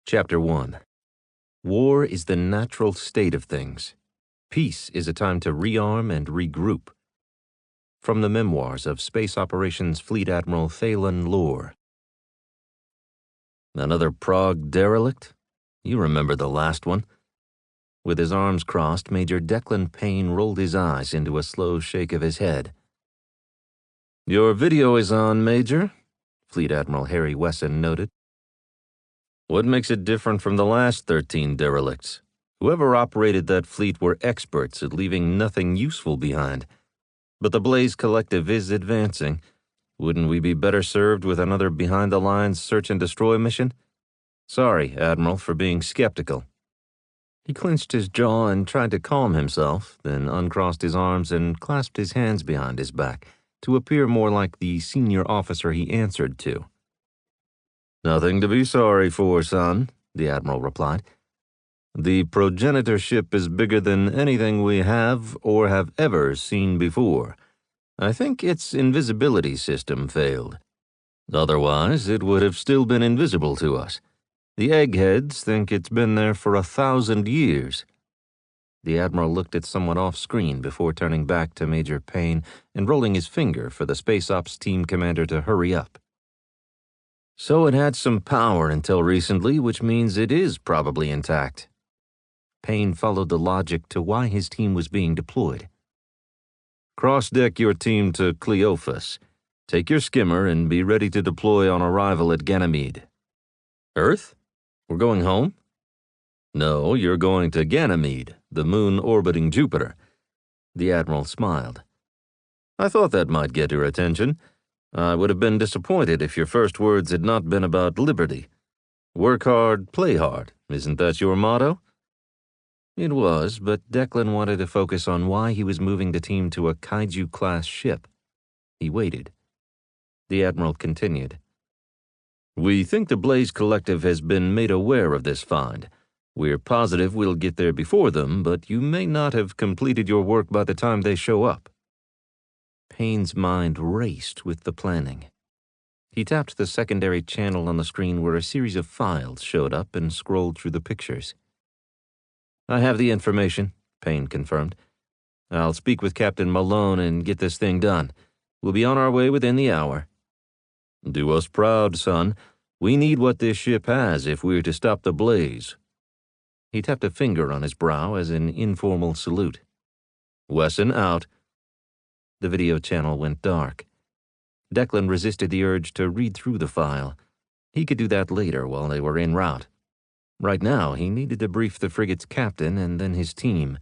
Chapter 1. War is the natural state of things. Peace is a time to rearm and regroup. From the memoirs of Space Operations Fleet Admiral Phelan Lore. Another Prague derelict? You remember the last one. With his arms crossed, Major Declan Payne rolled his eyes into a slow shake of his head. "Your video is on, Major," Fleet Admiral Harry Wesson noted. "What makes it different from the last 13 derelicts? Whoever operated that fleet were experts at leaving nothing useful behind. But the Blaze Collective is advancing. Wouldn't we be better served with another behind-the-lines search-and-destroy mission? Sorry, Admiral, for being skeptical." He clenched his jaw and tried to calm himself, then uncrossed his arms and clasped his hands behind his back to appear more like the senior officer he answered to. "Nothing to be sorry for, son," the Admiral replied. "The progenitor ship is bigger than anything we have or have ever seen before. I think its invisibility system failed. Otherwise, it would have still been invisible to us. The eggheads think it's been there for 1,000 years. The Admiral looked at someone off-screen before turning back to Major Payne and rolling his finger for the Space Ops team commander to hurry up. "So it had some power until recently, which means it is probably intact." Payne followed the logic to why his team was being deployed. "Cross-deck your team to Cleophas. Take your skimmer and be ready to deploy on arrival at Ganymede." "Earth? We're going home?" "No, you're going to Ganymede, the moon orbiting Jupiter." The Admiral smiled. "I thought that might get your attention. I would have been disappointed if your first words had not been about liberty. Work hard, play hard. Isn't that your motto?" It was, but Declan wanted to focus on why he was moving the team to a Kaiju-class ship. He waited. The Admiral continued. "We think the Blaze Collective has been made aware of this find. We're positive we'll get there before them, but you may not have completed your work by the time they show up." Payne's mind raced with the planning. He tapped the secondary channel on the screen where a series of files showed up and scrolled through the pictures. "I have the information," Payne confirmed. "I'll speak with Captain Malone and get this thing done. We'll be on our way within the hour." "Do us proud, son. We need what this ship has if we're to stop the Blaze." He tapped a finger on his brow as an informal salute. "Wesson out." The video channel went dark. Declan resisted the urge to read through the file. He could do that later while they were en route. Right now, he needed to brief the frigate's captain and then his team.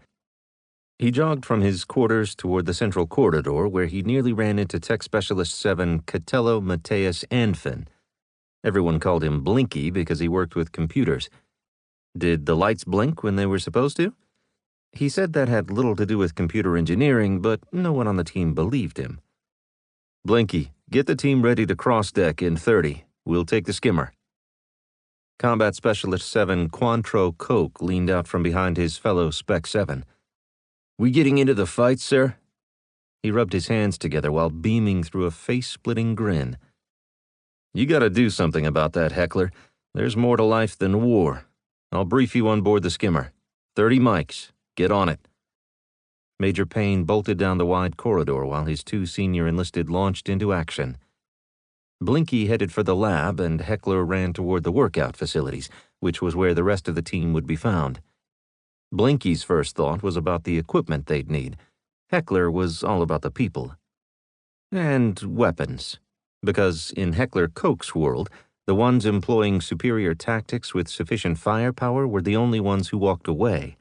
He jogged from his quarters toward the central corridor, where he nearly ran into Tech Specialist 7 Catello Mateus Anfin. Everyone called him Blinky because he worked with computers. Did the lights blink when they were supposed to? He said that had little to do with computer engineering, but no one on the team believed him. "Blinky, get the team ready to cross-deck in 30. We'll take the skimmer." Combat Specialist 7 Quantro Coke leaned out from behind his fellow Spec 7. "We getting into the fight, sir?" He rubbed his hands together while beaming through a face-splitting grin. "You gotta do something about that, Heckler. There's more to life than war. I'll brief you on board the skimmer. 30 mics. Get on it." Major Payne bolted down the wide corridor while his two senior enlisted launched into action. Blinky headed for the lab, and Heckler ran toward the workout facilities, which was where the rest of the team would be found. Blinky's first thought was about the equipment they'd need. Heckler was all about the people. And weapons. Because in Heckler Koch's world, the ones employing superior tactics with sufficient firepower were the only ones who walked away.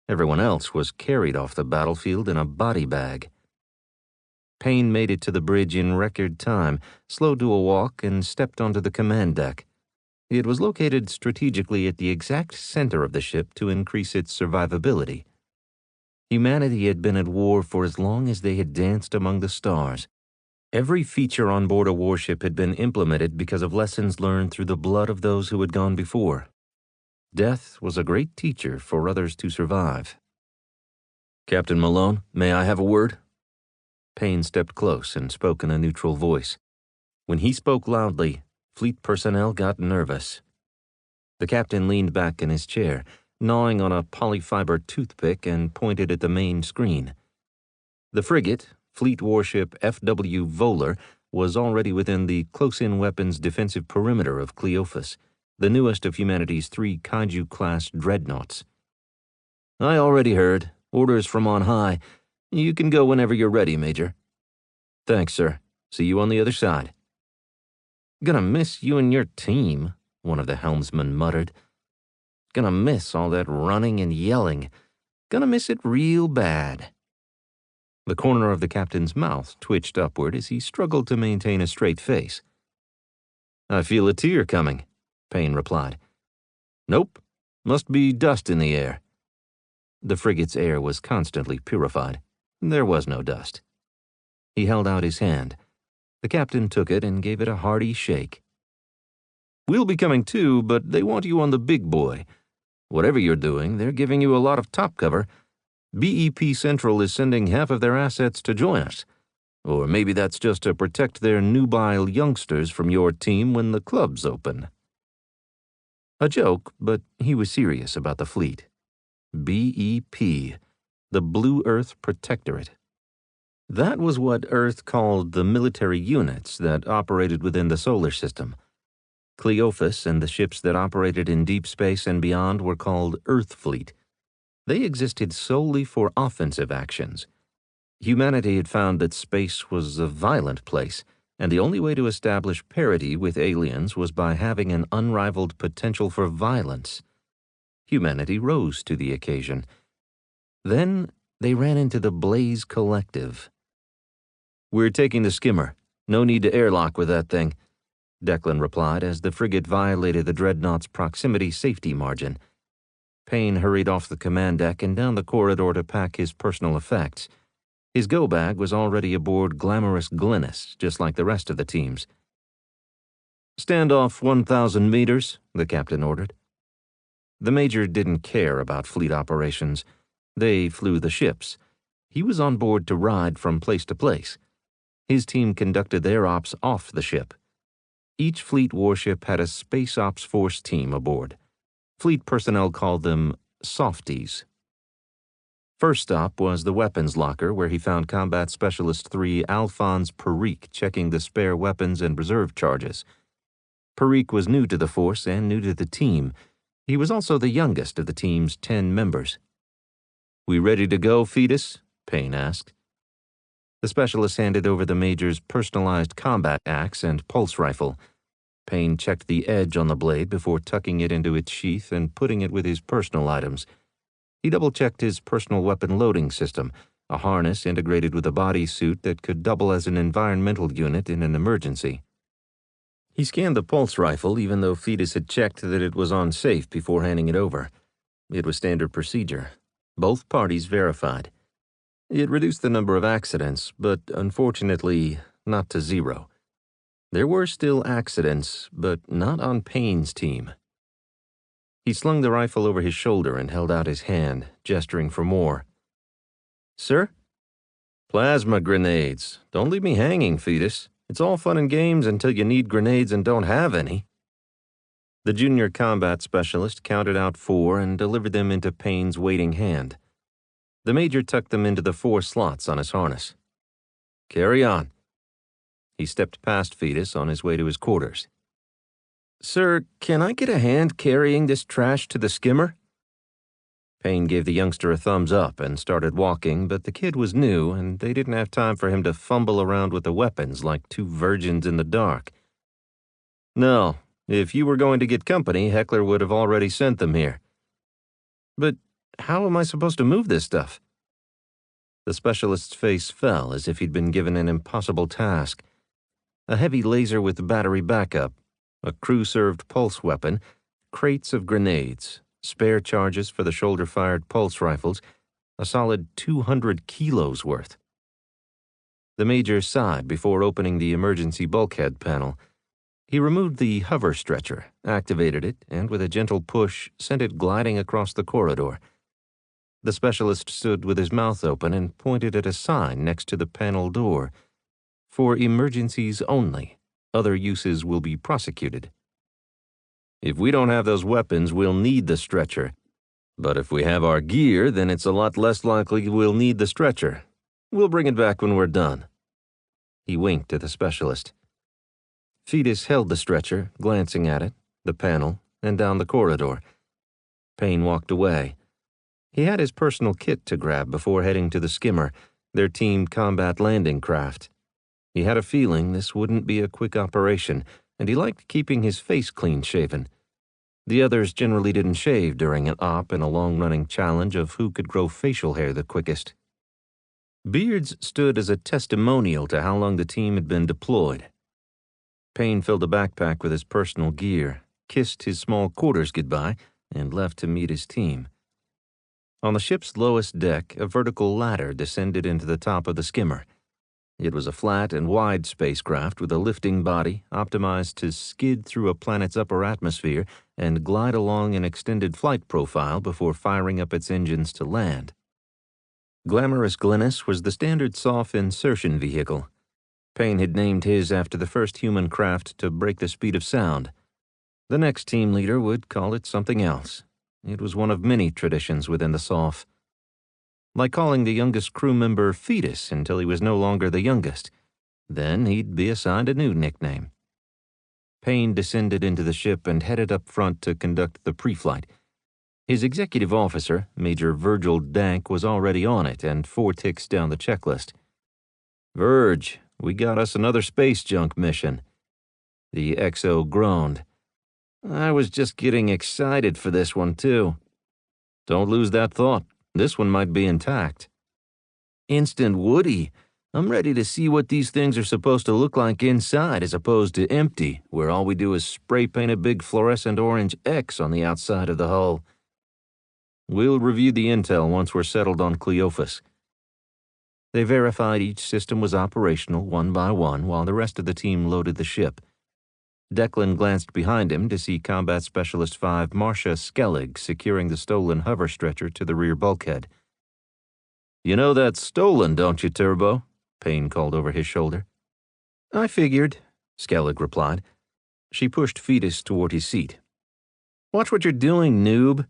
Everyone else was carried off the battlefield in a body bag. Payne made it to the bridge in record time, slowed to a walk, and stepped onto the command deck. It was located strategically at the exact center of the ship to increase its survivability. Humanity had been at war for as long as they had danced among the stars. Every feature on board a warship had been implemented because of lessons learned through the blood of those who had gone before. Death was a great teacher for others to survive. "Captain Malone, may I have a word?" Payne stepped close and spoke in a neutral voice. When he spoke loudly, fleet personnel got nervous. The captain leaned back in his chair, gnawing on a polyfiber toothpick, and pointed at the main screen. The frigate, fleet warship F.W. Voller, was already within the close-in weapons defensive perimeter of Cleophas, the newest of humanity's 3 kaiju-class dreadnoughts. "I already heard. Orders from on high. You can go whenever you're ready, Major." "Thanks, sir. See you on the other side." "Gonna miss you and your team," one of the helmsmen muttered. "Gonna miss all that running and yelling. Gonna miss it real bad." The corner of the captain's mouth twitched upward as he struggled to maintain a straight face. "I feel a tear coming," Payne replied. "Nope. Must be dust in the air." The frigate's air was constantly purified. There was no dust. He held out his hand. The captain took it and gave it a hearty shake. "We'll be coming too, but they want you on the big boy. Whatever you're doing, they're giving you a lot of top cover. BEP Central is sending half of their assets to join us. Or maybe that's just to protect their nubile youngsters from your team when the clubs open." A joke, but he was serious about the fleet. BEP, the Blue Earth Protectorate. That was what Earth called the military units that operated within the solar system. Cleophas and the ships that operated in deep space and beyond were called Earth Fleet. They existed solely for offensive actions. Humanity had found that space was a violent place, and the only way to establish parity with aliens was by having an unrivaled potential for violence. Humanity rose to the occasion. Then they ran into the Blaze Collective. "We're taking the skimmer. No need to airlock with that thing," Declan replied as the frigate violated the dreadnought's proximity safety margin. Payne hurried off the command deck and down the corridor to pack his personal effects. His go-bag was already aboard Glamorous Glynis, just like the rest of the teams. "Stand off 1,000 meters, the captain ordered. The major didn't care about fleet operations. They flew the ships. He was on board to ride from place to place. His team conducted their ops off the ship. Each fleet warship had a Space Ops Force team aboard. Fleet personnel called them softies. First stop was the weapons locker, where he found Combat Specialist 3 Alphonse Perique checking the spare weapons and reserve charges. Perique was new to the force and new to the team. He was also the youngest of the team's 10 members. "We ready to go, Fetus?" Payne asked. The specialist handed over the major's personalized combat axe and pulse rifle. Payne checked the edge on the blade before tucking it into its sheath and putting it with his personal items. He double-checked his personal weapon loading system, a harness integrated with a bodysuit that could double as an environmental unit in an emergency. He scanned the pulse rifle, even though Fetus had checked that it was unsafe before handing it over. It was standard procedure. Both parties verified. It reduced the number of accidents, but unfortunately not to 0. There were still accidents, but not on Payne's team. He slung the rifle over his shoulder and held out his hand, gesturing for more. "Sir?" "Plasma grenades. Don't leave me hanging, Fetus. It's all fun and games until you need grenades and don't have any." The junior combat specialist counted out 4 and delivered them into Payne's waiting hand. The major tucked them into the 4 slots on his harness. "Carry on." He stepped past Fetus on his way to his quarters. "Sir, can I get a hand carrying this trash to the skimmer?" Payne gave the youngster a thumbs up and started walking, but the kid was new, and they didn't have time for him to fumble around with the weapons like 2 virgins in the dark. "No, if you were going to get company, Heckler would have already sent them here." "But how am I supposed to move this stuff?" The specialist's face fell as if he'd been given an impossible task. A heavy laser with battery backup, a crew-served pulse weapon, crates of grenades, spare charges for the shoulder-fired pulse rifles, a solid 200 kilos worth. The major sighed before opening the emergency bulkhead panel. He removed the hover stretcher, activated it, and with a gentle push, sent it gliding across the corridor. The specialist stood with his mouth open and pointed at a sign next to the panel door. "For emergencies only. Other uses will be prosecuted." If we don't have those weapons, we'll need the stretcher. But if we have our gear, then it's a lot less likely we'll need the stretcher. We'll bring it back when we're done." He winked at the specialist. Fetus held the stretcher, glancing at it, the panel, and down the corridor. Payne walked away. He had his personal kit to grab before heading to the skimmer, their teamed combat landing craft. He had a feeling this wouldn't be a quick operation, and he liked keeping his face clean-shaven. The others generally didn't shave during an op in a long-running challenge of who could grow facial hair the quickest. Beards stood as a testimonial to how long the team had been deployed. Payne filled a backpack with his personal gear, kissed his small quarters goodbye, and left to meet his team. On the ship's lowest deck, a vertical ladder descended into the top of the skimmer. It was a flat and wide spacecraft with a lifting body optimized to skid through a planet's upper atmosphere and glide along an extended flight profile before firing up its engines to land. Glamorous Glennis was the standard soft insertion vehicle. Payne had named his after the first human craft to break the speed of sound. The next team leader would call it something else. It was one of many traditions within the SOF. Like calling the youngest crew member Fetus until he was no longer the youngest. Then he'd be assigned a new nickname. Payne descended into the ship and headed up front to conduct the pre-flight. His executive officer, Major Virgil Dank, was already on it and 4 ticks down the checklist. "Verge, we got us another space junk mission." The XO groaned. "I was just getting excited for this one, too." "Don't lose that thought. This one might be intact." "Instant Woody. I'm ready to see what these things are supposed to look like inside as opposed to empty, where all we do is spray paint a big fluorescent orange X on the outside of the hull." "We'll review the intel once we're settled on Cleophas." They verified each system was operational one by one while the rest of the team loaded the ship. Declan glanced behind him to see Combat Specialist 5 Marcia Skellig securing the stolen hover stretcher to the rear bulkhead. "You know that's stolen, don't you, Turbo?" Payne called over his shoulder. "I figured," Skellig replied. She pushed Fetus toward his seat. "Watch what you're doing, noob."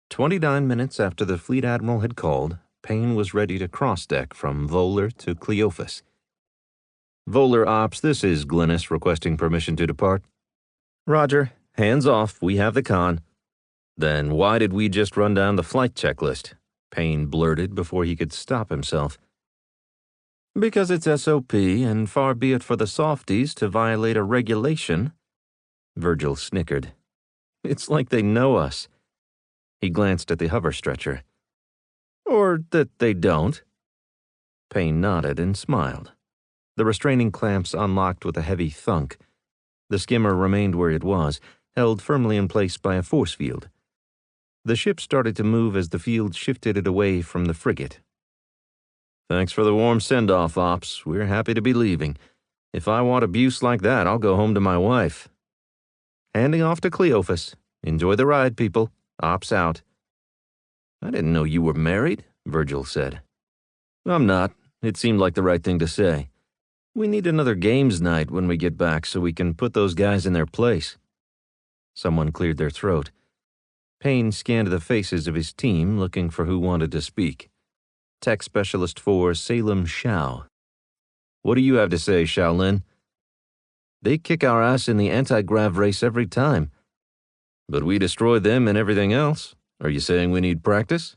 29 minutes after the fleet admiral had called, Payne was ready to cross-deck from Voller to Cleophas. "Voller Ops, this is Glennis requesting permission to depart." "Roger. Hands off. We have the con." "Then why did we just run down the flight checklist?" Payne blurted before he could stop himself. "Because it's SOP, and far be it for the softies to violate a regulation." Virgil snickered. "It's like they know us." He glanced at the hover stretcher. "Or that they don't." Payne nodded and smiled. The restraining clamps unlocked with a heavy thunk. The skimmer remained where it was, held firmly in place by a force field. The ship started to move as the field shifted it away from the frigate. "Thanks for the warm send-off, Ops. We're happy to be leaving. If I want abuse like that, I'll go home to my wife." "Handing off to Cleophas. Enjoy the ride, people. Ops out." "I didn't know you were married," Virgil said. "I'm not. It seemed like the right thing to say. We need another games night when we get back so we can put those guys in their place." Someone cleared their throat. Payne scanned the faces of his team, looking for who wanted to speak. Tech Specialist 4, Salem Shao. "What do you have to say, Shaolin?" "They kick our ass in the anti-grav race every time." "But we destroy them and everything else. Are you saying we need practice?"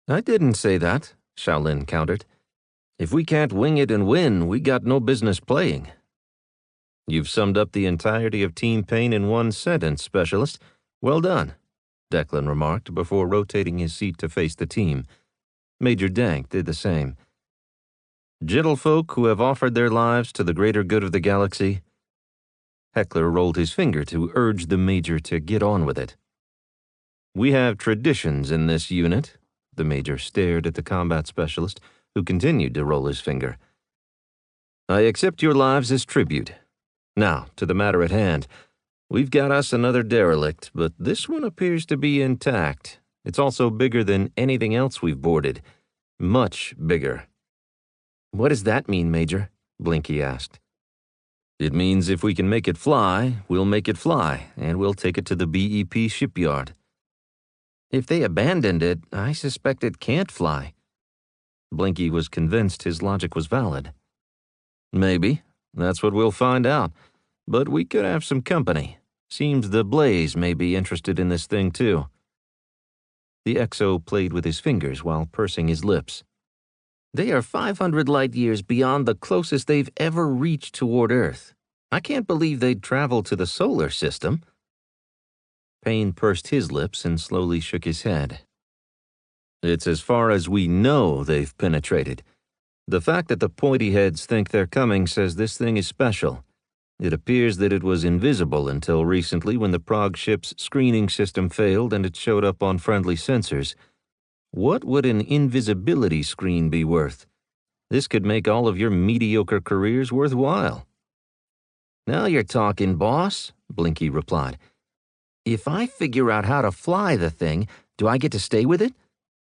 "I didn't say that," Shaolin countered. "If we can't wing it and win, we got no business playing." "You've summed up the entirety of Team Payne in one sentence, Specialist. Well done," Declan remarked before rotating his seat to face the team. Major Dank did the same. "Gentlefolk who have offered their lives to the greater good of the galaxy." Heckler rolled his finger to urge the Major to get on with it. "We have traditions in this unit." The Major stared at the Combat Specialist, who continued to roll his finger. "I accept your lives as tribute. Now, to the matter at hand. We've got us another derelict, but this one appears to be intact. It's also bigger than anything else we've boarded. Much bigger." "What does that mean, Major?" Blinky asked. It means if we can make it fly, we'll make it fly, and we'll take it to the BEP shipyard. If they abandoned it, I suspect it can't fly. Blinky was convinced his logic was valid. Maybe. That's what we'll find out. But we could have some company. Seems the Blaze may be interested in this thing, too. The XO played with his fingers while pursing his lips. They are 500 light years beyond the closest they've ever reached toward Earth. I can't believe they'd travel to the solar system. Payne pursed his lips and slowly shook his head. It's as far as we know they've penetrated. The fact that the pointy heads think they're coming says this thing is special. It appears that it was invisible until recently when the Prague ship's screening system failed and it showed up on friendly sensors. What would an invisibility screen be worth? This could make all of your mediocre careers worthwhile. Now you're talking, boss, Blinky replied. If I figure out how to fly the thing, do I get to stay with it?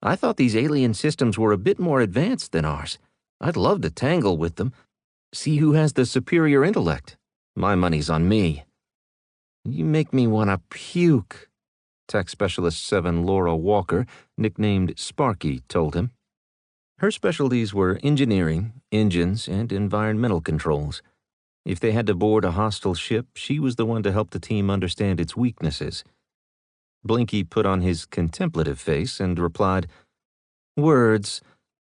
I thought these alien systems were a bit more advanced than ours. I'd love to tangle with them. See who has the superior intellect. My money's on me. You make me want to puke, Tech Specialist 7 Laura Walker, nicknamed Sparky, told him. Her specialties were engineering, engines, and environmental controls. If they had to board a hostile ship, she was the one to help the team understand its weaknesses. Blinky put on his contemplative face and replied, Words.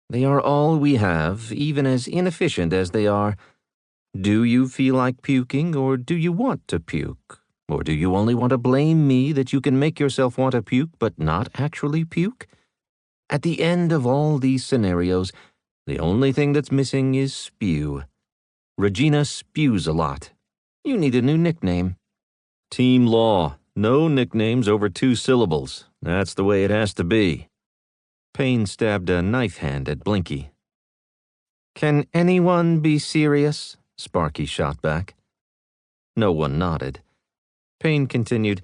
They are all we have, even as inefficient as they are. Do you feel like puking, or do you want to puke? Or do you only want to blame me that you can make yourself want to puke but not actually puke? At the end of all these scenarios, the only thing that's missing is spew. Regina spews a lot. You need a new nickname. Team law. No nicknames over 2 syllables. That's the way it has to be. Payne stabbed a knife hand at Blinky. Can anyone be serious? Sparky shot back. No one nodded. Payne continued,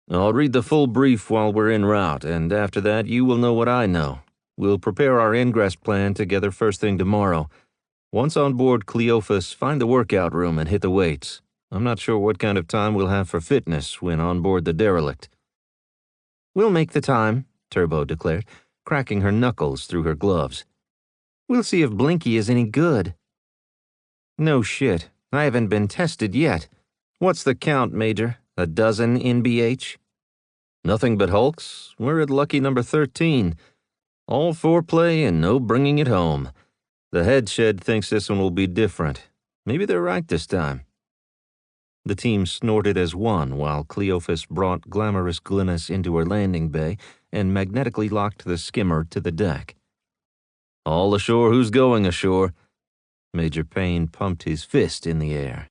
I'll read the full brief while we're en route, and after that you will know what I know. We'll prepare our ingress plan together first thing tomorrow. Once on board Cleophas, find the workout room and hit the weights. I'm not sure what kind of time we'll have for fitness when on board the derelict. We'll make the time, Turbo declared, cracking her knuckles through her gloves. We'll see if Blinky is any good. No shit. I haven't been tested yet. What's the count, Major? A dozen NBH? Nothing but hulks. We're at lucky number 13. All foreplay and no bringing it home. The head shed thinks this one will be different. Maybe they're right this time. The team snorted as one while Cleophas brought glamorous Glynis into her landing bay and magnetically locked the skimmer to the deck. All ashore who's going ashore. Major Payne pumped his fist in the air.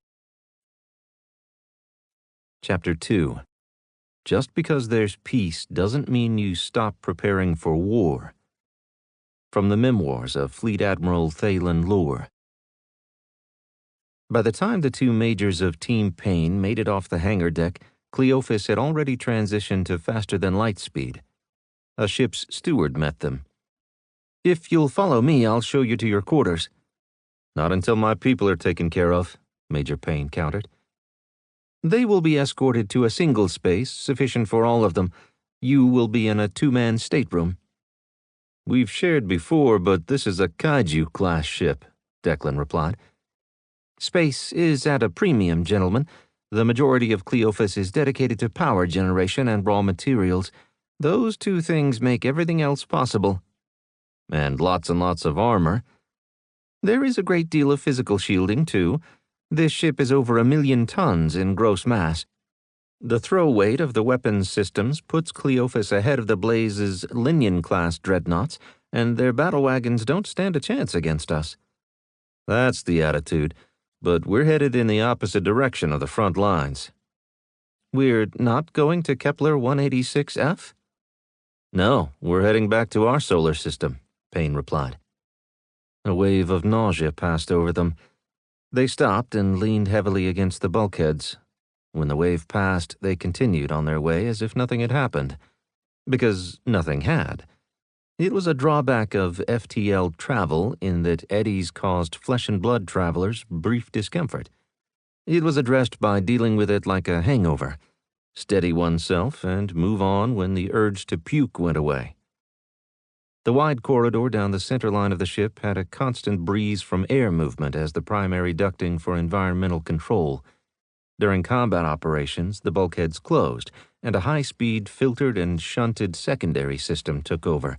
Chapter 2. Just because there's peace doesn't mean you stop preparing for war. From the memoirs of Fleet Admiral Thalen Lure. By the time the 2 majors of Team Payne made it off the hangar deck, Cleophas had already transitioned to faster-than-light speed. A ship's steward met them. If you'll follow me, I'll show you to your quarters. Not until my people are taken care of, Major Payne countered. They will be escorted to a single space, sufficient for all of them. You will be in a 2-man stateroom. We've shared before, but this is a Kaiju-class ship, Declan replied. Space is at a premium, gentlemen. The majority of Cleophas is dedicated to power generation and raw materials. Those 2 things make everything else possible. And lots of armor. There is a great deal of physical shielding, too. This ship is over 1 million tons in gross mass. The throw weight of the weapons systems puts Cleophas ahead of the Blaze's Linian-class dreadnoughts, and their battle wagons don't stand a chance against us. That's the attitude, but we're headed in the opposite direction of the front lines. We're not going to Kepler 186F? No, we're heading back to our solar system, Payne replied. A wave of nausea passed over them. They stopped and leaned heavily against the bulkheads. When the wave passed, they continued on their way as if nothing had happened. Because nothing had. It was a drawback of FTL travel in that eddies caused flesh-and-blood travelers brief discomfort. It was addressed by dealing with it like a hangover. Steady oneself and move on when the urge to puke went away. The wide corridor down the center line of the ship had a constant breeze from air movement as the primary ducting for environmental control. During combat operations, the bulkheads closed, and a high-speed filtered and shunted secondary system took over.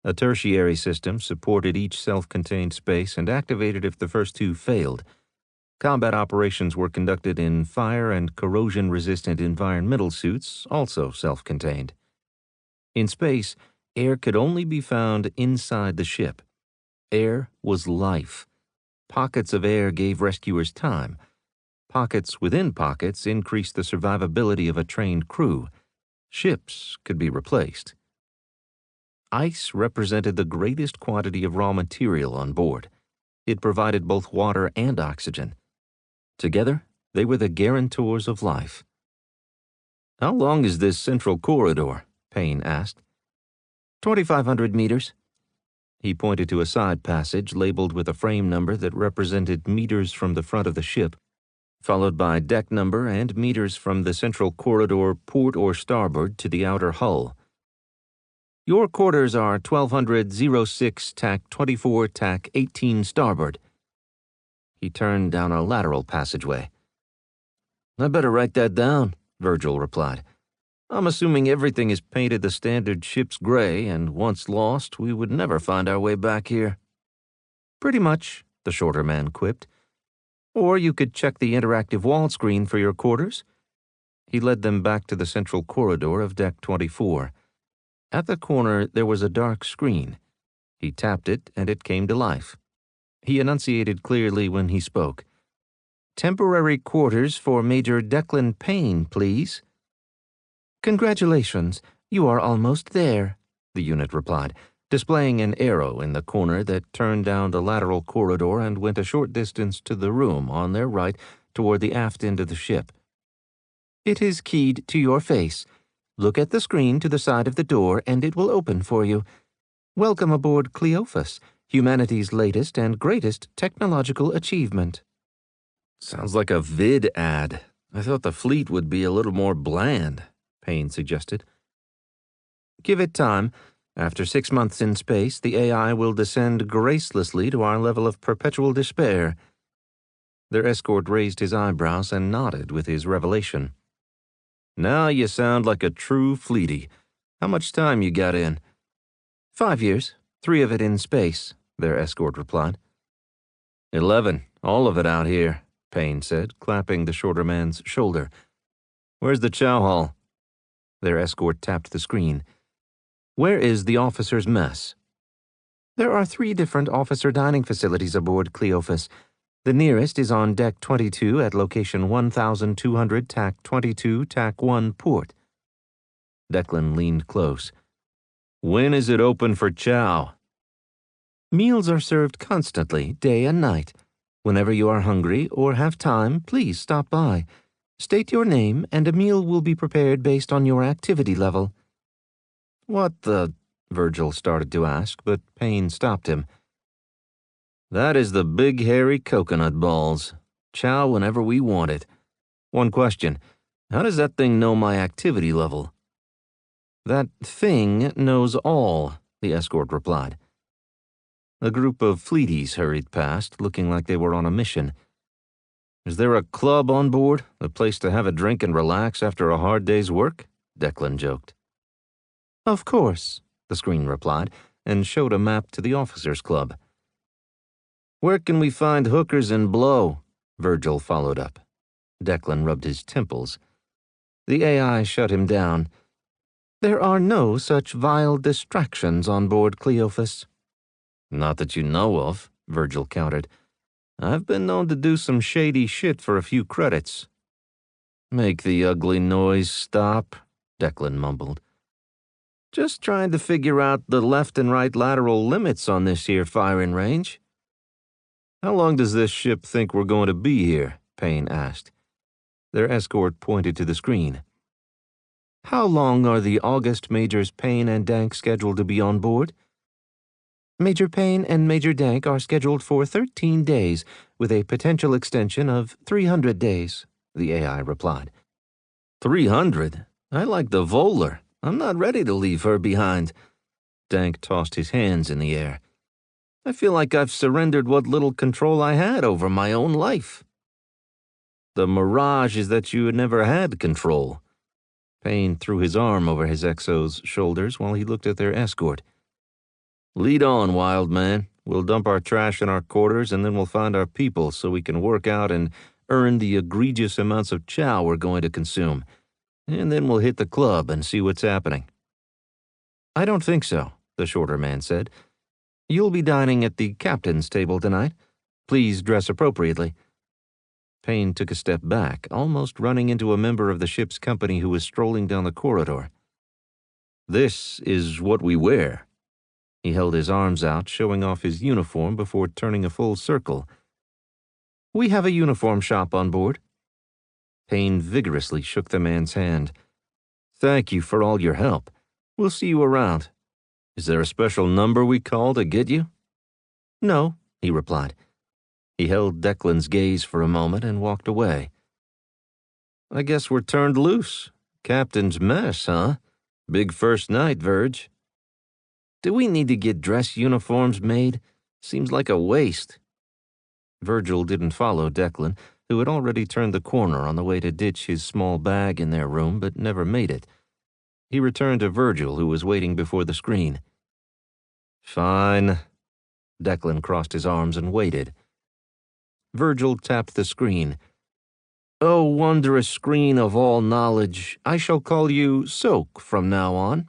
A tertiary system supported each self-contained space and activated if the first two failed. Combat operations were conducted in fire and corrosion-resistant environmental suits, also self-contained. In space, air could only be found inside the ship. Air was life. Pockets of air gave rescuers time. Pockets within pockets increased the survivability of a trained crew. Ships could be replaced. Ice represented the greatest quantity of raw material on board. It provided both water and oxygen. Together, they were the guarantors of life. "How long is this central corridor?" Payne asked. 2,500 meters. He pointed to a side passage labeled with a frame number that represented meters from the front of the ship, followed by deck number and meters from the central corridor port or starboard to the outer hull. "Your quarters are 1200-06 tack 24 tack 18 starboard." He turned down a lateral passageway. "I better write that down," Virgil replied. "I'm assuming everything is painted the standard ship's gray, and once lost, we would never find our way back here." "Pretty much," the shorter man quipped. "Or you could check the interactive wall screen for your quarters." He led them back to the central corridor of Deck 24. At the corner, there was a dark screen. He tapped it, and it came to life. He enunciated clearly when he spoke. "Temporary quarters for Major Declan Payne, please." "Congratulations, you are almost there," the unit replied, displaying an arrow in the corner that turned down the lateral corridor and went a short distance to the room on their right toward the aft end of the ship. "It is keyed to your face. Look at the screen to the side of the door and it will open for you. Welcome aboard Cleophas, humanity's latest and greatest technological achievement." "Sounds like a vid ad. I thought the fleet would be a little more bland," Payne suggested. "Give it time. After 6 months in space, the AI will descend gracelessly to our level of perpetual despair." Their escort raised his eyebrows and nodded with his revelation. "Now you sound like a true fleetie. How much time you got in?" 5 years, 3 of it in space," their escort replied. 11, all of it out here," Payne said, clapping the shorter man's shoulder. "Where's the chow hall?" Their escort tapped the screen. "Where is the officer's mess?" "There are 3 different officer dining facilities aboard Cleophas. The nearest is on Deck 22 at location 1200 tack 22 tack 1 port." Declan leaned close. "When is it open for chow?" "Meals are served constantly, day and night. Whenever you are hungry or have time, please stop by. State your name and a meal will be prepared based on your activity level." "What the—" Virgil started to ask, but Payne stopped him. "That is the big hairy coconut balls. Chow whenever we want it. One question, how does that thing know my activity level?" "That thing knows all," the escort replied. A group of fleeties hurried past, looking like they were on a mission. "Is there a club on board? A place to have a drink and relax after a hard day's work?" Declan joked. "Of course," the screen replied, and showed a map to the officers' club. "Where can we find hookers and blow?" Virgil followed up. Declan rubbed his temples. The AI shut him down. "There are no such vile distractions on board Cleophas." "Not that you know of," Virgil countered. "I've been known to do some shady shit for a few credits." "Make the ugly noise stop," Declan mumbled. "Just trying to figure out the left and right lateral limits on this here firing range." "How long does this ship think we're going to be here?" Payne asked. Their escort pointed to the screen. "How long are the August Majors Payne and Dank scheduled to be on board?" Major Payne and Major Dank are scheduled for 13 days, with a potential extension of 300 days, the AI replied. 300? I like the Volar. I'm not ready to leave her behind. Dank tossed his hands in the air. I feel like I've surrendered what little control I had over my own life. The mirage is that you never had control. Payne threw his arm over his exo's shoulders while he looked at their escort. Lead on, wild man. We'll dump our trash in our quarters and then we'll find our people so we can work out and earn the egregious amounts of chow we're going to consume. And then we'll hit the club and see what's happening. I don't think so, the shorter man said. You'll be dining at the captain's table tonight. Please dress appropriately. Payne took a step back, almost running into a member of the ship's company who was strolling down the corridor. This is what we wear. He held his arms out, showing off his uniform before turning a full circle. We have a uniform shop on board. Payne vigorously shook the man's hand. Thank you for all your help. We'll see you around. Is there a special number we call to get you? No, he replied. He held Declan's gaze for a moment and walked away. I guess we're turned loose. Captain's mess, huh? Big first night, Verge. Do we need to get dress uniforms made? Seems like a waste. Virgil didn't follow Declan, who had already turned the corner on the way to ditch his small bag in their room but never made it. He returned to Virgil, who was waiting before the screen. Fine. Declan crossed his arms and waited. Virgil tapped the screen. Oh, wondrous screen of all knowledge, I shall call you Soak from now on.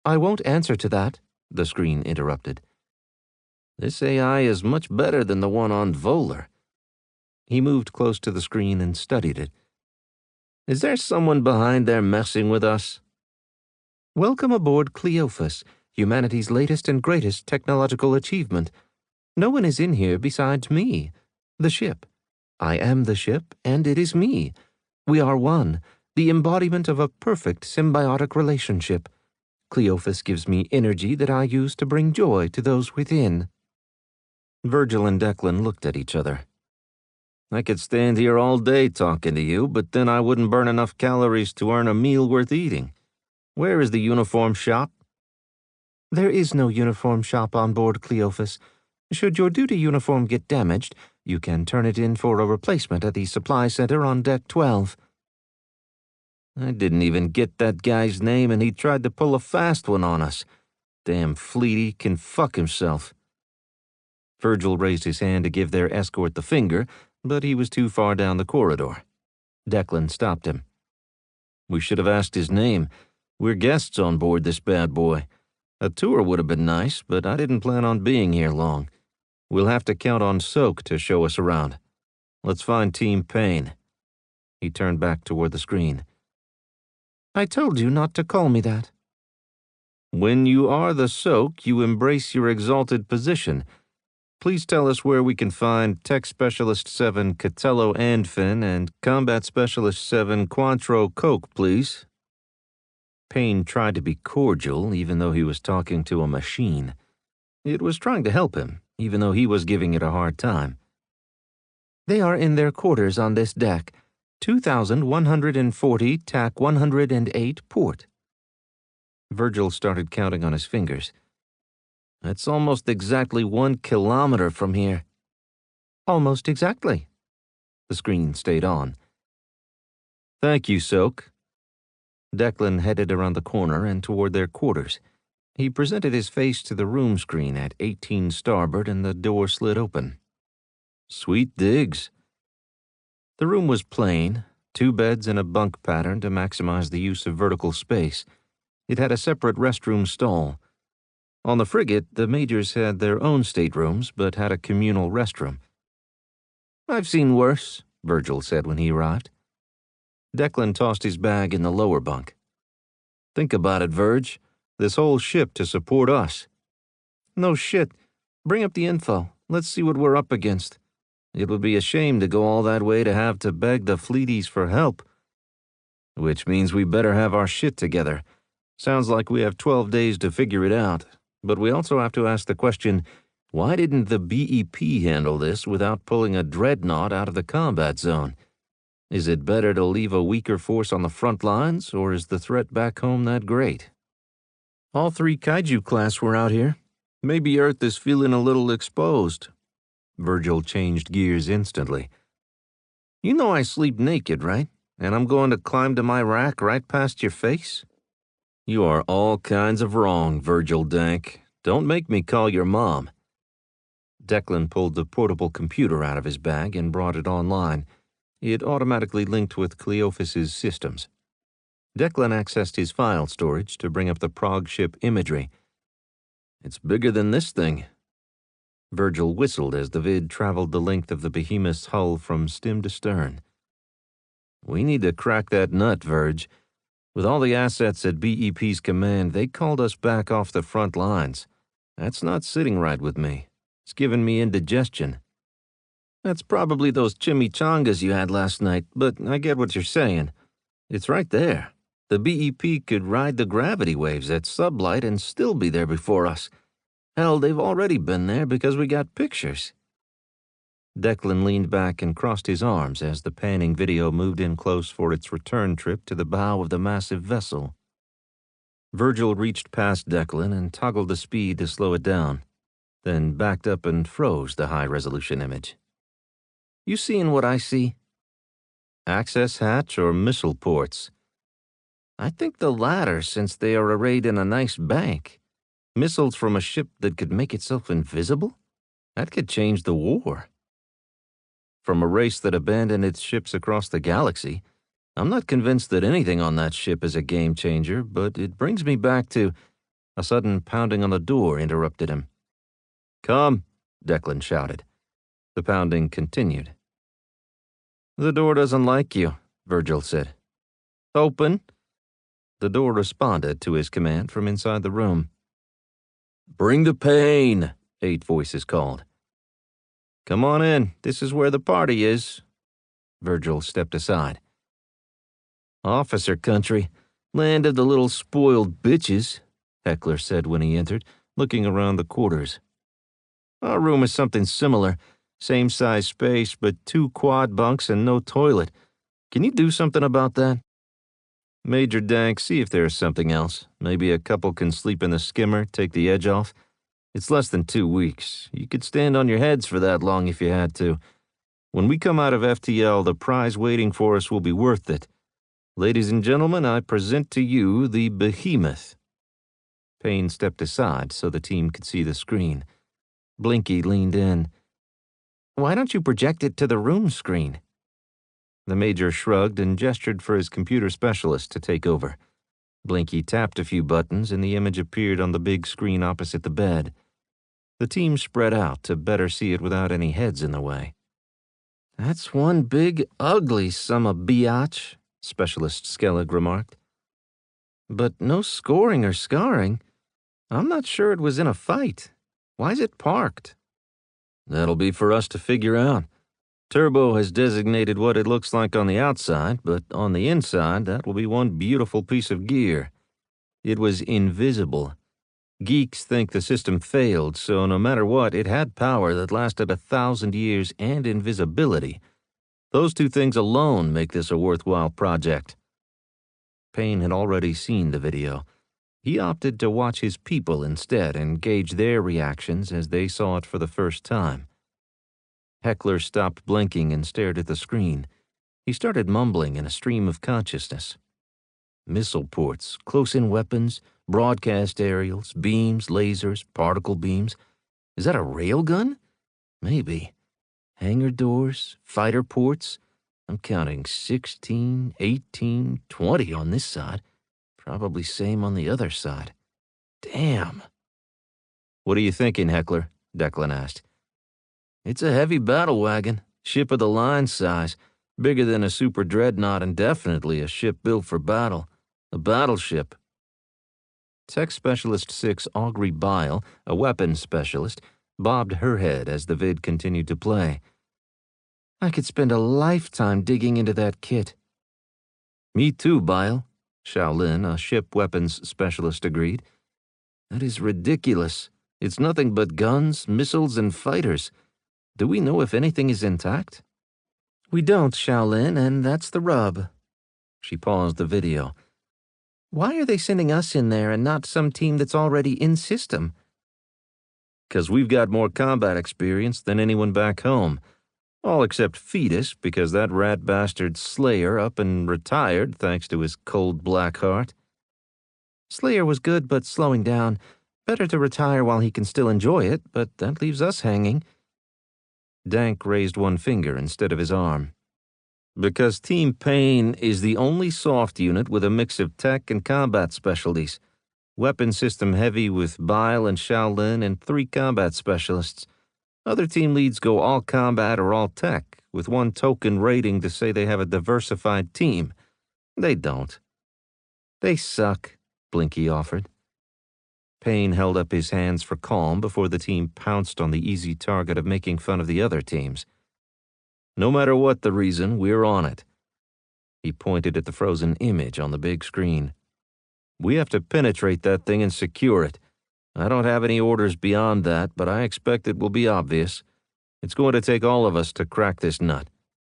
I won't answer to that, the screen interrupted. This AI is much better than the one on Volar. He moved close to the screen and studied it. Is there someone behind there messing with us? Welcome aboard Cleophas, humanity's latest and greatest technological achievement. No one is in here besides me, the ship. I am the ship, and it is me. We are one, the embodiment of a perfect symbiotic relationship. Cleophas gives me energy that I use to bring joy to those within. Virgil and Declan looked at each other. I could stand here all day talking to you, but then I wouldn't burn enough calories to earn a meal worth eating. Where is the uniform shop? There is no uniform shop on board Cleophas. Should your duty uniform get damaged, you can turn it in for a replacement at the supply center on deck 12. I didn't even get that guy's name, and he tried to pull a fast one on us. Damn Fleety can fuck himself. Virgil raised his hand to give their escort the finger, but he was too far down the corridor. Declan stopped him. We should have asked his name. We're guests on board this bad boy. A tour would have been nice, but I didn't plan on being here long. We'll have to count on Soak to show us around. Let's find Team Payne. He turned back toward the screen. I told you not to call me that. When you are the Soak, you embrace your exalted position. Please tell us where we can find Tech Specialist 7 Catello Andfin and Combat Specialist 7 Quantro Coke, please. Payne tried to be cordial, even though he was talking to a machine. It was trying to help him, even though he was giving it a hard time. They are in their quarters on this deck, 2,140 TAC 108 port. Virgil started counting on his fingers. That's almost exactly 1 kilometer from here. Almost exactly. The screen stayed on. Thank you, Soak. Declan headed around the corner and toward their quarters. He presented his face to the room screen at 18 starboard and the door slid open. Sweet digs. The room was plain, 2 beds and a bunk pattern to maximize the use of vertical space. It had a separate restroom stall. On the frigate, the majors had their own staterooms, but had a communal restroom. I've seen worse, Virgil said when he arrived. Declan tossed his bag in the lower bunk. Think about it, Verge. This whole ship to support us. No shit. Bring up the info. Let's see what we're up against. It would be a shame to go all that way to have to beg the Fleeties for help. Which means we better have our shit together. Sounds like we have 12 days to figure it out. But we also have to ask the question, why didn't the BEP handle this without pulling a dreadnought out of the combat zone? Is it better to leave a weaker force on the front lines, or is the threat back home that great? All 3 kaiju class were out here. Maybe Earth is feeling a little exposed. Virgil changed gears instantly. You know I sleep naked, right? And I'm going to climb to my rack right past your face? You are all kinds of wrong, Virgil Dank. Don't make me call your mom. Declan pulled the portable computer out of his bag and brought it online. It automatically linked with Cleophas's systems. Declan accessed his file storage to bring up the Prague ship imagery. It's bigger than this thing. Virgil whistled as the vid traveled the length of the behemoth's hull from stem to stern. We need to crack that nut, Virg. With all the assets at BEP's command, they called us back off the front lines. That's not sitting right with me. It's giving me indigestion. That's probably those chimichangas you had last night, but I get what you're saying. It's right there. The BEP could ride the gravity waves at sublight and still be there before us. Hell, they've already been there because we got pictures. Declan leaned back and crossed his arms as the panning video moved in close for its return trip to the bow of the massive vessel. Virgil reached past Declan and toggled the speed to slow it down, then backed up and froze the high-resolution image. You seeing what I see? Access hatch or missile ports? I think the latter, since they are arrayed in a nice bank. Missiles from a ship that could make itself invisible? That could change the war. From a race that abandoned its ships across the galaxy, I'm not convinced that anything on that ship is a game changer, but it brings me back to... A sudden pounding on the door interrupted him. Come, Declan shouted. The pounding continued. The door doesn't like you, Virgil said. Open. The door responded to his command from inside the room. Bring the pain, 8 voices called. Come on in, this is where the party is. Virgil stepped aside. Officer country, land of the little spoiled bitches, Heckler said when he entered, looking around the quarters. Our room is something similar, same size space, but 2 quad bunks and no toilet. Can you do something about that? Major Dank, see if there's something else. Maybe a couple can sleep in the skimmer, take the edge off. It's less than 2 weeks. You could stand on your heads for that long if you had to. When we come out of FTL, the prize waiting for us will be worth it. Ladies and gentlemen, I present to you the Behemoth. Payne stepped aside so the team could see the screen. Blinky leaned in. Why don't you project it to the room screen? The Major shrugged and gestured for his computer specialist to take over. Blinky tapped a few buttons and the image appeared on the big screen opposite the bed. The team spread out to better see it without any heads in the way. That's one big, ugly summa biatch, Specialist Skellig remarked. But no scoring or scarring. I'm not sure it was in a fight. Why's it parked? That'll be for us to figure out. Turbo has designated what it looks like on the outside, but on the inside, that will be one beautiful piece of gear. It was invisible. Geeks think the system failed, so no matter what, it had power that lasted 1,000 years and invisibility. Those 2 things alone make this a worthwhile project. Payne had already seen the video. He opted to watch his people instead and gauge their reactions as they saw it for the first time. Heckler stopped blinking and stared at the screen. He started mumbling in a stream of consciousness. Missile ports, close-in weapons, broadcast aerials, beams, lasers, particle beams. Is that a railgun? Maybe. Hangar doors, fighter ports. I'm counting 16, 18, 20 on this side. Probably same on the other side. Damn. What are you thinking, Heckler? Declan asked. It's a heavy battle wagon, ship of the line size, bigger than a super dreadnought and definitely a ship built for battle. A battleship. Tech Specialist 6 Augury Bile, a weapons specialist, bobbed her head as the vid continued to play. I could spend a lifetime digging into that kit. Me too, Bile, Shaolin, a ship weapons specialist, agreed. That is ridiculous. It's nothing but guns, missiles, and fighters. Do we know if anything is intact? We don't, Shaolin, and that's the rub. She paused the video. Why are they sending us in there and not some team that's already in system? 'Cause we've got more combat experience than anyone back home. All except Fetus, because that rat bastard Slayer up and retired thanks to his cold black heart. Slayer was good but slowing down. Better to retire while he can still enjoy it, but that leaves us hanging. Dank raised one finger instead of his arm. Because Team Pain is the only soft unit with a mix of tech and combat specialties. Weapon system heavy with Bile and Shaolin and 3 combat specialists. Other team leads go all combat or all tech, with one token rating to say they have a diversified team. They don't. They suck, Blinky offered. Payne held up his hands for calm before the team pounced on the easy target of making fun of the other teams. No matter what the reason, we're on it. He pointed at the frozen image on the big screen. We have to penetrate that thing and secure it. I don't have any orders beyond that, but I expect it will be obvious. It's going to take all of us to crack this nut.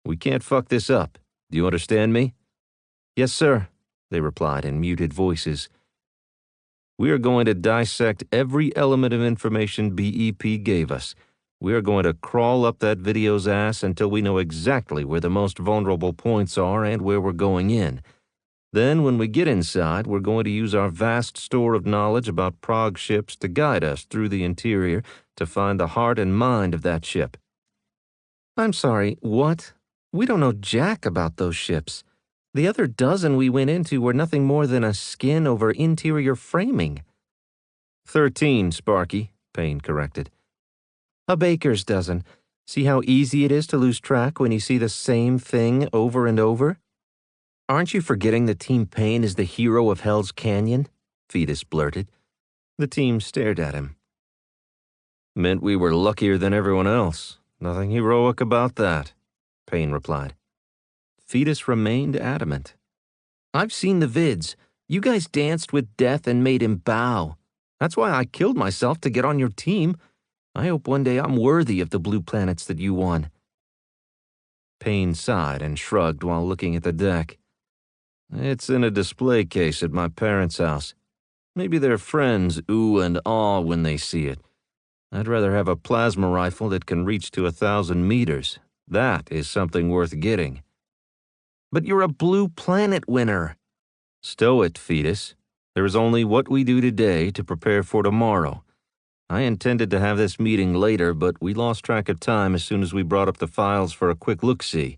We can't fuck this up. Do you understand me? Yes, sir, they replied in muted voices. We are going to dissect every element of information BEP gave us. We are going to crawl up that video's ass until we know exactly where the most vulnerable points are and where we're going in. Then, when we get inside, we're going to use our vast store of knowledge about Prague ships to guide us through the interior to find the heart and mind of that ship. I'm sorry, what? We don't know jack about those ships. The other dozen we went into were nothing more than a skin over interior framing. 13, Sparky, Payne corrected. A baker's dozen. See how easy it is to lose track when you see the same thing over and over? Aren't you forgetting that Team Pain is the hero of Hell's Canyon? Fetus blurted. The team stared at him. Meant we were luckier than everyone else. Nothing heroic about that, Payne replied. Fetus remained adamant. I've seen the vids. You guys danced with death and made him bow. That's why I killed myself to get on your team. I hope one day I'm worthy of the blue planets that you won. Payne sighed and shrugged while looking at the deck. It's in a display case at my parents' house. Maybe their friends ooh and ah when they see it. I'd rather have a plasma rifle that can reach to 1,000 meters. That is something worth getting. But you're a blue planet winner. Stow it, Fetus. There is only what we do today to prepare for tomorrow. I intended to have this meeting later, but we lost track of time as soon as we brought up the files for a quick look-see.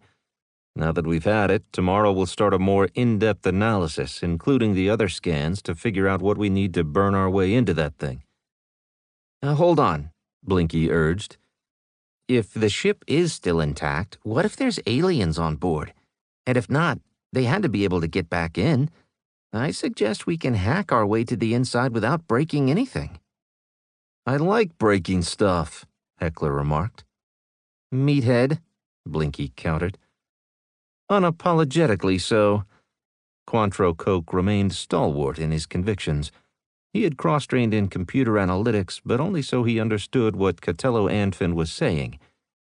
Now that we've had it, tomorrow we'll start a more in-depth analysis, including the other scans, to figure out what we need to burn our way into that thing. Hold on, Blinky urged. If the ship is still intact, what if there's aliens on board? And if not, they had to be able to get back in. I suggest we can hack our way to the inside without breaking anything. I like breaking stuff, Heckler remarked. Meathead, Blinky countered. Unapologetically so. Cointreau Coke remained stalwart in his convictions. He had cross-trained in computer analytics, but only so he understood what Catello-Anfin was saying.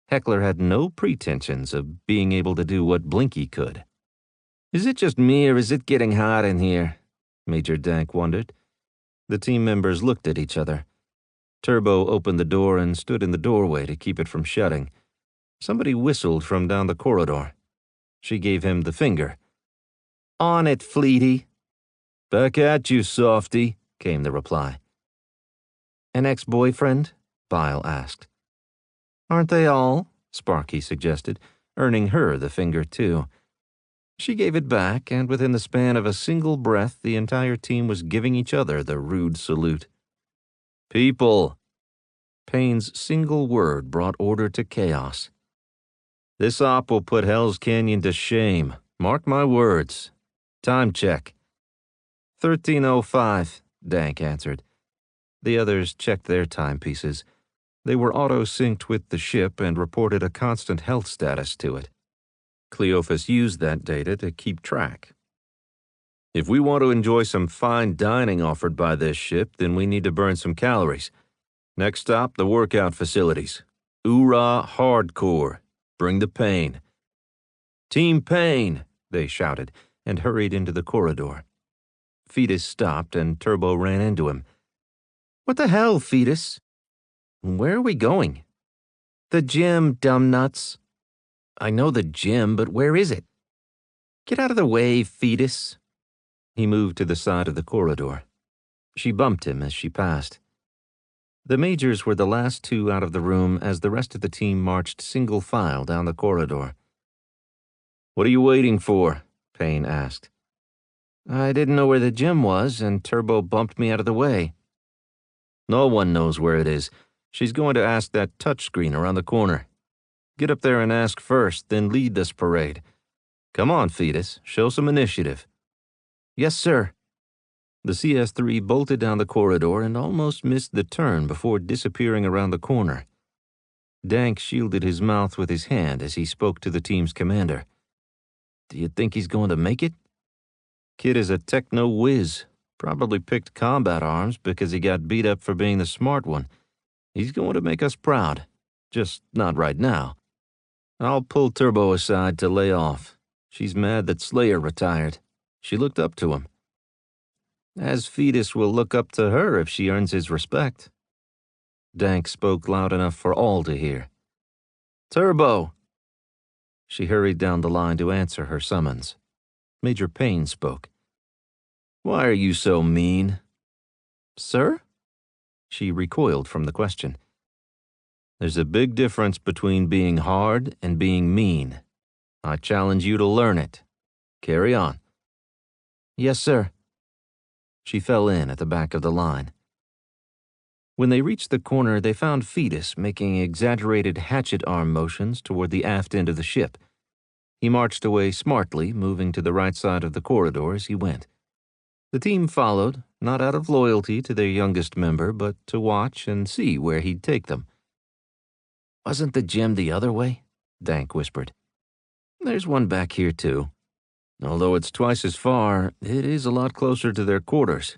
Heckler had no pretensions of being able to do what Blinky could. Is it just me or is it getting hot in here? Major Dank wondered. The team members looked at each other. Turbo opened the door and stood in the doorway to keep it from shutting. Somebody whistled from down the corridor. She gave him the finger. On it, Fleety. Back at you, softy, came the reply. An ex-boyfriend? Bile asked. Aren't they all? Sparky suggested, earning her the finger too. She gave it back, and within the span of a single breath, the entire team was giving each other the rude salute. People! Payne's single word brought order to chaos. This op will put Hell's Canyon to shame. Mark my words. Time check. 13:05, Dank answered. The others checked their timepieces. They were auto-synced with the ship and reported a constant health status to it. Cleophas used that data to keep track. If we want to enjoy some fine dining offered by this ship, then we need to burn some calories. Next stop, the workout facilities. Oorah hardcore. Bring the pain. Team Pain, they shouted, and hurried into the corridor. Fetus stopped, and Turbo ran into him. What the hell, Fetus? Where are we going? The gym, dumb nuts. I know the gym, but where is it? Get out of the way, Fetus. He moved to the side of the corridor. She bumped him as she passed. The Majors were the last two out of the room as the rest of the team marched single file down the corridor. What are you waiting for? Payne asked. I didn't know where the gym was, and Turbo bumped me out of the way. No one knows where it is. She's going to ask that touchscreen around the corner. Get up there and ask first, then lead this parade. Come on, Fetus, show some initiative. Yes, sir. The CS-3 bolted down the corridor and almost missed the turn before disappearing around the corner. Dank shielded his mouth with his hand as he spoke to the team's commander. Do you think he's going to make it? Kid is a techno whiz. Probably picked combat arms because he got beat up for being the smart one. He's going to make us proud. Just not right now. I'll pull Turbo aside to lay off. She's mad that Slayer retired. She looked up to him. As Fetus will look up to her if she earns his respect. Dank spoke loud enough for all to hear. Turbo! She hurried down the line to answer her summons. Major Payne spoke. Why are you so mean? Sir? She recoiled from the question. There's a big difference between being hard and being mean. I challenge you to learn it. Carry on. Yes, sir. She fell in at the back of the line. When they reached the corner, they found Fetus making exaggerated hatchet arm motions toward the aft end of the ship. He marched away smartly, moving to the right side of the corridor as he went. The team followed, not out of loyalty to their youngest member, but to watch and see where he'd take them. Wasn't the gym the other way? Dank whispered. There's one back here, too. Although it's twice as far, it is a lot closer to their quarters.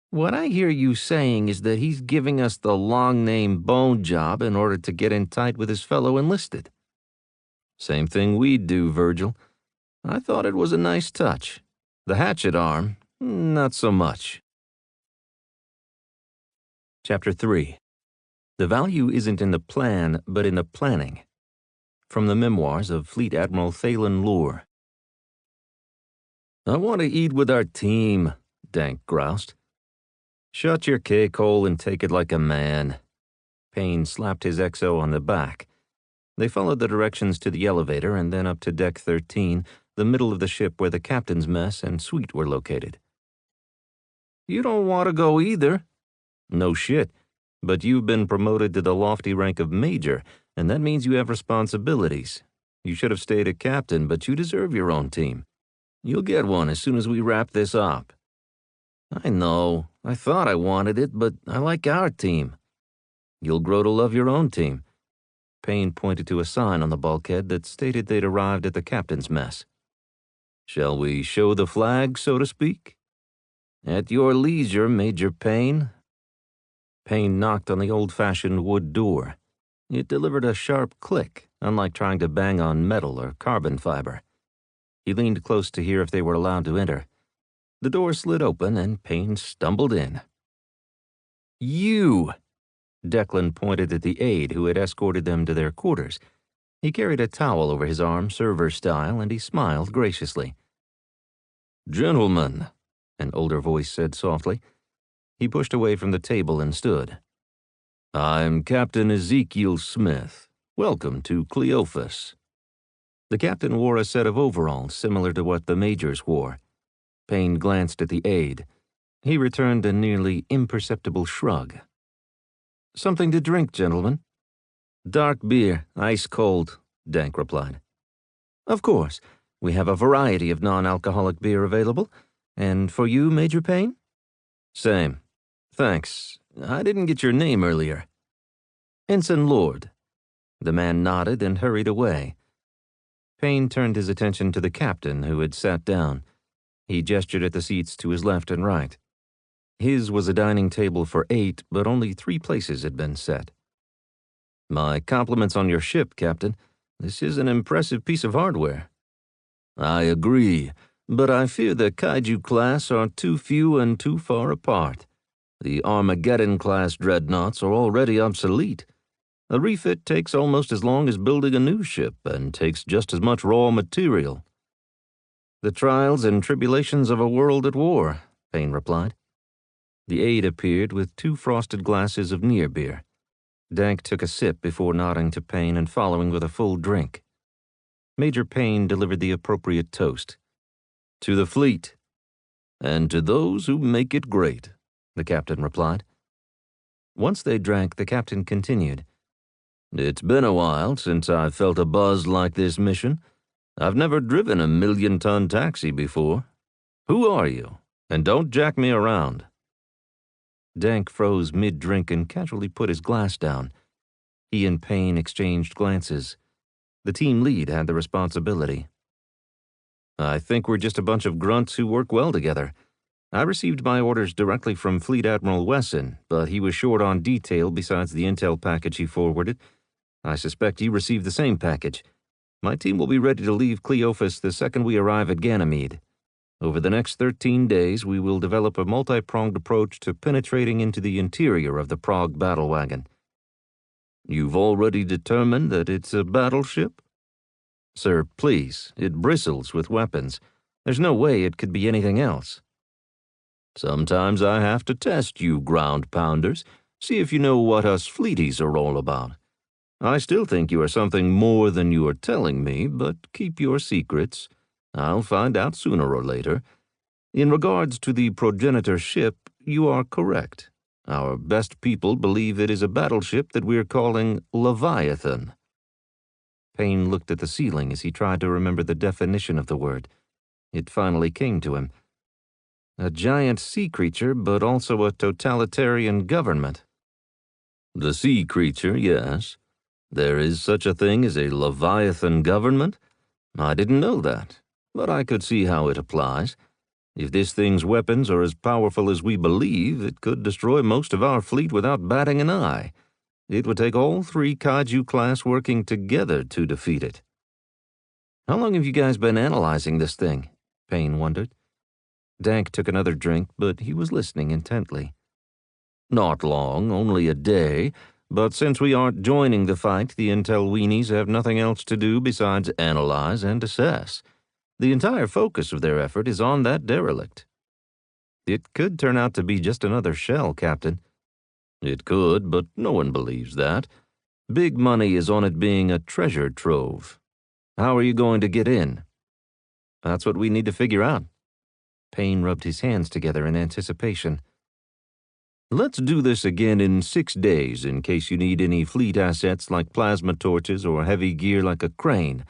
What I hear you saying is that he's giving us the long-name bone job in order to get in tight with his fellow enlisted. Same thing we'd do, Virgil. I thought it was a nice touch. The hatchet arm, not so much. Chapter 3. The value isn't in the plan, but in the planning. From the memoirs of Fleet Admiral Thalen Lure. I want to eat with our team, Dank groused. Shut your cake hole and take it like a man. Payne slapped his XO on the back. They followed the directions to the elevator and then up to Deck 13, the middle of the ship where the captain's mess and suite were located. You don't want to go either. No shit, but you've been promoted to the lofty rank of major, and that means you have responsibilities. You should have stayed a captain, but you deserve your own team. You'll get one as soon as we wrap this up. I know. I thought I wanted it, but I like our team. You'll grow to love your own team. Payne pointed to a sign on the bulkhead that stated they'd arrived at the captain's mess. Shall we show the flag, so to speak? At your leisure, Major Payne. Payne knocked on the old-fashioned wood door. It delivered a sharp click, unlike trying to bang on metal or carbon fiber. He leaned close to hear if they were allowed to enter. The door slid open, and Payne stumbled in. You! Declan pointed at the aide who had escorted them to their quarters. He carried a towel over his arm, server style, and he smiled graciously. Gentlemen, an older voice said softly. He pushed away from the table and stood. I'm Captain Ezekiel Smith. Welcome to Cleophas. The captain wore a set of overalls similar to what the majors wore. Payne glanced at the aide. He returned a nearly imperceptible shrug. Something to drink, gentlemen? Dark beer, ice cold, Dank replied. Of course. We have a variety of non-alcoholic beer available. And for you, Major Payne? Same. Thanks. I didn't get your name earlier. Ensign Lord. The man nodded and hurried away. Payne turned his attention to the captain, who had sat down. He gestured at the seats to his left and right. His was a dining table for 8, but only 3 places had been set. "My compliments on your ship, Captain. This is an impressive piece of hardware." "I agree, but I fear the Kaiju class are too few and too far apart. The Armageddon-class dreadnoughts are already obsolete. A refit takes almost as long as building a new ship and takes just as much raw material." "The trials and tribulations of a world at war," Payne replied. The aide appeared with 2 frosted glasses of near beer. Dank took a sip before nodding to Payne and following with a full drink. Major Payne delivered the appropriate toast. "To the fleet." "And to those who make it great," the captain replied. Once they drank, the captain continued. "It's been a while since I've felt a buzz like this mission. I've never driven a 1,000,000-ton taxi before. Who are you? And don't jack me around." Dank froze mid-drink and casually put his glass down. He and Payne exchanged glances. The team lead had the responsibility. "I think we're just a bunch of grunts who work well together. I received my orders directly from Fleet Admiral Wesson, but he was short on detail besides the intel package he forwarded. I suspect you received the same package. My team will be ready to leave Cleophas the second we arrive at Ganymede. Over the next 13 days, we will develop a multi-pronged approach to penetrating into the interior of the Prague battle wagon." "You've already determined that it's a battleship?" "Sir, please, it bristles with weapons. There's no way it could be anything else." "Sometimes I have to test you ground pounders, see if you know what us fleeties are all about. I still think you are something more than you are telling me, but keep your secrets. I'll find out sooner or later. In regards to the progenitor ship, you are correct. Our best people believe it is a battleship that we're calling Leviathan." Payne looked at the ceiling as he tried to remember the definition of the word. It finally came to him. A giant sea creature, but also a totalitarian government. "The sea creature, yes. There is such a thing as a Leviathan government? I didn't know that, but I could see how it applies. If this thing's weapons are as powerful as we believe, it could destroy most of our fleet without batting an eye. It would take all 3 Kaiju class working together to defeat it." "How long have you guys been analyzing this thing?" Payne wondered. Dank took another drink, but he was listening intently. "Not long, only a day, but since we aren't joining the fight, the intel weenies have nothing else to do besides analyze and assess. The entire focus of their effort is on that derelict." "It could turn out to be just another shell, Captain." "It could, but no one believes that. Big money is on it being a treasure trove. How are you going to get in?" "That's what we need to figure out." Payne rubbed his hands together in anticipation. "Let's do this again in 6 days in case you need any fleet assets like plasma torches or heavy gear like a crane,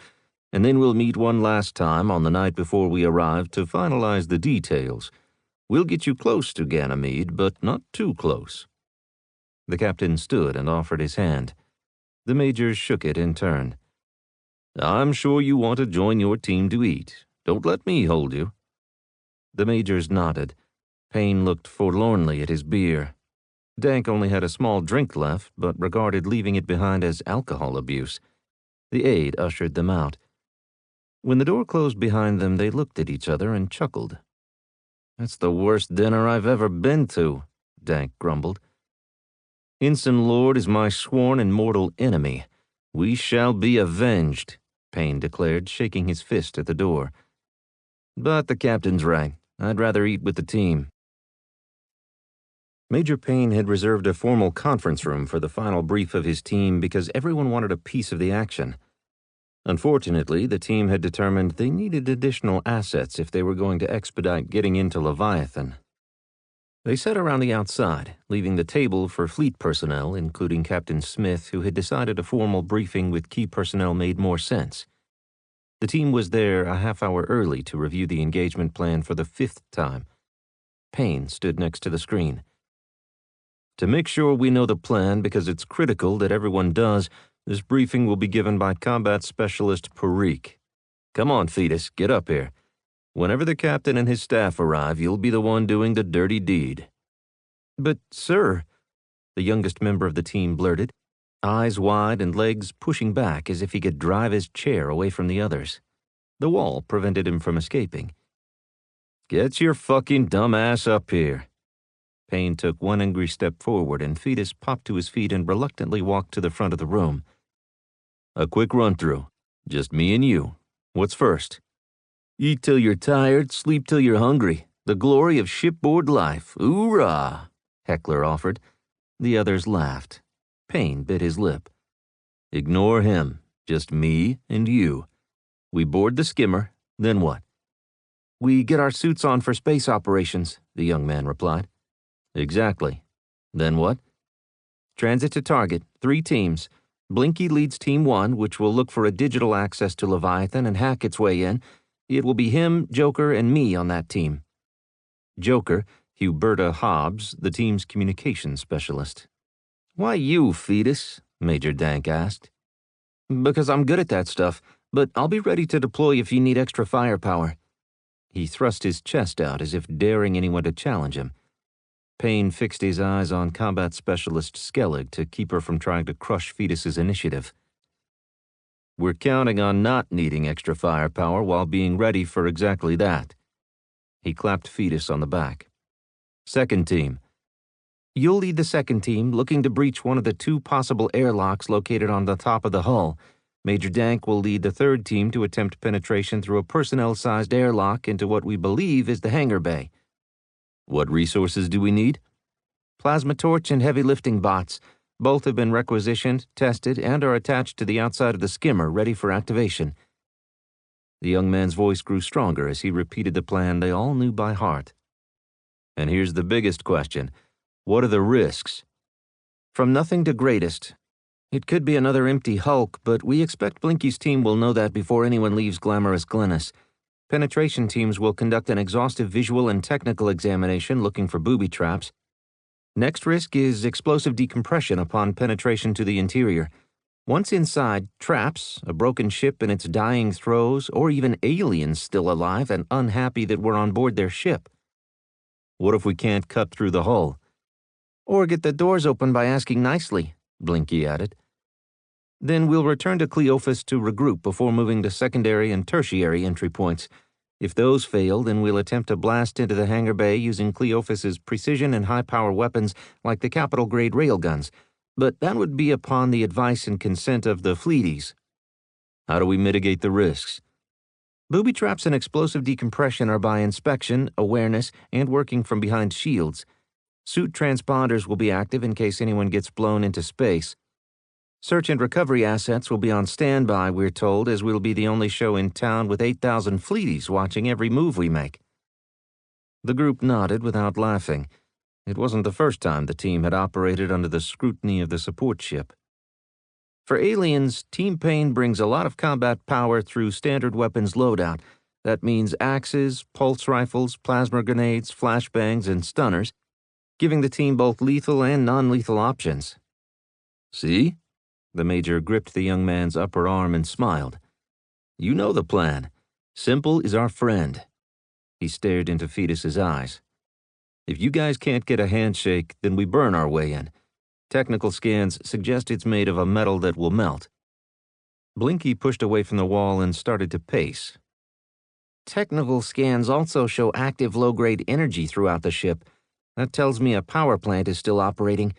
and then we'll meet one last time on the night before we arrive to finalize the details. We'll get you close to Ganymede, but not too close." The captain stood and offered his hand. The majors shook it in turn. "I'm sure you want to join your team to eat. Don't let me hold you." The majors nodded. Payne looked forlornly at his beer. Dank only had a small drink left, but regarded leaving it behind as alcohol abuse. The aide ushered them out. When the door closed behind them, they looked at each other and chuckled. "That's the worst dinner I've ever been to," Dank grumbled. "Ensign Lord is my sworn and mortal enemy. We shall be avenged," Payne declared, shaking his fist at the door. "But the captain's right. I'd rather eat with the team." Major Payne had reserved a formal conference room for the final brief of his team because everyone wanted a piece of the action. Unfortunately, the team had determined they needed additional assets if they were going to expedite getting into Leviathan. They sat around the outside, leaving the table for fleet personnel, including Captain Smith, who had decided a formal briefing with key personnel made more sense. The team was there a half-hour early to review the engagement plan for the 5th time. Payne stood next to the screen. "To make sure we know the plan, because it's critical that everyone does, this briefing will be given by Combat Specialist Parikh. Come on, Fetus, get up here. Whenever the captain and his staff arrive, you'll be the one doing the dirty deed." "But, sir," the youngest member of the team blurted, eyes wide and legs pushing back as if he could drive his chair away from the others. The wall prevented him from escaping. "Get your fucking dumb ass up here." Payne took one angry step forward, and Fetus popped to his feet and reluctantly walked to the front of the room. "A quick run-through. Just me and you. What's first?" "Eat till you're tired, sleep till you're hungry. The glory of shipboard life. Hoorah!" Heckler offered. The others laughed. Payne bit his lip. "Ignore him. Just me and you. We board the skimmer, then what?" "We get our suits on for space operations," the young man replied. "Exactly. Then what?" "Transit to target, 3 teams. Blinky leads Team 1, which will look for a digital access to Leviathan and hack its way in. It will be him, Joker, and me on that team." Joker, Huberta Hobbs, the team's communications specialist. "Why you, Fetus?" Major Dank asked. "Because I'm good at that stuff, but I'll be ready to deploy if you need extra firepower." He thrust his chest out as if daring anyone to challenge him. Payne fixed his eyes on combat specialist Skellig to keep her from trying to crush Fetus's initiative. "We're counting on not needing extra firepower while being ready for exactly that." He clapped Fetus on the back. "Second team." "You'll lead the second team, looking to breach one of the 2 possible airlocks located on the top of the hull. Major Dank will lead the third team to attempt penetration through a personnel-sized airlock into what we believe is the hangar bay." "What resources do we need?" "Plasma torch and heavy lifting bots. Both have been requisitioned, tested, and are attached to the outside of the skimmer, ready for activation." The young man's voice grew stronger as he repeated the plan they all knew by heart. "And here's the biggest question. What are the risks?" "From nothing to greatest. It could be another empty hulk, but we expect Blinky's team will know that before anyone leaves glamorous Glennis. Penetration teams will conduct an exhaustive visual and technical examination looking for booby traps. Next risk is explosive decompression upon penetration to the interior. Once inside, traps, a broken ship in its dying throes, or even aliens still alive and unhappy that we're on board their ship." "What if we can't cut through the hull?" "Or get the doors open by asking nicely," Blinky added. "Then we'll return to Cleophas to regroup before moving to secondary and tertiary entry points. If those fail, then we'll attempt to blast into the hangar bay using Cleophas's precision and high-power weapons like the capital-grade railguns, but that would be upon the advice and consent of the fleeties." "How do we mitigate the risks?" "Booby traps and explosive decompression are by inspection, awareness, and working from behind shields. Suit transponders will be active in case anyone gets blown into space. Search and recovery assets will be on standby, we're told, as we'll be the only show in town with 8,000 fleeties watching every move we make." The group nodded without laughing. It wasn't the first time the team had operated under the scrutiny of the support ship. "For aliens, Team Payne brings a lot of combat power through standard weapons loadout. That means axes, pulse rifles, plasma grenades, flashbangs, and stunners, giving the team both lethal and non-lethal options." "See?" The Major gripped the young man's upper arm and smiled. "You know the plan. Simple is our friend." He stared into Fetus's eyes. "If you guys can't get a handshake, then we burn our way in. Technical scans suggest it's made of a metal that will melt." Blinky pushed away from the wall and started to pace. "Technical scans also show active low-grade energy throughout the ship. That tells me a power plant is still operating.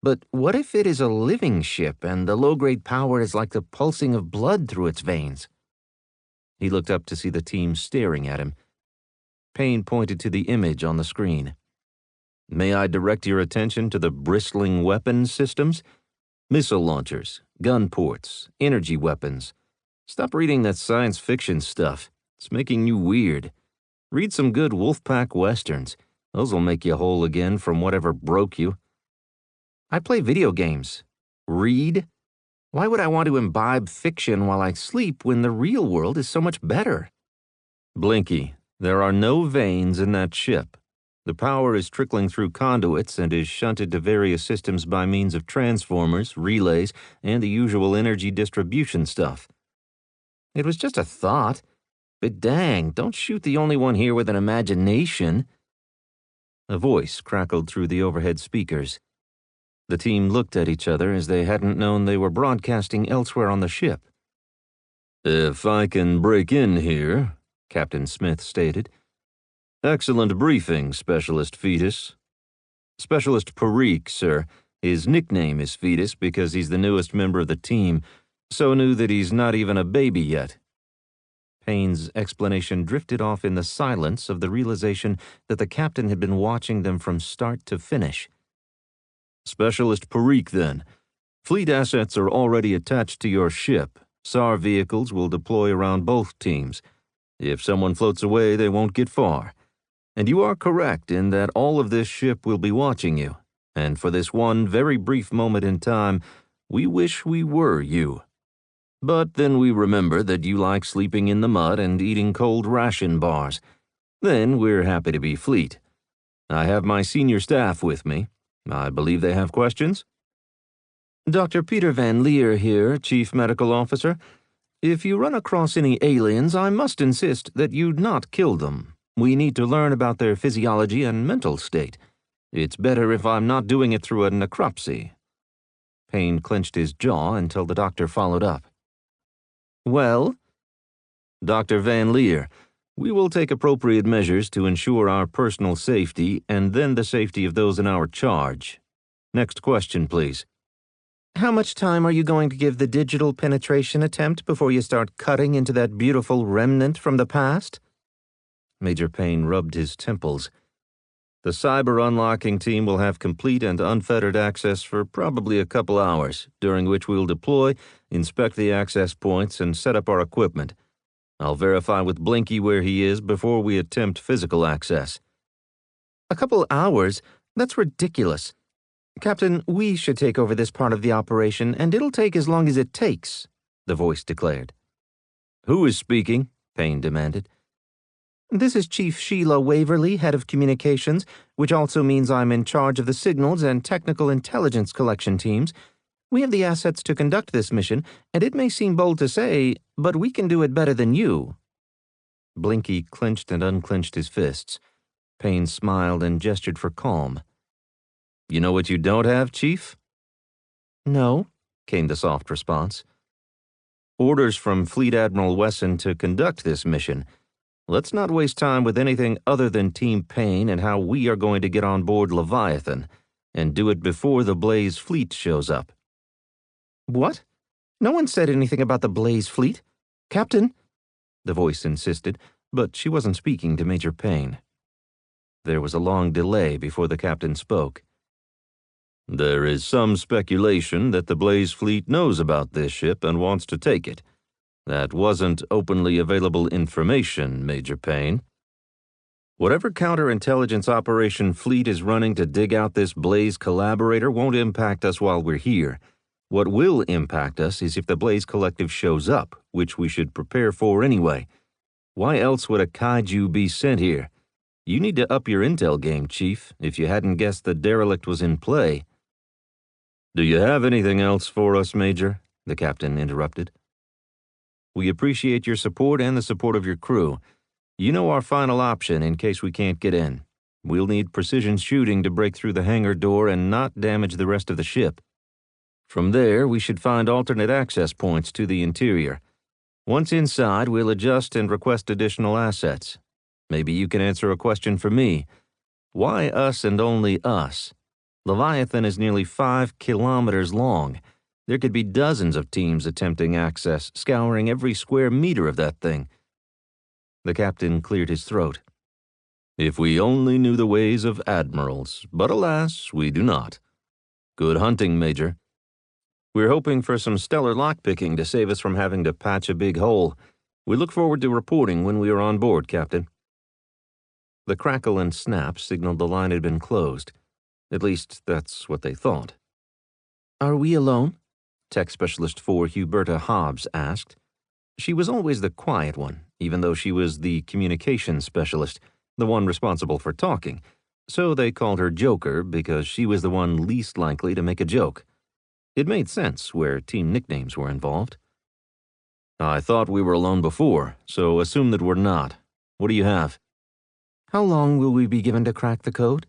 But what if it is a living ship and the low-grade power is like the pulsing of blood through its veins?" He looked up to see the team staring at him. Payne pointed to the image on the screen. "May I direct your attention to the bristling weapons systems? Missile launchers, gun ports, energy weapons. Stop reading that science fiction stuff. It's making you weird. Read some good Wolfpack westerns. Those'll make you whole again from whatever broke you." "I play video games. Read? Why would I want to imbibe fiction while I sleep when the real world is so much better?" "Blinky, there are no veins in that ship. The power is trickling through conduits and is shunted to various systems by means of transformers, relays, and the usual energy distribution stuff." "It was just a thought. but dang, don't shoot the only one here with an imagination. A voice crackled through the overhead speakers. The team looked at each other as they hadn't known they were broadcasting elsewhere on the ship. "If I can break in here," Captain Smith stated. "Excellent briefing, Specialist Fetus." "Specialist Parikh, sir. His nickname is Fetus because he's the newest member of the team, so new that he's not even a baby yet." Payne's explanation drifted off in the silence of the realization that the captain had been watching them from start to finish. "Specialist Parikh, then. Fleet assets are already attached to your ship. SAR vehicles will deploy around both teams. If someone floats away, they won't get far. And you are correct in that all of this ship will be watching you. And for this one very brief moment in time, we wish we were you. But then we remember that you like sleeping in the mud and eating cold ration bars. Then we're happy to be fleet. I have my senior staff with me. I believe they have questions?" "Dr. Peter Van Leer here, Chief Medical Officer. If you run across any aliens, I must insist that you not kill them. We need to learn about their physiology and mental state. It's better if I'm not doing it through a necropsy." Payne clenched his jaw until the doctor followed up. "Well?" "Dr. Van Leer, we will take appropriate measures to ensure our personal safety and then the safety of those in our charge. Next question, please." "How much time are you going to give the digital penetration attempt before you start cutting into that beautiful remnant from the past?" Major Payne rubbed his temples. "The cyber unlocking team will have complete and unfettered access for probably a couple hours, during which we'll deploy, inspect the access points, and set up our equipment. I'll verify with Blinky where he is before we attempt physical access." "A couple hours? That's ridiculous. Captain, we should take over this part of the operation, and it'll take as long as it takes," the voice declared. "Who is speaking?" Payne demanded. "This is Chief Sheila Waverly, head of communications, which also means I'm in charge of the signals and technical intelligence collection teams. We have the assets to conduct this mission, and it may seem bold to say, but we can do it better than you." Blinky clenched and unclenched his fists. Payne smiled and gestured for calm. "You know what you don't have, Chief?" "No," came the soft response. "Orders from Fleet Admiral Wesson to conduct this mission. Let's not waste time with anything other than Team Payne and how we are going to get on board Leviathan, and do it before the Blaze fleet shows up." "What? No one said anything about the Blaze fleet. Captain," the voice insisted, but she wasn't speaking to Major Payne. There was a long delay before the captain spoke. "There is some speculation that the Blaze fleet knows about this ship and wants to take it. That wasn't openly available information, Major Payne. Whatever counterintelligence operation Fleet is running to dig out this Blaze collaborator won't impact us while we're here. What will impact us is if the Blaze Collective shows up, which we should prepare for anyway. Why else would a kaiju be sent here? You need to up your intel game, Chief, if you hadn't guessed the derelict was in play." "Do you have anything else for us, Major?" the captain interrupted. "We appreciate your support and the support of your crew. You know our final option in case we can't get in. We'll need precision shooting to break through the hangar door and not damage the rest of the ship. From there, we should find alternate access points to the interior. Once inside, we'll adjust and request additional assets. Maybe you can answer a question for me. Why us and only us? Leviathan is nearly 5 kilometers long. There could be dozens of teams attempting access, scouring every square meter of that thing." The captain cleared his throat. "If we only knew the ways of admirals, but alas, we do not. Good hunting, Major. We're hoping for some stellar lockpicking to save us from having to patch a big hole. We look forward to reporting when we are on board, Captain." The crackle and snap signaled the line had been closed. At least, that's what they thought. "Are we alone?" Tech Specialist 4 Huberta Hobbs asked. She was always the quiet one, even though she was the communications specialist, the one responsible for talking, so they called her Joker because she was the one least likely to make a joke. It made sense where team nicknames were involved. I thought we were alone before, so assume that we're not. What do you have? How long will we be given to crack the code?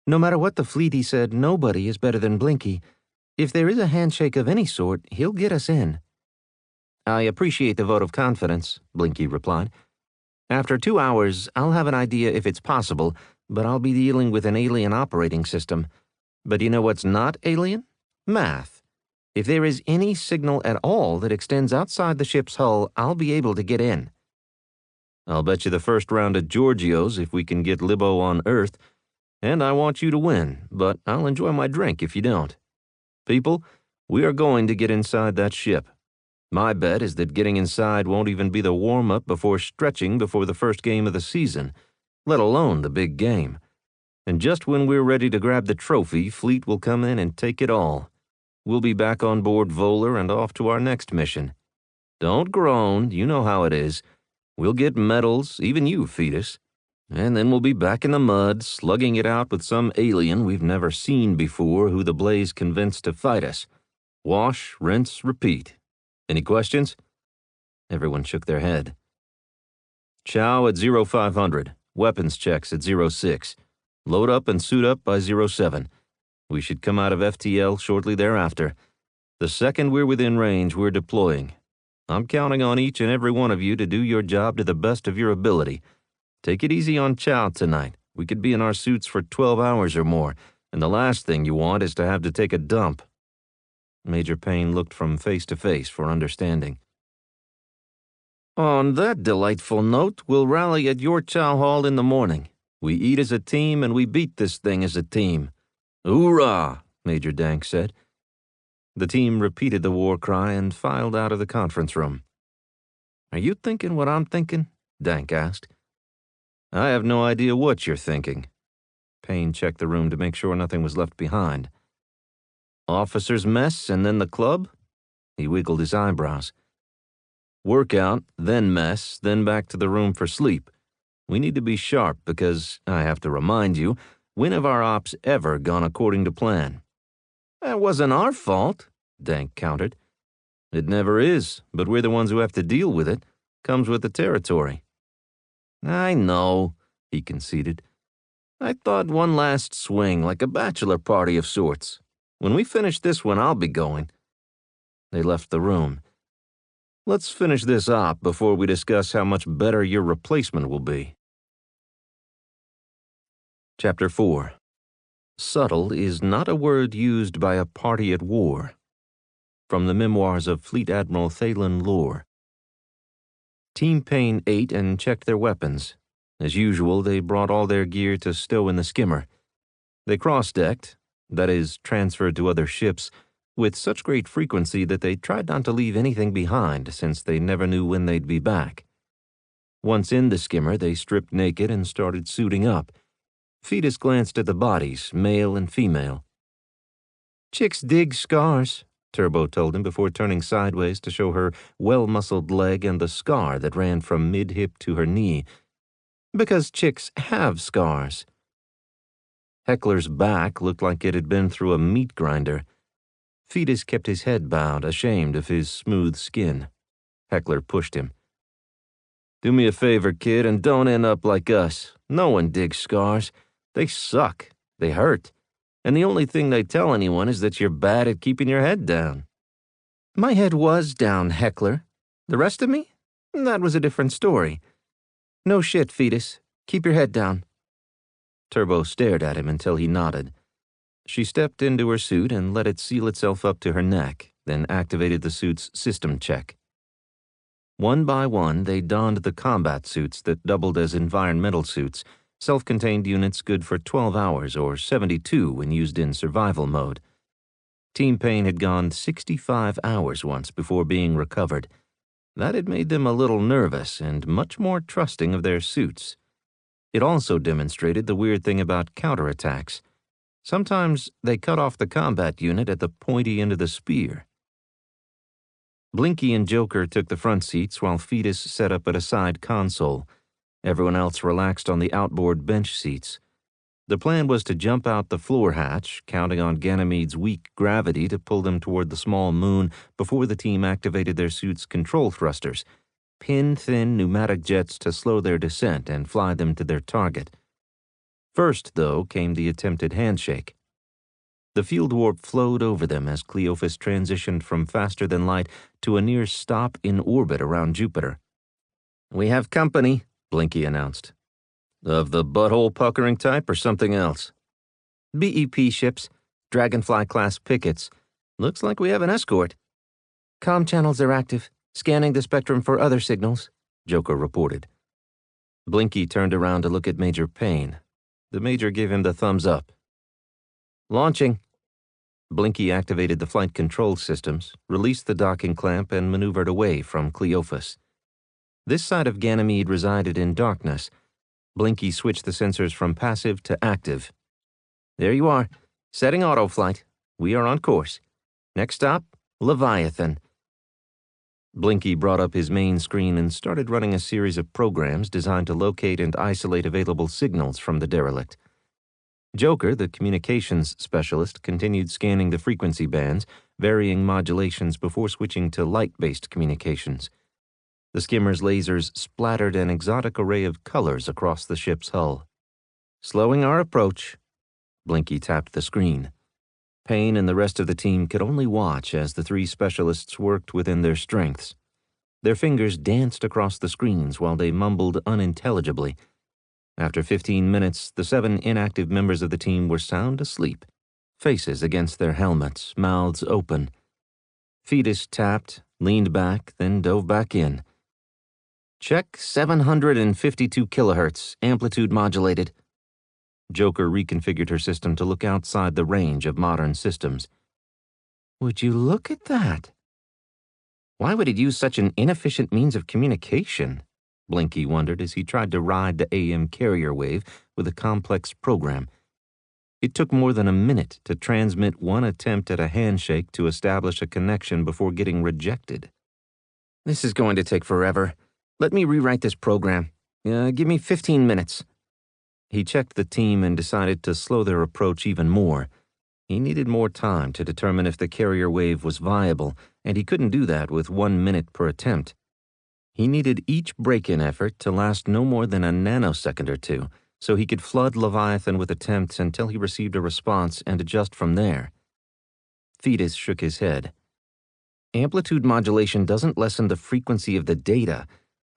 No matter what the fleetie said, nobody is better than Blinky. If there is a handshake of any sort, he'll get us in. I appreciate the vote of confidence, Blinky replied. After 2 hours, I'll have an idea if it's possible, but I'll be dealing with an alien operating system. But you know what's not alien? Math. If there is any signal at all that extends outside the ship's hull, I'll be able to get in. I'll bet you the first round at Giorgio's if we can get Libo on Earth, and I want you to win, but I'll enjoy my drink if you don't. People, we are going to get inside that ship. My bet is that getting inside won't even be the warm-up before stretching before the first game of the season, let alone the big game. And just when we're ready to grab the trophy, Fleet will come in and take it all. We'll be back on board Volar and off to our next mission. Don't groan, you know how it is. We'll get medals, even you, Fetus. And then we'll be back in the mud, slugging it out with some alien we've never seen before who the Blaze convinced to fight us. Wash, rinse, repeat. Any questions? Everyone shook their head. Chow at 0500. Weapons checks at 06. Load up and suit up by 07. We should come out of FTL shortly thereafter. The second we're within range, we're deploying. I'm counting on each and every one of you to do your job to the best of your ability. Take it easy on Chow tonight. We could be in our suits for 12 hours or more, and the last thing you want is to have to take a dump. Major Payne looked from face to face for understanding. On that delightful note, we'll rally at your Chow Hall in the morning. We eat as a team and we beat this thing as a team. Hoorah, Major Dank said. The team repeated the war cry and filed out of the conference room. Are you thinking what I'm thinking? Dank asked. I have no idea what you're thinking. Payne checked the room to make sure nothing was left behind. Officers' mess and then the club? He wiggled his eyebrows. Workout, then mess, then back to the room for sleep. We need to be sharp because, I have to remind you, when have our ops ever gone according to plan? That wasn't our fault, Dank countered. It never is, but we're the ones who have to deal with it. Comes with the territory. I know, he conceded. I thought one last swing, like a bachelor party of sorts. When we finish this one, I'll be going. They left the room. Let's finish this op before we discuss how much better your replacement will be. Chapter 4. Subtle is not a word used by a party at war. From the memoirs of Fleet Admiral Thalen Lore. Team Payne ate and checked their weapons. As usual, they brought all their gear to stow in the skimmer. They cross-decked, that is, transferred to other ships, with such great frequency that they tried not to leave anything behind since they never knew when they'd be back. Once in the skimmer, they stripped naked and started suiting up. Fetus glanced at the bodies, male and female. Chicks dig scars, Turbo told him before turning sideways to show her well-muscled leg and the scar that ran from mid-hip to her knee. Because chicks have scars. Heckler's back looked like it had been through a meat grinder. Fetus kept his head bowed, ashamed of his smooth skin. Heckler pushed him. Do me a favor, kid, and don't end up like us. No one digs scars. They suck. They hurt. And the only thing they tell anyone is that you're bad at keeping your head down. My head was down, Heckler. The rest of me? That was a different story. No shit, Fetus. Keep your head down. Turbo stared at him until he nodded. She stepped into her suit and let it seal itself up to her neck, then activated the suit's system check. One by one, they donned the combat suits that doubled as environmental suits, self-contained units good for 12 hours or 72 when used in survival mode. Team Payne had gone 65 hours once before being recovered. That had made them a little nervous and much more trusting of their suits. It also demonstrated the weird thing about counterattacks. Sometimes they cut off the combat unit at the pointy end of the spear. Blinky and Joker took the front seats while Fetus set up at a side console. Everyone else relaxed on the outboard bench seats. The plan was to jump out the floor hatch, counting on Ganymede's weak gravity to pull them toward the small moon before the team activated their suit's control thrusters, pin-thin pneumatic jets to slow their descent and fly them to their target. First, though, came the attempted handshake. The field warp flowed over them as Cleophas transitioned from faster-than-light to a near stop in orbit around Jupiter. "We have company," Blinky announced. "Of the butthole-puckering type or something else?" "BEP ships, Dragonfly-class pickets. Looks like we have an escort." "Comm channels are active, scanning the spectrum for other signals," Joker reported. Blinky turned around to look at Major Payne. The Major gave him the thumbs up. "Launching." Blinky activated the flight control systems, released the docking clamp, and maneuvered away from Cleophas. This side of Ganymede resided in darkness. Blinky switched the sensors from passive to active. "There you are. Setting autoflight. We are on course. Next stop, Leviathan." Blinky brought up his main screen and started running a series of programs designed to locate and isolate available signals from the derelict. Joker, the communications specialist, continued scanning the frequency bands, varying modulations before switching to light-based communications. The skimmer's lasers splattered an exotic array of colors across the ship's hull. "Slowing our approach." Blinky tapped the screen. Payne and the rest of the team could only watch as the three specialists worked within their strengths. Their fingers danced across the screens while they mumbled unintelligibly. After 15 minutes, the 7 inactive members of the team were sound asleep, faces against their helmets, mouths open. Fetus tapped, leaned back, then dove back in. "Check 752 kilohertz, amplitude modulated." Joker reconfigured her system to look outside the range of modern systems. "Would you look at that?" "Why would it use such an inefficient means of communication?" Blinky wondered as he tried to ride the AM carrier wave with a complex program. It took more than a minute to transmit one attempt at a handshake to establish a connection before getting rejected. "This is going to take forever. Let me rewrite this program. Give me 15 minutes. He checked the team and decided to slow their approach even more. He needed more time to determine if the carrier wave was viable, and he couldn't do that with 1 minute per attempt. He needed each break-in effort to last no more than a nanosecond or two, so he could flood Leviathan with attempts until he received a response and adjust from there. Fetus shook his head. "Amplitude modulation doesn't lessen the frequency of the data.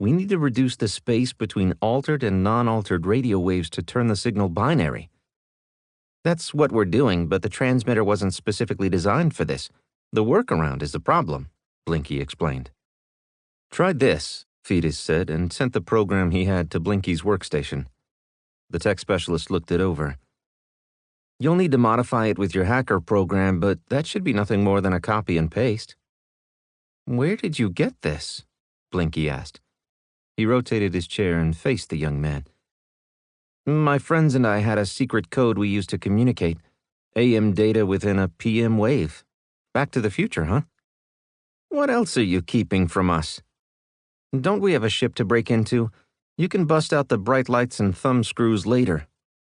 We need to reduce the space between altered and non-altered radio waves to turn the signal binary." "That's what we're doing, but the transmitter wasn't specifically designed for this. The workaround is the problem," Blinky explained. "Try this," Fetus said, and sent the program he had to Blinky's workstation. The tech specialist looked it over. "You'll need to modify it with your hacker program, but that should be nothing more than a copy and paste." "Where did you get this?" Blinky asked. He rotated his chair and faced the young man. "My friends and I had a secret code we used to communicate. AM data within a PM wave. Back to the future, huh?" "What else are you keeping from us?" "Don't we have a ship to break into? You can bust out the bright lights and thumb screws later.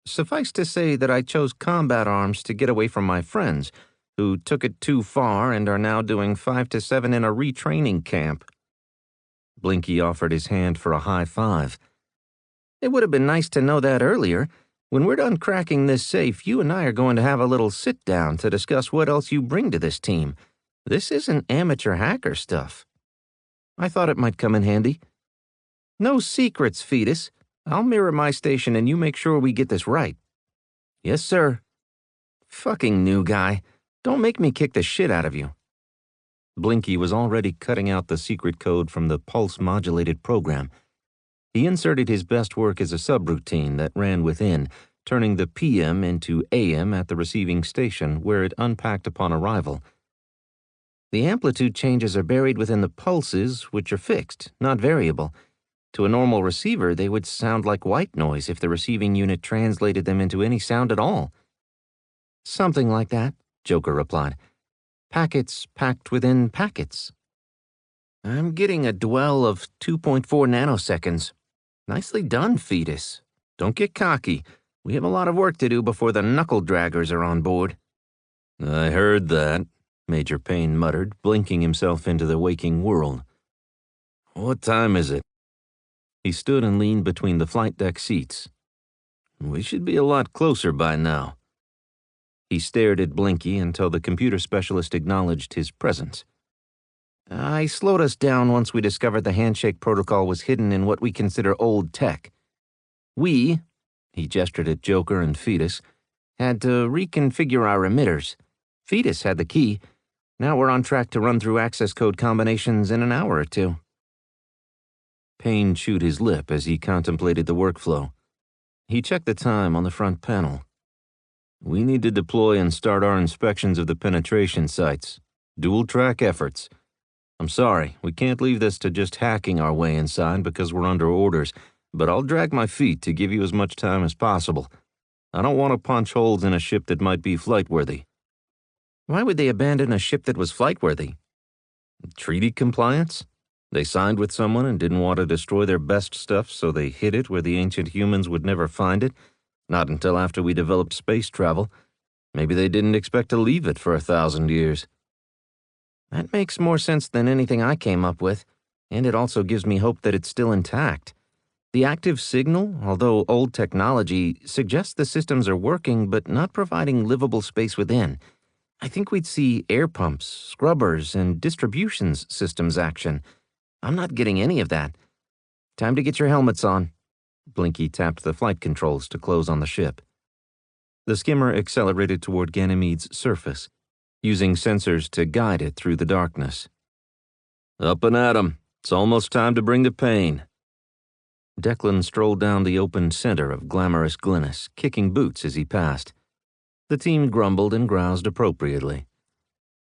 Suffice to say that I chose combat arms to get away from my friends, who took it too far and are now doing 5 to 7 in a retraining camp." Blinky offered his hand for a high five. "It would have been nice to know that earlier. When we're done cracking this safe, you and I are going to have a little sit-down to discuss what else you bring to this team. This isn't amateur hacker stuff." "I thought it might come in handy." "No secrets, Fetus. I'll mirror my station and you make sure we get this right." "Yes, sir." "Fucking new guy. Don't make me kick the shit out of you." Blinky was already cutting out the secret code from the pulse-modulated program. He inserted his best work as a subroutine that ran within, turning the PM into AM at the receiving station where it unpacked upon arrival. "The amplitude changes are buried within the pulses, which are fixed, not variable. To a normal receiver, they would sound like white noise if the receiving unit translated them into any sound at all." "Something like that," Joker replied. "Packets packed within packets." "I'm getting a dwell of 2.4 nanoseconds. Nicely done, Fetus. Don't get cocky. We have a lot of work to do before the knuckle-draggers are on board. I heard that, Major Payne muttered, blinking himself into the waking world. What time is it? He stood and leaned between the flight deck seats. We should be a lot closer by now. He stared at Blinky until the computer specialist acknowledged his presence. I slowed us down once we discovered the handshake protocol was hidden in what we consider old tech. He gestured at Joker and Fetus, had to reconfigure our emitters. Fetus had the key. Now we're on track to run through access code combinations in an hour or two. Payne chewed his lip as he contemplated the workflow. He checked the time on the front panel. We need to deploy and start our inspections of the penetration sites. Dual-track efforts. I'm sorry, we can't leave this to just hacking our way inside because we're under orders, but I'll drag my feet to give you as much time as possible. I don't want to punch holes in a ship that might be flight-worthy. Why would they abandon a ship that was flight-worthy? Treaty compliance? They signed with someone and didn't want to destroy their best stuff, so they hid it where the ancient humans would never find it, not until after we developed space travel. Maybe they didn't expect to leave it for 1,000 years. That makes more sense than anything I came up with, and it also gives me hope that it's still intact. The active signal, although old technology, suggests the systems are working but not providing livable space within. I think we'd see air pumps, scrubbers, and distributions systems action. I'm not getting any of that. Time to get your helmets on. Blinky tapped the flight controls to close on the ship. The skimmer accelerated toward Ganymede's surface, using sensors to guide it through the darkness. Up and at 'em. It's almost time to bring the pain. Declan strolled down the open center of glamorous Glynis, kicking boots as he passed. The team grumbled and groused appropriately.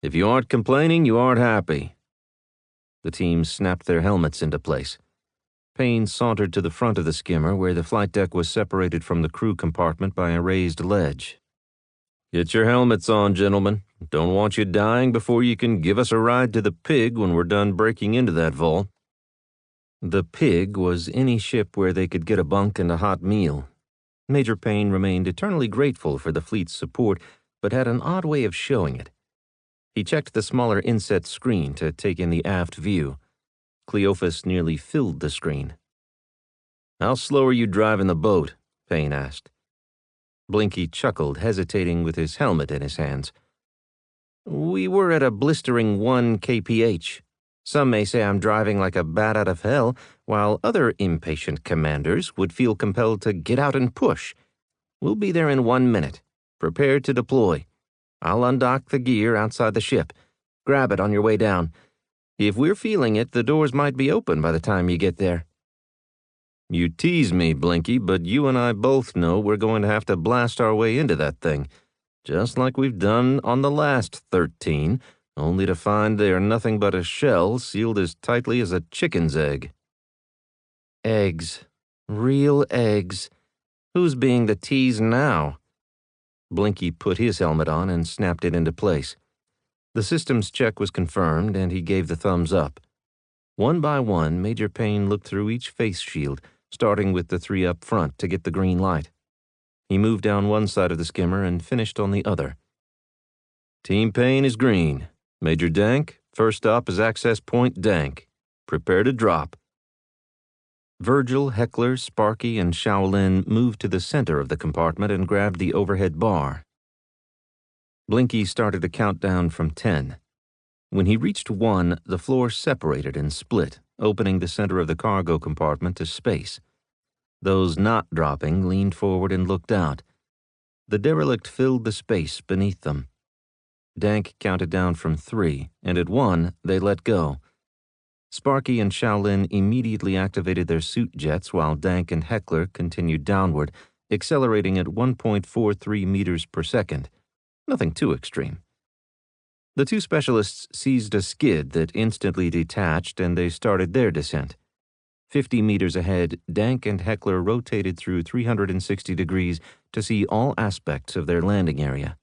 If you aren't complaining, you aren't happy. The team snapped their helmets into place. Payne sauntered to the front of the skimmer where the flight deck was separated from the crew compartment by a raised ledge. Get your helmets on, gentlemen. Don't want you dying before you can give us a ride to the Pig when we're done breaking into that vault. The Pig was any ship where they could get a bunk and a hot meal. Major Payne remained eternally grateful for the fleet's support, but had an odd way of showing it. He checked the smaller inset screen to take in the aft view. Cleophas nearly filled the screen. How slow are you driving the boat? Payne asked. Blinky chuckled, hesitating with his helmet in his hands. We were at a blistering 1 kph. Some may say I'm driving like a bat out of hell, while other impatient commanders would feel compelled to get out and push. We'll be there in 1 minute. Prepare to deploy. I'll undock the gear outside the ship. Grab it on your way down. If we're feeling it, the doors might be open by the time you get there. You tease me, Blinky, but you and I both know we're going to have to blast our way into that thing, just like we've done on the last 13, only to find they are nothing but a shell sealed as tightly as a chicken's egg. Eggs. Real eggs. Who's being the tease now? Blinky put his helmet on and snapped it into place. The systems check was confirmed, and he gave the thumbs up. One by one, Major Payne looked through each face shield, starting with the 3 up front to get the green light. He moved down one side of the skimmer and finished on the other. Team Payne is green. Major Dank, first stop is access point Dank. Prepare to drop. Virgil, Heckler, Sparky, and Shaolin moved to the center of the compartment and grabbed the overhead bar. Blinky started a countdown from 10. When he reached 1, the floor separated and split, opening the center of the cargo compartment to space. Those not dropping leaned forward and looked out. The derelict filled the space beneath them. Dank counted down from 3, and at 1, they let go. Sparky and Shaolin immediately activated their suit jets while Dank and Heckler continued downward, accelerating at 1.43 meters per second. Nothing too extreme. The 2 specialists seized a skid that instantly detached, and they started their descent. 50 meters ahead, Dank and Heckler rotated through 360 degrees to see all aspects of their landing area.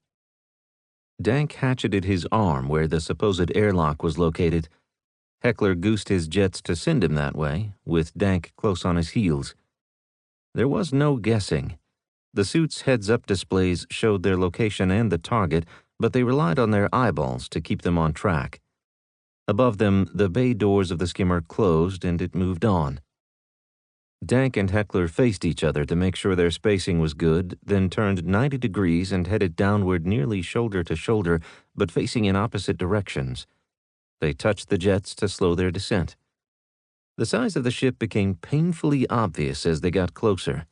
Dank hatcheted his arm where the supposed airlock was located. Heckler goosed his jets to send him that way, with Dank close on his heels. There was no guessing. The suit's heads-up displays showed their location and the target, but they relied on their eyeballs to keep them on track. Above them, the bay doors of the skimmer closed and it moved on. Dank and Heckler faced each other to make sure their spacing was good, then turned 90 degrees and headed downward nearly shoulder to shoulder, but facing in opposite directions. They touched the jets to slow their descent. The size of the ship became painfully obvious as they got closer.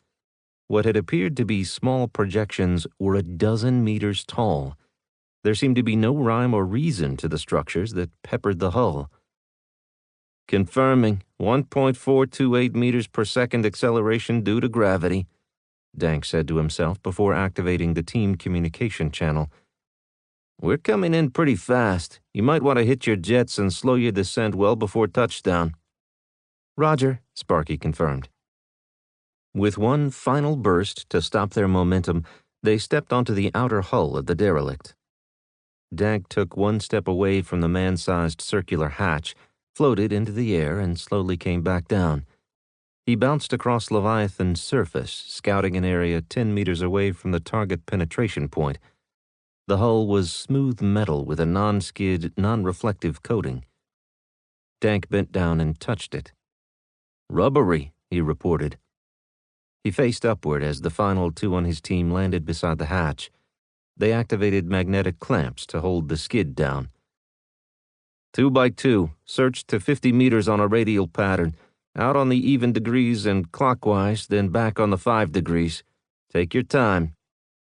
What had appeared to be small projections were a dozen meters tall. There seemed to be no rhyme or reason to the structures that peppered the hull. "Confirming 1.428 meters per second acceleration due to gravity," Dank said to himself before activating the team communication channel. "We're coming in pretty fast. You might want to hit your jets and slow your descent well before touchdown." "Roger," Sparky confirmed. With one final burst to stop their momentum, they stepped onto the outer hull of the derelict. Dank took one step away from the man-sized circular hatch, floated into the air, and slowly came back down. He bounced across Leviathan's surface, scouting an area 10 meters away from the target penetration point. The hull was smooth metal with a non-skid, non-reflective coating. Dank bent down and touched it. "Rubbery," he reported. He faced upward as the final two on his team landed beside the hatch. They activated magnetic clamps to hold the skid down. 2x2, search to 50 meters on a radial pattern, out on the even degrees and clockwise, then back on the 5 degrees. Take your time.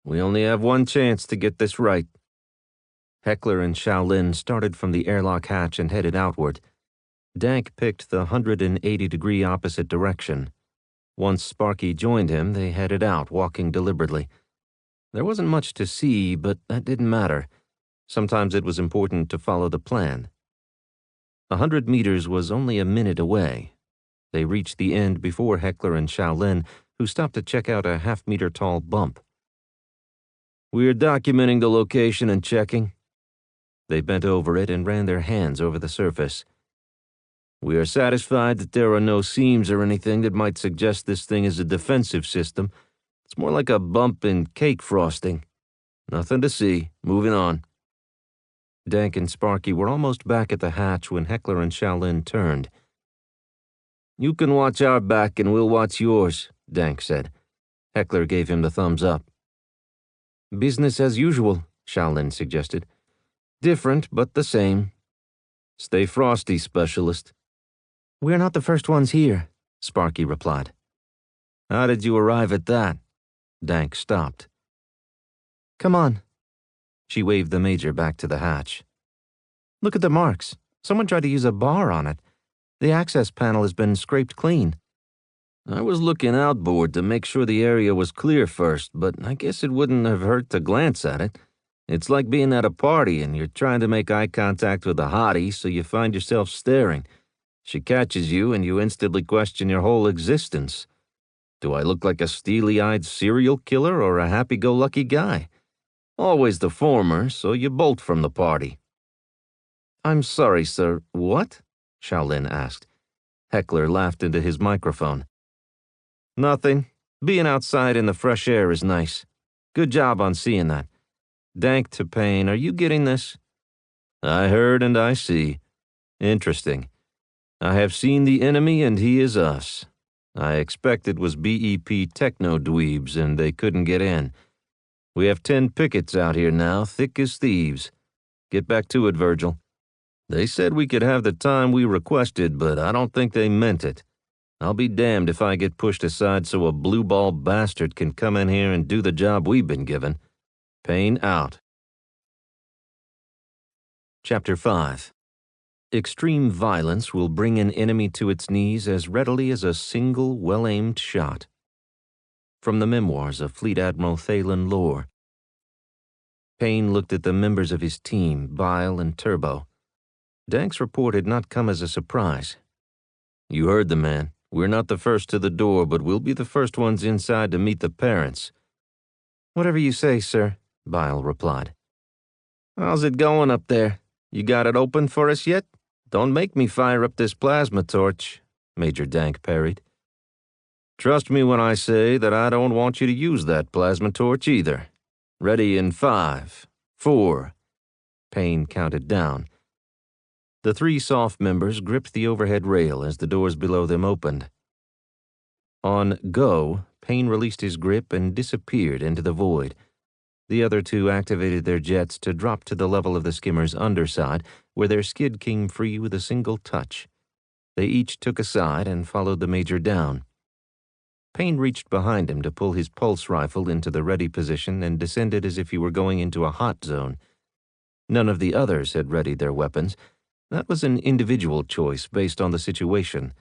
We only have one chance to get this right." Heckler and Shaolin started from the airlock hatch and headed outward. Dank picked the 180-degree opposite direction. Once Sparky joined him, they headed out, walking deliberately. There wasn't much to see, but that didn't matter. Sometimes it was important to follow the plan. 100 meters was only a minute away. They reached the end before Heckler and Shaolin, who stopped to check out a half-meter-tall bump. "We're documenting the location and checking." They bent over it and ran their hands over the surface. "We are satisfied that there are no seams or anything that might suggest this thing is a defensive system. It's more like a bump in cake frosting. Nothing to see. Moving on." Dank and Sparky were almost back at the hatch when Heckler and Shaolin turned. "You can watch our back and we'll watch yours," Dank said. Heckler gave him the thumbs up. "Business as usual," Shaolin suggested. "Different, but the same." "Stay frosty, specialist." "We're not the first ones here," Sparky replied. "How did you arrive at that?" Dank stopped. "Come on." She waved the Major back to the hatch. "Look at the marks. Someone tried to use a bar on it. The access panel has been scraped clean." "I was looking outboard to make sure the area was clear first, but I guess it wouldn't have hurt to glance at it. It's like being at a party and you're trying to make eye contact with a hottie, so you find yourself staring. She catches you and you instantly question your whole existence. Do I look like a steely-eyed serial killer or a happy-go-lucky guy? Always the former, so you bolt from the party." "I'm sorry, sir. What?" Shaolin asked. Heckler laughed into his microphone. "Nothing. Being outside in the fresh air is nice. Good job on seeing that. Dank to Payne, are you getting this?" "I heard and I see. Interesting. I have seen the enemy and he is us. I expect it was BEP techno-dweebs and they couldn't get in. We have 10 pickets out here now, thick as thieves. Get back to it, Virgil. They said we could have the time we requested, but I don't think they meant it. I'll be damned if I get pushed aside so a blue-ball bastard can come in here and do the job we've been given. Payne out." Chapter 5. Extreme violence will bring an enemy to its knees as readily as a single well-aimed shot. From the memoirs of Fleet Admiral Thalen Lore. Payne looked at the members of his team, Bile and Turbo. Dank's report had not come as a surprise. "You heard the man. We're not the first to the door, but we'll be the first ones inside to meet the parents." "Whatever you say, sir," Bile replied. "How's it going up there? You got it open for us yet? Don't make me fire up this plasma torch," Major Dank parried. Trust me when I say that I don't want you to use that plasma torch either. Ready in 5, 4. Payne counted down. The 3 soft members gripped the overhead rail as the doors below them opened. On go, Payne released his grip and disappeared into the void. The other 2 activated their jets to drop to the level of the skimmer's underside, where their skid came free with a single touch. They each took a side and followed the Major down. Payne reached behind him to pull his pulse rifle into the ready position and descended as if he were going into a hot zone. None of the others had readied their weapons. That was an individual choice based on the situation.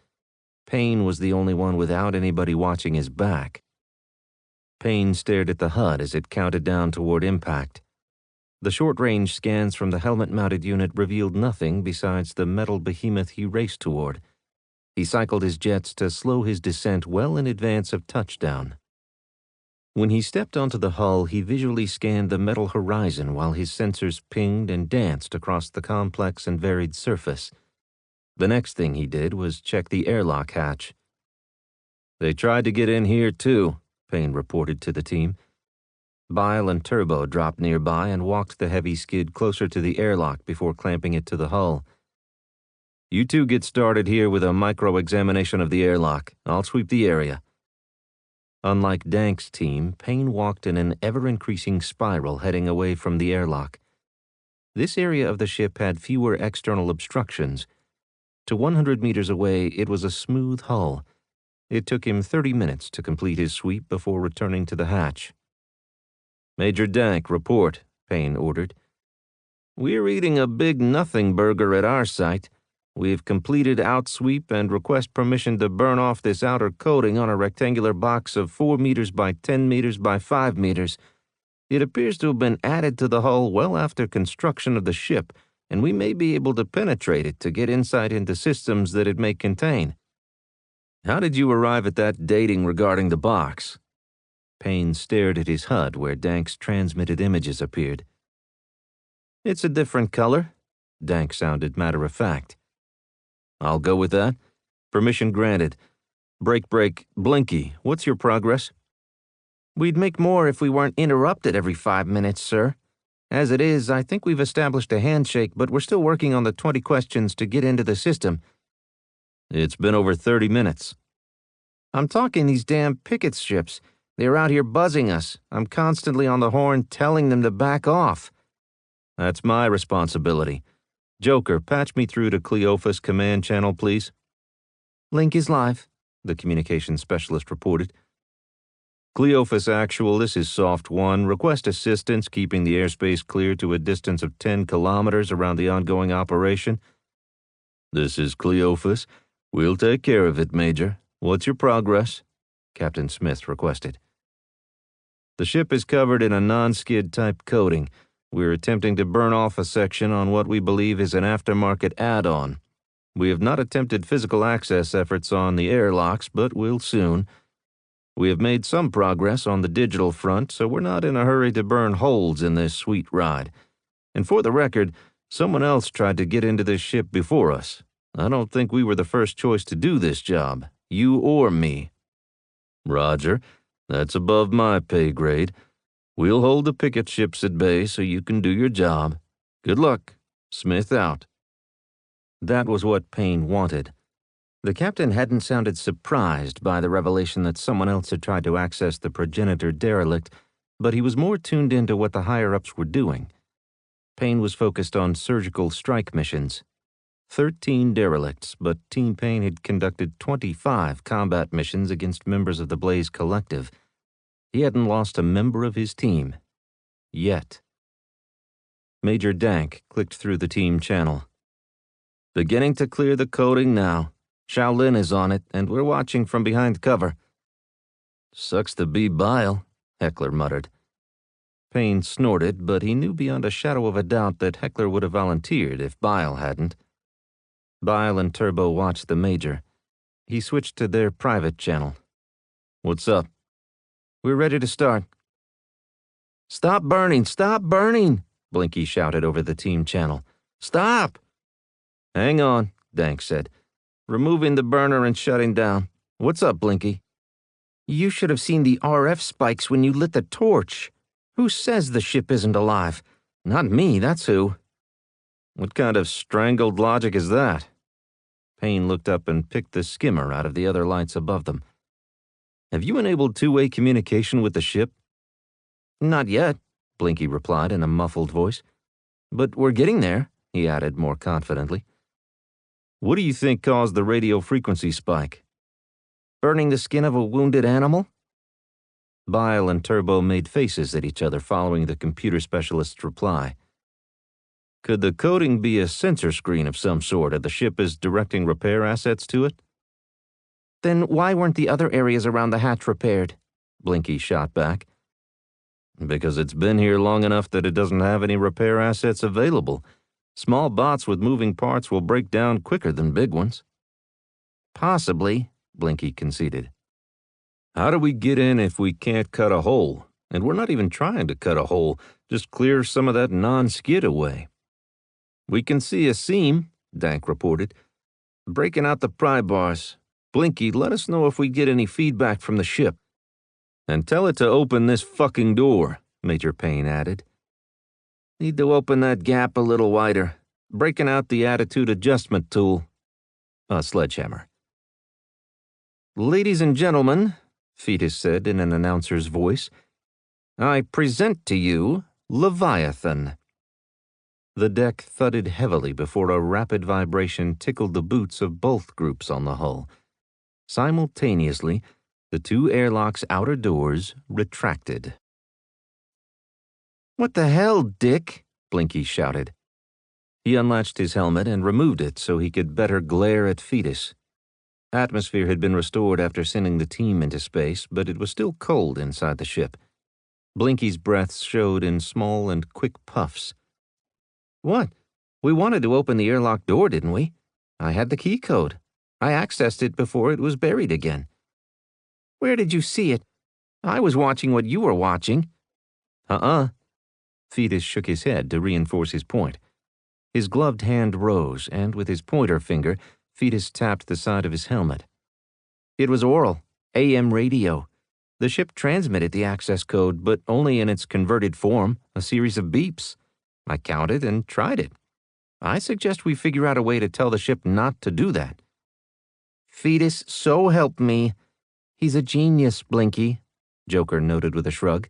Payne was the only one without anybody watching his back. Payne stared at the HUD as it counted down toward impact. The short-range scans from the helmet-mounted unit revealed nothing besides the metal behemoth he raced toward. He cycled his jets to slow his descent well in advance of touchdown. When he stepped onto the hull, he visually scanned the metal horizon while his sensors pinged and danced across the complex and varied surface. The next thing he did was check the airlock hatch. "They tried to get in here too," Payne reported to the team. Bile and Turbo dropped nearby and walked the heavy skid closer to the airlock before clamping it to the hull. "You 2 get started here with a micro-examination of the airlock. I'll sweep the area." Unlike Dank's team, Payne walked in an ever-increasing spiral heading away from the airlock. This area of the ship had fewer external obstructions. To 100 meters away, it was a smooth hull. It took him 30 minutes to complete his sweep before returning to the hatch. "Major Dank, report," Payne ordered. "We're eating a big nothing burger at our site. We've completed outsweep and request permission to burn off this outer coating on a rectangular box of 4 meters by 10 meters by 5 meters. It appears to have been added to the hull well after construction of the ship, and we may be able to penetrate it to get insight into systems that it may contain." "How did you arrive at that dating regarding the box?" Payne stared at his HUD where Dank's transmitted images appeared. "It's a different color." Dank sounded matter-of-fact. "I'll go with that. Permission granted. Break, Blinky, what's your progress?" "We'd make more if we weren't interrupted every 5 minutes, sir. As it is, I think we've established a handshake, but we're still working on the 20 questions to get into the system." "It's been over 30 minutes. "I'm talking these damn picket ships. They're out here buzzing us. I'm constantly on the horn telling them to back off." "That's my responsibility. Joker, patch me through to Cleophas command channel, please." "Link is live," the communications specialist reported. "Cleophas Actual, this is Soft 1. Request assistance keeping the airspace clear to a distance of 10 kilometers around the ongoing operation." "This is Cleophas. We'll take care of it, Major. What's your progress?" Captain Smith requested. "The ship is covered in a non-skid type coating. We're attempting to burn off a section on what we believe is an aftermarket add-on. We have not attempted physical access efforts on the airlocks, but will soon. We have made some progress on the digital front, so we're not in a hurry to burn holes in this sweet ride. And for the record, someone else tried to get into this ship before us. I don't think we were the first choice to do this job, you or me." "Roger. That's above my pay grade. We'll hold the picket ships at bay so you can do your job. Good luck. Smith out." That was what Payne wanted. The captain hadn't sounded surprised by the revelation that someone else had tried to access the progenitor derelict, but he was more tuned into what the higher-ups were doing. Payne was focused on surgical strike missions. 13 derelicts, but Team Payne had conducted 25 combat missions against members of the Blaze Collective. He hadn't lost a member of his team. Yet. Major Dank clicked through the team channel. "Beginning to clear the coating now. Shaolin is on it, and we're watching from behind cover." "Sucks to be Bile," Heckler muttered. Payne snorted, but he knew beyond a shadow of a doubt that Heckler would have volunteered if Bile hadn't. Bile and Turbo watched the Major. He switched to their private channel. "What's up?" "We're ready to start." "Stop burning! Stop burning!" Blinky shouted over the team channel. "Stop!" "Hang on," Dank said. "Removing the burner and shutting down. What's up, Blinky?" You should have seen the RF spikes when you lit the torch. Who says the ship isn't alive? Not me, that's who. What kind of strangled logic is that? Payne looked up and picked the skimmer out of the other lights above them. Have you enabled two-way communication with the ship? Not yet, Blinky replied in a muffled voice. But we're getting there, he added more confidently. What do you think caused the radio frequency spike? Burning the skin of a wounded animal? Bile and Turbo made faces at each other following the computer specialist's reply. Could the coating be a sensor screen of some sort, and the ship is directing repair assets to it? Then why weren't the other areas around the hatch repaired? Blinky shot back. Because it's been here long enough that it doesn't have any repair assets available. Small bots with moving parts will break down quicker than big ones. Possibly, Blinky conceded. How do we get in if we can't cut a hole? And we're not even trying to cut a hole, just clear some of that non-skid away. We can see a seam, Dank reported. Breaking out the pry bars. Blinky, let us know if we get any feedback from the ship. And tell it to open this fucking door, Major Payne added. Need to open that gap a little wider. Breaking out the attitude adjustment tool. A sledgehammer. Ladies and gentlemen, Fetus said in an announcer's voice, I present to you Leviathan. The deck thudded heavily before a rapid vibration tickled the boots of both groups on the hull. Simultaneously, the two airlock's outer doors retracted. What the hell, Dick? Blinky shouted. He unlatched his helmet and removed it so he could better glare at Fetus. Atmosphere had been restored after sending the team into space, but it was still cold inside the ship. Blinky's breaths showed in small and quick puffs. What? We wanted to open the airlock door, didn't we? I had the key code. I accessed it before it was buried again. Where did you see it? I was watching what you were watching. Fetus shook his head to reinforce his point. His gloved hand rose, and with his pointer finger, Fetus tapped the side of his helmet. It was oral, AM radio. The ship transmitted the access code, but only in its converted form, a series of beeps. I counted and tried it. I suggest we figure out a way to tell the ship not to do that. Fetus, so help me. He's a genius, Blinky, Joker noted with a shrug.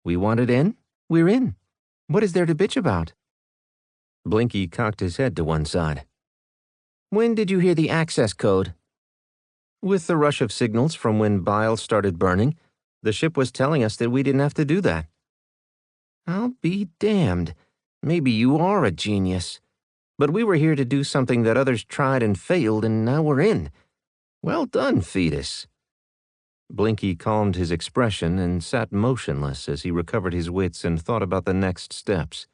We want it in? We're in. What is there to bitch about? Blinky cocked his head to one side. When did you hear the access code? With the rush of signals from when Bile started burning, the ship was telling us that we didn't have to do that. I'll be damned. Maybe you are a genius. But we were here to do something that others tried and failed, and now we're in. Well done, Fetus. Blinky calmed his expression and sat motionless as he recovered his wits and thought about the next steps.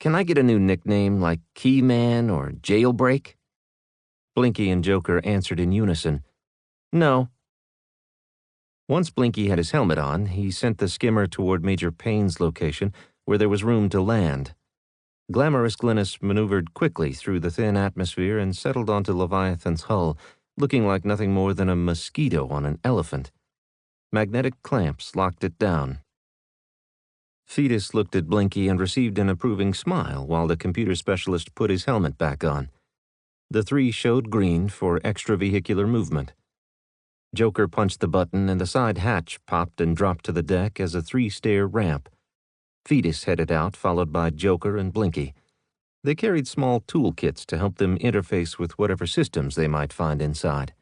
Can I get a new nickname like Keyman or Jailbreak? Blinky and Joker answered in unison. No. Once Blinky had his helmet on, he sent the skimmer toward Major Payne's location, where there was room to land. Glamorous Glynis maneuvered quickly through the thin atmosphere and settled onto Leviathan's hull, looking like nothing more than a mosquito on an elephant. Magnetic clamps locked it down. Fetus looked at Blinky and received an approving smile while the computer specialist put his helmet back on. The three showed green for extravehicular movement. Joker punched the button and the side hatch popped and dropped to the deck as a three-stair ramp. Fetus headed out, followed by Joker and Blinky. They carried small toolkits to help them interface with whatever systems they might find inside.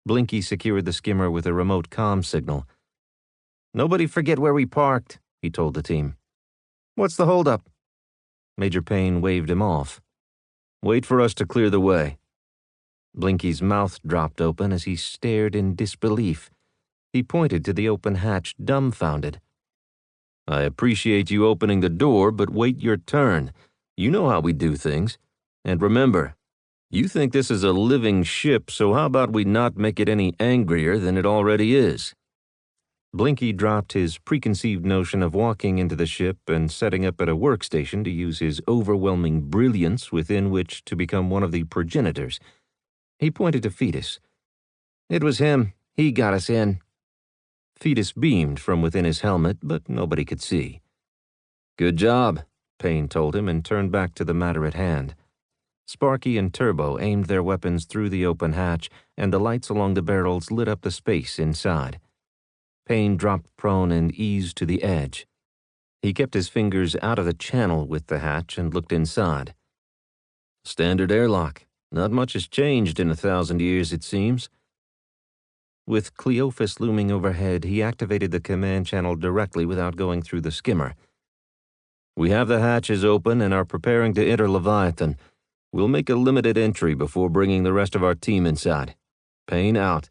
Blinky secured the skimmer with a remote comm signal. Nobody forget where we parked, he told the team. What's the holdup? Major Payne waved him off. Wait for us to clear the way. Blinky's mouth dropped open as he stared in disbelief. He pointed to the open hatch, dumbfounded. I appreciate you opening the door, but wait your turn. You know how we do things. And remember, you think this is a living ship, so how about we not make it any angrier than it already is? Blinky dropped his preconceived notion of walking into the ship and setting up at a workstation to use his overwhelming brilliance within which to become one of the progenitors. He pointed to Fetus. It was him. He got us in." Fetus beamed from within his helmet, but nobody could see. "Good job," Payne told him and turned back to the matter at hand. Sparky and Turbo aimed their weapons through the open hatch, and the lights along the barrels lit up the space inside. Payne dropped prone and eased to the edge. He kept his fingers out of the channel with the hatch and looked inside. Standard airlock. Not much has changed in 1,000 years, it seems. With Cleophas looming overhead, he activated the command channel directly without going through the skimmer. "We have the hatches open and are preparing to enter Leviathan. We'll make a limited entry before bringing the rest of our team inside. Payne out."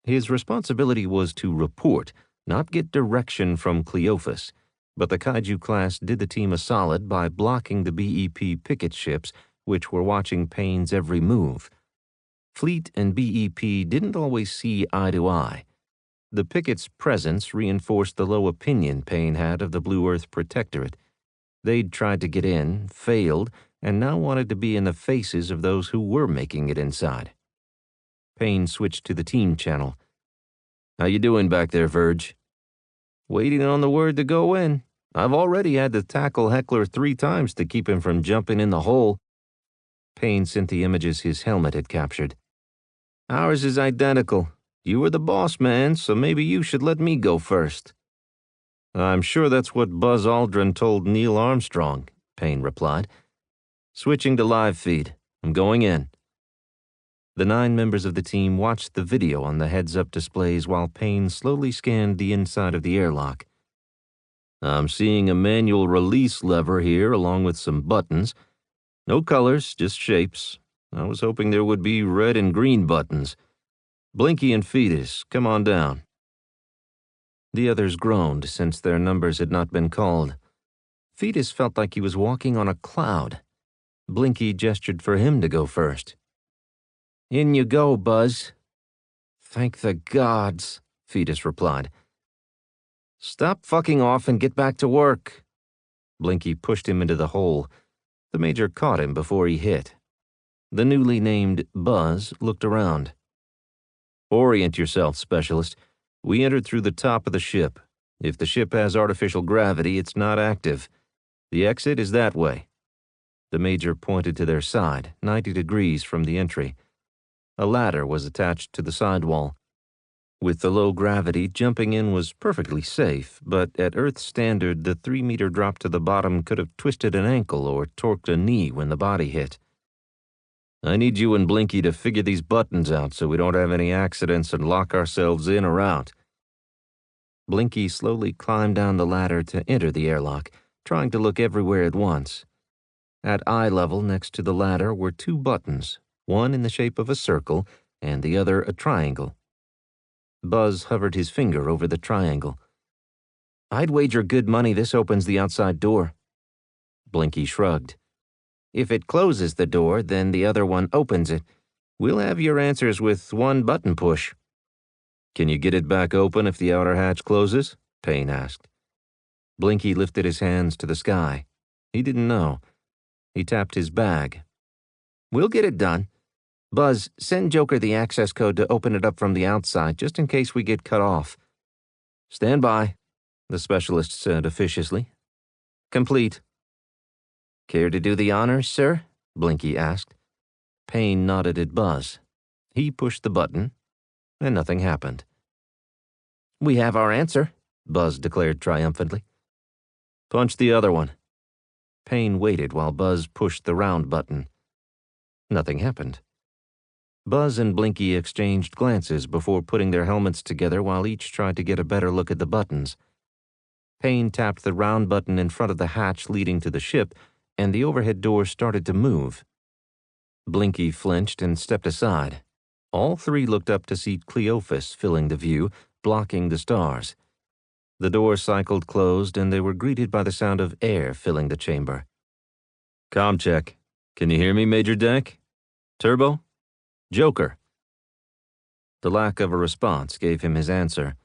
His responsibility was to report, not get direction from Cleophas, but the Kaiju class did the team a solid by blocking the BEP picket ships, which were watching Payne's every move. Fleet and BEP didn't always see eye to eye. The picket's presence reinforced the low opinion Payne had of the Blue Earth Protectorate. They'd tried to get in, failed, and now wanted to be in the faces of those who were making it inside. Payne switched to the team channel. "How you doing back there, Verge?" "Waiting on the word to go in. I've already had to tackle Heckler 3 times to keep him from jumping in the hole." Payne sent the images his helmet had captured. "Ours is identical. You were the boss man, so maybe you should let me go first." "I'm sure that's what Buzz Aldrin told Neil Armstrong," Payne replied. "Switching to live feed. I'm going in." The 9 members of the team watched the video on the heads-up displays while Payne slowly scanned the inside of the airlock. "I'm seeing a manual release lever here along with some buttons. No colors, just shapes. I was hoping there would be red and green buttons. Blinky and Fetus, come on down." The others groaned since their numbers had not been called. Fetus felt like he was walking on a cloud. Blinky gestured for him to go first. "In you go, Buzz." "Thank the gods," Fetus replied. "Stop fucking off and get back to work." Blinky pushed him into the hole. The Major caught him before he hit. The newly named Buzz looked around. "Orient yourself, Specialist. We entered through the top of the ship. If the ship has artificial gravity, it's not active. The exit is that way." The Major pointed to their side, 90 degrees from the entry. A ladder was attached to the sidewall. With the low gravity, jumping in was perfectly safe, but at Earth standard, the 3-meter drop to the bottom could have twisted an ankle or torqued a knee when the body hit. "I need you and Blinky to figure these buttons out so we don't have any accidents and lock ourselves in or out." Blinky slowly climbed down the ladder to enter the airlock, trying to look everywhere at once. At eye level next to the ladder were 2 buttons, one in the shape of a circle and the other a triangle. Buzz hovered his finger over the triangle. "I'd wager good money this opens the outside door." Blinky shrugged. "If it closes the door, then the other one opens it. We'll have your answers with 1 button push." "Can you get it back open if the outer hatch closes?" Payne asked. Blinky lifted his hands to the sky. He didn't know. He tapped his bag. "We'll get it done. Buzz, send Joker the access code to open it up from the outside, just in case we get cut off." "Stand by," the Specialist said officiously. "Complete." "Care to do the honors, sir?" Blinky asked. Payne nodded at Buzz. He pushed the button, and nothing happened. "We have our answer," Buzz declared triumphantly. "Punch the other one." Payne waited while Buzz pushed the round button. Nothing happened. Buzz and Blinky exchanged glances before putting their helmets together while each tried to get a better look at the buttons. Payne tapped the round button in front of the hatch leading to the ship, and the overhead door started to move. Blinky flinched and stepped aside. All 3 looked up to see Cleophas filling the view, blocking the stars. The door cycled closed, and they were greeted by the sound of air filling the chamber. "Com check. Can you hear me, Major Deck? Turbo? Joker?" The lack of a response gave him his answer.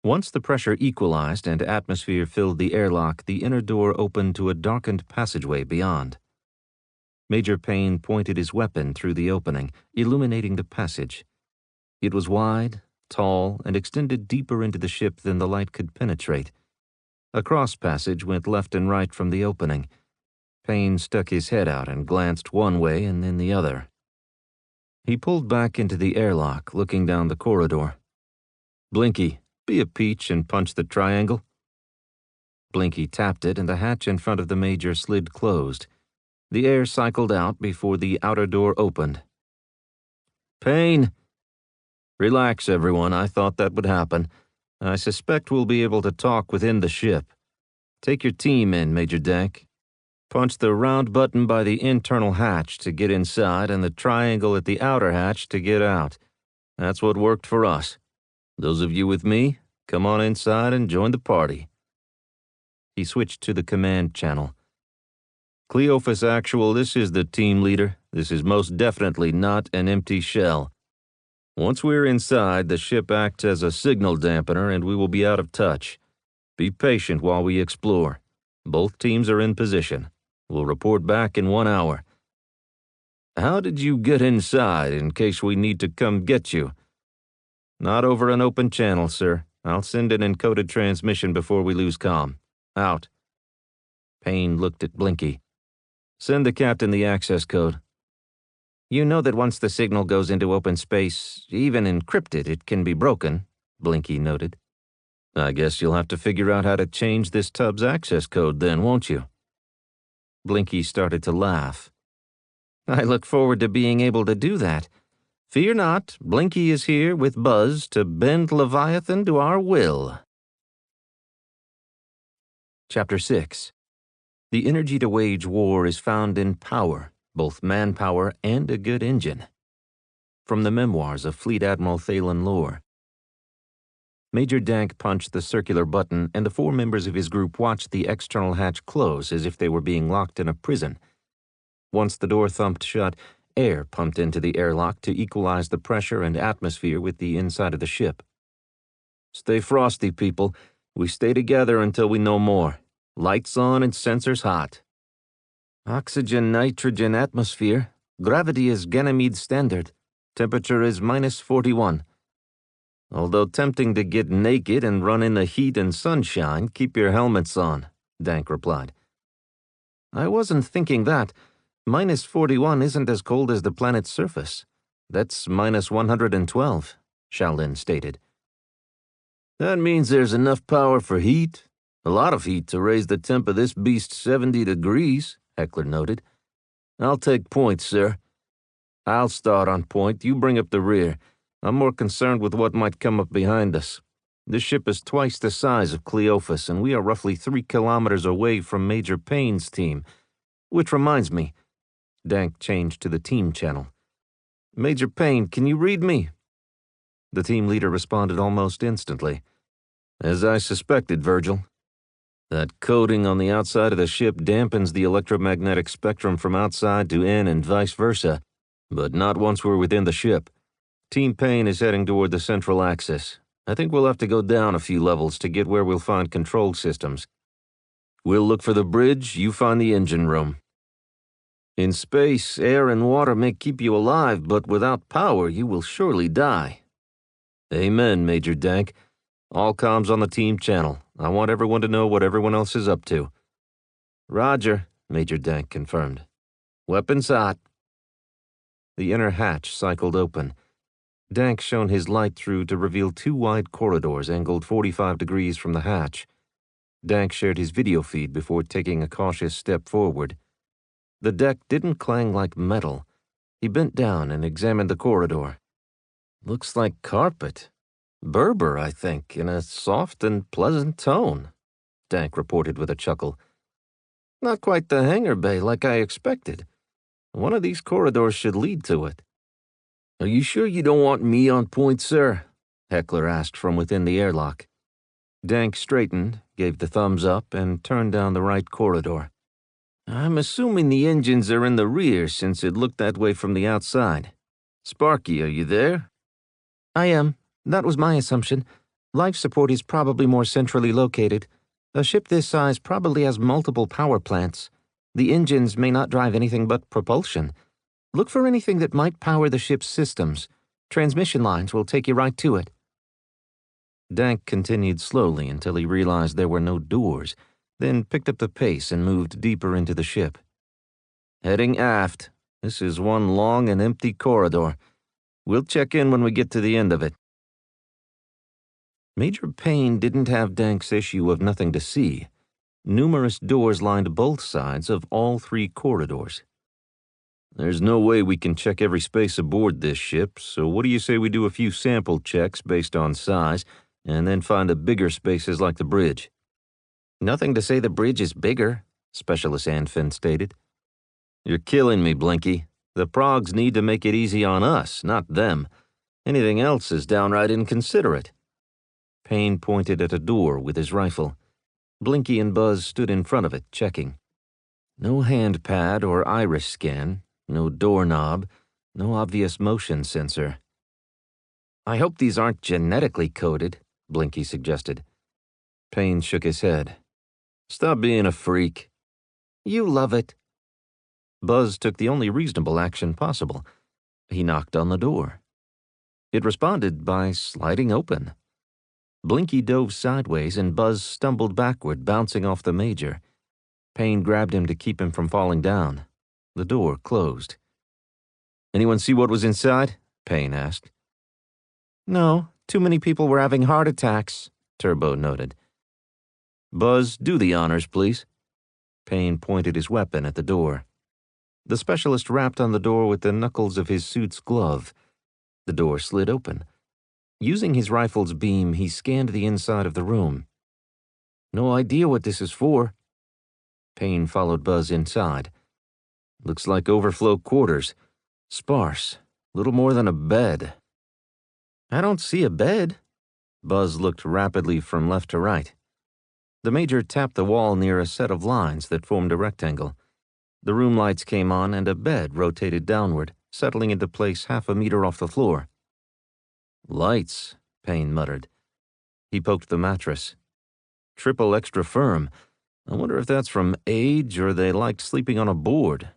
Once the pressure equalized and atmosphere filled the airlock, the inner door opened to a darkened passageway beyond. Major Payne pointed his weapon through the opening, illuminating the passage. It was wide, tall, and extended deeper into the ship than the light could penetrate. A cross passage went left and right from the opening. Payne stuck his head out and glanced one way and then the other. He pulled back into the airlock, looking down the corridor. "Blinky, be a peach and punch the triangle." Blinky tapped it, and the hatch in front of the Major slid closed. The air cycled out before the outer door opened. "Payne!" "Relax, everyone. I thought that would happen. I suspect we'll be able to talk within the ship. Take your team in, Major Dank. Punch the round button by the internal hatch to get inside and the triangle at the outer hatch to get out. That's what worked for us. Those of you with me, come on inside and join the party." He switched to the command channel. "Cleophas Actual, this is the team leader. This is most definitely not an empty shell. Once we're inside, the ship acts as a signal dampener and we will be out of touch. Be patient while we explore. Both teams are in position. We'll report back in 1 hour. How did you get inside in case we need to come get you?" "Not over an open channel, sir. I'll send an encoded transmission before we lose comm. Out." Payne looked at Blinky. "Send the captain the access code." "You know that once the signal goes into open space, even encrypted, it can be broken," Blinky noted. "I guess you'll have to figure out how to change this tub's access code then, won't you?" Blinky started to laugh. "I look forward to being able to do that. Fear not, Blinky is here with Buzz to bend Leviathan to our will." Chapter 6. The energy to wage war is found in power, both manpower and a good engine. From the memoirs of Fleet Admiral Thalen Lore. Major Dank punched the circular button, and the 4 members of his group watched the external hatch close as if they were being locked in a prison. Once the door thumped shut, air pumped into the airlock to equalize the pressure and atmosphere with the inside of the ship. "Stay frosty, people. We stay together until we know more. Lights on and sensors hot. Oxygen, nitrogen, atmosphere. Gravity is Ganymede standard. Temperature is -41. Although tempting to get naked and run in the heat and sunshine, keep your helmets on," Dank replied. "I wasn't thinking that. -41 isn't as cold as the planet's surface. That's -112, Shaolin stated. "That means there's enough power for heat. A lot of heat to raise the temp of this beast 70 degrees, Heckler noted. "I'll take point, sir." "I'll start on point. You bring up the rear. I'm more concerned with what might come up behind us. This ship is twice the size of Cleophas, and we are roughly 3 kilometers away from Major Payne's team. Which reminds me." Dank changed to the team channel. "Major Payne, can you read me?" The team leader responded almost instantly. "As I suspected, Virgil. That coating on the outside of the ship dampens the electromagnetic spectrum from outside to in and vice versa, but not once we're within the ship. Team Payne is heading toward the central axis. I think we'll have to go down a few levels to get where we'll find control systems. We'll look for the bridge, you find the engine room. In space, air and water may keep you alive, but without power, you will surely die." "Amen, Major Dank. All comms on the team channel. I want everyone to know what everyone else is up to." "Roger," Major Dank confirmed. "Weapons hot." The inner hatch cycled open. Dank shone his light through to reveal 2 wide corridors angled 45 degrees from the hatch. Dank shared his video feed before taking a cautious step forward. The deck didn't clang like metal. He bent down and examined the corridor. "Looks like carpet. Berber, I think, in a soft and pleasant tone," Dank reported with a chuckle. "Not quite the hangar bay like I expected. One of these corridors should lead to it." "Are you sure you don't want me on point, sir?" Heckler asked from within the airlock. Dank straightened, gave the thumbs up, and turned down the right corridor. "I'm assuming the engines are in the rear since it looked that way from the outside. Sparky, are you there?" "I am. That was my assumption. Life support is probably more centrally located. A ship this size probably has multiple power plants. The engines may not drive anything but propulsion. Look for anything that might power the ship's systems. Transmission lines will take you right to it. Dank continued slowly until he realized there were no doors, then picked up the pace and moved deeper into the ship. Heading aft. This is one long and empty corridor. We'll check in when we get to the end of it. Major Payne didn't have Dank's issue of nothing to see. Numerous doors lined both sides of all 3 corridors. There's no way we can check every space aboard this ship, so what do you say we do a few sample checks based on size, and then find the bigger spaces like the bridge? Nothing to say the bridge is bigger, Specialist Anfin stated. You're killing me, Blinky. The progs need to make it easy on us, not them. Anything else is downright inconsiderate. Payne pointed at a door with his rifle. Blinky and Buzz stood in front of it, checking. No hand pad or iris scan, no doorknob, no obvious motion sensor. I hope these aren't genetically coded, Blinky suggested. Payne shook his head. Stop being a freak. You love it. Buzz took the only reasonable action possible. He knocked on the door. It responded by sliding open. Blinky dove sideways and Buzz stumbled backward, bouncing off the Major. Payne grabbed him to keep him from falling down. The door closed. Anyone see what was inside? Payne asked. No, too many people were having heart attacks, Turbo noted. Buzz, do the honors, please. Payne pointed his weapon at the door. The specialist rapped on the door with the knuckles of his suit's glove. The door slid open. Using his rifle's beam, he scanned the inside of the room. No idea what this is for. Payne followed Buzz inside. Looks like overflow quarters. Sparse. Little more than a bed. I don't see a bed. Buzz looked rapidly from left to right. The Major tapped the wall near a set of lines that formed a rectangle. The room lights came on and a bed rotated downward, settling into place half a meter off the floor. Lights, Payne muttered. He poked the mattress. Triple extra firm. I wonder if that's from age or they liked sleeping on a board.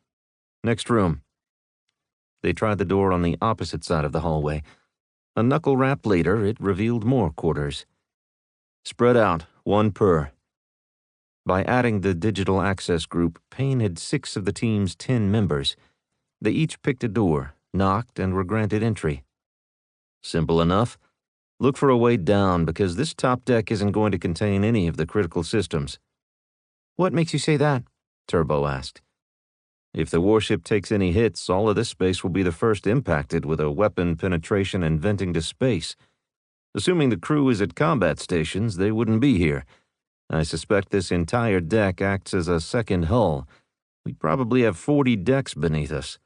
Next room. They tried the door on the opposite side of the hallway. A knuckle rap later, it revealed more quarters. Spread out, 1 per. By adding the digital access group, Payne had 6 of the team's 10 members. They each picked a door, knocked, and were granted entry. Simple enough. Look for a way down because this top deck isn't going to contain any of the critical systems. What makes you say that? Turbo asked. If the warship takes any hits, all of this space will be the first impacted with a weapon penetration and venting to space. Assuming the crew is at combat stations, they wouldn't be here. I suspect this entire deck acts as a second hull. We probably have 40 decks beneath us.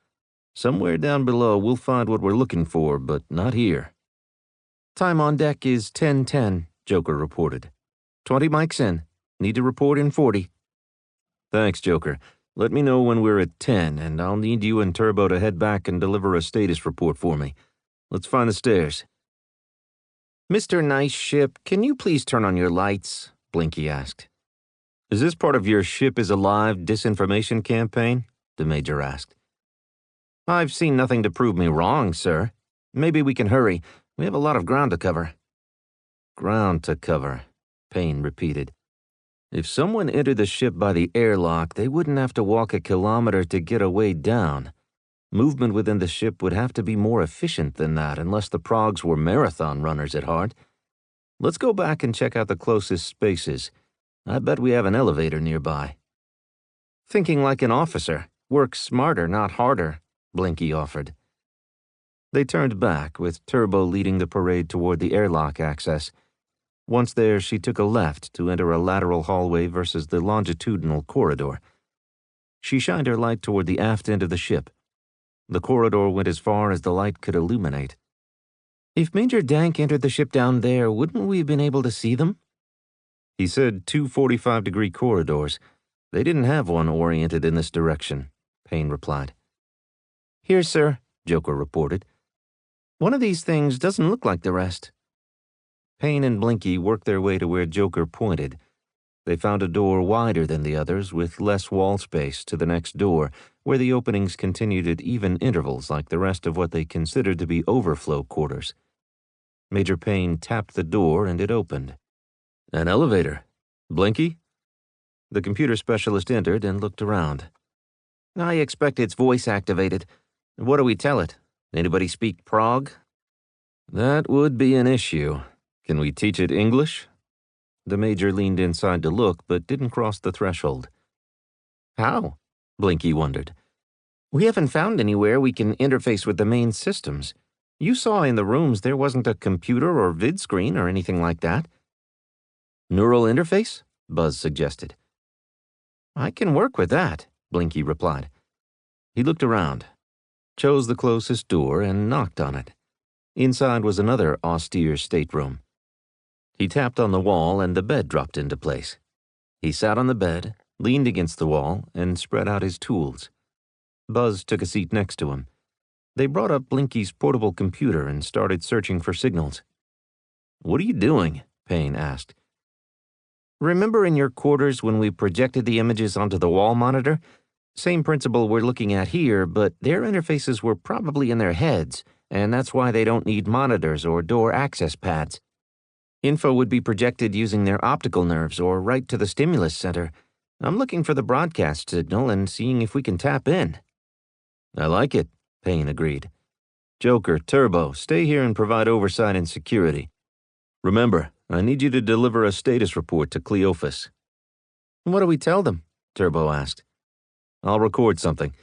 Somewhere down below we'll find what we're looking for, but not here. Time on deck is 10:10, Joker reported. 20 mics in. Need to report in 40. Thanks, Joker. Let me know when we're at 10, and I'll need you and Turbo to head back and deliver a status report for me. Let's find the stairs. Mr. Nice Ship, can you please turn on your lights? Blinky asked. Is this part of your ship is alive disinformation campaign? The Major asked. I've seen nothing to prove me wrong, sir. Maybe we can hurry. We have a lot of ground to cover. Ground to cover, Payne repeated. If someone entered the ship by the airlock, they wouldn't have to walk a kilometer to get a way down. Movement within the ship would have to be more efficient than that unless the progs were marathon runners at heart. Let's go back and check out the closest spaces. I bet we have an elevator nearby. Thinking like an officer. Work smarter, not harder, Blinky offered. They turned back, with Turbo leading the parade toward the airlock access. Once there, she took a left to enter a lateral hallway versus the longitudinal corridor. She shined her light toward the aft end of the ship. The corridor went as far as the light could illuminate. If Major Dank entered the ship down there, wouldn't we have been able to see them? He said 2 45-degree corridors. They didn't have one oriented in this direction, Payne replied. Here, sir, Joker reported. One of these things doesn't look like the rest. Payne and Blinky worked their way to where Joker pointed. They found a door wider than the others with less wall space to the next door, where the openings continued at even intervals like the rest of what they considered to be overflow quarters. Major Payne tapped the door and it opened. An elevator. Blinky? The computer specialist entered and looked around. I expect it's voice activated. What do we tell it? Anybody speak Prague? That would be an issue. Can we teach it English? The major leaned inside to look, but didn't cross the threshold. How? Blinky wondered. We haven't found anywhere we can interface with the main systems. You saw in the rooms there wasn't a computer or vid screen or anything like that. Neural interface? Buzz suggested. I can work with that, Blinky replied. He looked around, chose the closest door, and knocked on it. Inside was another austere stateroom. He tapped on the wall and the bed dropped into place. He sat on the bed, leaned against the wall, and spread out his tools. Buzz took a seat next to him. They brought up Blinky's portable computer and started searching for signals. What are you doing? Payne asked. Remember in your quarters when we projected the images onto the wall monitor? Same principle we're looking at here, but their interfaces were probably in their heads, and that's why they don't need monitors or door access pads. Info would be projected using their optical nerves or right to the stimulus center. I'm looking for the broadcast signal and seeing if we can tap in. I like it, Payne agreed. Joker, Turbo, stay here and provide oversight and security. Remember, I need you to deliver a status report to Cleophas. What do we tell them? Turbo asked. I'll record something.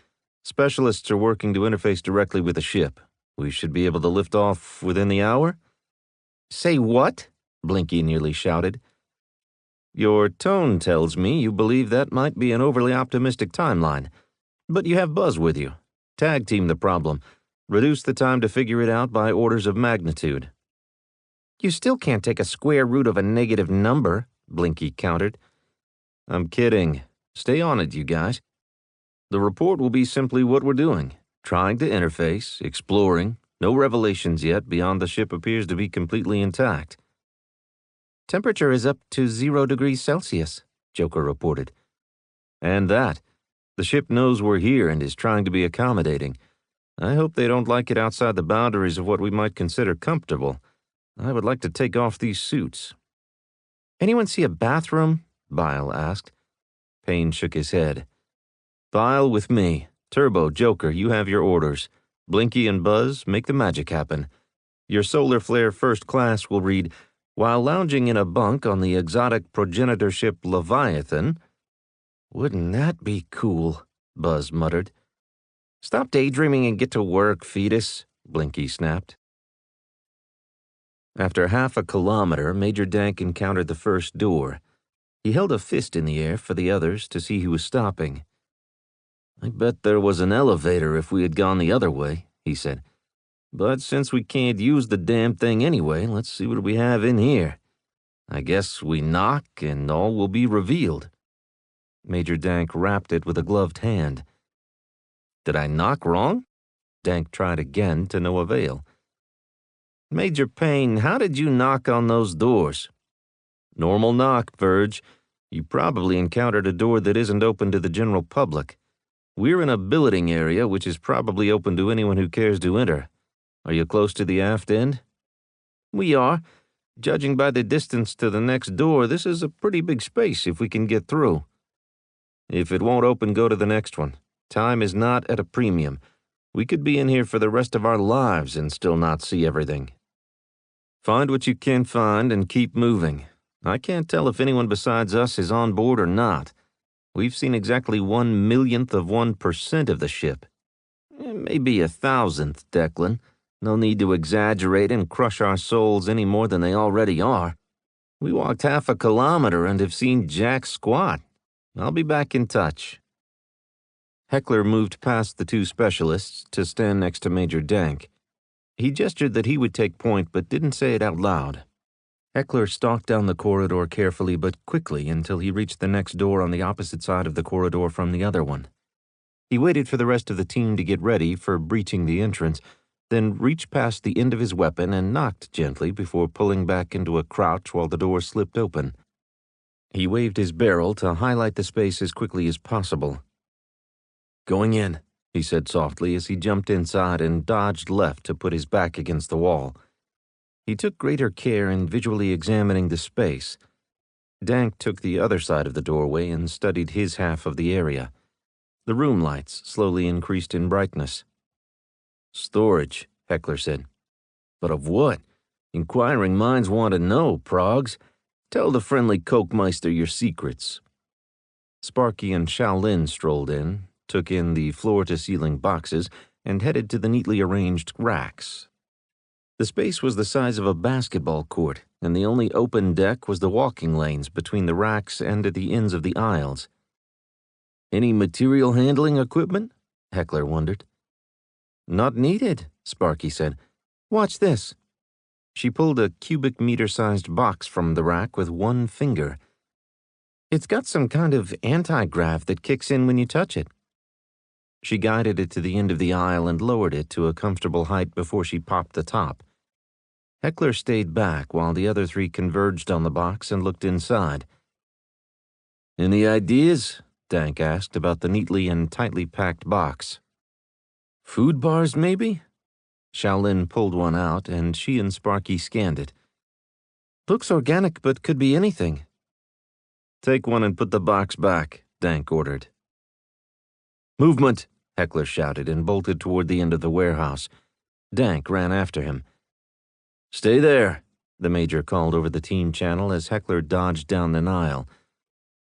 Specialists are working to interface directly with the ship. We should be able to lift off within the hour? Say what? Blinky nearly shouted. Your tone tells me you believe that might be an overly optimistic timeline. But you have Buzz with you. Tag team the problem. Reduce the time to figure it out by orders of magnitude. You still can't take a square root of a negative number, Blinky countered. I'm kidding. Stay on it, you guys. The report will be simply what we're doing. Trying to interface, exploring. No revelations yet beyond the ship appears to be completely intact. Temperature is up to 0 degrees Celsius, Joker reported. And that. The ship knows we're here and is trying to be accommodating. I hope they don't like it outside the boundaries of what we might consider comfortable. I would like to take off these suits. Anyone see a bathroom? Bile asked. Payne shook his head. Bile with me. Turbo, Joker, you have your orders. Blinky and Buzz, make the magic happen. Your solar flare first class will read, while lounging in a bunk on the exotic progenitor ship Leviathan. Wouldn't that be cool? Buzz muttered. Stop daydreaming and get to work, fetus, Blinky snapped. After half a kilometer, Major Dank encountered the first door. He held a fist in the air for the others to see who was stopping. I bet there was an elevator if we had gone the other way, he said. But since we can't use the damn thing anyway, let's see what we have in here. I guess we knock and all will be revealed. Major Dank rapped it with a gloved hand. Did I knock wrong? Dank tried again to no avail. Major Payne, how did you knock on those doors? Normal knock, Verge. You probably encountered a door that isn't open to the general public. We're in a billeting area which is probably open to anyone who cares to enter. Are you close to the aft end? We are. Judging by the distance to the next door, this is a pretty big space if we can get through. If it won't open, go to the next one. Time is not at a premium. We could be in here for the rest of our lives and still not see everything. Find what you can find and keep moving. I can't tell if anyone besides us is on board or not. We've seen exactly 1/1,000,000th of 1% of the ship. Maybe 1,000th, Declan. No need to exaggerate and crush our souls any more than they already are. We walked half a kilometer and have seen jack squat. I'll be back in touch. Heckler moved past the two specialists to stand next to Major Dank. He gestured that he would take point but didn't say it out loud. Heckler stalked down the corridor carefully but quickly until he reached the next door on the opposite side of the corridor from the other one. He waited for the rest of the team to get ready for breaching the entrance, then reached past the end of his weapon and knocked gently before pulling back into a crouch while the door slipped open. He waved his barrel to highlight the space as quickly as possible. "Going in," he said softly as he jumped inside and dodged left to put his back against the wall. He took greater care in visually examining the space. Dank took the other side of the doorway and studied his half of the area. The room lights slowly increased in brightness. "Storage," Heckler said. "But of what? Inquiring minds want to know, Progs. Tell the friendly Kokemeister your secrets." Sparky and Shaolin strolled in, took in the floor-to-ceiling boxes, and headed to the neatly arranged racks. The space was the size of a basketball court, and the only open deck was the walking lanes between the racks and at the ends of the aisles. "Any material handling equipment?" Heckler wondered. "Not needed," Sparky said. "Watch this." She pulled a cubic meter-sized box from the rack with one finger. "It's got some kind of anti-grav that kicks in when you touch it." She guided it to the end of the aisle and lowered it to a comfortable height before she popped the top. Heckler stayed back while the other three converged on the box and looked inside. "Any ideas?" Dank asked about the neatly and tightly packed box. "Food bars, maybe?" Shaolin pulled one out, and she and Sparky scanned it. "Looks organic, but could be anything." "Take one and put the box back," Dank ordered. "Movement!" Heckler shouted and bolted toward the end of the warehouse. Dank ran after him. "Stay there," the Major called over the team channel as Heckler dodged down an aisle.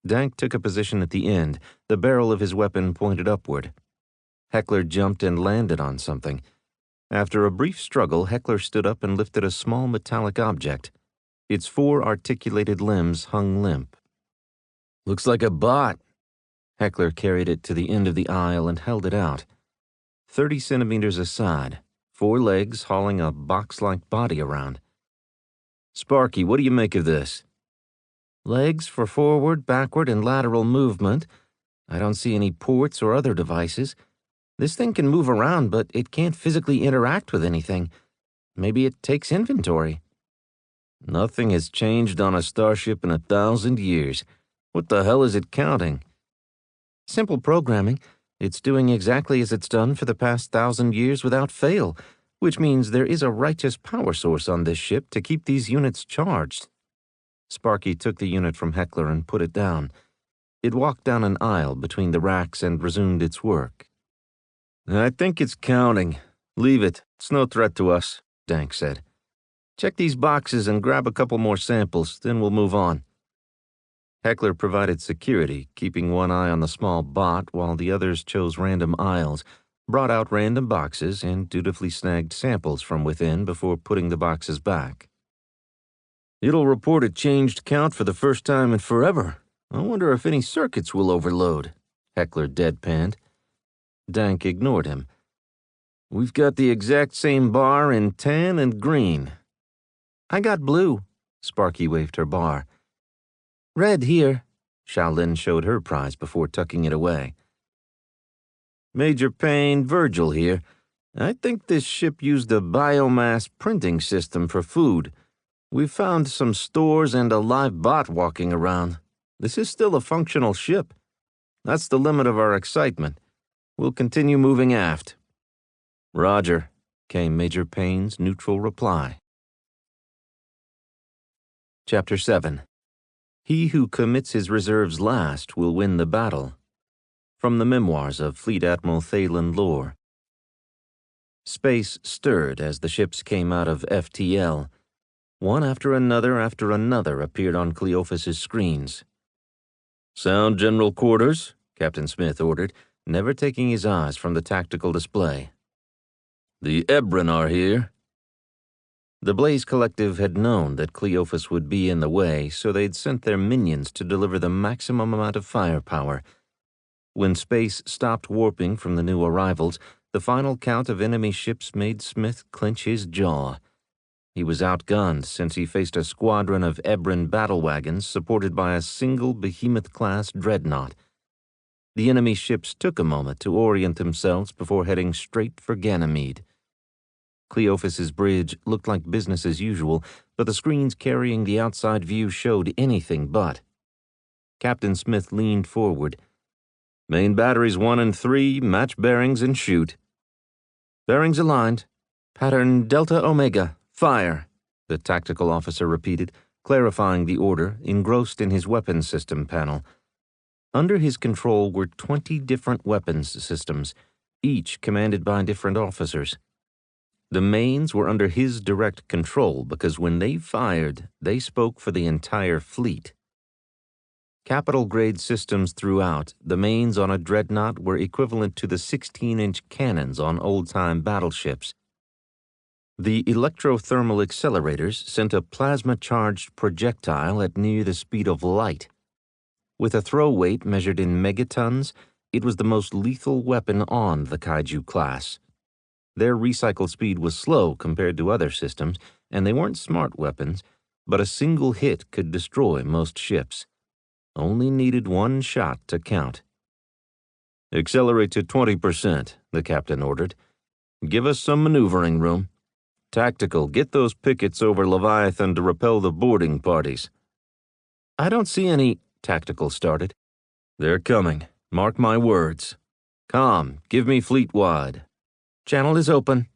Dank took a position at the end, the barrel of his weapon pointed upward. Heckler jumped and landed on something. After a brief struggle, Heckler stood up and lifted a small metallic object. Its 4 articulated limbs hung limp. "Looks like a bot." Heckler carried it to the end of the aisle and held it out. 30 centimeters aside, 4 legs hauling a box-like body around. "Sparky, what do you make of this?" "Legs for forward, backward, and lateral movement. I don't see any ports or other devices. This thing can move around, but it can't physically interact with anything. Maybe it takes inventory." "Nothing has changed on a starship in 1,000 years. What the hell is it counting?" "Simple programming. It's doing exactly as it's done for the past 1,000 years without fail, which means there is a righteous power source on this ship to keep these units charged." Sparky took the unit from Heckler and put it down. It walked down an aisle between the racks and resumed its work. "I think it's counting. Leave it. It's no threat to us," Dank said. "Check these boxes and grab a couple more samples, then we'll move on." Heckler provided security, keeping one eye on the small bot while the others chose random aisles, brought out random boxes, and dutifully snagged samples from within before putting the boxes back. "It'll report a changed count for the first time in forever. I wonder if any circuits will overload," Heckler deadpanned. Dank ignored him. "We've got the exact same bar in tan and green." "I got blue." Sparky waved her bar. "Red here." Shaolin showed her prize before tucking it away. "Major Payne, Virgil here. I think this ship used a biomass printing system for food. We've found some stores and a live bot walking around. This is still a functional ship. That's the limit of our excitement. We'll continue moving aft." "Roger," came Major Payne's neutral reply. Chapter 7. He who commits his reserves last will win the battle. From the memoirs of Fleet Admiral Thalen Lore. Space stirred as the ships came out of FTL. One after another appeared on Cleophas's screens. "Sound General Quarters," Captain Smith ordered, never taking his eyes from the tactical display. "The Ebron are here." The Blaze Collective had known that Cleophas would be in the way, so they'd sent their minions to deliver the maximum amount of firepower. When space stopped warping from the new arrivals, the final count of enemy ships made Smith clench his jaw. He was outgunned since he faced a squadron of Ebron battle wagons supported by a single behemoth-class dreadnought. The enemy ships took a moment to orient themselves before heading straight for Ganymede. Cleophas's bridge looked like business as usual, but the screens carrying the outside view showed anything but. Captain Smith leaned forward. "Main batteries 1 and 3, match bearings and shoot." "Bearings aligned. Pattern Delta Omega. Fire," the tactical officer repeated, clarifying the order, engrossed in his weapons system panel. Under his control were 20 different weapons systems, each commanded by different officers. The mains were under his direct control because when they fired, they spoke for the entire fleet. Capital-grade systems throughout, the mains on a dreadnought were equivalent to the 16-inch cannons on old-time battleships. The electrothermal accelerators sent a plasma-charged projectile at near the speed of light. With a throw weight measured in megatons, it was the most lethal weapon on the Kaiju class. Their recycle speed was slow compared to other systems, and they weren't smart weapons, but a single hit could destroy most ships. Only needed one shot to count. "Accelerate to 20%, the captain ordered. "Give us some maneuvering room. Tactical, get those pickets over Leviathan to repel the boarding parties." "I don't see any," Tactical started. "They're coming. Mark my words. Com, give me fleet-wide." "Channel is open."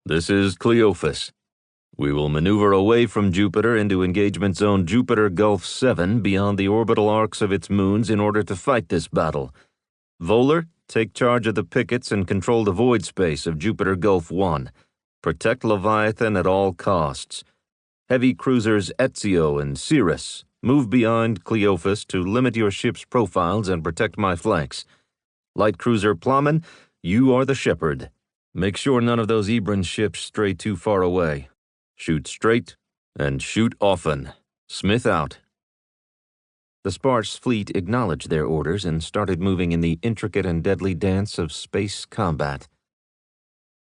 "This is Cleophas. We will maneuver away from Jupiter into engagement zone Jupiter Gulf 7 beyond the orbital arcs of its moons in order to fight this battle. Voller, take charge of the pickets and control the void space of Jupiter Gulf 1. Protect Leviathan at all costs. Heavy cruisers Ezio and Cirrus, move beyond Cleophas to limit your ship's profiles and protect my flanks. Light cruiser Plowman, you are the shepherd. Make sure none of those Ebron ships stray too far away. Shoot straight and shoot often. Smith out." The sparse fleet acknowledged their orders and started moving in the intricate and deadly dance of space combat.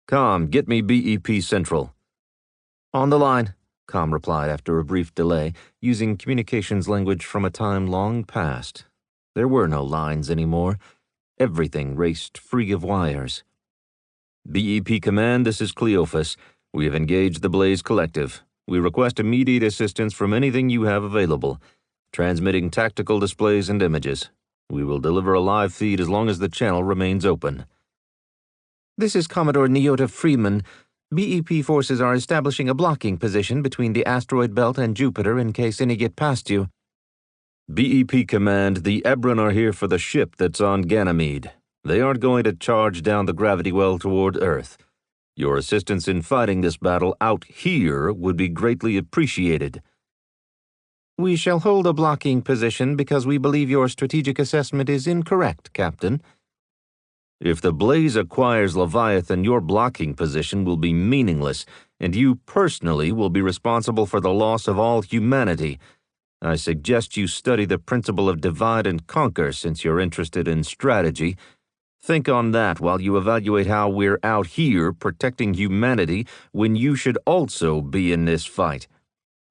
"Com, get me BEP Central." "On the line," Com replied after a brief delay, using communications language from a time long past. There were no lines anymore. Everything raced free of wires. "BEP Command, this is Cleophas. We have engaged the Blaze Collective. We request immediate assistance from anything you have available. Transmitting tactical displays and images. We will deliver a live feed as long as the channel remains open." "This is Commodore Neota Freeman. BEP forces are establishing a blocking position between the asteroid belt and Jupiter in case any get past you." "BEP Command, the Ebron are here for the ship that's on Ganymede. They aren't going to charge down the gravity well toward Earth. Your assistance in fighting this battle out here would be greatly appreciated." "We shall hold a blocking position because we believe your strategic assessment is incorrect, Captain." "If the Blaze acquires Leviathan, your blocking position will be meaningless, and you personally will be responsible for the loss of all humanity. I suggest you study the principle of divide and conquer since you're interested in strategy. Think on that while you evaluate how we're out here protecting humanity when you should also be in this fight.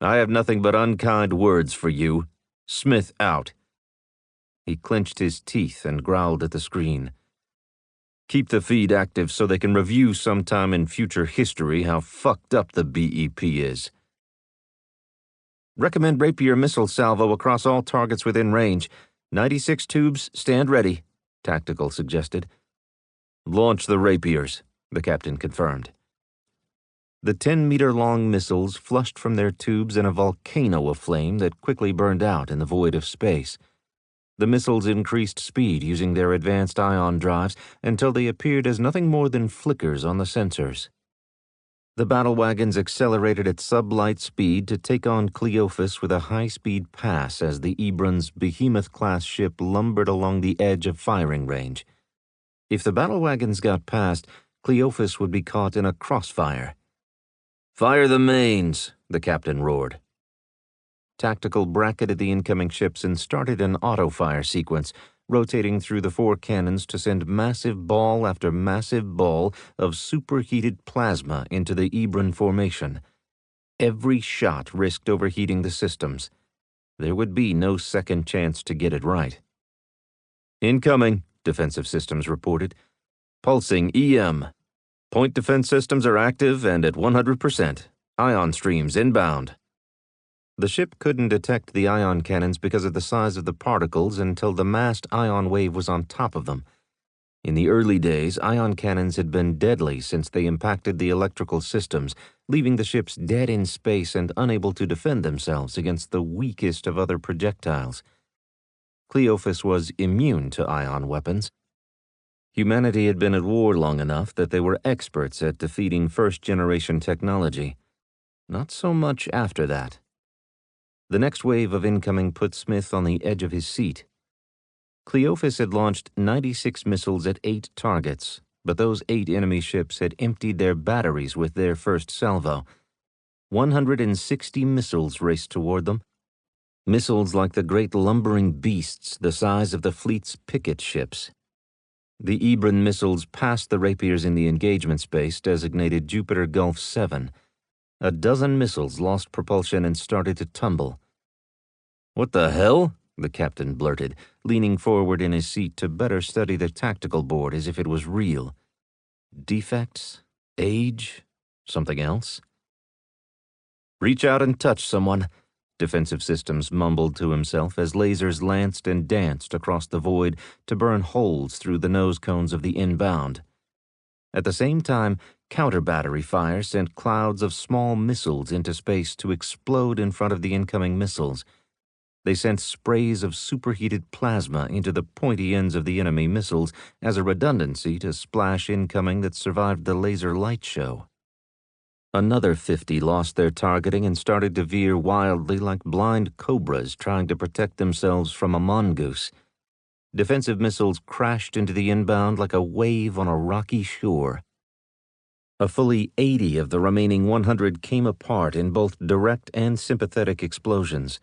I have nothing but unkind words for you. Smith out." He clenched his teeth and growled at the screen. "Keep the feed active so they can review sometime in future history how fucked up the BEP is." "Recommend rapier missile salvo across all targets within range. 96 tubes, stand ready," Tactical suggested. "Launch the rapiers," the captain confirmed. The 10-meter-long missiles flushed from their tubes in a volcano of flame that quickly burned out in the void of space. The missiles increased speed using their advanced ion drives until they appeared as nothing more than flickers on the sensors. The battle wagons accelerated at sublight speed to take on Cleophas with a high-speed pass as the Ebron's Behemoth-class ship lumbered along the edge of firing range. If the battle wagons got past, Cleophas would be caught in a crossfire. "Fire the mains," the captain roared. Tactical bracketed the incoming ships and started an auto-fire sequence, rotating through the 4 cannons to send massive ball after massive ball of superheated plasma into the Ebron formation. Every shot risked overheating the systems. There would be no second chance to get it right. "Incoming," defensive systems reported. "Pulsing EM. Point defense systems are active and at 100%. Ion streams inbound." The ship couldn't detect the ion cannons because of the size of the particles until the massed ion wave was on top of them. In the early days, ion cannons had been deadly since they impacted the electrical systems, leaving the ships dead in space and unable to defend themselves against the weakest of other projectiles. Cleophas was immune to ion weapons. Humanity had been at war long enough that they were experts at defeating first-generation technology. Not so much after that. The next wave of incoming put Smith on the edge of his seat. Cleophas had launched 96 missiles at 8 targets, but those 8 enemy ships had emptied their batteries with their first salvo. 160 missiles raced toward them. Missiles like the great lumbering beasts the size of the fleet's picket ships. The Ebron missiles passed the rapiers in the engagement space designated Jupiter Gulf 7. A dozen missiles lost propulsion and started to tumble. "What the hell?" the captain blurted, leaning forward in his seat to better study the tactical board as if it was real. Defects? Age? Something else? "Reach out and touch someone," Defensive Systems mumbled to himself as lasers lanced and danced across the void to burn holes through the nose cones of the inbound. At the same time, counter-battery fire sent clouds of small missiles into space to explode in front of the incoming missiles. They sent sprays of superheated plasma into the pointy ends of the enemy missiles as a redundancy to splash incoming that survived the laser light show. Another 50 lost their targeting and started to veer wildly like blind cobras trying to protect themselves from a mongoose. Defensive missiles crashed into the inbound like a wave on a rocky shore. A fully 80 of the remaining 100 came apart in both direct and sympathetic explosions.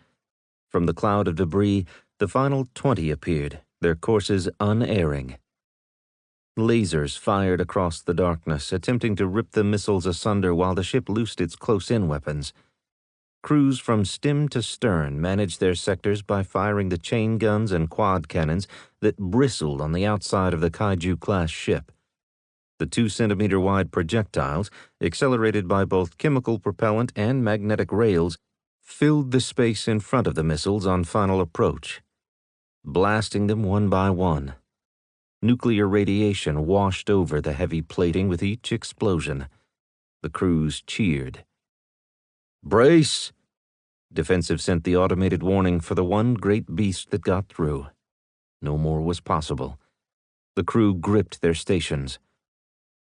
From the cloud of debris, the final 20 appeared, their courses unerring. Lasers fired across the darkness, attempting to rip the missiles asunder while the ship loosed its close-in weapons. Crews from stem to stern managed their sectors by firing the chain guns and quad cannons that bristled on the outside of the Kaiju-class ship. The 2-centimeter-wide projectiles, accelerated by both chemical propellant and magnetic rails, filled the space in front of the missiles on final approach, blasting them one by one. Nuclear radiation washed over the heavy plating with each explosion. The crews cheered. "Brace!" Defensive sent the automated warning for the one great beast that got through. No more was possible. The crew gripped their stations.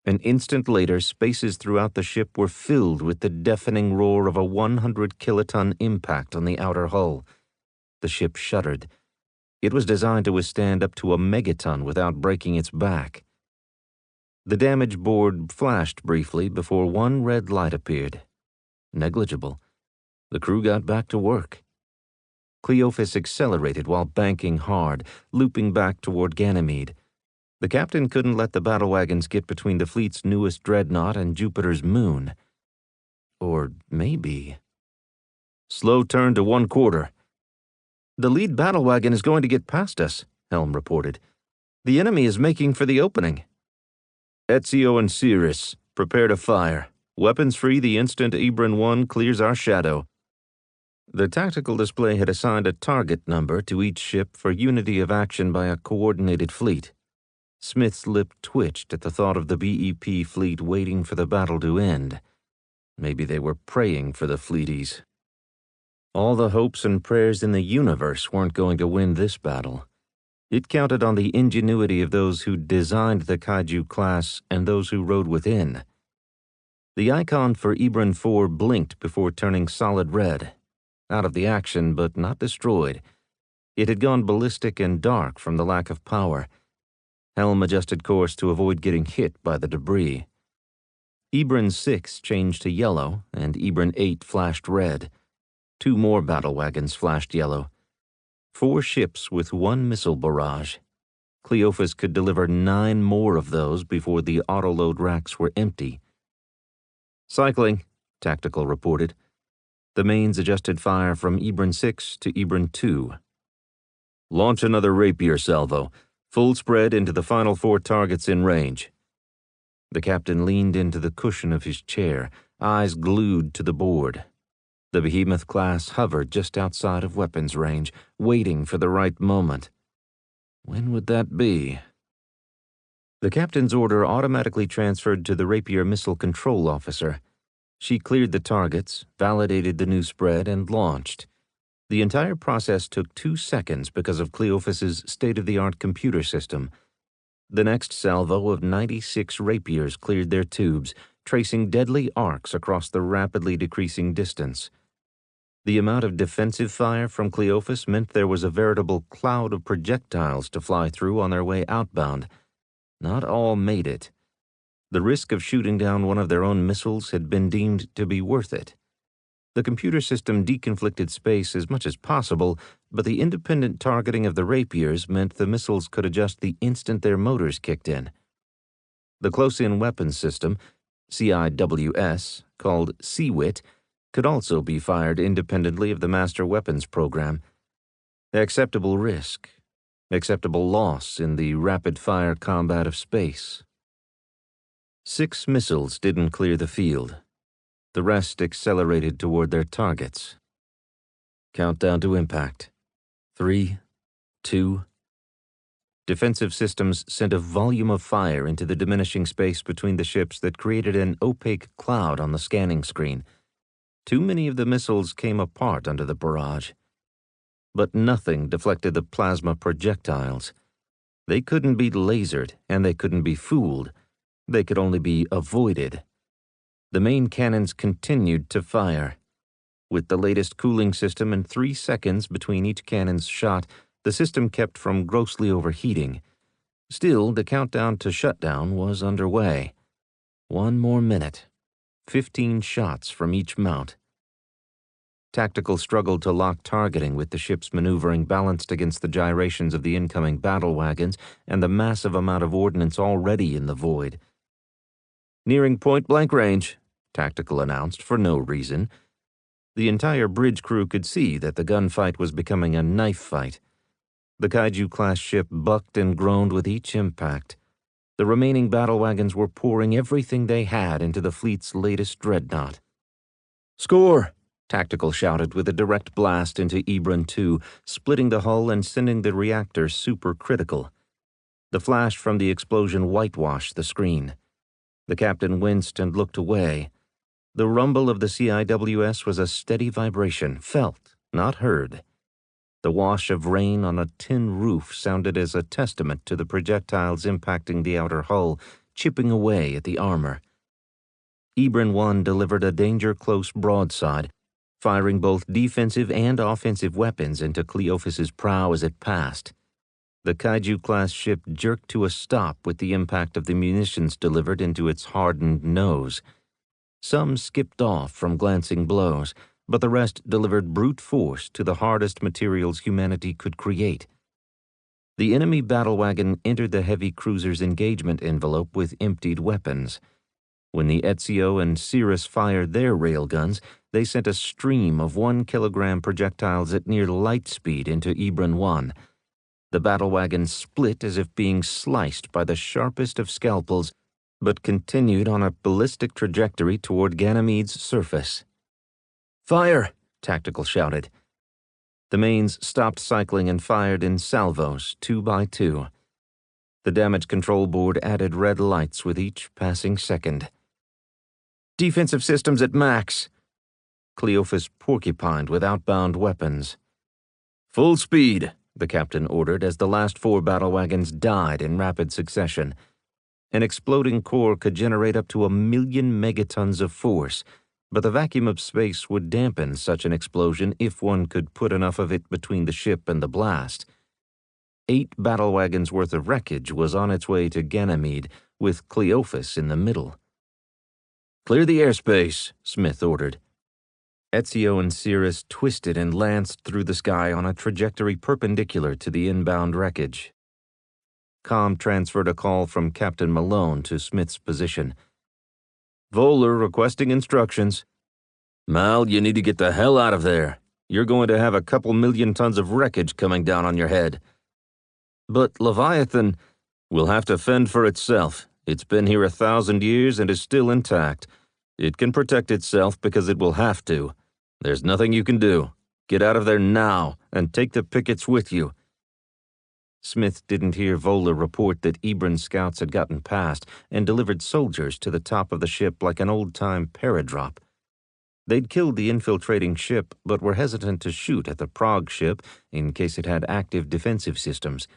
An instant later, spaces throughout the ship were filled with the deafening roar of a 100-kiloton impact on the outer hull. The ship shuddered. It was designed to withstand up to a megaton without breaking its back. The damage board flashed briefly before one red light appeared. Negligible. The crew got back to work. Cleophas accelerated while banking hard, looping back toward Ganymede. The captain couldn't let the battle wagons get between the fleet's newest dreadnought and Jupiter's moon. Or maybe... "Slow turn to 1/4. "The lead battle wagon is going to get past us," Helm reported. "The enemy is making for the opening." "Ezio and Cirrus, prepare to fire. Weapons free the instant Ebron 1 clears our shadow." The tactical display had assigned a target number to each ship for unity of action by a coordinated fleet. Smith's lip twitched at the thought of the BEP fleet waiting for the battle to end. Maybe they were praying for the fleeties. All the hopes and prayers in the universe weren't going to win this battle. It counted on the ingenuity of those who designed the Kaiju class and those who rode within. The icon for Ebron 4 blinked before turning solid red. Out of the action, but not destroyed. It had gone ballistic and dark from the lack of power. Helm adjusted course to avoid getting hit by the debris. Ebron 6 changed to yellow, and Ebron 8 flashed red. 2 more battle wagons flashed yellow. 4 ships with 1 missile barrage. Cleophas could deliver 9 more of those before the autoload racks were empty. "Cycling," Tactical reported. The mains adjusted fire from Ebron 6 to Ebron 2. "Launch another rapier salvo. Full spread into the final 4 targets in range." The captain leaned into the cushion of his chair, eyes glued to the board. The Behemoth class hovered just outside of weapons range, waiting for the right moment. When would that be? The captain's order automatically transferred to the Rapier Missile Control Officer. She cleared the targets, validated the new spread, and launched. The entire process took 2 seconds because of Cleophas's state-of-the-art computer system. The next salvo of 96 Rapiers cleared their tubes, tracing deadly arcs across the rapidly decreasing distance. The amount of defensive fire from Cleophas meant there was a veritable cloud of projectiles to fly through on their way outbound. Not all made it. The risk of shooting down one of their own missiles had been deemed to be worth it. The computer system deconflicted space as much as possible, but the independent targeting of the Rapiers meant the missiles could adjust the instant their motors kicked in. The close-in weapons system, CIWS, called CWIT, could also be fired independently of the master weapons program. Acceptable risk. Acceptable loss in the rapid-fire combat of space. 6 missiles didn't clear the field. The rest accelerated toward their targets. Countdown to impact. 3, 2. Defensive systems sent a volume of fire into the diminishing space between the ships that created an opaque cloud on the scanning screen. Too many of the missiles came apart under the barrage. But nothing deflected the plasma projectiles. They couldn't be lasered, and they couldn't be fooled. They could only be avoided. The main cannons continued to fire. With the latest cooling system and 3 seconds between each cannon's shot, the system kept from grossly overheating. Still, the countdown to shutdown was underway. 1 more minute. 15 shots from each mount. Tactical struggled to lock targeting with the ships maneuvering balanced against the gyrations of the incoming battle wagons and the massive amount of ordnance already in the void. Nearing point-blank range, Tactical announced for no reason. The entire bridge crew could see that the gunfight was becoming a knife fight. The Kaiju-class ship bucked and groaned with each impact. The remaining battle wagons were pouring everything they had into the fleet's latest dreadnought. "Score!" Tactical shouted with a direct blast into Ebron 2, splitting the hull and sending the reactor supercritical. The flash from the explosion whitewashed the screen. The captain winced and looked away. The rumble of the CIWS was a steady vibration, felt, not heard. The wash of rain on a tin roof sounded as a testament to the projectiles impacting the outer hull, chipping away at the armor. Ebron 1 delivered a danger-close broadside, firing both defensive and offensive weapons into Cleophas's prow as it passed. The Kaiju-class ship jerked to a stop with the impact of the munitions delivered into its hardened nose. Some skipped off from glancing blows, but the rest delivered brute force to the hardest materials humanity could create. The enemy battle wagon entered the heavy cruiser's engagement envelope with emptied weapons. When the Ezio and Cirrus fired their railguns, they sent a stream of 1-kilogram projectiles at near light speed into Ebron 1. The battle wagon split as if being sliced by the sharpest of scalpels, but continued on a ballistic trajectory toward Ganymede's surface. "Fire!" Tactical shouted. The mains stopped cycling and fired in salvos, 2 by 2. The damage control board added red lights with each passing second. "Defensive systems at max." Cleophas porcupined with outbound weapons. "Full speed," the captain ordered as the last 4 battle wagons died in rapid succession. An exploding core could generate up to 1,000,000 megatons of force, but the vacuum of space would dampen such an explosion if one could put enough of it between the ship and the blast. 8 battle wagons worth of wreckage was on its way to Ganymede, with Cleophas in the middle. "Clear the airspace," Smith ordered. Ezio and Cirrus twisted and lanced through the sky on a trajectory perpendicular to the inbound wreckage. Com transferred a call from Captain Malone to Smith's position. "Voller requesting instructions." "Mal, you need to get the hell out of there. You're going to have a couple million tons of wreckage coming down on your head." "But Leviathan will have to fend for itself. It's been here 1,000 years and is still intact. It can protect itself because it will have to. There's nothing you can do. Get out of there now, and take the pickets with you. Smith didn't hear Vola report that Ebron scouts had gotten past and delivered soldiers to the top of the ship like an old-time paradrop. They'd killed the infiltrating ship, but were hesitant to shoot at the Prague ship in case it had active defensive systems.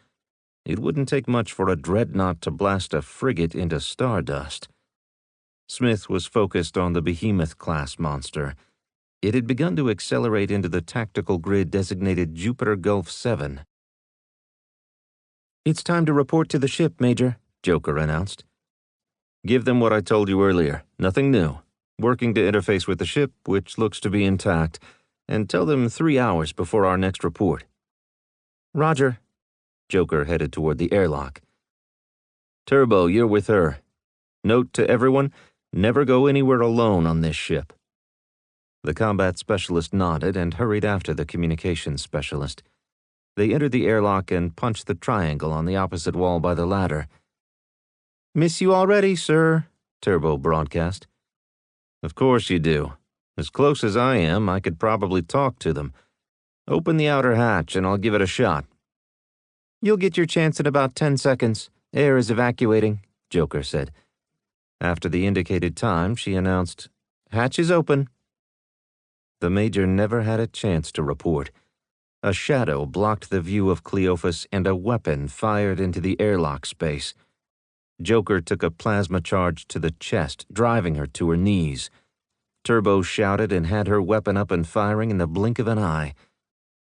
It wouldn't take much for a dreadnought to blast a frigate into stardust. Smith was focused on the Behemoth-class monster. It had begun to accelerate into the tactical grid designated Jupiter Gulf 7. "It's time to report to the ship, Major," Joker announced. "Give them what I told you earlier. Nothing new. Working to interface with the ship, which looks to be intact, and tell them 3 hours before our next report." "Roger." Joker headed toward the airlock. "Turbo, you're with her. Note to everyone, never go anywhere alone on this ship." The combat specialist nodded and hurried after the communications specialist. They entered the airlock and punched the triangle on the opposite wall by the ladder. "Miss you already, sir," Turbo broadcast. "Of course you do. As close as I am, I could probably talk to them. Open the outer hatch and I'll give it a shot." "You'll get your chance in about 10 seconds. Air is evacuating," Joker said. After the indicated time, she announced, "Hatch is open." The Major never had a chance to report. A shadow blocked the view of Cleophas and a weapon fired into the airlock space. Joker took a plasma charge to the chest, driving her to her knees. Turbo shouted and had her weapon up and firing in the blink of an eye.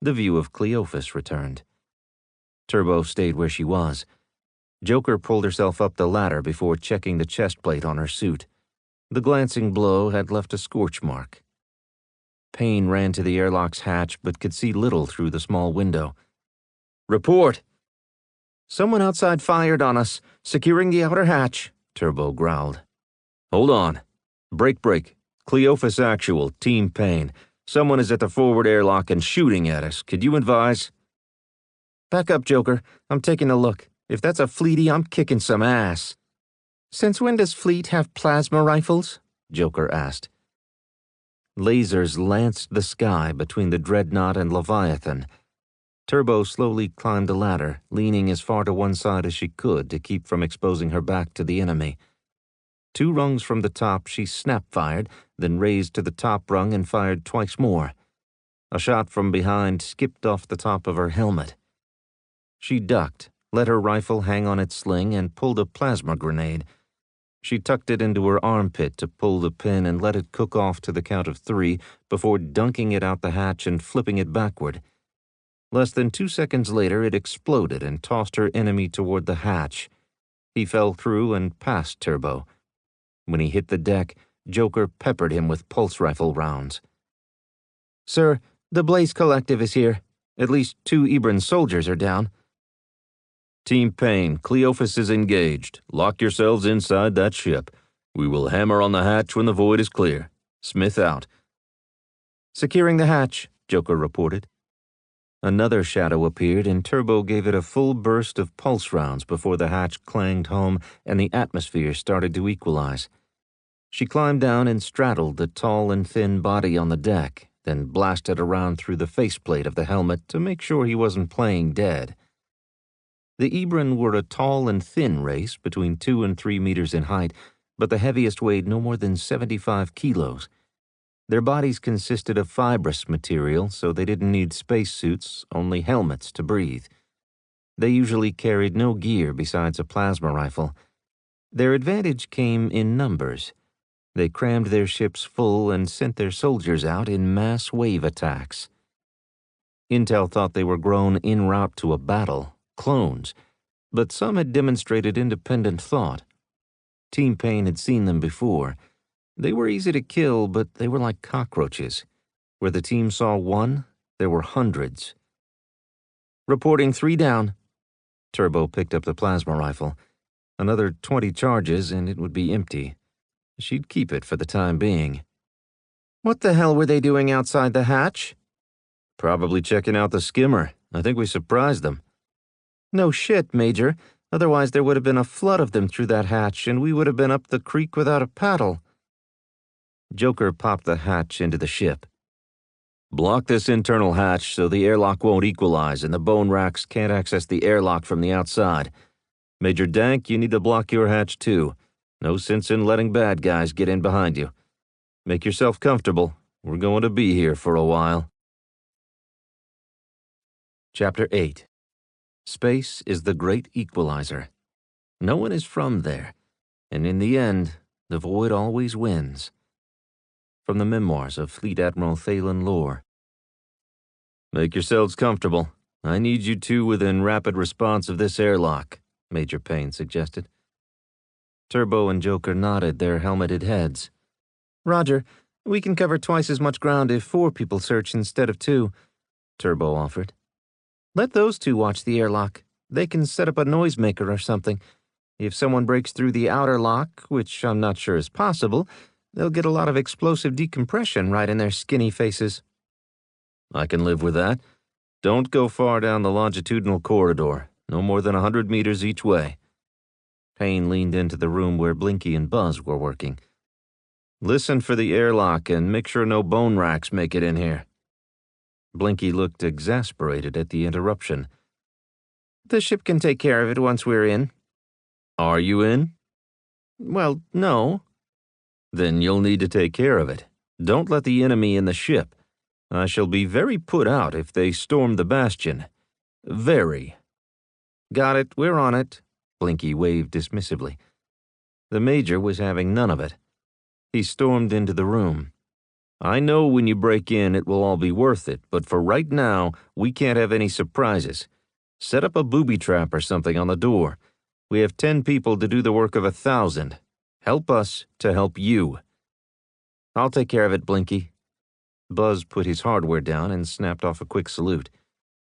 The view of Cleophas returned. Turbo stayed where she was. Joker pulled herself up the ladder before checking the chest plate on her suit. The glancing blow had left a scorch mark. Payne ran to the airlock's hatch but could see little through the small window. "Report!" "Someone outside fired on us. Securing the outer hatch," Turbo growled. "Hold on. Break. Cleophas Actual, Team Payne. Someone is at the forward airlock and shooting at us. Could you advise?" "Back up, Joker. I'm taking a look. If that's a Fleety, I'm kicking some ass." "Since when does Fleet have plasma rifles?" Joker asked. Lasers lanced the sky between the Dreadnought and Leviathan. Turbo slowly climbed the ladder, leaning as far to one side as she could to keep from exposing her back to the enemy. 2 rungs from the top, she snap-fired, then raised to the top rung and fired twice more. A shot from behind skipped off the top of her helmet. She ducked, let her rifle hang on its sling, and pulled a plasma grenade. She tucked it into her armpit to pull the pin and let it cook off to the count of 3 before dunking it out the hatch and flipping it backward. Less than 2 seconds later, it exploded and tossed her enemy toward the hatch. He fell through and past Turbo. When he hit the deck, Joker peppered him with pulse rifle rounds. "Sir, the Blaze Collective is here. At least 2 Ebron soldiers are down." "Team Payne, Cleophas is engaged. Lock yourselves inside that ship. We will hammer on the hatch when the void is clear. Smith out." "Securing the hatch," Joker reported. Another shadow appeared, and Turbo gave it a full burst of pulse rounds before the hatch clanged home and the atmosphere started to equalize. She climbed down and straddled the tall and thin body on the deck, then blasted around through the faceplate of the helmet to make sure he wasn't playing dead. The Ebron were a tall and thin race, between 2 and 3 meters in height, but the heaviest weighed no more than 75 kilos. Their bodies consisted of fibrous material, so they didn't need spacesuits, only helmets to breathe. They usually carried no gear besides a plasma rifle. Their advantage came in numbers. They crammed their ships full and sent their soldiers out in mass wave attacks. Intel thought they were grown en route to a battle, clones, but some had demonstrated independent thought. Team Payne had seen them before. They were easy to kill, but they were like cockroaches. Where the team saw one, there were hundreds. "Reporting 3 down." Turbo picked up the plasma rifle. Another 20 charges and it would be empty. She'd keep it for the time being. "What the hell were they doing outside the hatch?" "Probably checking out the skimmer. I think we surprised them." "No shit, Major. Otherwise there would have been a flood of them through that hatch and we would have been up the creek without a paddle." Joker popped the hatch into the ship. Block this internal hatch so the airlock won't equalize and the bone racks can't access the airlock from the outside. Major Dank, you need to block your hatch too. No sense in letting bad guys get in behind you. Make yourself comfortable. We're going to be here for a while. Chapter 8. Space is the great equalizer. No one is from there, and in the end, the void always wins. From the memoirs of Fleet Admiral Thalen Lore. Make yourselves comfortable. I need you two within rapid response of this airlock, Major Payne suggested. Turbo and Joker nodded their helmeted heads. Roger, we can cover twice as much ground if 4 people search instead of 2, Turbo offered. Let those 2 watch the airlock. They can set up a noisemaker or something. If someone breaks through the outer lock, which I'm not sure is possible, they'll get a lot of explosive decompression right in their skinny faces. I can live with that. Don't go far down the longitudinal corridor, no more than 100 meters each way. Payne leaned into the room where Blinky and Buzz were working. Listen for the airlock and make sure no bone racks make it in here. Blinky looked exasperated at the interruption. The ship can take care of it once we're in. Are you in? Well, no. Then you'll need to take care of it. Don't let the enemy in the ship. I shall be very put out if they storm the bastion. Very. Got it, we're on it, Blinky waved dismissively. The Major was having none of it. He stormed into the room. I know when you break in it will all be worth it, but for right now, we can't have any surprises. Set up a booby trap or something on the door. We have 10 people to do the work of 1,000. Help us to help you. I'll take care of it, Blinky. Buzz put his hardware down and snapped off a quick salute.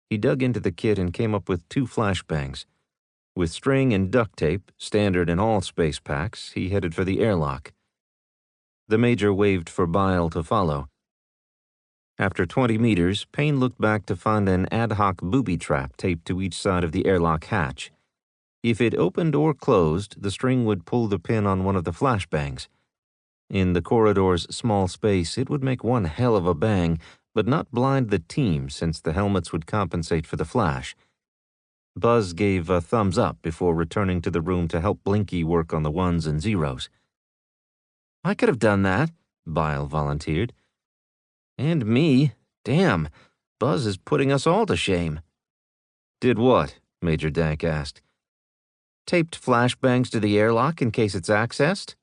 He dug into the kit and came up with 2 flashbangs. With string and duct tape, standard in all space packs, he headed for the airlock. The Major waved for Bile to follow. After 20 meters, Payne looked back to find an ad hoc booby trap taped to each side of the airlock hatch. If it opened or closed, the string would pull the pin on one of the flashbangs. In the corridor's small space, it would make one hell of a bang, but not blind the team since the helmets would compensate for the flash. Buzz gave a thumbs up before returning to the room to help Blinky work on the 1s and 0s. I could have done that, Bile volunteered. And me. Damn, Buzz is putting us all to shame. Did what? Major Dank asked. Taped flashbangs to the airlock in case it's accessed.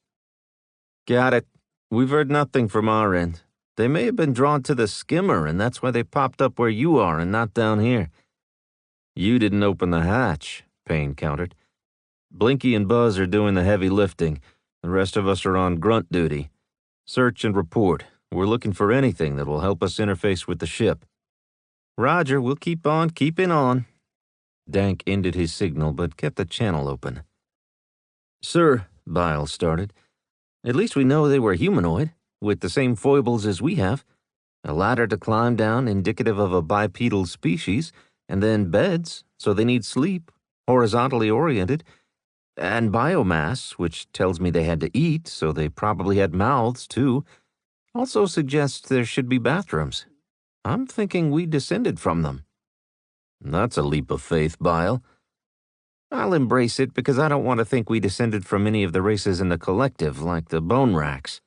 Got it. We've heard nothing from our end. They may have been drawn to the skimmer, and that's why they popped up where you are and not down here. You didn't open the hatch, Payne countered. Blinky and Buzz are doing the heavy lifting. The rest of us are on grunt duty. Search and report. We're looking for anything that will help us interface with the ship. Roger, we'll keep on keeping on. Dank ended his signal but kept the channel open. Sir, Bile started. At least we know they were humanoid, with the same foibles as we have. A ladder to climb down, indicative of a bipedal species, and then beds, so they need sleep, horizontally oriented, and biomass, which tells me they had to eat, so they probably had mouths, too. Also suggests there should be bathrooms. I'm thinking we descended from them. That's a leap of faith, Bile. I'll embrace it because I don't want to think we descended from any of the races in the collective, like the bone racks.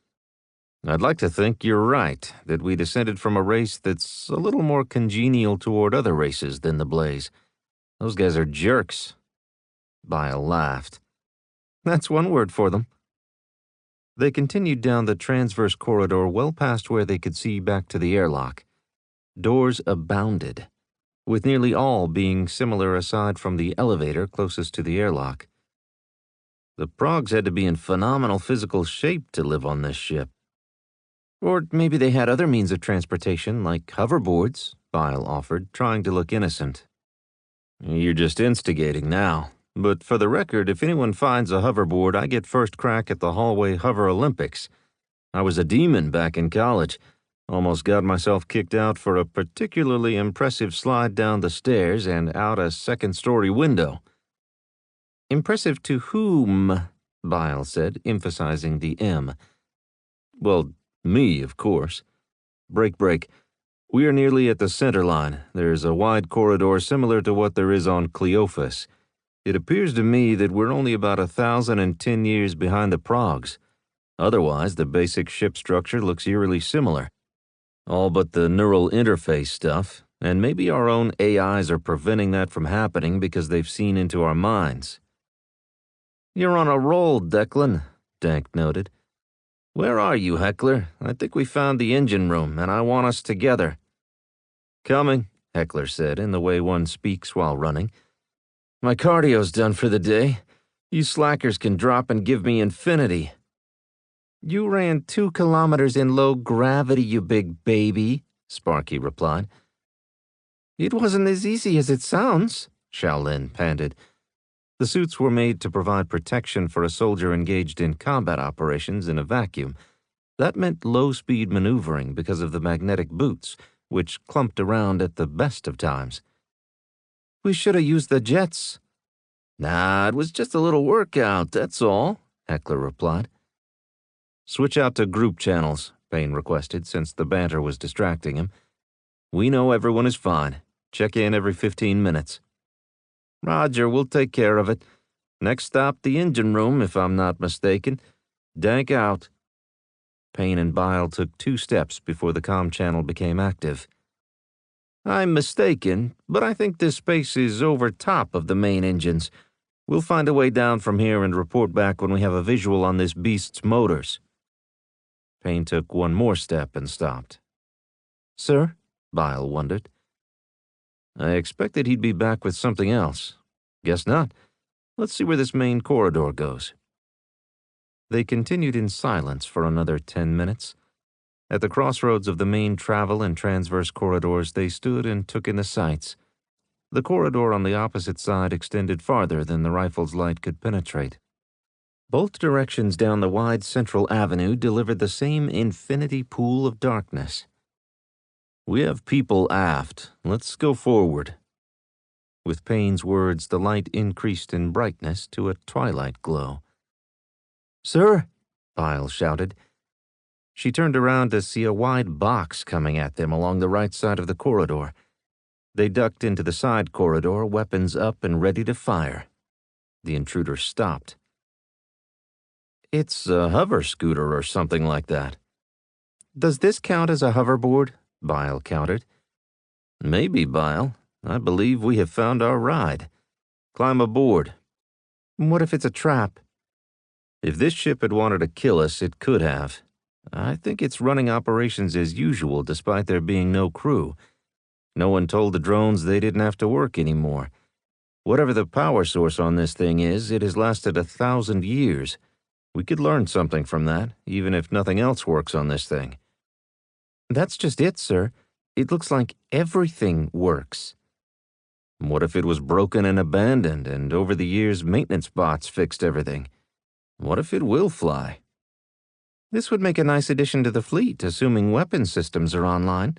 I'd like to think you're right, that we descended from a race that's a little more congenial toward other races than the Blaze. Those guys are jerks. Bile laughed. That's one word for them. They continued down the transverse corridor well past where they could see back to the airlock. Doors abounded, with nearly all being similar aside from the elevator closest to the airlock. The Progs had to be in phenomenal physical shape to live on this ship. Or maybe they had other means of transportation, like hoverboards, Bile offered, trying to look innocent. You're just instigating now. But for the record, if anyone finds a hoverboard, I get first crack at the hallway hover Olympics. I was a demon back in college. Almost got myself kicked out for a particularly impressive slide down the stairs and out a second-story window. Impressive to whom? Bile said, emphasizing the M. Well, me, of course. Break. We are nearly at the center line. There's a wide corridor similar to what there is on Cleophas. It appears to me that we're only about 1,010 years behind the Progs. Otherwise, the basic ship structure looks eerily similar. All but the neural interface stuff, and maybe our own AIs are preventing that from happening because they've seen into our minds. You're on a roll, Declan, Dank noted. Where are you, Heckler? I think we found the engine room, and I want us together. Coming, Heckler said in the way one speaks while running. My cardio's done for the day. You slackers can drop and give me infinity. You ran 2 kilometers in low gravity, you big baby, Sparky replied. It wasn't as easy as it sounds, Shaolin panted. The suits were made to provide protection for a soldier engaged in combat operations in a vacuum. That meant low-speed maneuvering because of the magnetic boots, which clumped around at the best of times. We should have used the jets. Nah, it was just a little workout, that's all, Heckler replied. Switch out to group channels, Payne requested, since the banter was distracting him. We know everyone is fine. Check in every 15 minutes. Roger, we'll take care of it. Next stop, the engine room, if I'm not mistaken. Dank out. Payne and Bile took 2 steps before the comm channel became active. I'm mistaken, but I think this space is over top of the main engines. We'll find a way down from here and report back when we have a visual on this beast's motors. Payne took 1 more step and stopped. Sir? Bile wondered. I expected he'd be back with something else. Guess not. Let's see where this main corridor goes. They continued in silence for another 10 minutes. At the crossroads of the main travel and transverse corridors, they stood and took in the sights. The corridor on the opposite side extended farther than the rifle's light could penetrate. Both directions down the wide central avenue delivered the same infinity pool of darkness. We have people aft. Let's go forward. With Payne's words, the light increased in brightness to a twilight glow. Sir? Bile shouted. She turned around to see a wide box coming at them along the right side of the corridor. They ducked into the side corridor, weapons up and ready to fire. The intruder stopped. It's a hover scooter or something like that. Does this count as a hoverboard? Bile countered. Maybe, Bile. I believe we have found our ride. Climb aboard. What if it's a trap? If this ship had wanted to kill us, it could have. I think it's running operations as usual despite there being no crew. No one told the drones they didn't have to work anymore. Whatever the power source on this thing is, it has lasted 1,000 years. We could learn something from that, even if nothing else works on this thing. That's just it, sir. It looks like everything works. What if it was broken and abandoned, and over the years maintenance bots fixed everything? What if it will fly? This would make a nice addition to the fleet, assuming weapon systems are online.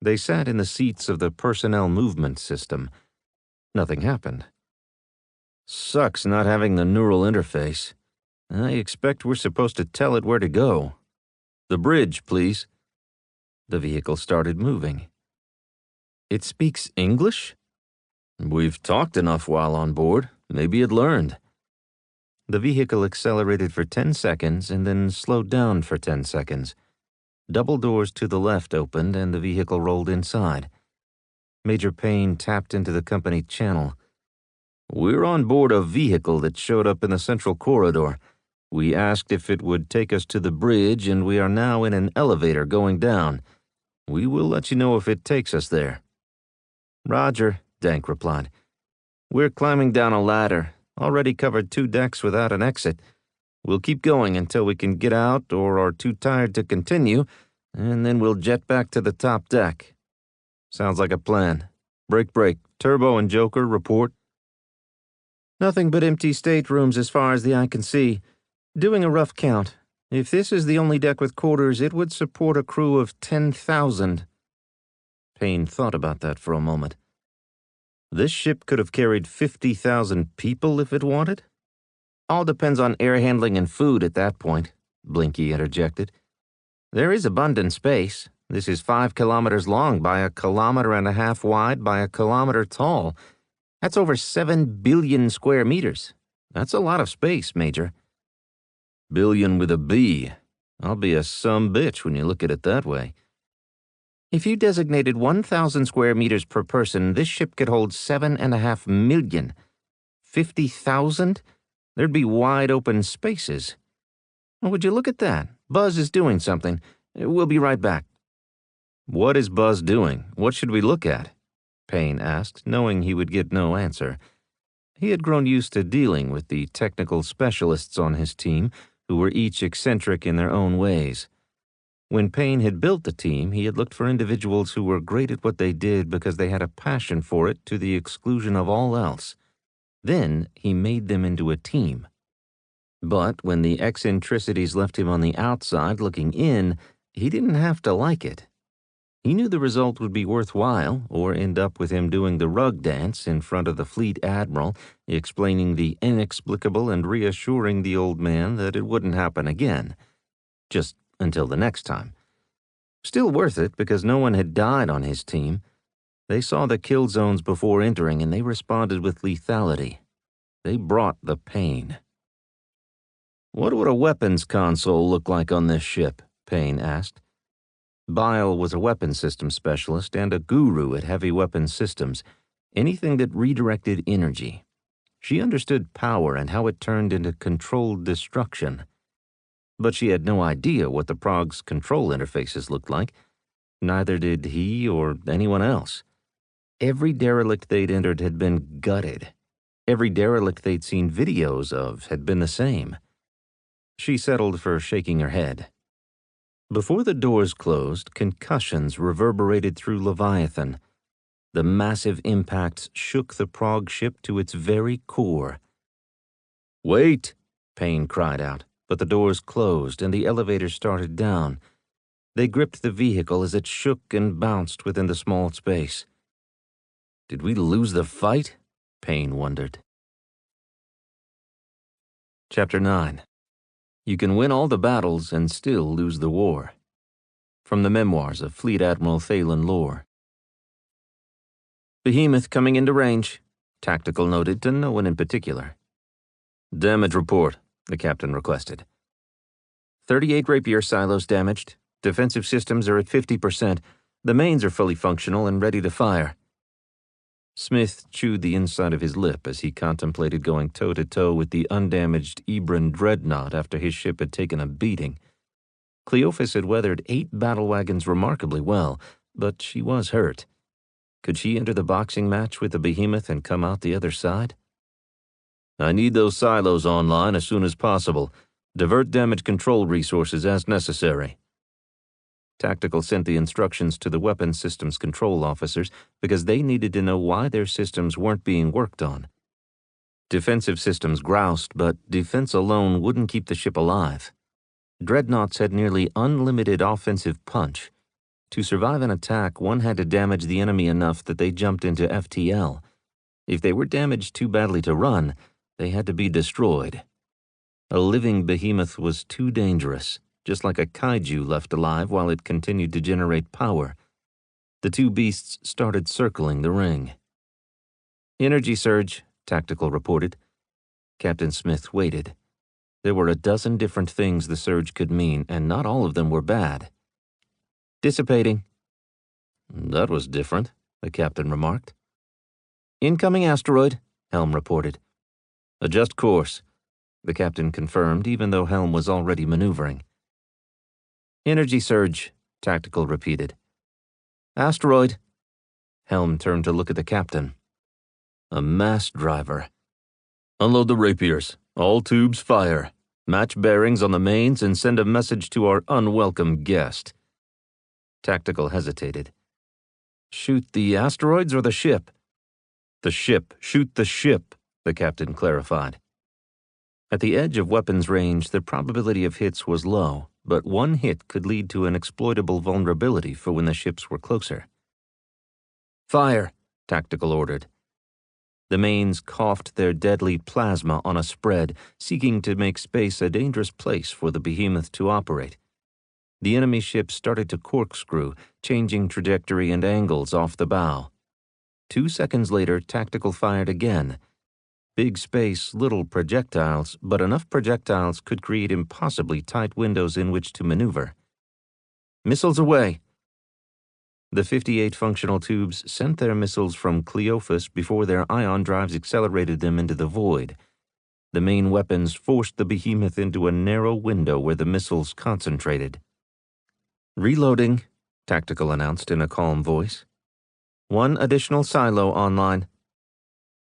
They sat in the seats of the personnel movement system. Nothing happened. Sucks not having the neural interface. I expect we're supposed to tell it where to go. The bridge, please. The vehicle started moving. It speaks English? We've talked enough while on board. Maybe it learned. The vehicle accelerated for 10 seconds and then slowed down for 10 seconds. Double doors to the left opened and the vehicle rolled inside. Major Payne tapped into the company channel. We're on board a vehicle that showed up in the central corridor. We asked if it would take us to the bridge, and we are now in an elevator going down. We will let you know if it takes us there. Roger, Dank replied. We're climbing down a ladder. Already covered 2 decks without an exit. We'll keep going until we can get out or are too tired to continue, and then we'll jet back to the top deck. Sounds like a plan. Break. Turbo and Joker, report. Nothing but empty staterooms as far as the eye can see. Doing a rough count. If this is the only deck with quarters, it would support a crew of 10,000. Payne thought about that for a moment. This ship could have carried 50,000 people if it wanted? All depends on air handling and food at that point, Blinky interjected. There is abundant space. This is 5 kilometers long by a kilometer and a half wide by a kilometer tall. That's over 7 billion square meters. That's a lot of space, Major. Billion with a B. I'll be a sumbitch when you look at it that way. If you designated 1,000 square meters per person, this ship could hold 7.5 million. 50,000? There'd be wide open spaces. Would you look at that? Buzz is doing something. We'll be right back. What is Buzz doing? What should we look at? Payne asked, knowing he would get no answer. He had grown used to dealing with the technical specialists on his team, who were each eccentric in their own ways. When Payne had built the team, he had looked for individuals who were great at what they did because they had a passion for it to the exclusion of all else. Then he made them into a team. But when the eccentricities left him on the outside looking in, he didn't have to like it. He knew the result would be worthwhile, or end up with him doing the rug dance in front of the fleet admiral, explaining the inexplicable and reassuring the old man that it wouldn't happen again. Just until the next time. Still worth it because no one had died on his team. They saw the kill zones before entering and they responded with lethality. They brought the pain. What would a weapons console look like on this ship? Payne asked. Bile was a weapons systems specialist and a guru at heavy weapons systems, anything that redirected energy. She understood power and how it turned into controlled destruction. But she had no idea what the Prog's control interfaces looked like. Neither did he or anyone else. Every derelict they'd entered had been gutted. Every derelict they'd seen videos of had been the same. She settled for shaking her head. Before the doors closed, concussions reverberated through Leviathan. The massive impacts shook the Prog ship to its very core. "Wait!" Payne cried out, but the doors closed and the elevator started down. They gripped the vehicle as it shook and bounced within the small space. Did we lose the fight? Payne wondered. Chapter 9. You can win all the battles and still lose the war. From the memoirs of Fleet Admiral Thalen Lore. Behemoth coming into range, Tactical noted to no one in particular. Damage report, the captain requested. 38 rapier silos damaged. Defensive systems are at 50%. The mains are fully functional and ready to fire. Smith chewed the inside of his lip as he contemplated going toe-to-toe with the undamaged Ebron dreadnought after his ship had taken a beating. Cleophas had weathered 8 battle wagons remarkably well, but she was hurt. Could she enter the boxing match with the Behemoth and come out the other side? I need those silos online as soon as possible. Divert damage control resources as necessary. Tactical sent the instructions to the weapons systems control officers because they needed to know why their systems weren't being worked on. Defensive systems groused, but defense alone wouldn't keep the ship alive. Dreadnoughts had nearly unlimited offensive punch. To survive an attack, one had to damage the enemy enough that they jumped into FTL. If they were damaged too badly to run, they had to be destroyed. A living behemoth was too dangerous, just like a kaiju left alive while it continued to generate power. The two beasts started circling the ring. Energy surge, Tactical reported. Captain Smith waited. There were a dozen different things the surge could mean, and not all of them were bad. Dissipating. That was different, the captain remarked. Incoming asteroid, Helm reported. Adjust course, the captain confirmed, even though Helm was already maneuvering. Energy surge, Tactical repeated. Asteroid. Helm turned to look at the captain. A mass driver. Unload the rapiers. All tubes fire. Match bearings on the mains and send a message to our unwelcome guest. Tactical hesitated. Shoot the asteroids or the ship? The ship. Shoot the ship, the captain clarified. At the edge of weapons range, the probability of hits was low, but one hit could lead to an exploitable vulnerability for when the ships were closer. Fire, Tactical ordered. The mains coughed their deadly plasma on a spread, seeking to make space a dangerous place for the behemoth to operate. The enemy ship started to corkscrew, changing trajectory and angles off the bow. 2 seconds later, Tactical fired again. Big space, little projectiles, but enough projectiles could create impossibly tight windows in which to maneuver. Missiles away! The 58 functional tubes sent their missiles from Cleophas before their ion drives accelerated them into the void. The main weapons forced the behemoth into a narrow window where the missiles concentrated. Reloading, Tactical announced in a calm voice. 1 additional silo online.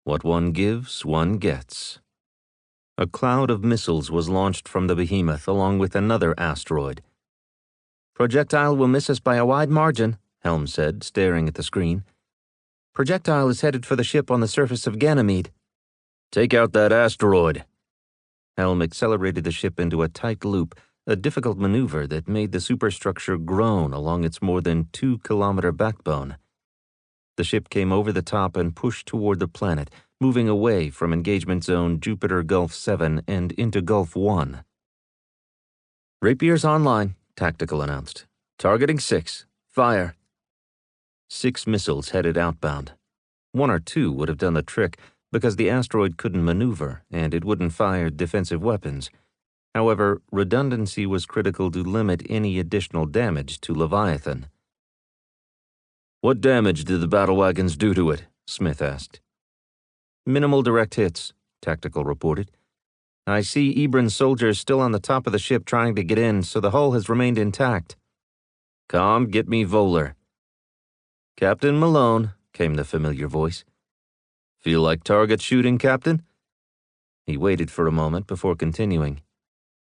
What one gives, one gets. A cloud of missiles was launched from the behemoth along with another asteroid. Projectile will miss us by a wide margin, Helm said, staring at the screen. Projectile is headed for the ship on the surface of Ganymede. Take out that asteroid. Helm accelerated the ship into a tight loop, a difficult maneuver that made the superstructure groan along its more than 2-kilometer backbone. The ship came over the top and pushed toward the planet, moving away from engagement zone Jupiter Gulf 7 and into Gulf 1. Rapiers online, Tactical announced. Targeting 6. Fire. 6 missiles headed outbound. 1 or 2 would have done the trick because the asteroid couldn't maneuver and it wouldn't fire defensive weapons. However, redundancy was critical to limit any additional damage to Leviathan. What damage did the battle wagons do to it? Smith asked. Minimal direct hits, Tactical reported. I see Ebron's soldiers still on the top of the ship trying to get in, so the hull has remained intact. Com, get me Voller. Captain Malone, came the familiar voice. Feel like target shooting, Captain? He waited for a moment before continuing.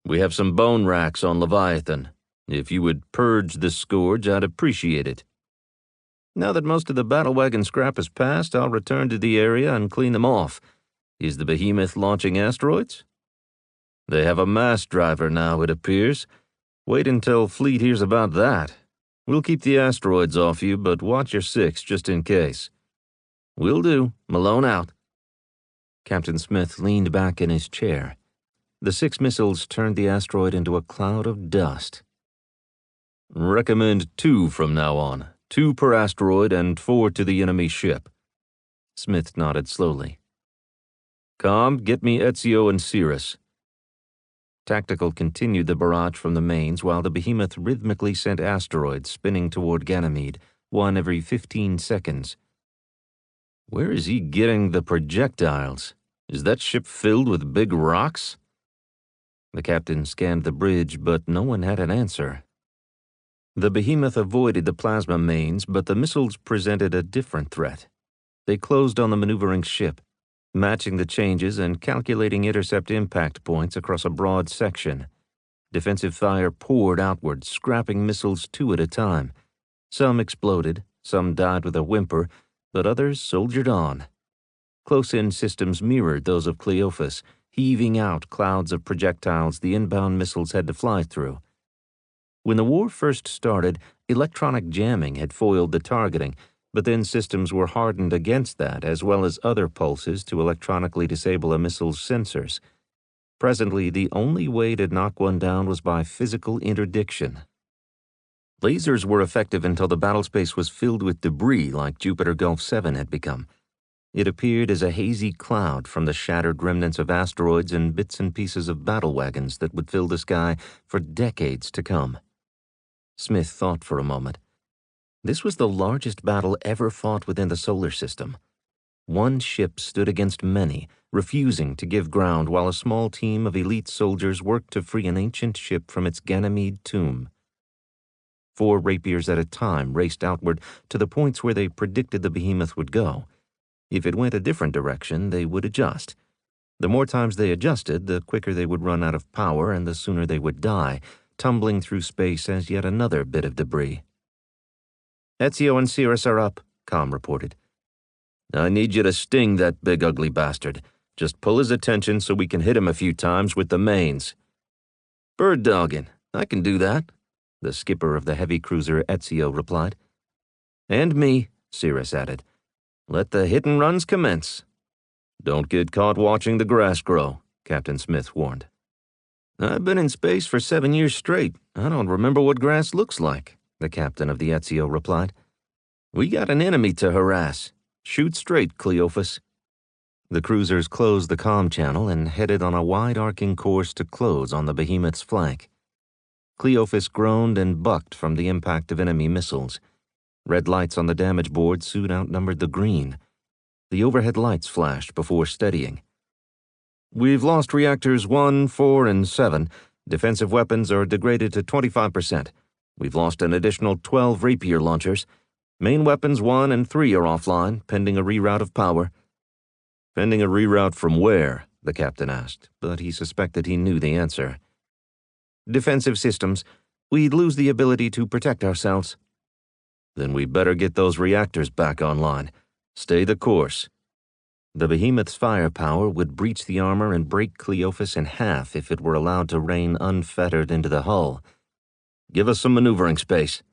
We have some bone racks on Leviathan. If you would purge the scourge, I'd appreciate it. Now that most of the battle wagon scrap has passed, I'll return to the area and clean them off. Is the behemoth launching asteroids? They have a mass driver now, it appears. Wait until Fleet hears about that. We'll keep the asteroids off you, but watch your 6 just in case. Will do. Malone out. Captain Smith leaned back in his chair. The 6 missiles turned the asteroid into a cloud of dust. Recommend 2 from now on. 2 per asteroid and 4 to the enemy ship. Smith nodded slowly. Com, get me Ezio and Cirrus. Tactical continued the barrage from the mains while the behemoth rhythmically sent asteroids spinning toward Ganymede, 1 every 15 seconds. Where is he getting the projectiles? Is that ship filled with big rocks? The captain scanned the bridge, but no one had an answer. The behemoth avoided the plasma mains, but the missiles presented a different threat. They closed on the maneuvering ship, matching the changes and calculating intercept impact points across a broad section. Defensive fire poured outward, scrapping missiles 2 at a time. Some exploded, some died with a whimper, but others soldiered on. Close-in systems mirrored those of Cleophas, heaving out clouds of projectiles the inbound missiles had to fly through. When the war first started, electronic jamming had foiled the targeting, but then systems were hardened against that, as well as other pulses to electronically disable a missile's sensors. Presently, the only way to knock one down was by physical interdiction. Lasers were effective until the battlespace was filled with debris like Jupiter Gulf 7 had become. It appeared as a hazy cloud from the shattered remnants of asteroids and bits and pieces of battle wagons that would fill the sky for decades to come. Smith thought for a moment. This was the largest battle ever fought within the solar system. One ship stood against many, refusing to give ground while a small team of elite soldiers worked to free an ancient ship from its Ganymede tomb. 4 rapiers at a time raced outward to the points where they predicted the behemoth would go. If it went a different direction, they would adjust. The more times they adjusted, the quicker they would run out of power and the sooner they would die, tumbling through space as yet another bit of debris. Ezio and Cirrus are up, Com reported. I need you to sting that big ugly bastard. Just pull his attention so we can hit him a few times with the mains. Bird dogging. I can do that, the skipper of the heavy cruiser Ezio replied. And me, Cirrus added. Let the hit and runs commence. Don't get caught watching the grass grow, Captain Smith warned. I've been in space for 7 years straight. I don't remember what grass looks like, the captain of the Ezio replied. We got an enemy to harass. Shoot straight, Cleophas. The cruisers closed the comm channel and headed on a wide-arcing course to close on the behemoth's flank. Cleophas groaned and bucked from the impact of enemy missiles. Red lights on the damage board soon outnumbered the green. The overhead lights flashed before steadying. We've lost reactors 1, 4, and 7. Defensive weapons are degraded to 25%. We've lost an additional 12 rapier launchers. Main weapons 1 and 3 are offline, pending a reroute of power. Pending a reroute from where? The captain asked, but he suspected he knew the answer. Defensive systems. We'd lose the ability to protect ourselves. Then we better get those reactors back online. Stay the course. The behemoth's firepower would breach the armor and break Cleophas in half if it were allowed to rain unfettered into the hull. Give us some maneuvering space.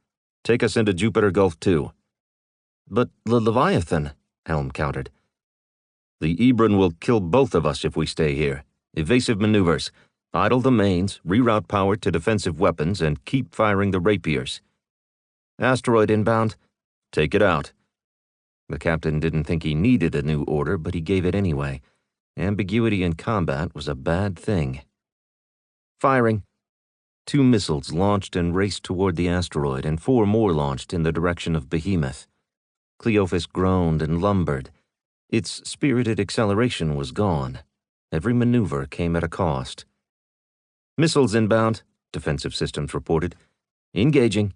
Take us into Jupiter Gulf 2. But the Leviathan, Helm countered. The Ebron will kill both of us if we stay here. Evasive maneuvers. Idle the mains, reroute power to defensive weapons, and keep firing the rapiers. Asteroid inbound. Take it out. The captain didn't think he needed a new order, but he gave it anyway. Ambiguity in combat was a bad thing. Firing. 2 missiles launched and raced toward the asteroid, and 4 more launched in the direction of Behemoth. Cleophas groaned and lumbered. Its spirited acceleration was gone. Every maneuver came at a cost. Missiles inbound, defensive systems reported. Engaging.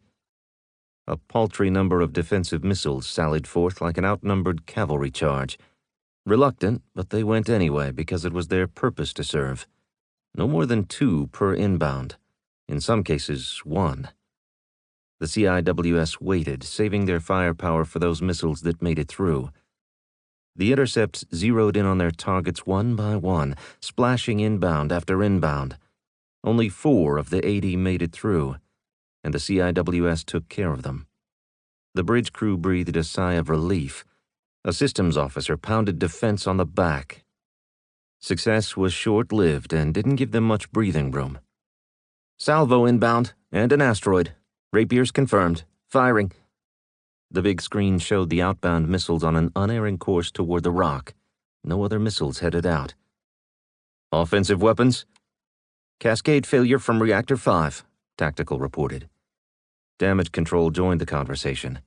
A paltry number of defensive missiles sallied forth like an outnumbered cavalry charge. Reluctant, but they went anyway because it was their purpose to serve. No more than 2 per inbound. In some cases, 1. The CIWS waited, saving their firepower for those missiles that made it through. The intercepts zeroed in on their targets one by one, splashing inbound after inbound. Only 4 of the 80 made it through, and the CIWS took care of them. The bridge crew breathed a sigh of relief. A systems officer pounded defense on the back. Success was short-lived and didn't give them much breathing room. Salvo inbound, and an asteroid. Rapiers confirmed. Firing. The big screen showed the outbound missiles on an unerring course toward the rock. No other missiles headed out. Offensive weapons? Cascade failure from Reactor 5, Tactical reported. Damage Control joined the conversation.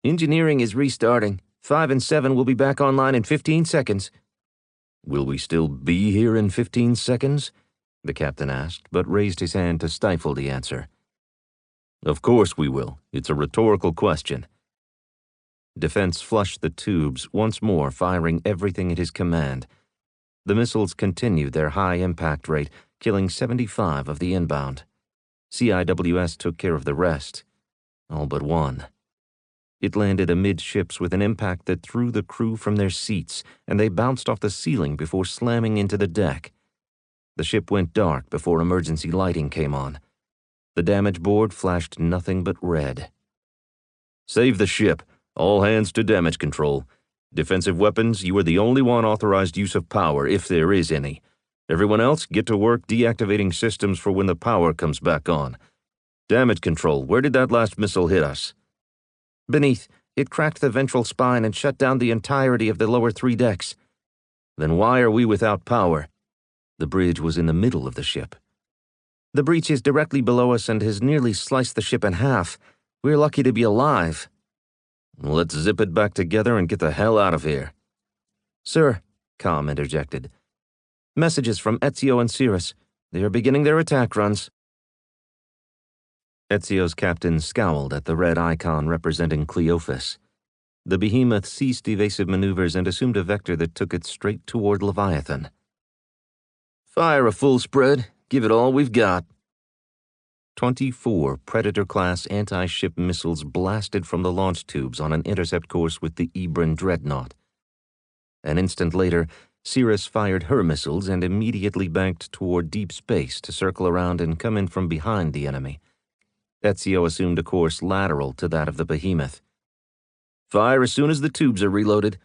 Engineering is restarting. 5 and 7 will be back online in 15 seconds. Will we still be here in 15 seconds? The captain asked, but raised his hand to stifle the answer. Of course we will. It's a rhetorical question. Defense flushed the tubes, once more firing everything at his command. The missiles continued their high impact rate, killing 75 of the inbound. CIWS took care of the rest. All but 1. It landed amidships with an impact that threw the crew from their seats, and they bounced off the ceiling before slamming into the deck. The ship went dark before emergency lighting came on. The damage board flashed nothing but red. Save the ship. All hands to damage control. Defensive weapons, you are the only one authorized use of power, if there is any. Everyone else, get to work deactivating systems for when the power comes back on. Damage control, where did that last missile hit us? Beneath. It cracked the ventral spine and shut down the entirety of the lower 3 decks. Then why are we without power? The bridge was in the middle of the ship. The breach is directly below us and has nearly sliced the ship in half. We're lucky to be alive. Let's zip it back together and get the hell out of here. Sir, Com interjected. Messages from Ezio and Cirrus. They are beginning their attack runs. Ezio's captain scowled at the red icon representing Cleophas. The behemoth ceased evasive maneuvers and assumed a vector that took it straight toward Leviathan. Fire a full spread. Give it all we've got. 24 Predator-class anti-ship missiles blasted from the launch tubes on an intercept course with the Ebron dreadnought. An instant later, Cirrus fired her missiles and immediately banked toward deep space to circle around and come in from behind the enemy. Ezio assumed a course lateral to that of the behemoth. Fire as soon as the tubes are reloaded.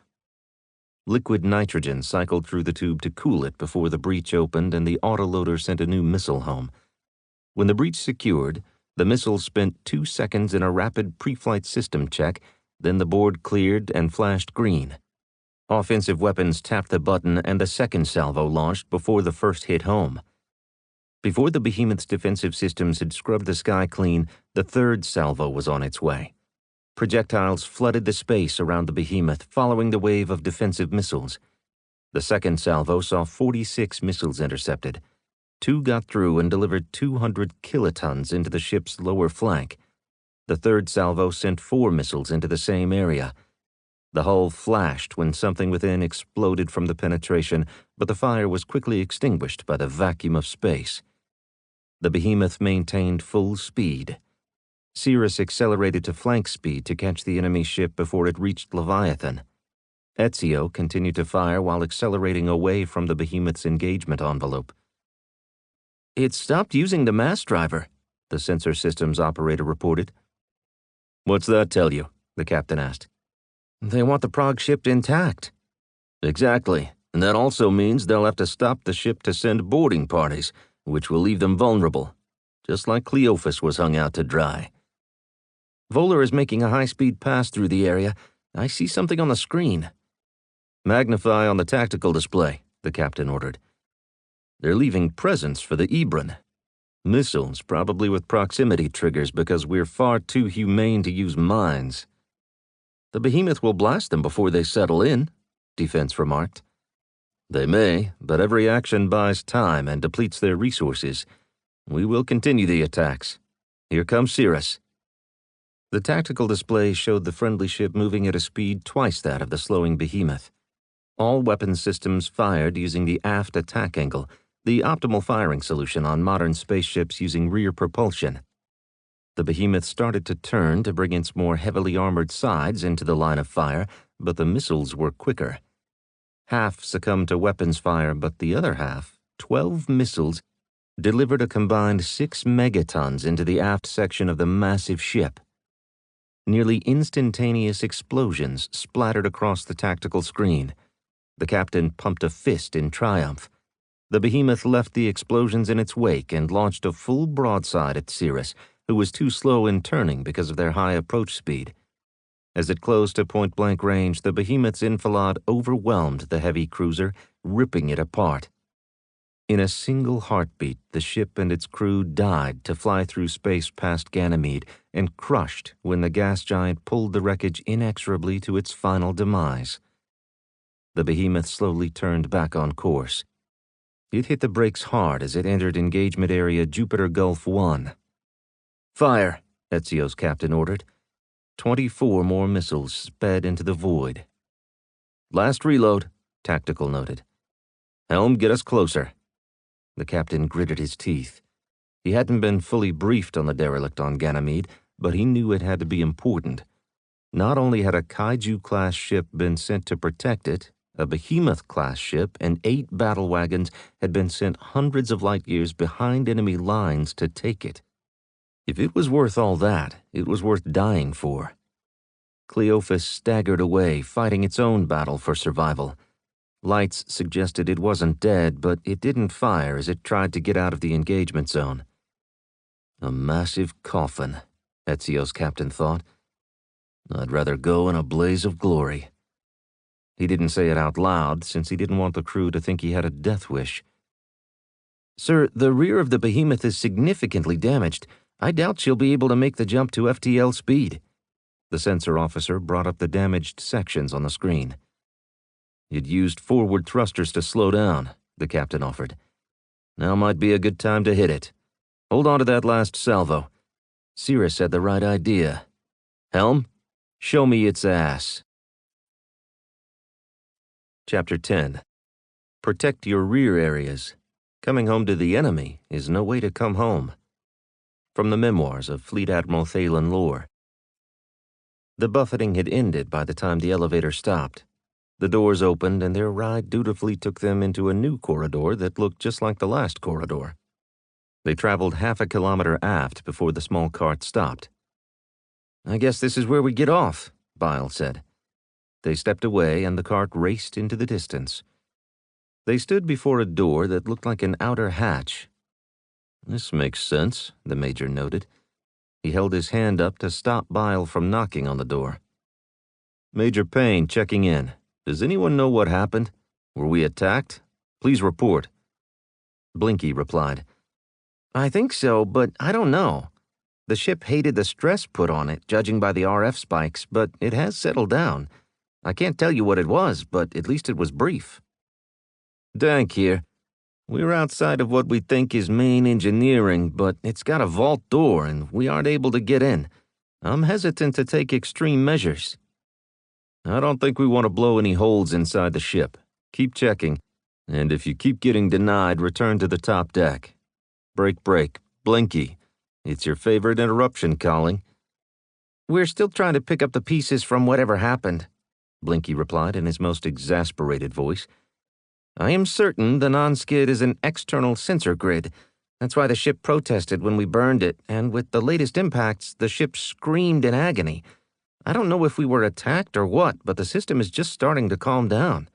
Liquid nitrogen cycled through the tube to cool it before the breech opened and the autoloader sent a new missile home. When the breech secured, the missile spent 2 seconds in a rapid pre-flight system check, then the board cleared and flashed green. Offensive weapons tapped the button and the second salvo launched before the first hit home. Before the behemoth's defensive systems had scrubbed the sky clean, the third salvo was on its way. Projectiles flooded the space around the behemoth, following the wave of defensive missiles. The second salvo saw 46 missiles intercepted. 2 got through and delivered 200 kilotons into the ship's lower flank. The third salvo sent 4 missiles into the same area. The hull flashed when something within exploded from the penetration, but the fire was quickly extinguished by the vacuum of space. The behemoth maintained full speed. Cirrus accelerated to flank speed to catch the enemy ship before it reached Leviathan. Ezio continued to fire while accelerating away from the behemoth's engagement envelope. "It stopped using the mass driver," the sensor systems operator reported. "What's that tell you?" the captain asked. "They want the Prague ship intact." "Exactly, and that also means they'll have to stop the ship to send boarding parties, which will leave them vulnerable, just like Cleophas was hung out to dry." "Voller is making a high-speed pass through the area. I see something on the screen." "Magnify on the tactical display," the captain ordered. "They're leaving presents for the Ebron. Missiles, probably with proximity triggers because we're far too humane to use mines." "The behemoth will blast them before they settle in," Defense remarked. "They may, but every action buys time and depletes their resources. We will continue the attacks. Here comes Cirrus." The tactical display showed the friendly ship moving at a speed twice that of the slowing behemoth. All weapon systems fired using the aft attack angle, the optimal firing solution on modern spaceships using rear propulsion. The behemoth started to turn to bring its more heavily armored sides into the line of fire, but the missiles were quicker. Half succumbed to weapons fire, but the other half, 12 missiles, delivered a combined 6 megatons into the aft section of the massive ship. Nearly instantaneous explosions splattered across the tactical screen. The captain pumped a fist in triumph. The behemoth left the explosions in its wake and launched a full broadside at Cirrus, who was too slow in turning because of their high approach speed. As it closed to point-blank range, the behemoth's enfilade overwhelmed the heavy cruiser, ripping it apart. In a single heartbeat, the ship and its crew died to fly through space past Ganymede and crushed when the gas giant pulled the wreckage inexorably to its final demise. The behemoth slowly turned back on course. It hit the brakes hard as it entered engagement area Jupiter Gulf 1. "Fire," Ezio's captain ordered. 24 more missiles sped into the void. "Last reload," Tactical noted. "Helm, get us closer." The captain gritted his teeth. He hadn't been fully briefed on the derelict on Ganymede, but he knew it had to be important. Not only had a Kaiju-class ship been sent to protect it, a Behemoth-class ship and 8 battle wagons had been sent hundreds of light years behind enemy lines to take it. If it was worth all that, it was worth dying for. Cleophas staggered away, fighting its own battle for survival. Lights suggested it wasn't dead, but it didn't fire as it tried to get out of the engagement zone. "A massive coffin," Ezio's captain thought. "I'd rather go in a blaze of glory." He didn't say it out loud, since he didn't want the crew to think he had a death wish. "Sir, the rear of the behemoth is significantly damaged. I doubt she'll be able to make the jump to FTL speed." The sensor officer brought up the damaged sections on the screen. "It used forward thrusters to slow down," the captain offered. "Now might be a good time to hit it. Hold on to that last salvo. Cirrus had the right idea. Helm, show me its ass." Chapter 10. Protect your rear areas. Coming home to the enemy is no way to come home. From the memoirs of Fleet Admiral Thalen Lore. The buffeting had ended by the time the elevator stopped. The doors opened and their ride dutifully took them into a new corridor that looked just like the last corridor. They traveled half a kilometer aft before the small cart stopped. "I guess this is where we get off," Bile said. They stepped away and the cart raced into the distance. They stood before a door that looked like an outer hatch. This makes sense, the Major noted. He held his hand up to stop Bile from knocking on the door. Major Payne checking in. Does anyone know what happened? Were we attacked? Please report. Blinky replied, I think so, but I don't know. The ship hated the stress put on it, judging by the RF spikes, but it has settled down. I can't tell you what it was, but at least it was brief. Dank here. We're outside of what we think is main engineering, but it's got a vault door and we aren't able to get in. I'm hesitant to take extreme measures. I don't think we want to blow any holes inside the ship. Keep checking, and if you keep getting denied, return to the top deck. Break. Blinky. It's your favorite interruption calling. We're still trying to pick up the pieces from whatever happened, Blinky replied in his most exasperated voice. I am certain the non-skid is an external sensor grid. That's why the ship protested when we burned it, and with the latest impacts, the ship screamed in agony. I don't know if we were attacked or what, but the system is just starting to calm down.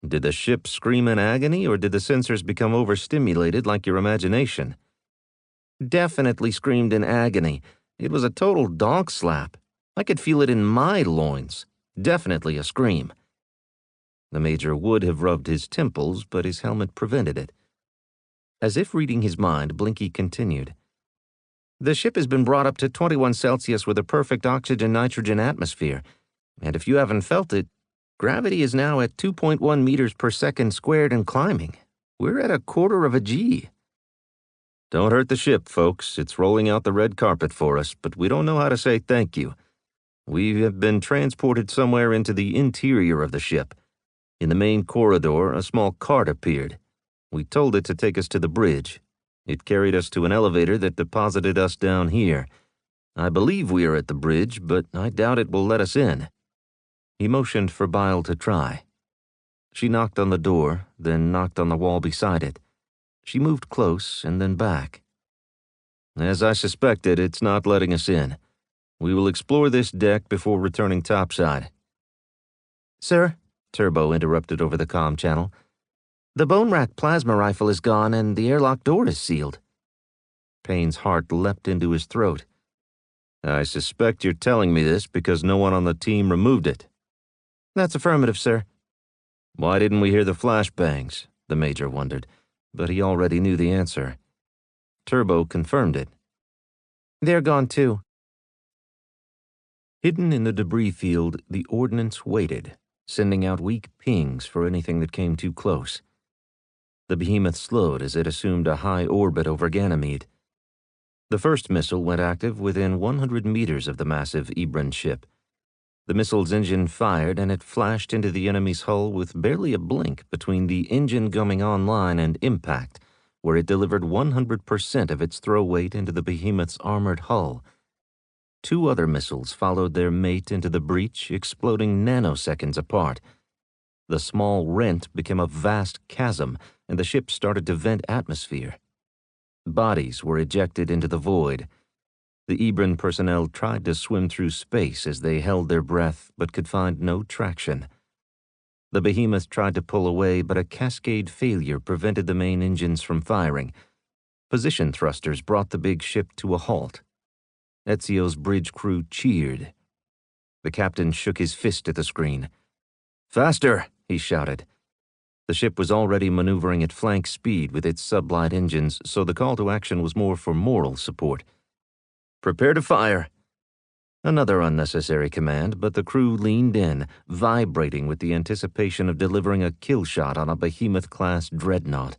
Did the ship scream in agony, or did the sensors become overstimulated like your imagination? Definitely screamed in agony. It was a total dog slap. I could feel it in my loins. Definitely a scream. The Major would have rubbed his temples, but his helmet prevented it. As if reading his mind, Blinky continued. The ship has been brought up to 21 Celsius with a perfect oxygen-nitrogen atmosphere, and if you haven't felt it, gravity is now at 2.1 meters per second squared and climbing. We're at 1/4 of a G. Don't hurt the ship, folks. It's rolling out the red carpet for us, but we don't know how to say thank you. We have been transported somewhere into the interior of the ship. In the main corridor, a small cart appeared. We told it to take us to the bridge. It carried us to an elevator that deposited us down here. I believe we are at the bridge, but I doubt it will let us in. He motioned for Bile to try. She knocked on the door, then knocked on the wall beside it. She moved close and then back. As I suspected, it's not letting us in. We will explore this deck before returning topside. Sir, Turbo interrupted over the comm channel. The bone rack plasma rifle is gone and the airlock door is sealed. Payne's heart leapt into his throat. I suspect you're telling me this because no one on the team removed it. That's affirmative, sir. Why didn't we hear the flashbangs? The Major wondered, but he already knew the answer. Turbo confirmed it. They're gone too. Hidden in the debris field, the ordnance waited, sending out weak pings for anything that came too close. The behemoth slowed as it assumed a high orbit over Ganymede. The first missile went active within 100 meters of the massive Ibran ship. The missile's engine fired and it flashed into the enemy's hull with barely a blink between the engine coming online and impact, where it delivered 100% of its throw weight into the behemoth's armored hull. 2 other missiles followed their mate into the breach, exploding nanoseconds apart. The small rent became a vast chasm, and the ship started to vent atmosphere. Bodies were ejected into the void. The Ibran personnel tried to swim through space as they held their breath, but could find no traction. The behemoth tried to pull away, but a cascade failure prevented the main engines from firing. Position thrusters brought the big ship to a halt. Ezio's bridge crew cheered. The captain shook his fist at the screen. "Faster!" he shouted. The ship was already maneuvering at flank speed with its sublight engines, so the call to action was more for moral support. "Prepare to fire!" Another unnecessary command, but the crew leaned in, vibrating with the anticipation of delivering a kill shot on a behemoth-class dreadnought.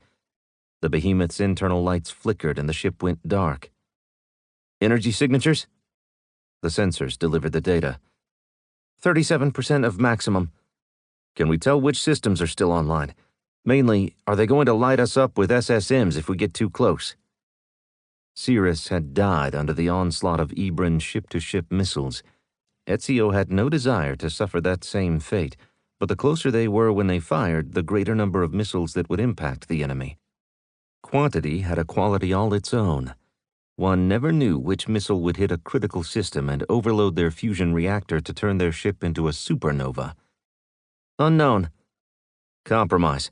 The behemoth's internal lights flickered and the ship went dark. "Energy signatures?" The sensors delivered the data. 37% of maximum. Can we tell which systems are still online? Mainly, are they going to light us up with SSMs if we get too close? Cirrus had died under the onslaught of Ibran ship-to-ship missiles. Ezio had no desire to suffer that same fate, but the closer they were when they fired, the greater number of missiles that would impact the enemy. Quantity had a quality all its own. One never knew which missile would hit a critical system and overload their fusion reactor to turn their ship into a supernova. Unknown. Compromise.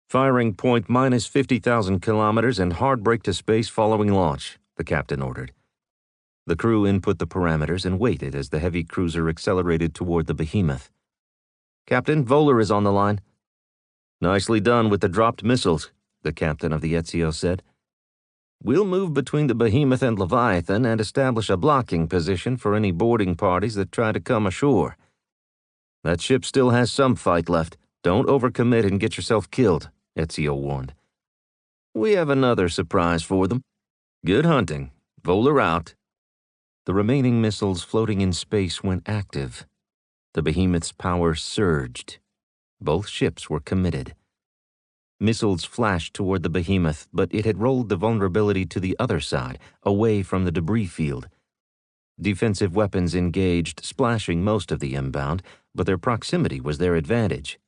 Firing point minus 50,000 kilometers and hard brake to space following launch, the captain ordered. The crew input the parameters and waited as the heavy cruiser accelerated toward the behemoth. Captain, Voller is on the line. Nicely done with the dropped missiles, the captain of the Ezio said. We'll move between the behemoth and Leviathan and establish a blocking position for any boarding parties that try to come ashore. That ship still has some fight left. Don't overcommit and get yourself killed, Ezio warned. We have another surprise for them. Good hunting. Voller out. The remaining missiles floating in space went active. The behemoth's power surged. Both ships were committed. Missiles flashed toward the behemoth, but it had rolled the vulnerability to the other side, away from the debris field. Defensive weapons engaged, splashing most of the inbound, but their proximity was their advantage.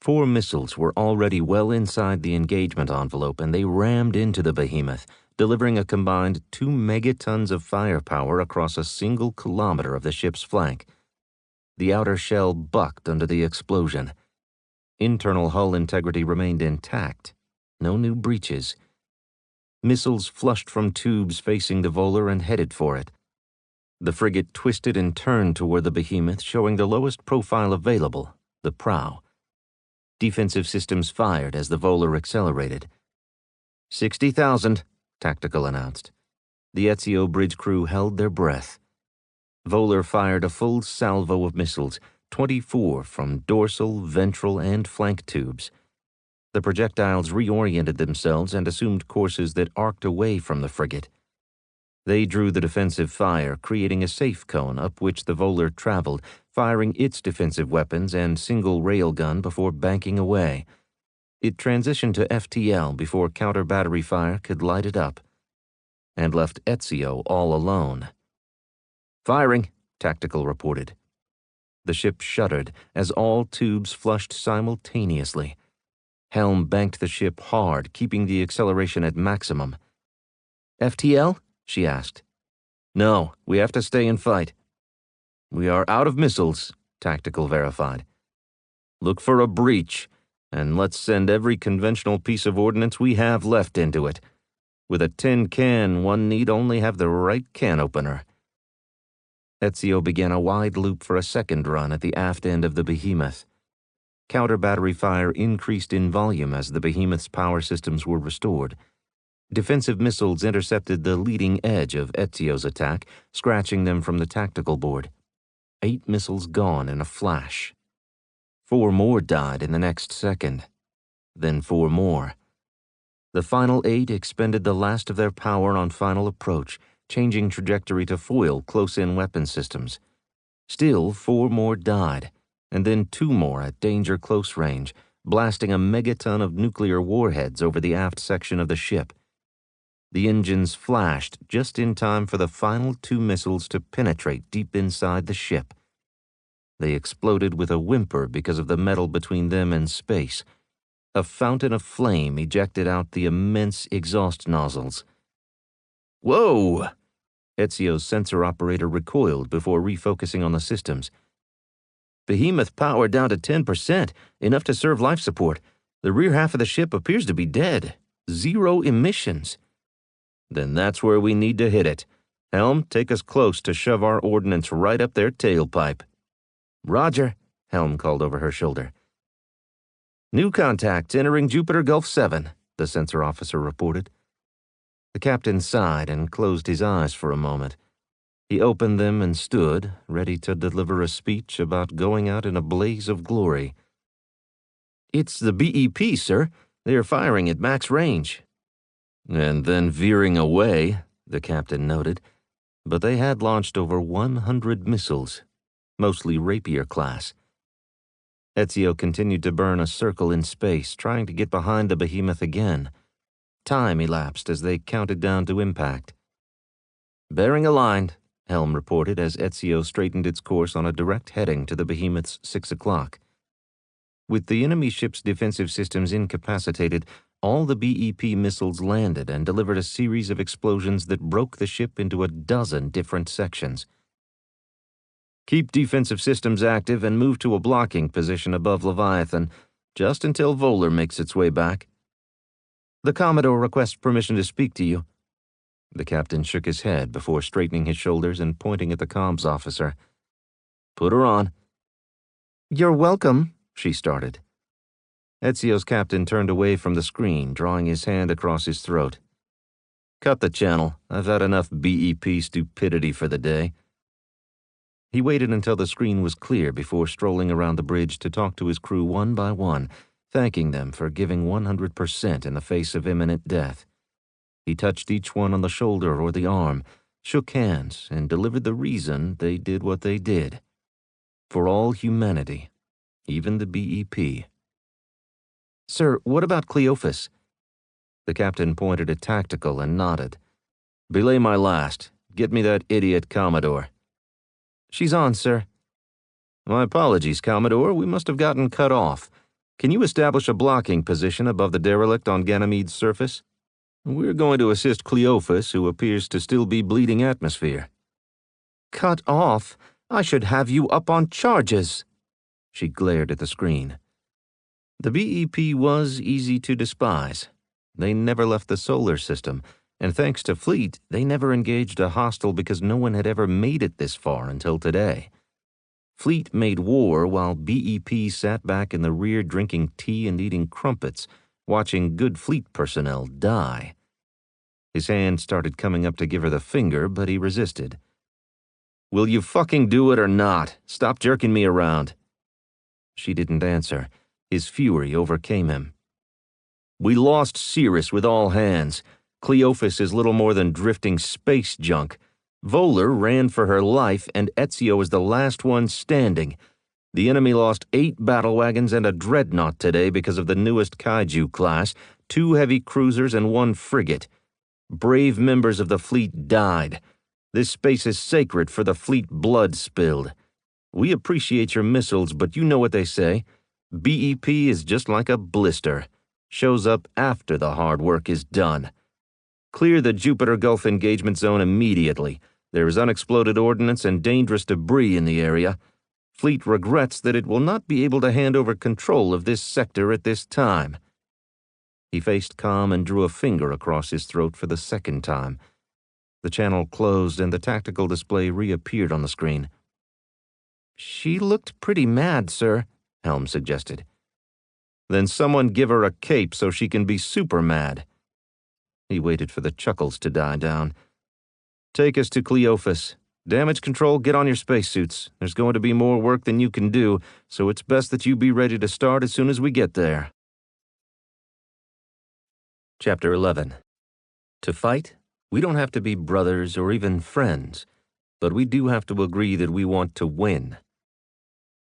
4 missiles were already well inside the engagement envelope, and they rammed into the behemoth, delivering a combined 2 megatons of firepower across a single kilometer of the ship's flank. The outer shell bucked under the explosion. Internal hull integrity remained intact. No new breaches. Missiles flushed from tubes facing the Voller and headed for it. The frigate twisted and turned toward the behemoth, showing the lowest profile available, the prow. Defensive systems fired as the Voller accelerated. 60,000, Tactical announced. The Ezio bridge crew held their breath. Voller fired a full salvo of missiles, 24 from dorsal, ventral, and flank tubes. The projectiles reoriented themselves and assumed courses that arced away from the frigate. They drew the defensive fire, creating a safe cone up which the Voller traveled, firing its defensive weapons and single railgun before banking away. It transitioned to FTL before counter-battery fire could light it up, and left Ezio all alone. Firing, Tactical reported. The ship shuddered as all tubes flushed simultaneously. Helm banked the ship hard, keeping the acceleration at maximum. FTL? She asked. No, we have to stay and fight. We are out of missiles, Tactical verified. Look for a breach, and let's send every conventional piece of ordnance we have left into it. With a tin can, one need only have the right can opener. Ezio began a wide loop for a second run at the aft end of the behemoth. Counter-battery fire increased in volume as the behemoth's power systems were restored. Defensive missiles intercepted the leading edge of Ezio's attack, scratching them from the tactical board. 8 missiles gone in a flash. 4 more died in the next second. Then 4 more. The final 8 expended the last of their power on final approach, changing trajectory to foil close-in weapon systems. Still, 4 more died, and then 2 more at danger close range, blasting a megaton of nuclear warheads over the aft section of the ship. The engines flashed just in time for the final 2 missiles to penetrate deep inside the ship. They exploded with a whimper because of the metal between them and space. A fountain of flame ejected out the immense exhaust nozzles. Whoa! Ezio's sensor operator recoiled before refocusing on the systems. Behemoth power down to 10%, enough to serve life support. The rear half of the ship appears to be dead. 0 emissions. Then that's where we need to hit it. Helm, take us close to shove our ordnance right up their tailpipe. Roger, Helm called over her shoulder. New contacts entering Jupiter Gulf 7, the sensor officer reported. The captain sighed and closed his eyes for a moment. He opened them and stood, ready to deliver a speech about going out in a blaze of glory. It's the BEP, sir. They are firing at max range. And then veering away, the captain noted. But they had launched over 100 missiles, mostly Rapier class. Ezio continued to burn a circle in space, trying to get behind the behemoth again. Time elapsed as they counted down to impact. Bearing aligned, Helm reported as Ezio straightened its course on a direct heading to the behemoth's 6 o'clock. With the enemy ship's defensive systems incapacitated, all the BEP missiles landed and delivered a series of explosions that broke the ship into a dozen different sections. Keep defensive systems active and move to a blocking position above Leviathan, just until Voller makes its way back. The Commodore requests permission to speak to you. The captain shook his head before straightening his shoulders and pointing at the comms officer. Put her on. You're welcome, she started. Ezio's captain turned away from the screen, drawing his hand across his throat. Cut the channel. I've had enough BEP stupidity for the day. He waited until the screen was clear before strolling around the bridge to talk to his crew one by one, thanking them for giving 100% in the face of imminent death. He touched each one on the shoulder or the arm, shook hands, and delivered the reason they did what they did. For all humanity, even the BEP. Sir, what about Cleophas? The captain pointed at Tactical and nodded. Belay my last. Get me that idiot Commodore. She's on, sir. My apologies, Commodore. We must have gotten cut off. Can you establish a blocking position above the derelict on Ganymede's surface? We're going to assist Cleophas, who appears to still be bleeding atmosphere. Cut off? I should have you up on charges. She glared at the screen. The BEP was easy to despise. They never left the solar system, and thanks to Fleet, they never engaged a hostile because no one had ever made it this far until today. Fleet made war while BEP sat back in the rear drinking tea and eating crumpets, watching good Fleet personnel die. His hand started coming up to give her the finger, but he resisted. Will you fucking do it or not? Stop jerking me around. She didn't answer. His fury overcame him. We lost Cirrus with all hands. Cleophas is little more than drifting space junk. Voller ran for her life, and Ezio is the last one standing. The enemy lost 8 battle wagons and a dreadnought today because of the newest kaiju class, 2 heavy cruisers and 1 frigate. Brave members of the fleet died. This space is sacred for the fleet blood spilled. We appreciate your missiles, but you know what they say. BEP is just like a blister. Shows up after the hard work is done. Clear the Jupiter Gulf engagement zone immediately. There is unexploded ordnance and dangerous debris in the area. Fleet regrets that it will not be able to hand over control of this sector at this time. He faced calm and drew a finger across his throat for the second time. The channel closed and the tactical display reappeared on the screen. She looked pretty mad, sir, Helm suggested. Then someone give her a cape so she can be super mad. He waited for the chuckles to die down. Take us to Cleophas. Damage control, get on your spacesuits. There's going to be more work than you can do, so it's best that you be ready to start as soon as we get there. Chapter 11. To fight, we don't have to be brothers or even friends, but we do have to agree that we want to win.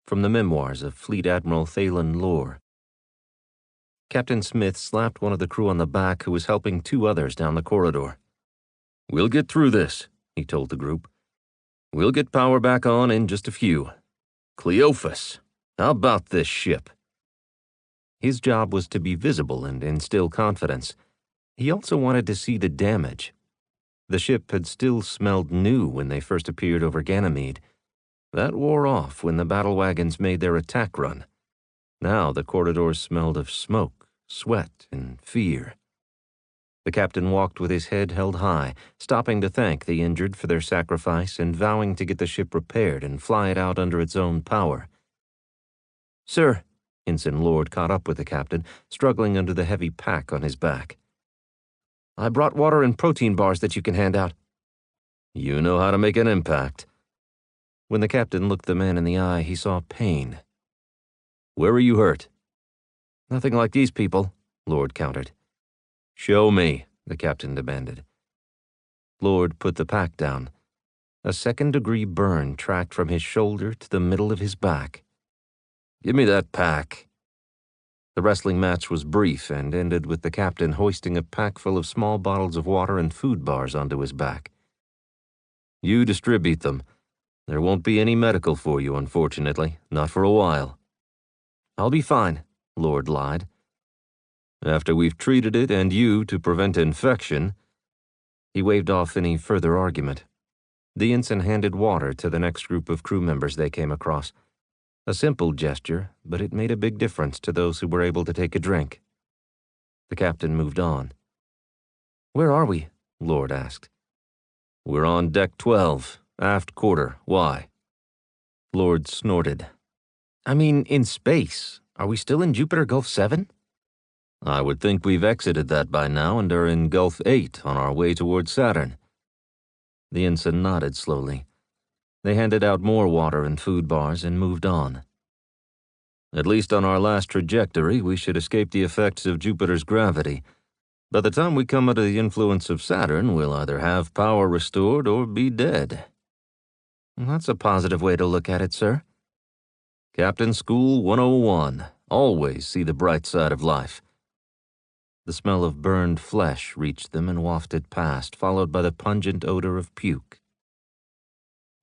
From the memoirs of Fleet Admiral Thalen Lore. Captain Smith slapped one of the crew on the back who was helping 2 others down the corridor. We'll get through this, he told the group. We'll get power back on in just a few. Cleophas, how about this ship? His job was to be visible and instill confidence. He also wanted to see the damage. The ship had still smelled new when they first appeared over Ganymede. That wore off when the battle wagons made their attack run. Now the corridors smelled of smoke, sweat, and fear. The captain walked with his head held high, stopping to thank the injured for their sacrifice and vowing to get the ship repaired and fly it out under its own power. Sir, Ensign Lord caught up with the captain, struggling under the heavy pack on his back. I brought water and protein bars that you can hand out. You know how to make an impact. When the captain looked the man in the eye, he saw pain. Where are you hurt? Nothing like these people, Lord countered. Show me, the captain demanded. Lord put the pack down. A 2nd-degree burn tracked from his shoulder to the middle of his back. Give me that pack. The wrestling match was brief and ended with the captain hoisting a pack full of small bottles of water and food bars onto his back. You distribute them. There won't be any medical for you, unfortunately, not for a while. I'll be fine, Lord lied. After we've treated it and you to prevent infection. He waved off any further argument. The ensign handed water to the next group of crew members they came across. A simple gesture, but it made a big difference to those who were able to take a drink. The captain moved on. Where are we? Lord asked. We're on deck 12, aft quarter. Why? Lord snorted. I mean, in space. Are we still in Jupiter Gulf 7? I would think we've exited that by now and are in Gulf 8 on our way toward Saturn. The ensign nodded slowly. They handed out more water and food bars and moved on. At least on our last trajectory, we should escape the effects of Jupiter's gravity. By the time we come under the influence of Saturn, we'll either have power restored or be dead. That's a positive way to look at it, sir. Captain School 101. Always see the bright side of life. The smell of burned flesh reached them and wafted past, followed by the pungent odor of puke.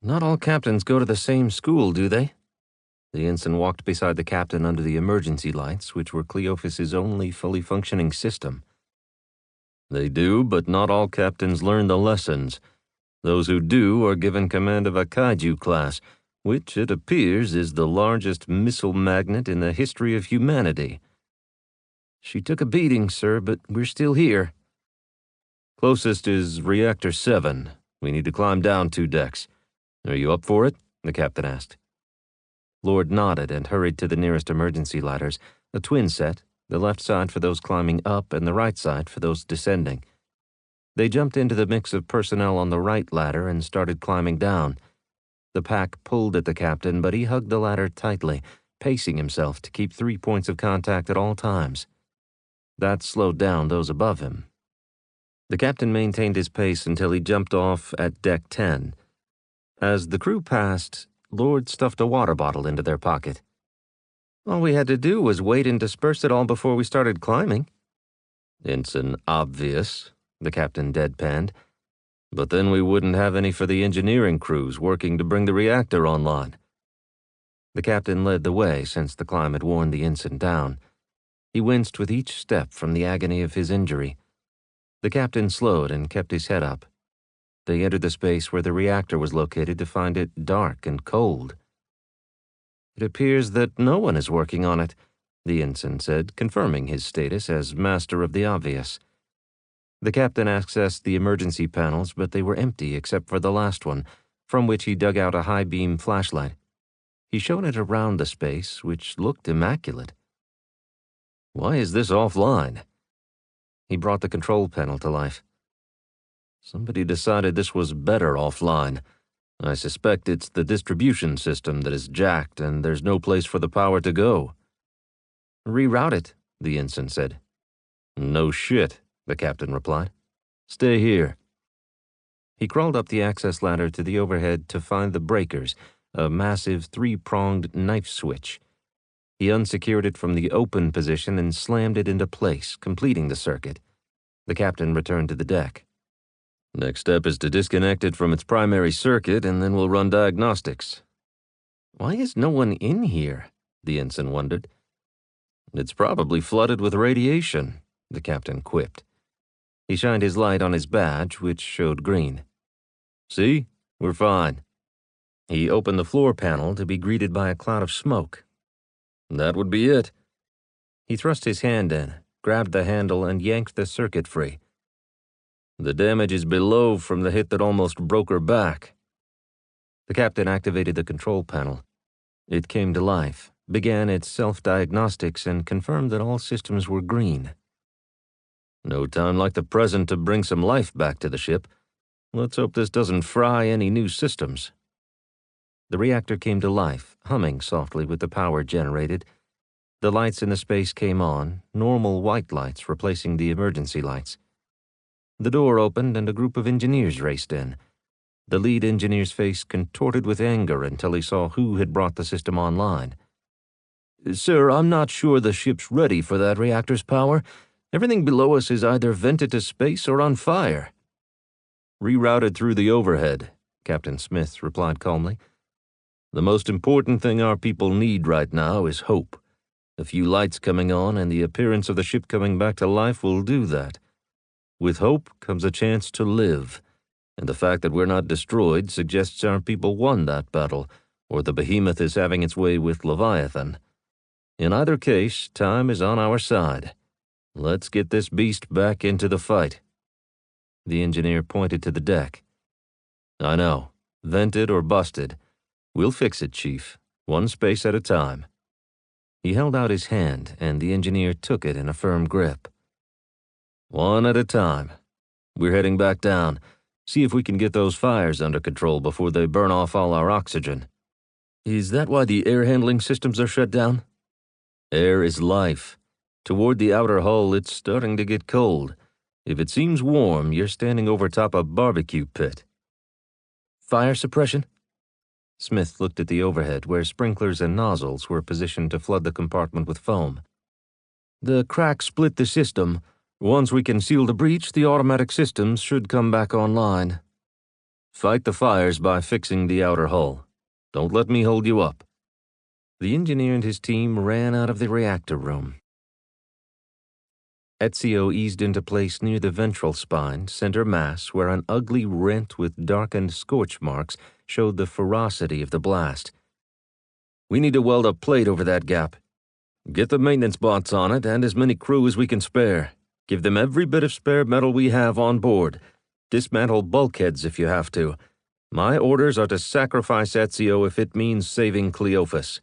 Not all captains go to the same school, do they? The ensign walked beside the captain under the emergency lights, which were Cleophas's only fully functioning system. They do, but not all captains learn the lessons. Those who do are given command of a kaiju class, which, it appears, is the largest missile magnet in the history of humanity. She took a beating, sir, but we're still here. Closest is Reactor 7. We need to climb down 2 decks. Are you up for it? The captain asked. Lord nodded and hurried to the nearest emergency ladders, a twin set, the left side for those climbing up and the right side for those descending. They jumped into the mix of personnel on the right ladder and started climbing down. The pack pulled at the captain, but he hugged the ladder tightly, pacing himself to keep 3 points of contact at all times. That slowed down those above him. The captain maintained his pace until he jumped off at deck 10. As the crew passed, Lord stuffed a water bottle into their pocket. All we had to do was wait and disperse it all before we started climbing. Ensign obvious, the captain deadpanned. But then we wouldn't have any for the engineering crews working to bring the reactor online. The captain led the way since the climb had worn the ensign down. He winced with each step from the agony of his injury. The captain slowed and kept his head up. They entered the space where the reactor was located to find it dark and cold. It appears that no one is working on it, the ensign said, confirming his status as master of the obvious. The captain accessed the emergency panels, but they were empty except for the last one, from which he dug out a high-beam flashlight. He shone it around the space, which looked immaculate. Why is this offline? He brought the control panel to life. Somebody decided this was better offline. I suspect it's the distribution system that is jacked and there's no place for the power to go. Reroute it, the ensign said. No shit, the captain replied. Stay here. He crawled up the access ladder to the overhead to find the breakers, a massive 3-pronged knife switch. He unsecured it from the open position and slammed it into place, completing the circuit. The captain returned to the deck. Next step is to disconnect it from its primary circuit, and then we'll run diagnostics. Why is no one in here? The ensign wondered. It's probably flooded with radiation, the captain quipped. He shined his light on his badge, which showed green. See? We're fine. He opened the floor panel to be greeted by a cloud of smoke. That would be it. He thrust his hand in, grabbed the handle, and yanked the circuit free. The damage is below from the hit that almost broke her back. The captain activated the control panel. It came to life, began its self-diagnostics, and confirmed that all systems were green. No time like the present to bring some life back to the ship. Let's hope this doesn't fry any new systems. The reactor came to life, humming softly with the power generated. The lights in the space came on, normal white lights replacing the emergency lights. The door opened and a group of engineers raced in. The lead engineer's face contorted with anger until he saw who had brought the system online. Sir, I'm not sure the ship's ready for that reactor's power. Everything below us is either vented to space or on fire. Rerouted through the overhead, Captain Smith replied calmly. The most important thing our people need right now is hope. A few lights coming on and the appearance of the ship coming back to life will do that. With hope comes a chance to live, and the fact that we're not destroyed suggests our people won that battle, or the behemoth is having its way with Leviathan. In either case, time is on our side. Let's get this beast back into the fight." The engineer pointed to the deck. "I know. Vented or busted. We'll fix it, Chief. One space at a time." He held out his hand, and the engineer took it in a firm grip. "One at a time. We're heading back down. See if we can get those fires under control before they burn off all our oxygen." "Is that why the air handling systems are shut down?" "Air is life. Toward the outer hull, it's starting to get cold. If it seems warm, you're standing over top a barbecue pit." "Fire suppression?" Smith looked at the overhead, where sprinklers and nozzles were positioned to flood the compartment with foam. "The crack split the system. Once we can seal the breach, the automatic systems should come back online." "Fight the fires by fixing the outer hull. Don't let me hold you up." The engineer and his team ran out of the reactor room. Ezio eased into place near the ventral spine, center mass, where an ugly rent with darkened scorch marks showed the ferocity of the blast. "We need to weld a plate over that gap. Get the maintenance bots on it and as many crew as we can spare. Give them every bit of spare metal we have on board. Dismantle bulkheads if you have to. My orders are to sacrifice Ezio if it means saving Cleophas."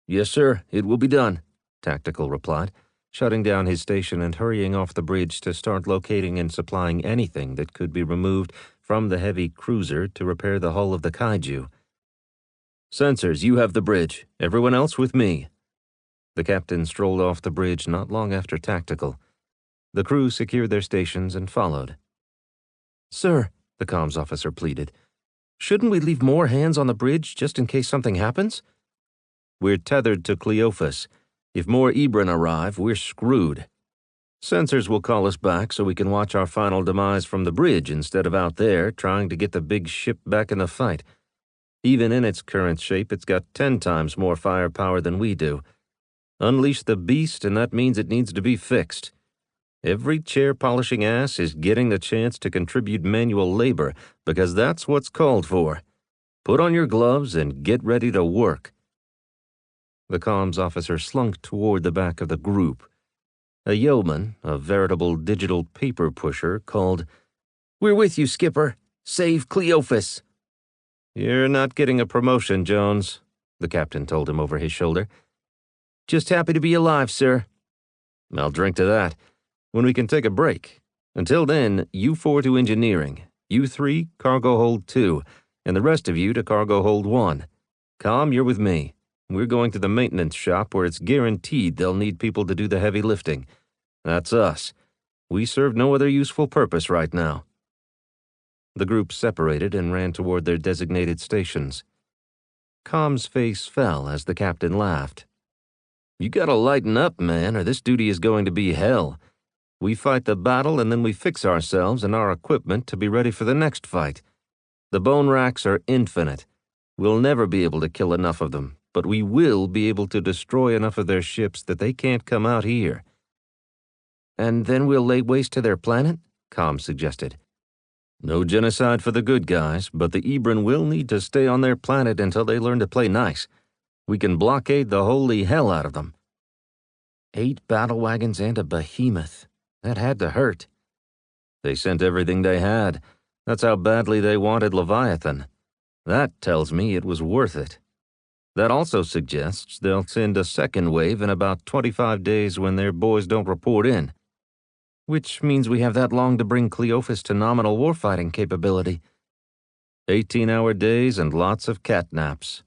"Yes, sir, it will be done," Tactical replied, shutting down his station and hurrying off the bridge to start locating and supplying anything that could be removed from the heavy cruiser to repair the hull of the kaiju. "Sensors, you have the bridge. Everyone else with me." The captain strolled off the bridge not long after Tactical. The crew secured their stations and followed. "Sir," the comms officer pleaded, "shouldn't we leave more hands on the bridge just in case something happens?" "We're tethered to Cleophas. If more Ebrin arrive, we're screwed. Sensors will call us back so we can watch our final demise from the bridge instead of out there trying to get the big ship back in the fight. Even in its current shape, it's got 10 times more firepower than we do. Unleash the beast, and that means it needs to be fixed. Every chair-polishing ass is getting the chance to contribute manual labor because that's what's called for. Put on your gloves and get ready to work." The comms officer slunk toward the back of the group. A yeoman, a veritable digital paper pusher, called, "We're with you, Skipper. Save Cleophas." "You're not getting a promotion, Jones," the captain told him over his shoulder. "Just happy to be alive, sir." "I'll drink to that. When we can take a break. Until then, you 4 to engineering, you 3 cargo hold 2, and the rest of you to cargo hold 1. Com, you're with me. We're going to the maintenance shop where it's guaranteed they'll need people to do the heavy lifting. That's us. We serve no other useful purpose right now." The group separated and ran toward their designated stations. Com's face fell as the captain laughed. "You gotta lighten up, man, or this duty is going to be hell. We fight the battle and then we fix ourselves and our equipment to be ready for the next fight. The bone racks are infinite. We'll never be able to kill enough of them, but we will be able to destroy enough of their ships that they can't come out here." "And then we'll lay waste to their planet?" Com suggested. "No genocide for the good guys, but the Ebrin will need to stay on their planet until they learn to play nice. We can blockade the holy hell out of them." 8 battle wagons and a behemoth. That had to hurt. "They sent everything they had. That's how badly they wanted Leviathan. That tells me it was worth it. That also suggests they'll send a second wave in about 25 days when their boys don't report in." "Which means we have that long to bring Cleophas to nominal warfighting capability." 18-hour days and lots of catnaps."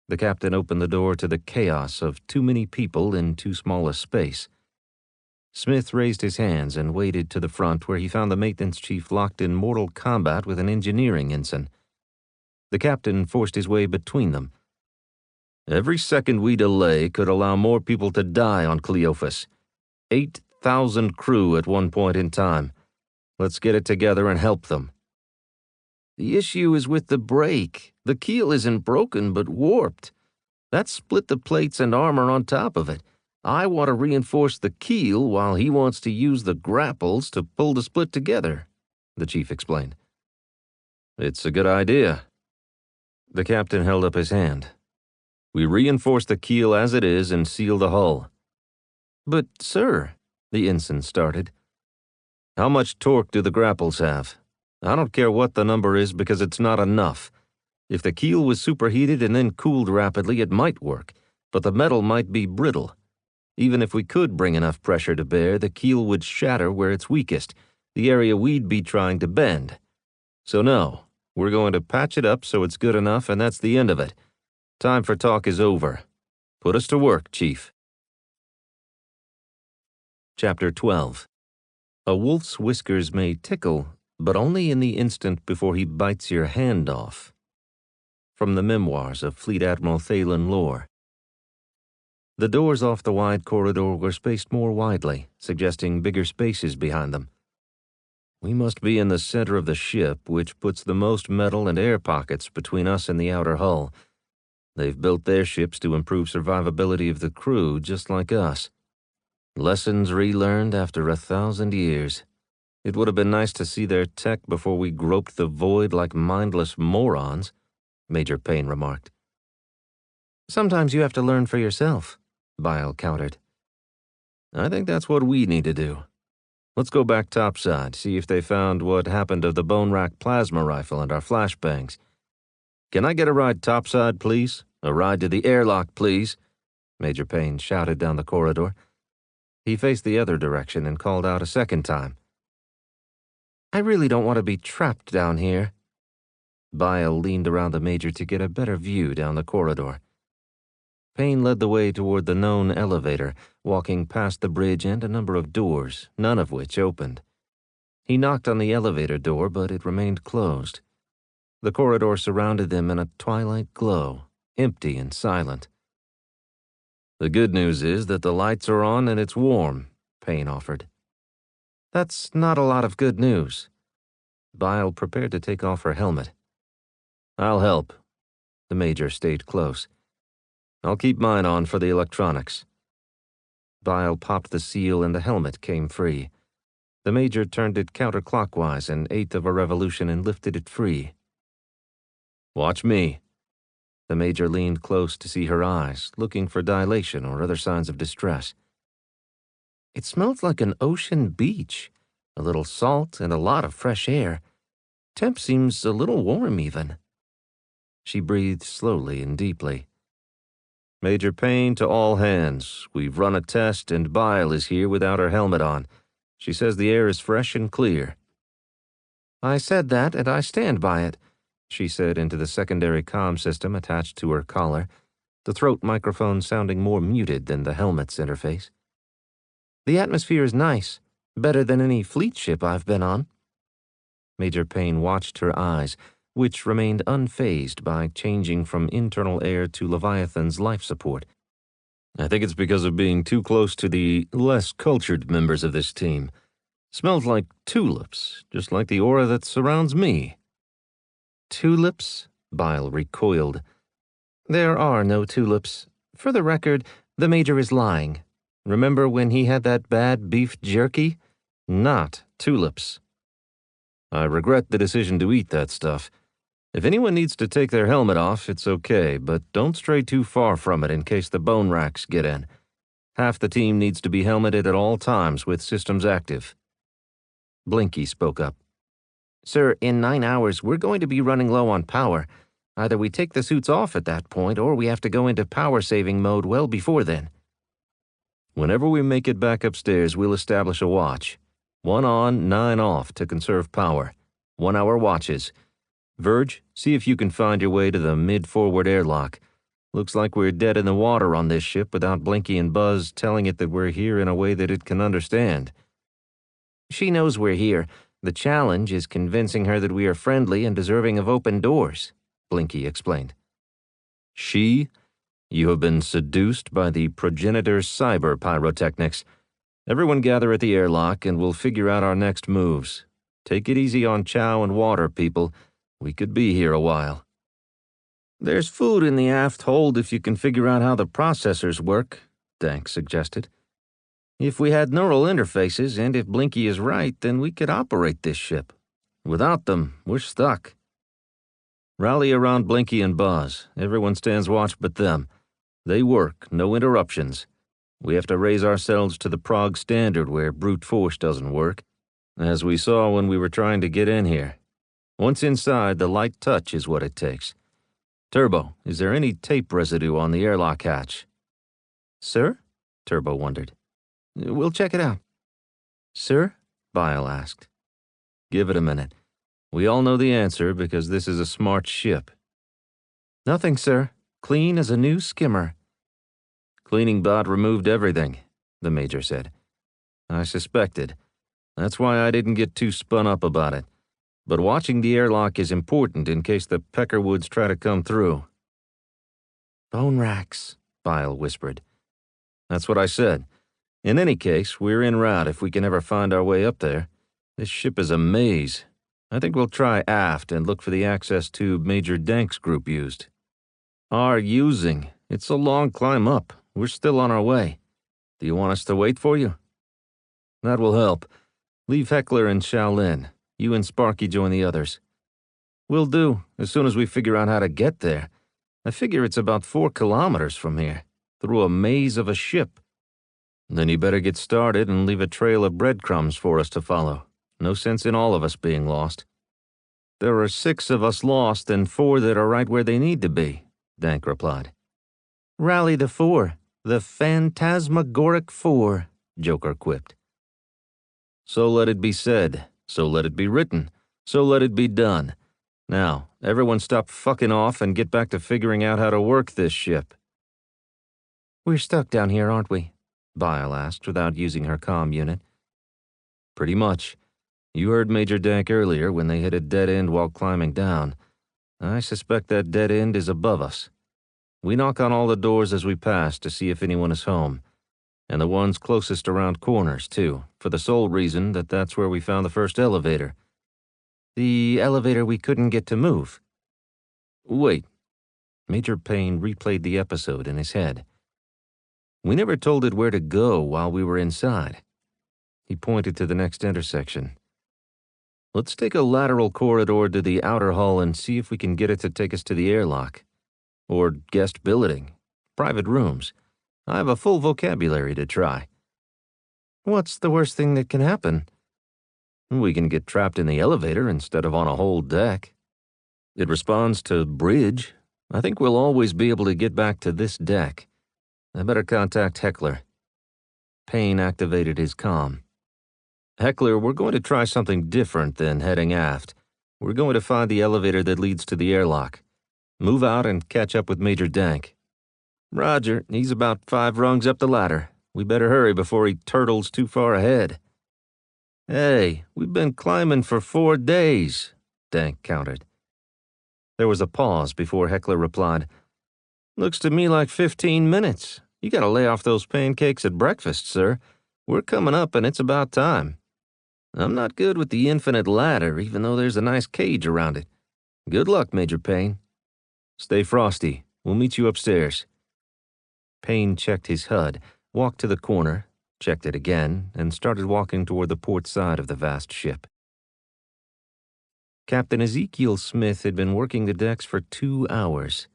The captain opened the door to the chaos of too many people in too small a space. Smith raised his hands and waded to the front where he found the maintenance chief locked in mortal combat with an engineering ensign. The captain forced his way between them. "Every second we delay could allow more people to die on Cleophas. 8,000 crew at one point in time. Let's get it together and help them." "The issue is with the brake. The keel isn't broken but warped. That's split the plates and armor on top of it. I want to reinforce the keel while he wants to use the grapples to pull the split together," the chief explained. "It's a good idea." The captain held up his hand. "We reinforce the keel as it is and seal the hull." "But, sir," the ensign started. "How much torque do the grapples have? I don't care what the number is because it's not enough. If the keel was superheated and then cooled rapidly, it might work, but the metal might be brittle. Even if we could bring enough pressure to bear, the keel would shatter where it's weakest, the area we'd be trying to bend. So no, we're going to patch it up so it's good enough, and that's the end of it. Time for talk is over. Put us to work, Chief." Chapter 12. A wolf's whiskers may tickle, but only in the instant before he bites your hand off. From the memoirs of Fleet Admiral Thalen Lore. The doors off the wide corridor were spaced more widely, suggesting bigger spaces behind them. "We must be in the center of the ship, which puts the most metal and air pockets between us and the outer hull. They've built their ships to improve survivability of the crew, just like us. Lessons relearned after 1,000 years. It would have been nice to see their tech before we groped the void like mindless morons," Major Payne remarked. "Sometimes you have to learn for yourself," Bile countered. "I think that's what we need to do. Let's go back topside, see if they found what happened to the bone rack plasma rifle and our flashbangs. Can I get a ride topside, please? A ride to the airlock, please?" Major Payne shouted down the corridor. He faced the other direction and called out a second time. "I really don't want to be trapped down here." Bile leaned around the Major to get a better view down the corridor. Payne led the way toward the known elevator, walking past the bridge and a number of doors, none of which opened. He knocked on the elevator door, but it remained closed. The corridor surrounded them in a twilight glow, empty and silent. "The good news is that the lights are on and it's warm," Payne offered. "That's not a lot of good news." Bile prepared to take off her helmet. "I'll help." The Major stayed close. "I'll keep mine on for the electronics." Bile popped the seal and the helmet came free. The Major turned it counterclockwise an eighth of a revolution and lifted it free. "Watch me." The Major leaned close to see her eyes, looking for dilation or other signs of distress. "It smells like an ocean beach. A little salt and a lot of fresh air. Temp seems a little warm even." She breathed slowly and deeply. "Major Payne to all hands. We've run a test and Bile is here without her helmet on. She says the air is fresh and clear." "I said that and I stand by it," she said into the secondary comm system attached to her collar, the throat microphone sounding more muted than the helmet's interface. "The atmosphere is nice, better than any fleet ship I've been on." Major Payne watched her eyes, which remained unfazed by changing from internal air to Leviathan's life support. "I think it's because of being too close to the less cultured members of this team. Smells like tulips, just like the aura that surrounds me." "Tulips?" Bile recoiled. "There are no tulips. For the record, the Major is lying. Remember when he had that bad beef jerky? Not tulips." "I regret the decision to eat that stuff. If anyone needs to take their helmet off, it's okay, but don't stray too far from it in case the bone racks get in. Half the team needs to be helmeted at all times with systems active." Blinky spoke up. "Sir, in 9 hours, we're going to be running low on power. Either we take the suits off at that point, or we have to go into power-saving mode well before then." "Whenever we make it back upstairs, we'll establish a watch. 1 on, 9 off to conserve power. 1-hour watches. Verge, see if you can find your way to the mid-forward airlock. Looks like we're dead in the water on this ship without Blinky and Buzz telling it that we're here in a way that it can understand." "She knows we're here. The challenge is convincing her that we are friendly and deserving of open doors," Blinky explained. "She? You have been seduced by the progenitor's cyber pyrotechnics. Everyone gather at the airlock and we'll figure out our next moves. Take it easy on chow and water, people. We could be here a while." There's food in the aft hold if you can figure out how the processors work, Dank suggested. If we had neural interfaces, and if Blinky is right, then we could operate this ship. Without them, we're stuck. Rally around Blinky and Buzz. Everyone stands watch but them. They work, no interruptions. We have to raise ourselves to the Prague standard where brute force doesn't work, as we saw when we were trying to get in here. Once inside, the light touch is what it takes. Turbo, is there any tape residue on the airlock hatch? Sir? Turbo wondered. We'll check it out. Sir? Bile asked. Give it a minute. We all know the answer because this is a smart ship. Nothing, sir. Clean as a new skimmer. Cleaning bot removed everything, the Major said. I suspected. That's why I didn't get too spun up about it. But watching the airlock is important in case the Peckerwoods try to come through. Bone racks, Bile whispered. That's what I said. In any case, we're en route if we can ever find our way up there. This ship is a maze. I think we'll try aft and look for the access tube Major Dank's group used. Are using. It's a long climb up. We're still on our way. Do you want us to wait for you? That will help. Leave Heckler and Shaolin. You and Sparky join the others. Will do, as soon as we figure out how to get there. I figure it's about 4 kilometers from here, through a maze of a ship. Then you better get started and leave a trail of breadcrumbs for us to follow. No sense in all of us being lost. There are 6 of us lost and 4 that are right where they need to be, Dank replied. Rally the 4, the phantasmagoric 4, Joker quipped. So let it be said, so let it be written, so let it be done. Now, everyone stop fucking off and get back to figuring out how to work this ship. We're stuck down here, aren't we? Bile asked without using her comm unit. Pretty much. You heard Major Dank earlier when they hit a dead end while climbing down. I suspect that dead end is above us. We knock on all the doors as we pass to see if anyone is home. And the ones closest around corners, too, for the sole reason that that's where we found the first elevator. The elevator we couldn't get to move. Wait. Major Payne replayed the episode in his head. We never told it where to go while we were inside. He pointed to the next intersection. Let's take a lateral corridor to the outer hull and see if we can get it to take us to the airlock. Or guest billeting. Private rooms. I have a full vocabulary to try. What's the worst thing that can happen? We can get trapped in the elevator instead of on a whole deck. It responds to bridge. I think we'll always be able to get back to this deck. I better contact Heckler. Payne activated his comm. Heckler, we're going to try something different than heading aft. We're going to find the elevator that leads to the airlock. Move out and catch up with Major Dank. Roger, he's about 5 rungs up the ladder. We better hurry before he turtles too far ahead. Hey, we've been climbing for 4 days, Dank countered. There was a pause before Heckler replied, Looks to me like 15 minutes. You gotta lay off those pancakes at breakfast, sir. We're coming up and it's about time. I'm not good with the infinite ladder, even though there's a nice cage around it. Good luck, Major Payne. Stay frosty. We'll meet you upstairs. Payne checked his HUD, walked to the corner, checked it again, and started walking toward the port side of the vast ship. Captain Ezekiel Smith had been working the decks for 2 hours.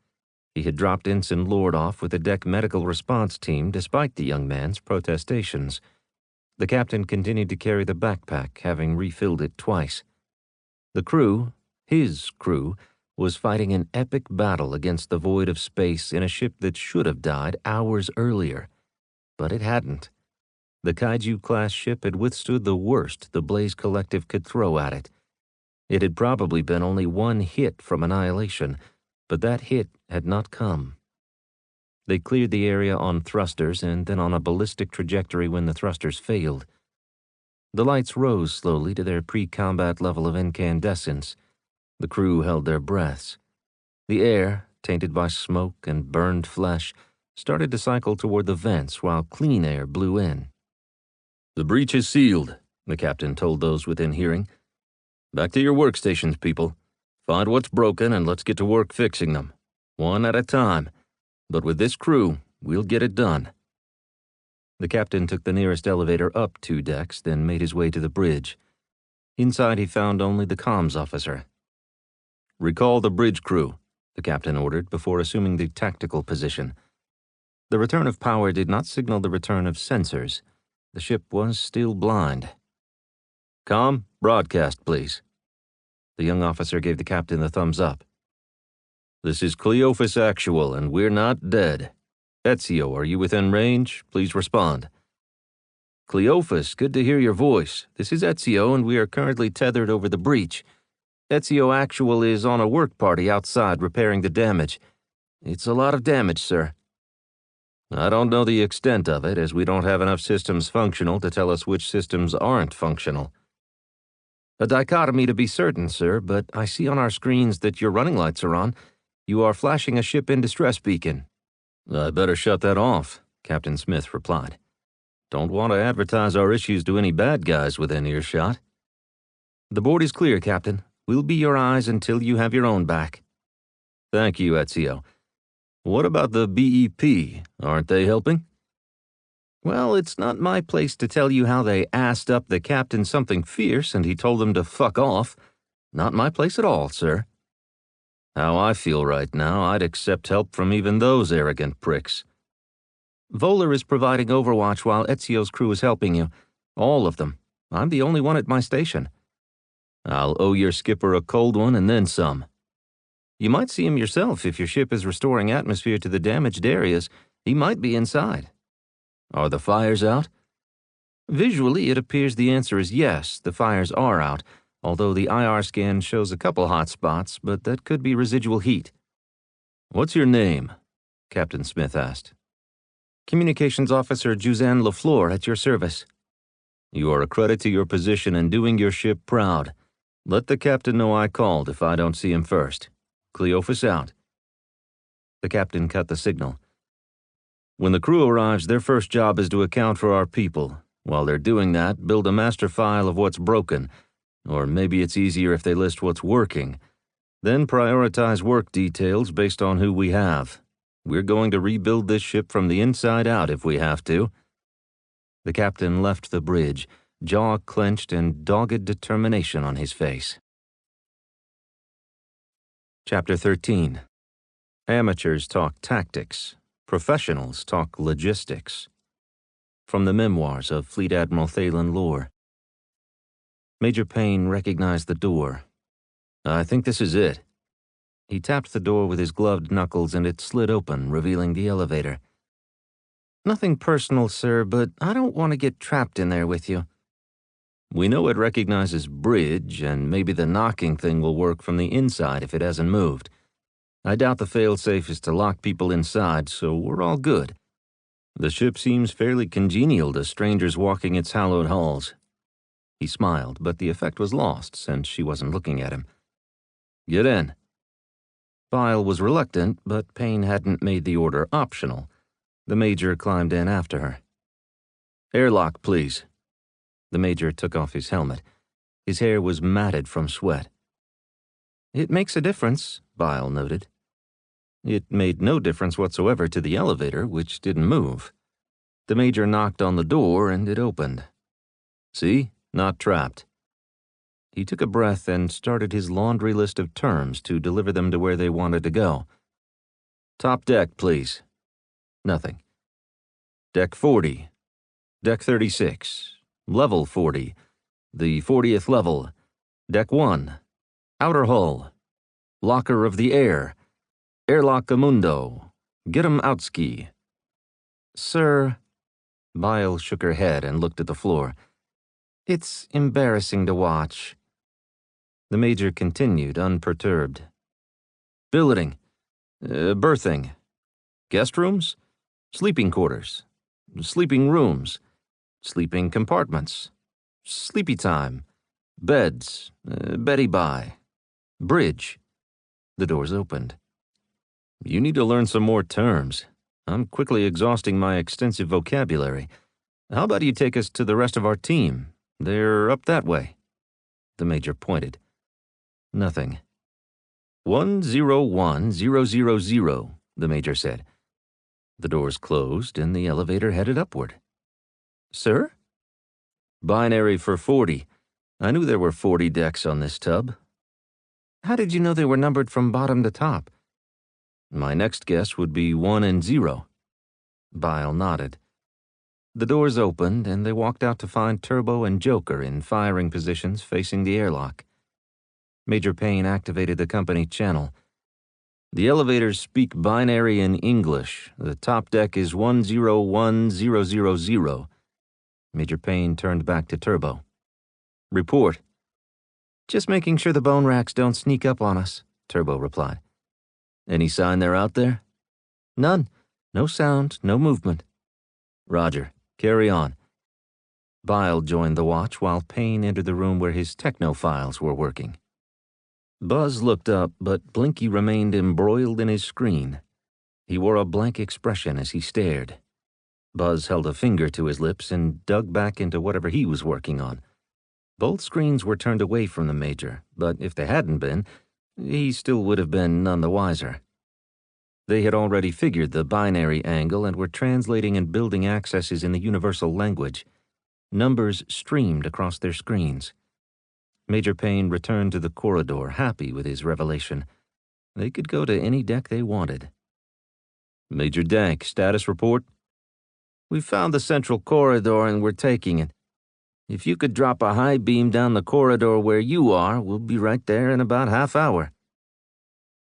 He had dropped Ensign Lord off with the deck medical response team despite the young man's protestations. The captain continued to carry the backpack, having refilled it twice. The crew, his crew, was fighting an epic battle against the void of space in a ship that should have died hours earlier. But it hadn't. The Kaiju-class ship had withstood the worst the Blaze Collective could throw at it. It had probably been only 1 hit from annihilation, but that hit had not come. They cleared the area on thrusters and then on a ballistic trajectory when the thrusters failed. The lights rose slowly to their pre-combat level of incandescence. The crew held their breaths. The air, tainted by smoke and burned flesh, started to cycle toward the vents while clean air blew in. The breach is sealed, the captain told those within hearing. Back to your workstations, people. Find what's broken and let's get to work fixing them. One at a time. But with this crew, we'll get it done. The captain took the nearest elevator up 2 decks, then made his way to the bridge. Inside, he found only the comms officer. Recall the bridge crew, the captain ordered before assuming the tactical position. The return of power did not signal the return of sensors. The ship was still blind. Com, broadcast, please. The young officer gave the captain the thumbs up. This is Cleophas Actual, and we're not dead. Ezio, are you within range? Please respond. Cleophas, good to hear your voice. This is Ezio, and we are currently tethered over the breach. Ezio Actual is on a work party outside repairing the damage. It's a lot of damage, sir. I don't know the extent of it, as we don't have enough systems functional to tell us which systems aren't functional. A dichotomy to be certain, sir, but I see on our screens that your running lights are on. You are flashing a ship in distress beacon. I better shut that off, Captain Smith replied. Don't want to advertise our issues to any bad guys within earshot. The board is clear, Captain. We'll be your eyes until you have your own back. Thank you, Ezio. What about the BEP? Aren't they helping? Well, it's not my place to tell you how they assed up the captain something fierce and he told them to fuck off. Not my place at all, sir. How I feel right now, I'd accept help from even those arrogant pricks. Voller is providing overwatch while Ezio's crew is helping you. All of them. I'm the only one at my station. I'll owe your skipper a cold one and then some. You might see him yourself if your ship is restoring atmosphere to the damaged areas. He might be inside. Are the fires out? Visually, it appears the answer is yes, the fires are out, although the IR scan shows a couple hot spots, but that could be residual heat. What's your name? Captain Smith asked. Communications Officer Juzan LaFleur at your service. You are a credit to your position and doing your ship proud. Let the captain know I called if I don't see him first. Cleophas out. The captain cut the signal. When the crew arrives, their first job is to account for our people. While they're doing that, build a master file of what's broken. Or maybe it's easier if they list what's working. Then prioritize work details based on who we have. We're going to rebuild this ship from the inside out if we have to. The captain left the bridge, jaw clenched and dogged determination on his face. Chapter 13. Amateurs talk tactics. Professionals talk logistics. From the memoirs of Fleet Admiral Thalen Lore. Major Payne recognized the door. I think this is it. He tapped the door with his gloved knuckles and it slid open, revealing the elevator. Nothing personal, sir, but I don't want to get trapped in there with you. We know it recognizes bridge, and maybe the knocking thing will work from the inside if it hasn't moved. I doubt the failsafe is to lock people inside, so we're all good. The ship seems fairly congenial to strangers walking its hallowed halls. He smiled, but the effect was lost since she wasn't looking at him. Get in. Bile was reluctant, but Payne hadn't made the order optional. The major climbed in after her. Airlock, please. The major took off his helmet. His hair was matted from sweat. It makes a difference, Bile noted. It made no difference whatsoever to the elevator, which didn't move. The major knocked on the door, and it opened. See? Not trapped. He took a breath and started his laundry list of terms to deliver them to where they wanted to go. Top deck, please. Nothing. Deck 40. Deck 36. Level 40. The 40th level. Deck 1. Outer hull. Locker of the air. Airlock Amundo. Get 'em outski. Sir. Bile shook her head and looked at the floor. It's embarrassing to watch. The major continued, unperturbed. Billeting. Berthing. Guest rooms? Sleeping quarters. Sleeping rooms. Sleeping compartments. Sleepy time. Beds. Beddy by. Bridge. The doors opened. You need to learn some more terms. I'm quickly exhausting my extensive vocabulary. How about you take us to the rest of our team? They're up that way. The major pointed. Nothing. 101000, the Major said. The doors closed and the elevator headed upward. Sir? Binary for 40. I knew there were 40 decks on this tub. How did you know they were numbered from bottom to top? My next guess would be 1 and 0. Bile nodded. The doors opened, and they walked out to find Turbo and Joker in firing positions facing the airlock. Major Payne activated the company channel. The elevators speak binary in English. The top deck is 101000. Major Payne turned back to Turbo. Report. Just making sure the bone racks don't sneak up on us, Turbo replied. Any sign they're out there? None. No sound, no movement. Roger. Carry on. Bile joined the watch while Payne entered the room where his techno-files were working. Buzz looked up, but Blinky remained embroiled in his screen. He wore a blank expression as he stared. Buzz held a finger to his lips and dug back into whatever he was working on. Both screens were turned away from the Major, but if they hadn't been, he still would have been none the wiser. They had already figured the binary angle and were translating and building accesses in the universal language. Numbers streamed across their screens. Major Payne returned to the corridor, happy with his revelation. They could go to any deck they wanted. Major Dank, status report? We found the central corridor and we're taking it. If you could drop a high beam down the corridor where you are, we'll be right there in about half hour.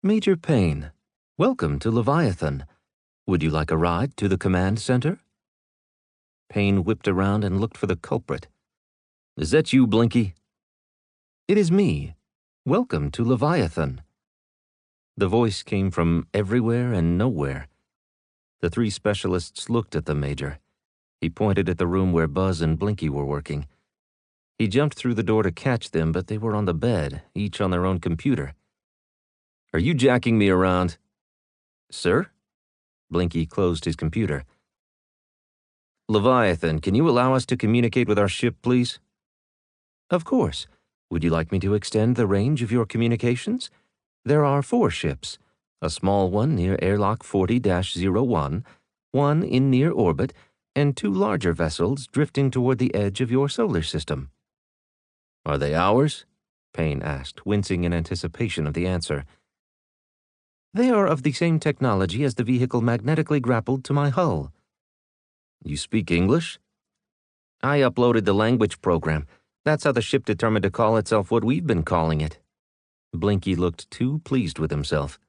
Major Payne, welcome to Leviathan. Would you like a ride to the command center? Payne whipped around and looked for the culprit. Is that you, Blinky? It is me. Welcome to Leviathan. The voice came from everywhere and nowhere. The three specialists looked at the Major. He pointed at the room where Buzz and Blinky were working. He jumped through the door to catch them, but they were on the bed, each on their own computer. Are you jacking me around? Sir? Blinky closed his computer. Leviathan, can you allow us to communicate with our ship, please? Of course. Would you like me to extend the range of your communications? There are 4 ships. A small one near airlock 40-01, one in near orbit, and 2 larger vessels drifting toward the edge of your solar system. Are they ours? Payne asked, wincing in anticipation of the answer. They are of the same technology as the vehicle magnetically grappled to my hull. You speak English? I uploaded the language program. That's how the ship determined to call itself what we've been calling it. Blinky looked too pleased with himself.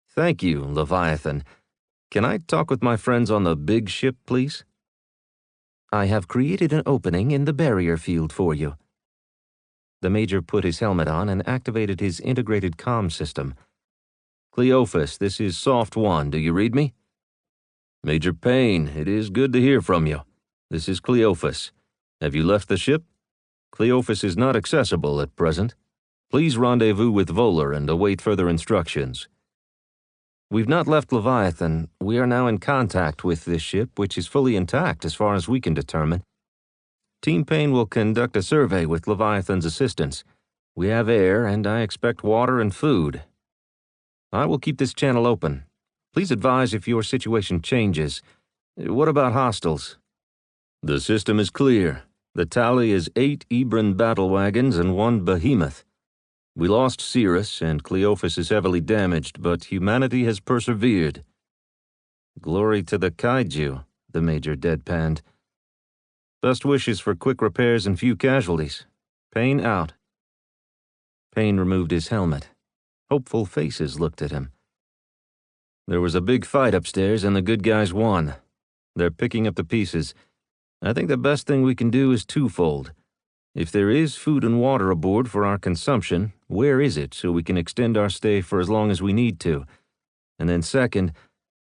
Thank you, Leviathan. Can I talk with my friends on the big ship, please? I have created an opening in the barrier field for you. The Major put his helmet on and activated his integrated comm system. Cleophas, this is Soft 1. Do you read me? Major Payne, it is good to hear from you. This is Cleophas. Have you left the ship? Cleophas is not accessible at present. Please rendezvous with Voller and await further instructions. We've not left Leviathan. We are now in contact with this ship, which is fully intact as far as we can determine. Team Payne will conduct a survey with Leviathan's assistance. We have air, and I expect water and food. I will keep this channel open. Please advise if your situation changes. What about hostiles? The system is clear. The tally is 8 Ebron battle wagons and 1 behemoth. We lost Cirrus, and Cleophas is heavily damaged, but humanity has persevered. Glory to the kaiju, the Major deadpanned. Best wishes for quick repairs and few casualties. Payne out. Payne removed his helmet. Hopeful faces looked at him. There was a big fight upstairs, and the good guys won. They're picking up the pieces. I think the best thing we can do is twofold. If there is food and water aboard for our consumption, where is it so we can extend our stay for as long as we need to? And then second,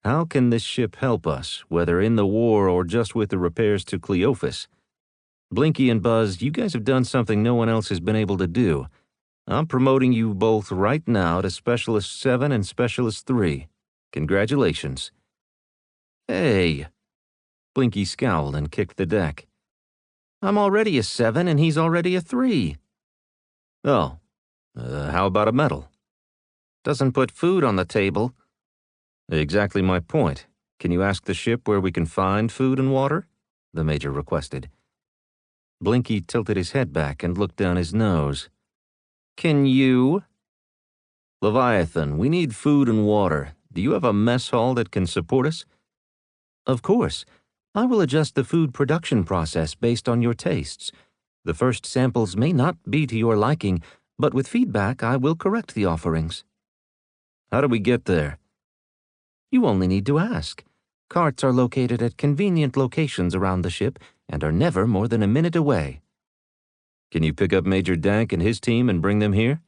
how can this ship help us, whether in the war or just with the repairs to Cleophas? Blinky and Buzz, you guys have done something no one else has been able to do. I'm promoting you both right now to Specialist 7 and Specialist 3. Congratulations. Hey. Blinky scowled and kicked the deck. I'm already a 7 and he's already a 3. Oh, how about a medal? doesn't put food on the table. Exactly my point. Can you ask the ship where we can find food and water? The Major requested. Blinky tilted his head back and looked down his nose. Can you? Leviathan, we need food and water. Do you have a mess hall that can support us? Of course. I will adjust the food production process based on your tastes. The first samples may not be to your liking, but with feedback I will correct the offerings. How do we get there? You only need to ask. Carts are located at convenient locations around the ship and are never more than a minute away. Can you pick up Major Dank and his team and bring them here?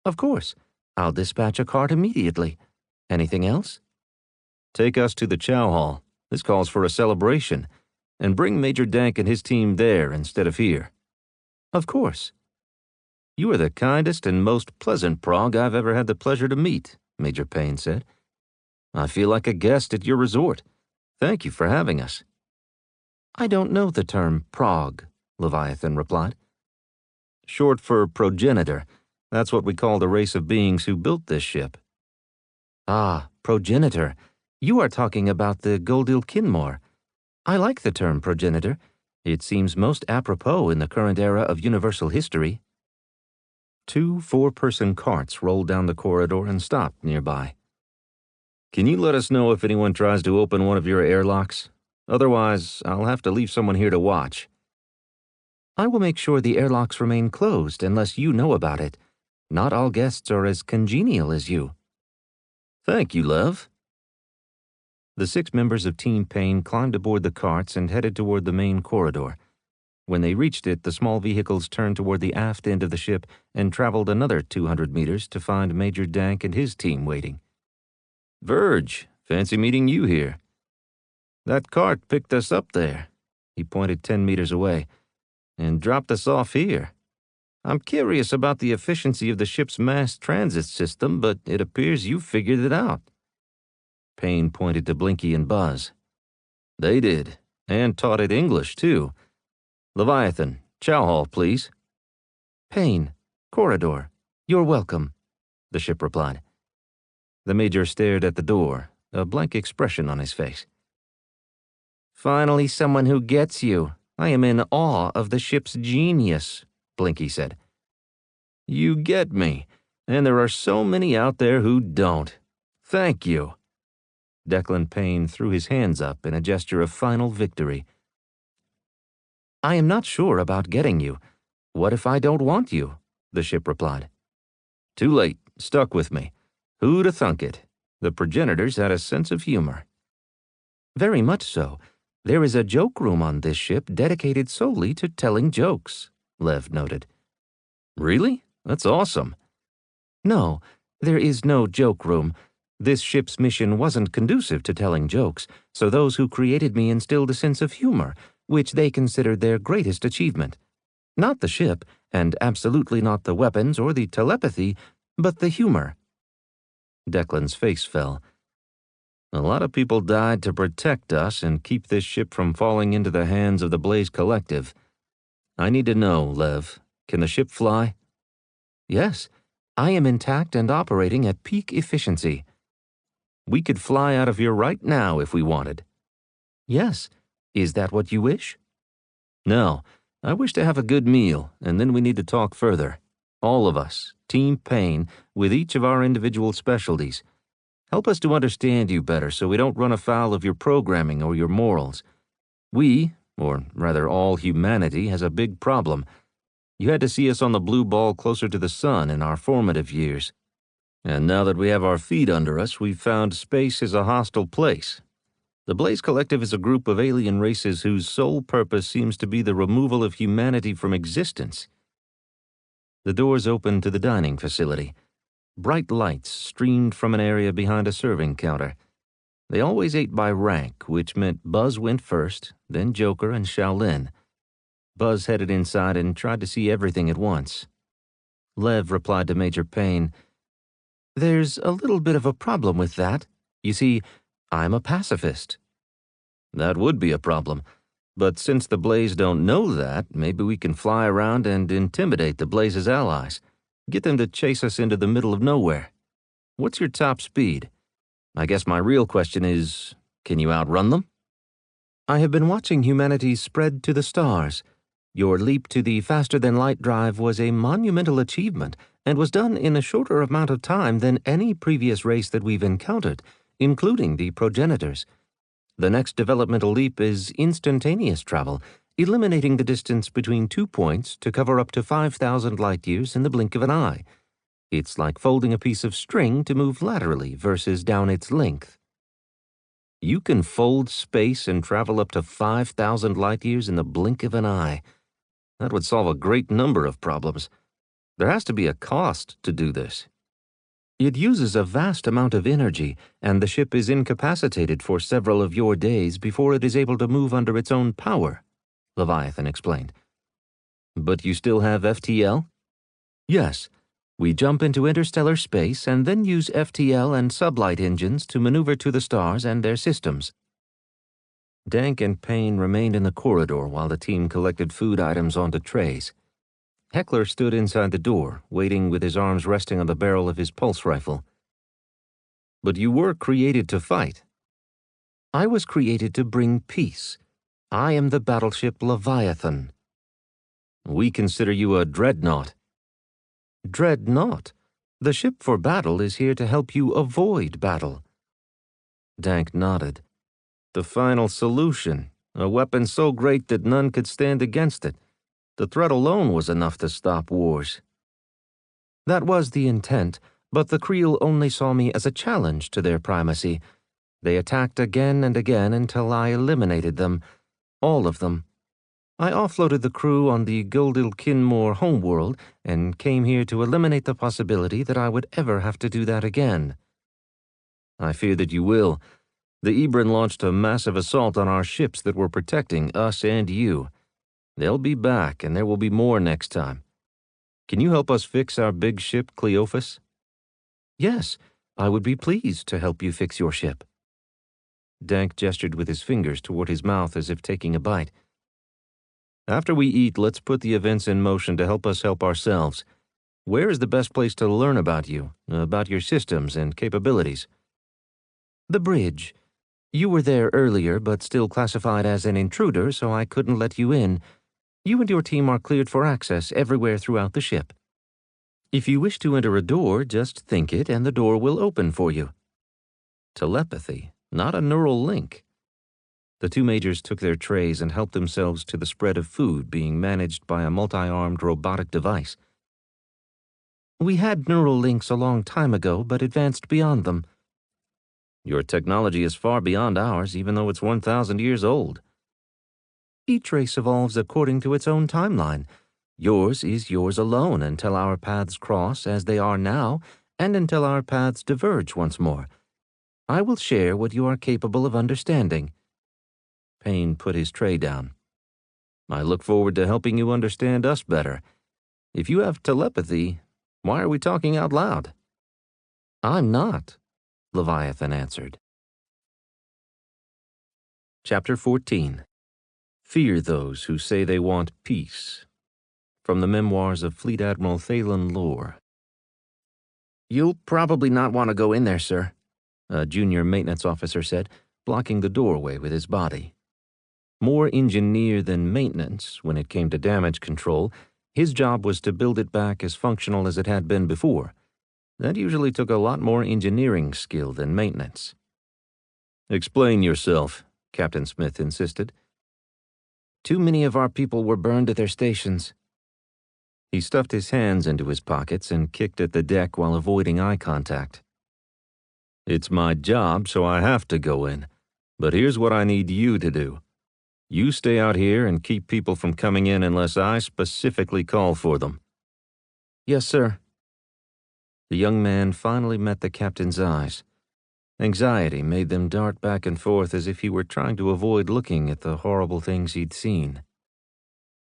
Of course. I'll dispatch a cart immediately. Anything else? Take us to the chow hall. This calls for a celebration. And bring Major Dank and his team there instead of here. Of course. You are the kindest and most pleasant prog I've ever had the pleasure to meet, Major Payne said. I feel like a guest at your resort. Thank you for having us. I don't know the term prog, Leviathan replied. Short for progenitor. That's what we call the race of beings who built this ship. Ah, progenitor. You are talking about the Goldil Kinmore. I like the term progenitor. It seems most apropos in the current era of universal history. 2 four-person carts rolled down the corridor and stopped nearby. Can you let us know if anyone tries to open one of your airlocks? Otherwise, I'll have to leave someone here to watch. I will make sure the airlocks remain closed unless you know about it. Not all guests are as congenial as you. Thank you, Lev. The 6 members of Team Payne climbed aboard the carts and headed toward the main corridor. When they reached it, the small vehicles turned toward the aft end of the ship and traveled another 200 meters to find Major Dank and his team waiting. Verge, fancy meeting you here. That cart picked us up there, he pointed 10 meters away, and dropped us off here. I'm curious about the efficiency of the ship's mass transit system, but it appears you figured it out. Payne pointed to Blinky and Buzz. They did, and taught it English, too. Leviathan, chow hall, please. Payne, corridor. You're welcome, the ship replied. The Major stared at the door, a blank expression on his face. Finally someone who gets you. I am in awe of the ship's genius, Blinky said. You get me, and there are so many out there who don't. Thank you. Declan Payne threw his hands up in a gesture of final victory. I am not sure about getting you. What if I don't want you? The ship replied. Too late. Stuck with me. Who'd have thunk it? The progenitors had a sense of humor. Very much so. There is a joke room on this ship dedicated solely to telling jokes, Lev noted. Really? That's awesome. No, there is no joke room. This ship's mission wasn't conducive to telling jokes, so those who created me instilled a sense of humor, which they considered their greatest achievement. Not the ship, and absolutely not the weapons or the telepathy, but the humor. Declan's face fell. A lot of people died to protect us and keep this ship from falling into the hands of the Blaze Collective. I need to know, Lev, can the ship fly? Yes, I am intact and operating at peak efficiency. We could fly out of here right now if we wanted. Yes. Is that what you wish? No. I wish to have a good meal, and then we need to talk further. All of us, Team Payne, with each of our individual specialties. Help us to understand you better so we don't run afoul of your programming or your morals. We, or rather all humanity, has a big problem. You had to see us on the blue ball closer to the sun in our formative years. And now that we have our feet under us, we've found space is a hostile place. The Blaze Collective is a group of alien races whose sole purpose seems to be the removal of humanity from existence. The doors opened to the dining facility. Bright lights streamed from an area behind a serving counter. They always ate by rank, which meant Buzz went first, then Joker and Shaolin. Buzz headed inside and tried to see everything at once. Lev replied to Major Payne, "There's a little bit of a problem with that. You see, I'm a pacifist." "That would be a problem. But since the Blaze don't know that, maybe we can fly around and intimidate the Blaze's allies. Get them to chase us into the middle of nowhere." What's your top speed? I guess my real question is, can you outrun them? I have been watching humanity spread to the stars. Your leap to the faster-than-light drive was a monumental achievement and was done in a shorter amount of time than any previous race that we've encountered, including the progenitors. The next developmental leap is instantaneous travel, eliminating the distance between 2 points to cover up to 5,000 light-years in the blink of an eye. It's like folding a piece of string to move laterally versus down its length. You can fold space and travel up to 5,000 light-years in the blink of an eye. That would solve a great number of problems. There has to be a cost to do this. It uses a vast amount of energy, and the ship is incapacitated for several of your days before it is able to move under its own power, Leviathan explained. But you still have FTL? Yes. We jump into interstellar space and then use FTL and sublight engines to maneuver to the stars and their systems. Dank and Payne remained in the corridor while the team collected food items onto trays. Heckler stood inside the door, waiting with his arms resting on the barrel of his pulse rifle. But you were created to fight. I was created to bring peace. I am the Battleship Leviathan. We consider you a dreadnought. Dreadnought? The ship for battle is here to help you avoid battle. Dank nodded. The final solution, a weapon so great that none could stand against it. The threat alone was enough to stop wars. That was the intent, but the Creel only saw me as a challenge to their primacy. They attacked again and again until I eliminated them, all of them. I offloaded the crew on the Goldil Kinmore homeworld and came here to eliminate the possibility that I would ever have to do that again. I fear that you will. The Ebrin launched a massive assault on our ships that were protecting us and you. They'll be back, and there will be more next time. Can you help us fix our big ship, Cleophas? Yes, I would be pleased to help you fix your ship. Dank gestured with his fingers toward his mouth as if taking a bite. After we eat, let's put the events in motion to help us help ourselves. Where is the best place to learn about you, about your systems and capabilities? The bridge. You were there earlier, but still classified as an intruder, so I couldn't let you in. You and your team are cleared for access everywhere throughout the ship. If you wish to enter a door, just think it and the door will open for you. Telepathy, not a neural link. The two majors took their trays and helped themselves to the spread of food being managed by a multi-armed robotic device. We had neural links a long time ago, but advanced beyond them. Your technology is far beyond ours, even though it's 1,000 years old. Each race evolves according to its own timeline. Yours is yours alone until our paths cross as they are now, and until our paths diverge once more. I will share what you are capable of understanding. Payne put his tray down. I look forward to helping you understand us better. If you have telepathy, why are we talking out loud? I'm not, Leviathan answered. Chapter 14. Fear those who say they want peace. From the memoirs of Fleet Admiral Thalen Lore. You'll probably not want to go in there, sir, a junior maintenance officer said, blocking the doorway with his body. More engineer than maintenance, when it came to damage control, his job was to build it back as functional as it had been before. That usually took a lot more engineering skill than maintenance. Explain yourself, Captain Smith insisted. Too many of our people were burned at their stations. He stuffed his hands into his pockets and kicked at the deck while avoiding eye contact. It's my job, so I have to go in. But here's what I need you to do. You stay out here and keep people from coming in unless I specifically call for them. Yes, sir. The young man finally met the captain's eyes. Anxiety made them dart back and forth as if he were trying to avoid looking at the horrible things he'd seen.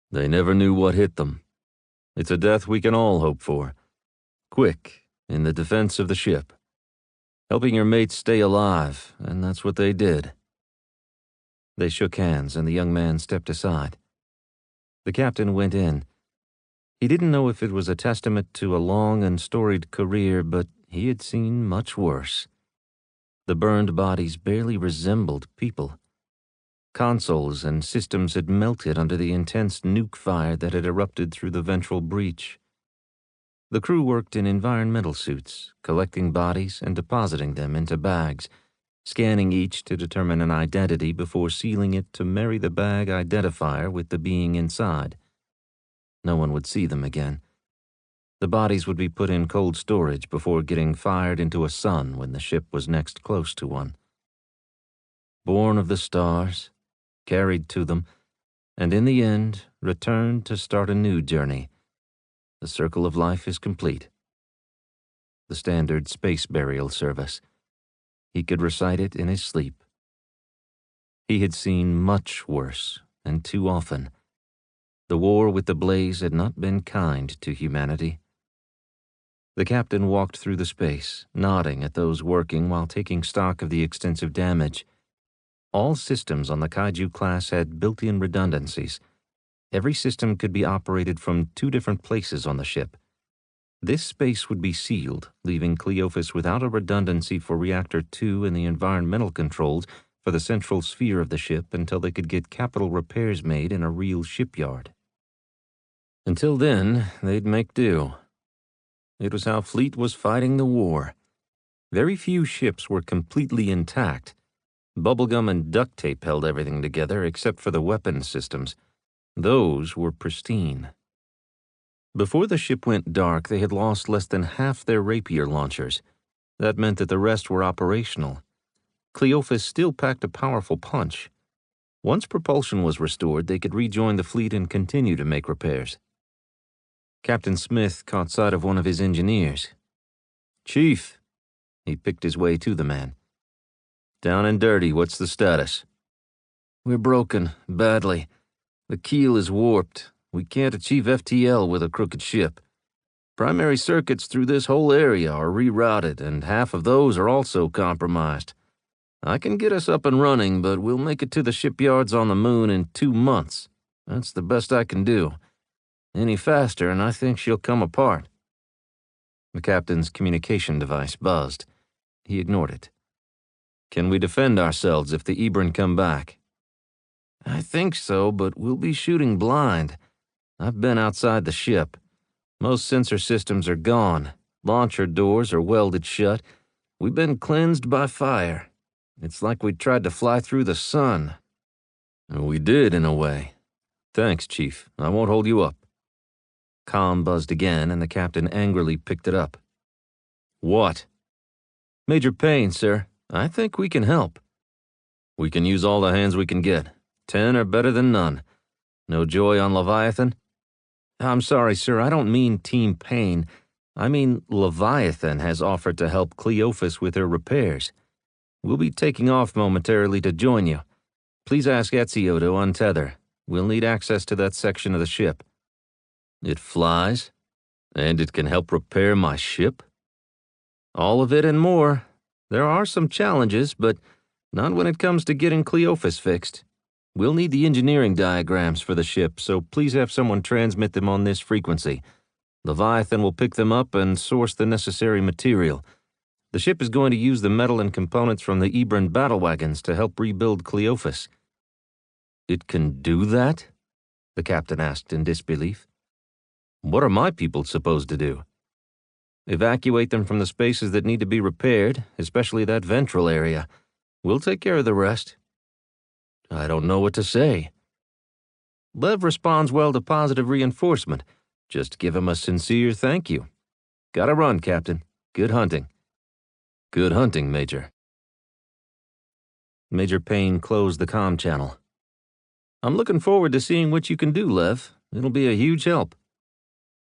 They never knew what hit them. It's a death we can all hope for. Quick, in the defense of the ship. Helping your mates stay alive, and that's what they did. They shook hands, and the young man stepped aside. The captain went in. He didn't know if it was a testament to a long and storied career, but he had seen much worse. The burned bodies barely resembled people. Consoles and systems had melted under the intense nuke fire that had erupted through the ventral breach. The crew worked in environmental suits, collecting bodies and depositing them into bags, scanning each to determine an identity before sealing it to marry the bag identifier with the being inside. No one would see them again. The bodies would be put in cold storage before getting fired into a sun when the ship was next close to one. Born of the stars, carried to them, and in the end, returned to start a new journey. The circle of life is complete. The standard space burial service. He could recite it in his sleep. He had seen much worse, and too often. The war with the blaze had not been kind to humanity. The captain walked through the space, nodding at those working while taking stock of the extensive damage. All systems on the Kaiju class had built-in redundancies. Every system could be operated from 2 different places on the ship. This space would be sealed, leaving Cleophas without a redundancy for Reactor 2 and the environmental controls for the central sphere of the ship until they could get capital repairs made in a real shipyard. Until then, they'd make do. It was how Fleet was fighting the war. Very few ships were completely intact. Bubblegum and duct tape held everything together except for the weapon systems. Those were pristine. Before the ship went dark, they had lost less than half their rapier launchers. That meant that the rest were operational. Cleophas still packed a powerful punch. Once propulsion was restored, they could rejoin the fleet and continue to make repairs. Captain Smith caught sight of one of his engineers. "Chief." He picked his way to the man. "Down and dirty, what's the status?" "We're broken, badly. The keel is warped. We can't achieve FTL with a crooked ship. Primary circuits through this whole area are rerouted, and half of those are also compromised. I can get us up and running, but we'll make it to the shipyards on the moon in 2 months. That's the best I can do. Any faster, and I think she'll come apart." The captain's communication device buzzed. He ignored it. "Can we defend ourselves if the Ebron come back?" "I think so, but we'll be shooting blind. I've been outside the ship. Most sensor systems are gone. Launcher doors are welded shut. We've been cleansed by fire. It's like we tried to fly through the sun." "We did, in a way. Thanks, Chief. I won't hold you up." Comm buzzed again, and the captain angrily picked it up. "What?" "Major Payne, sir. I think we can help." "We can use all the hands we can get. 10 are better than none. No joy on Leviathan?" "I'm sorry, sir. I don't mean Team Payne. I mean Leviathan has offered to help Cleophas with her repairs. We'll be taking off momentarily to join you. Please ask Ezio to untether. We'll need access to that section of the ship." "It flies? And it can help repair my ship?" "All of it and more. There are some challenges, but not when it comes to getting Cleophas fixed. We'll need the engineering diagrams for the ship, so please have someone transmit them on this frequency. Leviathan will pick them up and source the necessary material. The ship is going to use the metal and components from the Ebron battle wagons to help rebuild Cleophas." "It can do that?" the captain asked in disbelief. "What are my people supposed to do?" "Evacuate them from the spaces that need to be repaired, especially that ventral area. We'll take care of the rest." "I don't know what to say." "Lev responds well to positive reinforcement. Just give him a sincere thank you. Gotta run, Captain. Good hunting." "Good hunting, Major." Major Payne closed the comm channel. "I'm looking forward to seeing what you can do, Lev. It'll be a huge help."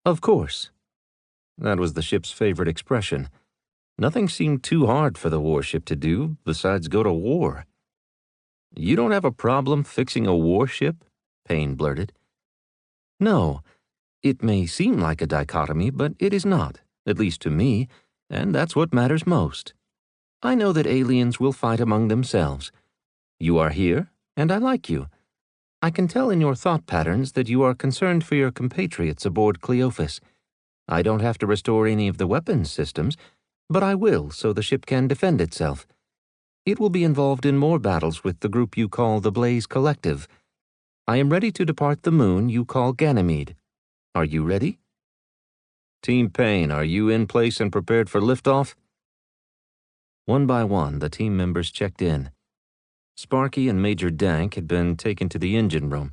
"Of course." That was the ship's favorite expression. Nothing seemed too hard for the warship to do besides go to war. "You don't have a problem fixing a warship?" Payne blurted. "No. It may seem like a dichotomy, but it is not, at least to me, and that's what matters most. I know that aliens will fight among themselves. You are here, and I like you. I can tell in your thought patterns that you are concerned for your compatriots aboard Cleophas. I don't have to restore any of the weapons systems. But I will, so the ship can defend itself. It will be involved in more battles with the group you call the Blaze Collective. I am ready to depart the moon you call Ganymede. Are you ready? Team Payne, are you in place and prepared for liftoff? One by one, the team members checked in. Sparky and Major Dank had been taken to the engine room.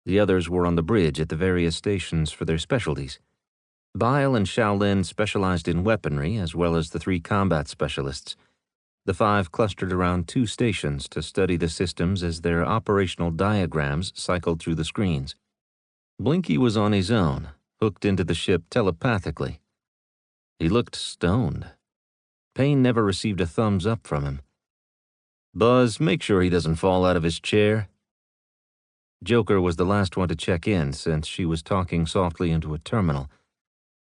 The others were on the bridge at the various stations for their specialties. Bile and Shaolin specialized in weaponry, as well as the 3 combat specialists. The 5 clustered around 2 stations to study the systems as their operational diagrams cycled through the screens. Blinky was on his own, hooked into the ship telepathically. He looked stoned. Payne never received a thumbs up from him. Buzz, make sure he doesn't fall out of his chair. Joker was the last one to check in, since she was talking softly into a terminal.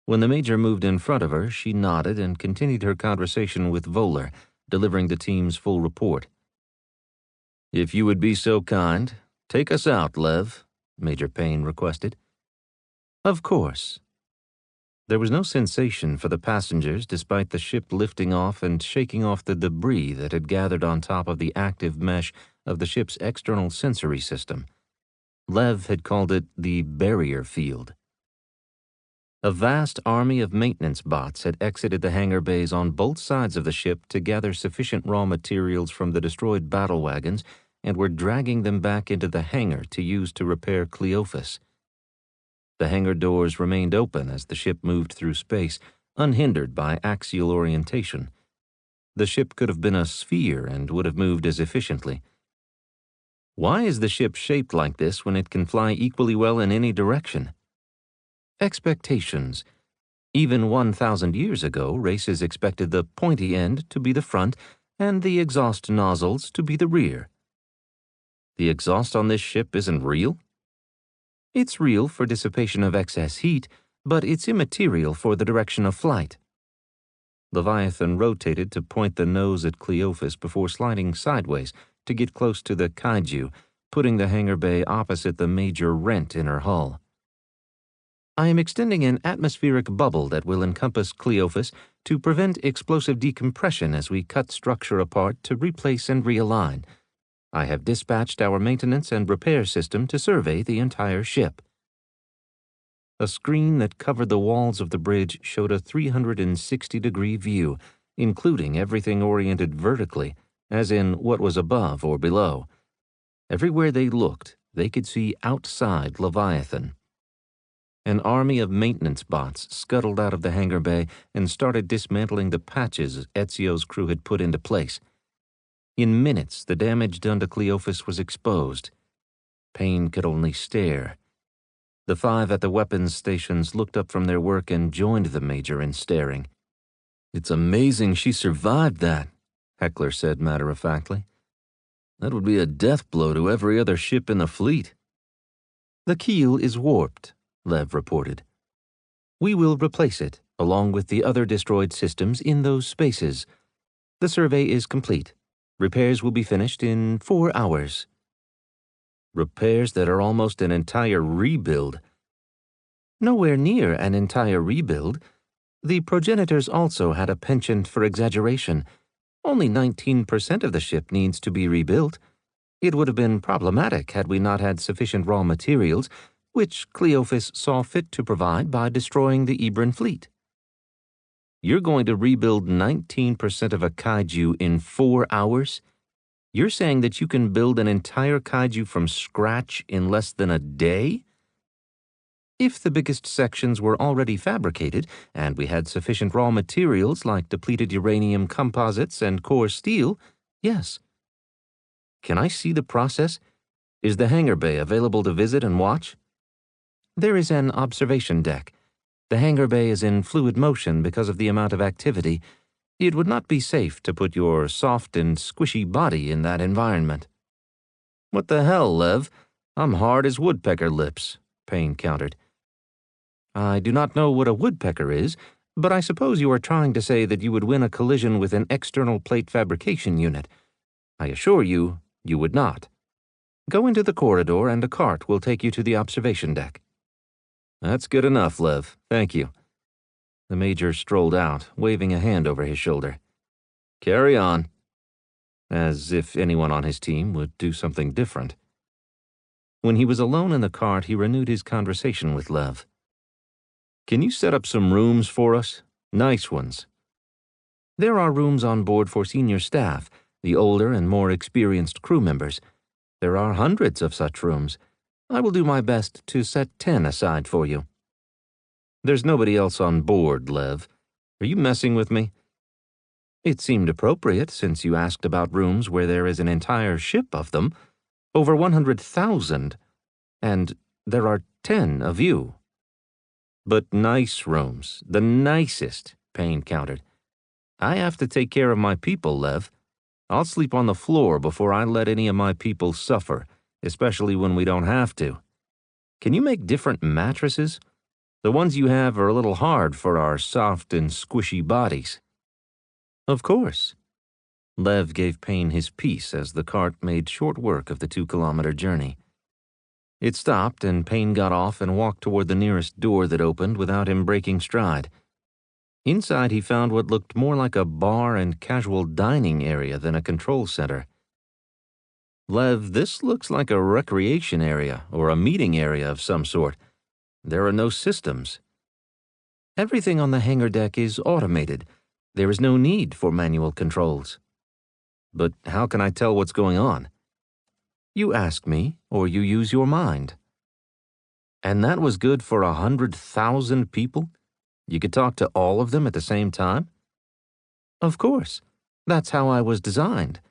When the Major moved in front of her, she nodded and continued her conversation with Voller, delivering the team's full report. If you would be so kind, take us out, Lev, Major Payne requested. Of course. There was no sensation for the passengers despite the ship lifting off and shaking off the debris that had gathered on top of the active mesh of the ship's external sensory system. Lev had called it the barrier field. A vast army of maintenance bots had exited the hangar bays on both sides of the ship to gather sufficient raw materials from the destroyed battle wagons and were dragging them back into the hangar to use to repair Cleophas. The hangar doors remained open as the ship moved through space, unhindered by axial orientation. The ship could have been a sphere and would have moved as efficiently. Why is the ship shaped like this when it can fly equally well in any direction? Expectations. Even 1,000 years ago, races expected the pointy end to be the front and the exhaust nozzles to be the rear. The exhaust on this ship isn't real? It's real for dissipation of excess heat, but it's immaterial for the direction of flight. Leviathan rotated to point the nose at Cleophas before sliding sideways to get close to the kaiju, putting the hangar bay opposite the major rent in her hull. I am extending an atmospheric bubble that will encompass Cleophas to prevent explosive decompression as we cut structure apart to replace and realign. I have dispatched our maintenance and repair system to survey the entire ship. A screen that covered the walls of the bridge showed a 360-degree view, including everything oriented vertically, as in what was above or below. Everywhere they looked, they could see outside Leviathan. An army of maintenance bots scuttled out of the hangar bay and started dismantling the patches Ezio's crew had put into place. In minutes, the damage done to Cleophas was exposed. Payne could only stare. The 5 at the weapons stations looked up from their work and joined the Major in staring. It's amazing she survived that, Heckler said matter-of-factly. That would be a death blow to every other ship in the fleet. The keel is warped, Lev reported. We will replace it, along with the other destroyed systems in those spaces. The survey is complete. Repairs will be finished in 4 hours. Repairs that are almost an entire rebuild. Nowhere near an entire rebuild. The progenitors also had a penchant for exaggeration. Only 19% of the ship needs to be rebuilt. It would have been problematic had we not had sufficient raw materials, which Cleophas saw fit to provide by destroying the Ebran fleet. You're going to rebuild 19% of a kaiju in 4 hours? You're saying that you can build an entire kaiju from scratch in less than a day? If the biggest sections were already fabricated, and we had sufficient raw materials like depleted uranium composites and core steel, yes. Can I see the process? Is the hangar bay available to visit and watch? There is an observation deck. The hangar bay is in fluid motion because of the amount of activity. It would not be safe to put your soft and squishy body in that environment. What the hell, Lev? I'm hard as woodpecker lips, Payne countered. I do not know what a woodpecker is, but I suppose you are trying to say that you would win a collision with an external plate fabrication unit. I assure you, you would not. Go into the corridor and a cart will take you to the observation deck. That's good enough, Lev. Thank you. The Major strolled out, waving a hand over his shoulder. "Carry on." As if anyone on his team would do something different. When he was alone in the cart, he renewed his conversation with Lev. "Can you set up some rooms for us? Nice ones." "There are rooms on board for senior staff, the older and more experienced crew members. There are hundreds of such rooms. I will do my best to set 10 aside for you." "There's nobody else on board, Lev. Are you messing with me?" "It seemed appropriate since you asked about rooms where there is an entire ship of them, over 100,000, and there are 10 of you." "But nice rooms, the nicest," Payne countered. "I have to take care of my people, Lev. I'll sleep on the floor before I let any of my people suffer, especially when we don't have to. Can you make different mattresses? The ones you have are a little hard for our soft and squishy bodies." "Of course." Lev gave Payne his piece as the cart made short work of the 2-kilometer journey. It stopped, and Payne got off and walked toward the nearest door that opened without him breaking stride. Inside, he found what looked more like a bar and casual dining area than a control center. "Lev, this looks like a recreation area or a meeting area of some sort. There are no systems." "Everything on the hangar deck is automated. There is no need for manual controls." "But how can I tell what's going on?" "You ask me, or you use your mind." "And that was good for 100,000 people? You could talk to all of them at the same time?" "Of course. That's how I was designed.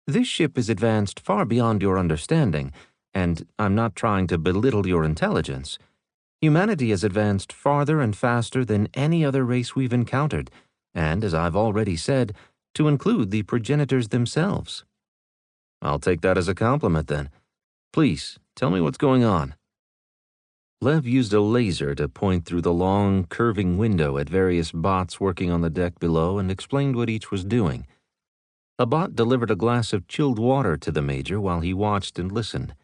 This ship is advanced far beyond your understanding, and I'm not trying to belittle your intelligence. Humanity has advanced farther and faster than any other race we've encountered, and, as I've already said, to include the progenitors themselves." "I'll take that as a compliment, then. Please, tell me what's going on." Lev used a laser to point through the long, curving window at various bots working on the deck below and explained what each was doing. A bot delivered a glass of chilled water to the Major while he watched and listened.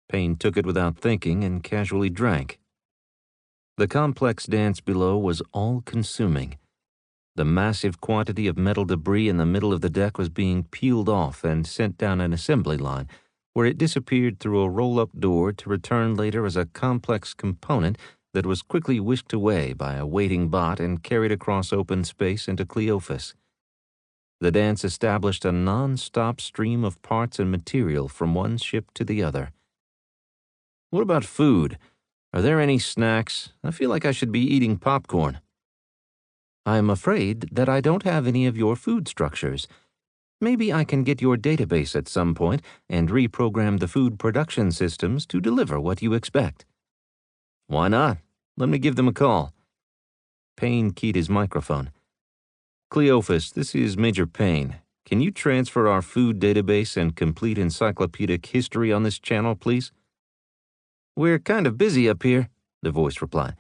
Payne took it without thinking and casually drank. The complex dance below was all-consuming. The massive quantity of metal debris in the middle of the deck was being peeled off and sent down an assembly line, where it disappeared through a roll-up door to return later as a complex component that was quickly whisked away by a waiting bot and carried across open space into Cleophas. The dance established a non-stop stream of parts and material from one ship to the other. "What about food? Are there any snacks? I feel like I should be eating popcorn." "I'm afraid that I don't have any of your food structures. Maybe I can get your database at some point and reprogram the food production systems to deliver what you expect." "Why not? Let me give them a call." Payne keyed his microphone. "Cleophas, this is Major Payne. Can you transfer our food database and complete encyclopedic history on this channel, please?" "We're kind of busy up here," the voice replied.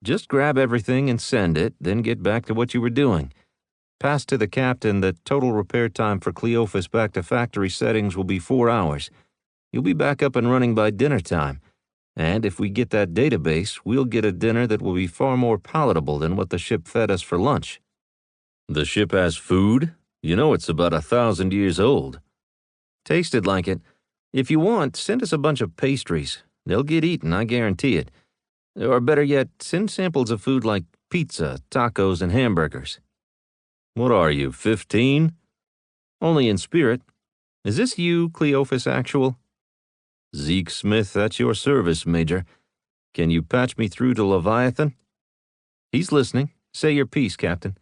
"Just grab everything and send it, then get back to what you were doing. Pass to the captain that total repair time for Cleophas back to factory settings will be 4 hours. You'll be back up and running by dinner time. And if we get that database, we'll get a dinner that will be far more palatable than what the ship fed us for lunch." "The ship has food? You know it's about 1,000 years old." "Tasted like it. If you want, send us a bunch of pastries. They'll get eaten, I guarantee it. Or better yet, send samples of food like pizza, tacos, and hamburgers." "What are you, 15? "Only in spirit. Is this you, Cleophas Actual?" "Zeke Smith, at your service, Major. Can you patch me through to Leviathan?" "He's listening. Say your piece, Captain."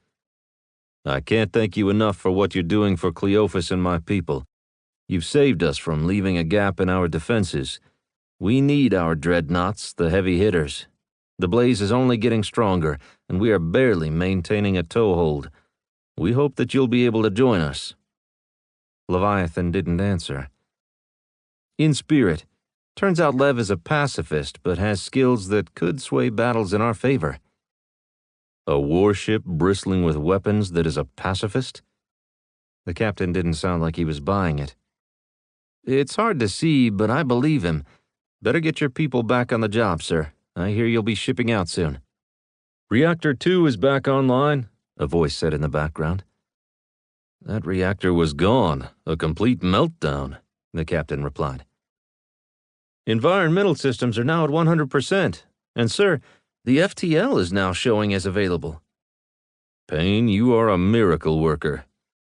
"I can't thank you enough for what you're doing for Cleophas and my people. You've saved us from leaving a gap in our defenses. We need our dreadnoughts, the heavy hitters. The blaze is only getting stronger, and we are barely maintaining a toehold. We hope that you'll be able to join us." Leviathan didn't answer. "In spirit. Turns out Lev is a pacifist, but has skills that could sway battles in our favor." "A warship bristling with weapons that is a pacifist?" The captain didn't sound like he was buying it. "It's hard to see, but I believe him. Better get your people back on the job, sir. I hear you'll be shipping out soon." Reactor 2 is back online, a voice said in the background. That reactor was gone, a complete meltdown, the captain replied. Environmental systems are now at 100%, and sir, the FTL is now showing as available. Payne, you are a miracle worker.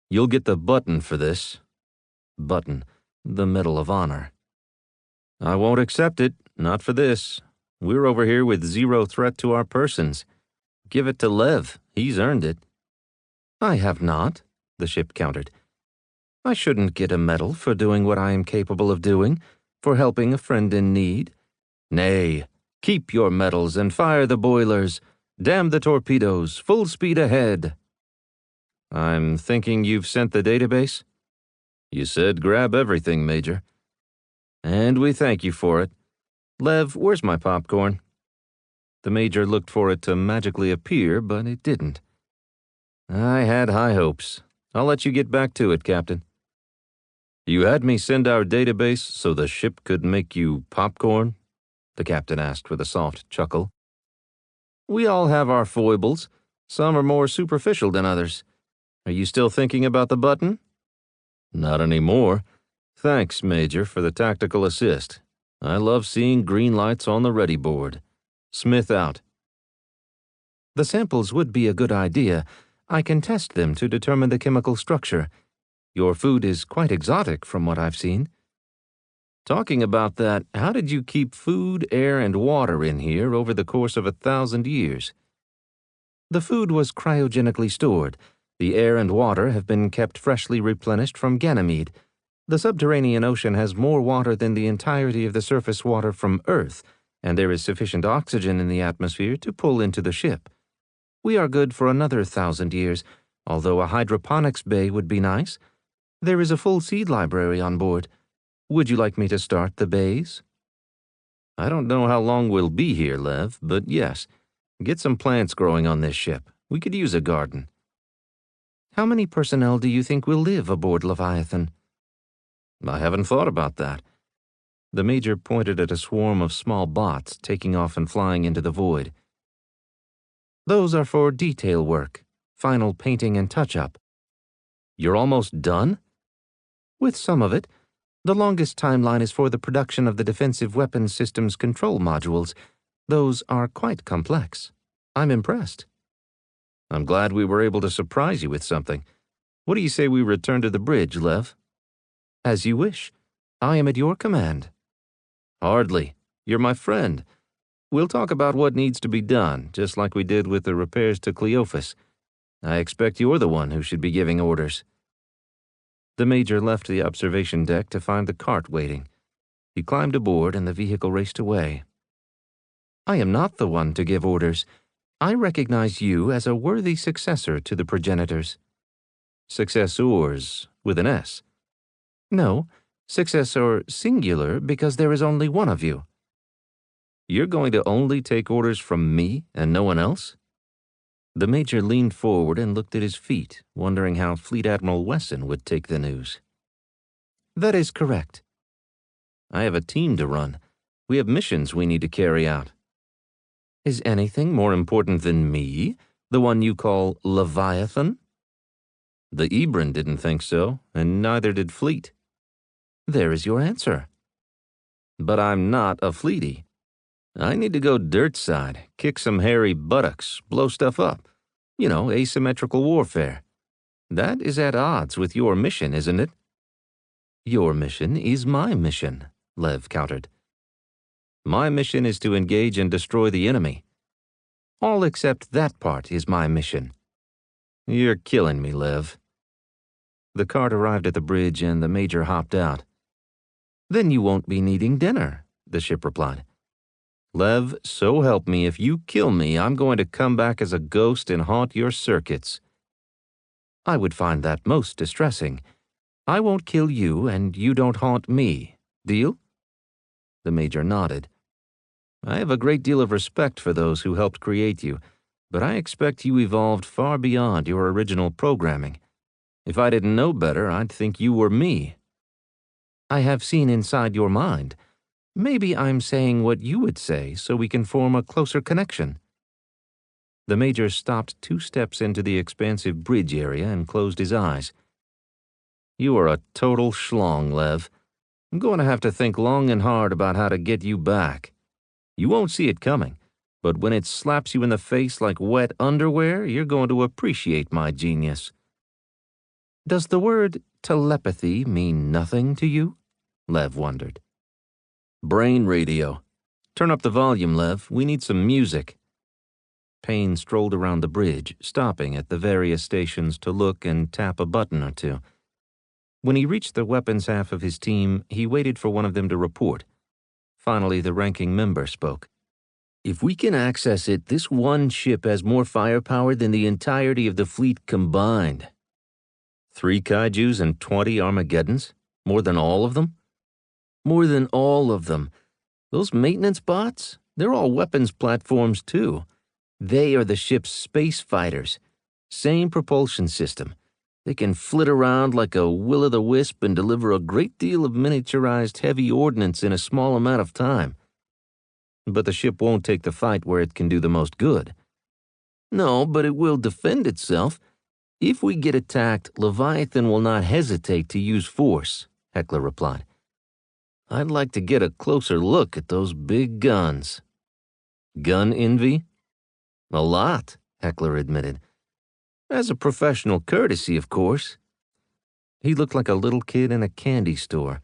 You'll get the button for this. Button, the Medal of Honor. I won't accept it, not for this. We're over here with zero threat to our persons. Give it to Lev, he's earned it. I have not, the ship countered. I shouldn't get a medal for doing what I am capable of doing, for helping a friend in need. Nay, keep your medals and fire the boilers. Damn the torpedoes, full speed ahead. I'm thinking you've sent the database? You said grab everything, Major. And we thank you for it. Lev, where's my popcorn? The Major looked for it to magically appear, but it didn't. I had high hopes. I'll let you get back to it, Captain. You had me send our database so the ship could make you popcorn? The captain asked with a soft chuckle. We all have our foibles. Some are more superficial than others. Are you still thinking about the button? Not anymore. Thanks, Major, for the tactical assist. I love seeing green lights on the ready board. Smith out. The samples would be a good idea. I can test them to determine the chemical structure. Your food is quite exotic from what I've seen. Talking about that, how did you keep food, air, and water in here over the course of 1,000 years? The food was cryogenically stored. The air and water have been kept freshly replenished from Ganymede. The subterranean ocean has more water than the entirety of the surface water from Earth, and there is sufficient oxygen in the atmosphere to pull into the ship. We are good for another 1,000 years, although a hydroponics bay would be nice. There is a full seed library on board. Would you like me to start the bays? I don't know how long we'll be here, Lev, but yes, get some plants growing on this ship. We could use a garden. How many personnel do you think will live aboard Leviathan? I haven't thought about that. The Major pointed at a swarm of small bots taking off and flying into the void. Those are for detail work, final painting and touch-up. You're almost done? With some of it. The longest timeline is for the production of the defensive weapons systems control modules. Those are quite complex. I'm impressed. I'm glad we were able to surprise you with something. What do you say we return to the bridge, Lev? As you wish. I am at your command. Hardly. You're my friend. We'll talk about what needs to be done, just like we did with the repairs to Cleophas. I expect you're the one who should be giving orders. The Major left the observation deck to find the cart waiting. He climbed aboard and the vehicle raced away. I am not the one to give orders. I recognize you as a worthy successor to the progenitors. Successors, with an S. No, successor singular because there is only one of you. You're going to only take orders from me and no one else? The Major leaned forward and looked at his feet, wondering how Fleet Admiral Wesson would take the news. That is correct. I have a team to run. We have missions we need to carry out. Is anything more important than me, the one you call Leviathan? The Ebrin didn't think so, and neither did Fleet. There is your answer. But I'm not a Fleetie. I need to go dirt side, kick some hairy buttocks, blow stuff up. You know, asymmetrical warfare. That is at odds with your mission, isn't it? Your mission is my mission, Lev countered. My mission is to engage and destroy the enemy. All except that part is my mission. You're killing me, Lev. The cart arrived at the bridge and the Major hopped out. Then you won't be needing dinner, the ship replied. Lev, so help me, if you kill me, I'm going to come back as a ghost and haunt your circuits. I would find that most distressing. I won't kill you, and you don't haunt me. Deal? The Major nodded. I have a great deal of respect for those who helped create you, but I expect you evolved far beyond your original programming. If I didn't know better, I'd think you were me. I have seen inside your mind. Maybe I'm saying what you would say so we can form a closer connection. The Major stopped 2 steps into the expansive bridge area and closed his eyes. "You are a total schlong, Lev. I'm going to have to think long and hard about how to get you back. You won't see it coming, but when it slaps you in the face like wet underwear, you're going to appreciate my genius." "Does the word telepathy mean nothing to you?" Lev wondered. "Brain radio. Turn up the volume, Lev. We need some music." Payne strolled around the bridge, stopping at the various stations to look and tap a button or two. When he reached the weapons half of his team, he waited for one of them to report. Finally, the ranking member spoke. "If we can access it, this one ship has more firepower than the entirety of the fleet combined." 3 kaijus and 20 Armageddons? More than all of them? "More than all of them. Those maintenance bots? They're all weapons platforms, too. They are the ship's space fighters. Same propulsion system. They can flit around like a will-o'-the-wisp and deliver a great deal of miniaturized heavy ordnance in a small amount of time. But the ship won't take the fight where it can do the most good." "No, but it will defend itself. If we get attacked, Leviathan will not hesitate to use force," Heckler replied. "I'd like to get a closer look at those big guns." "Gun envy?" "A lot," Heckler admitted. "As a professional courtesy, of course." He looked like a little kid in a candy store.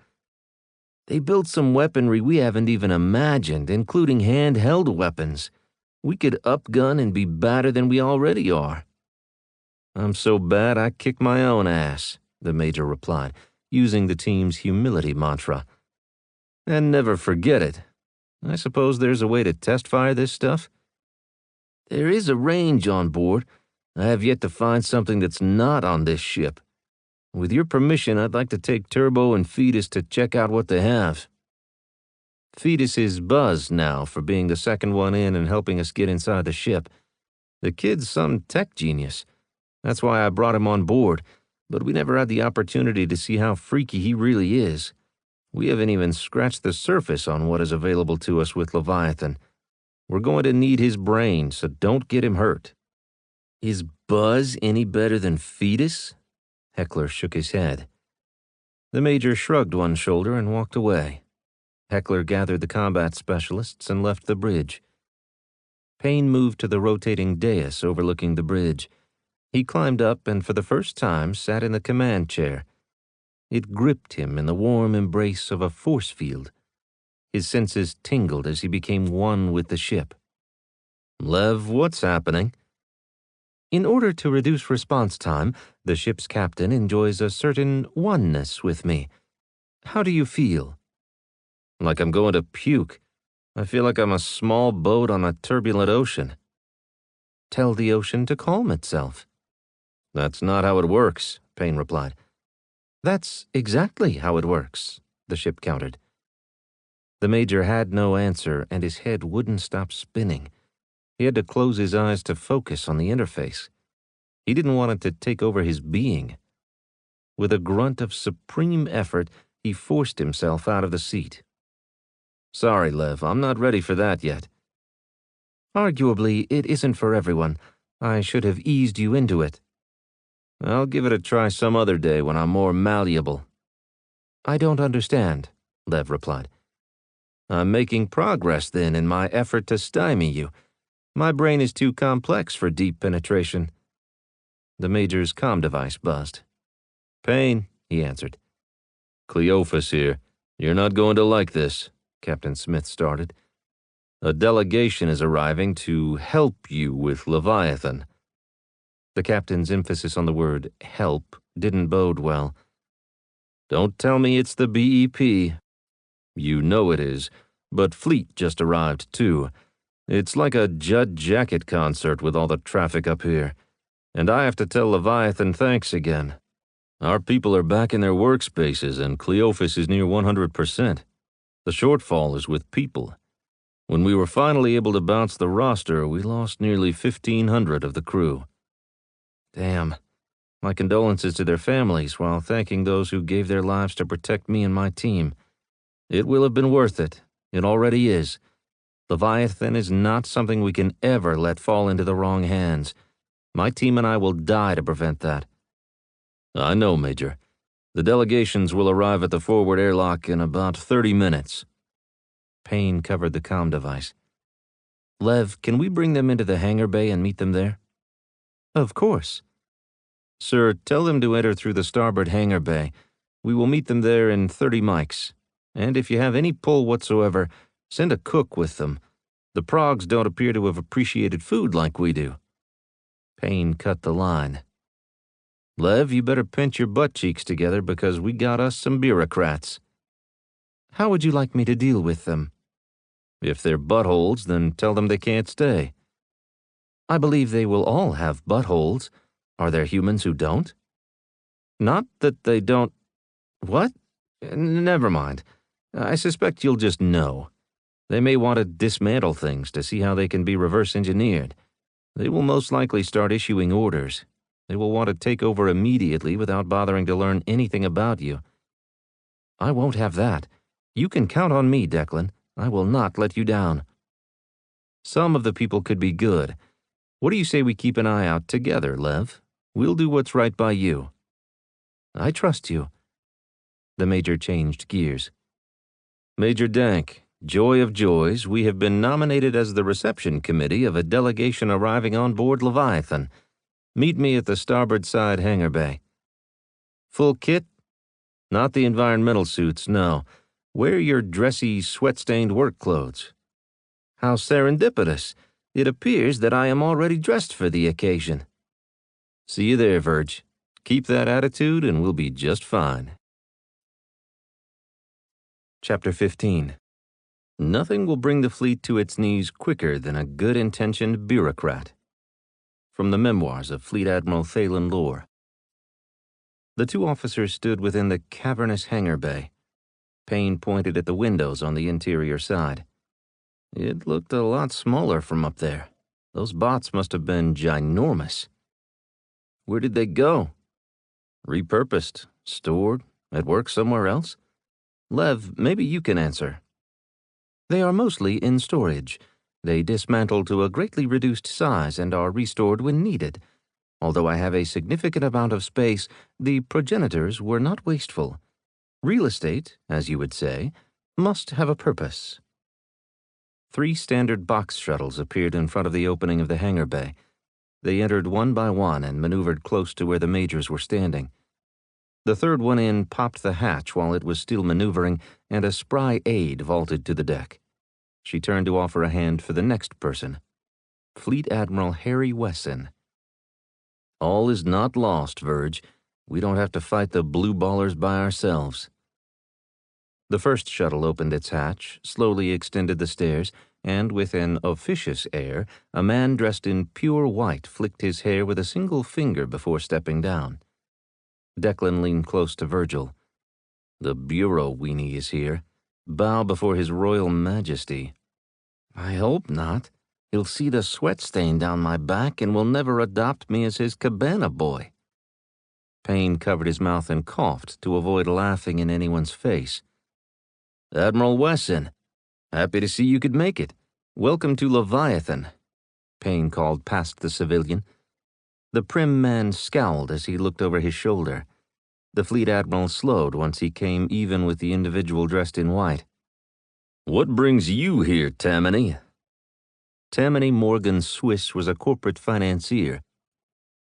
"They built some weaponry we haven't even imagined, including handheld weapons. We could upgun and be badder than we already are." "I'm so bad I kick my own ass," the Major replied, using the team's humility mantra. "And never forget it. I suppose there's a way to test fire this stuff?" "There is a range on board. I have yet to find something that's not on this ship. With your permission, I'd like to take Turbo and Fetus to check out what they have." Fetus is buzzed now for being the second one in and helping us get inside the ship. The kid's some tech genius. That's why I brought him on board, but we never had the opportunity to see how freaky he really is. We haven't even scratched the surface on what is available to us with Leviathan. We're going to need his brain, so don't get him hurt." "Is Buzz any better than Fetus?" Heckler shook his head. The Major shrugged one shoulder and walked away. Heckler gathered the combat specialists and left the bridge. Payne moved to the rotating dais overlooking the bridge. He climbed up and for the first time sat in the command chair. It gripped him in the warm embrace of a force field. His senses tingled as he became one with the ship. "Lev, what's happening?" "In order to reduce response time, the ship's captain enjoys a certain oneness with me. How do you feel?" "Like I'm going to puke. I feel like I'm a small boat on a turbulent ocean." "Tell the ocean to calm itself." "That's not how it works," Payne replied. "That's exactly how it works," the ship countered. The Major had no answer, and his head wouldn't stop spinning. He had to close his eyes to focus on the interface. He didn't want it to take over his being. With a grunt of supreme effort, he forced himself out of the seat. "Sorry, Lev, I'm not ready for that yet." "Arguably, it isn't for everyone. I should have eased you into it." "I'll give it a try some other day when I'm more malleable." "I don't understand," Lev replied. "I'm making progress, then, in my effort to stymie you. My brain is too complex for deep penetration." The Major's comm device buzzed. "Payne," he answered. "Cleophas here. You're not going to like this," Captain Smith started. "A delegation is arriving to help you with Leviathan." The captain's emphasis on the word help didn't bode well. "Don't tell me it's the BEP. You know it is, but Fleet just arrived too. It's like a Judd Jacket concert with all the traffic up here. And I have to tell Leviathan thanks again. Our people are back in their workspaces and Cleophas is near 100%. The shortfall is with people. When we were finally able to bounce the roster, we lost nearly 1,500 of the crew." "Damn. My condolences to their families while thanking those who gave their lives to protect me and my team. It will have been worth it. It already is. Leviathan is not something we can ever let fall into the wrong hands. My team and I will die to prevent that. I know, Major. The delegations will arrive at the forward airlock in about 30 minutes. Payne covered the comm device. Lev, can we bring them into the hangar bay and meet them there? Of course. Sir, tell them to enter through the starboard hangar bay. We will meet them there in 30 mics. And if you have any pull whatsoever, send a cook with them. The progs don't appear to have appreciated food like we do. Payne cut the line. Lev, you better pinch your butt cheeks together because we got us some bureaucrats. How would you like me to deal with them? If they're buttholes, then tell them they can't stay. I believe they will all have buttholes. Are there humans who don't? Not that they don't. What? Never mind. I suspect you'll just know. They may want to dismantle things to see how they can be reverse engineered. They will most likely start issuing orders. They will want to take over immediately without bothering to learn anything about you. I won't have that. You can count on me, Declan. I will not let you down. Some of the people could be good. What do you say we keep an eye out together, Lev? We'll do what's right by you. I trust you. The Major changed gears. Major Dank, joy of joys, we have been nominated as the reception committee of a delegation arriving on board Leviathan. Meet me at the starboard side hangar bay. Full kit? Not the environmental suits, no. Wear your dressy, sweat-stained work clothes. How serendipitous. It appears that I am already dressed for the occasion. See you there, Verge. Keep that attitude and we'll be just fine. Chapter 15. Nothing will bring the fleet to its knees quicker than a good-intentioned bureaucrat. From the memoirs of Fleet Admiral Thalen Lore. The two officers stood within the cavernous hangar bay. Payne pointed at the windows on the interior side. It looked a lot smaller from up there. Those bots must have been ginormous. Where did they go? Repurposed, stored, at work somewhere else? Lev, maybe you can answer. They are mostly in storage. They dismantle to a greatly reduced size and are restored when needed. Although I have a significant amount of space, the progenitors were not wasteful. Real estate, as you would say, must have a purpose. 3 standard box shuttles appeared in front of the opening of the hangar bay. They entered one by one and maneuvered close to where the majors were standing. The third one in popped the hatch while it was still maneuvering, and a spry aide vaulted to the deck. She turned to offer a hand for the next person. Fleet Admiral Harry Wesson. All is not lost, Verge. We don't have to fight the blue ballers by ourselves. The first shuttle opened its hatch, slowly extended the stairs, and with an officious air, a man dressed in pure white flicked his hair with a single finger before stepping down. Declan leaned close to Virgil. The bureau weenie is here. Bow before his royal majesty. I hope not. He'll see the sweat stain down my back and will never adopt me as his cabana boy. Payne covered his mouth and coughed to avoid laughing in anyone's face. Admiral Wesson, happy to see you could make it. Welcome to Leviathan, Payne called past the civilian. The prim man scowled as he looked over his shoulder. The Fleet Admiral slowed once he came even with the individual dressed in white. What brings you here, Tammany? Tammany Morgan Swiss was a corporate financier,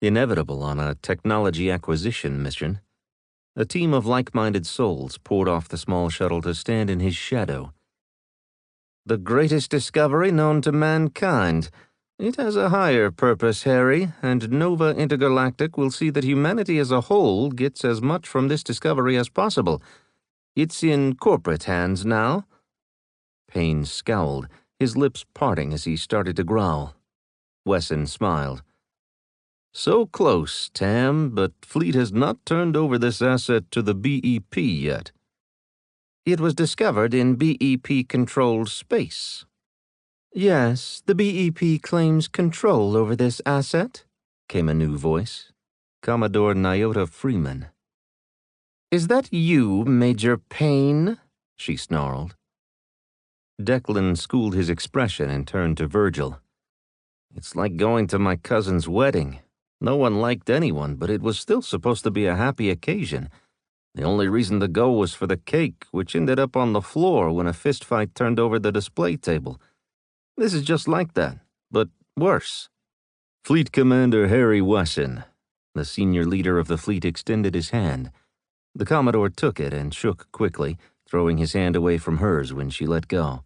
inevitable on a technology acquisition mission. A team of like-minded souls poured off the small shuttle to stand in his shadow. The greatest discovery known to mankind. It has a higher purpose, Harry, and Nova Intergalactic will see that humanity as a whole gets as much from this discovery as possible. It's in corporate hands now. Payne scowled, his lips parting as he started to growl. Wesson smiled. So close, Tam, but Fleet has not turned over this asset to the BEP yet. It was discovered in BEP-controlled space. Yes, the BEP claims control over this asset, came a new voice. Commodore Nyota Freeman. Is that you, Major Payne? She snarled. Declan schooled his expression and turned to Virgil. It's like going to my cousin's wedding. No one liked anyone, but it was still supposed to be a happy occasion. The only reason to go was for the cake, which ended up on the floor when a fistfight turned over the display table. This is just like that, but worse. Fleet Commander Harry Wesson, the senior leader of the fleet, extended his hand. The Commodore took it and shook quickly, throwing his hand away from hers when she let go.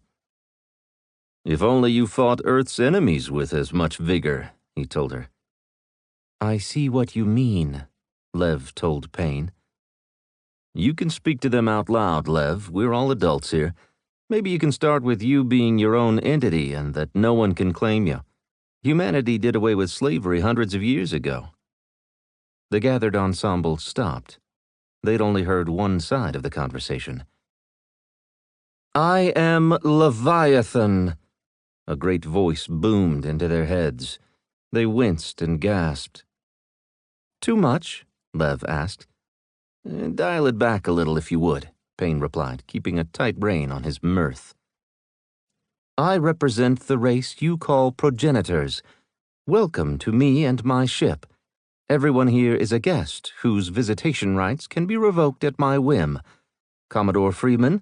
If only you fought Earth's enemies with as much vigor, he told her. I see what you mean, Lev told Payne. You can speak to them out loud, Lev. We're all adults here. Maybe you can start with you being your own entity and that no one can claim you. Humanity did away with slavery hundreds of years ago. The gathered ensemble stopped. They'd only heard one side of the conversation. I am Leviathan, a great voice boomed into their heads. They winced and gasped. Too much? Lev asked. Dial it back a little if you would, Payne replied, keeping a tight rein on his mirth. I represent the race you call progenitors. Welcome to me and my ship. Everyone here is a guest whose visitation rights can be revoked at my whim. Commodore Freeman,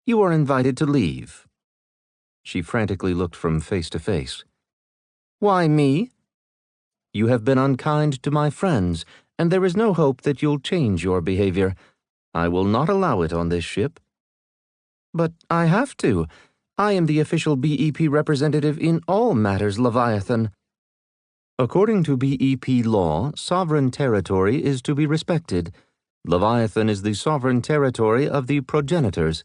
you are invited to leave. She frantically looked from face to face. Why me? You have been unkind to my friends, and there is no hope that you'll change your behavior. I will not allow it on this ship. But I have to. I am the official BEP representative in all matters, Leviathan. According to BEP law, sovereign territory is to be respected. Leviathan is the sovereign territory of the progenitors.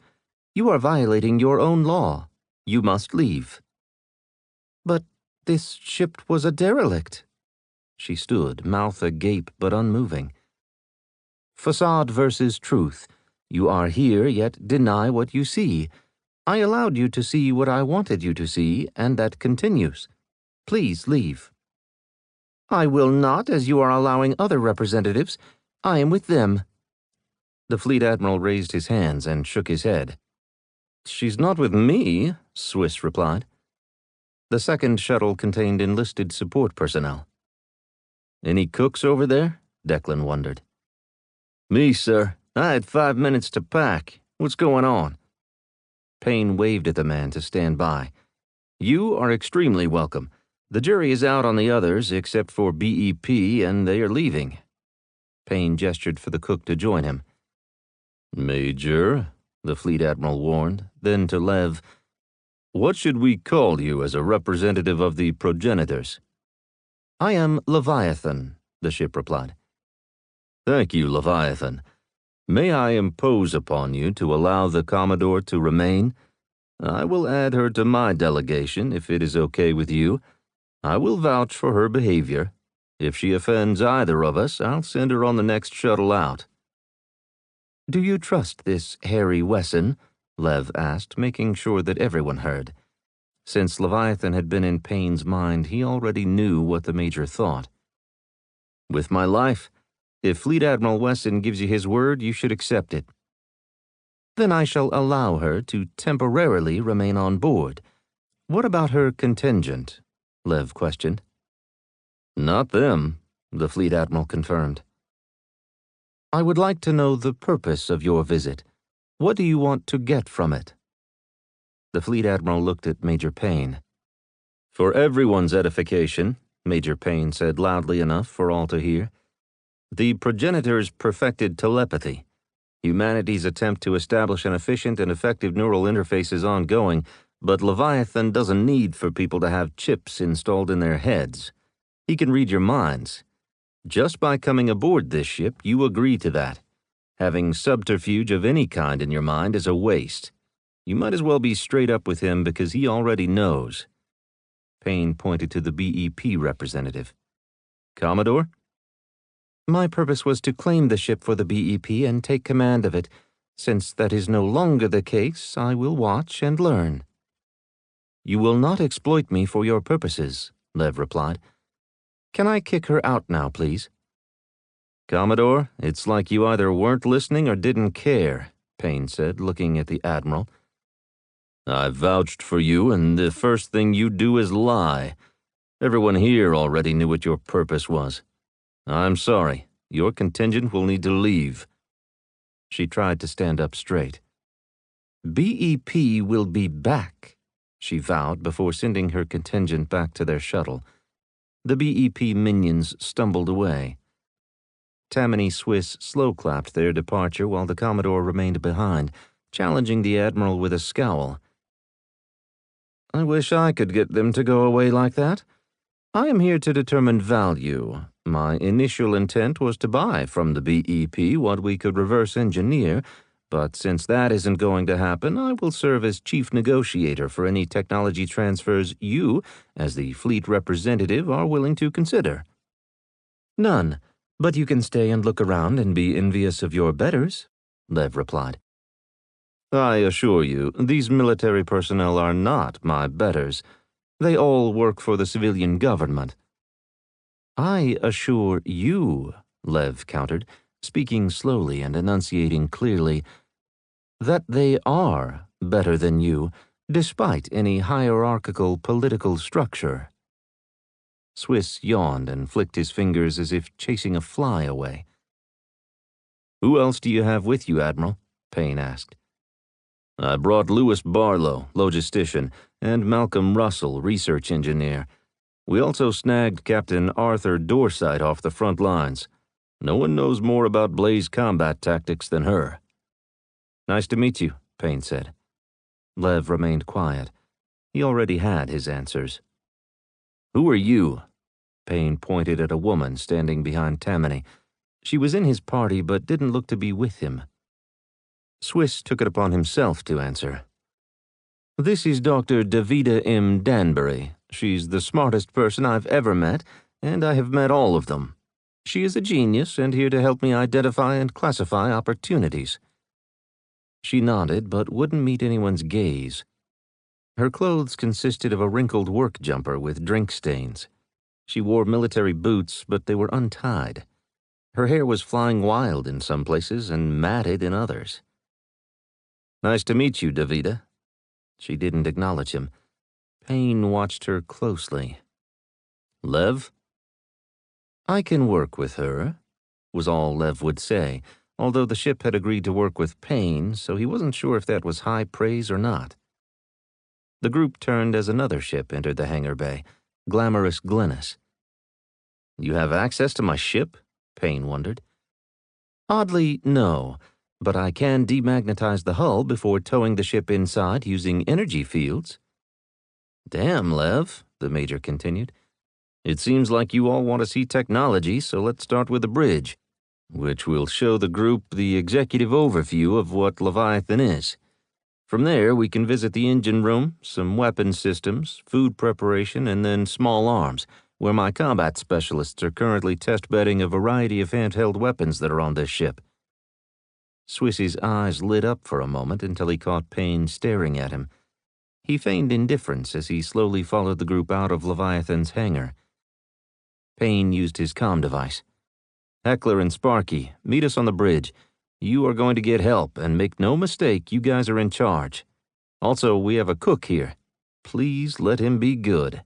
You are violating your own law. You must leave. But this ship was a derelict. She stood, mouth agape but unmoving. Facade versus truth. You are here, yet deny what you see. I allowed you to see what I wanted you to see, and that continues. Please leave. I will not, as you are allowing other representatives. I am with them. The fleet admiral raised his hands and shook his head. She's not with me, Swiss replied. The second shuttle contained enlisted support personnel. Any cooks over there? Declan wondered. Me, sir. I had 5 minutes to pack. What's going on? Payne waved at the man to stand by. You are extremely welcome. The jury is out on the others, except for BEP, and they are leaving. Payne gestured for the cook to join him. Major, the fleet admiral warned, then to Lev, what should we call you as a representative of the progenitors? I am Leviathan, the ship replied. Thank you, Leviathan. May I impose upon you to allow the Commodore to remain? I will add her to my delegation if it is okay with you. I will vouch for her behavior. If she offends either of us, I'll send her on the next shuttle out. Do you trust this Harry Wesson? Lev asked, making sure that everyone heard. Since Leviathan had been in Payne's mind, he already knew what the Major thought. With my life, if Fleet Admiral Wesson gives you his word, you should accept it. Then I shall allow her to temporarily remain on board. What about her contingent? Lev questioned. Not them, the Fleet Admiral confirmed. I would like to know the purpose of your visit. What do you want to get from it? The Fleet Admiral looked at Major Payne. For everyone's edification, Major Payne said loudly enough for all to hear, the progenitors perfected telepathy. Humanity's attempt to establish an efficient and effective neural interface is ongoing, but Leviathan doesn't need for people to have chips installed in their heads. He can read your minds. Just by coming aboard this ship, you agree to that. Having subterfuge of any kind in your mind is a waste. You might as well be straight up with him because he already knows. Payne pointed to the BEP representative. Commodore? My purpose was to claim the ship for the BEP and take command of it. Since that is no longer the case, I will watch and learn. You will not exploit me for your purposes, Lev replied. Can I kick her out now, please? Commodore, it's like you either weren't listening or didn't care, Payne said, looking at the Admiral. I vouched for you, and the first thing you do is lie. Everyone here already knew what your purpose was. I'm sorry. Your contingent will need to leave. She tried to stand up straight. BEP will be back, she vowed before sending her contingent back to their shuttle. The BEP minions stumbled away. Tammany Swiss slow-clapped their departure while the Commodore remained behind, challenging the Admiral with a scowl. I wish I could get them to go away like that. I am here to determine value. My initial intent was to buy from the BEP what we could reverse engineer, but since that isn't going to happen, I will serve as chief negotiator for any technology transfers you, as the fleet representative, are willing to consider. None, but you can stay and look around and be envious of your betters, Lev replied. I assure you, these military personnel are not my betters. They all work for the civilian government. I assure you, Lev countered, speaking slowly and enunciating clearly, that they are better than you, despite any hierarchical political structure. Swiss yawned and flicked his fingers as if chasing a fly away. Who else do you have with you, Admiral? Payne asked. I brought Lewis Barlow, logistician, and Malcolm Russell, research engineer. We also snagged Captain Arthur Dorsight off the front lines. No one knows more about Blaze combat tactics than her. Nice to meet you, Payne said. Lev remained quiet. He already had his answers. Who are you? Payne pointed at a woman standing behind Tammany. She was in his party but didn't look to be with him. Swiss took it upon himself to answer. This is Dr. Davida M. Danbury. She's the smartest person I've ever met, and I have met all of them. She is a genius and here to help me identify and classify opportunities. She nodded but wouldn't meet anyone's gaze. Her clothes consisted of a wrinkled work jumper with drink stains. She wore military boots, but they were untied. Her hair was flying wild in some places and matted in others. Nice to meet you, Davida. She didn't acknowledge him. Payne watched her closely. Lev? I can work with her, was all Lev would say, although the ship had agreed to work with Payne, so he wasn't sure if that was high praise or not. The group turned as another ship entered the hangar bay, Glamorous Glennis. You have access to my ship? Payne wondered. Oddly, no, but I can demagnetize the hull before towing the ship inside using energy fields. Damn, Lev, the Major continued. It seems like you all want to see technology, so let's start with the bridge, which will show the group the executive overview of what Leviathan is. From there, we can visit the engine room, some weapon systems, food preparation, and then small arms, where my combat specialists are currently test-bedding a variety of handheld weapons that are on this ship. Swissy's eyes lit up for a moment until he caught Payne staring at him. He feigned indifference as he slowly followed the group out of Leviathan's hangar. Payne used his comm device. Heckler and Sparky, meet us on the bridge. You are going to get help, and make no mistake, you guys are in charge. Also, we have a cook here. Please let him be good.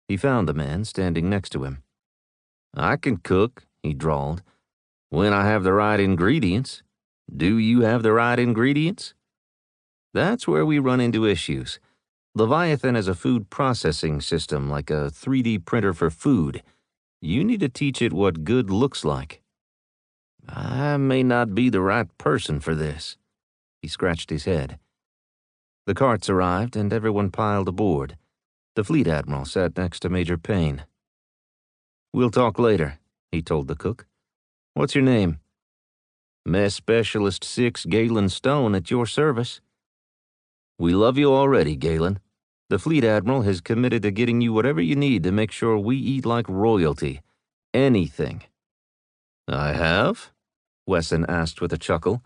He found the man standing next to him. I can cook, he drawled, when I have the right ingredients. Do you have the right ingredients? That's where we run into issues. Leviathan is a food processing system, like a 3D printer for food. You need to teach it what good looks like. I may not be the right person for this. He scratched his head. The carts arrived and everyone piled aboard. The fleet admiral sat next to Major Payne. We'll talk later, he told the cook. What's your name? Mess Specialist 6 Galen Stone at your service. We love you already, Galen. The fleet admiral has committed to getting you whatever you need to make sure we eat like royalty. Anything. I have? Wesson asked with a chuckle.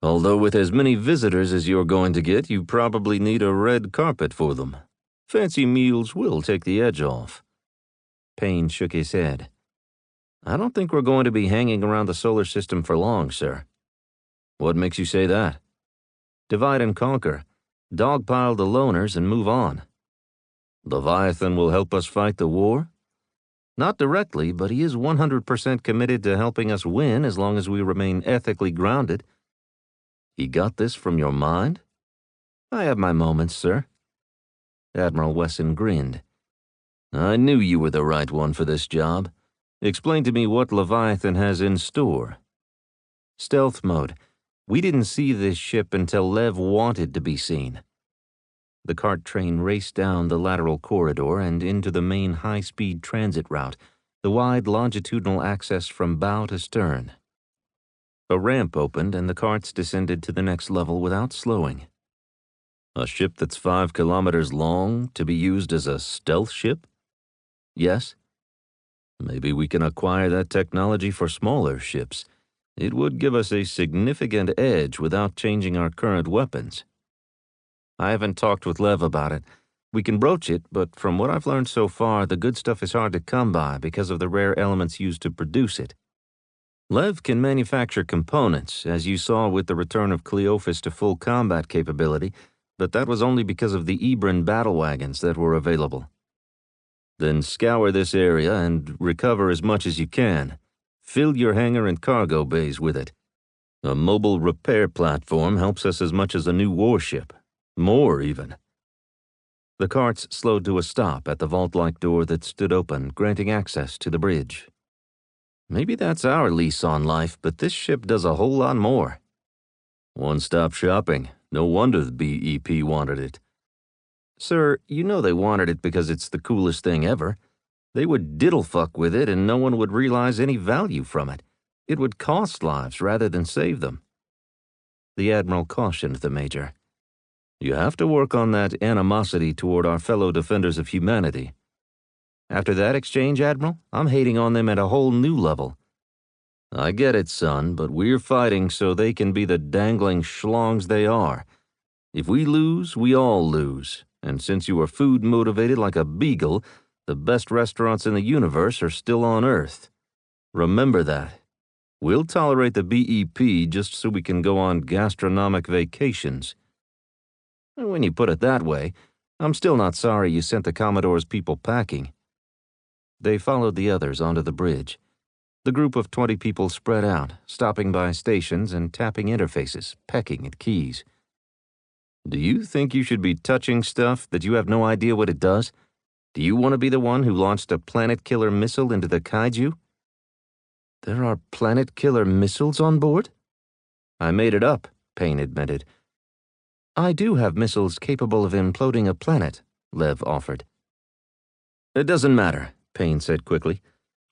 Although with as many visitors as you're going to get, you probably need a red carpet for them. Fancy meals will take the edge off. Payne shook his head. I don't think we're going to be hanging around the solar system for long, sir. What makes you say that? Divide and conquer. Dogpile the loners and move on. Leviathan will help us fight the war? Not directly, but he is 100% committed to helping us win as long as we remain ethically grounded. He got this from your mind? I have my moments, sir. Admiral Wesson grinned. I knew you were the right one for this job. Explain to me what Leviathan has in store. Stealth mode. We didn't see this ship until Lev wanted to be seen. The cart train raced down the lateral corridor and into the main high-speed transit route, the wide longitudinal access from bow to stern. A ramp opened and the carts descended to the next level without slowing. A ship that's 5 kilometers long to be used as a stealth ship? Yes. Maybe we can acquire that technology for smaller ships. It would give us a significant edge without changing our current weapons. I haven't talked with Lev about it. We can broach it, but from what I've learned so far, the good stuff is hard to come by because of the rare elements used to produce it. Lev can manufacture components, as you saw with the return of Cleophas to full combat capability, but that was only because of the Ebron battle wagons that were available. Then scour this area and recover as much as you can. Fill your hangar and cargo bays with it. A mobile repair platform helps us as much as a new warship. More, even. The carts slowed to a stop at the vault-like door that stood open, granting access to the bridge. Maybe that's our lease on life, but this ship does a whole lot more. One-stop shopping. No wonder the BEP wanted it. Sir, you know they wanted it because it's the coolest thing ever. They would diddle-fuck with it and no one would realize any value from it. It would cost lives rather than save them. The Admiral cautioned the Major. You have to work on that animosity toward our fellow defenders of humanity. After that exchange, Admiral, I'm hating on them at a whole new level. I get it, son, but we're fighting so they can be the dangling schlongs they are. If we lose, we all lose. And since you are food-motivated like a beagle, the best restaurants in the universe are still on Earth. Remember that. We'll tolerate the BEP just so we can go on gastronomic vacations. When you put it that way, I'm still not sorry you sent the Commodore's people packing. They followed the others onto the bridge. The group of 20 people spread out, stopping by stations and tapping interfaces, pecking at keys. Do you think you should be touching stuff that you have no idea what it does? Do you want to be the one who launched a planet-killer missile into the kaiju? There are planet-killer missiles on board? I made it up, Payne admitted. I do have missiles capable of imploding a planet, Lev offered. It doesn't matter, Payne said quickly.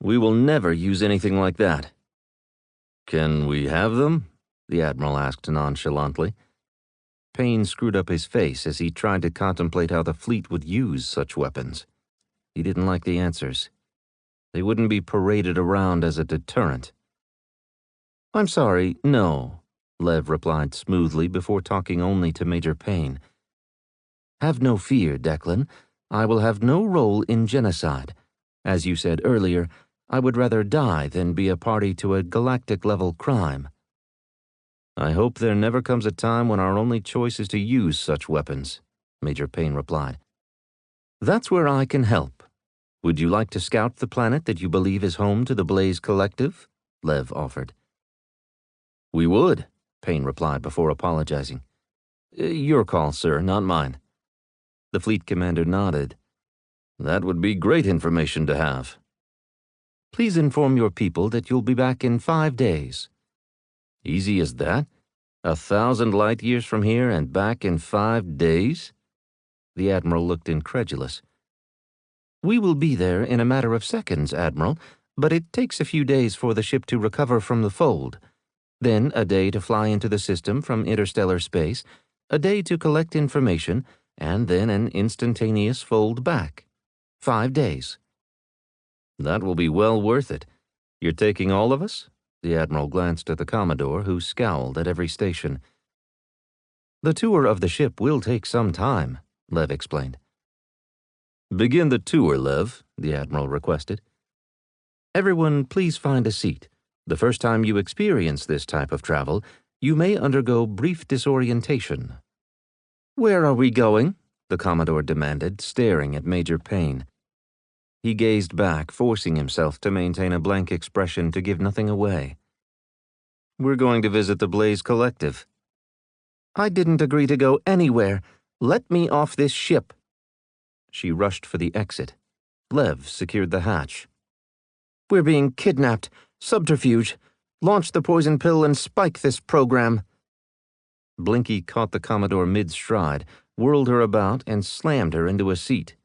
We will never use anything like that. Can we have them? The Admiral asked nonchalantly. Payne screwed up his face as he tried to contemplate how the fleet would use such weapons. He didn't like the answers. They wouldn't be paraded around as a deterrent. I'm sorry, no, Lev replied smoothly before talking only to Major Payne. Have no fear, Declan. I will have no role in genocide. As you said earlier, I would rather die than be a party to a galactic-level crime. I hope there never comes a time when our only choice is to use such weapons, Major Payne replied. That's where I can help. Would you like to scout the planet that you believe is home to the Blaze Collective? Lev offered. We would, Payne replied before apologizing. Your call, sir, not mine. The fleet commander nodded. That would be great information to have. Please inform your people that you'll be back in 5 days. Easy as that? 1,000 light years from here and back in 5 days? The Admiral looked incredulous. We will be there in a matter of seconds, Admiral, but it takes a few days for the ship to recover from the fold. Then a day to fly into the system from interstellar space, a day to collect information, and then an instantaneous fold back. 5 days. That will be well worth it. You're taking all of us? The Admiral glanced at the Commodore, who scowled at every station. The tour of the ship will take some time, Lev explained. Begin the tour, Lev, the Admiral requested. Everyone, please find a seat. The first time you experience this type of travel, you may undergo brief disorientation. "Where are we going?" the Commodore demanded, staring at Major Payne. He gazed back, forcing himself to maintain a blank expression to give nothing away. "We're going to visit the Blaze Collective." "I didn't agree to go anywhere. Let me off this ship." She rushed for the exit. Lev secured the hatch. "We're being kidnapped. Subterfuge. Launch the poison pill and spike this program." Blinky caught the Commodore mid-stride, whirled her about, and slammed her into a seat.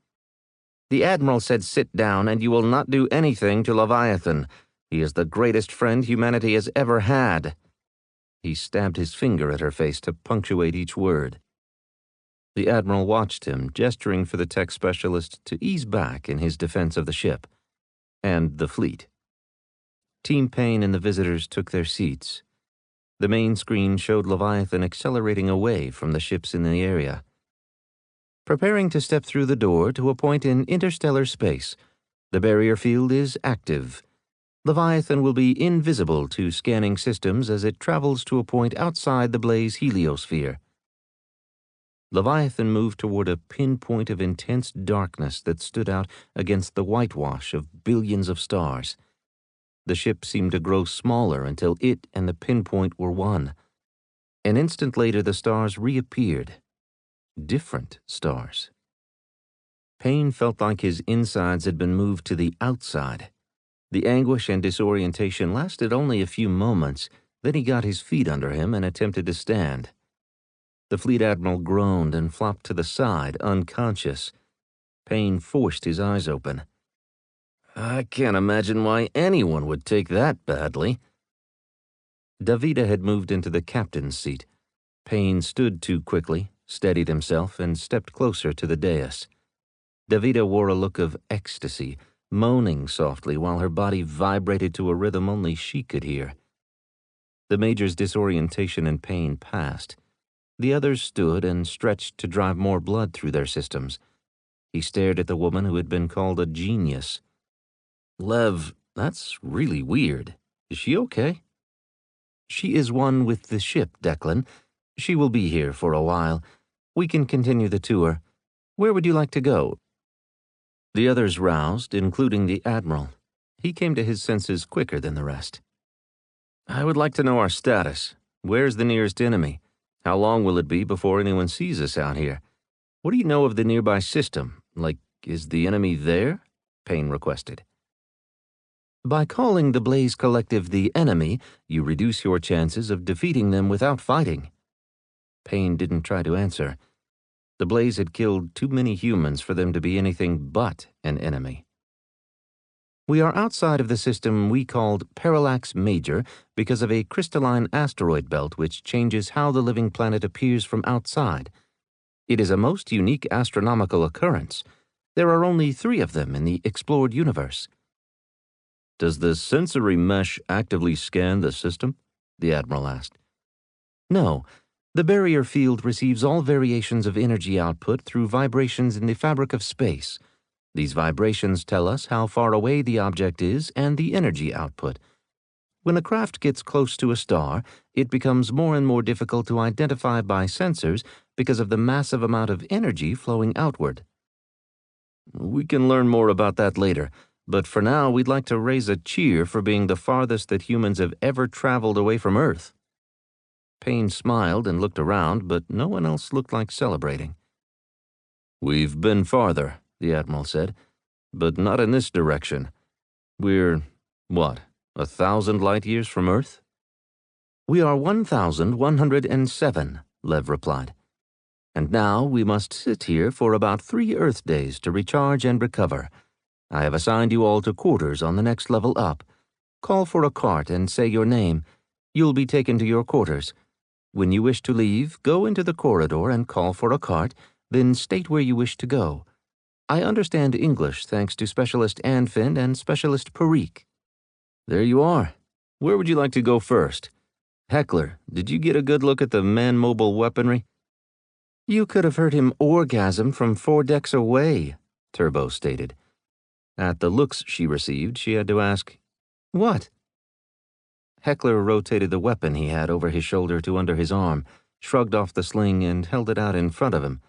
"The Admiral said sit down, and you will not do anything to Leviathan. He is the greatest friend humanity has ever had." He stabbed his finger at her face to punctuate each word. The Admiral watched him, gesturing for the tech specialist to ease back in his defense of the ship and the fleet. Team Payne and the visitors took their seats. The main screen showed Leviathan accelerating away from the ships in the area. Preparing to step through the door to a point in interstellar space, the barrier field is active. Leviathan will be invisible to scanning systems as it travels to a point outside the Blaze heliosphere. Leviathan moved toward a pinpoint of intense darkness that stood out against the whitewash of billions of stars. The ship seemed to grow smaller until it and the pinpoint were one. An instant later, the stars reappeared. Different stars. Payne felt like his insides had been moved to the outside. The anguish and disorientation lasted only a few moments, then he got his feet under him and attempted to stand. The Fleet Admiral groaned and flopped to the side, unconscious. Payne forced his eyes open. "I can't imagine why anyone would take that badly." Davida had moved into the captain's seat. Payne stood too quickly, steadied himself, and stepped closer to the dais. Davida wore a look of ecstasy, moaning softly while her body vibrated to a rhythm only she could hear. The Major's disorientation and pain passed. The others stood and stretched to drive more blood through their systems. He stared at the woman who had been called a genius. "Lev, that's really weird. Is she okay?" "She is one with the ship, Declan. She will be here for a while. We can continue the tour. Where would you like to go?" The others roused, including the Admiral. He came to his senses quicker than the rest. "I would like to know our status. Where's the nearest enemy? How long will it be before anyone sees us out here? What do you know of the nearby system? Like, is the enemy there?" Payne requested. "By calling the Blaze Collective the enemy, you reduce your chances of defeating them without fighting." Payne didn't try to answer. The Blaze had killed too many humans for them to be anything but an enemy. "We are outside of the system we called Parallax Major because of a crystalline asteroid belt which changes how the living planet appears from outside. It is a most unique astronomical occurrence. There are only 3 of them in the explored universe." "Does the sensory mesh actively scan the system?" the Admiral asked. "No. The barrier field receives all variations of energy output through vibrations in the fabric of space. These vibrations tell us how far away the object is and the energy output. When a craft gets close to a star, it becomes more and more difficult to identify by sensors because of the massive amount of energy flowing outward." "We can learn more about that later, but for now we'd like to raise a cheer for being the farthest that humans have ever traveled away from Earth." Payne smiled and looked around, but no one else looked like celebrating. "We've been farther," the Admiral said, "but not in this direction. We're, 1,000 light years from Earth?" "We are 1,107, Lev replied. "And now we must sit here for about 3 Earth days to recharge and recover. I have assigned you all to quarters on the next level up. Call for a cart and say your name. You'll be taken to your quarters. When you wish to leave, go into the corridor and call for a cart, then state where you wish to go. I understand English thanks to Specialist Anfin and Specialist Parikh." "There you are. Where would you like to go first? Heckler, did you get a good look at the man-mobile weaponry?" "You could have heard him orgasm from 4 decks away," Turbo stated. At the looks she received, she had to ask, "What?" Heckler rotated the weapon he had over his shoulder to under his arm, shrugged off the sling, and held it out in front of him.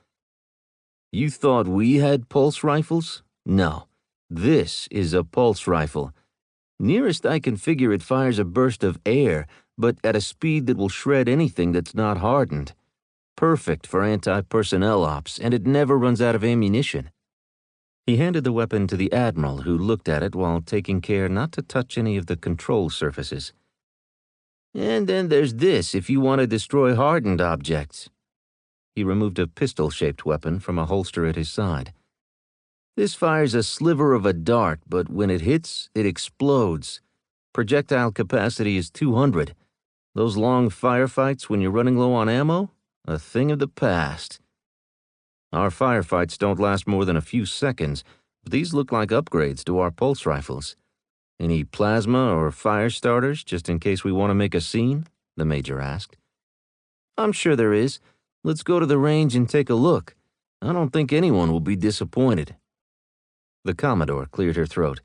You thought we had pulse rifles? No. This is a pulse rifle. Nearest I can figure, it fires a burst of air, but at a speed that will shred anything that's not hardened. Perfect for anti-personnel ops, and it never runs out of ammunition. He handed the weapon to the Admiral, who looked at it while taking care not to touch any of the control surfaces. And then there's this if you want to destroy hardened objects. He removed a pistol-shaped weapon from a holster at his side. This fires a sliver of a dart, but when it hits, it explodes. Projectile capacity is 200. Those long firefights when you're running low on ammo? A thing of the past. Our firefights don't last more than a few seconds, but these look like upgrades to our pulse rifles. Any plasma or fire starters, just in case we want to make a scene? The Major asked. I'm sure there is. Let's go to the range and take a look. I don't think anyone will be disappointed. The Commodore cleared her throat.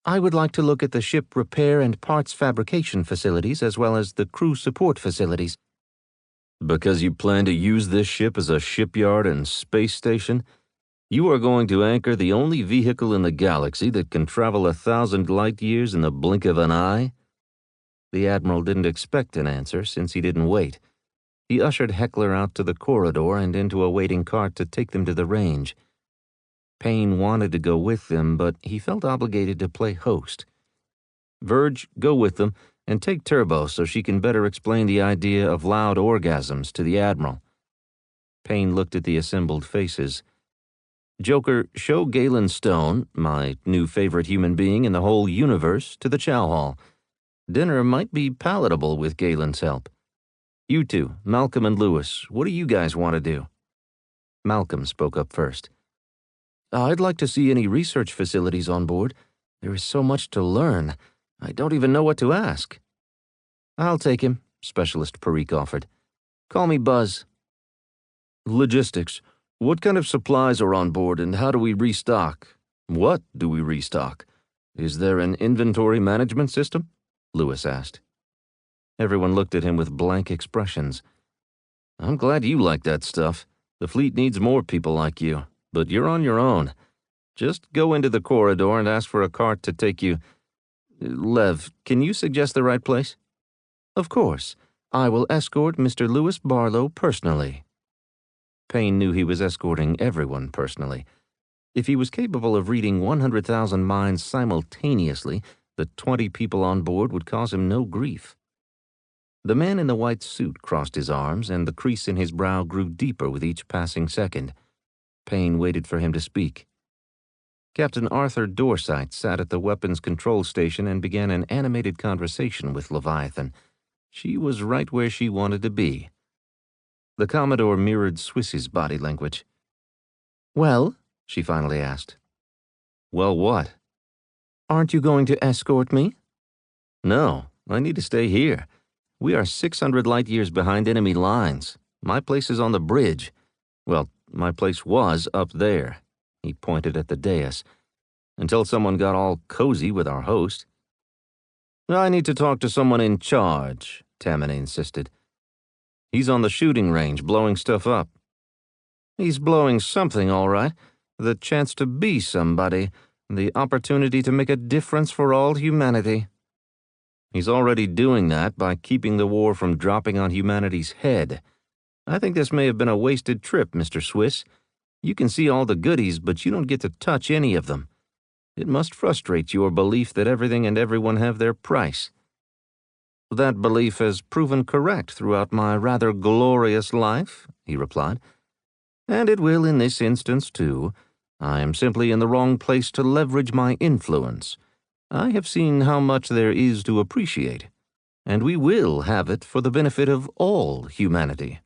I would like to look at the ship repair and parts fabrication facilities as well as the crew support facilities. Because you plan to use this ship as a shipyard and space station, you are going to anchor the only vehicle in the galaxy that can travel 1,000 light years in the blink of an eye? The Admiral didn't expect an answer since he didn't wait. He ushered Heckler out to the corridor and into a waiting cart to take them to the range. Payne wanted to go with them, but he felt obligated to play host. Verge, go with them, and take Turbo so she can better explain the idea of loud orgasms to the Admiral. Payne looked at the assembled faces. Joker, show Galen Stone, my new favorite human being in the whole universe, to the chow hall. Dinner might be palatable with Galen's help. You two, Malcolm and Lewis, what do you guys want to do? Malcolm spoke up first. I'd like to see any research facilities on board. There is so much to learn. I don't even know what to ask. I'll take him, Specialist Parikh offered. Call me Buzz. Logistics. What kind of supplies are on board and how do we restock? What do we restock? Is there an inventory management system? Lewis asked. Everyone looked at him with blank expressions. I'm glad you like that stuff. The fleet needs more people like you, but you're on your own. Just go into the corridor and ask for a cart to take you. Lev, can you suggest the right place? Of course. I will escort Mr. Lewis Barlow personally. Payne knew he was escorting everyone personally. If he was capable of reading 100,000 minds simultaneously, the 20 people on board would cause him no grief. The man in the white suit crossed his arms, and the crease in his brow grew deeper with each passing second. Payne waited for him to speak. Captain Arthur Dorsight sat at the weapons control station and began an animated conversation with Leviathan. She was right where she wanted to be. The Commodore mirrored Swiss's body language. Well, she finally asked. Well, what? Aren't you going to escort me? No, I need to stay here. We are 600 light years behind enemy lines. My place is on the bridge. Well, my place was up there. He pointed at the dais. Until someone got all cozy with our host. I need to talk to someone in charge, Tammany insisted. He's on the shooting range, blowing stuff up. He's blowing something, all right. The chance to be somebody. The opportunity to make a difference for all humanity. He's already doing that by keeping the war from dropping on humanity's head. I think this may have been a wasted trip, Mr. Swiss. You can see all the goodies, but you don't get to touch any of them. It must frustrate your belief that everything and everyone have their price. That belief has proven correct throughout my rather glorious life, he replied. And it will in this instance, too. I am simply in the wrong place to leverage my influence. I have seen how much there is to appreciate, and we will have it for the benefit of all humanity.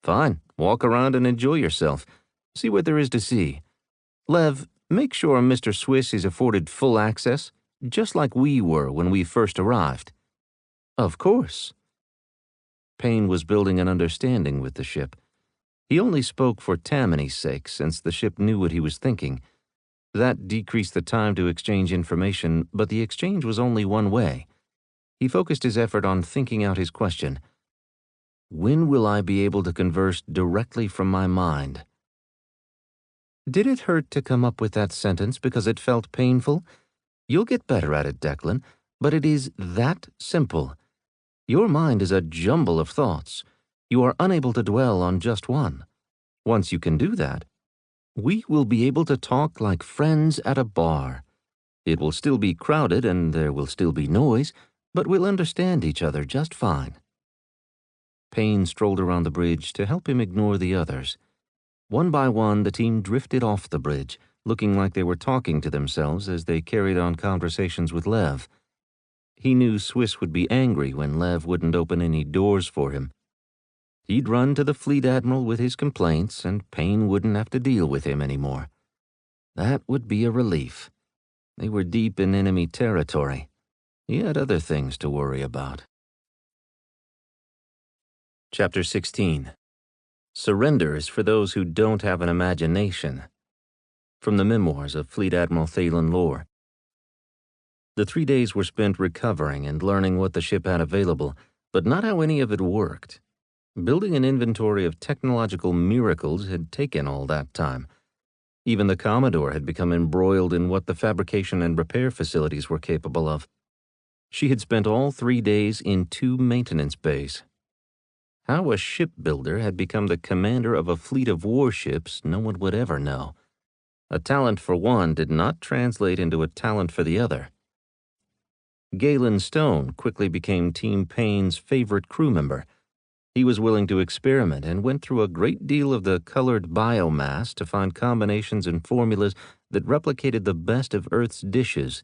Fine, walk around and enjoy yourself. See what there is to see. Lev, make sure Mr. Swiss is afforded full access, just like we were when we first arrived. Of course. Payne was building an understanding with the ship. He only spoke for Tammany's sake, since the ship knew what he was thinking. That decreased the time to exchange information, but the exchange was only one way. He focused his effort on thinking out his question. When will I be able to converse directly from my mind? Did it hurt to come up with that sentence because it felt painful? You'll get better at it, Declan, but it is that simple. Your mind is a jumble of thoughts. You are unable to dwell on just one. Once you can do that, we will be able to talk like friends at a bar. It will still be crowded and there will still be noise, but we'll understand each other just fine. Payne strolled around the bridge to help him ignore the others. One by one, the team drifted off the bridge, looking like they were talking to themselves as they carried on conversations with Lev. He knew Swiss would be angry when Lev wouldn't open any doors for him. He'd run to the fleet admiral with his complaints, and Payne wouldn't have to deal with him anymore. That would be a relief. They were deep in enemy territory. He had other things to worry about. Chapter 16. Surrender is for those who don't have an imagination. From the memoirs of Fleet Admiral Thalen Lore. The 3 days were spent recovering and learning what the ship had available, but not how any of it worked. Building an inventory of technological miracles had taken all that time. Even the Commodore had become embroiled in what the fabrication and repair facilities were capable of. She had spent all 3 days in 2 maintenance bays. How a shipbuilder had become the commander of a fleet of warships, no one would ever know. A talent for one did not translate into a talent for the other. Galen Stone quickly became Team Payne's favorite crew member. He was willing to experiment and went through a great deal of the colored biomass to find combinations and formulas that replicated the best of Earth's dishes.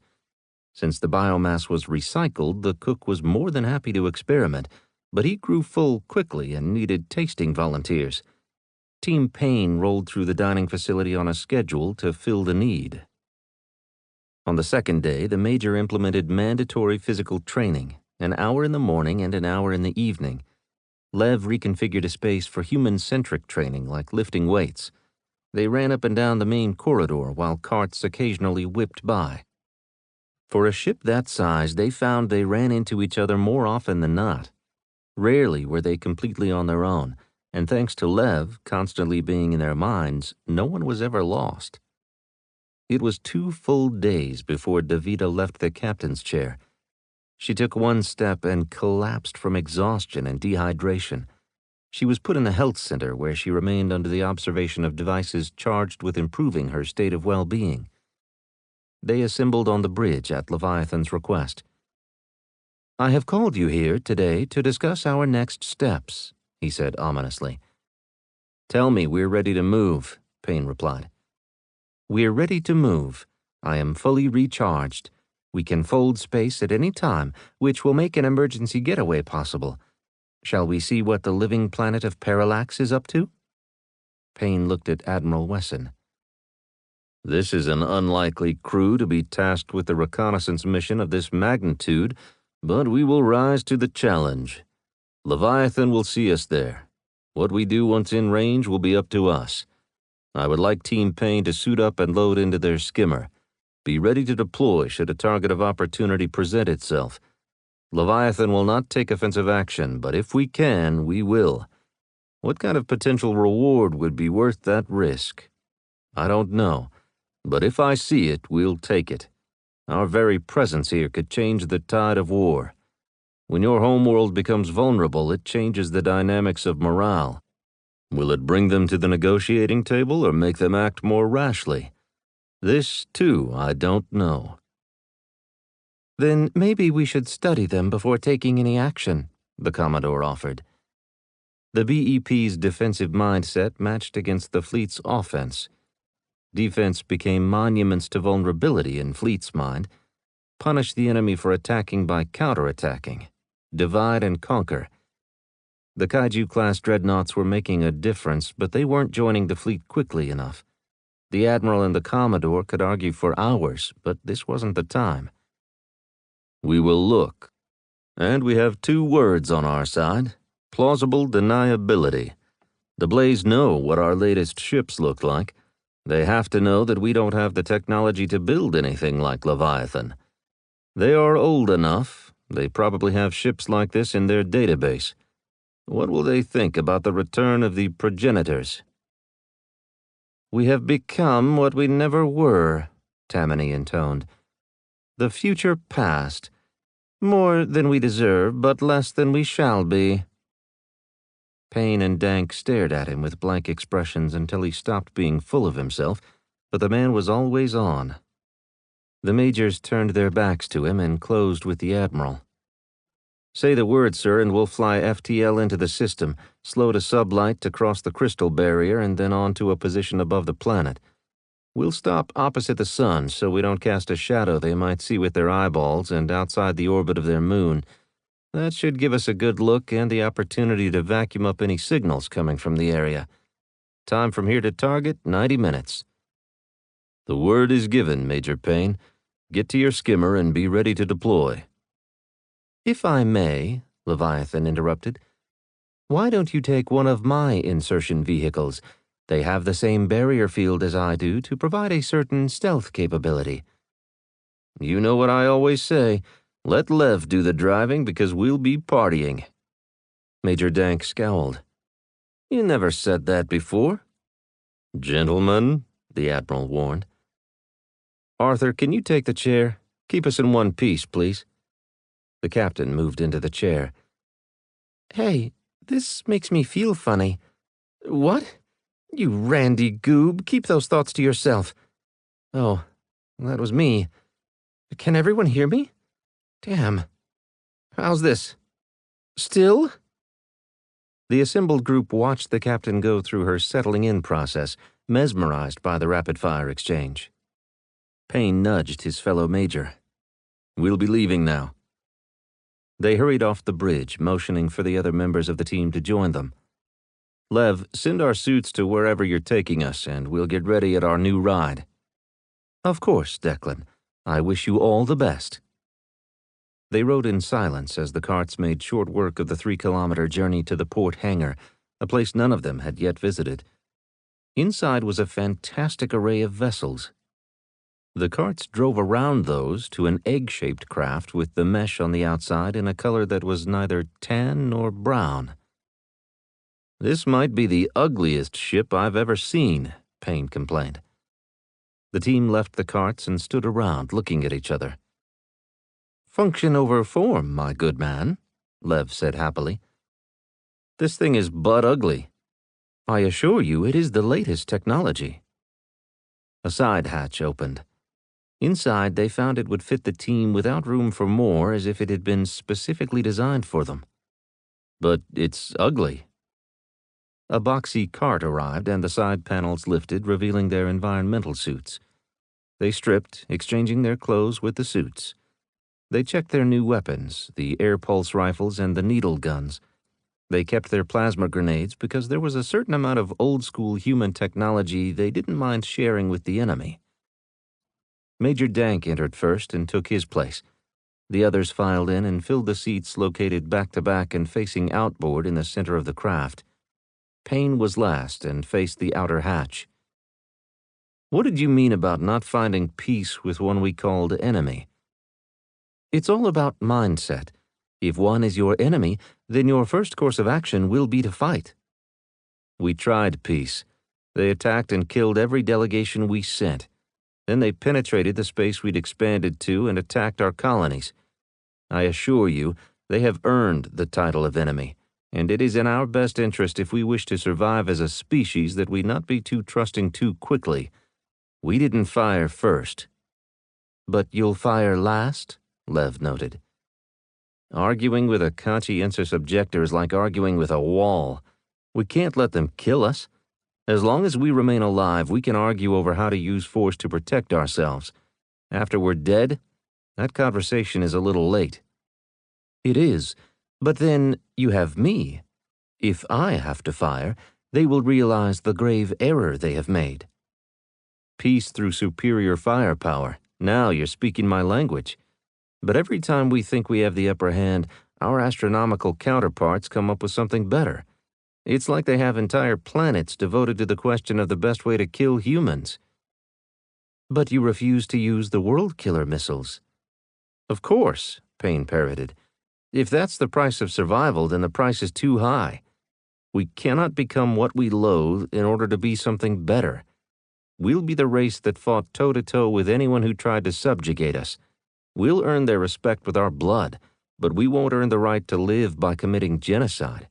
Since the biomass was recycled, the cook was more than happy to experiment, but he grew full quickly and needed tasting volunteers. Team Payne rolled through the dining facility on a schedule to fill the need. On the second day, the Major implemented mandatory physical training, an hour in the morning and an hour in the evening. Lev reconfigured a space for human-centric training like lifting weights. They ran up and down the main corridor while carts occasionally whipped by. For a ship that size, they found they ran into each other more often than not. Rarely were they completely on their own, and thanks to Lev constantly being in their minds, no one was ever lost. It was 2 full days before Davida left the captain's chair. She took one step and collapsed from exhaustion and dehydration. She was put in the health center where she remained under the observation of devices charged with improving her state of well-being. They assembled on the bridge at Leviathan's request. "I have called you here today to discuss our next steps," he said ominously. "Tell me we're ready to move," Payne replied. "We're ready to move. I am fully recharged. We can fold space at any time, which will make an emergency getaway possible. Shall we see what the living planet of Parallax is up to?" Payne looked at Admiral Wesson. "This is an unlikely crew to be tasked with a reconnaissance mission of this magnitude, but we will rise to the challenge. Leviathan will see us there. What we do once in range will be up to us. I would like Team Payne to suit up and load into their skimmer. Be ready to deploy should a target of opportunity present itself. Leviathan will not take offensive action, but if we can, we will. What kind of potential reward would be worth that risk? I don't know, but if I see it, we'll take it. Our very presence here could change the tide of war. When your homeworld becomes vulnerable, it changes the dynamics of morale. Will it bring them to the negotiating table or make them act more rashly? This, too, I don't know." "Then maybe we should study them before taking any action," the Commodore offered. The BEP's defensive mindset matched against the fleet's offense. Defense became monuments to vulnerability in fleet's mind. Punish the enemy for attacking by counterattacking. Divide and conquer. The Kaiju-class dreadnoughts were making a difference, but they weren't joining the fleet quickly enough. The Admiral and the Commodore could argue for hours, but this wasn't the time. "We will look. And we have 2 words on our side: plausible deniability. The Blaze know what our latest ships look like. They have to know that we don't have the technology to build anything like Leviathan. They are old enough. They probably have ships like this in their database. What will they think about the return of the progenitors? We have become what we never were, Tammany intoned. The future past. More than we deserve, but less than we shall be. Payne and Dank stared at him with blank expressions until he stopped being full of himself, but the man was always on. The majors turned their backs to him and closed with the Admiral. Say the word, sir, and we'll fly FTL into the system, slow to sublight to cross the crystal barrier, and then on to a position above the planet. We'll stop opposite the sun so we don't cast a shadow they might see with their eyeballs and outside the orbit of their moon. That should give us a good look and the opportunity to vacuum up any signals coming from the area. Time from here to target, 90 minutes. The word is given, Major Payne. Get to your skimmer and be ready to deploy. If I may, Leviathan interrupted, why don't you take one of my insertion vehicles? They have the same barrier field as I do to provide a certain stealth capability. You know what I always say. Let Lev do the driving because we'll be partying. Major Dank scowled. You never said that before. Gentlemen, the Admiral warned. Arthur, can you take the chair? Keep us in one piece, please. The captain moved into the chair. Hey, this makes me feel funny. What? You randy goob, keep those thoughts to yourself. Oh, that was me. Can everyone hear me? Damn. How's this? Still? The assembled group watched the captain go through her settling-in process, mesmerized by the rapid-fire exchange. Payne nudged his fellow major. We'll be leaving now. They hurried off the bridge, motioning for the other members of the team to join them. Lev, send our suits to wherever you're taking us, and we'll get ready at our new ride. Of course, Declan. I wish you all the best. They rode in silence as the carts made short work of the 3-kilometer journey to the port hangar, a place none of them had yet visited. Inside was a fantastic array of vessels. The carts drove around those to an egg-shaped craft with the mesh on the outside in a color that was neither tan nor brown. This might be the ugliest ship I've ever seen, Payne complained. The team left the carts and stood around, looking at each other. Function over form, my good man, Lev said happily. This thing is butt ugly. I assure you it is the latest technology. A side hatch opened. Inside, they found it would fit the team without room for more, as if it had been specifically designed for them. But it's ugly. A boxy cart arrived and the side panels lifted, revealing their environmental suits. They stripped, exchanging their clothes with the suits. They checked their new weapons, the air pulse rifles and the needle guns. They kept their plasma grenades because there was a certain amount of old-school human technology they didn't mind sharing with the enemy. Major Dank entered first and took his place. The others filed in and filled the seats located back-to-back and facing outboard in the center of the craft. Payne was last and faced the outer hatch. What did you mean about not finding peace with one we called enemy? It's all about mindset. If one is your enemy, then your first course of action will be to fight. We tried peace. They attacked and killed every delegation we sent. Then they penetrated the space we'd expanded to and attacked our colonies. I assure you, they have earned the title of enemy, and it is in our best interest if we wish to survive as a species that we not be too trusting too quickly. We didn't fire first. But you'll fire last? Lev noted. Arguing with a conscientious objector is like arguing with a wall. We can't let them kill us. As long as we remain alive, we can argue over how to use force to protect ourselves. After we're dead, that conversation is a little late. It is, but then you have me. If I have to fire, they will realize the grave error they have made. Peace through superior firepower. Now you're speaking my language. But every time we think we have the upper hand, our astronomical counterparts come up with something better. It's like they have entire planets devoted to the question of the best way to kill humans. But you refuse to use the world killer missiles. Of course, Payne parroted. If that's the price of survival, then the price is too high. We cannot become what we loathe in order to be something better. We'll be the race that fought toe-to-toe with anyone who tried to subjugate us. We'll earn their respect with our blood, but we won't earn the right to live by committing genocide.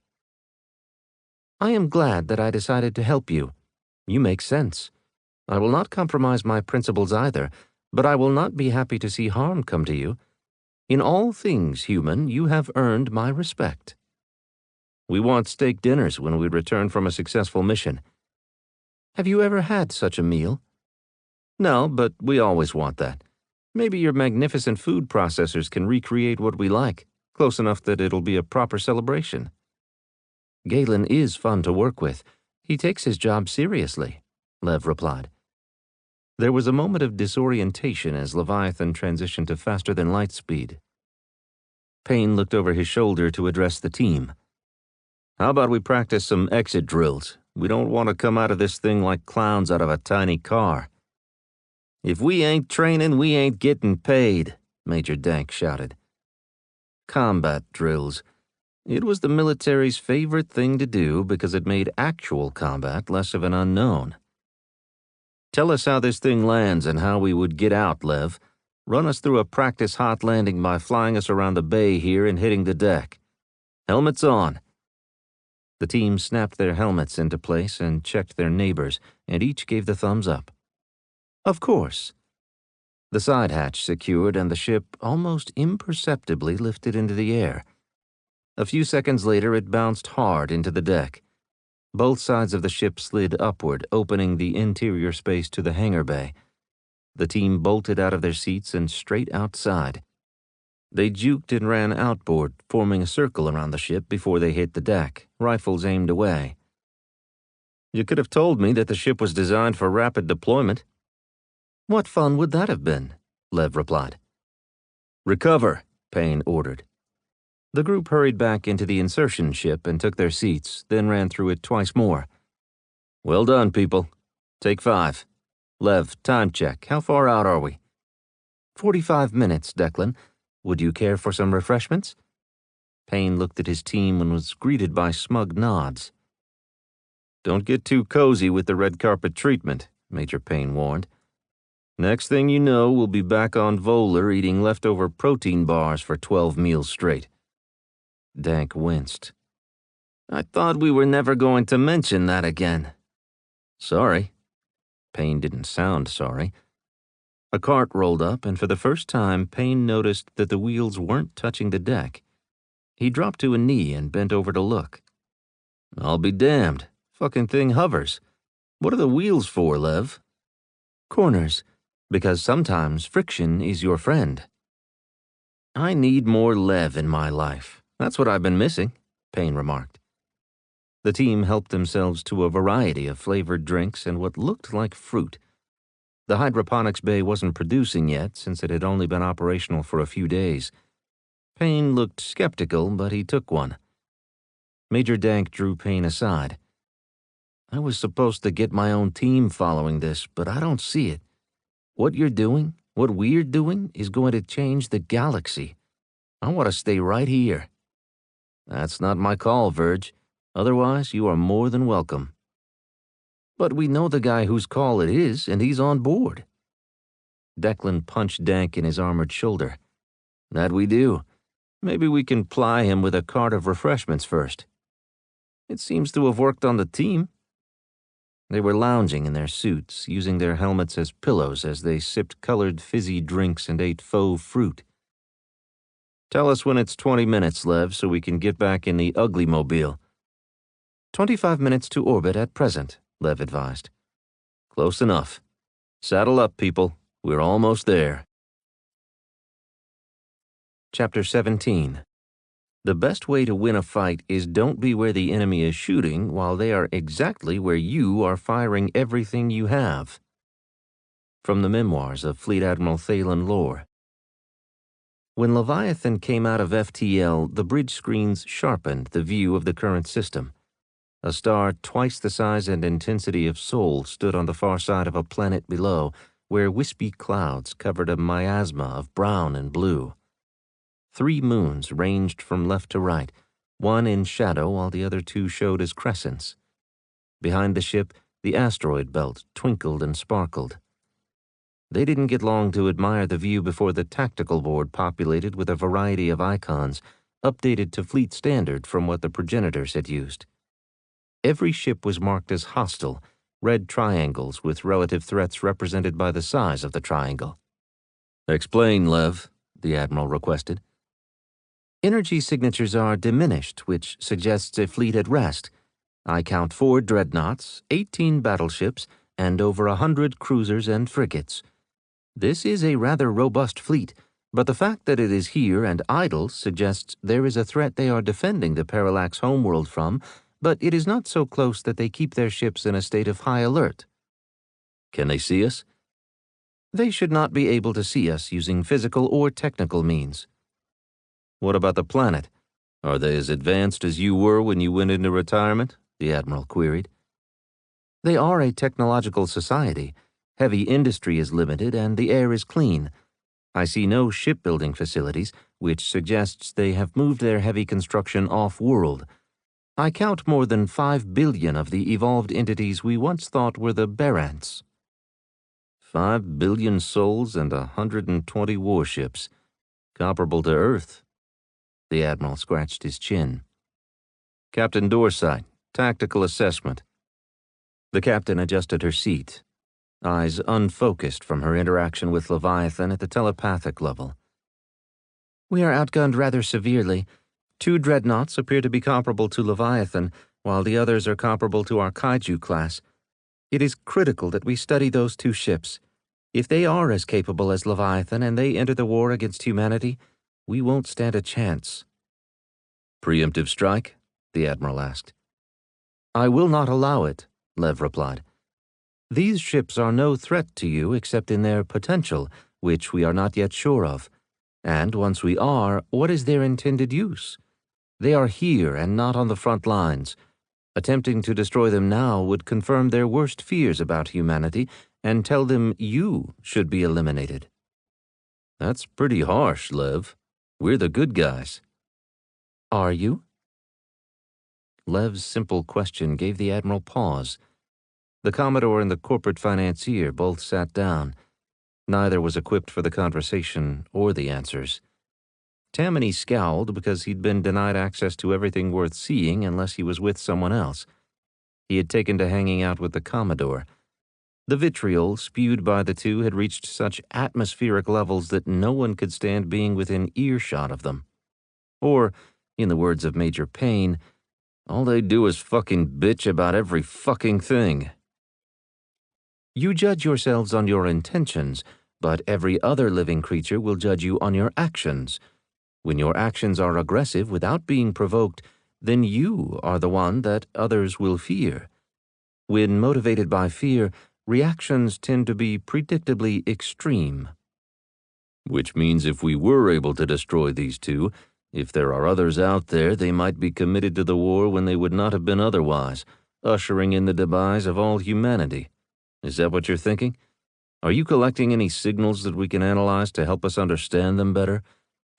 I am glad that I decided to help you. You make sense. I will not compromise my principles either, but I will not be happy to see harm come to you. In all things, human, you have earned my respect. We want steak dinners when we return from a successful mission. Have you ever had such a meal? No, but we always want that. Maybe your magnificent food processors can recreate what we like, close enough that it'll be a proper celebration. Galen is fun to work with. He takes his job seriously, Lev replied. There was a moment of disorientation as Leviathan transitioned to faster-than-light speed. Payne looked over his shoulder to address the team. How about we practice some exit drills? We don't want to come out of this thing like clowns out of a tiny car. If we ain't training, we ain't getting paid, Major Dank shouted. Combat drills. It was the military's favorite thing to do because it made actual combat less of an unknown. Tell us how this thing lands and how we would get out, Lev. Run us through a practice hot landing by flying us around the bay here and hitting the deck. Helmets on. The team snapped their helmets into place and checked their neighbors, and each gave the thumbs up. Of course. The side hatch secured and the ship almost imperceptibly lifted into the air. A few seconds later, it bounced hard into the deck. Both sides of the ship slid upward, opening the interior space to the hangar bay. The team bolted out of their seats and straight outside. They juked and ran outboard, forming a circle around the ship before they hit the deck, rifles aimed away. You could have told me that the ship was designed for rapid deployment. What fun would that have been? Lev replied. Recover, Payne ordered. The group hurried back into the insertion ship and took their seats, then ran through it twice more. Well done, people. Take 5. Lev, time check. How far out are we? 45 minutes, Declan. Would you care for some refreshments? Payne looked at his team and was greeted by smug nods. Don't get too cozy with the red carpet treatment, Major Payne warned. Next thing you know, we'll be back on Volar eating leftover protein bars for 12 meals straight. Dank winced. I thought we were never going to mention that again. Sorry. Payne didn't sound sorry. A cart rolled up, and for the first time, Payne noticed that the wheels weren't touching the deck. He dropped to a knee and bent over to look. I'll be damned. Fucking thing hovers. What are the wheels for, Lev? Corners, because sometimes friction is your friend. I need more Lev in my life. That's what I've been missing, Payne remarked. The team helped themselves to a variety of flavored drinks and what looked like fruit. The hydroponics bay wasn't producing yet, since it had only been operational for a few days. Payne looked skeptical, but he took one. Major Dank drew Payne aside. I was supposed to get my own team following this, but I don't see it. What you're doing, what we're doing, is going to change the galaxy. I want to stay right here. That's not my call, Verge. Otherwise, you are more than welcome. But we know the guy whose call it is, and he's on board. Declan punched Dank in his armored shoulder. That we do. Maybe we can ply him with a cart of refreshments first. It seems to have worked on the team. They were lounging in their suits, using their helmets as pillows as they sipped colored fizzy drinks and ate faux fruit. Tell us when it's 20 minutes, Lev, so we can get back in the ugly mobile. 25 minutes to orbit at present, Lev advised. Close enough. Saddle up, people. We're almost there. Chapter 17. The best way to win a fight is don't be where the enemy is shooting while they are exactly where you are firing everything you have. From the memoirs of Fleet Admiral Thalen Lore. When Leviathan came out of FTL, the bridge screens sharpened the view of the current system. A star twice the size and intensity of Sol stood on the far side of a planet below, where wispy clouds covered a miasma of brown and blue. 3 moons ranged from left to right, one in shadow while the other 2 showed as crescents. Behind the ship, the asteroid belt twinkled and sparkled. They didn't get long to admire the view before the tactical board populated with a variety of icons, updated to fleet standard from what the progenitors had used. Every ship was marked as hostile, red triangles with relative threats represented by the size of the triangle. Explain, Lev, the Admiral requested. Energy signatures are diminished, which suggests a fleet at rest. I count 4 dreadnoughts, 18 battleships, and over 100 cruisers and frigates. This is a rather robust fleet, but the fact that it is here and idle suggests there is a threat they are defending the Parallax homeworld from, but it is not so close that they keep their ships in a state of high alert. Can they see us? They should not be able to see us using physical or technical means. What about the planet? Are they as advanced as you were when you went into retirement? The Admiral queried. They are a technological society. Heavy industry is limited and the air is clean. I see no shipbuilding facilities, which suggests they have moved their heavy construction off-world. I count more than 5 billion of the evolved entities we once thought were the Barants. 5 billion souls and 120 warships, comparable to Earth. The Admiral scratched his chin. Captain Dorsite, tactical assessment. The captain adjusted her seat, eyes unfocused from her interaction with Leviathan at the telepathic level. We are outgunned rather severely. 2 dreadnoughts appear to be comparable to Leviathan, while the others are comparable to our Kaiju class. It is critical that we study those 2 ships. If they are as capable as Leviathan and they enter the war against humanity, we won't stand a chance. Preemptive strike? The Admiral asked. I will not allow it, Lev replied. These ships are no threat to you except in their potential, which we are not yet sure of. And once we are, what is their intended use? They are here and not on the front lines. Attempting to destroy them now would confirm their worst fears about humanity and tell them you should be eliminated. That's pretty harsh, Lev. We're the good guys. Are you? Lev's simple question gave the Admiral pause. The Commodore and the corporate financier both sat down. Neither was equipped for the conversation or the answers. Tammany scowled because he'd been denied access to everything worth seeing unless he was with someone else. He had taken to hanging out with the Commodore. The vitriol spewed by the 2 had reached such atmospheric levels that no one could stand being within earshot of them. Or, in the words of Major Payne, all they do is fucking bitch about every fucking thing. You judge yourselves on your intentions, but every other living creature will judge you on your actions. When your actions are aggressive without being provoked, then you are the one that others will fear. When motivated by fear, reactions tend to be predictably extreme. Which means if we were able to destroy these 2, if there are others out there, they might be committed to the war when they would not have been otherwise, ushering in the demise of all humanity. Is that what you're thinking? Are you collecting any signals that we can analyze to help us understand them better?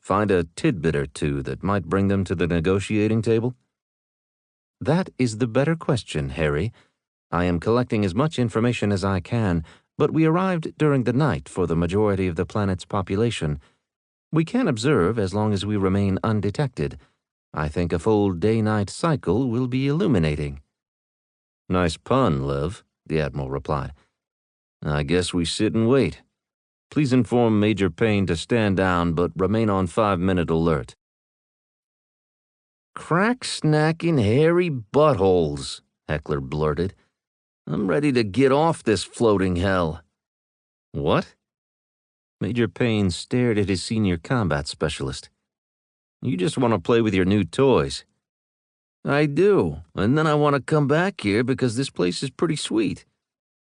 Find a tidbit or 2 that might bring them to the negotiating table? That is the better question, Harry. I am collecting as much information as I can, but we arrived during the night for the majority of the planet's population. We can observe as long as we remain undetected. I think a full day-night cycle will be illuminating. Nice pun, Lev, the Admiral replied. I guess we sit and wait. Please inform Major Payne to stand down, but remain on 5-minute alert. Crack-snacking hairy buttholes, Heckler blurted. I'm ready to get off this floating hell. What? Major Payne stared at his senior combat specialist. You just want to play with your new toys. I do, and then I want to come back here because this place is pretty sweet.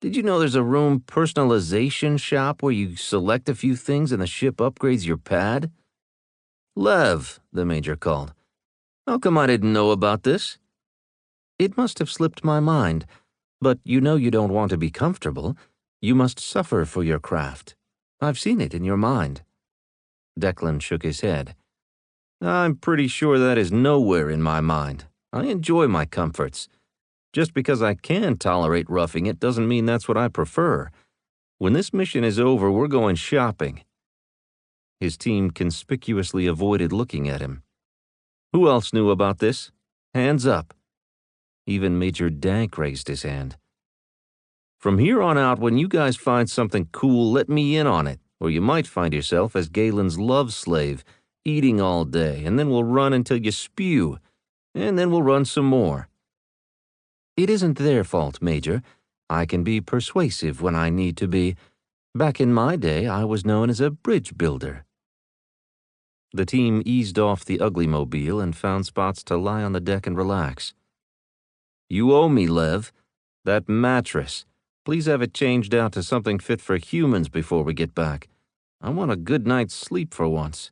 Did you know there's a room personalization shop where you select a few things and the ship upgrades your pad? Lev, the Major called. How come I didn't know about this? It must have slipped my mind, but you know you don't want to be comfortable. You must suffer for your craft. I've seen it in your mind. Declan shook his head. I'm pretty sure that is nowhere in my mind. I enjoy my comforts. Just because I can tolerate roughing it doesn't mean that's what I prefer. When this mission is over, we're going shopping. His team conspicuously avoided looking at him. Who else knew about this? Hands up. Even Major Dank raised his hand. From here on out, when you guys find something cool, let me in on it, or you might find yourself as Galen's love slave, eating all day, and then we'll run until you spew, and then we'll run some more. It isn't their fault, Major. I can be persuasive when I need to be. Back in my day, I was known as a bridge builder. The team eased off the ugly mobile and found spots to lie on the deck and relax. You owe me, Lev. That mattress. Please have it changed out to something fit for humans before we get back. I want a good night's sleep for once.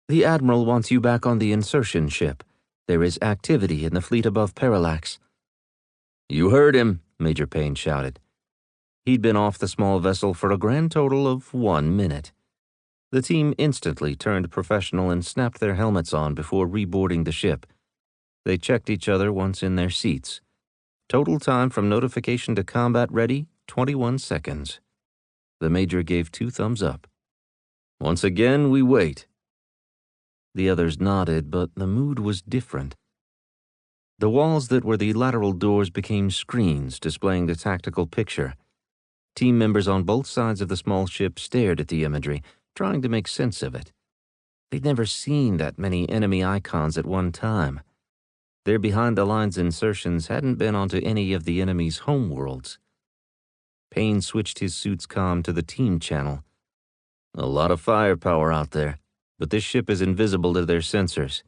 The Admiral wants you back on the insertion ship. There is activity in the fleet above Parallax. You heard him, Major Payne shouted. He'd been off the small vessel for a grand total of 1 minute. The team instantly turned professional and snapped their helmets on before reboarding the ship. They checked each other once in their seats. Total time from notification to combat ready, 21 seconds. The Major gave 2 thumbs up. Once again, we wait. The others nodded, but the mood was different. The walls that were the lateral doors became screens displaying the tactical picture. Team members on both sides of the small ship stared at the imagery, trying to make sense of it. They'd never seen that many enemy icons at one time. Their behind-the-lines insertions hadn't been onto any of the enemy's homeworlds. Payne switched his suit's comm to the team channel. A lot of firepower out there, but this ship is invisible to their sensors.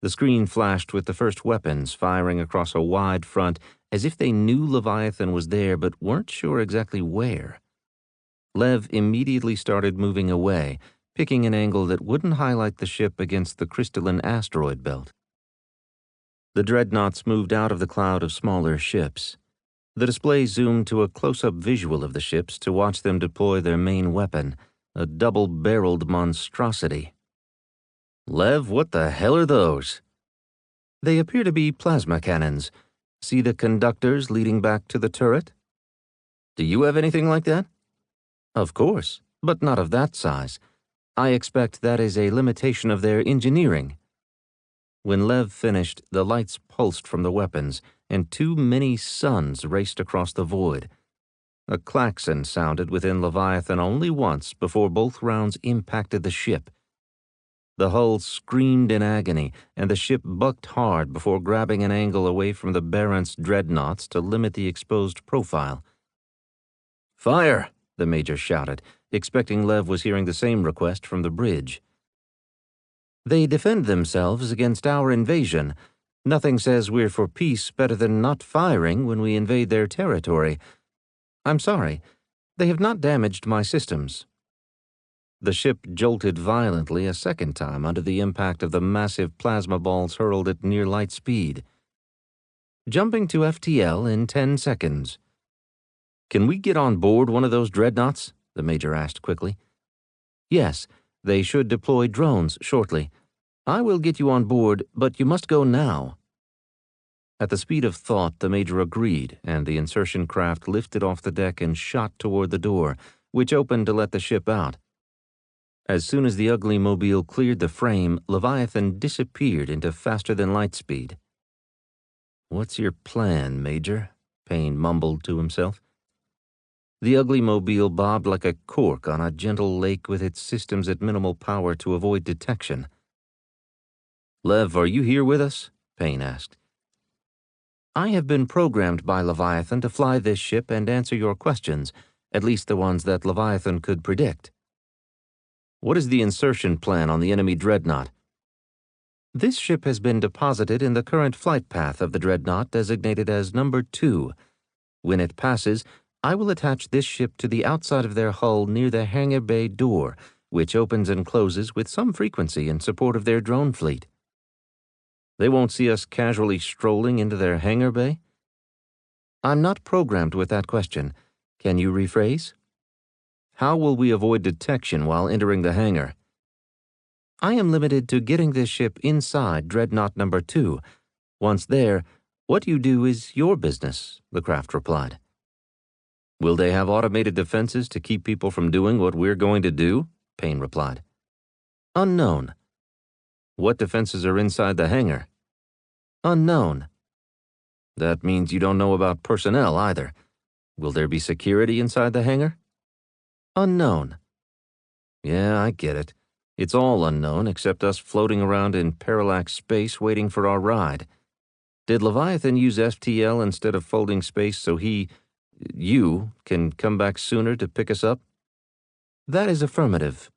The screen flashed with the first weapons firing across a wide front as if they knew Leviathan was there but weren't sure exactly where. Lev immediately started moving away, picking an angle that wouldn't highlight the ship against the crystalline asteroid belt. The dreadnoughts moved out of the cloud of smaller ships. The display zoomed to a close-up visual of the ships to watch them deploy their main weapon, a double-barreled monstrosity. Lev, what the hell are those? They appear to be plasma cannons. See the conductors leading back to the turret? Do you have anything like that? Of course, but not of that size. I expect that is a limitation of their engineering. When Lev finished, the lights pulsed from the weapons, and 2 mini suns raced across the void. A klaxon sounded within Leviathan only once before both rounds impacted the ship. The hull screamed in agony, and the ship bucked hard before grabbing an angle away from the Barent's dreadnoughts to limit the exposed profile. Fire! The Major shouted, expecting Lev was hearing the same request from the bridge. They defend themselves against our invasion. Nothing says we're for peace better than not firing when we invade their territory. I'm sorry, they have not damaged my systems. The ship jolted violently a second time under the impact of the massive plasma balls hurled at near light speed. Jumping to FTL in 10 seconds. Can we get on board one of those dreadnoughts? The Major asked quickly. Yes, they should deploy drones shortly. I will get you on board, but you must go now. At the speed of thought, the Major agreed, and the insertion craft lifted off the deck and shot toward the door, which opened to let the ship out. As soon as the ugly mobile cleared the frame, Leviathan disappeared into faster-than-light speed. What's your plan, Major? Payne mumbled to himself. The ugly mobile bobbed like a cork on a gentle lake with its systems at minimal power to avoid detection. Lev, are you here with us? Payne asked. I have been programmed by Leviathan to fly this ship and answer your questions, at least the ones that Leviathan could predict. What is the insertion plan on the enemy dreadnought? This ship has been deposited in the current flight path of the dreadnought designated as number 2. When it passes, I will attach this ship to the outside of their hull near the hangar bay door, which opens and closes with some frequency in support of their drone fleet. They won't see us casually strolling into their hangar bay? I'm not programmed with that question. Can you rephrase? How will we avoid detection while entering the hangar? I am limited to getting this ship inside Dreadnought Number 2. Once there, what you do is your business, the craft replied. Will they have automated defenses to keep people from doing what we're going to do? Payne replied. Unknown. What defenses are inside the hangar? Unknown. That means you don't know about personnel either. Will there be security inside the hangar? Unknown. Yeah, I get it. It's all unknown except us floating around in parallax space waiting for our ride. Did Leviathan use FTL instead of folding space so you, can come back sooner to pick us up? That is affirmative.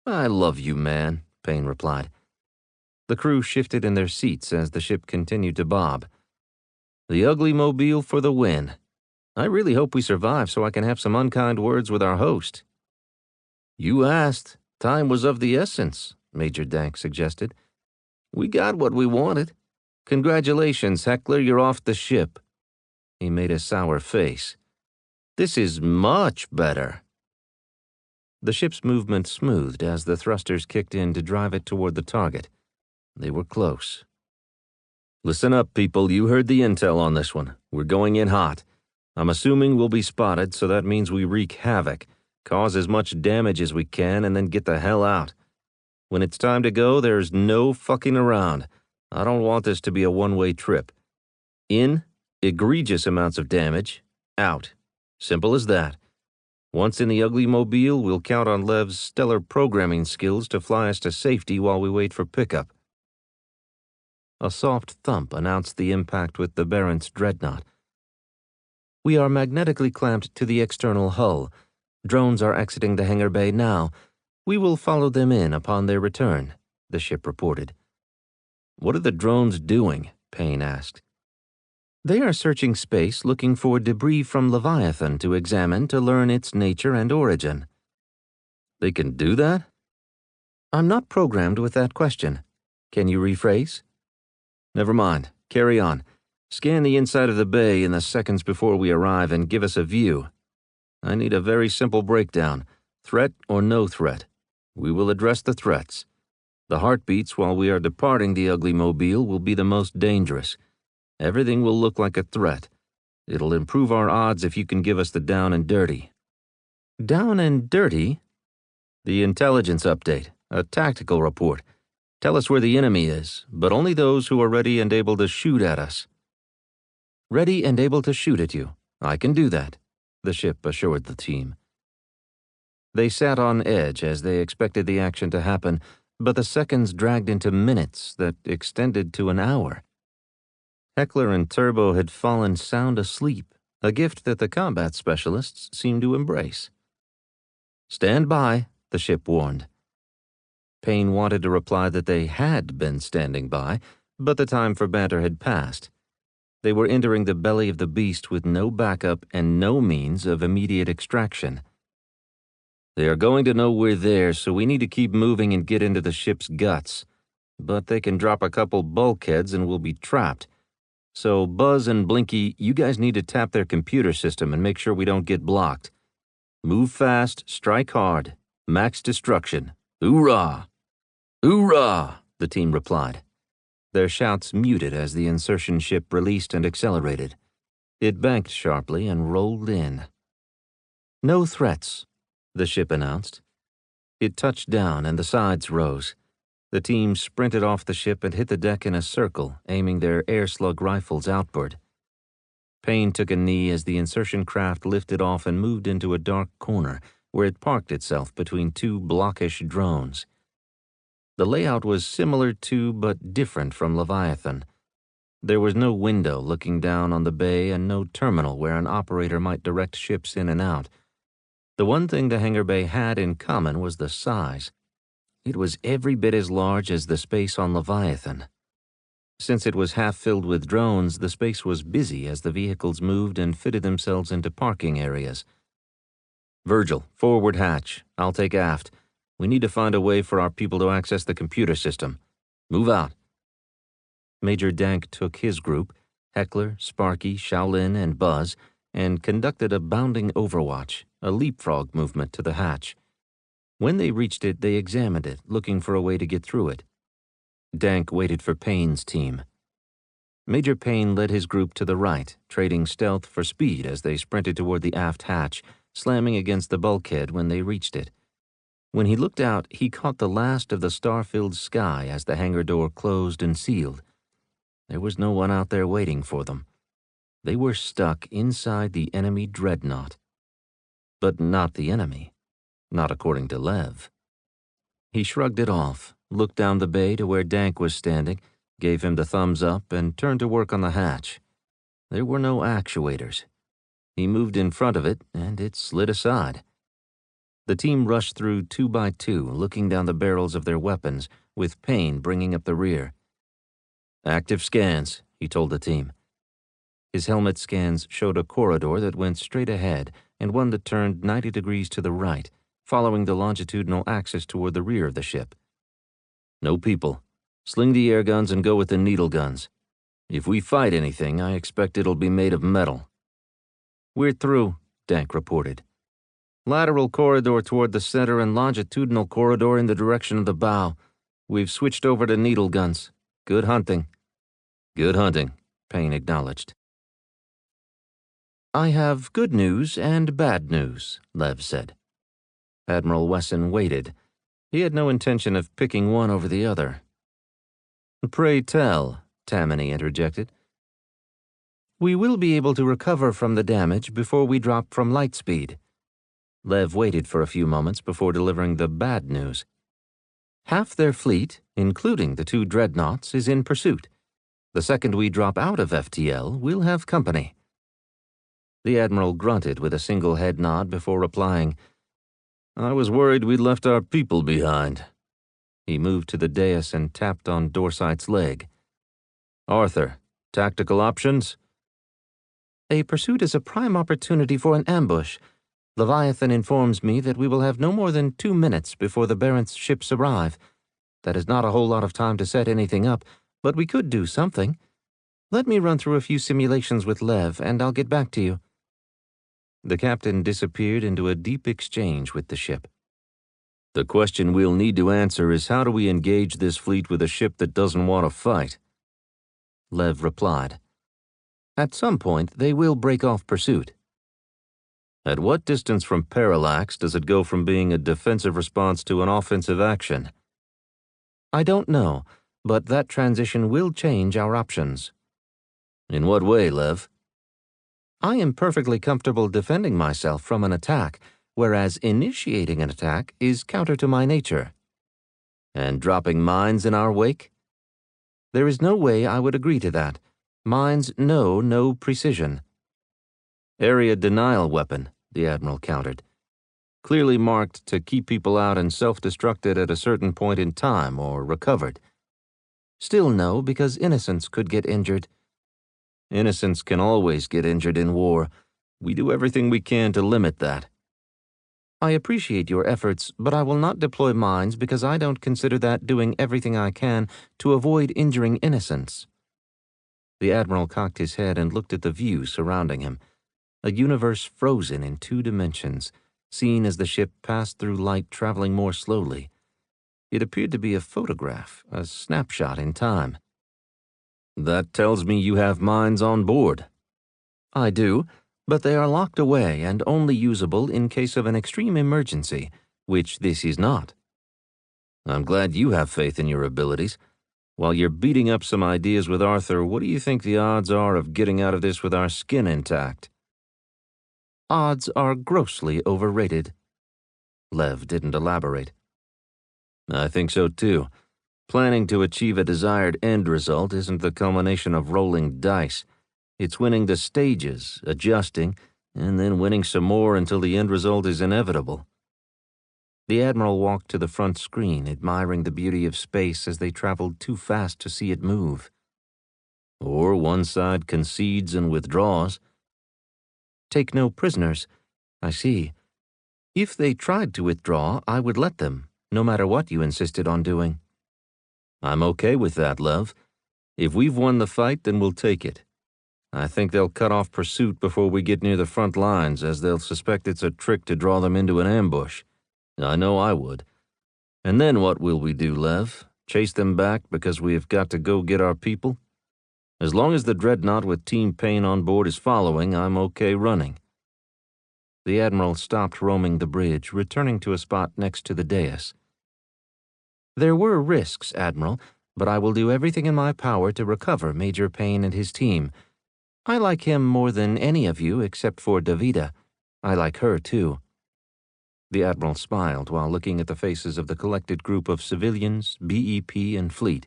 I love you, man, Payne replied. The crew shifted in their seats as the ship continued to bob. The ugly mobile for the win. I really hope we survive so I can have some unkind words with our host. You asked. Time was of the essence, Major Dank suggested. We got what we wanted. Congratulations, Heckler, you're off the ship. He made a sour face. This is much better. The ship's movement smoothed as the thrusters kicked in to drive it toward the target. They were close. Listen up, people. You heard the intel on this one. We're going in hot. I'm assuming we'll be spotted, so that means we wreak havoc, cause as much damage as we can, and then get the hell out. When it's time to go, there's no fucking around. I don't want this to be a one-way trip. In, egregious amounts of damage. Out. Simple as that. Once in the ugly mobile, we'll count on Lev's stellar programming skills to fly us to safety while we wait for pickup. A soft thump announced the impact with the Barent's dreadnought. We are magnetically clamped to the external hull. Drones are exiting the hangar bay now. We will follow them in upon their return, the ship reported. What are the drones doing? Payne asked. They are searching space looking for debris from Leviathan to examine to learn its nature and origin. They can do that? I'm not programmed with that question. Can you rephrase? Never mind. Carry on. Scan the inside of the bay in the seconds before we arrive and give us a view. I need a very simple breakdown. Threat or no threat. We will address the threats. The heartbeats while we are departing the ugly mobile will be the most dangerous. Everything will look like a threat. It'll improve our odds if you can give us the down and dirty. Down and dirty? The intelligence update, a tactical report. Tell us where the enemy is, but only those who are ready and able to shoot at us. Ready and able to shoot at you. I can do that, the ship assured the team. They sat on edge as they expected the action to happen, but the seconds dragged into minutes that extended to an hour. Heckler and Turbo had fallen sound asleep, a gift that the combat specialists seemed to embrace. Stand by, the ship warned. Payne wanted to reply that they had been standing by, but the time for banter had passed. They were entering the belly of the beast with no backup and no means of immediate extraction. They are going to know we're there, so we need to keep moving and get into the ship's guts. But they can drop a couple bulkheads and we'll be trapped. So Buzz and Blinky, you guys need to tap their computer system and make sure we don't get blocked. Move fast, strike hard, max destruction. Hoorah! Hoorah! The team replied. Their shouts muted as the insertion ship released and accelerated. It banked sharply and rolled in. No threats, the ship announced. It touched down and the sides rose. The team sprinted off the ship and hit the deck in a circle, aiming their air slug rifles outward. Payne took a knee as the insertion craft lifted off and moved into a dark corner where it parked itself between two blockish drones. The layout was similar to but different from Leviathan. There was no window looking down on the bay and no terminal where an operator might direct ships in and out. The one thing the hangar bay had in common was the size. It was every bit as large as the space on Leviathan. Since it was half filled with drones, the space was busy as the vehicles moved and fitted themselves into parking areas. Virgil, forward hatch. I'll take aft. We need to find a way for our people to access the computer system. Move out. Major Dank took his group, Heckler, Sparky, Shaolin, and Buzz, and conducted a bounding overwatch, a leapfrog movement to the hatch. When they reached it, they examined it, looking for a way to get through it. Dank waited for Payne's team. Major Payne led his group to the right, trading stealth for speed as they sprinted toward the aft hatch, slamming against the bulkhead when they reached it. When he looked out, he caught the last of the star-filled sky as the hangar door closed and sealed. There was no one out there waiting for them. They were stuck inside the enemy dreadnought. But not the enemy. Not according to Lev. He shrugged it off, looked down the bay to where Dank was standing, gave him the thumbs up, and turned to work on the hatch. There were no actuators. He moved in front of it, and it slid aside. The team rushed through 2 by 2, looking down the barrels of their weapons, with Payne bringing up the rear. "Active scans," he told the team. His helmet scans showed a corridor that went straight ahead and one that turned 90 degrees to the right, following the longitudinal axis toward the rear of the ship. "No people. Sling the air guns and go with the needle guns. If we fight anything, I expect it'll be made of metal." "We're through," Dank reported. "Lateral corridor toward the center and longitudinal corridor in the direction of the bow. We've switched over to needle guns. Good hunting." "Good hunting," Payne acknowledged. "I have good news and bad news," Lev said. Admiral Wesson waited. He had no intention of picking one over the other. "Pray tell," Tammany interjected. "We will be able to recover from the damage before we drop from light speed." Lev waited for a few moments before delivering the bad news. "Half their fleet, including the 2 dreadnoughts, is in pursuit. The second we drop out of FTL, we'll have company." The Admiral grunted with a single head nod before replying, "I was worried we'd left our people behind." He moved to the dais and tapped on Dorsight's leg. "Arthur, tactical options?" "A pursuit is a prime opportunity for an ambush. Leviathan informs me that we will have no more than 2 minutes before the Barents ships arrive. That is not a whole lot of time to set anything up, but we could do something. Let me run through a few simulations with Lev, and I'll get back to you." The captain disappeared into a deep exchange with the ship. "The question we'll need to answer is how do we engage this fleet with a ship that doesn't want to fight?" Lev replied, "At some point, they will break off pursuit." "At what distance from parallax does it go from being a defensive response to an offensive action?" "I don't know, but that transition will change our options." "In what way, Lev?" "I am perfectly comfortable defending myself from an attack, whereas initiating an attack is counter to my nature." "And dropping mines in our wake?" "There is no way I would agree to that. Mines know no precision." "Area denial weapon," the Admiral countered. "Clearly marked to keep people out and self-destructed at a certain point in time or recovered." "Still no, because innocents could get injured." "Innocents can always get injured in war. We do everything we can to limit that." "I appreciate your efforts, but I will not deploy mines because I don't consider that doing everything I can to avoid injuring innocents." The Admiral cocked his head and looked at the view surrounding him, a universe frozen in 2 dimensions, seen as the ship passed through light traveling more slowly. It appeared to be a photograph, a snapshot in time. "That tells me you have mines on board." "I do, but they are locked away and only usable in case of an extreme emergency, which this is not." "I'm glad you have faith in your abilities. While you're beating up some ideas with Arthur, what do you think the odds are of getting out of this with our skin intact?" "Odds are grossly overrated." Lev didn't elaborate. "I think so too. Planning to achieve a desired end result isn't the culmination of rolling dice. It's winning the stages, adjusting, and then winning some more until the end result is inevitable." The Admiral walked to the front screen, admiring the beauty of space as they traveled too fast to see it move. "Or one side concedes and withdraws." "Take no prisoners. I see. If they tried to withdraw, I would let them, no matter what you insisted on doing." "I'm okay with that, Lev. If we've won the fight, then we'll take it. I think they'll cut off pursuit before we get near the front lines, as they'll suspect it's a trick to draw them into an ambush. I know I would. And then what will we do, Lev? Chase them back because we have got to go get our people? As long as the dreadnought with Team Payne on board is following, I'm okay running. The Admiral stopped roaming the bridge, returning to a spot next to the dais. There were risks, Admiral, but I will do everything in my power to recover Major Payne and his team. I like him more than any of you except for Davida. I like her, too. The Admiral smiled while looking at the faces of the collected group of civilians, BEP, and fleet.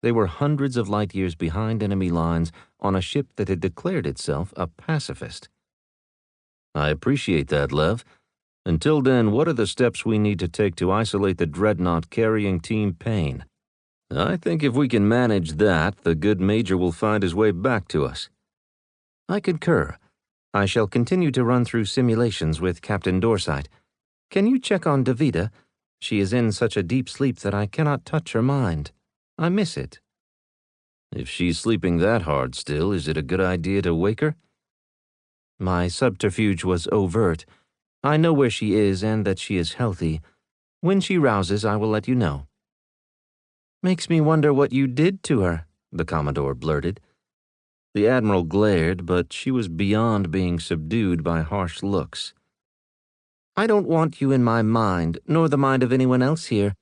They were hundreds of light years behind enemy lines on a ship that had declared itself a pacifist. I appreciate that, Lev. Until then, what are the steps we need to take to isolate the dreadnought carrying Team Payne? I think if we can manage that, the good Major will find his way back to us. I concur. I shall continue to run through simulations with Captain Dorsight. Can you check on Davida? She is in such a deep sleep that I cannot touch her mind. I miss it. If she's sleeping that hard still, is it a good idea to wake her? My subterfuge was overt. I know where she is and that she is healthy. When she rouses, I will let you know. Makes me wonder what you did to her, the Commodore blurted. The Admiral glared, but she was beyond being subdued by harsh looks. I don't want you in my mind, nor the mind of anyone else here.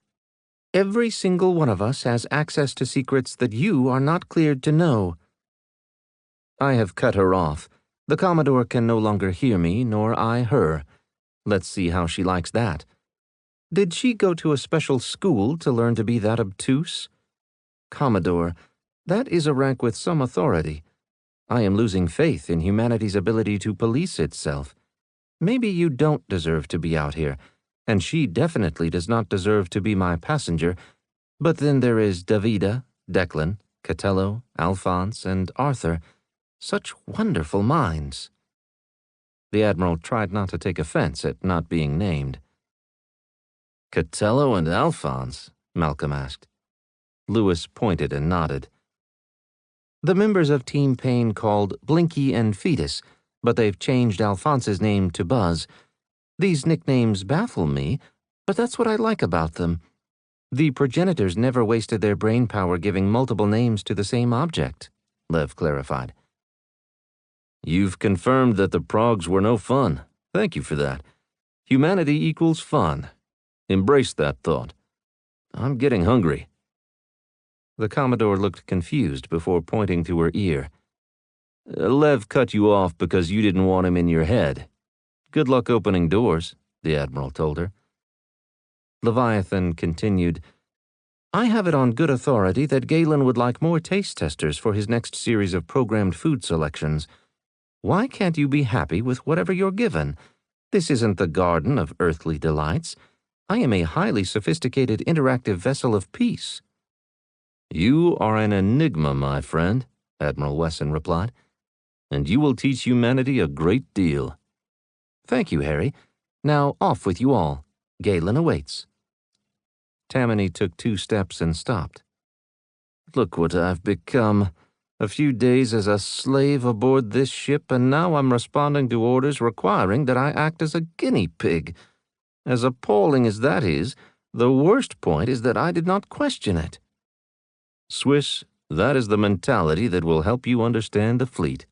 Every single one of us has access to secrets that you are not cleared to know. I have cut her off. The Commodore can no longer hear me, nor I her. Let's see how she likes that. Did she go to a special school to learn to be that obtuse? Commodore, that is a rank with some authority. I am losing faith in humanity's ability to police itself. Maybe you don't deserve to be out here, and she definitely does not deserve to be my passenger, but then there is Davida, Declan, Catello, Alphonse, and Arthur. Such wonderful minds. The Admiral tried not to take offense at not being named. Catello and Alphonse? Malcolm asked. Lewis pointed and nodded. The members of Team Payne called Blinky and Fetus, but they've changed Alphonse's name to Buzz. These nicknames baffle me, but that's what I like about them. The progenitors never wasted their brain power giving multiple names to the same object, Lev clarified. You've confirmed that the progs were no fun. Thank you for that. Humanity equals fun. Embrace that thought. I'm getting hungry. The Commodore looked confused before pointing to her ear. Lev cut you off because you didn't want him in your head. Good luck opening doors, the Admiral told her. Leviathan continued, I have it on good authority that Galen would like more taste testers for his next series of programmed food selections. Why can't you be happy with whatever you're given? This isn't the garden of earthly delights. I am a highly sophisticated interactive vessel of peace. You are an enigma, my friend, Admiral Wesson replied, and you will teach humanity a great deal. Thank you, Harry. Now off with you all. Galen awaits. Tammany took 2 steps and stopped. Look what I've become. A few days as a slave aboard this ship, and now I'm responding to orders requiring that I act as a guinea pig. As appalling as that is, the worst point is that I did not question it. Swiss, that is the mentality that will help you understand the fleet.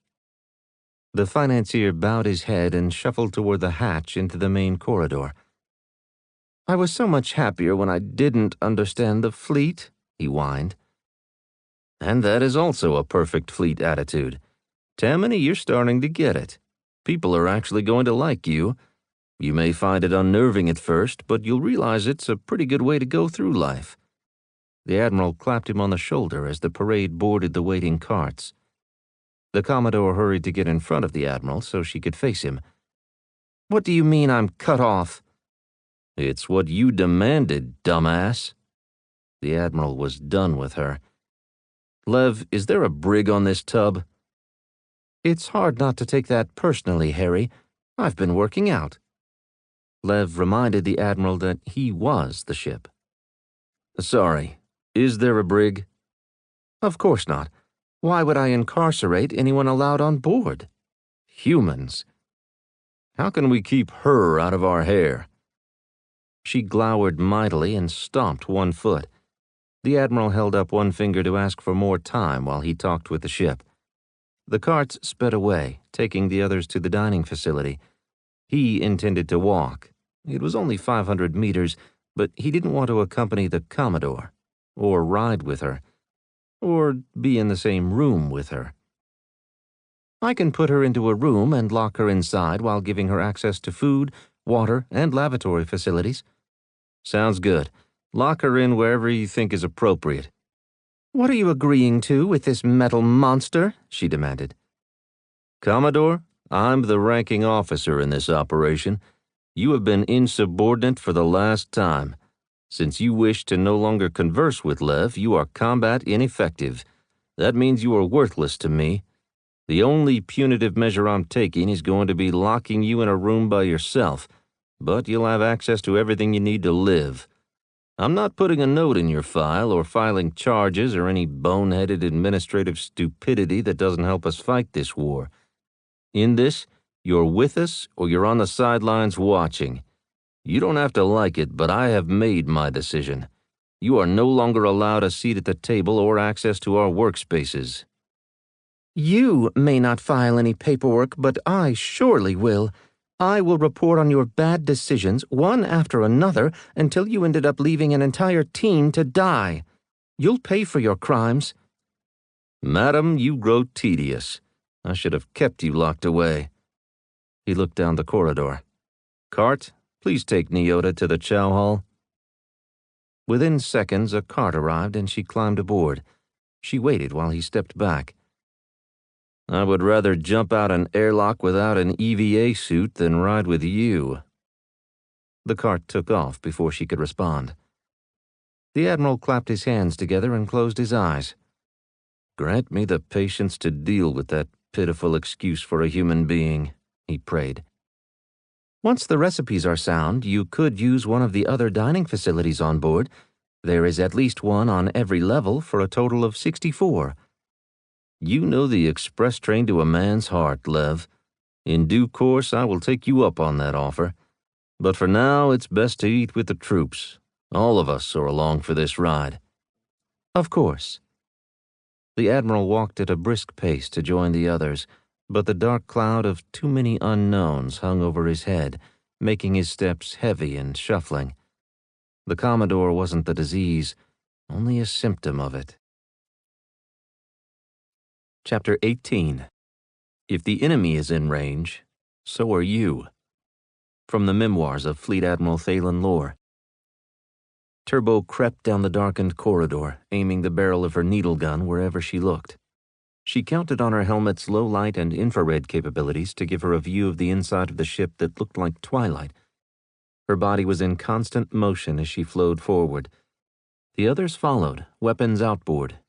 The financier bowed his head and shuffled toward the hatch into the main corridor. I was so much happier when I didn't understand the fleet, he whined. And that is also a perfect fleet attitude. Tammany, you're starting to get it. People are actually going to like you. You may find it unnerving at first, but you'll realize it's a pretty good way to go through life. The Admiral clapped him on the shoulder as the parade boarded the waiting carts. The Commodore hurried to get in front of the Admiral so she could face him. What do you mean I'm cut off? It's what you demanded, dumbass. The Admiral was done with her. Lev, is there a brig on this tub? It's hard not to take that personally, Harry. I've been working out. Lev reminded the Admiral that he was the ship. Sorry, is there a brig? Of course not. Why would I incarcerate anyone allowed on board? Humans. How can we keep her out of our hair? She glowered mightily and stomped one foot. The Admiral held up one finger to ask for more time while he talked with the ship. The carts sped away, taking the others to the dining facility. He intended to walk. It was only 500 meters, but he didn't want to accompany the Commodore, or ride with her, or be in the same room with her. I can put her into a room and lock her inside while giving her access to food, water, and lavatory facilities. Sounds good. Lock her in wherever you think is appropriate. What are you agreeing to with this metal monster? She demanded. Commodore, I'm the ranking officer in this operation. You have been insubordinate for the last time. Since you wish to no longer converse with Lev, you are combat ineffective. That means you are worthless to me. The only punitive measure I'm taking is going to be locking you in a room by yourself, but you'll have access to everything you need to live. I'm not putting a note in your file or filing charges or any boneheaded administrative stupidity that doesn't help us fight this war. In this, you're with us or you're on the sidelines watching. You don't have to like it, but I have made my decision. You are no longer allowed a seat at the table or access to our workspaces. You may not file any paperwork, but I surely will. I will report on your bad decisions, one after another, until you ended up leaving an entire team to die. You'll pay for your crimes. Madam, you grow tedious. I should have kept you locked away. He looked down the corridor. Cart, please take Nyota to the chow hall. Within seconds, a cart arrived and she climbed aboard. She waited while he stepped back. I would rather jump out an airlock without an EVA suit than ride with you. The cart took off before she could respond. The Admiral clapped his hands together and closed his eyes. Grant me the patience to deal with that pitiful excuse for a human being, he prayed. Once the recipes are sound, you could use one of the other dining facilities on board. There is at least one on every level for a total of 64. You know the express train to a man's heart, Lev. In due course, I will take you up on that offer. But for now, it's best to eat with the troops. All of us are along for this ride. Of course. The Admiral walked at a brisk pace to join the others, but the dark cloud of too many unknowns hung over his head, making his steps heavy and shuffling. The Commodore wasn't the disease, only a symptom of it. Chapter 18. If the enemy is in range, so are you. From the memoirs of Fleet Admiral Thalen Lore. Turbo crept down the darkened corridor, aiming the barrel of her needle gun wherever she looked. She counted on her helmet's low light and infrared capabilities to give her a view of the inside of the ship that looked like twilight. Her body was in constant motion as she flowed forward. The others followed, weapons outboard.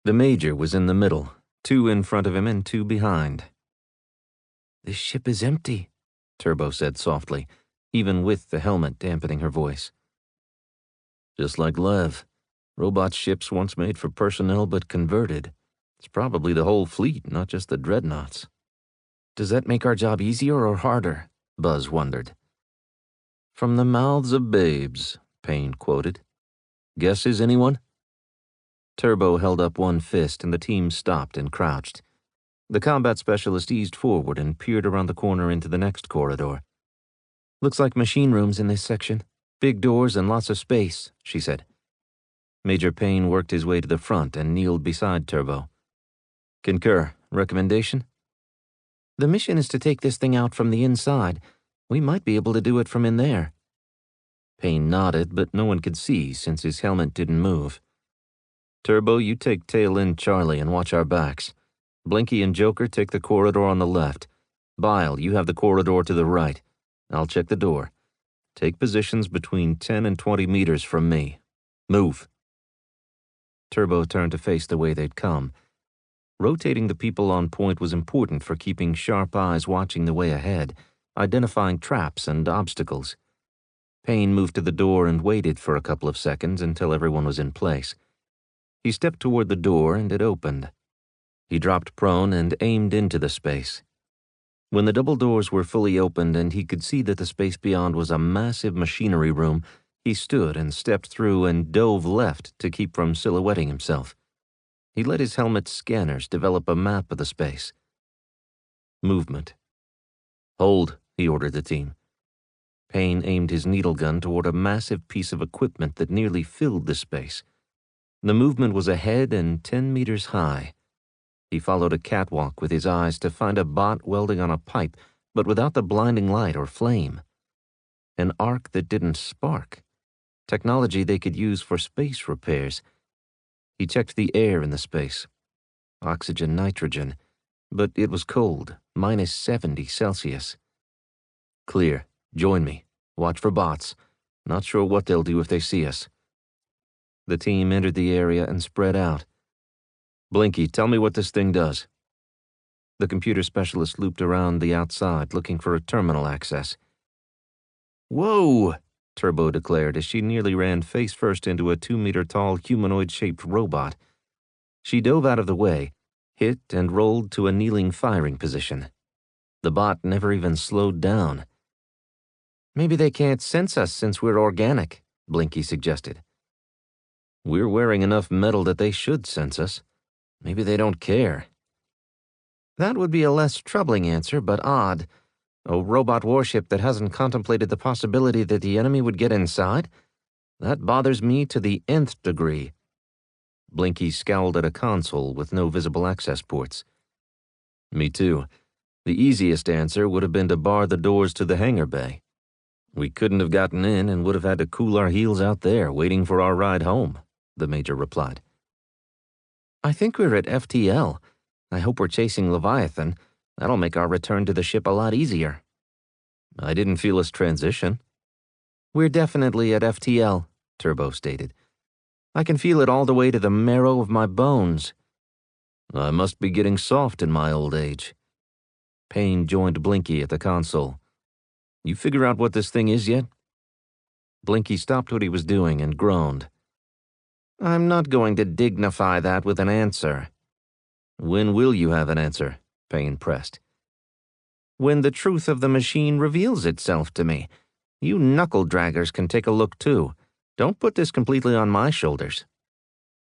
The Major was in the middle, 2 in front of him and 2 behind. This ship is empty, Turbo said softly, even with the helmet dampening her voice. Just like Lev. Robot ships once made for personnel but converted. It's probably the whole fleet, not just the dreadnoughts. Does that make our job easier or harder? Buzz wondered. From the mouths of babes, Payne quoted. Guesses, anyone? Turbo held up one fist and the team stopped and crouched. The combat specialist eased forward and peered around the corner into the next corridor. Looks like machine rooms in this section. Big doors and lots of space, she said. Major Payne worked his way to the front and kneeled beside Turbo. Concur. Recommendation? The mission is to take this thing out from the inside. We might be able to do it from in there. Payne nodded, but no one could see since his helmet didn't move. Turbo, you take tail end Charlie and watch our backs. Blinky and Joker take the corridor on the left. Bile, you have the corridor to the right. I'll check the door. Take positions between 10 and 20 meters from me. Move. Turbo turned to face the way they'd come. Rotating the people on point was important for keeping sharp eyes watching the way ahead, identifying traps and obstacles. Payne moved to the door and waited for a couple of seconds until everyone was in place. He stepped toward the door and it opened. He dropped prone and aimed into the space. When the double doors were fully opened and he could see that the space beyond was a massive machinery room, he stood and stepped through and dove left to keep from silhouetting himself. He let his helmet's scanners develop a map of the space. Movement. Hold, he ordered the team. Payne aimed his needle gun toward a massive piece of equipment that nearly filled the space. The movement was ahead and 10 meters high. He followed a catwalk with his eyes to find a bot welding on a pipe, but without the blinding light or flame. An arc that didn't spark. Technology they could use for space repairs. He checked the air in the space. Oxygen, nitrogen, but it was cold, minus 70 Celsius. Clear. Join me. Watch for bots. Not sure what they'll do if they see us. The team entered the area and spread out. Blinky, tell me what this thing does. The computer specialist looped around the outside, looking for a terminal access. Whoa! Turbo declared as she nearly ran face first into a 2-meter-tall humanoid-shaped robot. She dove out of the way, hit and rolled to a kneeling firing position. The bot never even slowed down. Maybe they can't sense us since we're organic, Blinky suggested. We're wearing enough metal that they should sense us. Maybe they don't care. That would be a less troubling answer, but odd. A robot warship that hasn't contemplated the possibility that the enemy would get inside? That bothers me to the nth degree. Blinky scowled at a console with no visible access ports. Me too. The easiest answer would have been to bar the doors to the hangar bay. We couldn't have gotten in and would have had to cool our heels out there, waiting for our ride home, the Major replied. I think we're at FTL. I hope we're chasing Leviathan. That'll make our return to the ship a lot easier. I didn't feel us transition. We're definitely at FTL, Turbo stated. I can feel it all the way to the marrow of my bones. I must be getting soft in my old age. Payne joined Blinky at the console. You figure out what this thing is yet? Blinky stopped what he was doing and groaned. I'm not going to dignify that with an answer. When will you have an answer? Payne pressed. When the truth of the machine reveals itself to me. You knuckle-draggers can take a look too. Don't put this completely on my shoulders.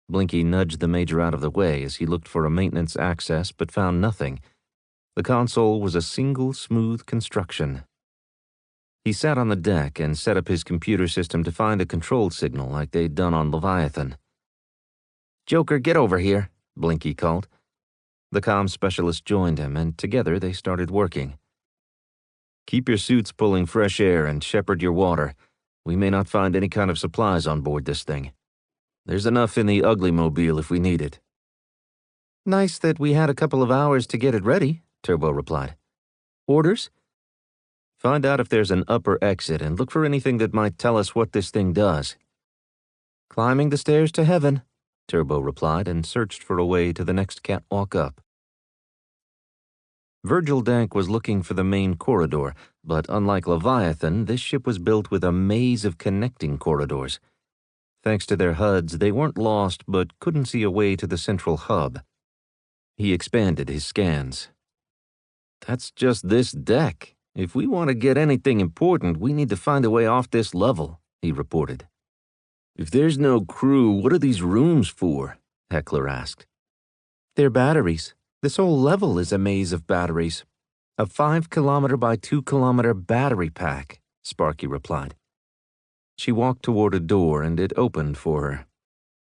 Blinky nudged the Major out of the way as he looked for a maintenance access but found nothing. The console was a single smooth construction. He sat on the deck and set up his computer system to find a control signal like they'd done on Leviathan. Joker, get over here, Blinky called. The comm specialist joined him, and together they started working. Keep your suits pulling fresh air and shepherd your water. We may not find any kind of supplies on board this thing. There's enough in the ugly mobile if we need it. Nice that we had a couple of hours to get it ready, Turbo replied. Orders? Find out if there's an upper exit and look for anything that might tell us what this thing does. Climbing the stairs to heaven, Turbo replied and searched for a way to the next catwalk up. Virgil Dank was looking for the main corridor, but unlike Leviathan, this ship was built with a maze of connecting corridors. Thanks to their HUDs, they weren't lost but couldn't see a way to the central hub. He expanded his scans. That's just this deck. If we want to get anything important, we need to find a way off this level, he reported. If there's no crew, what are these rooms for? Heckler asked. They're batteries. This whole level is a maze of batteries. A 5-kilometer by 2-kilometer battery pack, Sparky replied. She walked toward a door and it opened for her.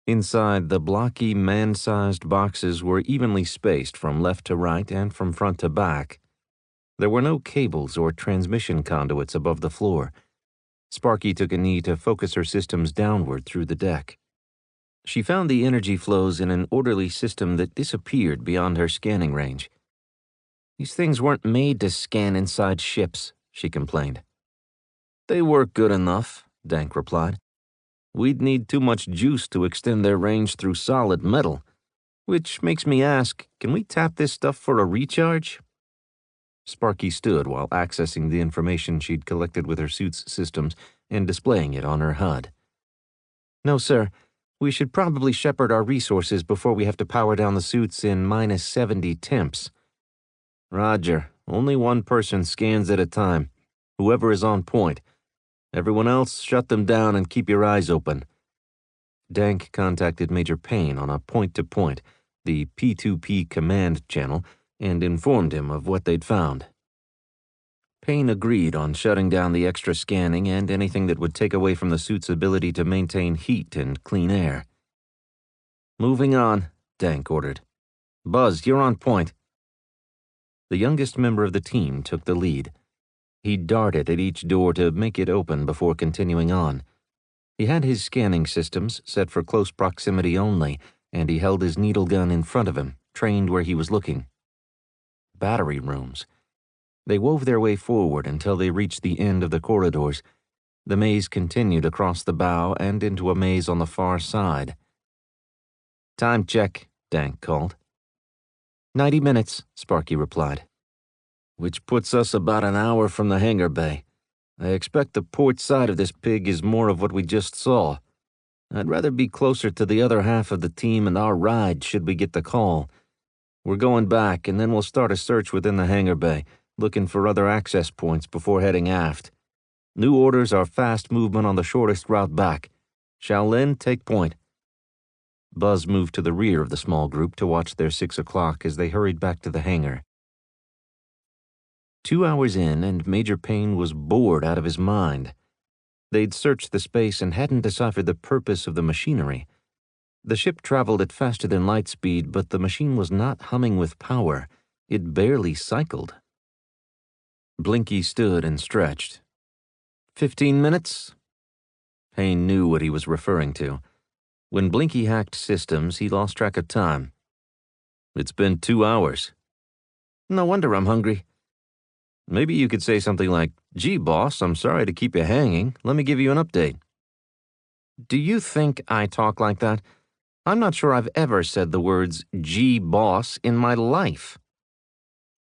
Inside, the blocky, man-sized boxes were evenly spaced from left to right and from front to back. There were no cables or transmission conduits above the floor. Sparky took a knee to focus her systems downward through the deck. She found the energy flows in an orderly system that disappeared beyond her scanning range. These things weren't made to scan inside ships, she complained. They work good enough, Dank replied. We'd need too much juice to extend their range through solid metal. Which makes me ask, can we tap this stuff for a recharge? Sparky stood while accessing the information she'd collected with her suit's systems and displaying it on her HUD. No, sir. We should probably shepherd our resources before we have to power down the suits in -70 temps. Roger. only one person scans at a time, whoever is on point. Everyone else, shut them down and keep your eyes open." Dank contacted Major Payne on a point-to-point, the P2P command channel, and informed him of what they'd found. Payne agreed on shutting down the extra scanning and anything that would take away from the suit's ability to maintain heat and clean air. "Moving on," Dank ordered. "Buzz, you're on point." The youngest member of the team took the lead. He darted at each door to make it open before continuing on. He had his scanning systems set for close proximity only, and he held his needle gun in front of him, trained where he was looking. Battery rooms. They wove their way forward until they reached the end of the corridors. The maze continued across the bow and into a maze on the far side. "Time check," Dank called. 90 minutes, Sparky replied. "Which puts us about an hour from the hangar bay. I expect the port side of this pig is more of what we just saw. I'd rather be closer to the other half of the team and our ride should we get the call. We're going back, and then we'll start a search within the hangar bay, looking for other access points before heading aft. New orders are fast movement on the shortest route back. Shaolin, take point." Buzz moved to the rear of the small group to watch their 6 o'clock as they hurried back to the hangar. 2 hours in, and Major Payne was bored out of his mind. They'd searched the space and hadn't deciphered the purpose of the machinery. The ship traveled at faster than light speed, but the machine was not humming with power. It barely cycled. Blinky stood and stretched. 15 minutes? Payne knew what he was referring to. When Blinky hacked systems, he lost track of time. "It's been 2 hours. "No wonder I'm hungry." "Maybe you could say something like, 'Gee, boss, I'm sorry to keep you hanging. Let me give you an update.'" "Do you think I talk like that? I'm not sure I've ever said the words, 'Gee, boss,' in my life."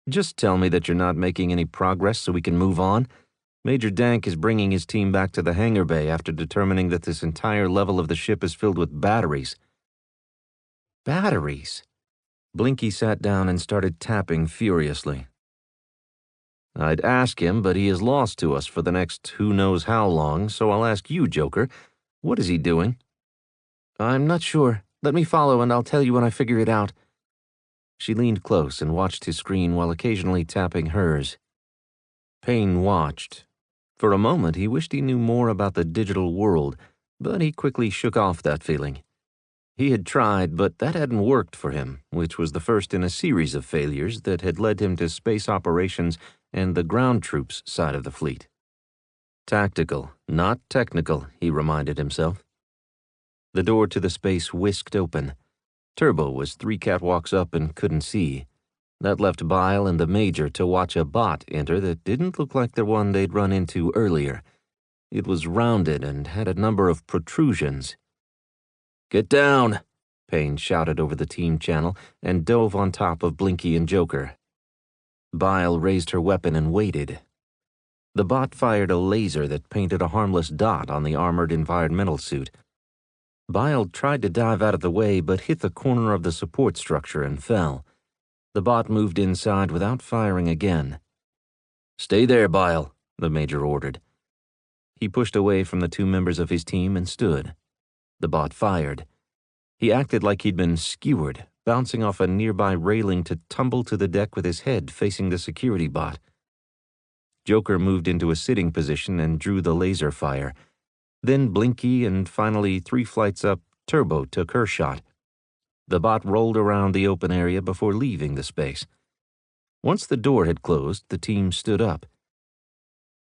"Just tell me that you're not making any progress so we can move on. Major Dank is bringing his team back to the hangar bay after determining that this entire level of the ship is filled with batteries." "Batteries?" Blinky sat down and started tapping furiously. "I'd ask him, but he is lost to us for the next who knows how long, so I'll ask you, Joker. What is he doing?" "I'm not sure. Let me follow and I'll tell you when I figure it out." She leaned close and watched his screen while occasionally tapping hers. Payne watched. For a moment, he wished he knew more about the digital world, but he quickly shook off that feeling. He had tried, but that hadn't worked for him, which was the first in a series of failures that had led him to space operations and the ground troops side of the fleet. Tactical, not technical, he reminded himself. The door to the space whisked open. Turbo was 3 catwalks up and couldn't see. That left Bile and the Major to watch a bot enter that didn't look like the one they'd run into earlier. It was rounded and had a number of protrusions. "Get down!" Payne shouted over the team channel and dove on top of Blinky and Joker. Bile raised her weapon and waited. The bot fired a laser that painted a harmless dot on the armored environmental suit. Bile tried to dive out of the way but hit the corner of the support structure and fell. The bot moved inside without firing again. "Stay there, Bile," the Major ordered. He pushed away from the 2 members of his team and stood. The bot fired. He acted like he'd been skewered, bouncing off a nearby railing to tumble to the deck with his head facing the security bot. Joker moved into a sitting position and drew the laser fire. Then Blinky and finally 3 flights up, Turbo took her shot. The bot rolled around the open area before leaving the space. Once the door had closed, the team stood up.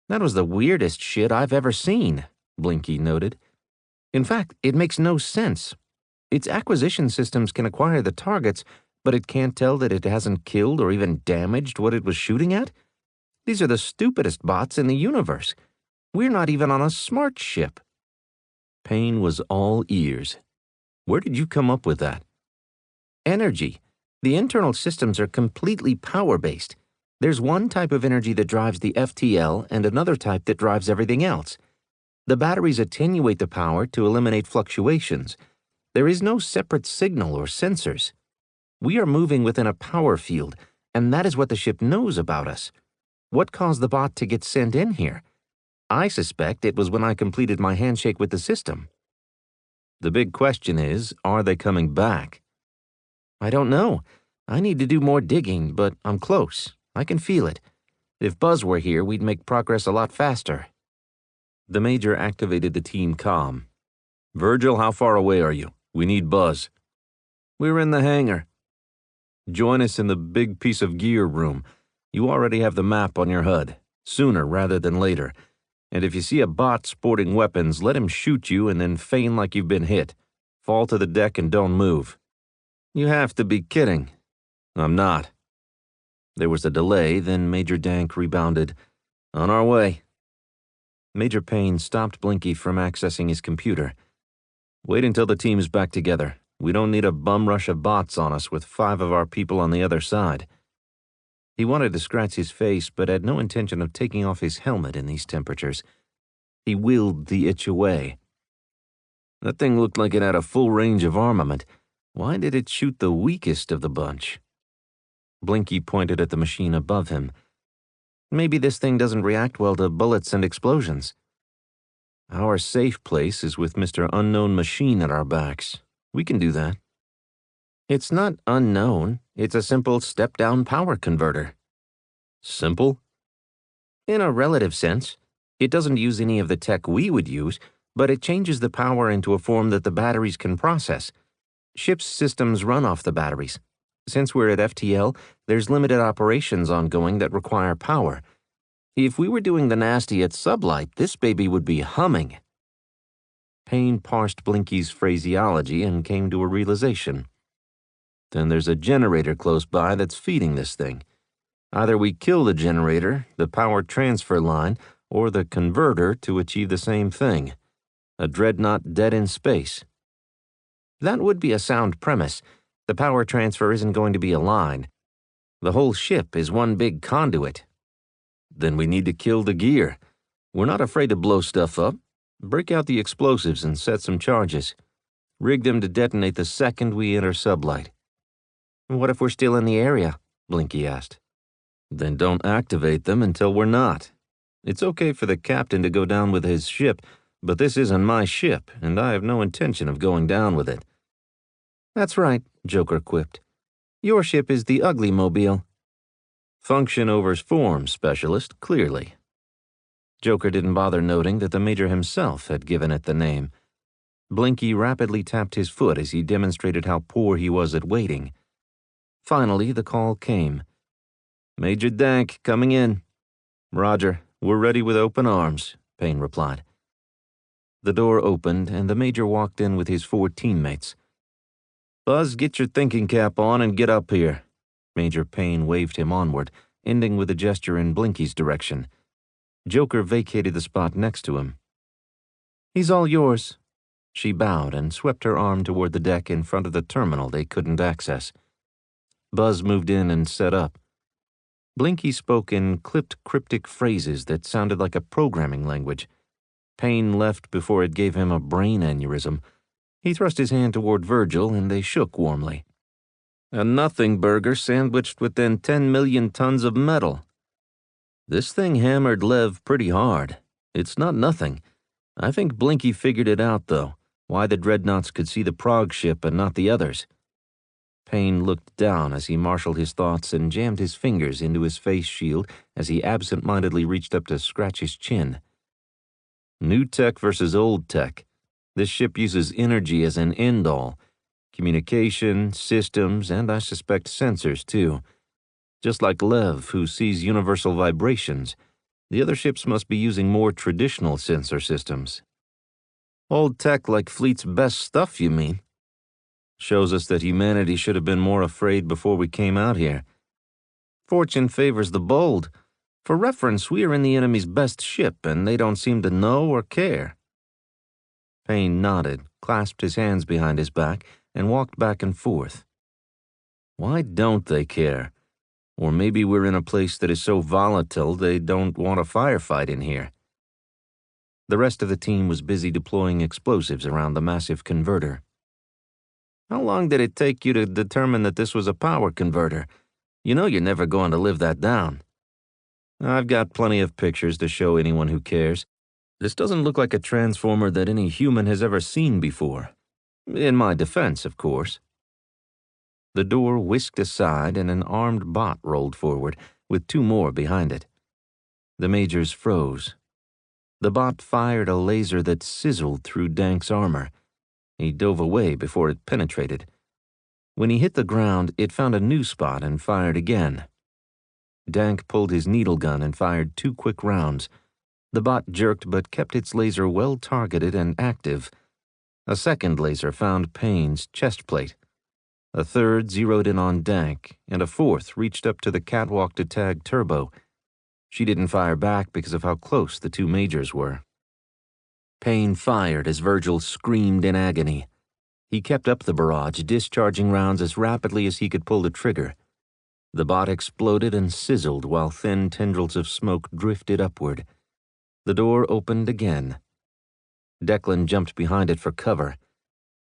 "That was the weirdest shit I've ever seen," Blinky noted. "In fact, it makes no sense. Its acquisition systems can acquire the targets, but it can't tell that it hasn't killed or even damaged what it was shooting at? These are the stupidest bots in the universe. We're not even on a smart ship." Payne was all ears. "Where did you come up with that?" "Energy. The internal systems are completely power-based. There's one type of energy that drives the FTL and another type that drives everything else. The batteries attenuate the power to eliminate fluctuations. There is no separate signal or sensors. We are moving within a power field, And that is what the ship knows about us. What caused the bot to get sent in here? I suspect it was when I completed my handshake with the system. The big question is, are they coming back? I don't know. I need to do more digging, but I'm close. I can feel it. If Buzz were here, we'd make progress a lot faster. The Major activated the team comm. Virgil, how far away are you? We need Buzz. We're in the hangar. Join us in the big piece of gear room. You already have the map on your HUD. Sooner rather than later. And if you see a bot sporting weapons, let him shoot you and then feign like you've been hit. Fall to the deck and don't move. You have to be kidding. I'm not. There was a delay, then Major Dank rebounded. On our way. Major Payne stopped Blinky from accessing his computer. Wait until the team's back together. We don't need a bum rush of bots on us with 5 of our people on the other side. He wanted to scratch his face, but had no intention of taking off his helmet in these temperatures. He willed the itch away. That thing looked like it had a full range of armament. Why did it shoot the weakest of the bunch? Blinky pointed at the machine above him. Maybe this thing doesn't react well to bullets and explosions. Our safe place is with Mr. Unknown Machine at our backs. We can do that. It's not unknown. It's a simple step-down power converter. Simple? In a relative sense. It doesn't use any of the tech we would use, but it changes the power into a form that the batteries can process. Ship's systems run off the batteries. Since we're at FTL, there's limited operations ongoing that require power. If we were doing the nasty at sublight, this baby would be humming. Payne parsed Blinky's phraseology and came to a realization. Then there's a generator close by that's feeding this thing. Either we kill the generator, the power transfer line, or the converter to achieve the same thing. A dreadnought dead in space. That would be a sound premise. The power transfer isn't going to be a line. The whole ship is one big conduit. Then we need to kill the gear. We're not afraid to blow stuff up. Break out the explosives and set some charges. Rig them to detonate the second we enter sublight. What if we're still in the area? Blinky asked. Then don't activate them until we're not. It's okay for the captain to go down with his ship, but this isn't my ship, and I have no intention of going down with it. That's right, Joker quipped. Your ship is the ugly mobile. Function over form, specialist, clearly. Joker didn't bother noting that the Major himself had given it the name. Blinky rapidly tapped his foot as he demonstrated how poor he was at waiting. Finally, the call came. Major Dank, coming in. Roger, we're ready with open arms, Payne replied. The door opened, and the Major walked in with his 4 teammates. Buzz, get your thinking cap on and get up here. Major Payne waved him onward, ending with a gesture in Blinky's direction. Joker vacated the spot next to him. He's all yours. She bowed and swept her arm toward the deck in front of the terminal they couldn't access. Buzz moved in and set up. Blinky spoke in clipped cryptic phrases that sounded like a programming language. Payne left before it gave him a brain aneurysm. He thrust his hand toward Virgil, and they shook warmly. A nothing burger sandwiched within 10 million tons of metal. This thing hammered Lev pretty hard. It's not nothing. I think Blinky figured it out, though, why the dreadnoughts could see the Prague ship and not the others. Payne looked down as he marshaled his thoughts and jammed his fingers into his face shield as he absent-mindedly reached up to scratch his chin. New tech versus old tech. This ship uses energy as an end-all. Communication, systems, and I suspect sensors, too. Just like Lev, who sees universal vibrations, the other ships must be using more traditional sensor systems. Old tech like Fleet's best stuff, you mean? Shows us that humanity should have been more afraid before we came out here. Fortune favors the bold. For reference, we are in the enemy's best ship, and they don't seem to know or care. Payne nodded, clasped his hands behind his back, and walked back and forth. Why don't they care? Or maybe we're in a place that is so volatile they don't want a firefight in here. The rest of the team was busy deploying explosives around the massive converter. How long did it take you to determine that this was a power converter? You know you're never going to live that down. I've got plenty of pictures to show anyone who cares. This doesn't look like a transformer that any human has ever seen before. In my defense, of course. The door whisked aside and an armed bot rolled forward, with two more behind it. The majors froze. The bot fired a laser that sizzled through Dank's armor. He dove away before it penetrated. When he hit the ground, it found a new spot and fired again. Dank pulled his needle gun and fired 2 quick rounds. The bot jerked but kept its laser well targeted and active. A second laser found Payne's chest plate. A third zeroed in on Dank, and a fourth reached up to the catwalk to tag Turbo. She didn't fire back because of how close the two majors were. Payne fired as Virgil screamed in agony. He kept up the barrage, discharging rounds as rapidly as he could pull the trigger. The bot exploded and sizzled while thin tendrils of smoke drifted upward. The door opened again. Declan jumped behind it for cover.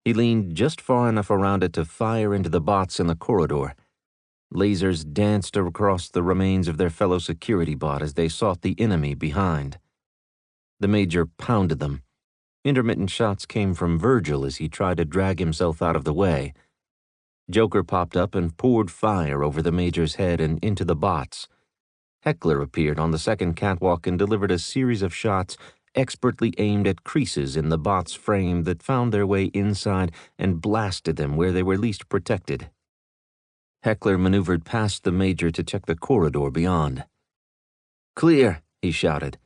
He leaned just far enough around it to fire into the bots in the corridor. Lasers danced across the remains of their fellow security bot as they sought the enemy behind. The major pounded them. Intermittent shots came from Virgil as he tried to drag himself out of the way. Joker popped up and poured fire over the major's head and into the bots. Heckler appeared on the second catwalk and delivered a series of shots expertly aimed at creases in the bot's frame that found their way inside and blasted them where they were least protected. Heckler maneuvered past the major to check the corridor beyond. "Clear," he shouted.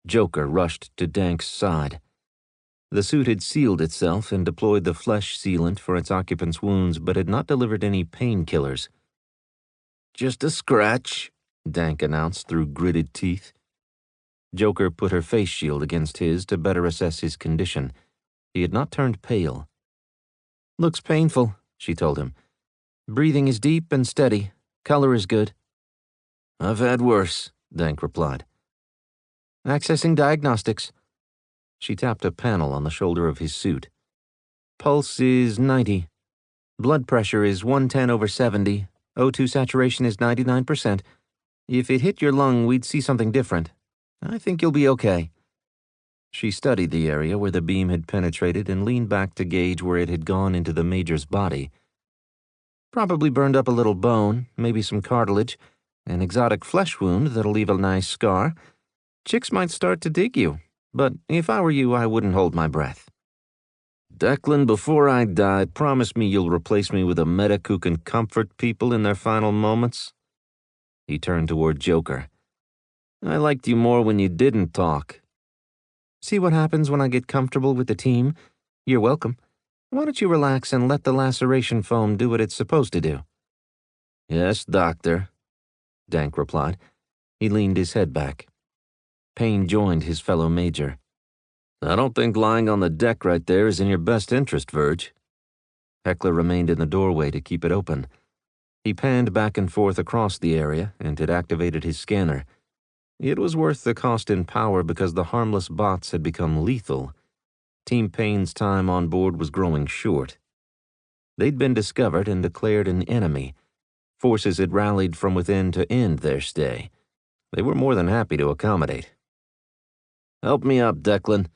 Joker rushed to Dank's side. The suit had sealed itself and deployed the flesh sealant for its occupant's wounds, but had not delivered any painkillers. "Just a scratch," Dank announced through gritted teeth. Joker put her face shield against his to better assess his condition. He had not turned pale. "Looks painful," she told him. "Breathing is deep and steady. Color is good." "I've had worse," Dank replied. "Accessing diagnostics." She tapped a panel on the shoulder of his suit. "Pulse is 90. Blood pressure is 110/70. O2 saturation is 99%. If it hit your lung, we'd see something different. I think you'll be okay." She studied the area where the beam had penetrated and leaned back to gauge where it had gone into the major's body. "Probably burned up a little bone, maybe some cartilage, an exotic flesh wound that'll leave a nice scar. Chicks might start to dig you, but if I were you, I wouldn't hold my breath." "Declan, before I die, promise me you'll replace me with a medic who can comfort people in their final moments." He turned toward Joker. "I liked you more when you didn't talk." "See what happens when I get comfortable with the team? You're welcome. Why don't you relax and let the laceration foam do what it's supposed to do?" "Yes, Doctor," Dank replied. He leaned his head back. Payne joined his fellow major. "I don't think lying on the deck right there is in your best interest, Verge." Heckler remained in the doorway to keep it open. He panned back and forth across the area and had activated his scanner. It was worth the cost in power because the harmless bots had become lethal. Team Payne's time on board was growing short. They'd been discovered and declared an enemy. Forces had rallied from within to end their stay. They were more than happy to accommodate. "Help me up, Declan."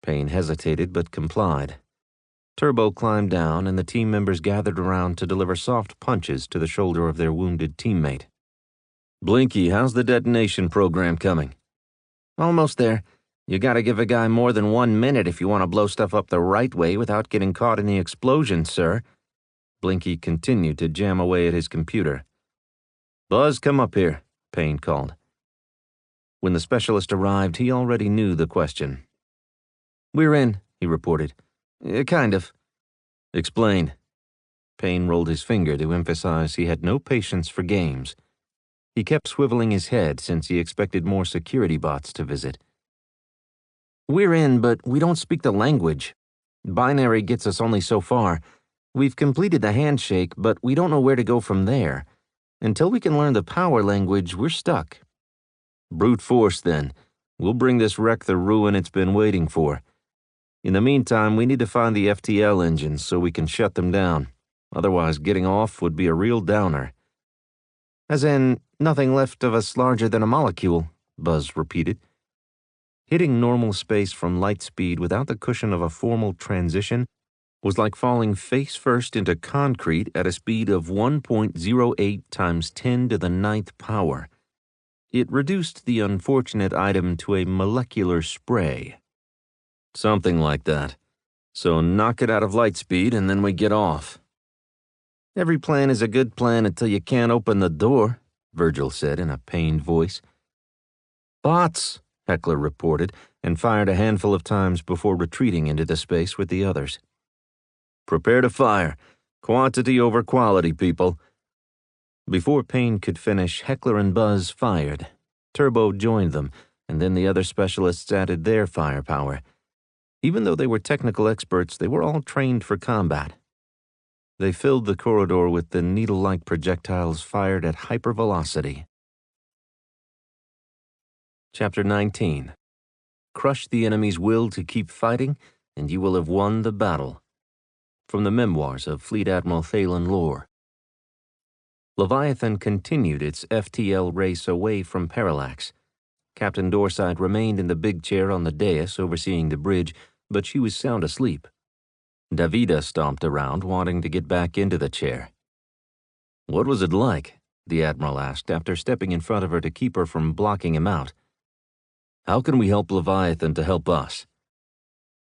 Payne hesitated but complied. Turbo climbed down and the team members gathered around to deliver soft punches to the shoulder of their wounded teammate. "Blinky, how's the detonation program coming?" "Almost there. You gotta give a guy more than 1 minute if you want to blow stuff up the right way without getting caught in the explosion, sir." Blinky continued to jam away at his computer. "Buzz, come up here," Payne called. When the specialist arrived, he already knew the question. "We're in," he reported. Kind of." "Explain." Payne rolled his finger to emphasize he had no patience for games. He kept swiveling his head since he expected more security bots to visit. "We're in, but we don't speak the language. Binary gets us only so far. We've completed the handshake, but we don't know where to go from there. Until we can learn the power language, we're stuck." "Brute force, then. We'll bring this wreck the ruin it's been waiting for. In the meantime, we need to find the FTL engines so we can shut them down. Otherwise, getting off would be a real downer." As in, nothing left of us larger than a molecule, Buzz repeated. Hitting normal space from light speed without the cushion of a formal transition was like falling face first into concrete at a speed of 1.08 times 10 to the ninth power. It reduced the unfortunate item to a molecular spray. Something like that. So knock it out of light speed and then we get off. Every plan is a good plan until you can't open the door, Virgil said in a pained voice. Bots, Heckler reported, and fired a handful of times before retreating into the space with the others. Prepare to fire. Quantity over quality, people. Before Payne could finish, Heckler and Buzz fired. Turbo joined them, and then the other specialists added their firepower. Even though they were technical experts, they were all trained for combat. They filled the corridor with the needle-like projectiles fired at hypervelocity. Chapter 19. Crush the enemy's will to keep fighting, and you will have won the battle. From the memoirs of Fleet Admiral Thalen Lore. Leviathan continued its FTL race away from Parallax. Captain Dorside remained in the big chair on the dais overseeing the bridge, but she was sound asleep. Davida stomped around, wanting to get back into the chair. What was it like? The Admiral asked after stepping in front of her to keep her from blocking him out. How can we help Leviathan to help us?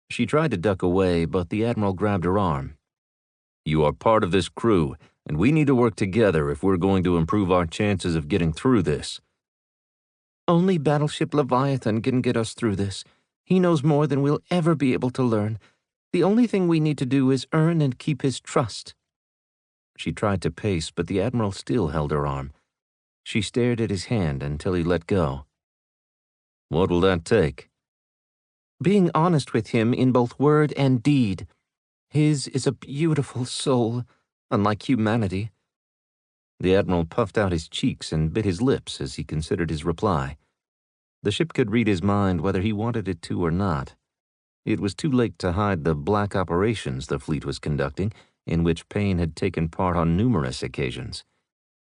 She tried to duck away, but the Admiral grabbed her arm. You are part of this crew, and we need to work together if we're going to improve our chances of getting through this. Only Battleship Leviathan can get us through this. He knows more than we'll ever be able to learn. The only thing we need to do is earn and keep his trust. She tried to pace, but the Admiral still held her arm. She stared at his hand until he let go. What will that take? Being honest with him in both word and deed. His is a beautiful soul, unlike humanity. The Admiral puffed out his cheeks and bit his lips as he considered his reply. The ship could read his mind whether he wanted it to or not. It was too late to hide the black operations the fleet was conducting, in which Payne had taken part on numerous occasions.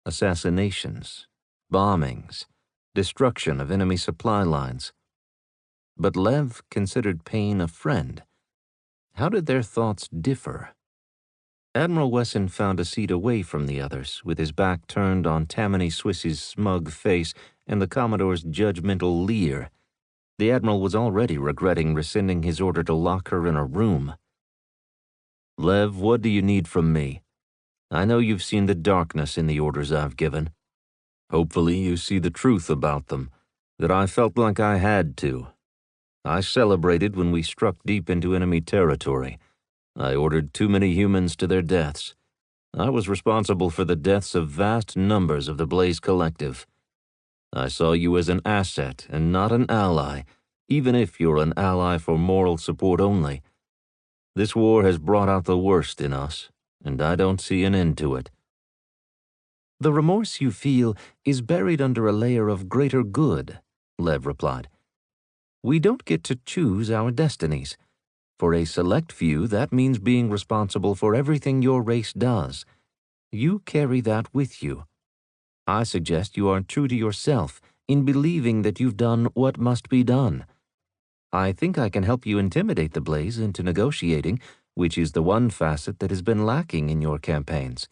Assassinations, bombings, destruction of enemy supply lines. But Lev considered Payne a friend. How did their thoughts differ? Admiral Wesson found a seat away from the others, with his back turned on Tammany Swiss's smug face and the Commodore's judgmental leer. The Admiral was already regretting rescinding his order to lock her in a room. Lev, what do you need from me? I know you've seen the darkness in the orders I've given. Hopefully you see the truth about them, that I felt like I had to. I celebrated when we struck deep into enemy territory. I ordered too many humans to their deaths. I was responsible for the deaths of vast numbers of the Blaze Collective. I saw you as an asset and not an ally, even if you're an ally for moral support only. This war has brought out the worst in us, and I don't see an end to it. The remorse you feel is buried under a layer of greater good, Lev replied. We don't get to choose our destinies. For a select few, that means being responsible for everything your race does. You carry that with you. I suggest you are true to yourself in believing that you've done what must be done. I think I can help you intimidate the Blaze into negotiating, which is the one facet that has been lacking in your campaigns.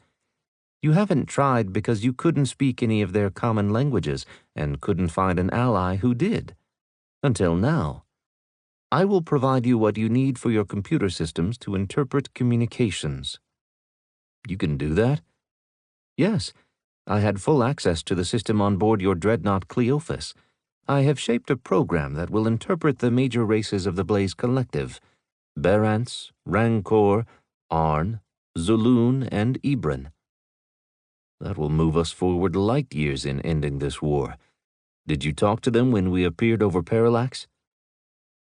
You haven't tried because you couldn't speak any of their common languages and couldn't find an ally who did. Until now. I will provide you what you need for your computer systems to interpret communications. You can do that? Yes. I had full access to the system on board your dreadnought Cleophas. I have shaped a program that will interpret the major races of the Blaze Collective: Barants, Rancor, Arn, Zuloon, and Ibran. That will move us forward light years in ending this war. Did you talk to them when we appeared over Parallax?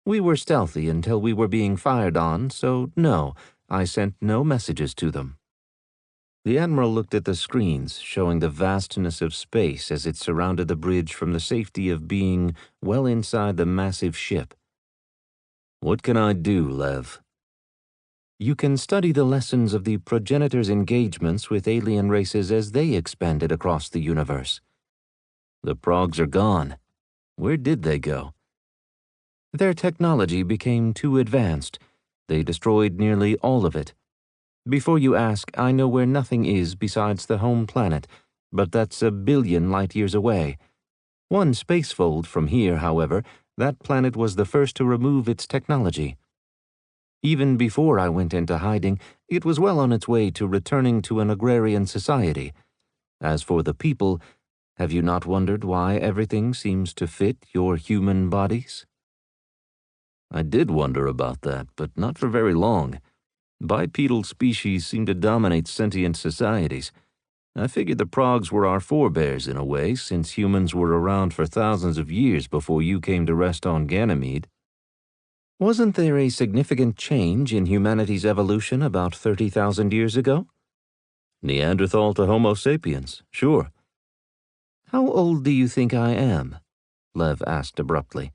We were stealthy until we were being fired on, so no, I sent no messages to them. The Admiral looked at the screens, showing the vastness of space as it surrounded the bridge from the safety of being well inside the massive ship. What can I do, Lev? You can study the lessons of the progenitors' engagements with alien races as they expanded across the universe. The Progs are gone. Where did they go? Their technology became too advanced. They destroyed nearly all of it. Before you ask, I know where nothing is besides the home planet, but that's a billion light-years away. One spacefold from here, however, that planet was the first to remove its technology. Even before I went into hiding, it was well on its way to returning to an agrarian society. As for the people, have you not wondered why everything seems to fit your human bodies? I did wonder about that, but not for very long. Bipedal species seem to dominate sentient societies. I figured the Progs were our forebears in a way, since humans were around for thousands of years before you came to rest on Ganymede. Wasn't there a significant change in humanity's evolution about 30,000 years ago? Neanderthal to Homo sapiens, sure. How old do you think I am? Lev asked abruptly.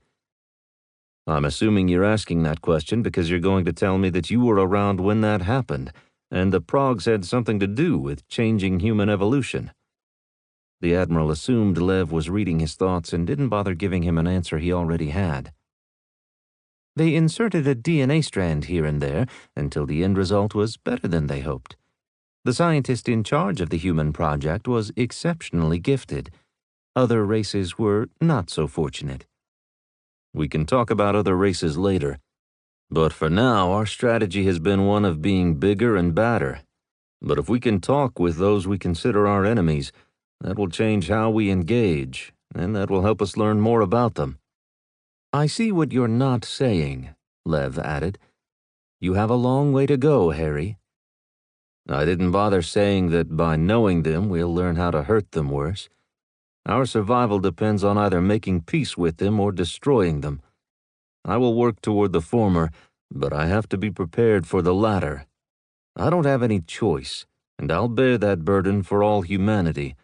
I'm assuming you're asking that question because you're going to tell me that you were around when that happened, and the Progs had something to do with changing human evolution. The Admiral assumed Lev was reading his thoughts and didn't bother giving him an answer he already had. They inserted a DNA strand here and there until the end result was better than they hoped. The scientist in charge of the human project was exceptionally gifted. Other races were not so fortunate. We can talk about other races later. But for now, our strategy has been one of being bigger and badder. But if we can talk with those we consider our enemies, that will change how we engage, and that will help us learn more about them. I see what you're not saying, Lev added. You have a long way to go, Harry. I didn't bother saying that by knowing them, we'll learn how to hurt them worse. Our survival depends on either making peace with them or destroying them. I will work toward the former, but I have to be prepared for the latter. I don't have any choice, and I'll bear that burden for all humanity.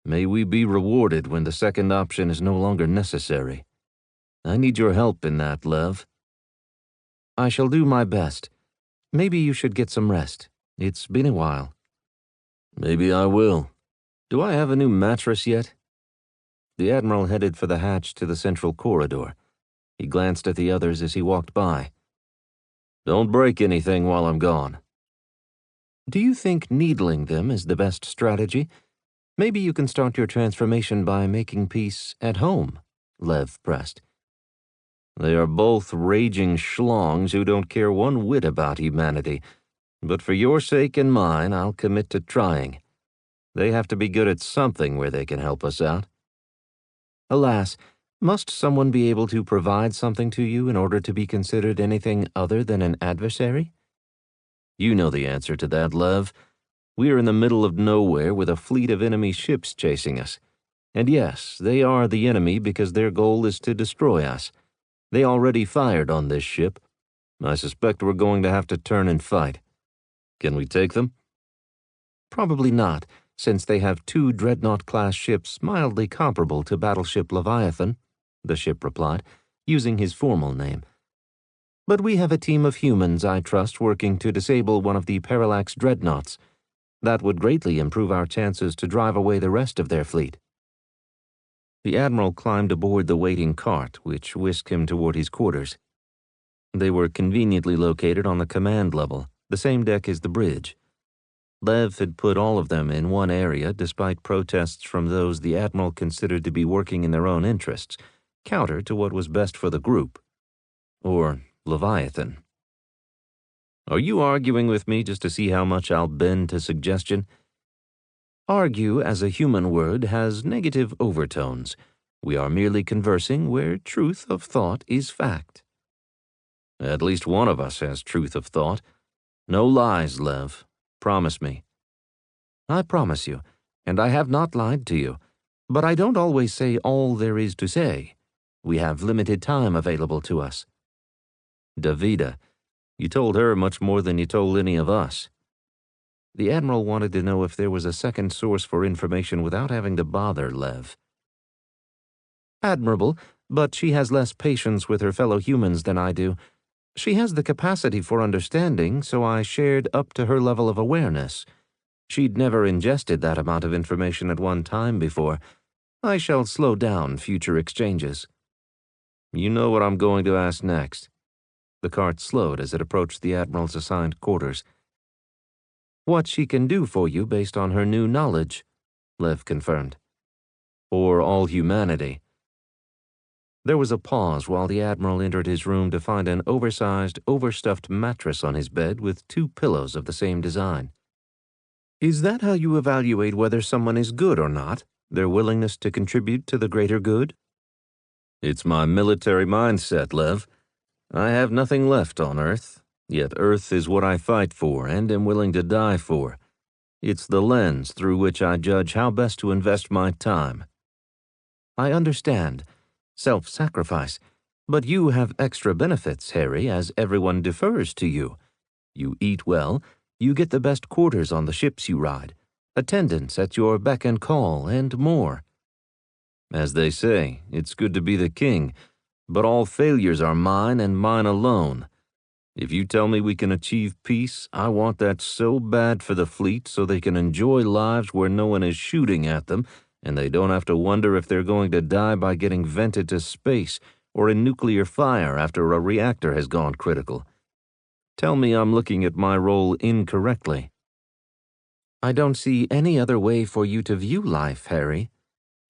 May we be rewarded when the second option is no longer necessary. I need your help in that, Lev. I shall do my best. Maybe you should get some rest. It's been a while. Maybe I will. Do I have a new mattress yet? The Admiral headed for the hatch to the central corridor. He glanced at the others as he walked by. Don't break anything while I'm gone. Do you think needling them is the best strategy? Maybe you can start your transformation by making peace at home, Lev pressed. They are both raging schlongs who don't care one whit about humanity. But for your sake and mine, I'll commit to trying. They have to be good at something where they can help us out. Alas, must someone be able to provide something to you in order to be considered anything other than an adversary? You know the answer to that, Lev. We are in the middle of nowhere with a fleet of enemy ships chasing us. And yes, they are the enemy because their goal is to destroy us. They already fired on this ship. I suspect we're going to have to turn and fight. Can we take them? Probably not, since they have 2 Dreadnought-class ships mildly comparable to Battleship Leviathan, the ship replied, using his formal name. But we have a team of humans, I trust, working to disable one of the Parallax Dreadnoughts. That would greatly improve our chances to drive away the rest of their fleet. The Admiral climbed aboard the waiting cart, which whisked him toward his quarters. They were conveniently located on the command level, the same deck as the bridge. Lev had put all of them in one area despite protests from those the Admiral considered to be working in their own interests, counter to what was best for the group. Or Leviathan. Are you arguing with me just to see how much I'll bend to suggestion? Argue as a human word has negative overtones. We are merely conversing where truth of thought is fact. At least one of us has truth of thought. No lies, Lev. Promise me. I promise you, and I have not lied to you. But I don't always say all there is to say. We have limited time available to us. Davida, you told her much more than you told any of us. The Admiral wanted to know if there was a second source for information without having to bother Lev. Admirable, but she has less patience with her fellow humans than I do. She has the capacity for understanding, so I shared up to her level of awareness. She'd never ingested that amount of information at one time before. I shall slow down future exchanges. You know what I'm going to ask next. The cart slowed as it approached the Admiral's assigned quarters. What she can do for you based on her new knowledge, Lev confirmed. Or all humanity. There was a pause while the Admiral entered his room to find an oversized, overstuffed mattress on his bed with 2 pillows of the same design. Is that how you evaluate whether someone is good or not? Their willingness to contribute to the greater good? It's my military mindset, Lev. I have nothing left on Earth, yet Earth is what I fight for and am willing to die for. It's the lens through which I judge how best to invest my time. I understand. Self-sacrifice. But you have extra benefits, Harry, as everyone defers to you. You eat well, you get the best quarters on the ships you ride, attendance at your beck and call, and more. As they say, it's good to be the king, but all failures are mine and mine alone. If you tell me we can achieve peace, I want that so bad for the fleet so they can enjoy lives where no one is shooting at them and they don't have to wonder if they're going to die by getting vented to space or in nuclear fire after a reactor has gone critical. Tell me I'm looking at my role incorrectly. I don't see any other way for you to view life, Harry.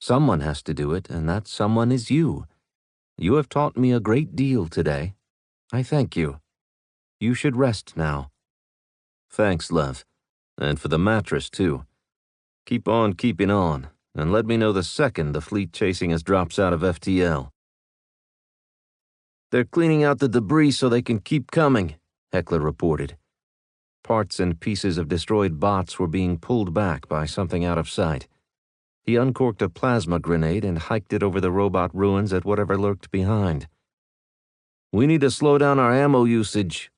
Someone has to do it, and that someone is you. You have taught me a great deal today. I thank you. You should rest now. Thanks, Lev. And for the mattress, too. Keep on keeping on, and let me know the second the fleet chasing us drops out of FTL. They're cleaning out the debris so they can keep coming, Heckler reported. Parts and pieces of destroyed bots were being pulled back by something out of sight. He uncorked a plasma grenade and hiked it over the robot ruins at whatever lurked behind. We need to slow down our ammo usage.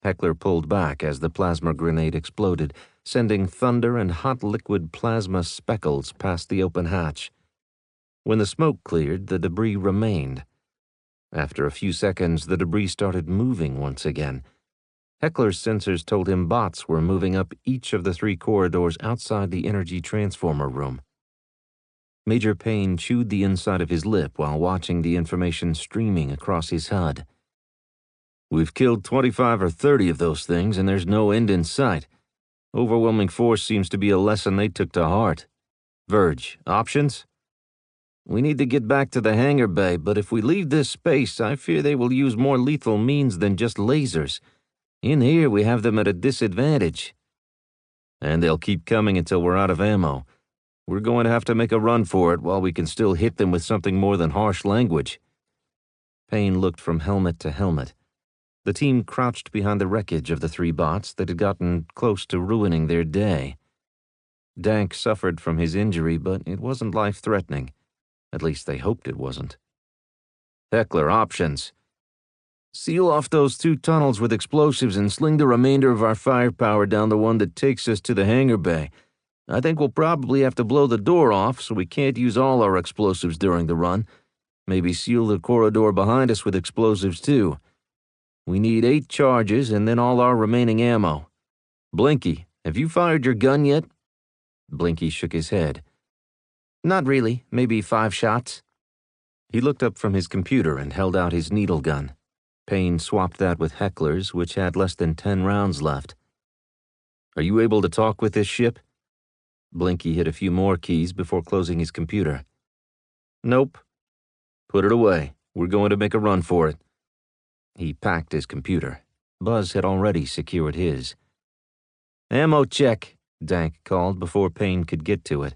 Heckler pulled back as the plasma grenade exploded, sending thunder and hot liquid plasma speckles past the open hatch. When the smoke cleared, the debris remained. After a few seconds, the debris started moving once again. Heckler's sensors told him bots were moving up each of the 3 corridors outside the energy transformer room. Major Payne chewed the inside of his lip while watching the information streaming across his HUD. We've killed 25 or 30 of those things, and there's no end in sight. Overwhelming force seems to be a lesson they took to heart. Verge, options? We need to get back to the hangar bay, but if we leave this space, I fear they will use more lethal means than just lasers. In here, we have them at a disadvantage. And they'll keep coming until we're out of ammo. We're going to have to make a run for it while we can still hit them with something more than harsh language. Payne looked from helmet to helmet. The team crouched behind the wreckage of the 3 bots that had gotten close to ruining their day. Dank suffered from his injury, but it wasn't life-threatening. At least they hoped it wasn't. Heckler, options. Seal off those 2 tunnels with explosives and sling the remainder of our firepower down the one that takes us to the hangar bay. I think we'll probably have to blow the door off so we can't use all our explosives during the run. Maybe seal the corridor behind us with explosives too. We need 8 charges and then all our remaining ammo. Blinky, have you fired your gun yet? Blinky shook his head. Not really, maybe 5 shots. He looked up from his computer and held out his needle gun. Payne swapped that with Heckler's, which had less than 10 rounds left. Are you able to talk with this ship? Blinky hit a few more keys before closing his computer. Nope. Put it away. We're going to make a run for it. He packed his computer. Buzz had already secured his. Ammo check, Dank called before Payne could get to it.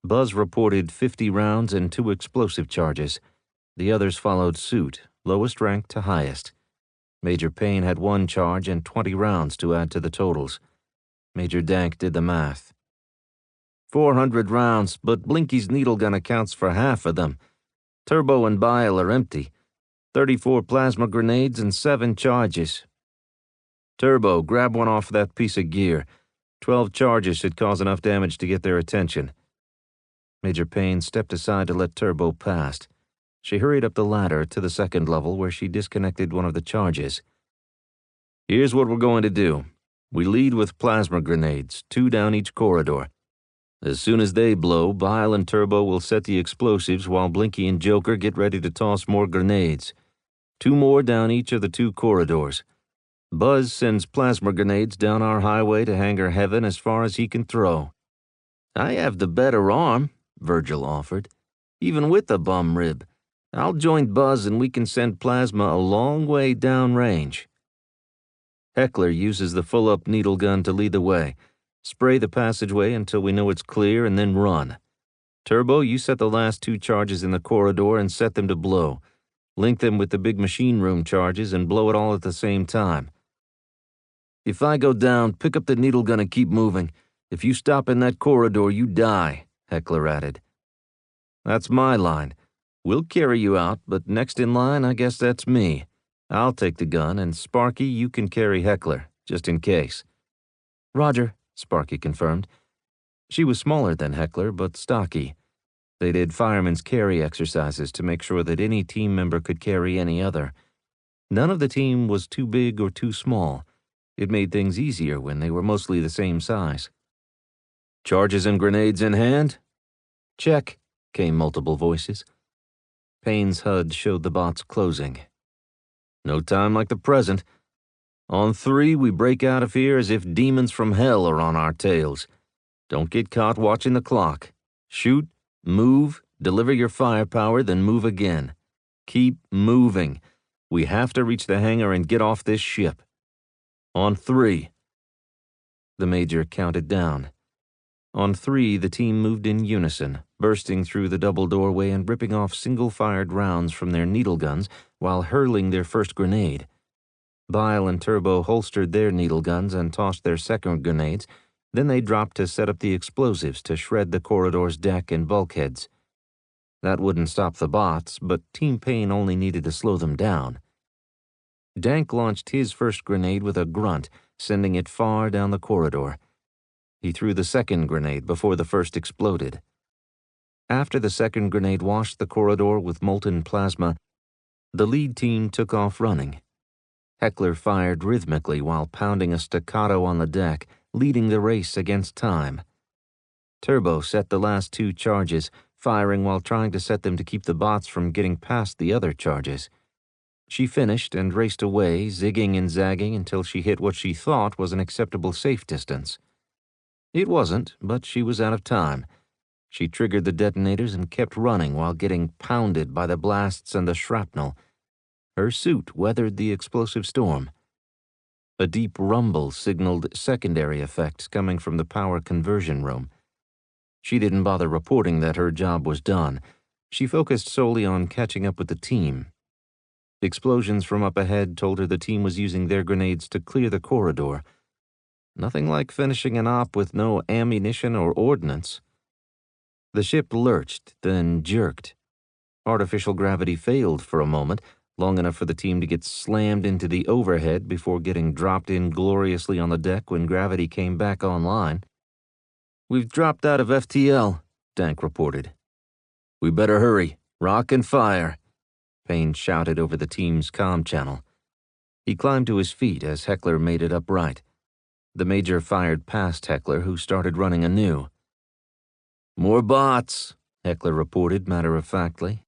Buzz reported 50 rounds and 2 explosive charges. The others followed suit, lowest rank to highest. Major Payne had 1 charge and 20 rounds to add to the totals. Major Dank did the math. 400 rounds, but Blinky's needle gun accounts for half of them. Turbo and bile are empty. 34 plasma grenades and 7 charges. Turbo, grab one off that piece of gear. 12 charges should cause enough damage to get their attention. Major Payne stepped aside to let Turbo pass. She hurried up the ladder to the second level where she disconnected one of the charges. Here's what we're going to do. We lead with plasma grenades, 2 down each corridor. As soon as they blow, Bile and Turbo will set the explosives while Blinky and Joker get ready to toss more grenades. 2 more down each of the 2 corridors. Buzz sends plasma grenades down our highway to Hangar Heaven as far as he can throw. I have the better arm, Virgil offered. Even with the bum rib. I'll join Buzz and we can send plasma a long way downrange. Heckler uses the full-up needle gun to lead the way. Spray the passageway until we know it's clear and then run. Turbo, you set the last 2 charges in the corridor and set them to blow. Link them with the big machine room charges and blow it all at the same time. If I go down, pick up the needle gun and keep moving. If you stop in that corridor, you die, Heckler added. That's my line. We'll carry you out, but next in line, I guess that's me. I'll take the gun, and Sparky, you can carry Heckler, just in case. Roger, Sparky confirmed. She was smaller than Heckler, but stocky. They did fireman's carry exercises to make sure that any team member could carry any other. None of the team was too big or too small. It made things easier when they were mostly the same size. Charges and grenades in hand? Check, came multiple voices. Payne's HUD showed the bots closing. No time like the present. On 3, we break out of here as if demons from hell are on our tails. Don't get caught watching the clock. Shoot, move, deliver your firepower, then move again. Keep moving. We have to reach the hangar and get off this ship. On 3. The Major counted down. On 3, the team moved in unison, bursting through the double doorway and ripping off single-fired rounds from their needle guns while hurling their first grenade. Bile and Turbo holstered their needle guns and tossed their second grenades, then they dropped to set up the explosives to shred the corridor's deck and bulkheads. That wouldn't stop the bots, but Team Payne only needed to slow them down. Dank launched his first grenade with a grunt, sending it far down the corridor. He threw the second grenade before the first exploded. After the second grenade washed the corridor with molten plasma, the lead team took off running. Heckler fired rhythmically while pounding a staccato on the deck, leading the race against time. Turbo set the last 2 charges, firing while trying to set them to keep the bots from getting past the other charges. She finished and raced away, zigging and zagging until she hit what she thought was an acceptable safe distance. It wasn't, but she was out of time. She triggered the detonators and kept running while getting pounded by the blasts and the shrapnel. Her suit weathered the explosive storm. A deep rumble signaled secondary effects coming from the power conversion room. She didn't bother reporting that her job was done. She focused solely on catching up with the team. Explosions from up ahead told her the team was using their grenades to clear the corridor. Nothing like finishing an op with no ammunition or ordnance. The ship lurched, then jerked. Artificial gravity failed for a moment, long enough for the team to get slammed into the overhead before getting dropped in gloriously on the deck when gravity came back online. "We've dropped out of FTL," Dank reported. "We better hurry. Rock and fire," Payne shouted over the team's comm channel. He climbed to his feet as Heckler made it upright. The Major fired past Heckler, who started running anew. "More bots," Heckler reported matter-of-factly.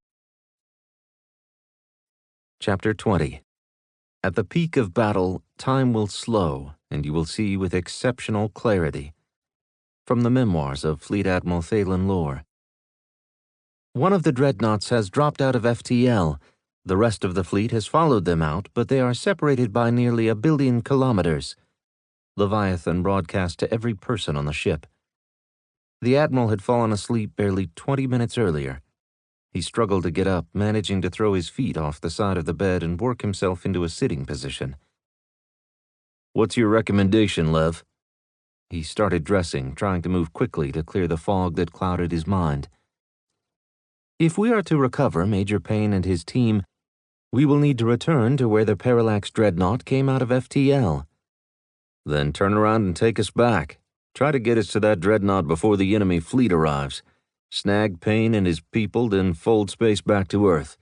Chapter 20. At the peak of battle, time will slow, and you will see with exceptional clarity. From the memoirs of Fleet Admiral Thalen Lore. One of the dreadnoughts has dropped out of FTL. The rest of the fleet has followed them out, but they are separated by nearly 1 billion kilometers. Leviathan broadcast to every person on the ship. The Admiral had fallen asleep barely 20 minutes earlier. He struggled to get up, managing to throw his feet off the side of the bed and work himself into a sitting position. "What's your recommendation, Lev?" He started dressing, trying to move quickly to clear the fog that clouded his mind. If we are to recover Major Payne and his team, we will need to return to where the Parallax Dreadnought came out of FTL. Then turn around and take us back. Try to get us to that dreadnought before the enemy fleet arrives. Snag Payne and his people, then fold space back to Earth.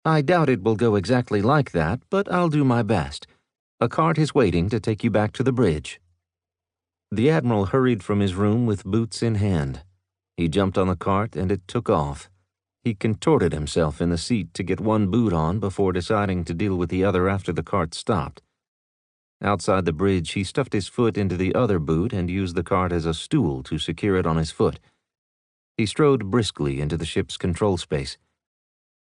I doubt it will go exactly like that, but I'll do my best. A cart is waiting to take you back to the bridge." The Admiral hurried from his room with boots in hand. He jumped on the cart and it took off. He contorted himself in the seat to get one boot on before deciding to deal with the other after the cart stopped. Outside the bridge, he stuffed his foot into the other boot and used the cart as a stool to secure it on his foot. He strode briskly into the ship's control space.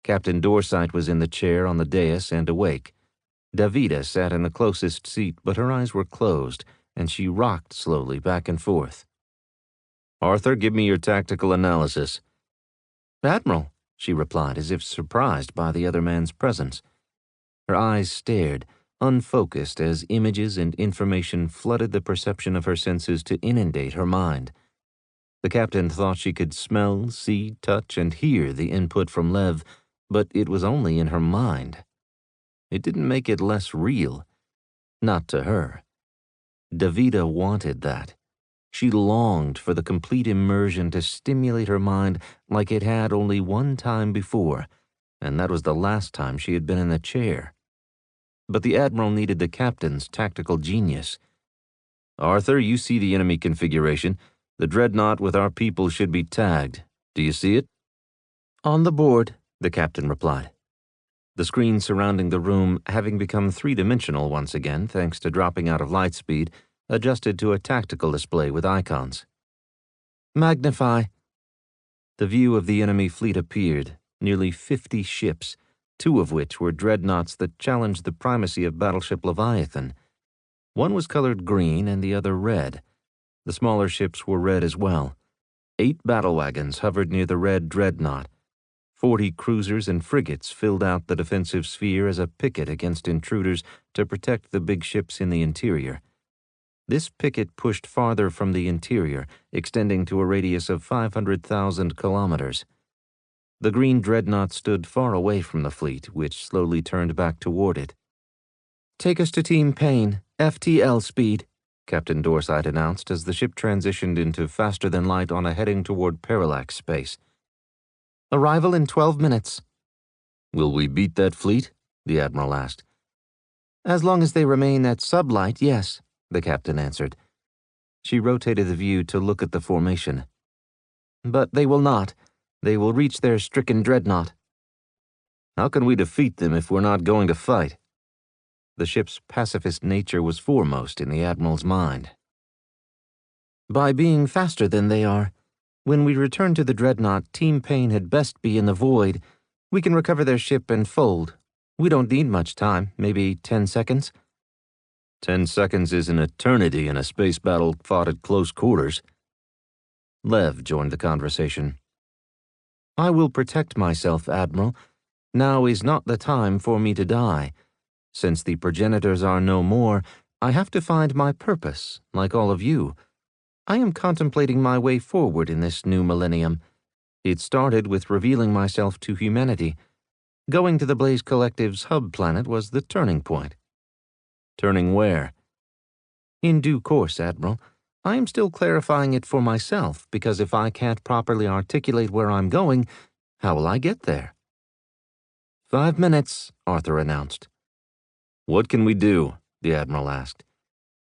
Captain Dorsight was in the chair on the dais and awake. Davida sat in the closest seat, but her eyes were closed, and she rocked slowly back and forth. "Arthur, give me your tactical analysis." "Admiral," she replied, as if surprised by the other man's presence. Her eyes stared, unfocused, as images and information flooded the perception of her senses to inundate her mind. The captain thought she could smell, see, touch, and hear the input from Lev, but it was only in her mind. It didn't make it less real. Not to her. Davida wanted that. She longed for the complete immersion to stimulate her mind like it had only one time before, and that was the last time she had been in the chair. But the Admiral needed the captain's tactical genius. "Arthur, you see the enemy configuration. The dreadnought with our people should be tagged. Do you see it?" "On the board," the captain replied. The screen surrounding the room, having become three-dimensional once again thanks to dropping out of light speed, adjusted to a tactical display with icons. "Magnify." The view of the enemy fleet appeared, nearly 50 ships, 2 of which were dreadnoughts that challenged the primacy of Battleship Leviathan. One was colored green and the other red. The smaller ships were red as well. 8 battle wagons hovered near the red dreadnought. 40 cruisers and frigates filled out the defensive sphere as a picket against intruders to protect the big ships in the interior. This picket pushed farther from the interior, extending to a radius of 500,000 kilometers. The green dreadnought stood far away from the fleet, which slowly turned back toward it. "Take us to Team Payne, FTL speed," Captain Dorsight announced as the ship transitioned into faster-than-light on a heading toward parallax space. "Arrival in 12 minutes. "Will we beat that fleet?" the Admiral asked. "As long as they remain at sublight, yes," the captain answered. She rotated the view to look at the formation. "But they will not. They will reach their stricken dreadnought." "How can we defeat them if we're not going to fight?" The ship's pacifist nature was foremost in the Admiral's mind. "By being faster than they are. When we return to the dreadnought, Team Payne had best be in the void. We can recover their ship and fold. We don't need much time, maybe 10 seconds. 10 seconds is an eternity in a space battle fought at close quarters. Lev joined the conversation. "I will protect myself, Admiral. Now is not the time for me to die. Since the progenitors are no more, I have to find my purpose, like all of you. I am contemplating my way forward in this new millennium. It started with revealing myself to humanity. Going to the Blaze Collective's hub planet was the turning point." "Turning where?" "In due course, Admiral. I am still clarifying it for myself, because if I can't properly articulate where I'm going, how will I get there?" 5 minutes, Arthur announced. "What can we do?" the Admiral asked.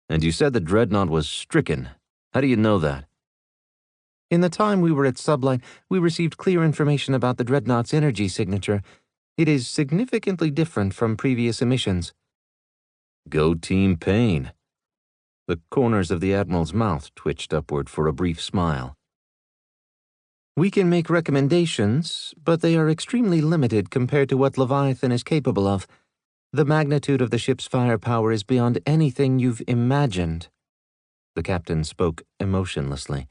"And you said the dreadnought was stricken. How do you know that?" "In the time we were at sublight, we received clear information about the dreadnought's energy signature. It is significantly different from previous emissions." "Go Team Payne." The corners of the Admiral's mouth twitched upward for a brief smile. "We can make recommendations, but they are extremely limited compared to what Leviathan is capable of. The magnitude of the ship's firepower is beyond anything you've imagined." The captain spoke emotionlessly.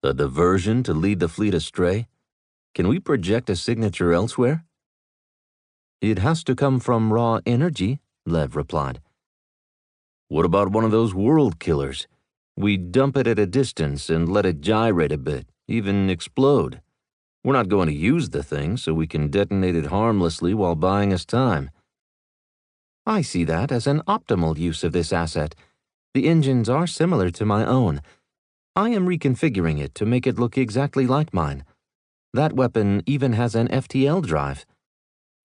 "A diversion to lead the fleet astray? Can we project a signature elsewhere?" "It has to come from raw energy," Lev replied. "What about one of those world killers? We dump it at a distance and let it gyrate a bit, even explode. We're not going to use the thing, so we can detonate it harmlessly while buying us time." "I see that as an optimal use of this asset. The engines are similar to my own. I am reconfiguring it to make it look exactly like mine. That weapon even has an FTL drive.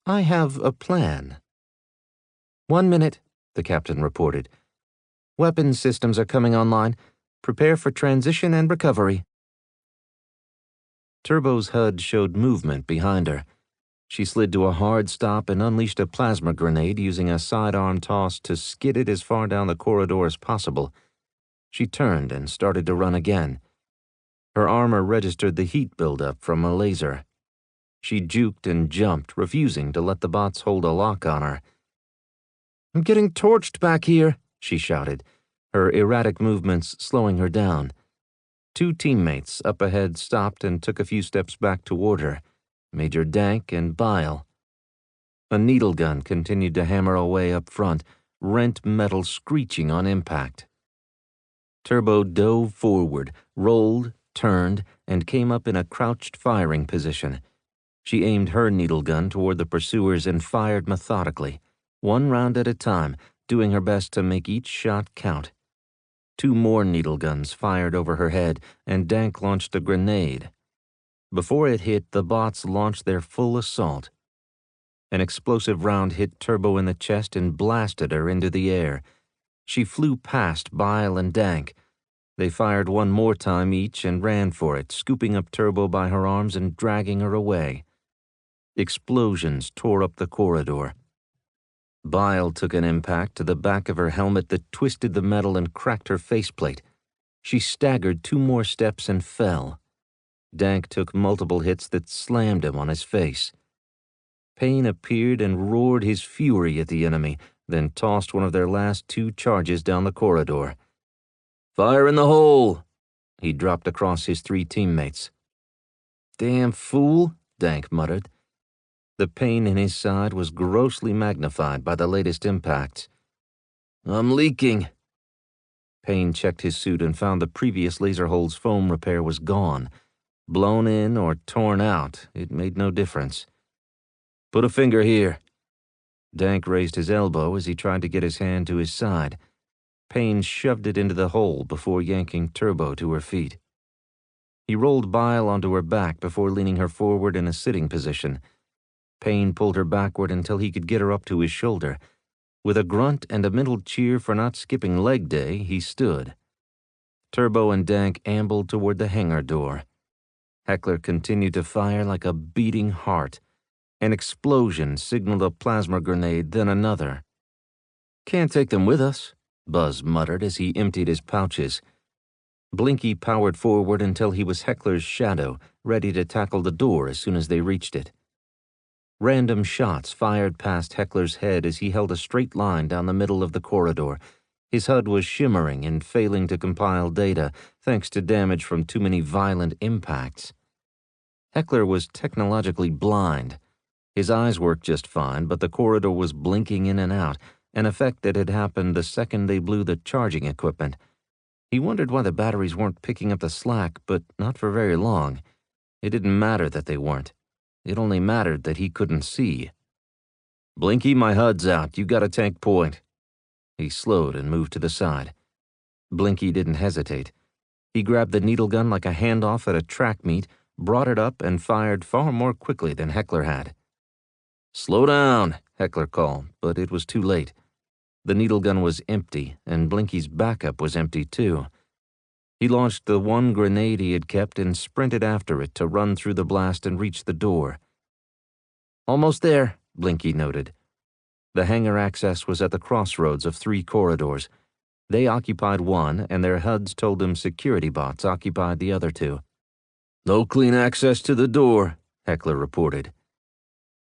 I have a plan. 1 minute, the captain reported. Weapons systems are coming online. Prepare for transition and recovery. Turbo's HUD showed movement behind her. She slid to a hard stop and unleashed a plasma grenade using a sidearm toss to skid it as far down the corridor as possible. She turned and started to run again. Her armor registered the heat buildup from a laser. She juked and jumped, refusing to let the bots hold a lock on her. "I'm getting torched back here," she shouted, her erratic movements slowing her down. 2 teammates up ahead stopped and took a few steps back toward her, Major Dank and Bile. A needle gun continued to hammer away up front, rent metal screeching on impact. Turbo dove forward, rolled, turned, and came up in a crouched firing position. She aimed her needle gun toward the pursuers and fired methodically, 1 round at a time, doing her best to make each shot count. 2 more needle guns fired over her head, and Dank launched a grenade. Before it hit, the bots launched their full assault. An explosive round hit Turbo in the chest and blasted her into the air. She flew past Bile and Dank. They fired 1 more time each and ran for it, scooping up Turbo by her arms and dragging her away. Explosions tore up the corridor. Bile took an impact to the back of her helmet that twisted the metal and cracked her faceplate. She staggered 2 more steps and fell. Dank took multiple hits that slammed him on his face. Payne appeared and roared his fury at the enemy, then tossed one of their last 2 charges down the corridor. "Fire in the hole!" He dropped across his 3 teammates. "Damn fool," Dank muttered. The pain in his side was grossly magnified by the latest impacts. "I'm leaking." Payne checked his suit and found the previous laser hole's foam repair was gone. Blown in or torn out, it made no difference. "Put a finger here." Dank raised his elbow as he tried to get his hand to his side. Payne shoved it into the hole before yanking Turbo to her feet. He rolled Bile onto her back before leaning her forward in a sitting position. Payne pulled her backward until he could get her up to his shoulder. With a grunt and a mental cheer for not skipping leg day, he stood. Turbo and Dank ambled toward the hangar door. Heckler continued to fire like a beating heart. An explosion signaled a plasma grenade, then another. "Can't take them with us," Buzz muttered as he emptied his pouches. Blinky powered forward until he was Heckler's shadow, ready to tackle the door as soon as they reached it. Random shots fired past Heckler's head as he held a straight line down the middle of the corridor. His HUD was shimmering and failing to compile data, thanks to damage from too many violent impacts. Heckler was technologically blind. His eyes worked just fine, but the corridor was blinking in and out, an effect that had happened the second they blew the charging equipment. He wondered why the batteries weren't picking up the slack, but not for very long. It didn't matter that they weren't. It only mattered that he couldn't see. "Blinky, my HUD's out. You got a tank point." He slowed and moved to the side. Blinky didn't hesitate. He grabbed the needle gun like a handoff at a track meet, brought it up, and fired far more quickly than Heckler had. "Slow down," Heckler called, but it was too late. The needle gun was empty, and Blinky's backup was empty too. He launched the 1 grenade he had kept and sprinted after it to run through the blast and reach the door. "Almost there," Blinky noted. The hangar access was at the crossroads of 3 corridors. They occupied one, and their HUDs told them security bots occupied the other 2. "No clean access to the door," Heckler reported.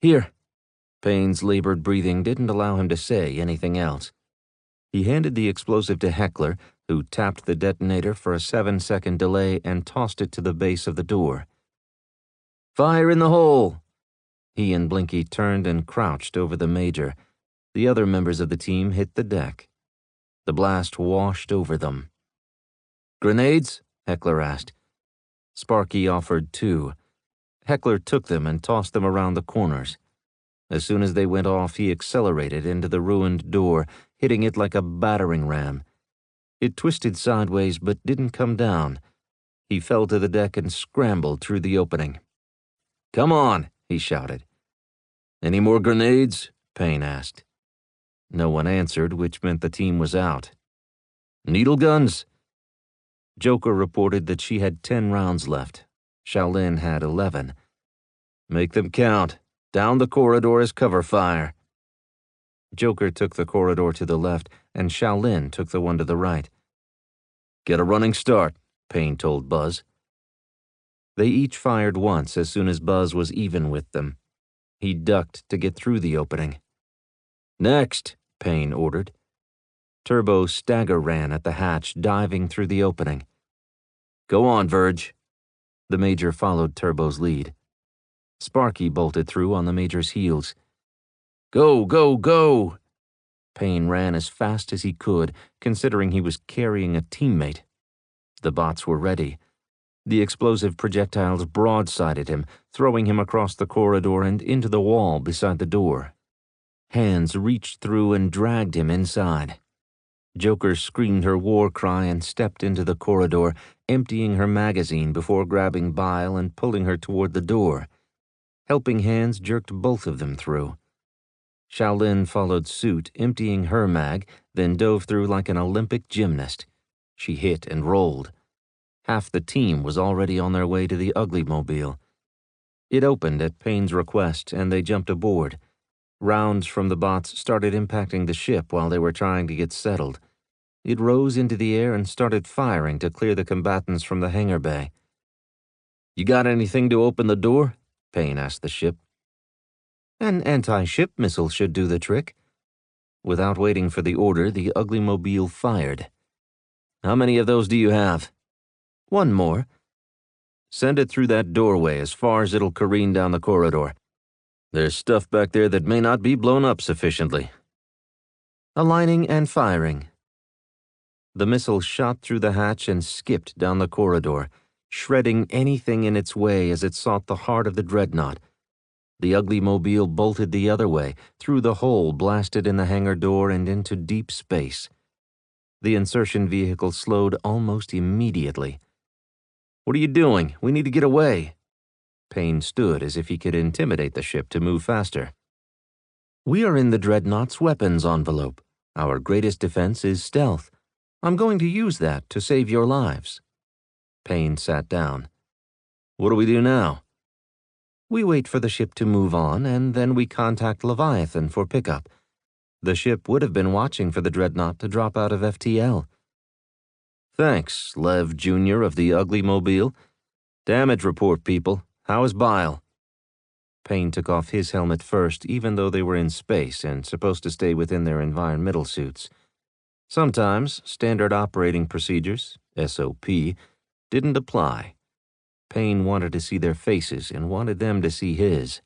"Here." Payne's labored breathing didn't allow him to say anything else. He handed the explosive to Heckler, who tapped the detonator for a 7-second delay and tossed it to the base of the door. "Fire in the hole!" He and Blinky turned and crouched over the Major. The other members of the team hit the deck. The blast washed over them. "Grenades?" Heckler asked. Sparky offered 2. Heckler took them and tossed them around the corners. As soon as they went off, he accelerated into the ruined door, hitting it like a battering ram. It twisted sideways but didn't come down. He fell to the deck and scrambled through the opening. "Come on," he shouted. Any more grenades? Payne asked. No one answered, which meant the team was out. Needle guns? Joker reported that she had 10 rounds left. Shaolin had 11. Make them count. Down the corridor as cover fire. Joker took the corridor to the left, and Shaolin took the one to the right. Get a running start, Payne told Buzz. They each fired once as soon as Buzz was even with them. He ducked to get through the opening. Next, Payne ordered. Turbo stagger ran at the hatch, diving through the opening. Go on, Verge. The Major followed Turbo's lead. Sparky bolted through on the Major's heels. Go, go, go! Payne ran as fast as he could, considering he was carrying a teammate. The bots were ready. The explosive projectiles broadsided him, throwing him across the corridor and into the wall beside the door. Hands reached through and dragged him inside. Joker screamed her war cry and stepped into the corridor, emptying her magazine before grabbing Bile and pulling her toward the door. Helping hands jerked both of them through. Shaolin followed suit, emptying her mag, then dove through like an Olympic gymnast. She hit and rolled. Half the team was already on their way to the Ugly Mobile. It opened at Payne's request, and they jumped aboard. Rounds from the bots started impacting the ship while they were trying to get settled. It rose into the air and started firing to clear the combatants from the hangar bay. You got anything to open the door? Payne asked the ship. An anti-ship missile should do the trick. Without waiting for the order, the Ugly Mobile fired. How many of those do you have? One more. Send it through that doorway as far as it'll careen down the corridor. There's stuff back there that may not be blown up sufficiently. Aligning and firing. The missile shot through the hatch and skipped down the corridor, shredding anything in its way as it sought the heart of the dreadnought. The Ugly Mobile bolted the other way, through the hole blasted in the hangar door and into deep space. The insertion vehicle slowed almost immediately. What are you doing? We need to get away. Payne stood as if he could intimidate the ship to move faster. We are in the dreadnought's weapons envelope. Our greatest defense is stealth. I'm going to use that to save your lives. Payne sat down. What do we do now? We wait for the ship to move on, and then we contact Leviathan for pickup. The ship would have been watching for the dreadnought to drop out of FTL. Thanks, Lev Jr. of the Ugly Mobile. Damage report, people. How is Bile? Payne took off his helmet first, even though they were in space and supposed to stay within their environmental suits. Sometimes standard operating procedures, SOP, didn't apply. Payne wanted to see their faces and wanted them to see his.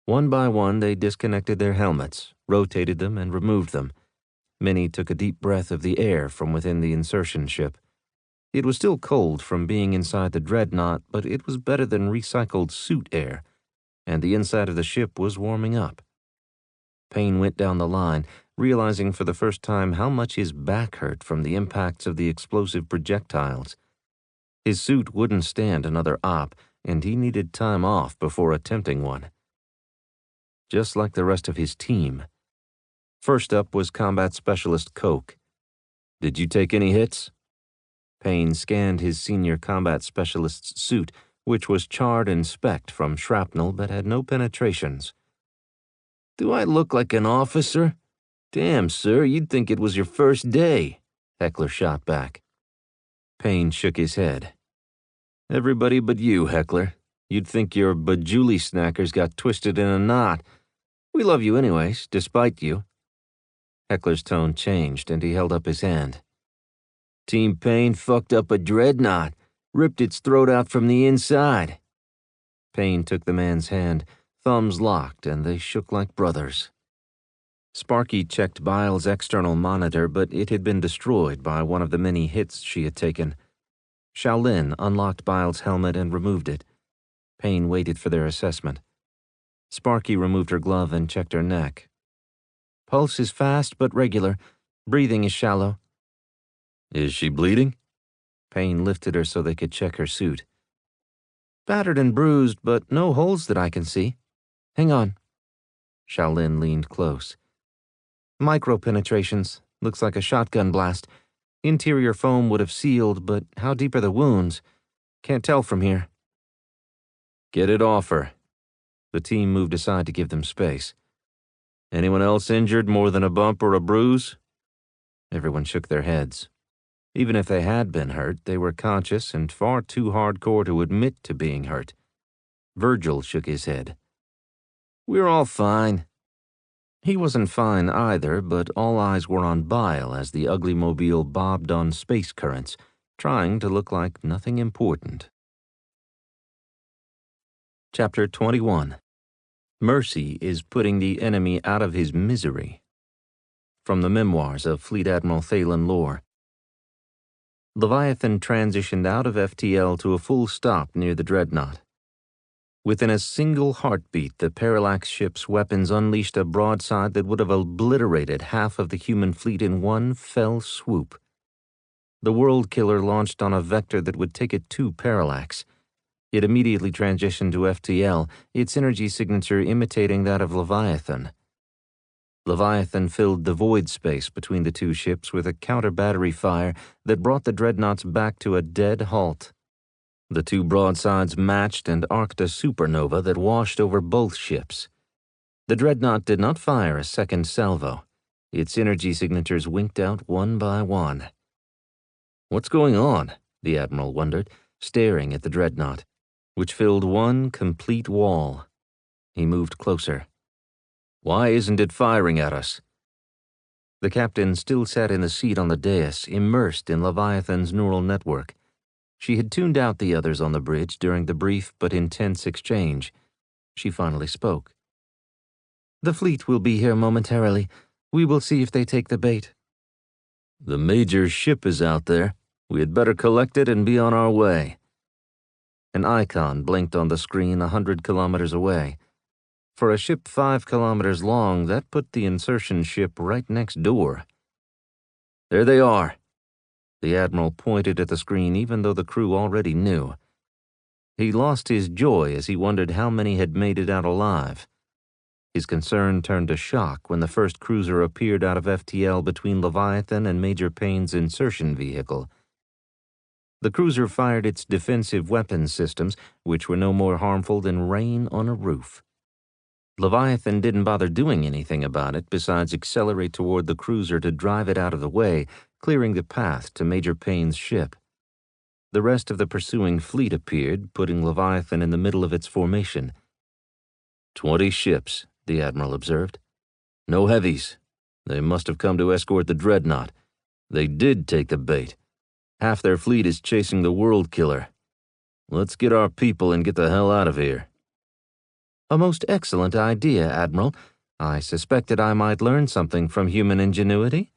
One by one, they disconnected their helmets, rotated them, and removed them. Many took a deep breath of the air from within the insertion ship. It was still cold from being inside the dreadnought, but it was better than recycled suit air, and the inside of the ship was warming up. Payne went down the line, realizing for the first time how much his back hurt from the impacts of the explosive projectiles. His suit wouldn't stand another op, and he needed time off before attempting one. Just like the rest of his team. First up was Combat Specialist Coke. Did you take any hits? Payne scanned his senior combat specialist's suit, which was charred and specked from shrapnel but had no penetrations. Do I look like an officer? Damn, sir, you'd think it was your first day, Heckler shot back. Payne shook his head. Everybody but you, Heckler. You'd think your bajuli snackers got twisted in a knot. We love you anyways, despite you. Heckler's tone changed, and he held up his hand. Team Payne fucked up a dreadnought, ripped its throat out from the inside. Payne took the man's hand, thumbs locked, and they shook like brothers. Sparky checked Bile's external monitor, but it had been destroyed by one of the many hits she had taken. Shaolin unlocked Bile's helmet and removed it. Payne waited for their assessment. Sparky removed her glove and checked her neck. Pulse is fast but regular. Breathing is shallow. Is she bleeding? Payne lifted her so they could check her suit. Battered and bruised, but no holes that I can see. Hang on. Shaolin leaned close. Micro-penetrations. Looks like a shotgun blast. Interior foam would have sealed, but how deep are the wounds? Can't tell from here. Get it off her. The team moved aside to give them space. Anyone else injured more than a bump or a bruise? Everyone shook their heads. Even if they had been hurt, they were conscious and far too hardcore to admit to being hurt. Virgil shook his head. We're all fine. He wasn't fine either, but all eyes were on Bile as the ugly mobile bobbed on space currents, trying to look like nothing important. Chapter 21. Mercy is putting the enemy out of his misery. From the memoirs of Fleet Admiral Thalen Lore. Leviathan transitioned out of FTL to a full stop near the Dreadnought. Within a single heartbeat, the Parallax ship's weapons unleashed a broadside that would have obliterated half of the human fleet in one fell swoop. The World Killer launched on a vector that would take it to Parallax. It immediately transitioned to FTL, its energy signature imitating that of Leviathan. Leviathan filled the void space between the two ships with a counter-battery fire that brought the dreadnoughts back to a dead halt. The two broadsides matched and arced a supernova that washed over both ships. The dreadnought did not fire a second salvo. Its energy signatures winked out one by one. What's going on? The Admiral wondered, staring at the dreadnought, which filled one complete wall. He moved closer. Why isn't it firing at us? The captain still sat in the seat on the dais, immersed in Leviathan's neural network. She had tuned out the others on the bridge during the brief but intense exchange. She finally spoke. "The fleet will be here momentarily. We will see if they take the bait." "The Major's ship is out there. We had better collect it and be on our way." An icon blinked on the screen 100 kilometers away. For a ship 5 kilometers long, that put the insertion ship right next door. "There they are." The Admiral pointed at the screen even though the crew already knew. He lost his joy as he wondered how many had made it out alive. His concern turned to shock when the first cruiser appeared out of FTL between Leviathan and Major Payne's insertion vehicle. The cruiser fired its defensive weapons systems, which were no more harmful than rain on a roof. Leviathan didn't bother doing anything about it besides accelerate toward the cruiser to drive it out of the way, clearing the path to Major Payne's ship. The rest of the pursuing fleet appeared, putting Leviathan in the middle of its formation. 20 ships, the Admiral observed. No heavies. They must have come to escort the dreadnought. They did take the bait. Half their fleet is chasing the World Killer. Let's get our people and get the hell out of here. A most excellent idea, Admiral. I suspected I might learn something from human ingenuity.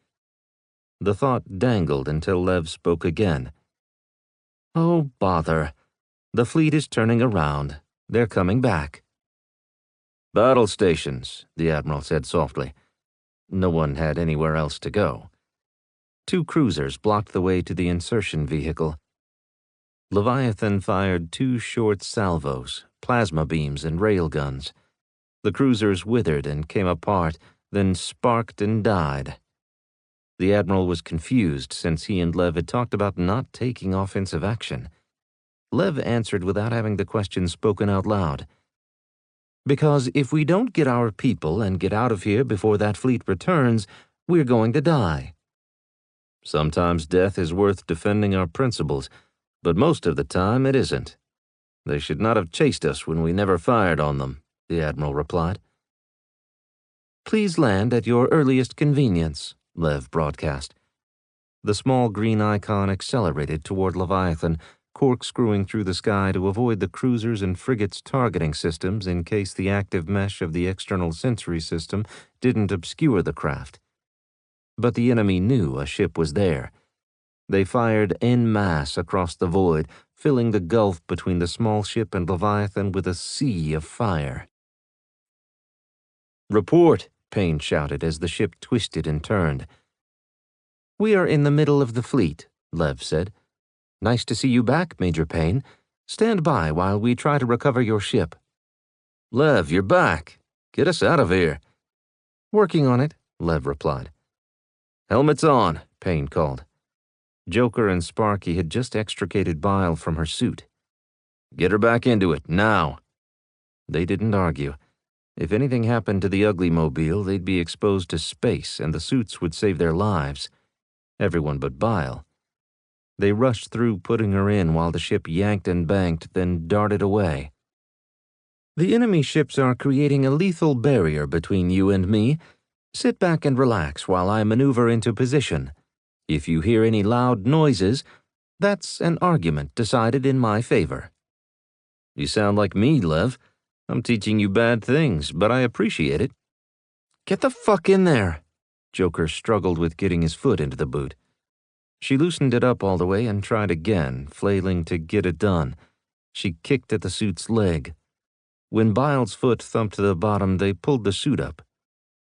The thought dangled until Lev spoke again. Oh, bother. The fleet is turning around. They're coming back. Battle stations, the Admiral said softly. No one had anywhere else to go. 2 cruisers blocked the way to the insertion vehicle. Leviathan fired 2 short salvos, plasma beams and railguns. The cruisers withered and came apart, then sparked and died. The Admiral was confused since he and Lev had talked about not taking offensive action. Lev answered without having the question spoken out loud. "Because if we don't get our people and get out of here before that fleet returns, we're going to die." Sometimes death is worth defending our principles, but most of the time it isn't. They should not have chased us when we never fired on them, the Admiral replied. "Please land at your earliest convenience," Lev broadcast. The small green icon accelerated toward Leviathan, corkscrewing through the sky to avoid the cruisers' and frigates' targeting systems in case the active mesh of the external sensory system didn't obscure the craft. But the enemy knew a ship was there. They fired en masse across the void, filling the gulf between the small ship and Leviathan with a sea of fire. "Report," Payne shouted as the ship twisted and turned. "We are in the middle of the fleet," Lev said. "Nice to see you back, Major Payne. Stand by while we try to recover your ship." "Lev, you're back. Get us out of here. Working on it, Lev replied. Helmets on, Payne called. Joker and Sparky had just extricated Bile from her suit. Get her back into it, now. They didn't argue. If anything happened to the ugly mobile, they'd be exposed to space, and the suits would save their lives. Everyone but Bile. They rushed through putting her in while the ship yanked and banked, then darted away. The enemy ships are creating a lethal barrier between you and me. Sit back and relax while I maneuver into position. If you hear any loud noises, that's an argument decided in my favor. You sound like me, Lev. I'm teaching you bad things, but I appreciate it. Get the fuck in there. Joker struggled with getting his foot into the boot. She loosened it up all the way and tried again, flailing to get it done. She kicked at the suit's leg. When Bile's foot thumped the bottom, they pulled the suit up.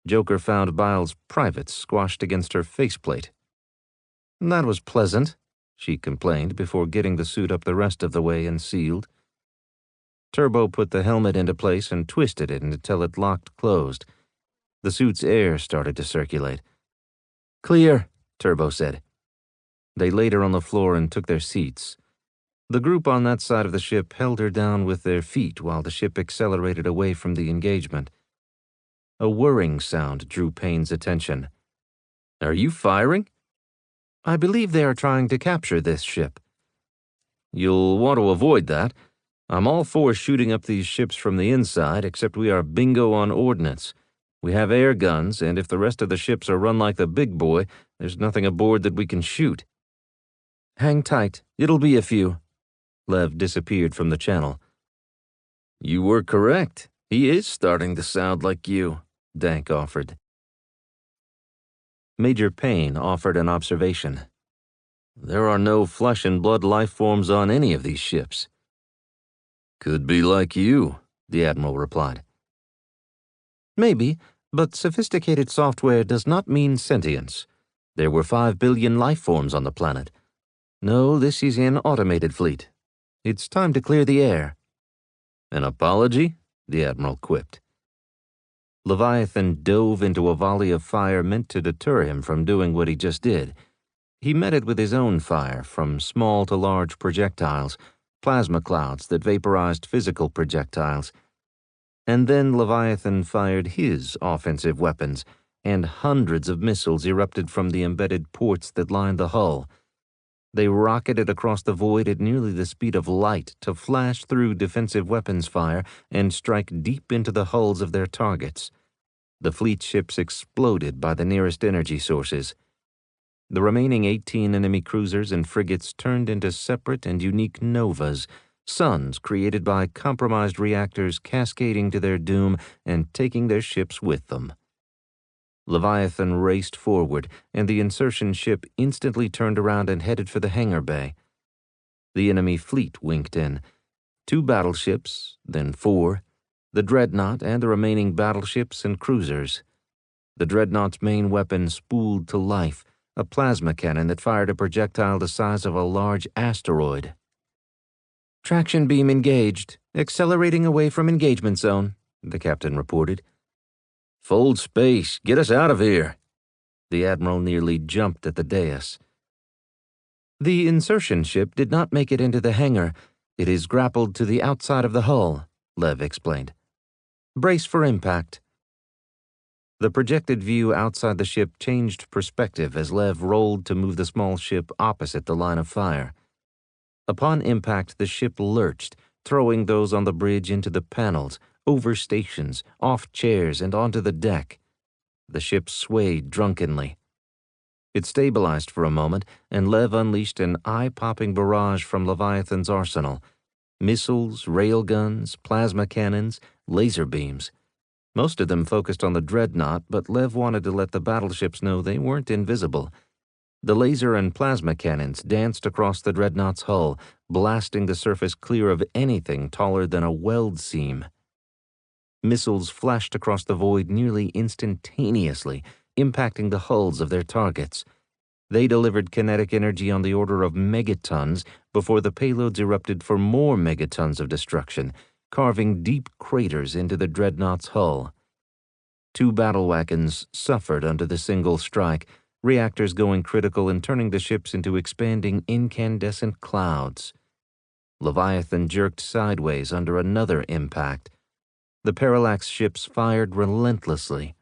Joker found Bile's privates squashed against her faceplate. That was pleasant, she complained before getting the suit up the rest of the way and sealed. Turbo put the helmet into place and twisted it until it locked closed. The suit's air started to circulate. Clear, Turbo said. They laid her on the floor and took their seats. The group on that side of the ship held her down with their feet while the ship accelerated away from the engagement. A whirring sound drew Payne's attention. Are you firing? I believe they are trying to capture this ship. You'll want to avoid that. I'm all for shooting up these ships from the inside, except we are bingo on ordnance. We have air guns, and if the rest of the ships are run like the big boy, there's nothing aboard that we can shoot. Hang tight. It'll be a few. Lev disappeared from the channel. You were correct. He is starting to sound like you, Dank offered. Major Payne offered an observation. There are no flesh and blood life forms on any of these ships. Could be like you, the Admiral replied. Maybe, but sophisticated software does not mean sentience. There were 5 billion life forms on the planet. No, this is an automated fleet. It's time to clear the air. An apology? The Admiral quipped. Leviathan dove into a volley of fire meant to deter him from doing what he just did. He met it with his own fire, from small to large projectiles, plasma clouds that vaporized physical projectiles. And then Leviathan fired his offensive weapons, and hundreds of missiles erupted from the embedded ports that lined the hull. They rocketed across the void at nearly the speed of light to flash through defensive weapons fire and strike deep into the hulls of their targets. The fleet ships exploded by the nearest energy sources. The remaining 18 enemy cruisers and frigates turned into separate and unique novas, suns created by compromised reactors cascading to their doom and taking their ships with them. Leviathan raced forward, and the insertion ship instantly turned around and headed for the hangar bay. The enemy fleet winked in. 2 battleships, then 4, the Dreadnought and the remaining battleships and cruisers. The Dreadnought's main weapon spooled to life, a plasma cannon that fired a projectile the size of a large asteroid. Traction beam engaged, accelerating away from engagement zone, the captain reported. Fold space, get us out of here. The Admiral nearly jumped at the dais. The insertion ship did not make it into the hangar. It is grappled to the outside of the hull, Lev explained. Brace for impact. The projected view outside the ship changed perspective as Lev rolled to move the small ship opposite the line of fire. Upon impact, the ship lurched, throwing those on the bridge into the panels, over stations, off chairs, and onto the deck. The ship swayed drunkenly. It stabilized for a moment, and Lev unleashed an eye-popping barrage from Leviathan's arsenal. Missiles, railguns, plasma cannons, laser beams. Most of them focused on the Dreadnought, but Lev wanted to let the battleships know they weren't invisible. The laser and plasma cannons danced across the Dreadnought's hull, blasting the surface clear of anything taller than a weld seam. Missiles flashed across the void nearly instantaneously, impacting the hulls of their targets. They delivered kinetic energy on the order of megatons before the payloads erupted for more megatons of destruction, carving deep craters into the Dreadnought's hull. 2 battle wagons suffered under the single strike, reactors going critical and turning the ships into expanding incandescent clouds. Leviathan jerked sideways under another impact. The parallax ships fired relentlessly.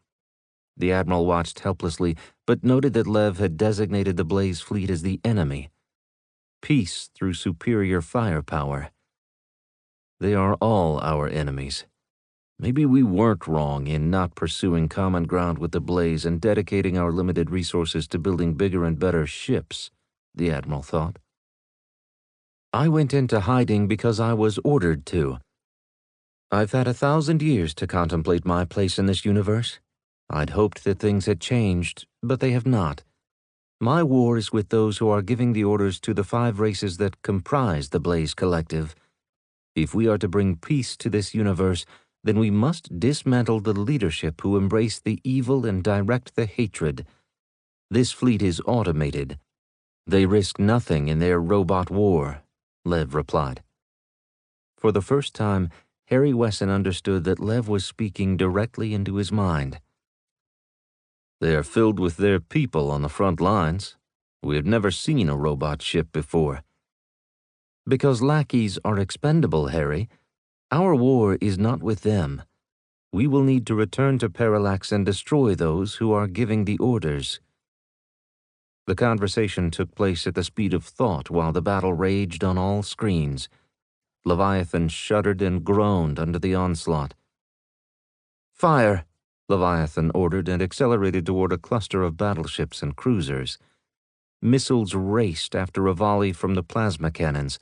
The Admiral watched helplessly, but noted that Lev had designated the Blaze fleet as the enemy. Peace through superior firepower. They are all our enemies. Maybe we weren't wrong in not pursuing common ground with the Blaze and dedicating our limited resources to building bigger and better ships, the Admiral thought. I went into hiding because I was ordered to. I've had 1,000 years to contemplate my place in this universe. I'd hoped that things had changed, but they have not. My war is with those who are giving the orders to the 5 races that comprise the Blaze Collective. If we are to bring peace to this universe, then we must dismantle the leadership who embrace the evil and direct the hatred. This fleet is automated. They risk nothing in their robot war, Lev replied. For the first time, Harry Wesson understood that Lev was speaking directly into his mind. They are filled with their people on the front lines. We have never seen a robot ship before. Because lackeys are expendable, Harry. Our war is not with them. We will need to return to Parallax and destroy those who are giving the orders. The conversation took place at the speed of thought while the battle raged on all screens. Leviathan shuddered and groaned under the onslaught. Fire! Leviathan ordered and accelerated toward a cluster of battleships and cruisers. Missiles raced after a volley from the plasma cannons.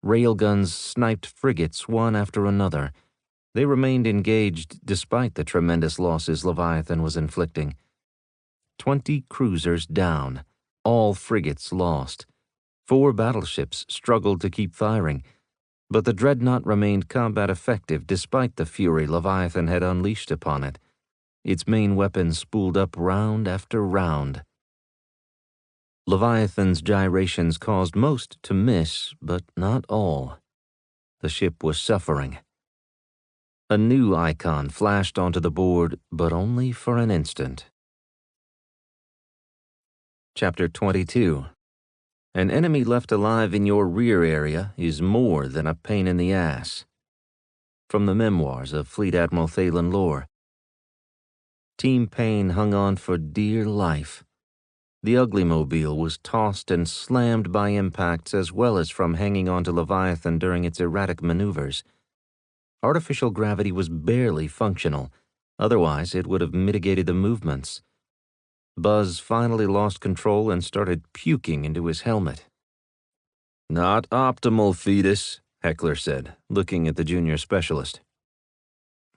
Railguns sniped frigates one after another. They remained engaged despite the tremendous losses Leviathan was inflicting. 20 cruisers down, all frigates lost. 4 battleships struggled to keep firing, but the dreadnought remained combat effective despite the fury Leviathan had unleashed upon it. Its main weapons spooled up round after round. Leviathan's gyrations caused most to miss, but not all. The ship was suffering. A new icon flashed onto the board, but only for an instant. Chapter 22. An enemy left alive in your rear area is more than a pain in the ass. From the memoirs of Fleet Admiral Thalen Lore. Team Payne hung on for dear life. The Uglymobile was tossed and slammed by impacts as well as from hanging onto Leviathan during its erratic maneuvers. Artificial gravity was barely functional, otherwise it would have mitigated the movements. Buzz finally lost control and started puking into his helmet. Not optimal, fetus, Heckler said, looking at the junior specialist.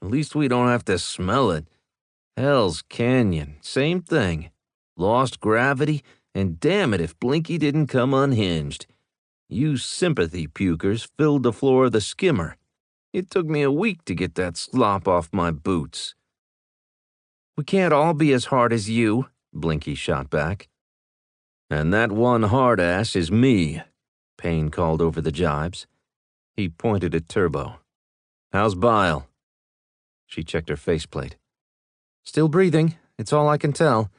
At least we don't have to smell it. Hell's Canyon, same thing. Lost gravity, and damn it if Blinky didn't come unhinged. You sympathy pukers filled the floor of the skimmer. It took me a week to get that slop off my boots. We can't all be as hard as you, Blinky shot back. And that one hard ass is me, Payne called over the jibes. He pointed at Turbo. How's Bile? She checked her faceplate. Still breathing, it's all I can tell.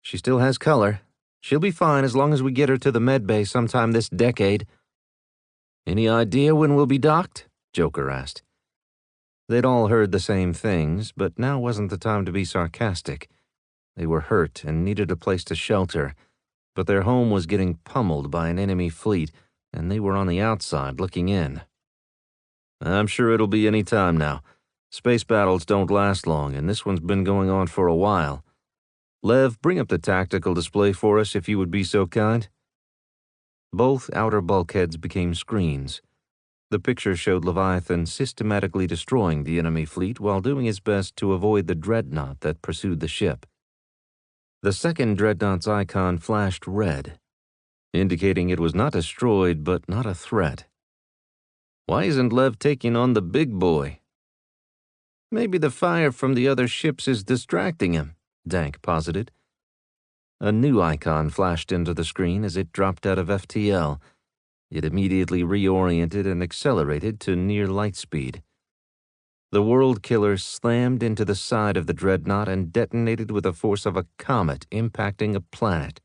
She still has color. She'll be fine as long as we get her to the med bay sometime this decade. Any idea when we'll be docked? Joker asked. They'd all heard the same things, but now wasn't the time to be sarcastic. They were hurt and needed a place to shelter, but their home was getting pummeled by an enemy fleet, and they were on the outside looking in. I'm sure it'll be any time now. Space battles don't last long, and this one's been going on for a while. Lev, bring up the tactical display for us if you would be so kind. Both outer bulkheads became screens. The picture showed Leviathan systematically destroying the enemy fleet while doing his best to avoid the dreadnought that pursued the ship. The second dreadnought's icon flashed red, indicating it was not destroyed but not a threat. Why isn't Lev taking on the big boy? Maybe the fire from the other ships is distracting him, Dank posited. A new icon flashed into the screen as it dropped out of FTL. It immediately reoriented and accelerated to near light speed. The World Killer slammed into the side of the dreadnought and detonated with the force of a comet impacting a planet.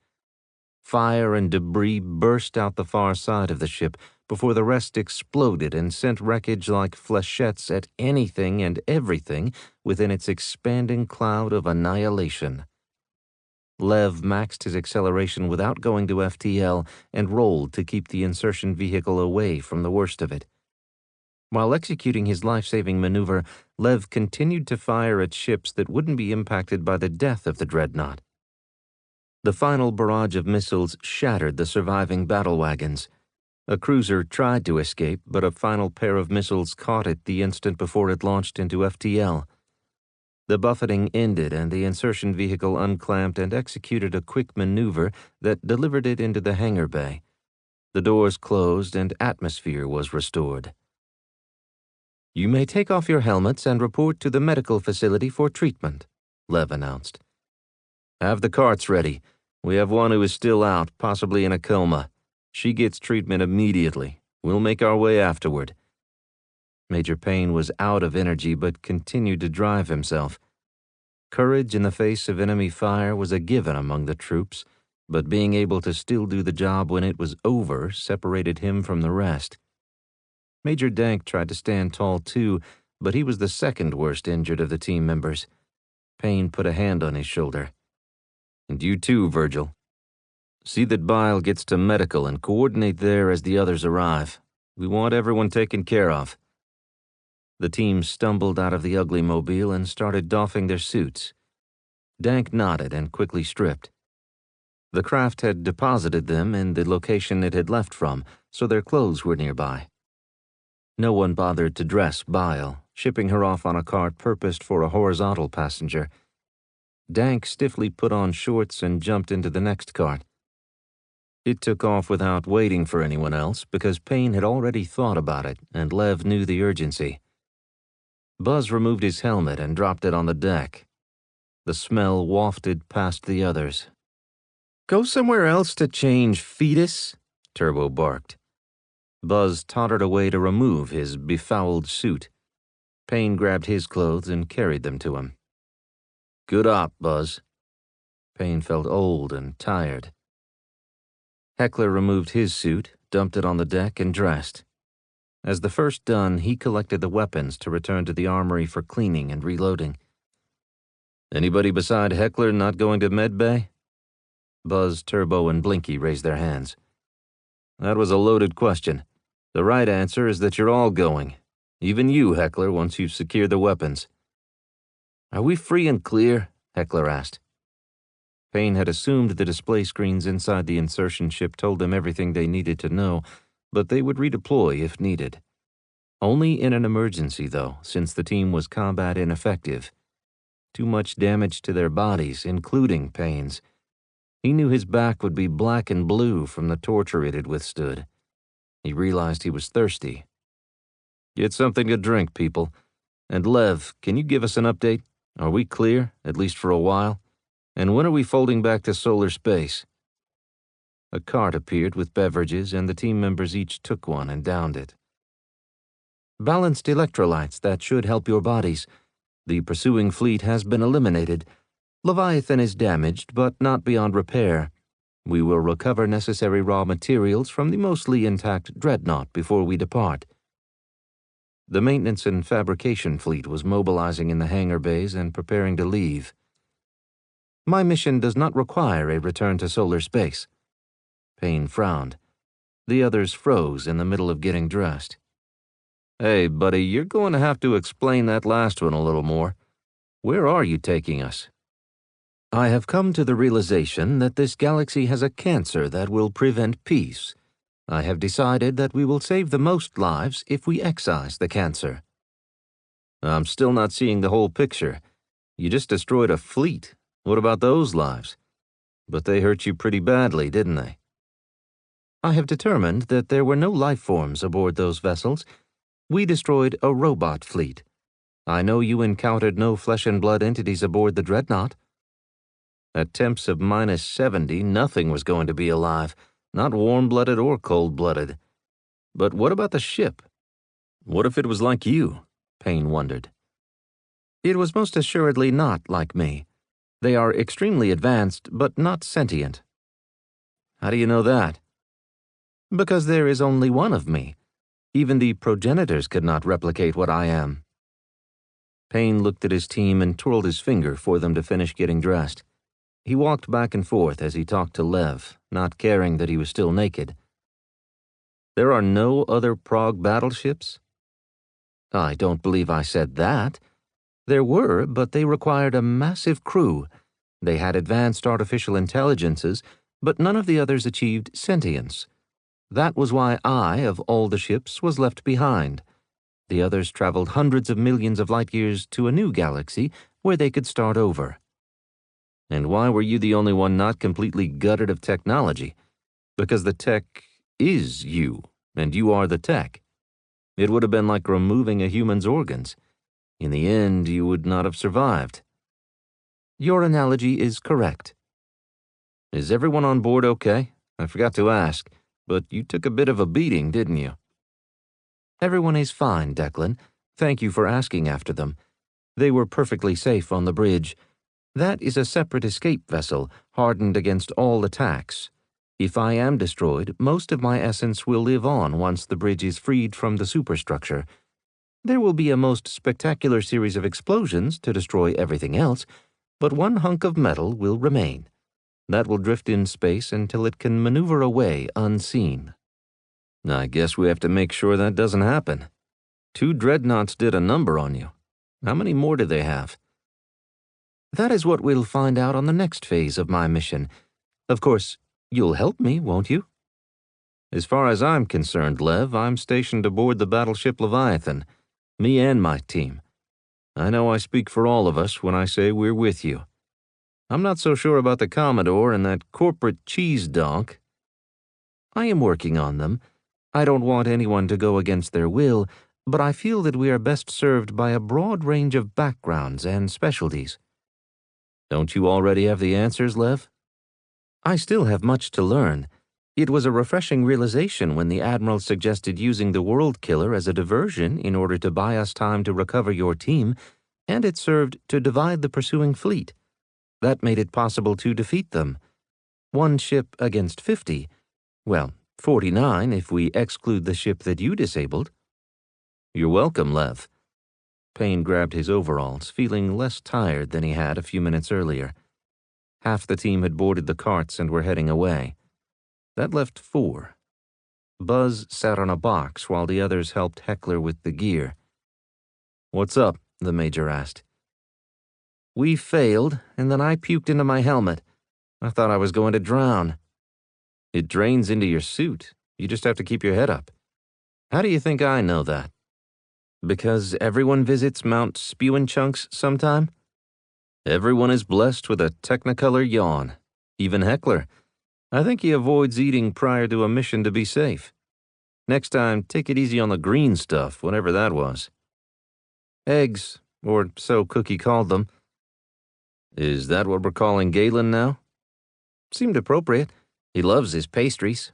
Fire and debris burst out the far side of the ship before the rest exploded and sent wreckage like flechettes at anything and everything within its expanding cloud of annihilation. Lev maxed his acceleration without going to FTL and rolled to keep the insertion vehicle away from the worst of it. While executing his life-saving maneuver, Lev continued to fire at ships that wouldn't be impacted by the death of the dreadnought. The final barrage of missiles shattered the surviving battle wagons. A cruiser tried to escape, but a final pair of missiles caught it the instant before it launched into FTL. The buffeting ended and the insertion vehicle unclamped and executed a quick maneuver that delivered it into the hangar bay. The doors closed and atmosphere was restored. "You may take off your helmets and report to the medical facility for treatment," Lev announced. "Have the carts ready. We have one who is still out, possibly in a coma. She gets treatment immediately. We'll make our way afterward." Major Payne was out of energy but continued to drive himself. Courage in the face of enemy fire was a given among the troops, but being able to still do the job when it was over separated him from the rest. Major Dank tried to stand tall too, but he was the second worst injured of the team members. Payne put a hand on his shoulder. "And you too, Virgil. See that Bile gets to medical and coordinate there as the others arrive. We want everyone taken care of." The team stumbled out of the ugly mobile and started doffing their suits. Dank nodded and quickly stripped. The craft had deposited them in the location it had left from, so their clothes were nearby. No one bothered to dress Bile, shipping her off on a cart purposed for a horizontal passenger. Dank stiffly put on shorts and jumped into the next cart. It took off without waiting for anyone else because Payne had already thought about it and Lev knew the urgency. Buzz removed his helmet and dropped it on the deck. The smell wafted past the others. "Go somewhere else to change, fetus," Turbo barked. Buzz tottered away to remove his befouled suit. Payne grabbed his clothes and carried them to him. "Good op, Buzz." Payne felt old and tired. Heckler removed his suit, dumped it on the deck, and dressed. As the first done, he collected the weapons to return to the armory for cleaning and reloading. "Anybody beside Heckler not going to medbay?" Buzz, Turbo, and Blinky raised their hands. "That was a loaded question. The right answer is that you're all going. Even you, Heckler, once you've secured the weapons." "Are we free and clear?" Heckler asked. Payne had assumed the display screens inside the insertion ship told them everything they needed to know, but they would redeploy if needed. Only in an emergency, though, since the team was combat ineffective. Too much damage to their bodies, including Payne's. He knew his back would be black and blue from the torture it had withstood. He realized he was thirsty. "Get something to drink, people. And Lev, can you give us an update? Are we clear, at least for a while? And when are we folding back to solar space?" A cart appeared with beverages, and the team members each took one and downed it. "Balanced electrolytes that should help your bodies. The pursuing fleet has been eliminated. Leviathan is damaged, but not beyond repair. We will recover necessary raw materials from the mostly intact dreadnought before we depart." The maintenance and fabrication fleet was mobilizing in the hangar bays and preparing to leave. "My mission does not require a return to solar space." Payne frowned. The others froze in the middle of getting dressed. "Hey, buddy, you're going to have to explain that last one a little more. Where are you taking us?" "I have come to the realization that this galaxy has a cancer that will prevent peace. I have decided that we will save the most lives if we excise the cancer." "I'm still not seeing the whole picture. You just destroyed a fleet. What about those lives? But they hurt you pretty badly, didn't they?" "I have determined that there were no life forms aboard those vessels. We destroyed a robot fleet. I know you encountered no flesh-and-blood entities aboard the dreadnought." At temps of -70, nothing was going to be alive, not warm-blooded or cold-blooded. But what about the ship? What if it was like you? Payne wondered. It was most assuredly not like me. They are extremely advanced, but not sentient. How do you know that? Because there is only one of me. Even the progenitors could not replicate what I am. Payne looked at his team and twirled his finger for them to finish getting dressed. He walked back and forth as he talked to Lev, not caring that he was still naked. There are no other Prague battleships? I don't believe I said that. There were, but they required a massive crew. They had advanced artificial intelligences, but none of the others achieved sentience. That was why I, of all the ships, was left behind. The others traveled hundreds of millions of light years to a new galaxy where they could start over. And why were you the only one not completely gutted of technology? Because the tech is you, and you are the tech. It would have been like removing a human's organs. In the end, you would not have survived. Your analogy is correct. Is everyone on board okay? I forgot to ask, but you took a bit of a beating, didn't you? Everyone is fine, Declan. Thank you for asking after them. They were perfectly safe on the bridge. That is a separate escape vessel, hardened against all attacks. If I am destroyed, most of my essence will live on once the bridge is freed from the superstructure. There will be a most spectacular series of explosions to destroy everything else, but one hunk of metal will remain. That will drift in space until it can maneuver away unseen. I guess we have to make sure that doesn't happen. 2 dreadnoughts did a number on you. How many more do they have? That is what we'll find out on the next phase of my mission. Of course, you'll help me, won't you? As far as I'm concerned, Lev, I'm stationed aboard the Battleship Leviathan. Me and my team. I know I speak for all of us when I say we're with you. I'm not so sure about the Commodore and that corporate cheese donk. I am working on them. I don't want anyone to go against their will, but I feel that we are best served by a broad range of backgrounds and specialties. Don't you already have the answers, Lev? I still have much to learn. It was a refreshing realization when the Admiral suggested using the World Killer as a diversion in order to buy us time to recover your team, and it served to divide the pursuing fleet. That made it possible to defeat them. 1 ship against 50. Well, 49 if we exclude the ship that you disabled. You're welcome, Lev. Payne grabbed his overalls, feeling less tired than he had a few minutes earlier. Half the team had boarded the carts and were heading away. That left 4. Buzz sat on a box while the others helped Heckler with the gear. "What's up?" the Major asked. "We failed, and then I puked into my helmet. I thought I was going to drown." "It drains into your suit. You just have to keep your head up." "How do you think I know that?" "Because everyone visits Mount Spewin' Chunks sometime?" "Everyone is blessed with a Technicolor yawn. Even Heckler. I think he avoids eating prior to a mission to be safe. Next time, take it easy on the green stuff, whatever that was." "Eggs, or so Cookie called them." "Is that what we're calling Galen now?" "Seemed appropriate. He loves his pastries."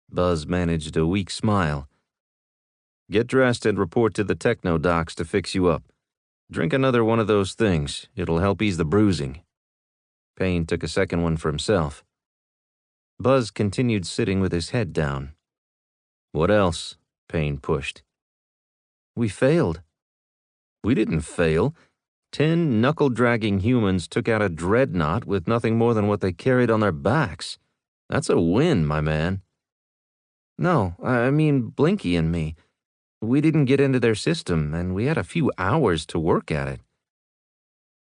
Buzz managed a weak smile. "Get dressed and report to the techno docs to fix you up. Drink another one of those things. It'll help ease the bruising." Payne took a second one for himself. Buzz continued sitting with his head down. "What else?" Payne pushed. "We failed." "We didn't fail. 10 knuckle-dragging humans took out a dreadnought with nothing more than what they carried on their backs. That's a win, my man." "No, I mean Blinky and me. We didn't get into their system, and we had a few hours to work at it."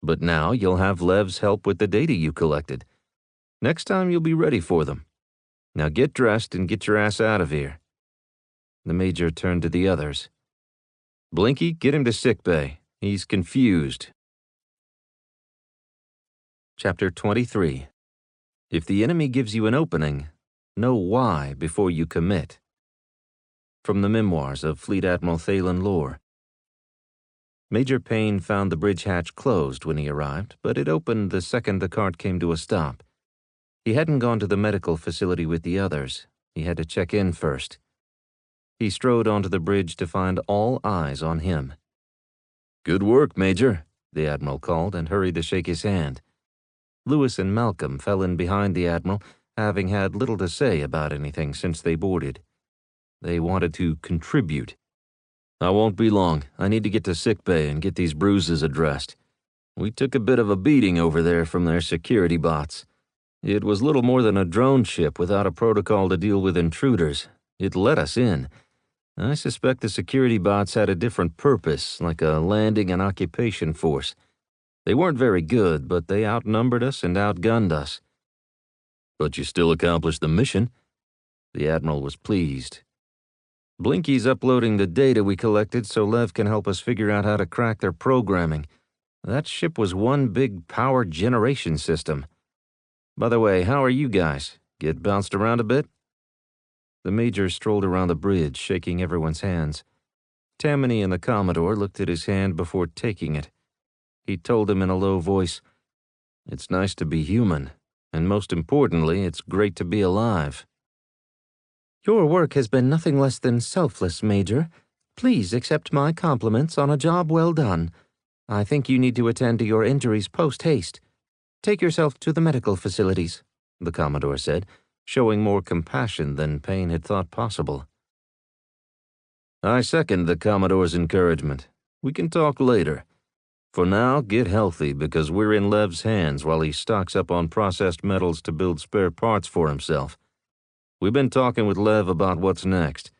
"But now you'll have Lev's help with the data you collected. Next time you'll be ready for them. Now get dressed and get your ass out of here." The Major turned to the others. "Blinky, get him to sickbay. He's confused." Chapter 23. If the enemy gives you an opening, know why before you commit. From the memoirs of Fleet Admiral Thalen Lore. Major Payne found the bridge hatch closed when he arrived, but it opened the second the cart came to a stop. He hadn't gone to the medical facility with the others. He had to check in first. He strode onto the bridge to find all eyes on him. "Good work, Major. the Admiral called and hurried to shake his hand. Lewis and Malcolm fell in behind the Admiral, having had little to say about anything since they boarded. They wanted to contribute. "I won't be long. I need to get to sickbay and get these bruises addressed. We took a bit of a beating over there from their security bots. It was little more than a drone ship without a protocol to deal with intruders. It let us in. I suspect the security bots had a different purpose, like a landing and occupation force. They weren't very good, but they outnumbered us and outgunned us." "But you still accomplished the mission." The Admiral was pleased. "Blinky's uploading the data we collected so Lev can help us figure out how to crack their programming. That ship was one big power generation system. By the way, how are you guys? Get bounced around a bit?" The Major strolled around the bridge, shaking everyone's hands. Tammany and the Commodore looked at his hand before taking it. He told him in a low voice, "It's nice to be human, and most importantly, it's great to be alive." "Your work has been nothing less than selfless, Major. Please accept my compliments on a job well done. I think you need to attend to your injuries post-haste. Take yourself to the medical facilities," the Commodore said, showing more compassion than Payne had thought possible. "I second the Commodore's encouragement. We can talk later. For now, get healthy because we're in Lev's hands while he stocks up on processed metals to build spare parts for himself. We've been talking with Lev about what's next.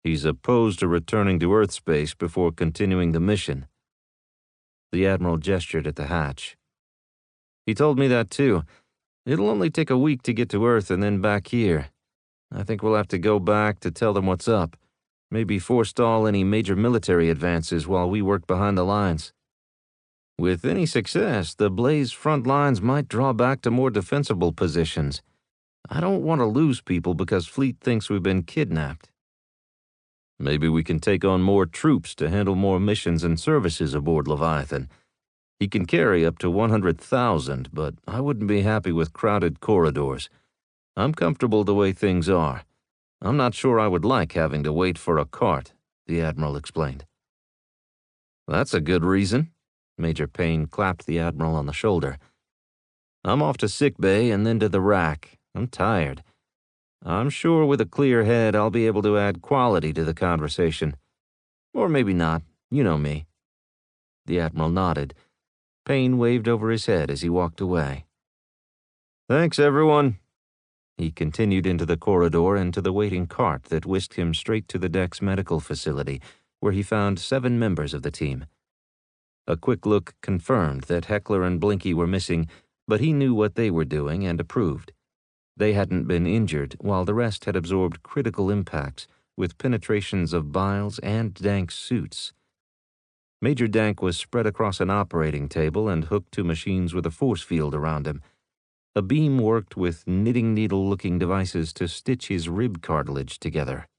He's opposed to returning to Earth space before continuing the mission." The Admiral gestured at the hatch. "He told me that too. It'll only take a week to get to Earth and then back here. I think we'll have to go back to tell them what's up. Maybe forestall any major military advances while we work behind the lines. With any success, the Blaze front lines might draw back to more defensible positions. I don't want to lose people because Fleet thinks we've been kidnapped." "Maybe we can take on more troops to handle more missions and services aboard Leviathan. He can carry up to 100,000, but I wouldn't be happy with crowded corridors. I'm comfortable the way things are. I'm not sure I would like having to wait for a cart," the Admiral explained. "That's a good reason." Major Payne clapped the Admiral on the shoulder. "I'm off to sickbay and then to the rack. I'm tired. I'm sure with a clear head I'll be able to add quality to the conversation. Or maybe not. You know me." The Admiral nodded. Payne waved over his head as he walked away. "Thanks, everyone." He continued into the corridor and to the waiting cart that whisked him straight to the deck's medical facility, where he found 7 members of the team. A quick look confirmed that Heckler and Blinky were missing, but he knew what they were doing and approved. They hadn't been injured, while the rest had absorbed critical impacts, with penetrations of Biles and Dank's suits. Major Dank was spread across an operating table and hooked to machines with a force field around him. A beam worked with knitting needle-looking devices to stitch his rib cartilage together.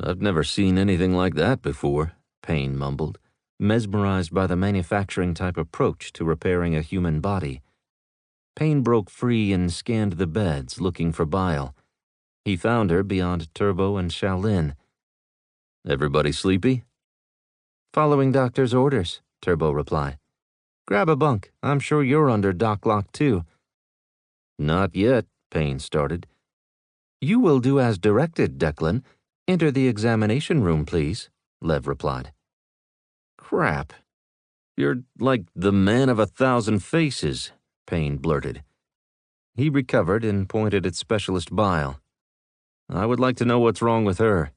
"I've never seen anything like that before," Payne mumbled, mesmerized by the manufacturing-type approach to repairing a human body. Payne broke free and scanned the beds, looking for Bile. He found her beyond Turbo and Shaolin. "Everybody sleepy?" "Following doctor's orders," Turbo replied. "Grab a bunk. I'm sure you're under dock lock too." "Not yet," Payne started. "You will do as directed, Declan. Enter the examination room, please," Lev replied. "Crap. You're like the man of 1,000 faces," Payne blurted. He recovered and pointed at Specialist Bile. "I would like to know what's wrong with her."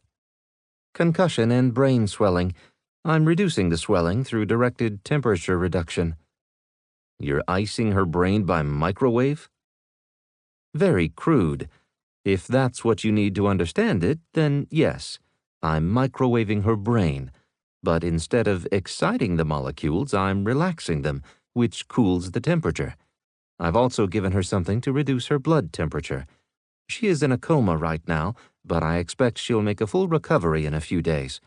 "Concussion and brain swelling. I'm reducing the swelling through directed temperature reduction." "You're icing her brain by microwave?" "Very crude. If that's what you need to understand it, then yes, I'm microwaving her brain. But instead of exciting the molecules, I'm relaxing them, which cools the temperature. I've also given her something to reduce her blood temperature. She is in a coma right now, but I expect she'll make a full recovery in a few days.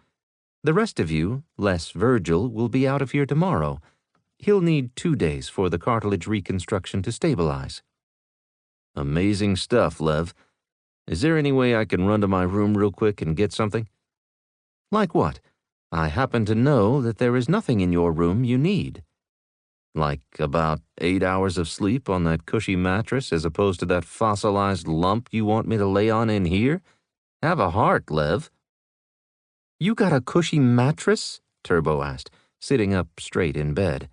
The rest of you, less Virgil, will be out of here tomorrow. He'll need 2 days for the cartilage reconstruction to stabilize." "Amazing stuff, Lev. Is there any way I can run to my room real quick and get something?" "Like what? I happen to know that there is nothing in your room you need." Like about 8 hours of sleep on that cushy mattress as opposed to that fossilized lump you want me to lay on in here? Have a heart, Lev. You got a cushy mattress? Turbo asked, sitting up straight in bed.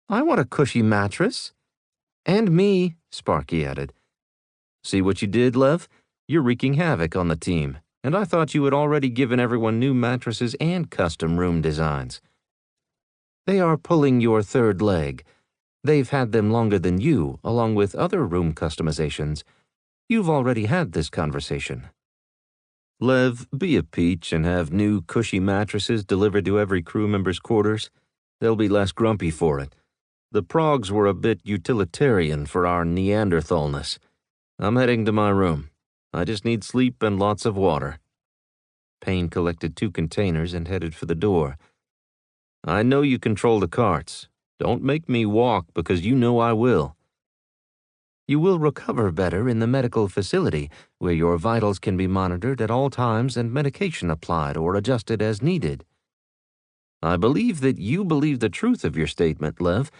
I want a cushy mattress. And me, Sparky added. See what you did, Lev? You're wreaking havoc on the team, and I thought you had already given everyone new mattresses and custom room designs. They are pulling your third leg. They've had them longer than you, along with other room customizations. You've already had this conversation. Lev, be a peach and have new cushy mattresses delivered to every crew member's quarters. They'll be less grumpy for it. The progs were a bit utilitarian for our Neanderthalness. I'm heading to my room. I just need sleep and lots of water. Payne collected 2 containers and headed for the door. I know you control the carts. Don't make me walk because you know I will. You will recover better in the medical facility, where your vitals can be monitored at all times and medication applied or adjusted as needed. I believe that you believe the truth of your statement, Lev.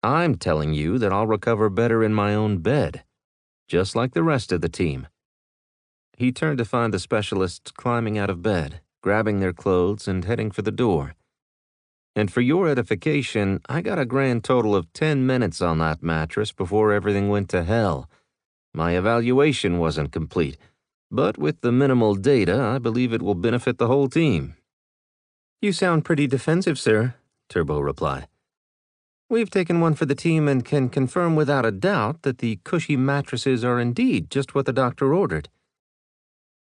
I'm telling you that I'll recover better in my own bed, just like the rest of the team. He turned to find the specialists climbing out of bed, grabbing their clothes and heading for the door. And for your edification, I got a grand total of 10 minutes on that mattress before everything went to hell. My evaluation wasn't complete, but with the minimal data, I believe it will benefit the whole team. You sound pretty defensive, sir, Turbo replied. We've taken one for the team and can confirm without a doubt that the cushy mattresses are indeed just what the doctor ordered.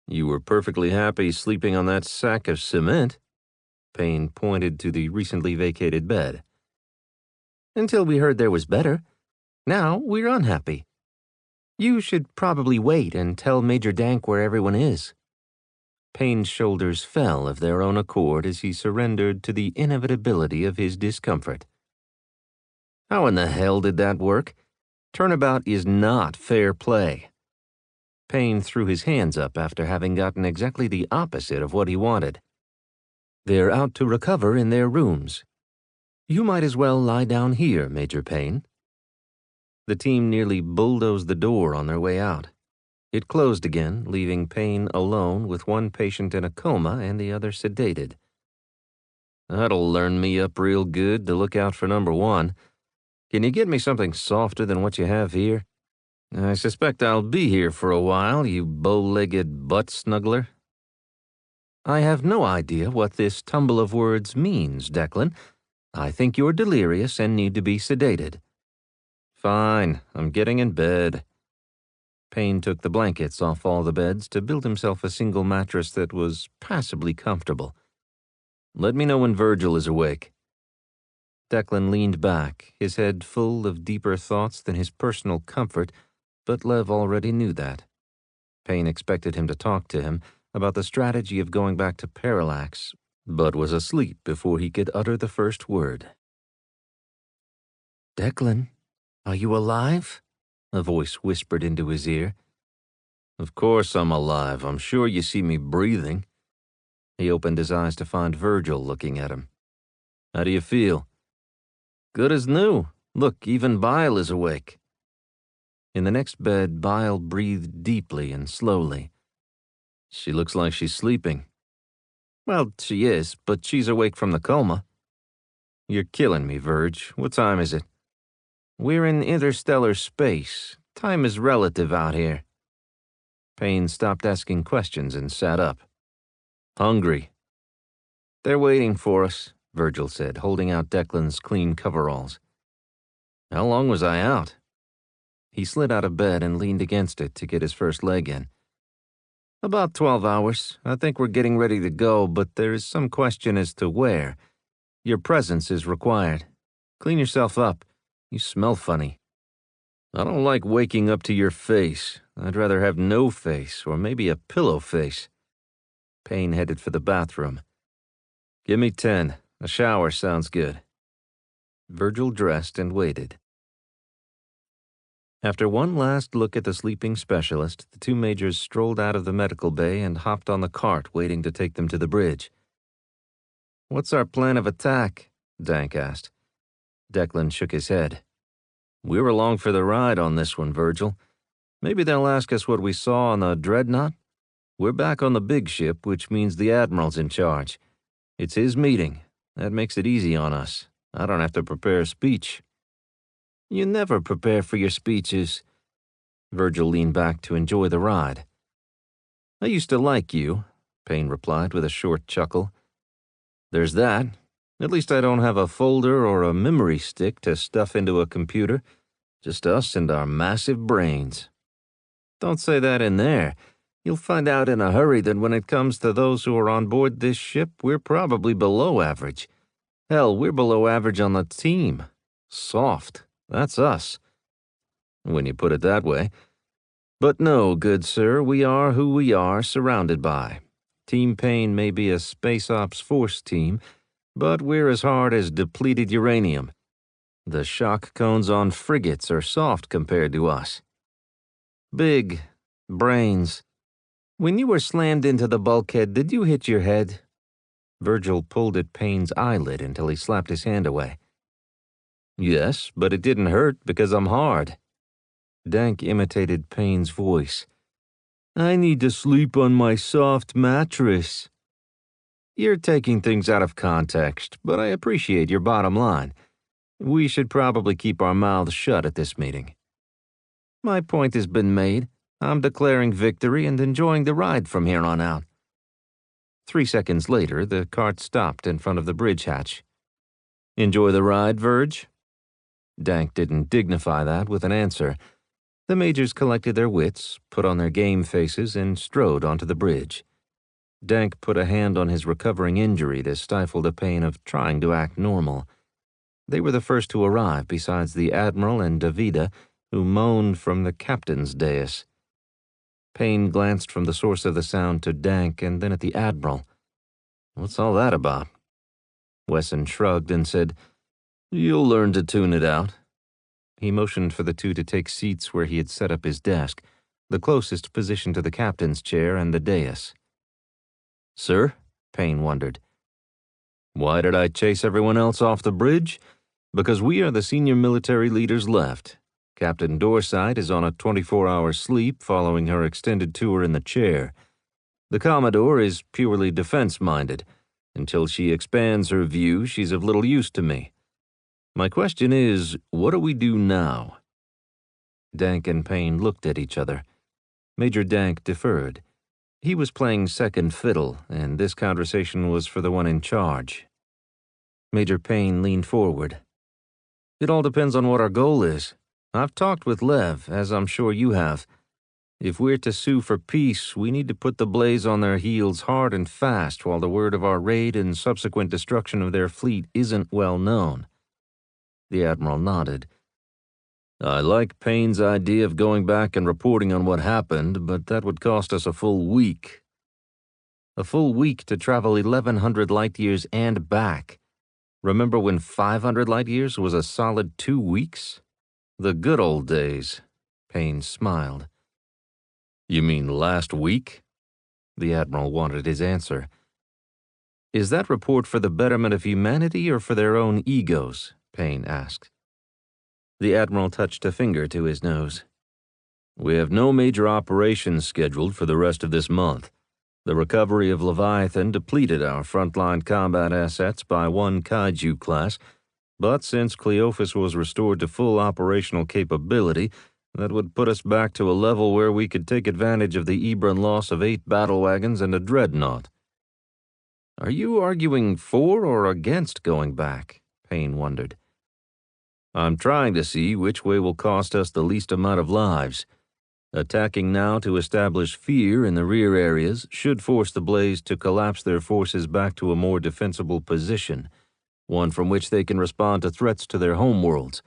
You were perfectly happy sleeping on that sack of cement. Payne pointed to the recently vacated bed. Until we heard there was better. Now we're unhappy. You should probably wait and tell Major Dank where everyone is. Payne's shoulders fell of their own accord as he surrendered to the inevitability of his discomfort. How in the hell did that work? Turnabout is not fair play. Payne threw his hands up after having gotten exactly the opposite of what he wanted. They're out to recover in their rooms. You might as well lie down here, Major Payne. The team nearly bulldozed the door on their way out. It closed again, leaving Payne alone with one patient in a coma and the other sedated. That'll learn me up real good to look out for number 1. Can you get me something softer than what you have here? I suspect I'll be here for a while, you bow-legged butt snuggler. I have no idea what this tumble of words means, Declan. I think you're delirious and need to be sedated. Fine, I'm getting in bed. Payne took the blankets off all the beds to build himself a single mattress that was passably comfortable. Let me know when Virgil is awake. Declan leaned back, his head full of deeper thoughts than his personal comfort, but Lev already knew that. Payne expected him to talk to him about the strategy of going back to Parallax, but was asleep before he could utter the first word. Declan, are you alive? A voice whispered into his ear. Of course I'm alive. I'm sure you see me breathing. He opened his eyes to find Virgil looking at him. How do you feel? Good as new. Look, even Bile is awake. In the next bed, Bile breathed deeply and slowly. She looks like she's sleeping. Well, she is, but she's awake from the coma. You're killing me, Virg. What time is it? We're in interstellar space. Time is relative out here. Payne stopped asking questions and sat up. Hungry. They're waiting for us, Virgil said, holding out Declan's clean coveralls. How long was I out? He slid out of bed and leaned against it to get his first leg in. About 12 hours. I think we're getting ready to go, but there is some question as to where. Your presence is required. Clean yourself up. You smell funny. I don't like waking up to your face. I'd rather have no face, or maybe a pillow face. Payne headed for the bathroom. Give me 10. A shower sounds good. Virgil dressed and waited. After one last look at the sleeping specialist, the 2 majors strolled out of the medical bay and hopped on the cart waiting to take them to the bridge. What's our plan of attack? Dank asked. Declan shook his head. We're along for the ride on this one, Virgil. Maybe they'll ask us what we saw on the Dreadnought. We're back on the big ship, which means the Admiral's in charge. It's his meeting. That makes it easy on us. I don't have to prepare a speech. You never prepare for your speeches. Virgil leaned back to enjoy the ride. I used to like you, Payne replied with a short chuckle. There's that. At least I don't have a folder or a memory stick to stuff into a computer. Just us and our massive brains. Don't say that in there. You'll find out in a hurry that when it comes to those who are on board this ship, we're probably below average. Hell, we're below average on the team. Soft. That's us. When you put it that way. But no, good sir, we are who we are surrounded by. Team Payne may be a Space Ops Force team, but we're as hard as depleted uranium. The shock cones on frigates are soft compared to us. Big. Brains. When you were slammed into the bulkhead, did you hit your head? Virgil pulled at Payne's eyelid until he slapped his hand away. Yes, but it didn't hurt because I'm hard. Dank imitated Payne's voice. I need to sleep on my soft mattress. You're taking things out of context, but I appreciate your bottom line. We should probably keep our mouths shut at this meeting. My point has been made. I'm declaring victory and enjoying the ride from here on out. 3 seconds later, the cart stopped in front of the bridge hatch. Enjoy the ride, Verge? Dank didn't dignify that with an answer. The majors collected their wits, put on their game faces, and strode onto the bridge. Dank put a hand on his recovering injury to stifle the pain of trying to act normal. They were the first to arrive besides the Admiral and Davida, who moaned from the captain's dais. Payne glanced from the source of the sound to Dank and then at the Admiral. What's all that about? Wesson shrugged and said, You'll learn to tune it out. He motioned for the two to take seats where he had set up his desk, the closest position to the captain's chair and the dais. Sir? Payne wondered. Why did I chase everyone else off the bridge? Because we are the senior military leaders left. Captain Dorsite is on a 24-hour sleep following her extended tour in the chair. The Commodore is purely defense-minded. Until she expands her view, she's of little use to me. My question is, what do we do now? Dank and Payne looked at each other. Major Dank deferred. He was playing second fiddle, and this conversation was for the one in charge. Major Payne leaned forward. It all depends on what our goal is. I've talked with Lev, as I'm sure you have. If we're to sue for peace, we need to put the Blaze on their heels hard and fast while the word of our raid and subsequent destruction of their fleet isn't well known. The Admiral nodded. I like Payne's idea of going back and reporting on what happened, but that would cost us a full week. A full week to travel 1,100 light-years and back. Remember when 500 light-years was a solid 2 weeks? The good old days. Payne smiled. You mean last week? The Admiral wanted his answer. Is that report for the betterment of humanity or for their own egos? Payne asked. The Admiral touched a finger to his nose. We have no major operations scheduled for the rest of this month. The recovery of Leviathan depleted our frontline combat assets by 1 Kaiju class, but since Cleophas was restored to full operational capability, that would put us back to a level where we could take advantage of the Ebron loss of 8 battle wagons and a dreadnought. Are you arguing for or against going back? Payne wondered. I'm trying to see which way will cost us the least amount of lives. Attacking now to establish fear in the rear areas should force the Blaze to collapse their forces back to a more defensible position, one from which they can respond to threats to their homeworlds.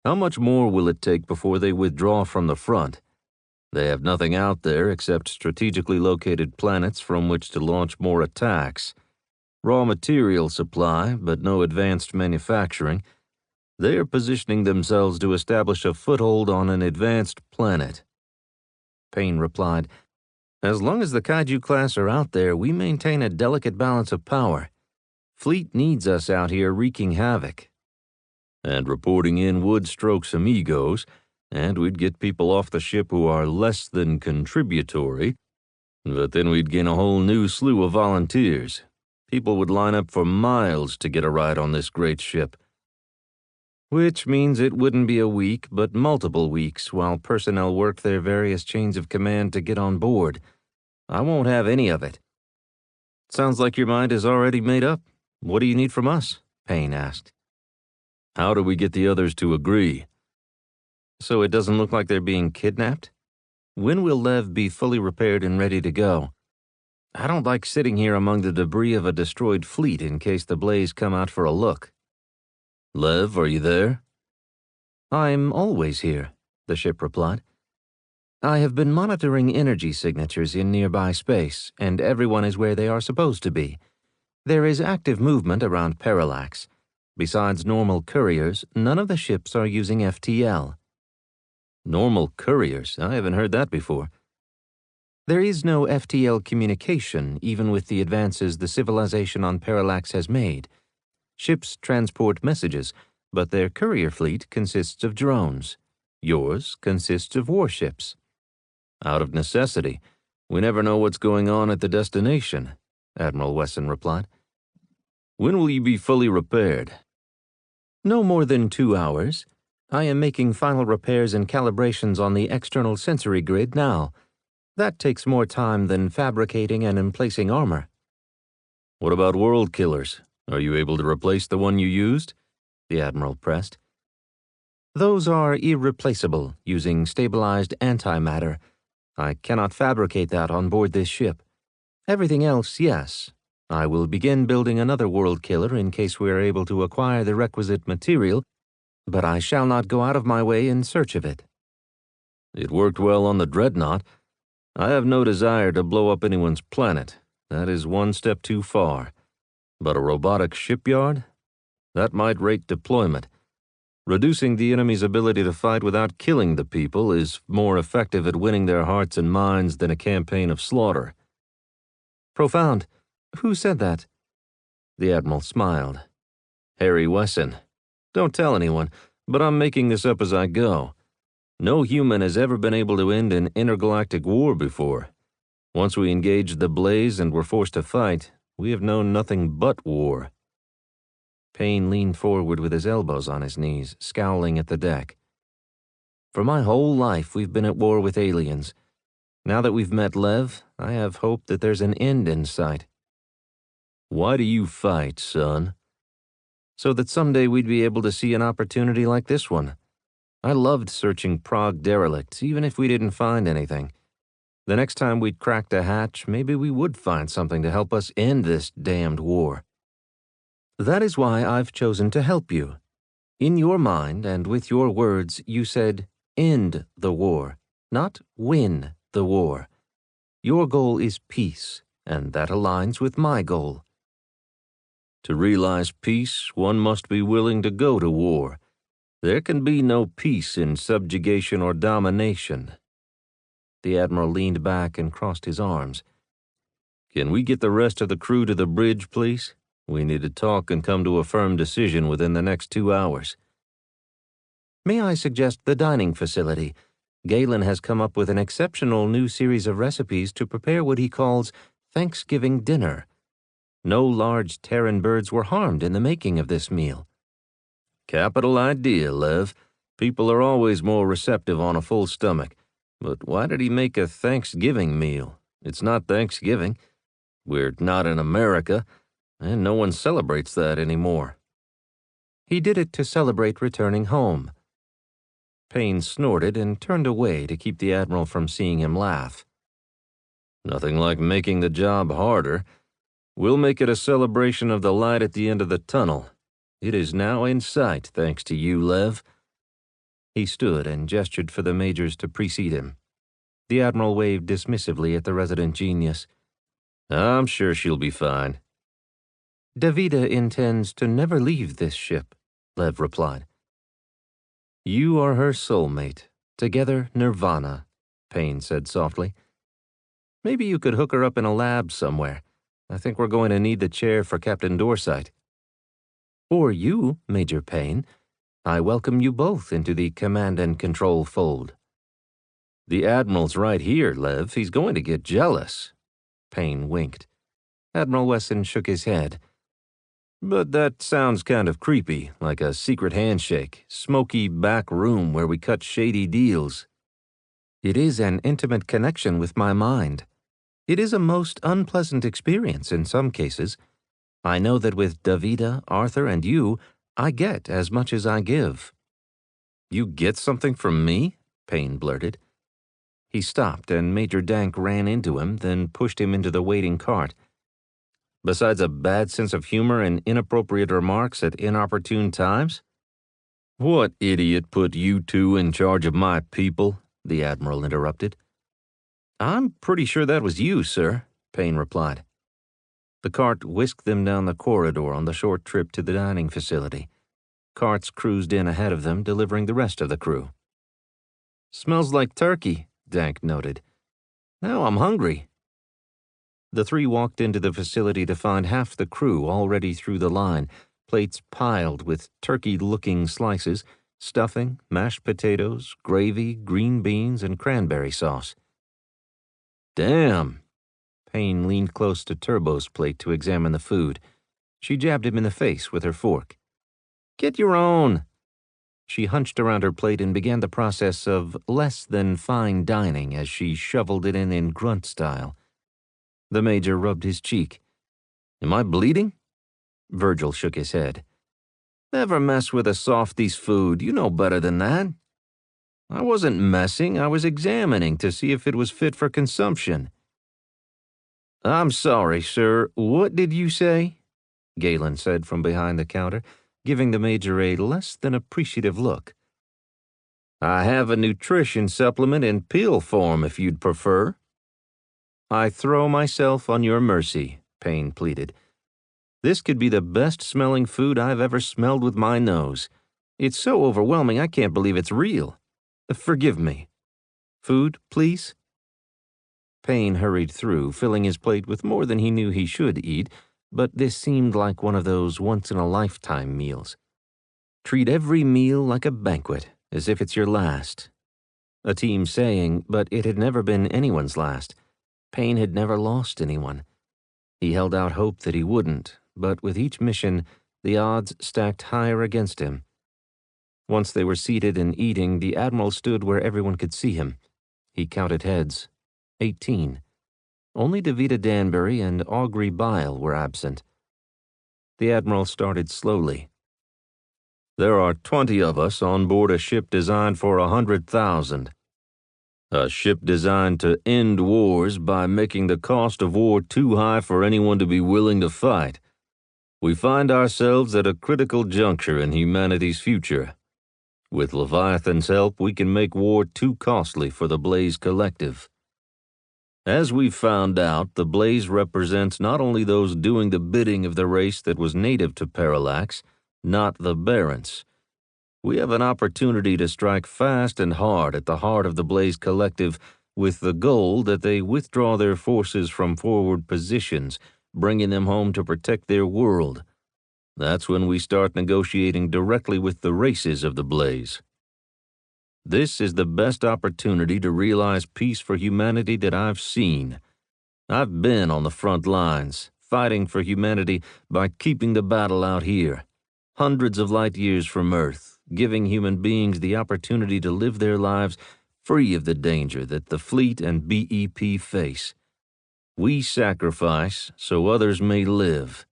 How much more will it take before they withdraw from the front? They have nothing out there except strategically located planets from which to launch more attacks. Raw material supply, but no advanced manufacturing. They are positioning themselves to establish a foothold on an advanced planet. Payne replied, As long as the Kaiju class are out there, we maintain a delicate balance of power. Fleet needs us out here wreaking havoc. and reporting in would stroke some egos, and we'd get people off the ship who are less than contributory, but then we'd gain a whole new slew of volunteers. People would line up for miles to get a ride on this great ship. Which means it wouldn't be a week, but multiple weeks, while personnel worked their various chains of command to get on board. I won't have any of it. Sounds like your mind is already made up. What do you need from us? Payne asked. How do we get the others to agree? So it doesn't look like they're being kidnapped? When will Lev be fully repaired and ready to go? I don't like sitting here among the debris of a destroyed fleet in case the Blaze come out for a look. Lev, are you there? I'm always here, the ship replied. I have been monitoring energy signatures in nearby space, and everyone is where they are supposed to be. There is active movement around Parallax. Besides normal couriers, none of the ships are using FTL. Normal couriers? I haven't heard that before. There is no FTL communication, even with the advances the civilization on Parallax has made. Ships transport messages, but their courier fleet consists of drones. Yours consists of warships. Out of necessity. We never know what's going on at the destination, Admiral Wesson replied. When will you be fully repaired? No more than 2 hours. I am making final repairs and calibrations on the external sensory grid now. That takes more time than fabricating and emplacing armor. What about world killers? Are you able to replace the one you used? The Admiral pressed. Those are irreplaceable, using stabilized antimatter. I cannot fabricate that on board this ship. Everything else, yes. I will begin building another world killer in case we are able to acquire the requisite material, but I shall not go out of my way in search of it. It worked well on the Dreadnought. I have no desire to blow up anyone's planet. That is one step too far. But a robotic shipyard? That might rate deployment. Reducing the enemy's ability to fight without killing the people is more effective at winning their hearts and minds than a campaign of slaughter. Profound. Who said that? The Admiral smiled. Harry Wesson. Don't tell anyone, but I'm making this up as I go. No human has ever been able to end an intergalactic war before. Once we engaged the Blaze and were forced to fight, we have known nothing but war. Payne leaned forward with his elbows on his knees, scowling at the deck. For my whole life, we've been at war with aliens. Now that we've met Lev, I have hope that there's an end in sight. Why do you fight, son? So that someday we'd be able to see an opportunity like this one. I loved searching Prague derelicts, even if we didn't find anything. The next time we'd cracked a hatch, maybe we would find something to help us end this damned war. That is why I've chosen to help you. In your mind and with your words, you said, end the war, not win the war. Your goal is peace, and that aligns with my goal. To realize peace, one must be willing to go to war. There can be no peace in subjugation or domination. The Admiral leaned back and crossed his arms. Can we get the rest of the crew to the bridge, please? We need to talk and come to a firm decision within the next 2 hours. May I suggest the dining facility? Galen has come up with an exceptional new series of recipes to prepare what he calls Thanksgiving dinner. No large Terran birds were harmed in the making of this meal. Capital idea, Lev. People are always more receptive on a full stomach. But why did he make a Thanksgiving meal? It's not Thanksgiving. We're not in America, and no one celebrates that anymore. He did it to celebrate returning home. Payne snorted and turned away to keep the Admiral from seeing him laugh. Nothing like making the job harder. We'll make it a celebration of the light at the end of the tunnel. It is now in sight, thanks to you, Lev. He stood and gestured for the majors to precede him. The Admiral waved dismissively at the resident genius. I'm sure she'll be fine. Davida intends to never leave this ship, Lev replied. You are her soulmate. Together, nirvana, Payne said softly. Maybe you could hook her up in a lab somewhere. I think we're going to need the chair for Captain Dorsight. Or you, Major Payne. I welcome you both into the command and control fold. The Admiral's right here, Lev. He's going to get jealous. Payne winked. Admiral Wesson shook his head. But that sounds kind of creepy, like a secret handshake, smoky back room where we cut shady deals. It is an intimate connection with my mind. It is a most unpleasant experience in some cases. I know that with Davida, Arthur, and you, I get as much as I give. You get something from me? Payne blurted. He stopped, and Major Dank ran into him, then pushed him into the waiting cart. Besides a bad sense of humor and inappropriate remarks at inopportune times? What idiot put you two in charge of my people? The Admiral interrupted. I'm pretty sure that was you, sir, Payne replied. The cart whisked them down the corridor on the short trip to the dining facility. Carts cruised in ahead of them, delivering the rest of the crew. Smells like turkey, Dank noted. Now I'm hungry. The three walked into the facility to find half the crew already through the line, plates piled with turkey-looking slices, stuffing, mashed potatoes, gravy, green beans, and cranberry sauce. Damn. Payne leaned close to Turbo's plate to examine the food. She jabbed him in the face with her fork. Get your own. She hunched around her plate and began the process of less than fine dining as she shoveled it in grunt style. The Major rubbed his cheek. Am I bleeding? Virgil shook his head. Never mess with a softy's food. You know better than that. I wasn't messing. I was examining to see if it was fit for consumption. I'm sorry, sir. What did you say? Galen said from behind the counter, giving the Major a less than appreciative look. I have a nutrition supplement in pill form if you'd prefer. I throw myself on your mercy, Payne pleaded. This could be the best-smelling food I've ever smelled with my nose. It's so overwhelming I can't believe it's real. Forgive me. Food, please? Payne hurried through, filling his plate with more than he knew he should eat, but this seemed like one of those once-in-a-lifetime meals. Treat every meal like a banquet, as if it's your last. A team saying, but it had never been anyone's last. Payne had never lost anyone. He held out hope that he wouldn't, but with each mission, the odds stacked higher against him. Once they were seated and eating, the Admiral stood where everyone could see him. He counted heads. 18. Only Davida Danbury and Aubrey Bile were absent. The Admiral started slowly. There are 20 of us on board a ship designed for 100,000. A ship designed to end wars by making the cost of war too high for anyone to be willing to fight. We find ourselves at a critical juncture in humanity's future. With Leviathan's help, we can make war too costly for the Blaze Collective. As we've found out, the Blaze represents not only those doing the bidding of the race that was native to Parallax, not the Barents. We have an opportunity to strike fast and hard at the heart of the Blaze Collective with the goal that they withdraw their forces from forward positions, bringing them home to protect their world. That's when we start negotiating directly with the races of the Blaze. This is the best opportunity to realize peace for humanity that I've seen. I've been on the front lines, fighting for humanity by keeping the battle out here, hundreds of light years from Earth, giving human beings the opportunity to live their lives free of the danger that the fleet and BEP face. We sacrifice so others may live.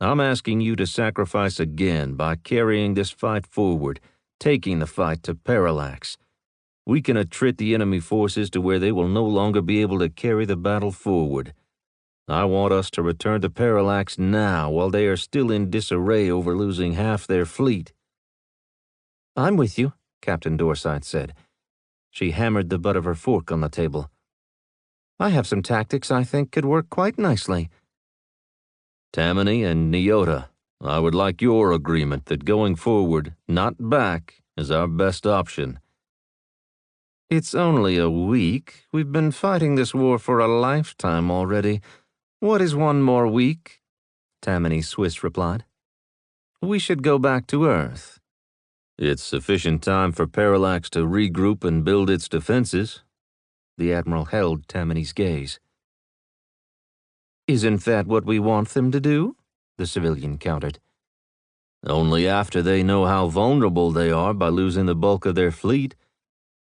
I'm asking you to sacrifice again by carrying this fight forward, taking the fight to Parallax. We can attrit the enemy forces to where they will no longer be able to carry the battle forward. I want us to return to Parallax now while they are still in disarray over losing half their fleet. I'm with you, Captain Dorside said. She hammered the butt of her fork on the table. I have some tactics I think could work quite nicely. Tammany and Nyota, I would like your agreement that going forward, not back, is our best option. It's only a week. We've been fighting this war for a lifetime already. What is one more week? Tammany Swiss replied. We should go back to Earth. It's sufficient time for Parallax to regroup and build its defenses. The Admiral held Tammany's gaze. Isn't that what we want them to do? The civilian countered. Only after they know how vulnerable they are by losing the bulk of their fleet.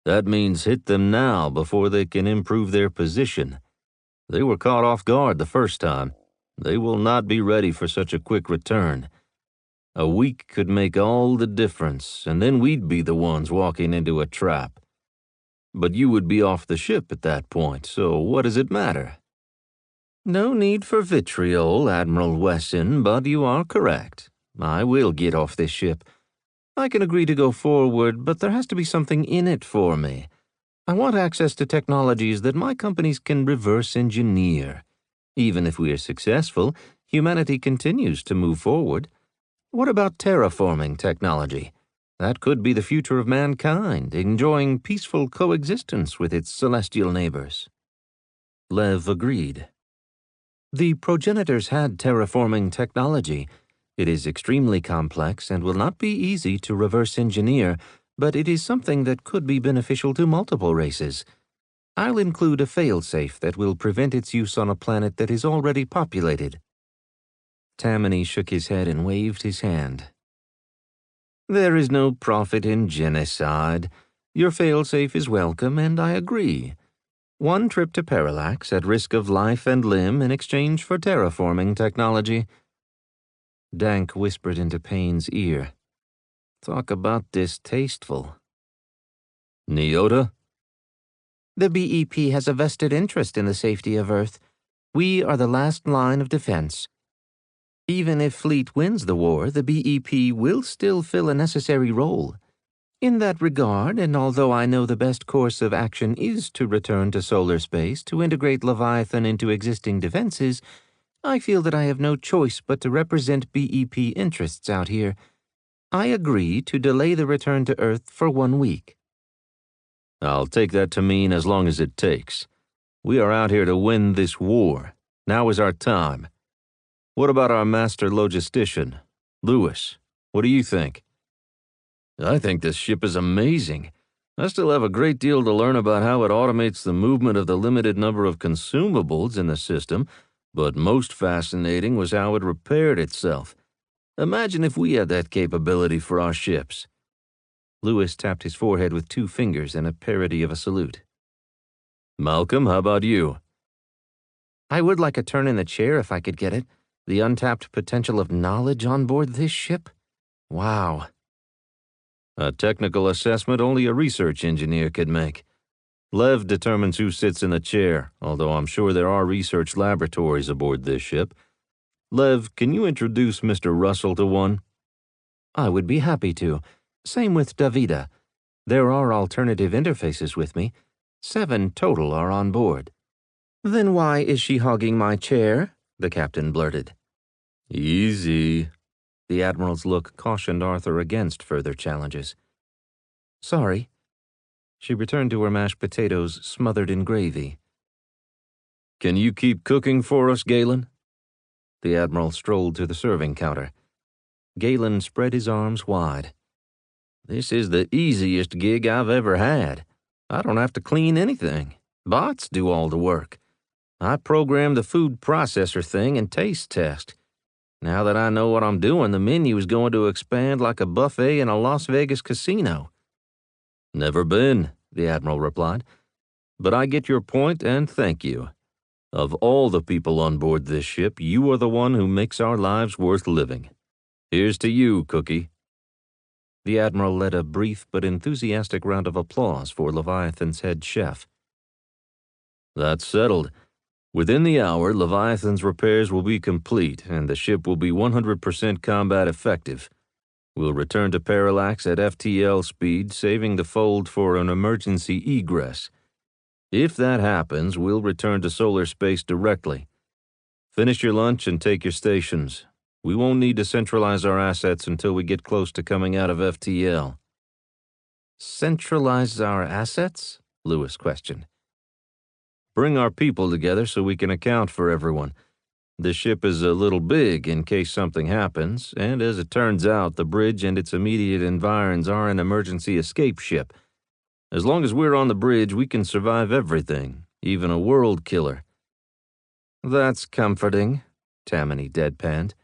That means hit them now before they can improve their position. They were caught off guard the first time. They will not be ready for such a quick return. A week could make all the difference, and then we'd be the ones walking into a trap. But you would be off the ship at that point, so what does it matter? No need for vitriol, Admiral Wesson, but you are correct. I will get off this ship. I can agree to go forward, but there has to be something in it for me. I want access to technologies that my companies can reverse engineer. Even if we are successful, humanity continues to move forward. What about terraforming technology? That could be the future of mankind, enjoying peaceful coexistence with its celestial neighbors. Lev agreed. The progenitors had terraforming technology. It is extremely complex and will not be easy to reverse engineer, but it is something that could be beneficial to multiple races. I'll include a failsafe that will prevent its use on a planet that is already populated. Tammany shook his head and waved his hand. There is no profit in genocide. Your failsafe is welcome, and I agree. One trip to Parallax at risk of life and limb in exchange for terraforming technology. Dank whispered into Payne's ear. Talk about distasteful. Neota? The BEP has a vested interest in the safety of Earth. We are the last line of defense. Even if Fleet wins the war, the BEP will still fill a necessary role. In that regard, and although I know the best course of action is to return to solar space to integrate Leviathan into existing defenses, I feel that I have no choice but to represent BEP interests out here. I agree to delay the return to Earth for 1 week. I'll take that to mean as long as it takes. We are out here to win this war. Now is our time. What about our master logistician, Lewis? What do you think? I think this ship is amazing. I still have a great deal to learn about how it automates the movement of the limited number of consumables in the system, but most fascinating was how it repaired itself. Imagine if we had that capability for our ships. Lewis tapped his forehead with 2 fingers in a parody of a salute. Malcolm, how about you? I would like a turn in the chair if I could get it. The untapped potential of knowledge on board this ship? Wow. A technical assessment only a research engineer could make. Lev determines who sits in the chair, although I'm sure there are research laboratories aboard this ship. Lev, can you introduce Mr. Russell to one? I would be happy to. Same with Davida. There are alternative interfaces with me. 7 total are on board. Then why is she hogging my chair? The captain blurted. Easy. The Admiral's look cautioned Arthur against further challenges. Sorry. She returned to her mashed potatoes smothered in gravy. Can you keep cooking for us, Galen? The Admiral strolled to the serving counter. Galen spread his arms wide. This is the easiest gig I've ever had. I don't have to clean anything. Bots do all the work. I program the food processor thing and taste test. Now that I know what I'm doing, the menu is going to expand like a buffet in a Las Vegas casino. Never been, the Admiral replied. But I get your point and thank you. Of all the people on board this ship, you are the one who makes our lives worth living. Here's to you, Cookie. The Admiral led a brief but enthusiastic round of applause for Leviathan's head chef. That's settled. Within the hour, Leviathan's repairs will be complete, and the ship will be 100% combat effective. We'll return to Parallax at FTL speed, saving the fold for an emergency egress. If that happens, we'll return to solar space directly. Finish your lunch and take your stations. We won't need to centralize our assets until we get close to coming out of FTL. Centralize our assets? Lewis questioned. Bring our people together so we can account for everyone. The ship is a little big in case something happens, and as it turns out, the bridge and its immediate environs are an emergency escape ship. As long as we're on the bridge, we can survive everything, even a world killer." "That's comforting," Tammany deadpanned.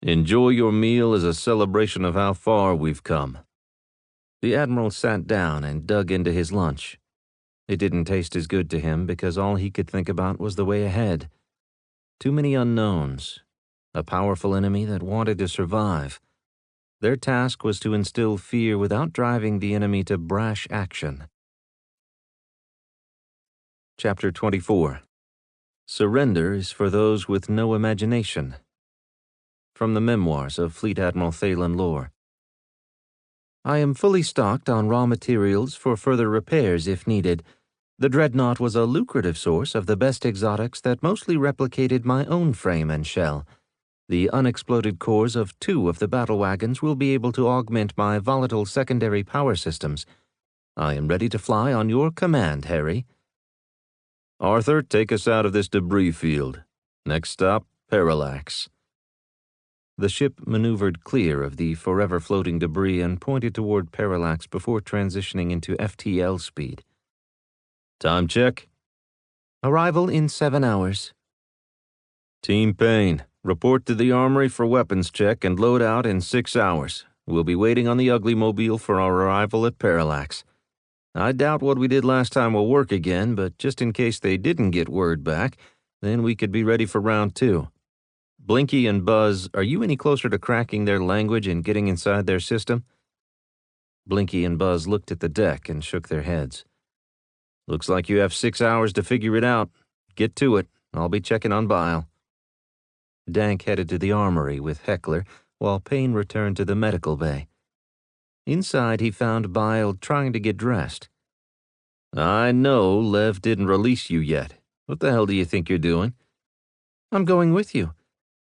"Enjoy your meal as a celebration of how far we've come." The Admiral sat down and dug into his lunch. It didn't taste as good to him because all he could think about was the way ahead. Too many unknowns. A powerful enemy that wanted to survive. Their task was to instill fear without driving the enemy to brash action. Chapter 24. Surrender is for those with no imagination. From the memoirs of Fleet Admiral Thalen Lore. I am fully stocked on raw materials for further repairs if needed. The Dreadnought was a lucrative source of the best exotics that mostly replicated my own frame and shell. The unexploded cores of 2 of the battle wagons will be able to augment my volatile secondary power systems. I am ready to fly on your command, Harry. "Arthur, take us out of this debris field. Next stop, Parallax." The ship maneuvered clear of the forever floating debris and pointed toward Parallax before transitioning into FTL speed. "Time check." "Arrival in 7 hours. "Team Payne, report to the armory for weapons check and load out in 6 hours. We'll be waiting on the Ugly Mobile for our arrival at Parallax. I doubt what we did last time will work again, but just in case they didn't get word back, then we could be ready for round 2. Blinky and Buzz, are you any closer to cracking their language and getting inside their system?" Blinky and Buzz looked at the deck and shook their heads. "Looks like you have 6 hours to figure it out. Get to it. I'll be checking on Bile." Dank headed to the armory with Heckler, while Payne returned to the medical bay. Inside, he found Bile trying to get dressed. "I know Lev didn't release you yet. What the hell do you think you're doing?" "I'm going with you.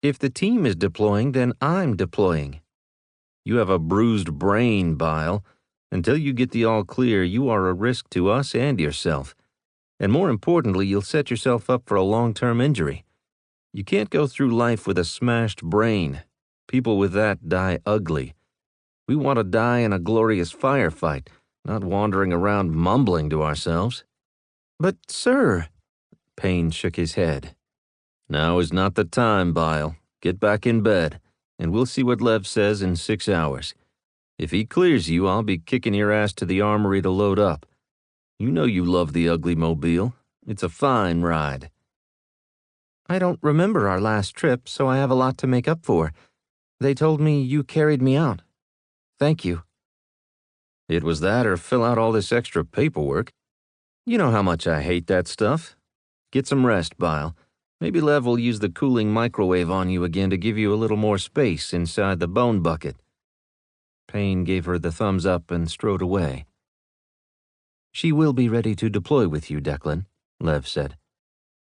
If the team is deploying, then I'm deploying." "You have a bruised brain, Bile. Until you get the all clear, you are a risk to us and yourself. And more importantly, you'll set yourself up for a long-term injury. You can't go through life with a smashed brain. People with that die ugly. We want to die in a glorious firefight, not wandering around mumbling to ourselves." "But, sir," Payne shook his head. "Now is not the time, Bile. Get back in bed, and we'll see what Lev says in 6 hours. If he clears you, I'll be kicking your ass to the armory to load up. You know you love the Ugly Mobile. It's a fine ride." "I don't remember our last trip, so I have a lot to make up for. They told me you carried me out. Thank you." "It was that or fill out all this extra paperwork. You know how much I hate that stuff. Get some rest, Bile. Maybe Lev will use the cooling microwave on you again to give you a little more space inside the bone bucket." Payne gave her the thumbs up and strode away. "She will be ready to deploy with you, Declan," Lev said.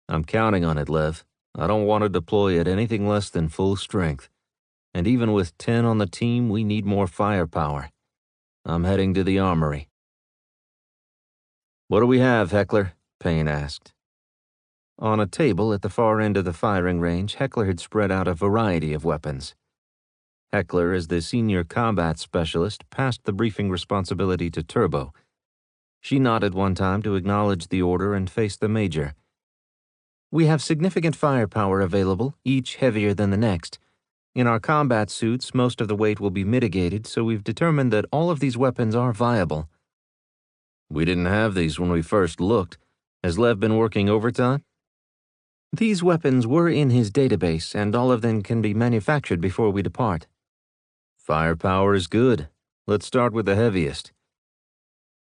"I'm counting on it, Lev. I don't want to deploy at anything less than full strength. And even with 10 on the team, we need more firepower. I'm heading to the armory." "What do we have, Heckler?" Payne asked. On a table at the far end of the firing range, Heckler had spread out a variety of weapons. Heckler, as the senior combat specialist, passed the briefing responsibility to Turbo. She nodded one time to acknowledge the order and faced the Major. "We have significant firepower available, each heavier than the next. In our combat suits, most of the weight will be mitigated, so we've determined that all of these weapons are viable." "We didn't have these when we first looked. Has Lev been working overtime?" "These weapons were in his database, and all of them can be manufactured before we depart." "Firepower is good. Let's start with the heaviest."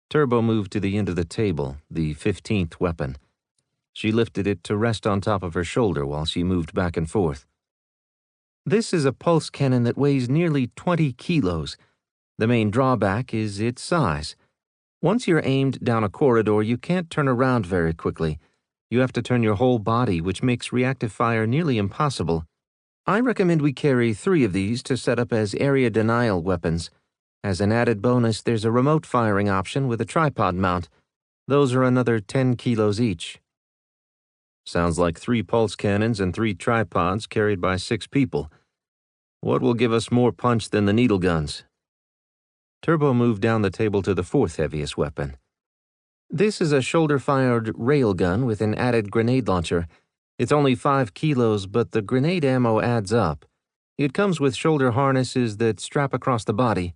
Turbo moved to the end of the table, the 15th weapon. She lifted it to rest on top of her shoulder while she moved back and forth. "This is a pulse cannon that weighs nearly 20 kilos. The main drawback is its size. Once you're aimed down a corridor, you can't turn around very quickly. You have to turn your whole body, which makes reactive fire nearly impossible. I recommend we carry 3 of these to set up as area denial weapons. As an added bonus, there's a remote firing option with a tripod mount. Those are another 10 kilos each." Sounds like 3 pulse cannons and 3 tripods carried by 6 people. What will give us more punch than the needle guns? Turbo moved down the table to the 4th heaviest weapon. This is a shoulder-fired railgun with an added grenade launcher. It's only 5 kilos, but the grenade ammo adds up. It comes with shoulder harnesses that strap across the body.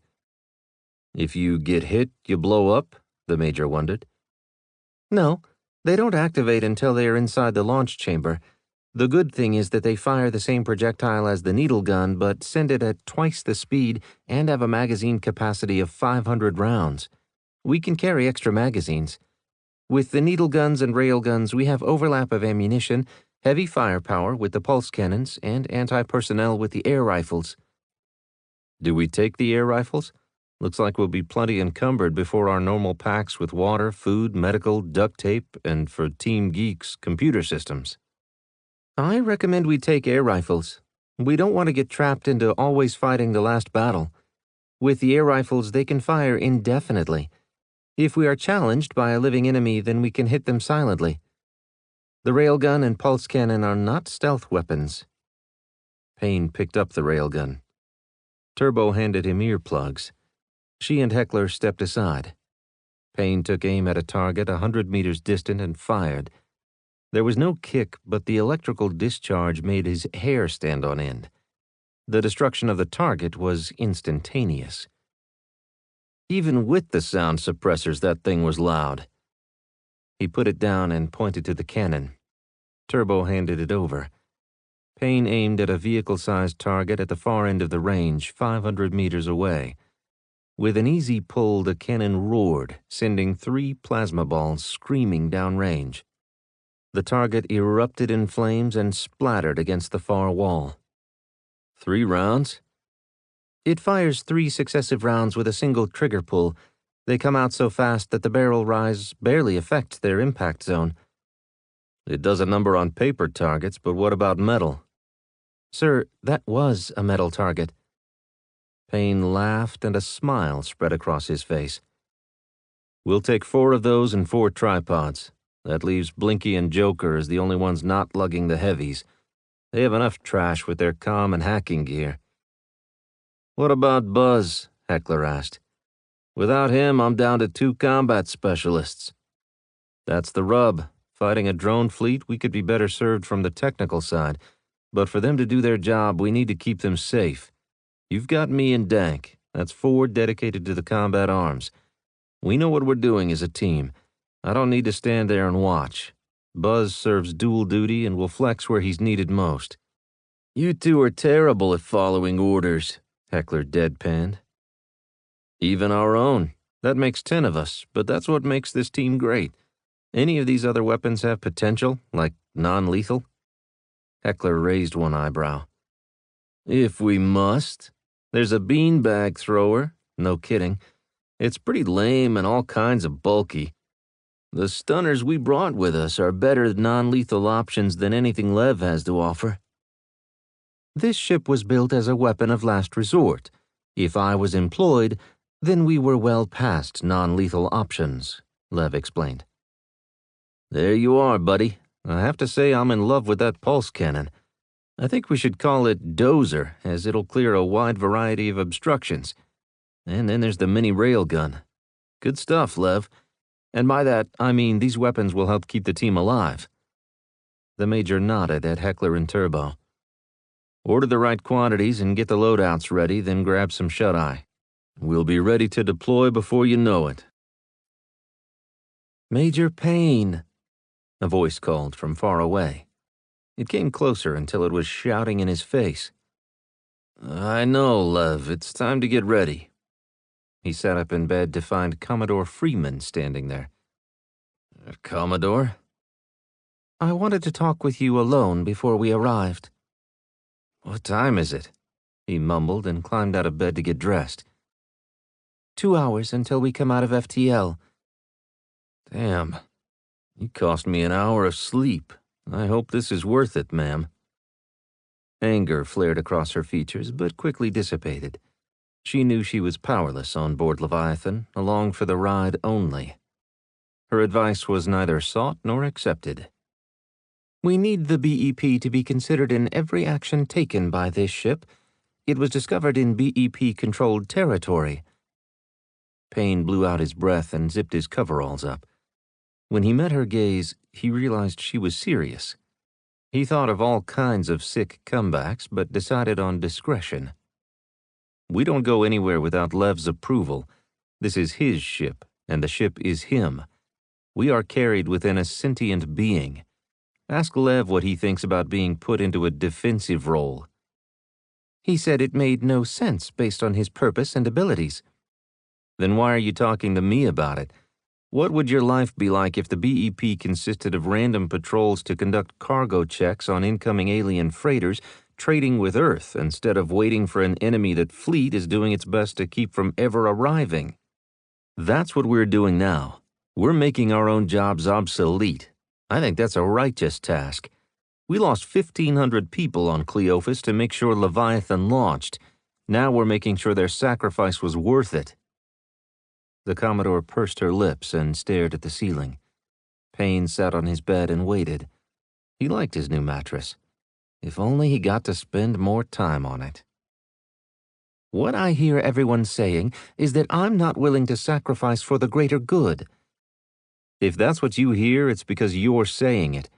If you get hit, you blow up? The Major wondered. No, they don't activate until they are inside the launch chamber. The good thing is that they fire the same projectile as the needle gun, but send it at twice the speed and have a magazine capacity of 500 rounds. We can carry extra magazines. With the needle guns and rail guns, we have overlap of ammunition, heavy firepower with the pulse cannons, and anti-personnel with the air rifles. Do we take the air rifles? Looks like we'll be plenty encumbered before our normal packs with water, food, medical, duct tape, and for Team Geeks, computer systems. I recommend we take air rifles. We don't want to get trapped into always fighting the last battle. With the air rifles, they can fire indefinitely. If we are challenged by a living enemy, then we can hit them silently. The railgun and pulse cannon are not stealth weapons. Payne picked up the railgun. Turbo handed him earplugs. She and Heckler stepped aside. Payne took aim at a target 100 meters distant and fired. There was no kick, but the electrical discharge made his hair stand on end. The destruction of the target was instantaneous. Even with the sound suppressors, that thing was loud. He put it down and pointed to the cannon. Turbo handed it over. Payne aimed at a vehicle-sized target at the far end of the range, 500 meters away. With an easy pull, the cannon roared, sending 3 plasma balls screaming downrange. The target erupted in flames and splattered against the far wall. 3 rounds? It fires 3 successive rounds with a single trigger pull. They come out so fast that the barrel rise barely affects their impact zone. It does a number on paper targets, but what about metal? Sir, that was a metal target. Payne laughed and a smile spread across his face. We'll take 4 of those and 4 tripods. That leaves Blinky and Joker as the only ones not lugging the heavies. They have enough trash with their comm and hacking gear. What about Buzz? Heckler asked. Without him, I'm down to 2 combat specialists. That's the rub. Fighting a drone fleet, we could be better served from the technical side, but for them to do their job, we need to keep them safe. You've got me and Dank. That's 4 dedicated to the combat arms. We know what we're doing as a team. I don't need to stand there and watch. Buzz serves dual duty and will flex where he's needed most. You 2 are terrible at following orders, Heckler deadpanned. Even our own. That makes 10 of us, but that's what makes this team great. Any of these other weapons have potential, like non-lethal? Heckler raised one eyebrow. If we must. There's a beanbag thrower. No kidding. It's pretty lame and all kinds of bulky. The stunners we brought with us are better non-lethal options than anything Lev has to offer. This ship was built as a weapon of last resort. If I was employed, then we were well past non-lethal options, Lev explained. There you are, buddy. I have to say I'm in love with that pulse cannon. I think we should call it Dozer, as it'll clear a wide variety of obstructions. And then there's the mini railgun. Good stuff, Lev. And by that, I mean these weapons will help keep the team alive. The Major nodded at Heckler and Turbo. Order the right quantities and get the loadouts ready, then grab some shut-eye. We'll be ready to deploy before you know it. Major Payne, a voice called from far away. It came closer until it was shouting in his face. I know, Lev. It's time to get ready. He sat up in bed to find Commodore Freeman standing there. Commodore? I wanted to talk with you alone before we arrived. What time is it? He mumbled and climbed out of bed to get dressed. 2 hours until we come out of FTL. Damn. You cost me an hour of sleep. I hope this is worth it, ma'am. Anger flared across her features, but quickly dissipated. She knew she was powerless on board Leviathan, along for the ride only. Her advice was neither sought nor accepted. We need the BEP to be considered in every action taken by this ship. It was discovered in BEP-controlled territory. Payne blew out his breath and zipped his coveralls up. When he met her gaze, he realized she was serious. He thought of all kinds of sick comebacks, but decided on discretion. We don't go anywhere without Lev's approval. This is his ship, and the ship is him. We are carried within a sentient being. Ask Lev what he thinks about being put into a defensive role. He said it made no sense based on his purpose and abilities. Then why are you talking to me about it? What would your life be like if the BEP consisted of random patrols to conduct cargo checks on incoming alien freighters trading with Earth instead of waiting for an enemy that fleet is doing its best to keep from ever arriving? That's what we're doing now. We're making our own jobs obsolete. I think that's a righteous task. We lost 1,500 people on Cleophas to make sure Leviathan launched. Now we're making sure their sacrifice was worth it. The Commodore pursed her lips and stared at the ceiling. Payne sat on his bed and waited. He liked his new mattress. If only he got to spend more time on it. What I hear everyone saying is that I'm not willing to sacrifice for the greater good. If that's what you hear, it's because you're saying it.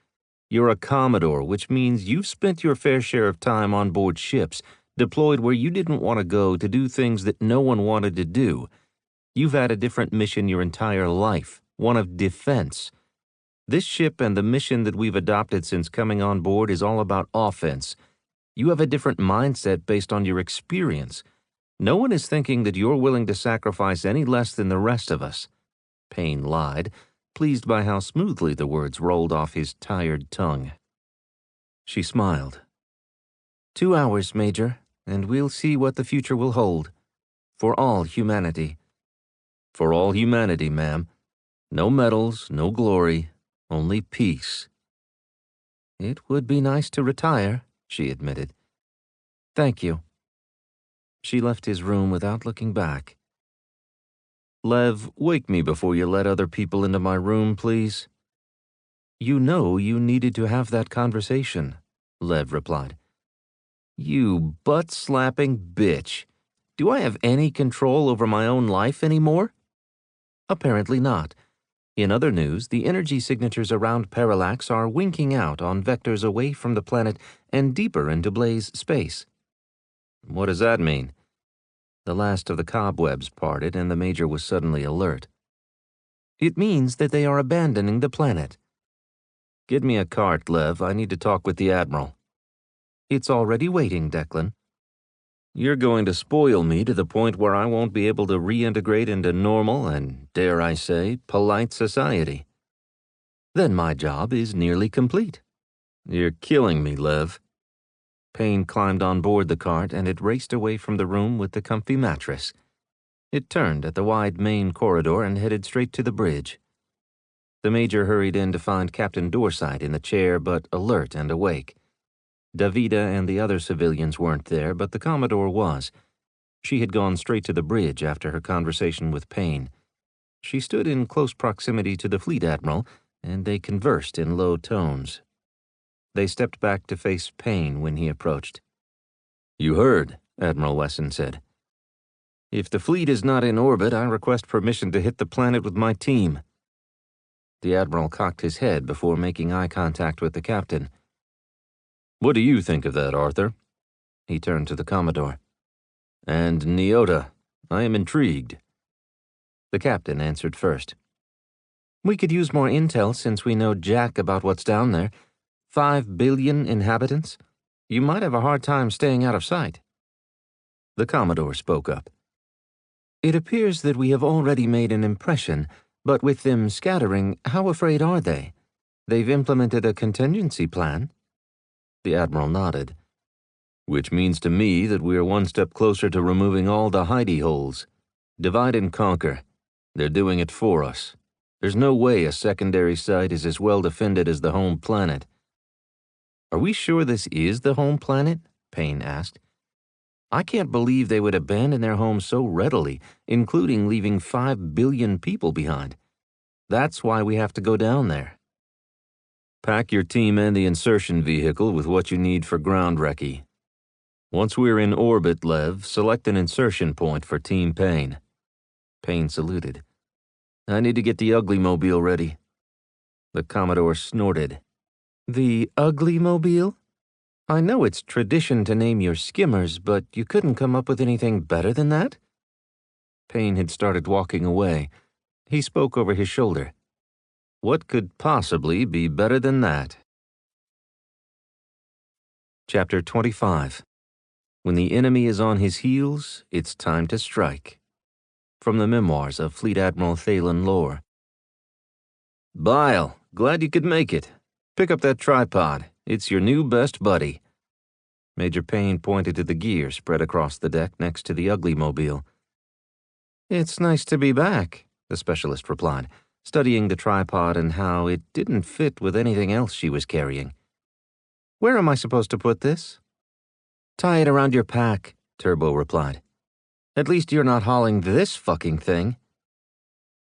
You're a Commodore, which means you've spent your fair share of time on board ships, deployed where you didn't want to go to do things that no one wanted to do. You've had a different mission your entire life, one of defense. This ship and the mission that we've adopted since coming on board is all about offense. You have a different mindset based on your experience. No one is thinking that you're willing to sacrifice any less than the rest of us. Payne lied, pleased by how smoothly the words rolled off his tired tongue. She smiled. 2 hours, Major, and we'll see what the future will hold. For all humanity. For all humanity, ma'am. No medals, no glory, only peace. It would be nice to retire, she admitted. Thank you. She left his room without looking back. Lev, wake me before you let other people into my room, please. You know you needed to have that conversation, Lev replied. You butt-slapping bitch. Do I have any control over my own life anymore? Apparently not. In other news, the energy signatures around Parallax are winking out on vectors away from the planet and deeper into Blaze space. What does that mean? The last of the cobwebs parted and the Major was suddenly alert. It means that they are abandoning the planet. Get me a cart, Lev. I need to talk with the Admiral. It's already waiting, Declan. You're going to spoil me to the point where I won't be able to reintegrate into normal and, dare I say, polite society. Then my job is nearly complete. You're killing me, Lev. Payne climbed on board the cart and it raced away from the room with the comfy mattress. It turned at the wide main corridor and headed straight to the bridge. The Major hurried in to find Captain Dorsite in the chair, but alert and awake. Davida and the other civilians weren't there, but the Commodore was. She had gone straight to the bridge after her conversation with Payne. She stood in close proximity to the Fleet Admiral, and they conversed in low tones. They stepped back to face Payne when he approached. You heard, Admiral Wesson said. If the fleet is not in orbit, I request permission to hit the planet with my team. The Admiral cocked his head before making eye contact with the captain. What do you think of that, Arthur? He turned to the Commodore. And Neota, I am intrigued. The captain answered first. We could use more intel since we know jack about what's down there. 5 billion inhabitants. You might have a hard time staying out of sight. The Commodore spoke up. It appears that we have already made an impression, but with them scattering, how afraid are they? They've implemented a contingency plan. The Admiral nodded. Which means to me that we are one step closer to removing all the hidey holes. Divide and conquer. They're doing it for us. There's no way a secondary site is as well defended as the home planet. Are we sure this is the home planet? Payne asked. I can't believe they would abandon their home so readily, including leaving 5 billion people behind. That's why we have to go down there. Pack your team and the insertion vehicle with what you need for ground recce. Once we're in orbit, Lev, select an insertion point for Team Payne. Payne saluted. I need to get the Ugly Mobile ready. The Commodore snorted. The Ugly Mobile? I know it's tradition to name your skimmers, but you couldn't come up with anything better than that? Payne had started walking away. He spoke over his shoulder. What could possibly be better than that? Chapter 25. When the enemy is on his heels, it's time to strike. From the memoirs of Fleet Admiral Thalen Lore. Bile, glad you could make it. Pick up that tripod. It's your new best buddy. Major Payne pointed to the gear spread across the deck next to the Ugly Mobile. It's nice to be back, the specialist replied, studying the tripod and how it didn't fit with anything else she was carrying. Where am I supposed to put this? Tie it around your pack, Turbo replied. At least you're not hauling this fucking thing.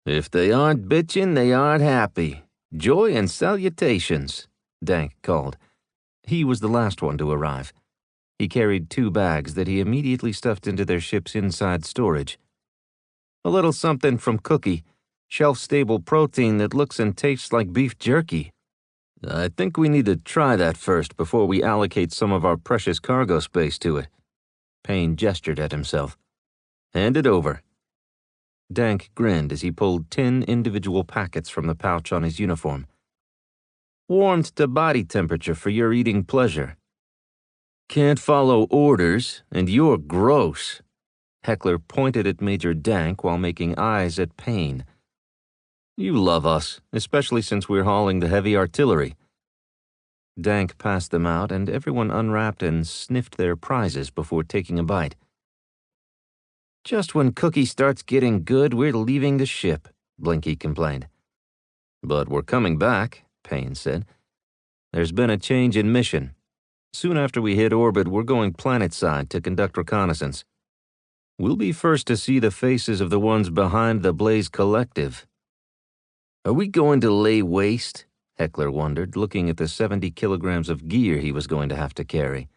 If they aren't bitching, they aren't happy. Joy and salutations, Dank called. He was the last one to arrive. He carried 2 bags that he immediately stuffed into their ship's inside storage. A little something from Cookie, shelf-stable protein that looks and tastes like beef jerky. I think we need to try that first before we allocate some of our precious cargo space to it. Payne gestured at himself. Hand it over. Dank grinned as he pulled 10 individual packets from the pouch on his uniform. Warmed to body temperature for your eating pleasure. Can't follow orders, and you're gross. Heckler pointed at Major Dank while making eyes at Payne. You love us, especially since we're hauling the heavy artillery. Dank passed them out, and everyone unwrapped and sniffed their prizes before taking a bite. Just when Cookie starts getting good, we're leaving the ship, Blinky complained. But we're coming back, Payne said. There's been a change in mission. Soon after we hit orbit, we're going planetside to conduct reconnaissance. We'll be first to see the faces of the ones behind the Blaze Collective. Are we going to lay waste? Heckler wondered, looking at the 70 kilograms of gear he was going to have to carry.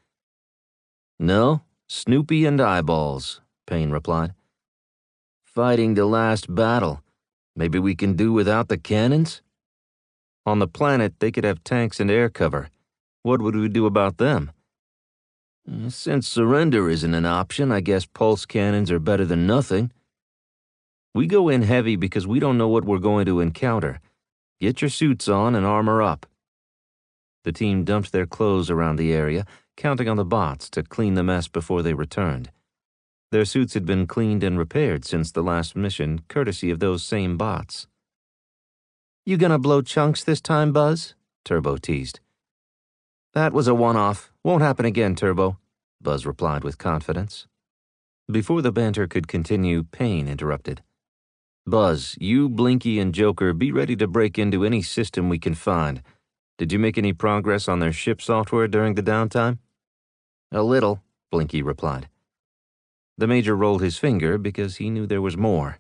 No, Snoopy and eyeballs, Payne replied. Fighting the last battle. Maybe we can do without the cannons? On the planet, they could have tanks and air cover. What would we do about them? Since surrender isn't an option, I guess pulse cannons are better than nothing. We go in heavy because we don't know what we're going to encounter. Get your suits on and armor up. The team dumped their clothes around the area, counting on the bots to clean the mess before they returned. Their suits had been cleaned and repaired since the last mission, courtesy of those same bots. You gonna blow chunks this time, Buzz? Turbo teased. That was a one-off. Won't happen again, Turbo, Buzz replied with confidence. Before the banter could continue, Payne interrupted. Buzz, you, Blinky, and Joker be ready to break into any system we can find. Did you make any progress on their ship software during the downtime? A little, Blinky replied. The Major rolled his finger because he knew there was more.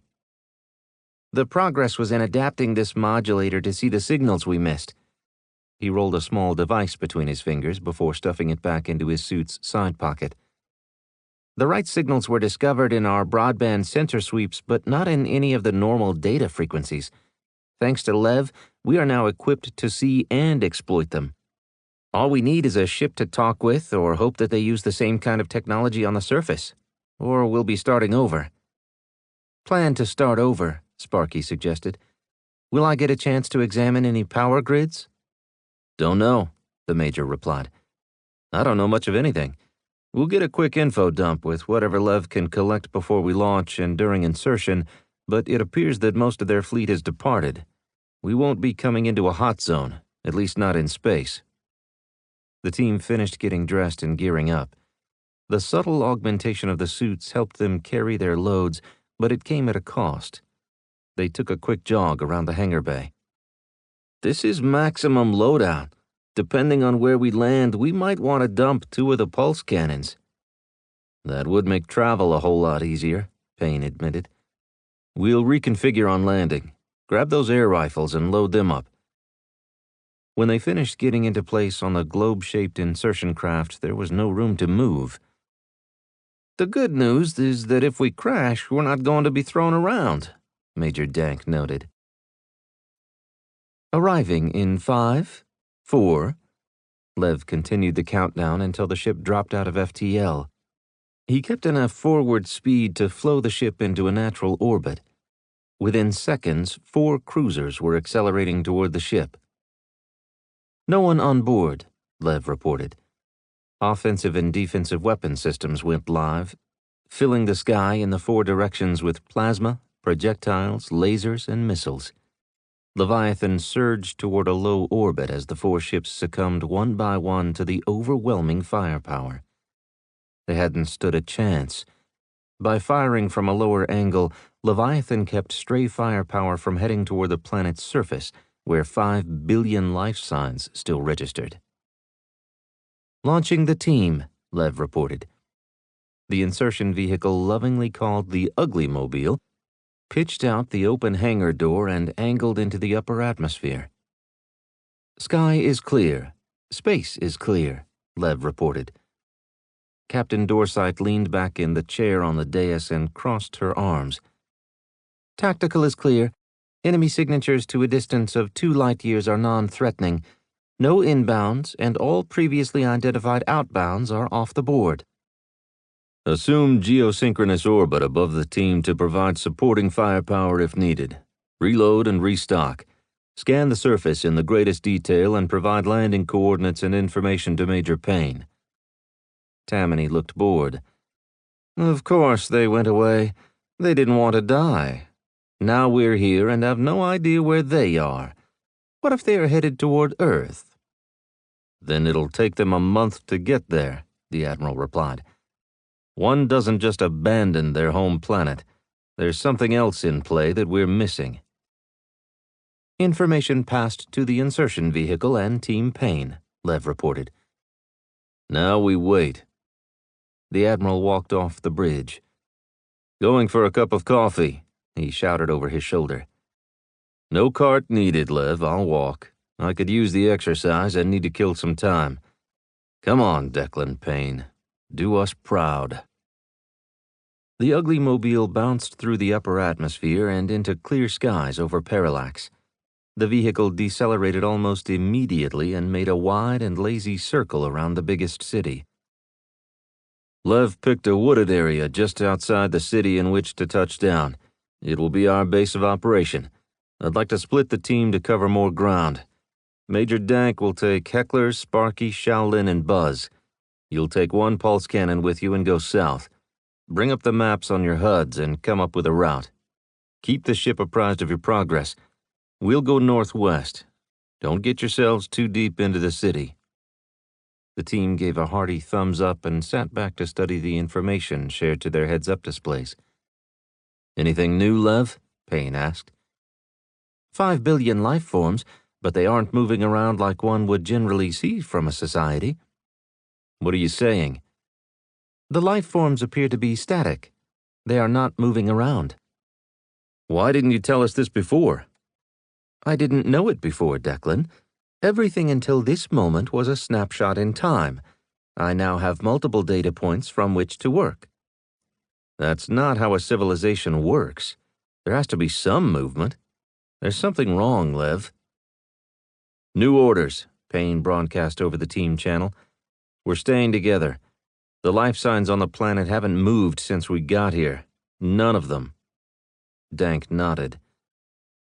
The progress was in adapting this modulator to see the signals we missed. He rolled a small device between his fingers before stuffing it back into his suit's side pocket. The right signals were discovered in our broadband sensor sweeps, but not in any of the normal data frequencies. Thanks to Lev, we are now equipped to see and exploit them. All we need is a ship to talk with or hope that they use the same kind of technology on the surface. Or we'll be starting over. Plan to start over, Sparky suggested. Will I get a chance to examine any power grids? Don't know, the Major replied. I don't know much of anything. We'll get a quick info dump with whatever Lev can collect before we launch and during insertion, but it appears that most of their fleet has departed. We won't be coming into a hot zone, at least not in space. The team finished getting dressed and gearing up. The subtle augmentation of the suits helped them carry their loads, but it came at a cost. They took a quick jog around the hangar bay. This is maximum loadout. Depending on where we land, we might want to dump 2 of the pulse cannons. That would make travel a whole lot easier, Payne admitted. We'll reconfigure on landing. Grab those air rifles and load them up. When they finished getting into place on the globe-shaped insertion craft, there was no room to move. "The good news is that if we crash, we're not going to be thrown around," Major Dank noted. Arriving in 5, 4, Lev continued the countdown until the ship dropped out of FTL. He kept enough forward speed to flow the ship into a natural orbit. Within seconds, 4 cruisers were accelerating toward the ship. "No one on board," Lev reported. Offensive and defensive weapon systems went live, filling the sky in the 4 directions with plasma, projectiles, lasers, and missiles. Leviathan surged toward a low orbit as the 4 ships succumbed one by one to the overwhelming firepower. They hadn't stood a chance. By firing from a lower angle, Leviathan kept stray firepower from heading toward the planet's surface, where 5 billion life signs still registered. "Launching the team," Lev reported. The insertion vehicle, lovingly called the Ugly Mobile, pitched out the open hangar door and angled into the upper atmosphere. "Sky is clear. Space is clear," Lev reported. Captain Dorsight leaned back in the chair on the dais and crossed her arms. "Tactical is clear. Enemy signatures to a distance of 2 light-years are non-threatening. No inbounds, and all previously identified outbounds are off the board." Assume geosynchronous orbit above the team to provide supporting firepower if needed. Reload and restock. Scan the surface in the greatest detail and provide landing coordinates and information to Major Payne." Tammany looked bored. "Of course they went away. They didn't want to die. Now we're here and have no idea where they are. What if they are headed toward Earth?" "Then it'll take them a month to get there," the Admiral replied. "One doesn't just abandon their home planet. There's something else in play that we're missing." "Information passed to the insertion vehicle and Team Payne," Lev reported. "Now we wait." The Admiral walked off the bridge. "Going for a cup of coffee," he shouted over his shoulder. "No cart needed, Lev. I'll walk. I could use the exercise and need to kill some time. Come on, Declan Payne. Do us proud." The Ugly Mobile bounced through the upper atmosphere and into clear skies over Parallax. The vehicle decelerated almost immediately and made a wide and lazy circle around the biggest city. "Lev picked a wooded area just outside the city in which to touch down. It will be our base of operation. I'd like to split the team to cover more ground. Major Dank will take Heckler, Sparky, Shaolin, and Buzz. You'll take 1 pulse cannon with you and go south. Bring up the maps on your HUDs and come up with a route. Keep the ship apprised of your progress. We'll go northwest. Don't get yourselves too deep into the city." The team gave a hearty thumbs up and sat back to study the information shared to their heads-up displays. "Anything new, Lev?" Payne asked. 5 billion life forms, but they aren't moving around like one would generally see from a society." "What are you saying?" "The life forms appear to be static. They are not moving around." "Why didn't you tell us this before?" "I didn't know it before, Declan. Everything until this moment was a snapshot in time. I now have multiple data points from which to work." "That's not how a civilization works. There has to be some movement. There's something wrong, Lev." "New orders," Payne broadcast over the team channel. "We're staying together. The life signs on the planet haven't moved since we got here. None of them." Dank nodded.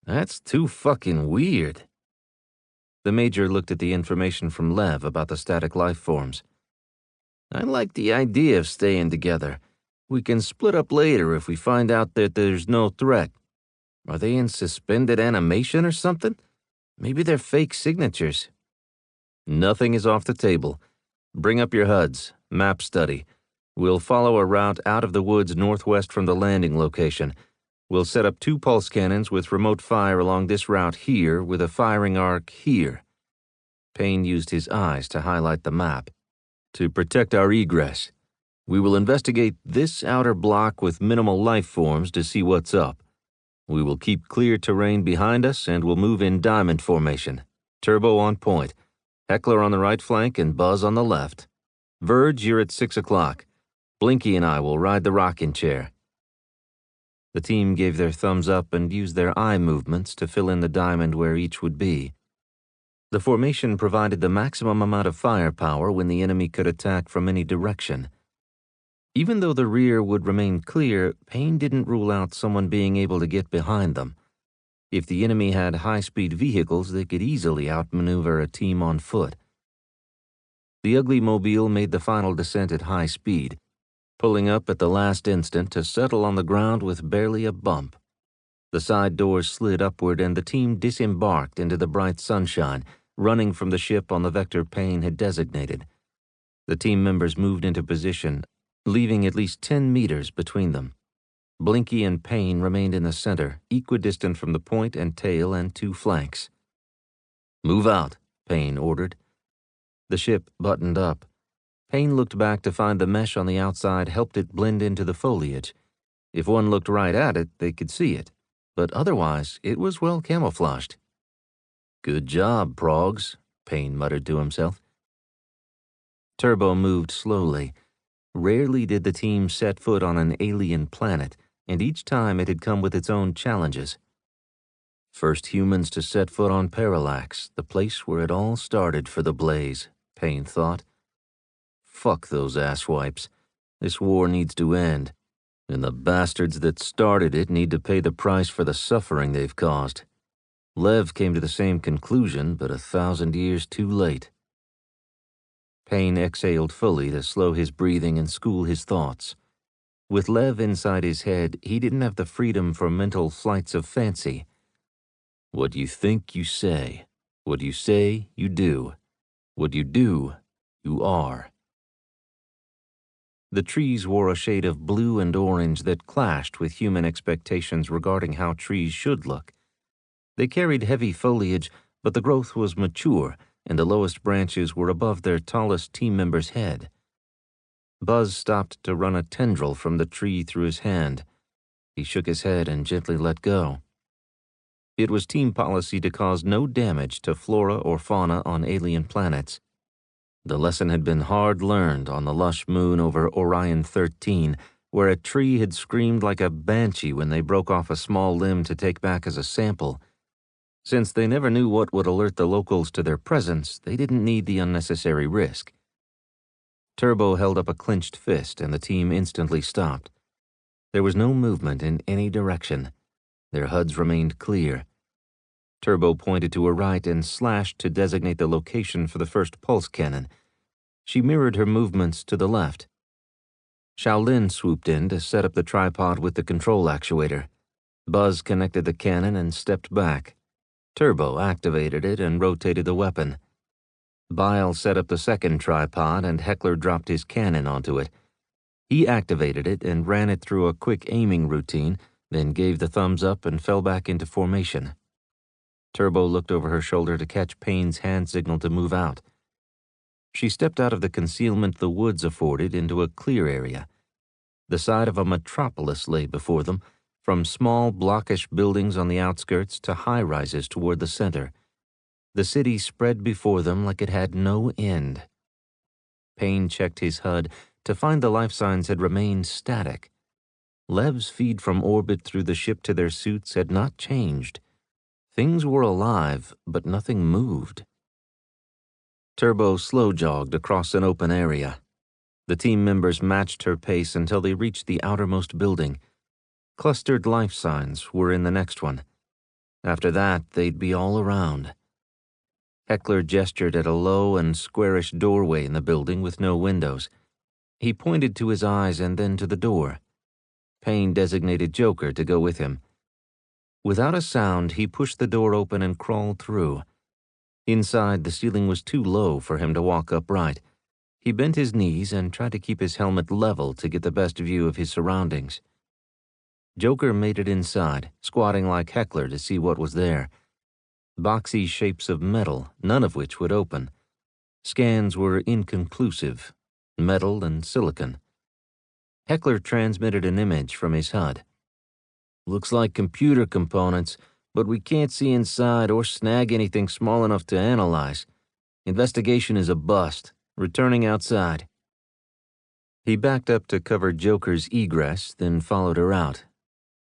"That's too fucking weird." The Major looked at the information from Lev about the static life forms. "I like the idea of staying together. We can split up later if we find out that there's no threat. Are they in suspended animation or something? Maybe they're fake signatures." "Nothing is off the table. Bring up your HUDs. Map study. We'll follow a route out of the woods northwest from the landing location. We'll set up 2 pulse cannons with remote fire along this route here with a firing arc here." Payne used his eyes to highlight the map. "To protect our egress. We will investigate this outer block with minimal life forms to see what's up. We will keep clear terrain behind us and will move in diamond formation. Turbo on point. Heckler on the right flank and Buzz on the left. Verge, you're at 6 o'clock. Blinky and I will ride the rocking chair. The team gave their thumbs up and used their eye movements to fill in the diamond where each would be. The formation provided the maximum amount of firepower when the enemy could attack from any direction. Even though the rear would remain clear, Payne didn't rule out someone being able to get behind them. If the enemy had high-speed vehicles, they could easily outmaneuver a team on foot. The ugly mobile made the final descent at high speed, pulling up at the last instant to settle on the ground with barely a bump. The side doors slid upward and the team disembarked into the bright sunshine, running from the ship on the vector Payne had designated. The team members moved into position, leaving at least 10 meters between them. Blinky and Payne remained in the center, equidistant from the point and tail and two flanks. "Move out," Payne ordered. The ship buttoned up. Payne looked back to find the mesh on the outside helped it blend into the foliage. If one looked right at it, they could see it, but otherwise it was well camouflaged. "Good job, Progs," Payne muttered to himself. Turbo moved slowly. Rarely did the team set foot on an alien planet, and each time it had come with its own challenges. First humans to set foot on Parallax, the place where it all started for the Blaze, Payne thought. Fuck those asswipes. This war needs to end, and the bastards that started it need to pay the price for the suffering they've caused. Lev came to the same conclusion, but 1,000 years too late. Payne exhaled fully to slow his breathing and school his thoughts. With Lev inside his head, he didn't have the freedom for mental flights of fancy. What you think, you say. What you say, you do. What you do, you are. The trees wore a shade of blue and orange that clashed with human expectations regarding how trees should look. They carried heavy foliage, but the growth was mature, and the lowest branches were above their tallest team member's head. Buzz stopped to run a tendril from the tree through his hand. He shook his head and gently let go. It was team policy to cause no damage to flora or fauna on alien planets. The lesson had been hard learned on the lush moon over Orion 13, where a tree had screamed like a banshee when they broke off a small limb to take back as a sample. Since they never knew what would alert the locals to their presence, they didn't need the unnecessary risk. Turbo held up a clenched fist, and the team instantly stopped. There was no movement in any direction. Their HUDs remained clear. Turbo pointed to her right and slashed to designate the location for the first pulse cannon. She mirrored her movements to the left. Shaolin swooped in to set up the tripod with the control actuator. Buzz connected the cannon and stepped back. Turbo activated it and rotated the weapon. Bile set up the second tripod and Heckler dropped his cannon onto it. He activated it and ran it through a quick aiming routine, then gave the thumbs up and fell back into formation. Turbo looked over her shoulder to catch Payne's hand signal to move out. She stepped out of the concealment the woods afforded into a clear area. The side of a metropolis lay before them, from small blockish buildings on the outskirts to high-rises toward the center. The city spread before them like it had no end. Payne checked his HUD to find the life signs had remained static. Lev's feed from orbit through the ship to their suits had not changed. Things were alive, but nothing moved. Turbo slow-jogged across an open area. The team members matched her pace until they reached the outermost building. Clustered life signs were in the next one. After that, they'd be all around. Heckler gestured at a low and squarish doorway in the building with no windows. He pointed to his eyes and then to the door. Payne designated Joker to go with him. Without a sound, he pushed the door open and crawled through. Inside, the ceiling was too low for him to walk upright. He bent his knees and tried to keep his helmet level to get the best view of his surroundings. Joker made it inside, squatting like Heckler to see what was there. Boxy shapes of metal, none of which would open. Scans were inconclusive, metal and silicon. Heckler transmitted an image from his HUD. Looks like computer components, but we can't see inside or snag anything small enough to analyze. Investigation is a bust. Returning outside." He backed up to cover Joker's egress, then followed her out.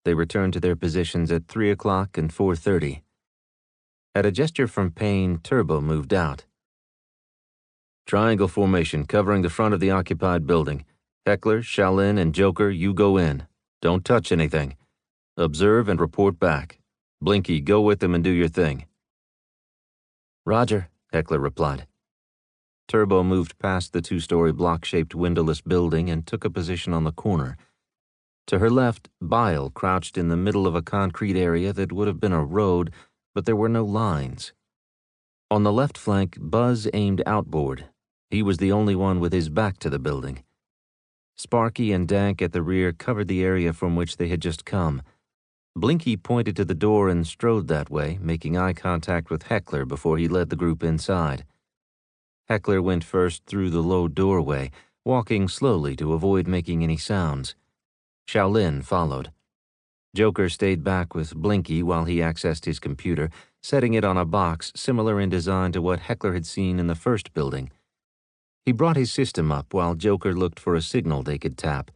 They returned to their positions at 3 o'clock and 4:30. At a gesture from Payne, Turbo moved out. "Triangle formation covering the front of the occupied building. Heckler, Shaolin, and Joker, you go in. Don't touch anything. Observe and report back. Blinky, go with them and do your thing." "Roger," Heckler replied. Turbo moved past the two-story block-shaped windowless building and took a position on the corner. To her left, Bile crouched in the middle of a concrete area that would have been a road, but there were no lines. On the left flank, Buzz aimed outboard. He was the only one with his back to the building. Sparky and Dank at the rear covered the area from which they had just come. Blinky pointed to the door and strode that way, making eye contact with Heckler before he led the group inside. Heckler went first through the low doorway, walking slowly to avoid making any sounds. Shaolin followed. Joker stayed back with Blinky while he accessed his computer, setting it on a box similar in design to what Heckler had seen in the first building. He brought his system up while Joker looked for a signal they could tap.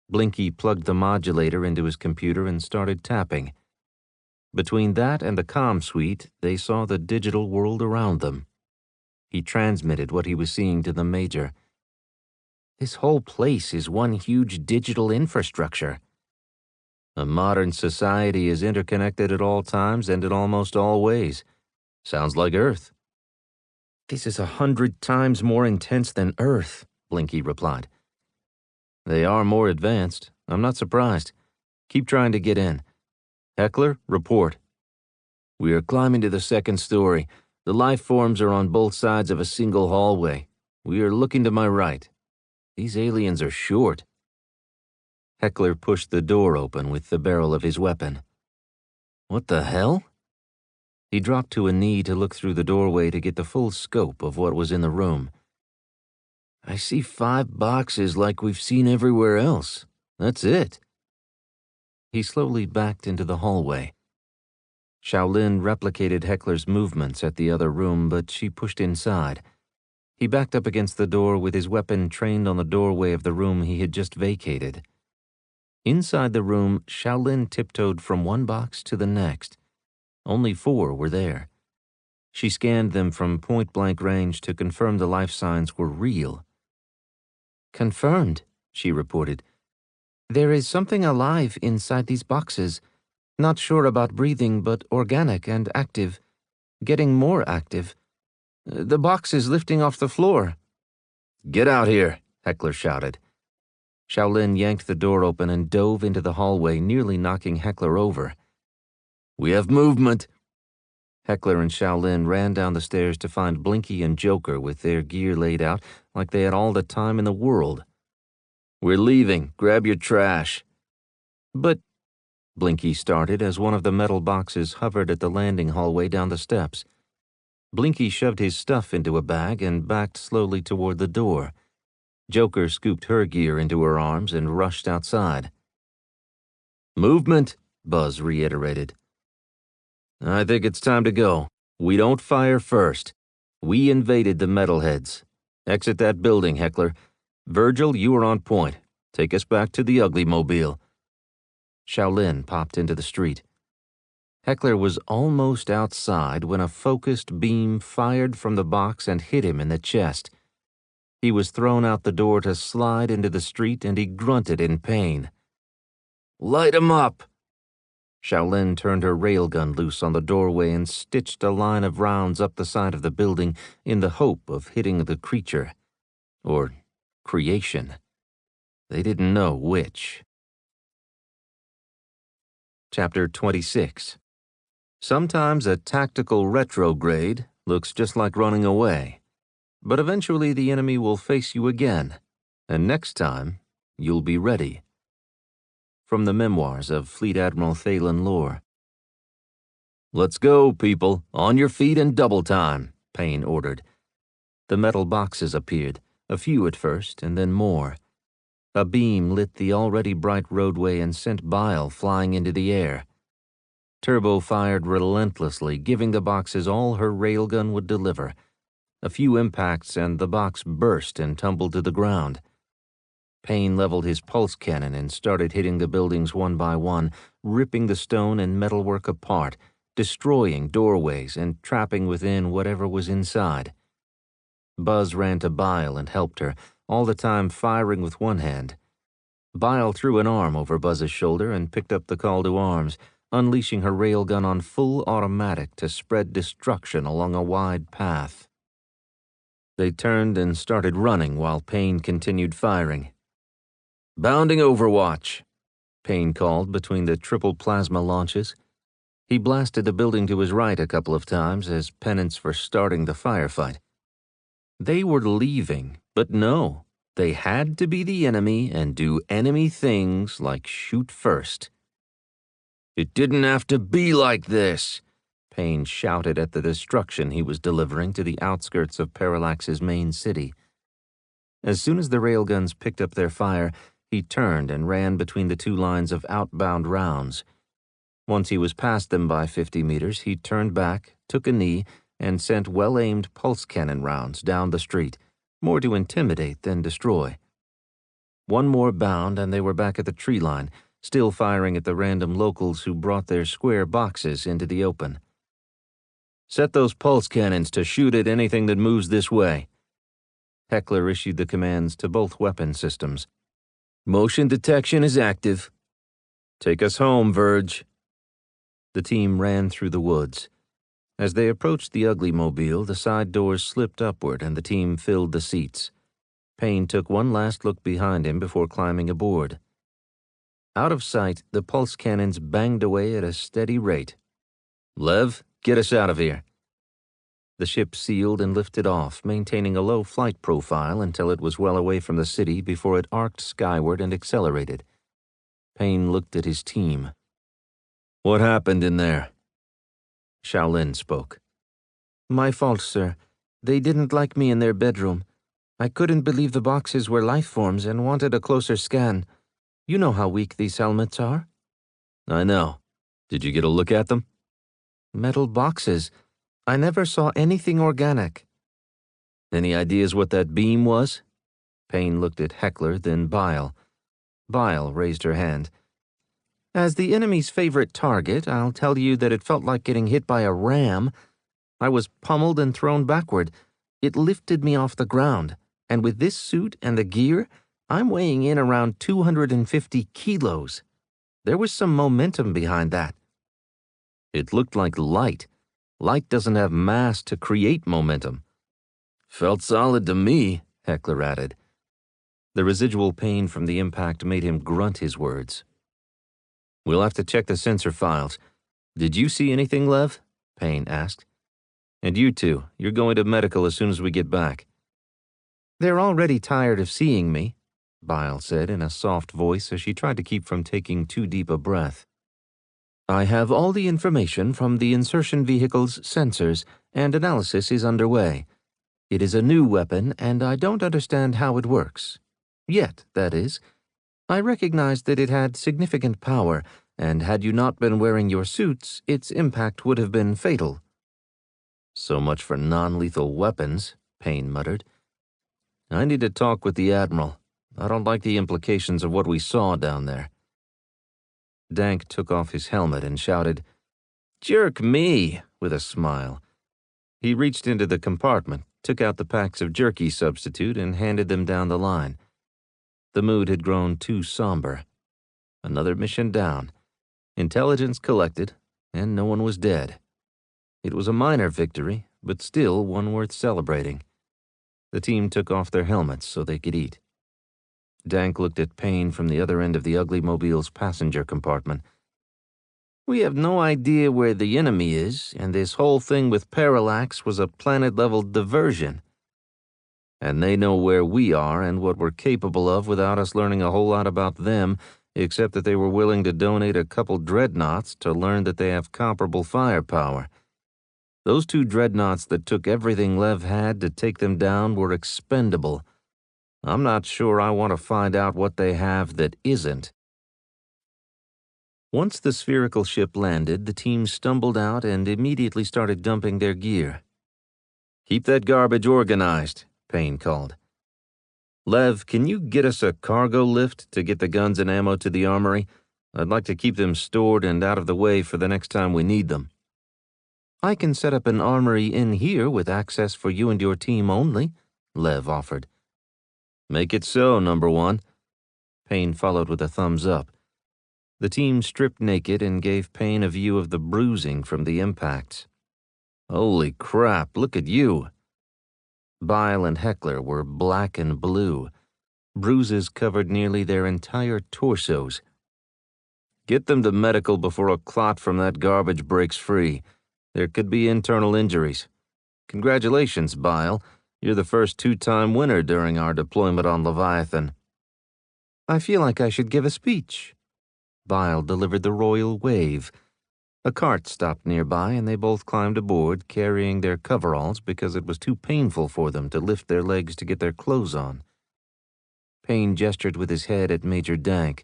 Blinky plugged the modulator into his computer and started tapping. Between that and the comm suite, they saw the digital world around them. He transmitted what he was seeing to the Major. "This whole place is one huge digital infrastructure. A modern society is interconnected at all times and in almost all ways. Sounds like Earth." "This is 100 times more intense than Earth," Blinky replied. "They are more advanced. I'm not surprised. Keep trying to get in. Heckler, report." "We are climbing to the second story. The life forms are on both sides of a single hallway. We are looking to my right. These aliens are short." Heckler pushed the door open with the barrel of his weapon. "What the hell?" He dropped to a knee to look through the doorway to get the full scope of what was in the room. "I see 5 boxes like we've seen everywhere else. That's it." He slowly backed into the hallway. Shaolin replicated Heckler's movements at the other room, but she pushed inside. He backed up against the door with his weapon trained on the doorway of the room he had just vacated. Inside the room, Shaolin tiptoed from one box to the next. Only 4 were there. She scanned them from point-blank range to confirm the life signs were real. "Confirmed," she reported. "There is something alive inside these boxes. Not sure about breathing, but organic and active. Getting more active. The box is lifting off the floor." "Get out here," Heckler shouted. Shaolin yanked the door open and dove into the hallway, nearly knocking Heckler over. "We have movement." Heckler and Shaolin ran down the stairs to find Blinky and Joker with their gear laid out like they had all the time in the world. "We're leaving. Grab your trash." "But—" Blinky started as one of the metal boxes hovered at the landing hallway down the steps. Blinky shoved his stuff into a bag and backed slowly toward the door. Joker scooped her gear into her arms and rushed outside. "Movement," Buzz reiterated. "I think it's time to go. We don't fire first. We invaded the metalheads. Exit that building, Heckler. Virgil, you are on point. Take us back to the Ugly Mobile." Shaolin popped into the street. Heckler was almost outside when a focused beam fired from the box and hit him in the chest. He was thrown out the door to slide into the street, and he grunted in pain. "Light 'em up!" Shaolin turned her railgun loose on the doorway and stitched a line of rounds up the side of the building in the hope of hitting the creature. Or creation. They didn't know which. Chapter 26. Sometimes a tactical retrograde looks just like running away, but eventually the enemy will face you again, and next time you'll be ready. From the memoirs of Fleet Admiral Thalen Lore. "Let's go, people. On your feet and double time," Payne ordered. The metal boxes appeared, a few at first, and then more. A beam lit the already bright roadway and sent Bile flying into the air. Turbo fired relentlessly, giving the boxes all her railgun would deliver. A few impacts and the box burst and tumbled to the ground. Payne leveled his pulse cannon and started hitting the buildings one by one, ripping the stone and metalwork apart, destroying doorways and trapping within whatever was inside. Buzz ran to Bile and helped her, all the time firing with one hand. Bile threw an arm over Buzz's shoulder and picked up the call to arms, unleashing her railgun on full automatic to spread destruction along a wide path. They turned and started running while Payne continued firing. "Bounding Overwatch," Payne called between the triple plasma launches. He blasted the building to his right a couple of times as penance for starting the firefight. They were leaving, but no, they had to be the enemy and do enemy things like shoot first. "It didn't have to be like this," Payne shouted at the destruction he was delivering to the outskirts of Parallax's main city. As soon as the railguns picked up their fire, he turned and ran between the two lines of outbound rounds. Once he was past them by 50 meters, he turned back, took a knee, and sent well-aimed pulse cannon rounds down the street, more to intimidate than destroy. One more bound and they were back at the tree line, still firing at the random locals who brought their square boxes into the open. "Set those pulse cannons to shoot at anything that moves this way." Heckler issued the commands to both weapon systems. "Motion detection is active. Take us home, Verge." The team ran through the woods. As they approached the ugly mobile, the side doors slipped upward and the team filled the seats. Payne took one last look behind him before climbing aboard. Out of sight, the pulse cannons banged away at a steady rate. "Lev, get us out of here." The ship sealed and lifted off, maintaining a low flight profile until it was well away from the city before it arced skyward and accelerated. Payne looked at his team. "What happened in there?" Shaolin spoke. "My fault, sir. They didn't like me in their bedroom. I couldn't believe the boxes were life forms and wanted a closer scan. You know how weak these helmets are." "I know. Did you get a look at them?" "Metal boxes. I never saw anything organic." "Any ideas what that beam was?" Payne looked at Heckler, then Bile. Bile raised her hand. "As the enemy's favorite target, I'll tell you that it felt like getting hit by a ram. I was pummeled and thrown backward. It lifted me off the ground, and with this suit and the gear, I'm weighing in around 250 kilos. There was some momentum behind that." "It looked like light. Light doesn't have mass to create momentum." "Felt solid to me," Heckler added. The residual pain from the impact made him grunt his words. "We'll have to check the sensor files. Did you see anything, Lev?" Payne asked. "And you two, you're going to medical as soon as we get back." "They're already tired of seeing me," Bile said in a soft voice as she tried to keep from taking too deep a breath. "I have all the information from the insertion vehicle's sensors, and analysis is underway. It is a new weapon, and I don't understand how it works. Yet, that is. I recognize that it had significant power, and had you not been wearing your suits, its impact would have been fatal." "So much for non-lethal weapons," Payne muttered. "I need to talk with the Admiral. I don't like the implications of what we saw down there." Dank took off his helmet and shouted, "Jerk me," with a smile. He reached into the compartment, took out the packs of jerky substitute, and handed them down the line. The mood had grown too somber. Another mission down. Intelligence collected, and no one was dead. It was a minor victory, but still one worth celebrating. The team took off their helmets so they could eat. Dank looked at Payne from the other end of the ugly mobile's passenger compartment. "We have no idea where the enemy is, and this whole thing with Parallax was a planet-level diversion. And they know where we are and what we're capable of without us learning a whole lot about them, except that they were willing to donate a couple dreadnoughts to learn that they have comparable firepower. Those two dreadnoughts that took everything Lev had to take them down were expendable. I'm not sure I want to find out what they have that isn't." Once the spherical ship landed, the team stumbled out and immediately started dumping their gear. "Keep that garbage organized," Payne called. "Lev, can you get us a cargo lift to get the guns and ammo to the armory? I'd like to keep them stored and out of the way for the next time we need them." "I can set up an armory in here with access for you and your team only," Lev offered. "Make it so, number one." Payne followed with a thumbs up. The team stripped naked and gave Payne a view of the bruising from the impacts. "Holy crap, look at you." Bile and Heckler were black and blue. Bruises covered nearly their entire torsos. "Get them to medical before a clot from that garbage breaks free. There could be internal injuries. Congratulations, Bile. You're the first two-time winner during our deployment on Leviathan." "I feel like I should give a speech." Bile delivered the royal wave. A cart stopped nearby, and they both climbed aboard, carrying their coveralls because it was too painful for them to lift their legs to get their clothes on. Payne gestured with his head at Major Dank.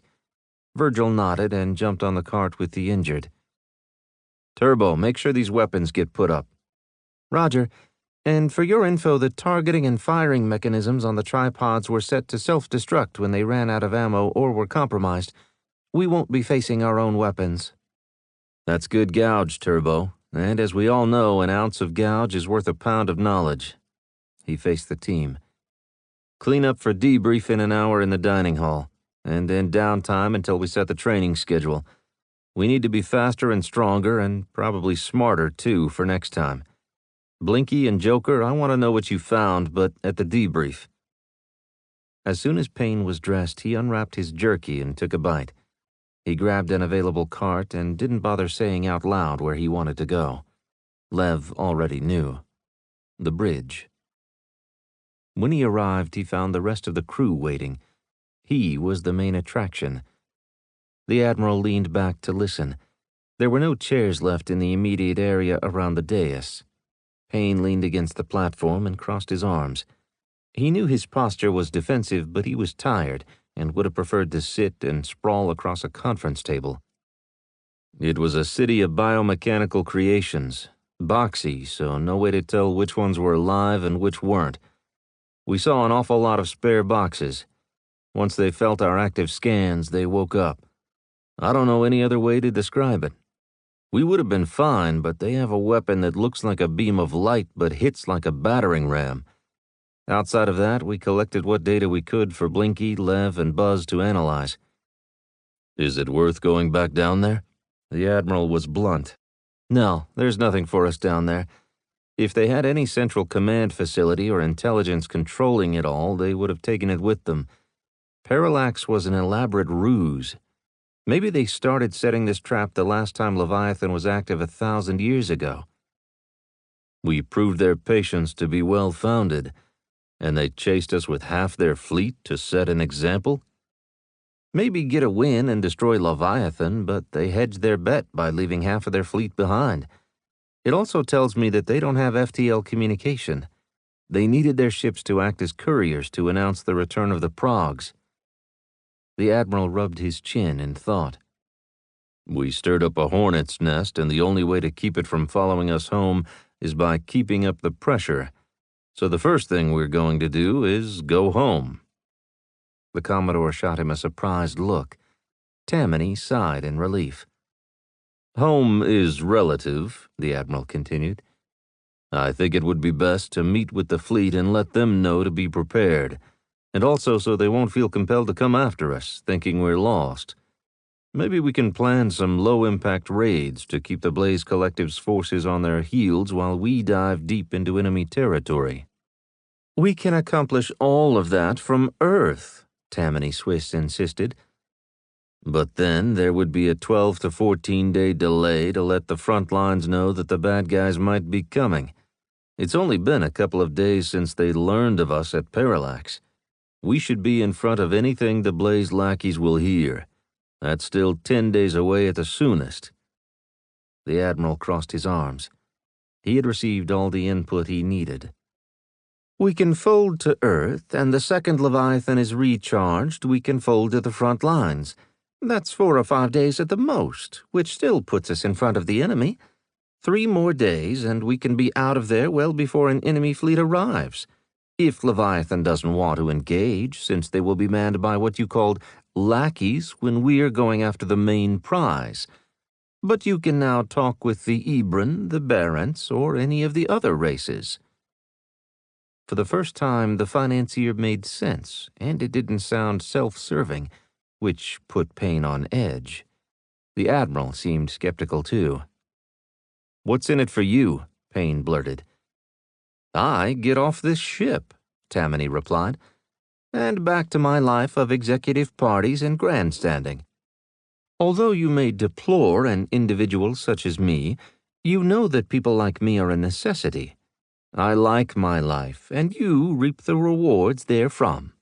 Virgil nodded and jumped on the cart with the injured. "Turbo, make sure these weapons get put up." "Roger. And for your info, the targeting and firing mechanisms on the tripods were set to self-destruct when they ran out of ammo or were compromised. We won't be facing our own weapons." "That's good gouge, Turbo. And as we all know, an ounce of gouge is worth a pound of knowledge." He faced the team. "Clean up for debrief in an hour in the dining hall, and then downtime until we set the training schedule. We need to be faster and stronger, and probably smarter, too, for next time. Blinky and Joker, I want to know what you found, but at the debrief." As soon as Payne was dressed, he unwrapped his jerky and took a bite. He grabbed an available cart and didn't bother saying out loud where he wanted to go. Lev already knew. The bridge. When he arrived, he found the rest of the crew waiting. He was the main attraction. The Admiral leaned back to listen. There were no chairs left in the immediate area around the dais. Payne leaned against the platform and crossed his arms. He knew his posture was defensive, but he was tired and would have preferred to sit and sprawl across a conference table. It was a city of biomechanical creations, boxy, so no way to tell which ones were alive and which weren't. We saw an awful lot of spare boxes. Once they felt our active scans, they woke up. I don't know any other way to describe it. We would have been fine, but they have a weapon that looks like a beam of light but hits like a battering ram. Outside of that, we collected what data we could for Blinky, Lev, and Buzz to analyze. "Is it worth going back down there?" The Admiral was blunt. "No, there's nothing for us down there. If they had any central command facility or intelligence controlling it all, they would have taken it with them. Parallax was an elaborate ruse. Maybe they started setting this trap the last time Leviathan was active 1,000 years ago. We proved their patience to be well-founded, and they chased us with half their fleet to set an example? Maybe get a win and destroy Leviathan, but they hedged their bet by leaving half of their fleet behind. It also tells me that they don't have FTL communication. They needed their ships to act as couriers to announce the return of the Progs." The Admiral rubbed his chin in thought. "We stirred up a hornet's nest, and the only way to keep it from following us home is by keeping up the pressure. So the first thing we're going to do is go home." The Commodore shot him a surprised look. Tammany sighed in relief. "Home is relative," the Admiral continued. "I think it would be best to meet with the fleet and let them know to be prepared, and also so they won't feel compelled to come after us, thinking we're lost. Maybe we can plan some low-impact raids to keep the Blaze Collective's forces on their heels while we dive deep into enemy territory." "We can accomplish all of that from Earth," Tammany Swiss insisted. "But then there would be a 12 to 14-day delay to let the front lines know that the bad guys might be coming. It's only been a couple of days since they learned of us at Parallax. We should be in front of anything the Blaze lackeys will hear. That's still 10 days away at the soonest." The Admiral crossed his arms. He had received all the input he needed. "We can fold to Earth, and the second Leviathan is recharged, we can fold to the front lines. That's 4 or 5 days at the most, which still puts us in front of the enemy. 3 more days, and we can be out of there well before an enemy fleet arrives. If Leviathan doesn't want to engage, since they will be manned by what you called lackeys when we're going after the main prize. But you can now talk with the Ebron, the Barents, or any of the other races. For the first time, the financier made sense, and it didn't sound self-serving, which put Payne on edge. The Admiral seemed skeptical, too. "What's in it for you?" Payne blurted. "I get off this ship," Tammany replied, "and back to my life of executive parties and grandstanding. Although you may deplore an individual such as me, you know that people like me are a necessity. I like my life, and you reap the rewards therefrom."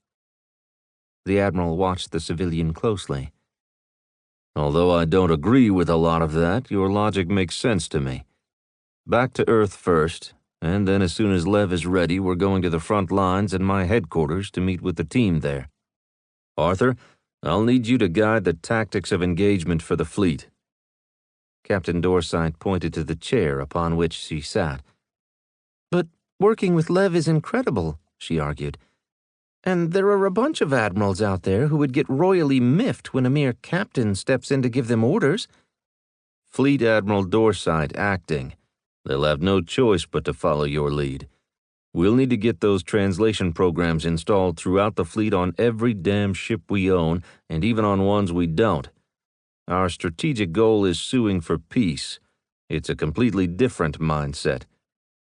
The Admiral watched the civilian closely. "Although I don't agree with a lot of that, your logic makes sense to me. Back to Earth first, and then as soon as Lev is ready, we're going to the front lines and my headquarters to meet with the team there. Arthur, I'll need you to guide the tactics of engagement for the fleet." Captain Dorsight pointed to the chair upon which she sat. "But working with Lev is incredible," she argued. "And there are a bunch of admirals out there who would get royally miffed when a mere captain steps in to give them orders." "Fleet Admiral Dorsight acting. They'll have no choice but to follow your lead. We'll need to get those translation programs installed throughout the fleet on every damn ship we own, and even on ones we don't. Our strategic goal is suing for peace. It's a completely different mindset.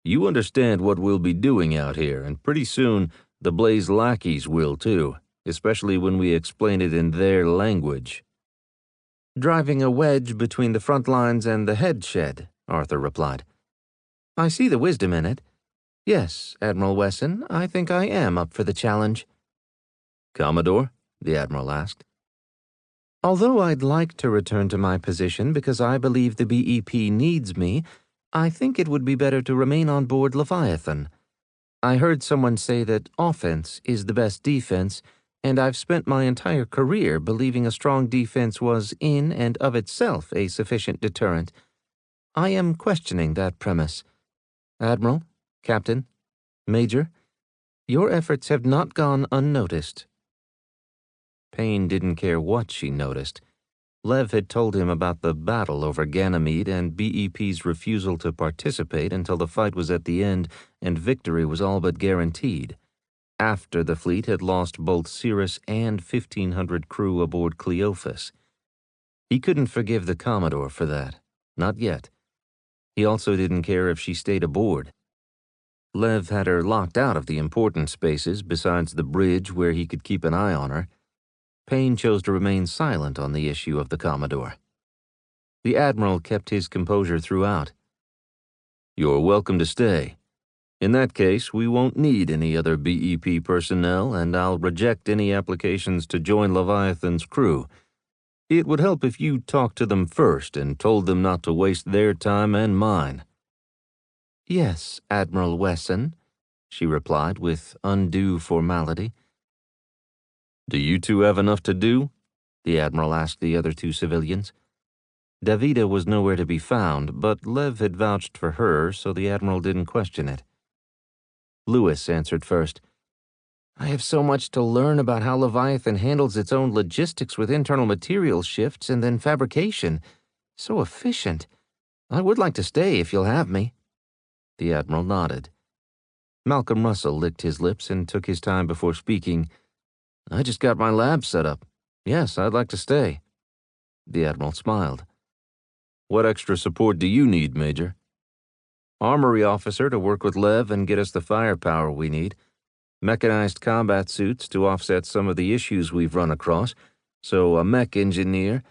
You understand what we'll be doing out here, and pretty soon the Blaze lackeys will too, especially when we explain it in their language." "Driving a wedge between the front lines and the head shed," Arthur replied. "I see the wisdom in it. Yes, Admiral Wesson, I think I am up for the challenge." "Commodore?" the Admiral asked. "Although I'd like to return to my position because I believe the BEP needs me, I think it would be better to remain on board Leviathan. I heard someone say that offense is the best defense, and I've spent my entire career believing a strong defense was in and of itself a sufficient deterrent. I am questioning that premise. Admiral, Captain, Major, your efforts have not gone unnoticed." Payne didn't care what she noticed. Lev had told him about the battle over Ganymede and BEP's refusal to participate until the fight was at the end and victory was all but guaranteed, after the fleet had lost both Cirrus and 1,500 crew aboard Cleophas. He couldn't forgive the Commodore for that, not yet. He also didn't care if she stayed aboard. Lev had her locked out of the important spaces besides the bridge where he could keep an eye on her. Payne chose to remain silent on the issue of the Commodore. The Admiral kept his composure throughout. "You're welcome to stay. In that case, we won't need any other BEP personnel, and I'll reject any applications to join Leviathan's crew. It would help if you talked to them first and told them not to waste their time and mine." "Yes, Admiral Wesson," she replied with undue formality. "Do you two have enough to do?" the Admiral asked the other 2 civilians. Davida was nowhere to be found, but Lev had vouched for her, so the Admiral didn't question it. Lewis answered first. "I have so much to learn about how Leviathan handles its own logistics with internal material shifts and then fabrication. So efficient. I would like to stay if you'll have me." The Admiral nodded. Malcolm Russell licked his lips and took his time before speaking. "I just got my lab set up. Yes, I'd like to stay." The Admiral smiled. "What extra support do you need, Major?" "Armory officer to work with Lev and get us the firepower we need. Mechanized combat suits to offset some of the issues we've run across, so a mech engineer,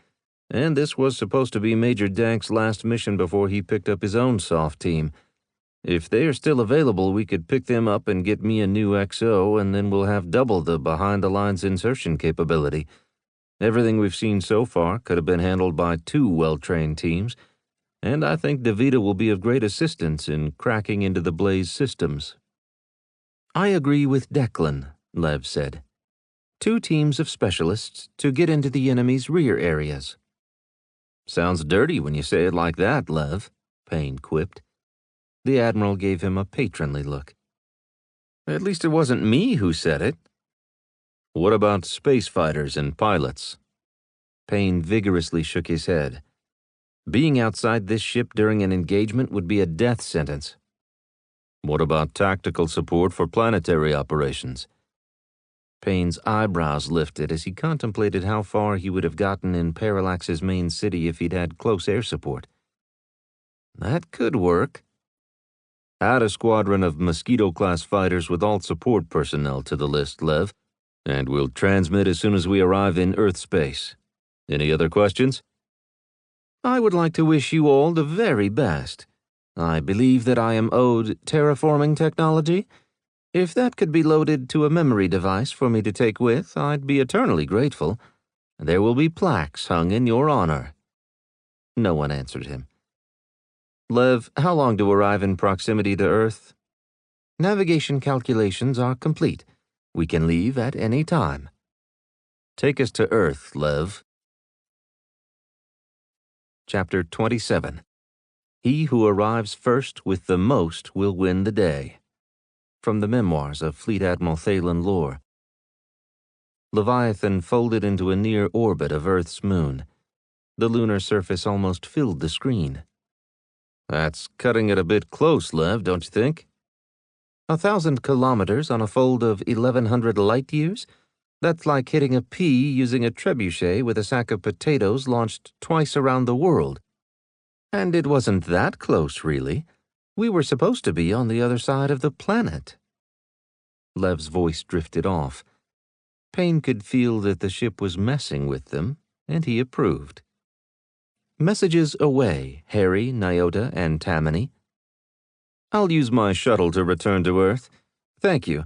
and this was supposed to be Major Dank's last mission before he picked up his own soft team. If they are still available, we could pick them up and get me a new XO, and then we'll have double the behind-the-lines insertion capability. Everything we've seen so far could have been handled by 2 well-trained teams, and I think Davida will be of great assistance in cracking into the Blaze systems." "I agree with Declan," Lev said. 2 teams of specialists to get into the enemy's rear areas. Sounds dirty when you say it like that, Lev, Payne quipped. The Admiral gave him a patronly look. At least it wasn't me who said it. What about space fighters and pilots? Payne vigorously shook his head. Being outside this ship during an engagement would be a death sentence. What about tactical support for planetary operations? Payne's eyebrows lifted as he contemplated how far he would have gotten in Parallax's main city if he'd had close air support. That could work. Add a squadron of Mosquito-class fighters with all support personnel to the list, Lev, and we'll transmit as soon as we arrive in Earth space. Any other questions? I would like to wish you all the very best. I believe that I am owed terraforming technology. If that could be loaded to a memory device for me to take with, I'd be eternally grateful. There will be plaques hung in your honor. No one answered him. Lev, how long to arrive in proximity to Earth? Navigation calculations are complete. We can leave at any time. Take us to Earth, Lev. Chapter 27. He who arrives first with the most will win the day. From the memoirs of Fleet Admiral Thalen Lore. Leviathan folded into a near orbit of Earth's moon. The lunar surface almost filled the screen. That's cutting it a bit close, Lev, don't you think? 1,000 kilometers on a fold of 1,100 light years? That's like hitting a pea using a trebuchet with a sack of potatoes launched twice around the world. And it wasn't that close, really. We were supposed to be on the other side of the planet. Lev's voice drifted off. Payne could feel that the ship was messing with them, and he approved. Messages away, Harry, Nyota, and Tammany. I'll use my shuttle to return to Earth. Thank you.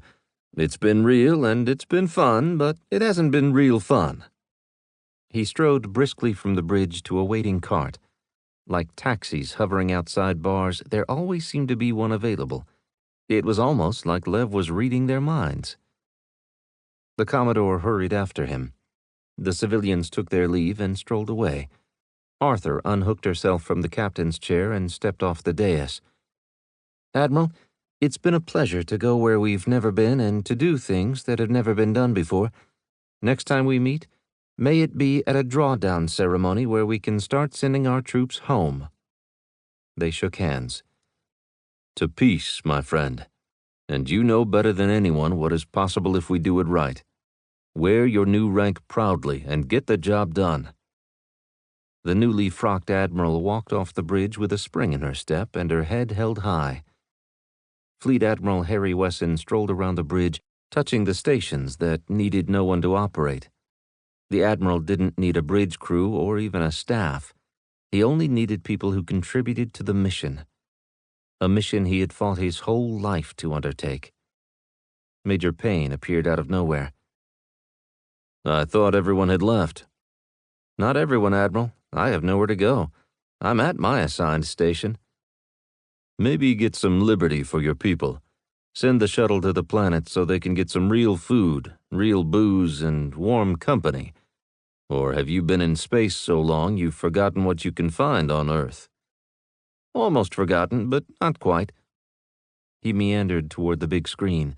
It's been real and it's been fun, but it hasn't been real fun. He strode briskly from the bridge to a waiting cart. Like taxis hovering outside bars, there always seemed to be one available. It was almost like Lev was reading their minds. The Commodore hurried after him. The civilians took their leave and strolled away. Arthur unhooked herself from the captain's chair and stepped off the dais. Admiral, it's been a pleasure to go where we've never been and to do things that have never been done before. Next time we meet, may it be at a drawdown ceremony where we can start sending our troops home. They shook hands. To peace, my friend. And you know better than anyone what is possible if we do it right. Wear your new rank proudly and get the job done. The newly frocked Admiral walked off the bridge with a spring in her step and her head held high. Fleet Admiral Harry Wesson strolled around the bridge, touching the stations that needed no one to operate. The Admiral didn't need a bridge crew or even a staff. He only needed people who contributed to the mission. A mission he had fought his whole life to undertake. Major Payne appeared out of nowhere. I thought everyone had left. Not everyone, Admiral. I have nowhere to go. I'm at my assigned station. Maybe get some liberty for your people. Send the shuttle to the planet so they can get some real food, real booze, and warm company. Or have you been in space so long you've forgotten what you can find on Earth? Almost forgotten, but not quite. He meandered toward the big screen.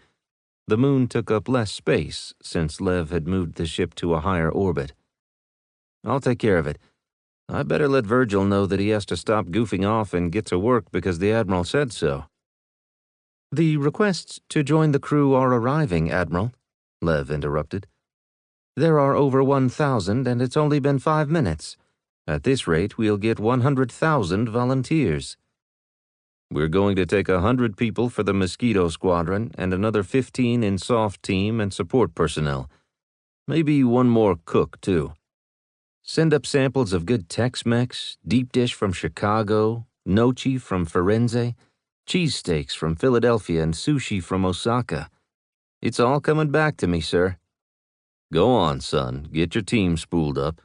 The moon took up less space since Lev had moved the ship to a higher orbit. I'll take care of it. I better let Virgil know that he has to stop goofing off and get to work because the Admiral said so. The requests to join the crew are arriving, Admiral, Lev interrupted. There are over 1,000 and it's only been 5 minutes. At this rate, we'll get 100,000 volunteers. We're going to take 100 people for the Mosquito Squadron and another 15 in soft team and support personnel. Maybe one more cook, too. Send up samples of good Tex-Mex, deep dish from Chicago, gnocchi from Firenze, cheesesteaks from Philadelphia, and sushi from Osaka. It's all coming back to me, sir. Go on, son. Get your team spooled up.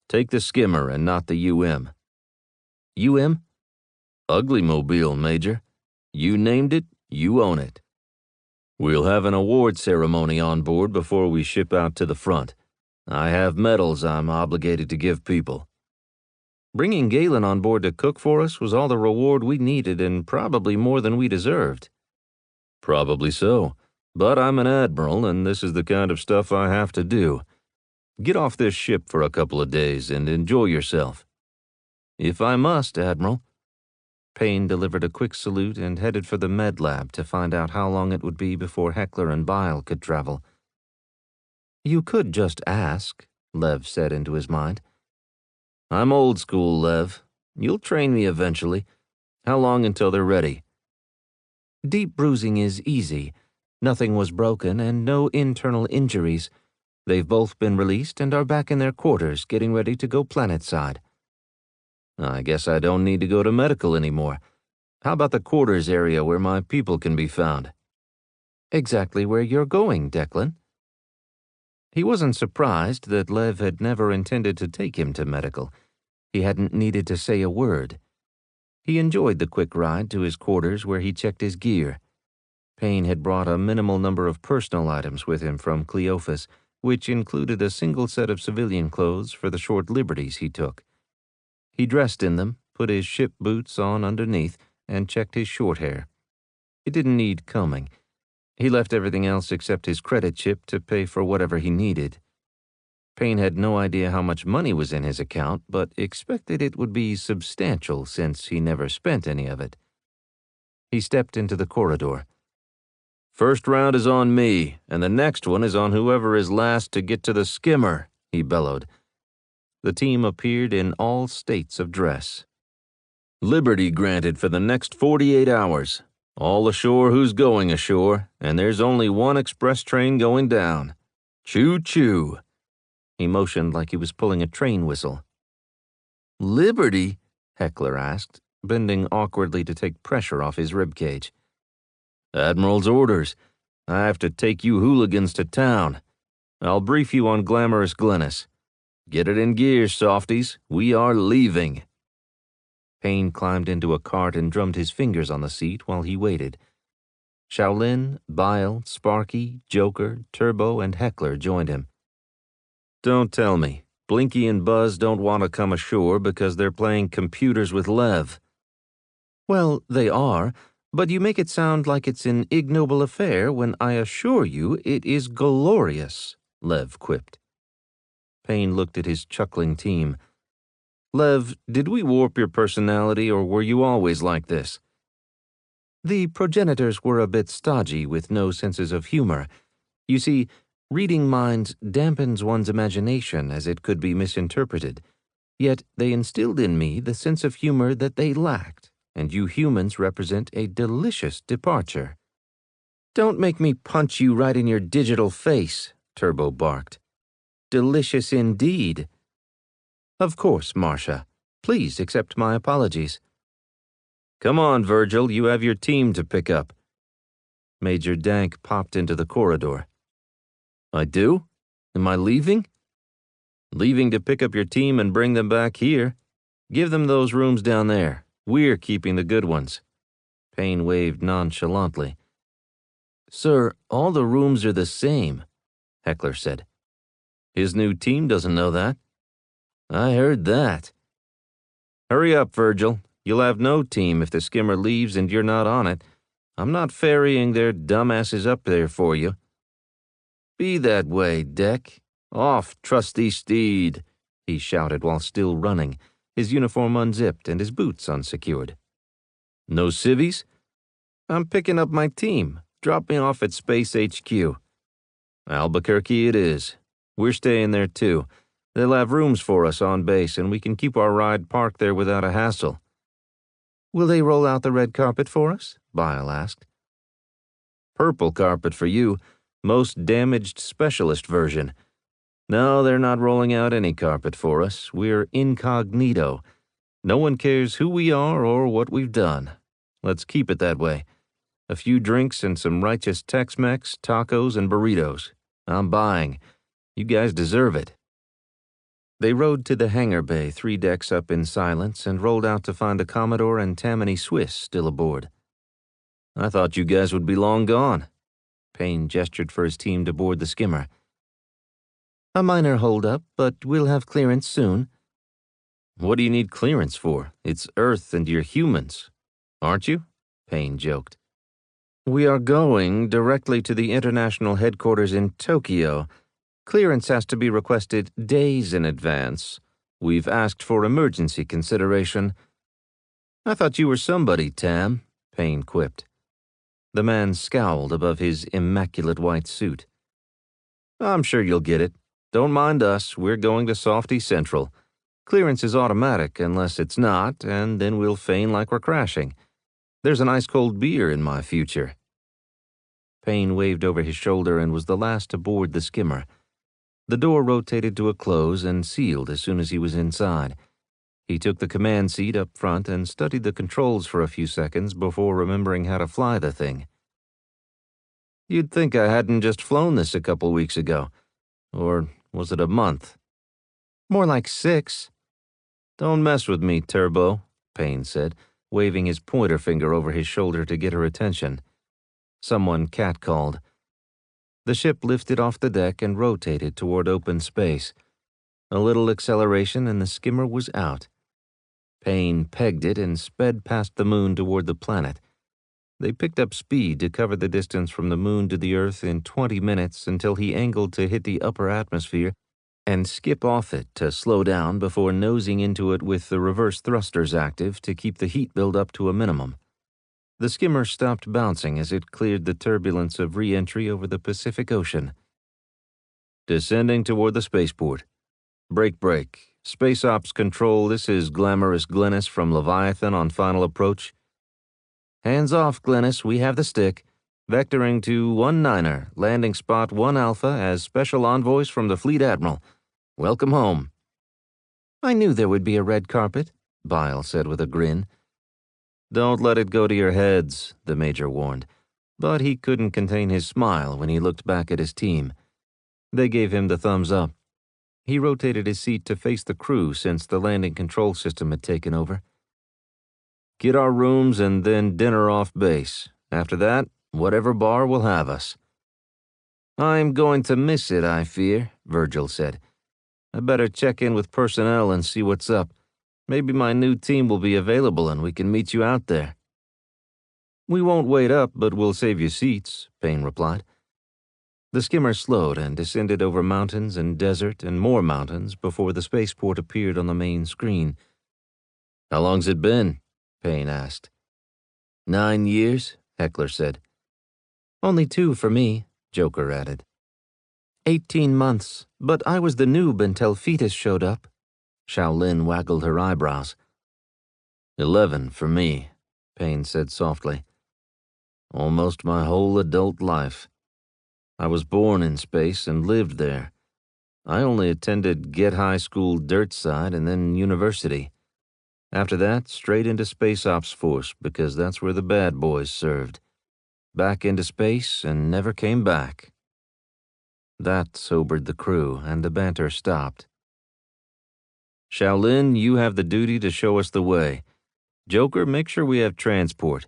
Take the skimmer and not the UM. UM? Ugly Mobile, Major. You named it, you own it. We'll have an award ceremony on board before we ship out to the front. I have medals I'm obligated to give people. Bringing Galen on board to cook for us was all the reward we needed and probably more than we deserved. Probably so, but I'm an admiral and this is the kind of stuff I have to do. Get off this ship for a couple of days and enjoy yourself. If I must, Admiral. Payne delivered a quick salute and headed for the med lab to find out how long it would be before Heckler and Bile could travel. You could just ask, Lev said into his mind. I'm old school, Lev. You'll train me eventually. How long until they're ready? Deep bruising is easy. Nothing was broken and no internal injuries. They've both been released and are back in their quarters getting ready to go planetside. I guess I don't need to go to medical anymore. How about the quarters area where my people can be found? Exactly where you're going, Declan. He wasn't surprised that Lev had never intended to take him to medical. He hadn't needed to say a word. He enjoyed the quick ride to his quarters where he checked his gear. Payne had brought a minimal number of personal items with him from Cleophas, which included a single set of civilian clothes for the short liberties he took. He dressed in them, put his ship boots on underneath, and checked his short hair. It didn't need combing. He left everything else except his credit chip to pay for whatever he needed. Payne had no idea how much money was in his account, but expected it would be substantial since he never spent any of it. He stepped into the corridor. First round is on me, and the next one is on whoever is last to get to the skimmer, he bellowed. The team appeared in all states of dress. Liberty granted for the next 48 hours. All ashore who's going ashore, and there's only one express train going down. Choo-choo. He motioned like he was pulling a train whistle. Liberty? Heckler asked, bending awkwardly to take pressure off his ribcage. Admiral's orders. I have to take you hooligans to town. I'll brief you on glamorous Glennis. Get it in gear, softies. We are leaving. Payne climbed into a cart and drummed his fingers on the seat while he waited. Shaolin, Bile, Sparky, Joker, Turbo, and Heckler joined him. Don't tell me. Blinky and Buzz don't want to come ashore because they're playing computers with Lev. Well, they are, but you make it sound like it's an ignoble affair when I assure you it is glorious, Lev quipped. Payne looked at his chuckling team. Lev, did we warp your personality or were you always like this? The progenitors were a bit stodgy with no senses of humor. You see, reading minds dampens one's imagination as it could be misinterpreted. Yet they instilled in me the sense of humor that they lacked, and you humans represent a delicious departure. Don't make me punch you right in your digital face, Turbo barked. Delicious indeed. Of course, Marcia. Please accept my apologies. Come on, Virgil, you have your team to pick up. Major Dank popped into the corridor. I do? Am I leaving? Leaving to pick up your team and bring them back here. Give them those rooms down there. We're keeping the good ones. Payne waved nonchalantly. Sir, all the rooms are the same, Heckler said. His new team doesn't know that. I heard that. Hurry up, Virgil. You'll have no team if the skimmer leaves and you're not on it. I'm not ferrying their dumbasses up there for you. Be that way, Deck. Off, trusty steed, he shouted while still running, his uniform unzipped and his boots unsecured. No civvies? I'm picking up my team. Drop me off at Space HQ. Albuquerque it is. We're staying there too. They'll have rooms for us on base and we can keep our ride parked there without a hassle. Will they roll out the red carpet for us? Bile asked. Purple carpet for you. Most damaged specialist version. No, they're not rolling out any carpet for us. We're incognito. No one cares who we are or what we've done. Let's keep it that way. A few drinks and some righteous Tex-Mex, tacos, and burritos. I'm buying. You guys deserve it. They rode to the hangar bay 3 decks up in silence and rolled out to find a Commodore and Tammany Swiss still aboard. I thought you guys would be long gone. Payne gestured for his team to board the skimmer. A minor holdup, but we'll have clearance soon. What do you need clearance for? It's Earth and you're humans, aren't you? Payne joked. We are going directly to the international headquarters in Tokyo. Clearance has to be requested days in advance. We've asked for emergency consideration. I thought you were somebody, Tam, Payne quipped. The man scowled above his immaculate white suit. I'm sure you'll get it. Don't mind us, we're going to Softy Central. Clearance is automatic unless it's not, and then we'll feign like we're crashing. There's an ice-cold beer in my future. Payne waved over his shoulder and was the last to board the skimmer. The door rotated to a close and sealed as soon as he was inside. He took the command seat up front and studied the controls for a few seconds before remembering how to fly the thing. You'd think I hadn't just flown this a couple weeks ago. Or was it a month? More like 6. Don't mess with me, Turbo, Payne said, waving his pointer finger over his shoulder to get her attention. Someone catcalled. The ship lifted off the deck and rotated toward open space. A little acceleration and the skimmer was out. Payne pegged it and sped past the moon toward the planet. They picked up speed to cover the distance from the moon to the Earth in 20 minutes until he angled to hit the upper atmosphere and skip off it to slow down before nosing into it with the reverse thrusters active to keep the heat buildup to a minimum. The skimmer stopped bouncing as it cleared the turbulence of re-entry over the Pacific Ocean. Descending toward the spaceport. Break. Space Ops Control, this is Glamorous Glennis from Leviathan on final approach. Hands off, Glennis, we have the stick. Vectoring to 19er, landing spot 1 Alpha as special envoys from the Fleet Admiral. Welcome home. I knew there would be a red carpet, Bile said with a grin. Don't let it go to your heads, the Major warned, but he couldn't contain his smile when he looked back at his team. They gave him the thumbs up. He rotated his seat to face the crew since the landing control system had taken over. Get our rooms and then dinner off base. After that, whatever bar will have us. I'm going to miss it, I fear, Virgil said. I better check in with personnel and see what's up. Maybe my new team will be available and we can meet you out there. We won't wait up, but we'll save you seats, Payne replied. The skimmer slowed and descended over mountains and desert and more mountains before the spaceport appeared on the main screen. How long's it been? Payne asked. 9 years, Heckler said. Only 2 for me, Joker added. 18 months, but I was the noob until Fetus showed up. Shaolin waggled her eyebrows. 11 for me, Payne said softly. Almost my whole adult life. I was born in space and lived there. I only attended Get High School dirt side and then university. After that, straight into Space Ops Force because that's where the bad boys served. Back into space and never came back. That sobered the crew, and the banter stopped. Shaolin, you have the duty to show us the way. Joker, make sure we have transport.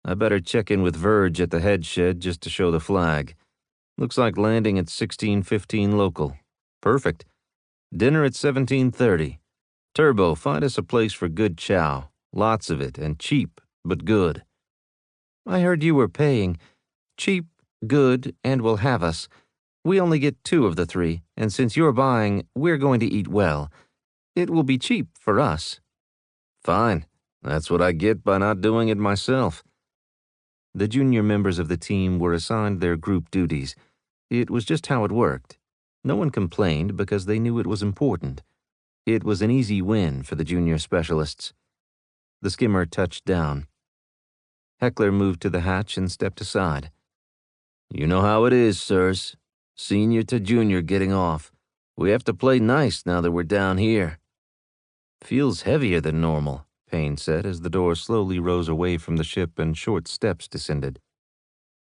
I better check in with Verge at the head shed just to show the flag. Looks like landing at 16:15 local. Perfect. Dinner at 17:30. Turbo, find us a place for good chow. Lots of it, and cheap, but good. I heard you were paying. Cheap, good, and will have us. We only get 2 of the 3, and since you're buying, we're going to eat well. It will be cheap for us. Fine. That's what I get by not doing it myself. The junior members of the team were assigned their group duties. It was just how it worked. No one complained because they knew it was important. It was an easy win for the junior specialists. The skimmer touched down. Heckler moved to the hatch and stepped aside. You know how it is, sirs. Senior to junior getting off. We have to play nice now that we're down here. Feels heavier than normal, Payne said as the door slowly rose away from the ship and short steps descended.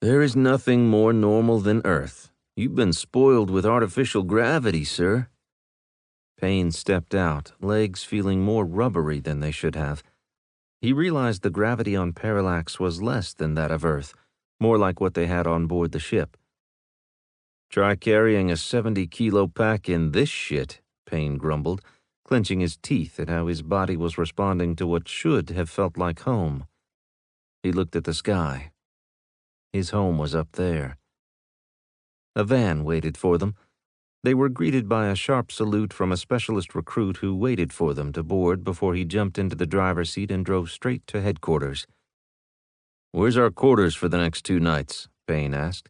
There is nothing more normal than Earth. You've been spoiled with artificial gravity, sir. Payne stepped out, legs feeling more rubbery than they should have. He realized the gravity on Parallax was less than that of Earth, more like what they had on board the ship. Try carrying a 70-kilo pack in this shit, Payne grumbled, clenching his teeth at how his body was responding to what should have felt like home. He looked at the sky. His home was up there. A van waited for them. They were greeted by a sharp salute from a specialist recruit who waited for them to board before he jumped into the driver's seat and drove straight to headquarters. "Where's our quarters for the next 2 nights?" Payne asked.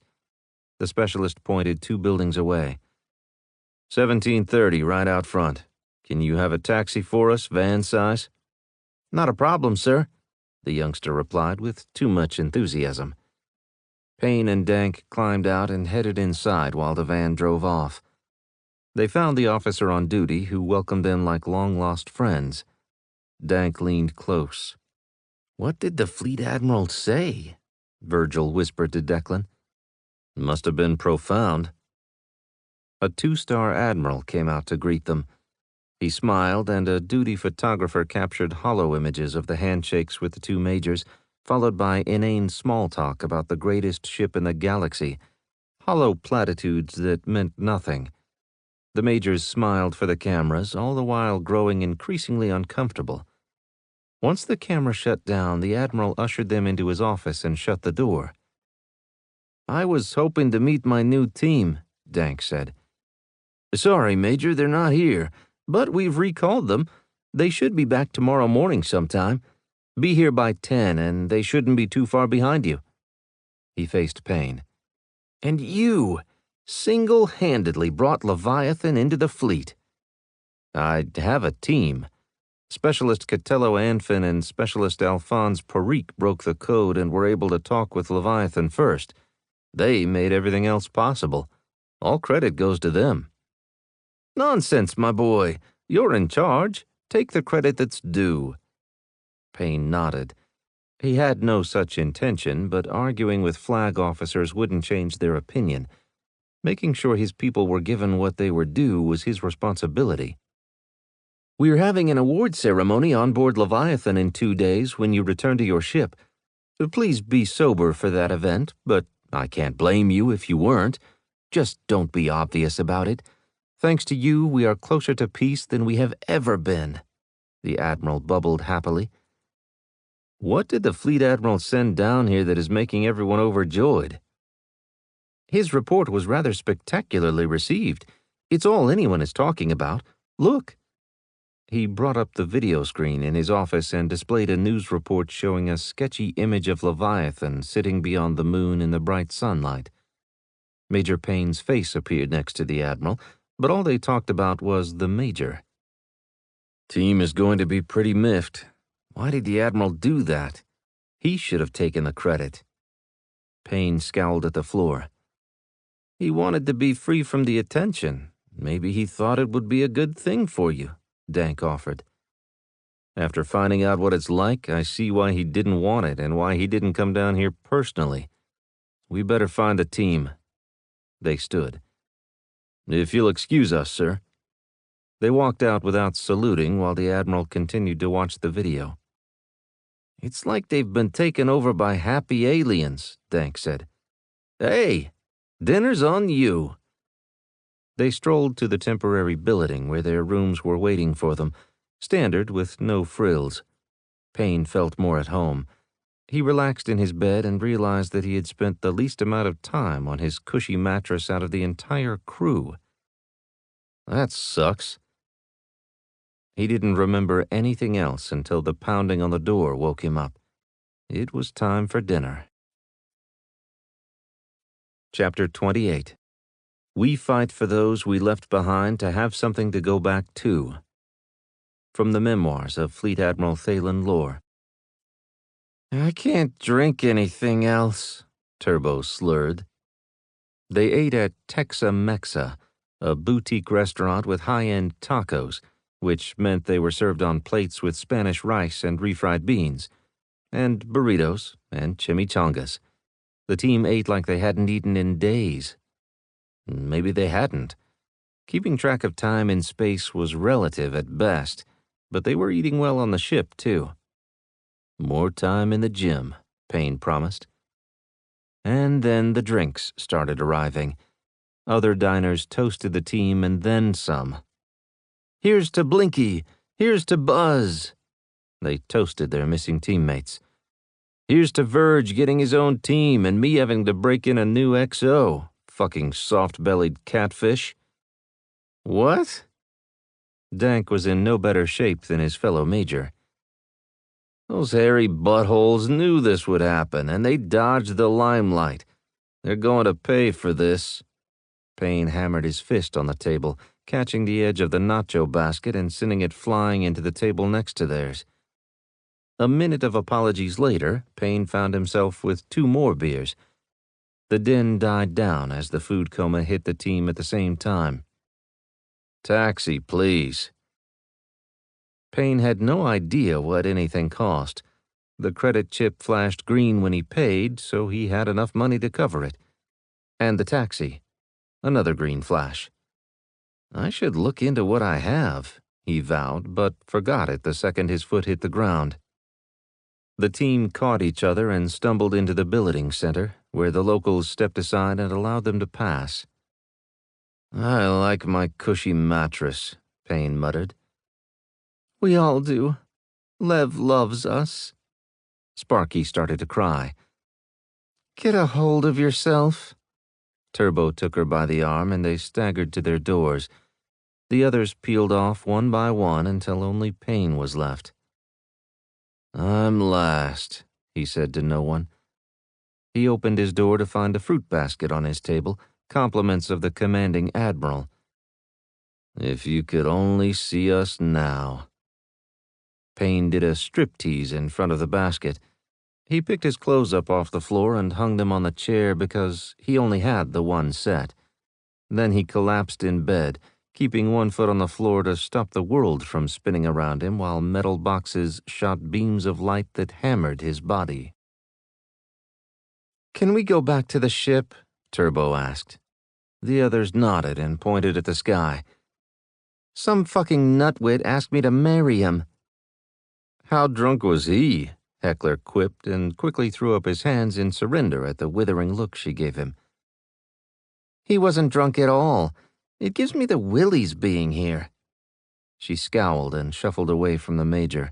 The specialist pointed 2 buildings away. 1730, right out front. Can you have a taxi for us, van size?" "Not a problem, sir," the youngster replied with too much enthusiasm. Payne and Dank climbed out and headed inside while the van drove off. They found the officer on duty, who welcomed them like long-lost friends. Dank leaned close. "What did the fleet admiral say?" Virgil whispered to Declan. "Must have been profound." A 2-star admiral came out to greet them. He smiled, and a duty photographer captured hollow images of the handshakes with the 2 majors, followed by inane small talk about the greatest ship in the galaxy, hollow platitudes that meant nothing. The majors smiled for the cameras, all the while growing increasingly uncomfortable. Once the camera shut down, the admiral ushered them into his office and shut the door. "I was hoping to meet my new team," Dank said. "Sorry, Major, they're not here, but we've recalled them. They should be back tomorrow morning sometime. Be here by 10, and they shouldn't be too far behind you." He faced Payne. "And you single-handedly brought Leviathan into the fleet." "I have a team. Specialist Catello Anfin and Specialist Alphonse Perique broke the code and were able to talk with Leviathan first. They made everything else possible. All credit goes to them." "Nonsense, my boy. You're in charge. Take the credit that's due." Payne nodded. He had no such intention, but arguing with flag officers wouldn't change their opinion. Making sure his people were given what they were due was his responsibility. "We're having an award ceremony on board Leviathan in 2 days when you return to your ship. Please be sober for that event, but I can't blame you if you weren't. Just don't be obvious about it. Thanks to you, we are closer to peace than we have ever been," the admiral bubbled happily. "What did the fleet admiral send down here that is making everyone overjoyed?" "His report was rather spectacularly received. It's all anyone is talking about. Look." He brought up the video screen in his office and displayed a news report showing a sketchy image of Leviathan sitting beyond the moon in the bright sunlight. Major Payne's face appeared next to the admiral, but all they talked about was the major. "Team is going to be pretty miffed. Why did the admiral do that? He should have taken the credit." Payne scowled at the floor. "He wanted to be free from the attention. Maybe he thought it would be a good thing for you," Dank offered. "After finding out what it's like, I see why he didn't want it and why he didn't come down here personally. We better find the team." They stood. "If you'll excuse us, sir." They walked out without saluting while the admiral continued to watch the video. "It's like they've been taken over by happy aliens," Dank said. "Hey, dinner's on you." They strolled to the temporary billeting where their rooms were waiting for them, standard with no frills. Payne felt more at home. He relaxed in his bed and realized that he had spent the least amount of time on his cushy mattress out of the entire crew. That sucks. He didn't remember anything else until the pounding on the door woke him up. It was time for dinner. Chapter 28. We fight for those we left behind to have something to go back to. From the memoirs of Fleet Admiral Thalen Lore. "I can't drink anything else," Turbo slurred. They ate at Texa-Mexa, a boutique restaurant with high-end tacos, which meant they were served on plates with Spanish rice and refried beans, and burritos and chimichangas. The team ate like they hadn't eaten in days. Maybe they hadn't. Keeping track of time and space was relative at best, but they were eating well on the ship, too. More time in the gym, Payne promised. And then the drinks started arriving. Other diners toasted the team and then some. "Here's to Blinky! Here's to Buzz!" They toasted their missing teammates. "Here's to Verge getting his own team and me having to break in a new XO. Fucking soft-bellied catfish." "What?" Dank was in no better shape than his fellow major. "Those hairy buttholes knew this would happen, and they dodged the limelight. They're going to pay for this." Payne hammered his fist on the table, catching the edge of the nacho basket and sending it flying into the table next to theirs. A minute of apologies later, Payne found himself with 2 more beers. The din died down as the food coma hit the team at the same time. "Taxi, please." Payne had no idea what anything cost. The credit chip flashed green when he paid, so he had enough money to cover it. And the taxi. Another green flash. "I should look into what I have," he vowed, but forgot it the second his foot hit the ground. The team caught each other and stumbled into the billeting center, where the locals stepped aside and allowed them to pass. "I like my cushy mattress," Payne muttered. "We all do. Lev loves us." Sparky started to cry. "Get a hold of yourself." Turbo took her by the arm and they staggered to their doors. The others peeled off one by one until only Payne was left. "I'm last," he said to no one. He opened his door to find a fruit basket on his table, compliments of the commanding admiral. "If you could only see us now." Payne did a striptease in front of the basket. He picked his clothes up off the floor and hung them on the chair because he only had the one set. Then he collapsed in bed, keeping one foot on the floor to stop the world from spinning around him while metal boxes shot beams of light that hammered his body. "Can we go back to the ship?" Turbo asked. The others nodded and pointed at the sky. "Some fucking nutwit asked me to marry him." "How drunk was he?" Heckler quipped and quickly threw up his hands in surrender at the withering look she gave him. "He wasn't drunk at all. It gives me the willies being here." She scowled and shuffled away from the major.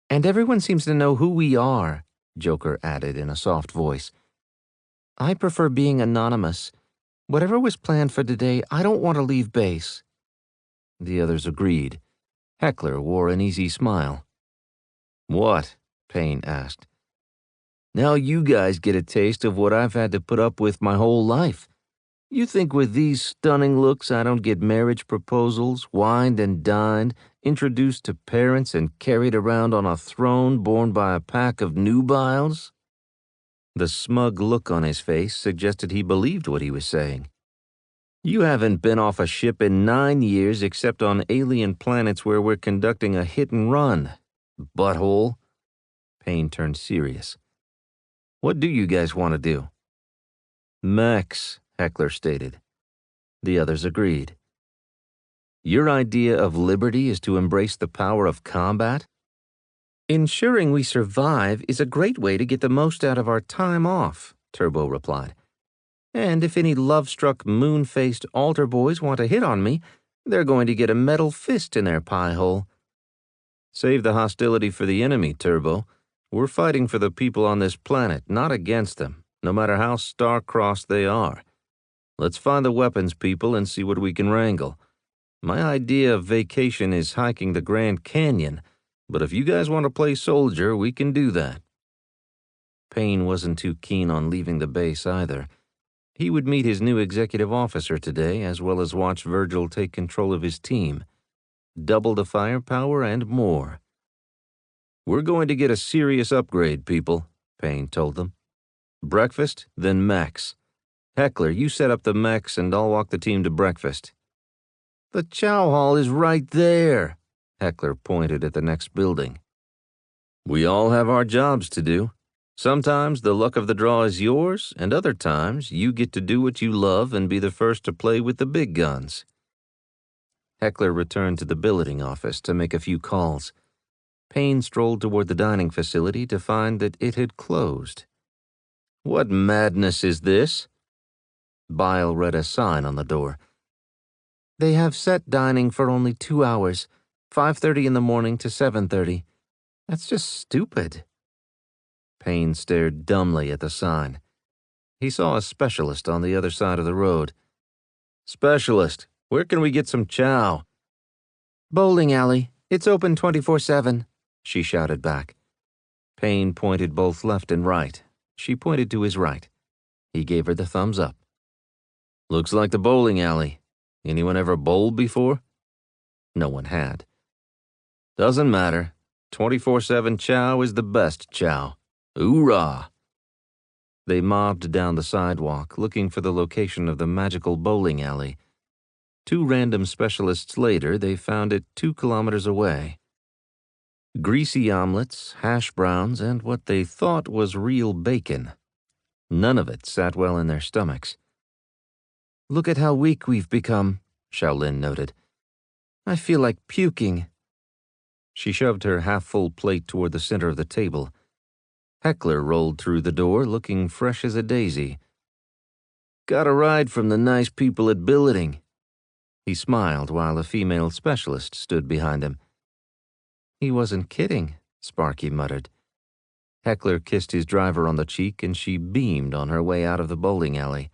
"And everyone seems to know who we are," Joker added in a soft voice. "I prefer being anonymous. Whatever was planned for today, I don't want to leave base." The others agreed. Heckler wore an easy smile. "What?" Payne asked. "Now you guys get a taste of what I've had to put up with my whole life. You think with these stunning looks I don't get marriage proposals, wined and dined, introduced to parents and carried around on a throne borne by a pack of nubiles?" The smug look on his face suggested he believed what he was saying. "You haven't been off a ship in 9 years except on alien planets where we're conducting a hit and run. Butthole." Payne turned serious. "What do you guys want to do?" "Mechs," Heckler stated. The others agreed. "Your idea of liberty is to embrace the power of combat?" "Ensuring we survive is a great way to get the most out of our time off," Turbo replied. "And if any love-struck, moon-faced altar boys want to hit on me, they're going to get a metal fist in their pie hole." "Save the hostility for the enemy, Turbo. We're fighting for the people on this planet, not against them, no matter how star-crossed they are. Let's find the weapons people and see what we can wrangle. My idea of vacation is hiking the Grand Canyon, but if you guys want to play soldier, we can do that." Payne wasn't too keen on leaving the base either. He would meet his new executive officer today, as well as watch Virgil take control of his team. Double the firepower and more. "We're going to get a serious upgrade, people," Payne told them. "Breakfast, then mechs. Heckler, you set up the mechs and I'll walk the team to breakfast." "The chow hall is right there," Heckler pointed at the next building. "We all have our jobs to do. Sometimes the luck of the draw is yours, and other times you get to do what you love and be the first to play with the big guns." Heckler returned to the billeting office to make a few calls. Payne strolled toward the dining facility to find that it had closed. "What madness is this?" Bile read a sign on the door. They have set dining for only 2 hours, 5:30 in the morning to 7:30. That's just stupid. Payne stared dumbly at the sign. He saw a specialist on the other side of the road. "Specialist, where can we get some chow?" "Bowling alley. It's open 24/7, she shouted back. Payne pointed both left and right. She pointed to his right. He gave her the thumbs up. "Looks like the bowling alley. Anyone ever bowled before?" No one had. "Doesn't matter. 24/7 chow is the best chow. Hoorah!" They mobbed down the sidewalk, looking for the location of the magical bowling alley. 2 random specialists later, they found it 2 kilometers away. Greasy omelets, hash browns, and what they thought was real bacon. None of it sat well in their stomachs. "Look at how weak we've become," Shaolin noted. "I feel like puking." She shoved her half-full plate toward the center of the table. Heckler rolled through the door, looking fresh as a daisy. "Got a ride from the nice people at billeting." He smiled while a female specialist stood behind him. "He wasn't kidding," Sparky muttered. Heckler kissed his driver on the cheek, and she beamed on her way out of the bowling alley.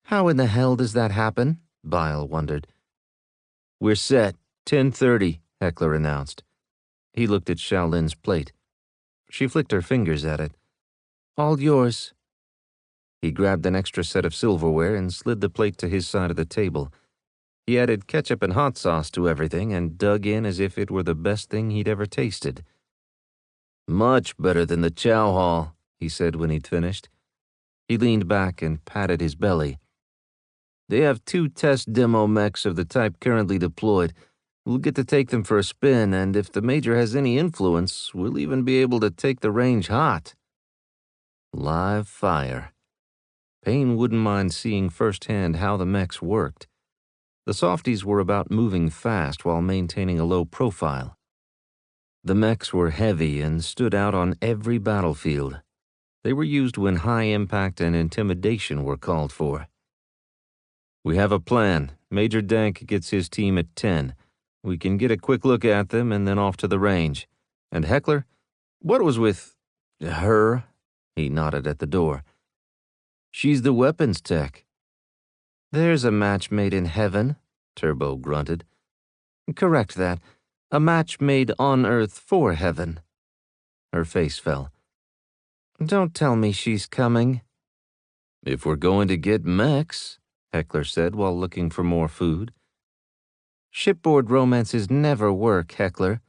"How in the hell does that happen?" Bile wondered. "We're set. 10:30, Heckler announced. He looked at Shaolin's plate. She flicked her fingers at it. "All yours." He grabbed an extra set of silverware and slid the plate to his side of the table. He added ketchup and hot sauce to everything and dug in as if it were the best thing he'd ever tasted. "Much better than the chow hall," he said when he'd finished. He leaned back and patted his belly. "They have 2 test demo mechs of the type currently deployed. We'll get to take them for a spin, and if the Major has any influence, we'll even be able to take the range hot." Live fire. Payne wouldn't mind seeing firsthand how the mechs worked. The softies were about moving fast while maintaining a low profile. The mechs were heavy and stood out on every battlefield. They were used when high impact and intimidation were called for. "We have a plan. Major Dank gets his team at 10. We can get a quick look at them and then off to the range. And Heckler, what was with her?" He nodded at the door. "She's the weapons tech." "There's a match made in heaven," Turbo grunted. "Correct that. A match made on Earth for heaven." Her face fell. "Don't tell me she's coming." "If we're going to get mechs," Heckler said while looking for more food. "Shipboard romances never work, Heckler."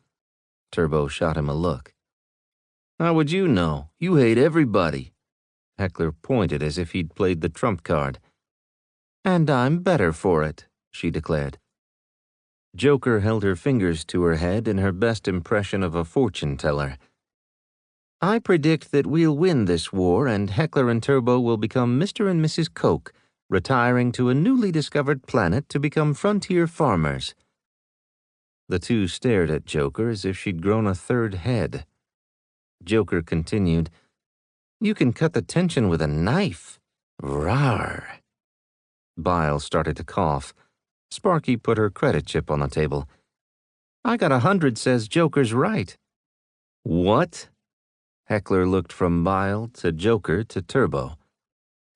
Turbo shot him a look. "How would you know? You hate everybody." Heckler pointed as if he'd played the trump card. "And I'm better for it," she declared. Joker held her fingers to her head in her best impression of a fortune teller. "I predict that we'll win this war, and Heckler and Turbo will become Mr. and Mrs. Coke, retiring to a newly discovered planet to become frontier farmers." The two stared at Joker as if she'd grown a third head. Joker continued, "You can cut the tension with a knife. Rawr." Bile started to cough. Sparky put her credit chip on the table. "I got 100 says Joker's right." "What?" Heckler looked from Bile to Joker to Turbo.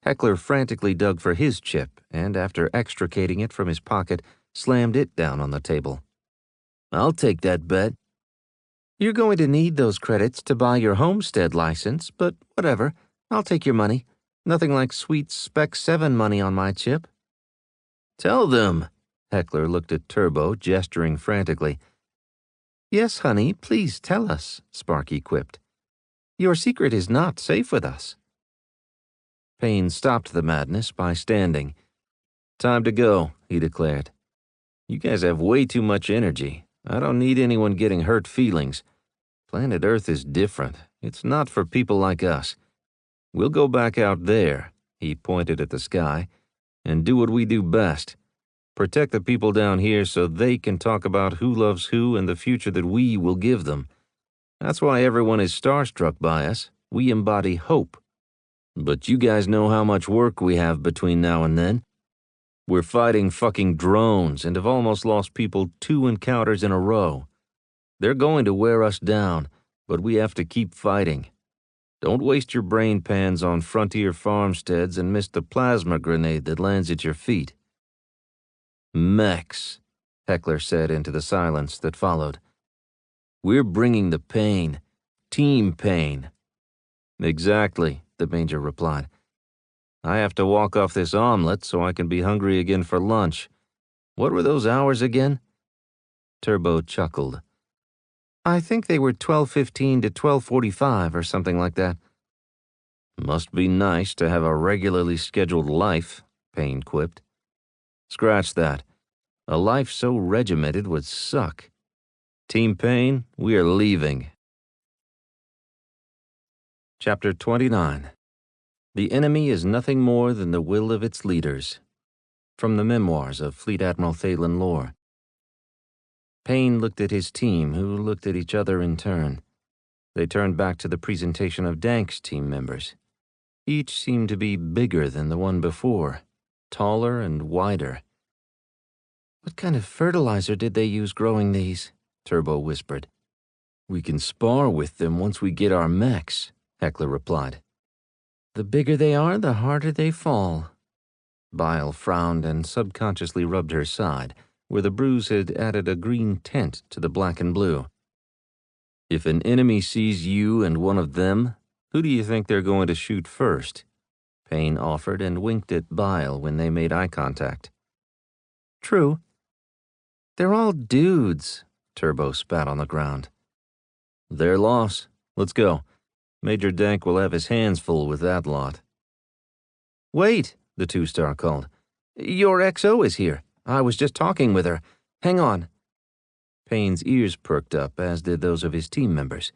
Heckler frantically dug for his chip and, after extricating it from his pocket, slammed it down on the table. "I'll take that bet." "You're going to need those credits to buy your homestead license, but whatever. I'll take your money. Nothing like sweet Spec 7 money on my chip." "Tell them." Heckler looked at Turbo, gesturing frantically. "Yes, honey, please tell us," Sparky quipped. "Your secret is not safe with us." Payne stopped the madness by standing. "Time to go," he declared. "You guys have way too much energy. I don't need anyone getting hurt feelings. Planet Earth is different. It's not for people like us. We'll go back out there," he pointed at the sky, "and do what we do best. Protect the people down here so they can talk about who loves who and the future that we will give them. That's why everyone is starstruck by us. We embody hope." But you guys know how much work we have between now and then. We're fighting fucking drones and have almost lost people 2 encounters in a row. They're going to wear us down, but we have to keep fighting. Don't waste your brain pans on frontier farmsteads and miss the plasma grenade that lands at your feet. Mechs, Heckler said into the silence that followed. We're bringing the pain. Team pain. Exactly, the Major replied. I have to walk off this omelet so I can be hungry again for lunch. What were those hours again? Turbo chuckled. I think they were 12:15 to 12:45 or something like that. Must be nice to have a regularly scheduled life, Payne quipped. Scratch that. A life so regimented would suck. Team Payne, we are leaving. Chapter 29. The enemy is nothing more than the will of its leaders. From the memoirs of Fleet Admiral Thalen Lore. Payne looked at his team, who looked at each other in turn. They turned back to the presentation of Dank's team members. Each seemed to be bigger than the one before, taller and wider. What kind of fertilizer did they use growing these? Turbo whispered. We can spar with them once we get our mechs, Heckler replied. The bigger they are, the harder they fall. Bile frowned and subconsciously rubbed her side, where the bruise had added a green tint to the black and blue. If an enemy sees you and one of them, who do you think they're going to shoot first? Payne offered and winked at Bile when they made eye contact. True. They're all dudes, Turbo spat on the ground. Their loss. Let's go. Major Dank will have his hands full with that lot. Wait, the two-star called. Your XO is here. I was just talking with her. Hang on. Payne's ears perked up, as did those of his team members.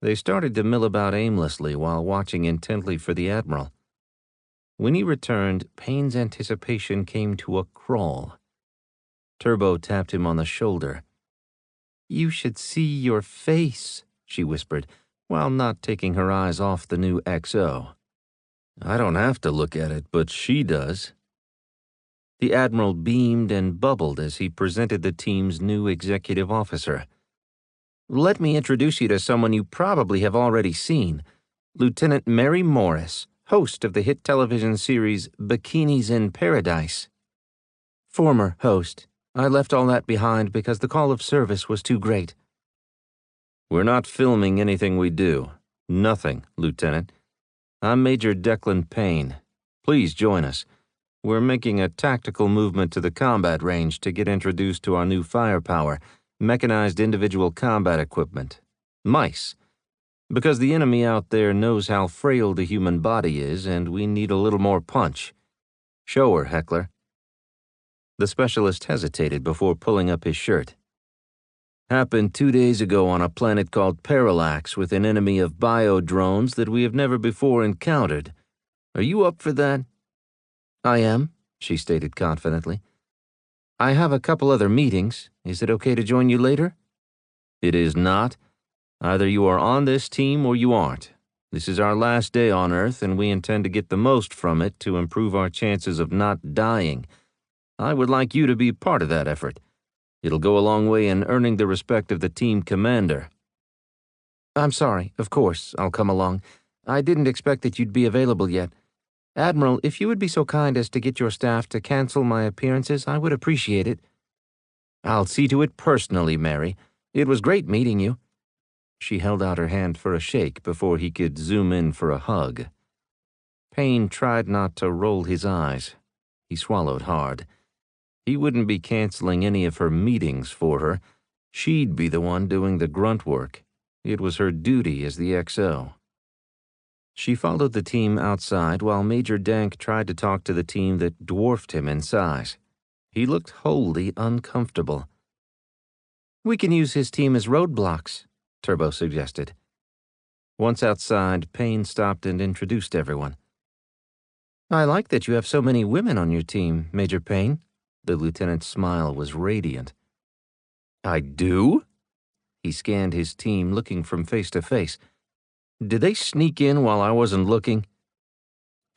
They started to mill about aimlessly while watching intently for the Admiral. When he returned, Payne's anticipation came to a crawl. Turbo tapped him on the shoulder. You should see your face, she whispered, while not taking her eyes off the new XO. I don't have to look at it, but she does. The Admiral beamed and bubbled as he presented the team's new executive officer. Let me introduce you to someone you probably have already seen, Lieutenant Mary Morris, host of the hit television series Bikinis in Paradise. Former host. I left all that behind because the call of service was too great. We're not filming anything we do. Nothing, Lieutenant. I'm Major Declan Payne. Please join us. We're making a tactical movement to the combat range to get introduced to our new firepower, mechanized individual combat equipment. Mice. Because the enemy out there knows how frail the human body is, and we need a little more punch. Show her, Heckler. The specialist hesitated before pulling up his shirt. Happened 2 days ago on a planet called Parallax with an enemy of bio-drones that we have never before encountered. Are you up for that? I am, she stated confidently. I have a couple other meetings. Is it okay to join you later? It is not. Either you are on this team or you aren't. This is our last day on Earth, and we intend to get the most from it to improve our chances of not dying. I would like you to be part of that effort. It'll go a long way in earning the respect of the team commander. I'm sorry, of course, I'll come along. I didn't expect that you'd be available yet. Admiral, if you would be so kind as to get your staff to cancel my appearances, I would appreciate it. I'll see to it personally, Mary. It was great meeting you. She held out her hand for a shake before he could zoom in for a hug. Payne tried not to roll his eyes. He swallowed hard. He wouldn't be canceling any of her meetings for her. She'd be the one doing the grunt work. It was her duty as the XO. She followed the team outside while Major Dank tried to talk to the team that dwarfed him in size. He looked wholly uncomfortable. We can use his team as roadblocks, Turbo suggested. Once outside, Payne stopped and introduced everyone. I like that you have so many women on your team, Major Payne. The lieutenant's smile was radiant. I do? He scanned his team, looking from face to face. Did they sneak in while I wasn't looking?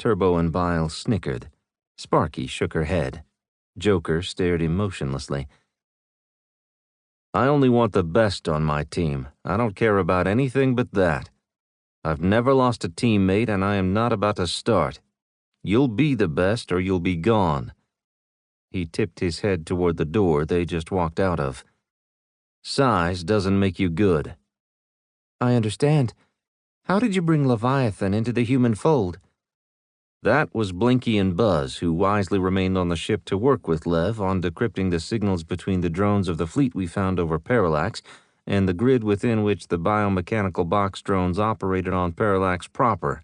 Turbo and Bile snickered. Sparky shook her head. Joker stared emotionlessly. I only want the best on my team. I don't care about anything but that. I've never lost a teammate, and I am not about to start. You'll be the best, or you'll be gone. He tipped his head toward the door they just walked out of. Size doesn't make you good. I understand. How did you bring Leviathan into the human fold? That was Blinky and Buzz, who wisely remained on the ship to work with Lev on decrypting the signals between the drones of the fleet we found over Parallax and the grid within which the biomechanical box drones operated on Parallax proper.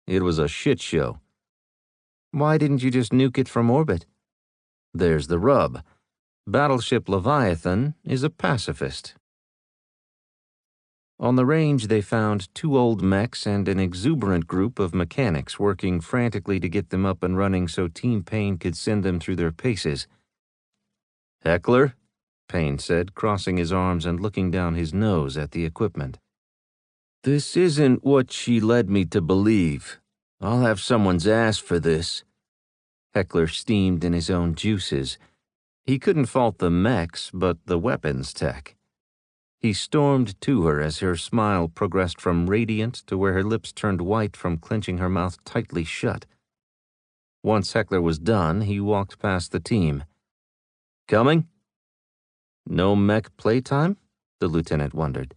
It was a shit show. Why didn't you just nuke it from orbit? There's the rub. Battleship Leviathan is a pacifist. On the range, they found 2 old mechs and an exuberant group of mechanics working frantically to get them up and running so Team Payne could send them through their paces. Heckler? Payne said, crossing his arms and looking down his nose at the equipment. This isn't what she led me to believe. I'll have someone's ass for this. Heckler steamed in his own juices. He couldn't fault the mechs, but the weapons tech. He stormed to her as her smile progressed from radiant to where her lips turned white from clenching her mouth tightly shut. Once Heckler was done, he walked past the team. Coming? No mech playtime? The lieutenant wondered.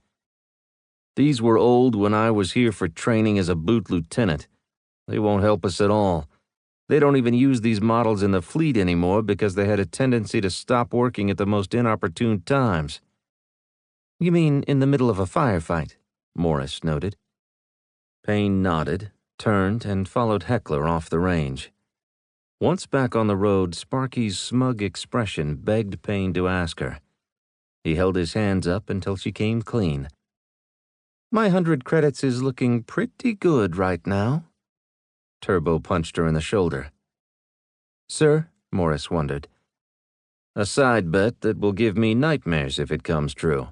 These were old when I was here for training as a boot lieutenant. They won't help us at all. They don't even use these models in the fleet anymore because they had a tendency to stop working at the most inopportune times. You mean in the middle of a firefight? Morris noted. Payne nodded, turned, and followed Heckler off the range. Once back on the road, Sparky's smug expression begged Payne to ask her. He held his hands up until she came clean. My 100 credits is looking pretty good right now. Turbo punched her in the shoulder. Sir? Morris wondered. A side bet that will give me nightmares if it comes true.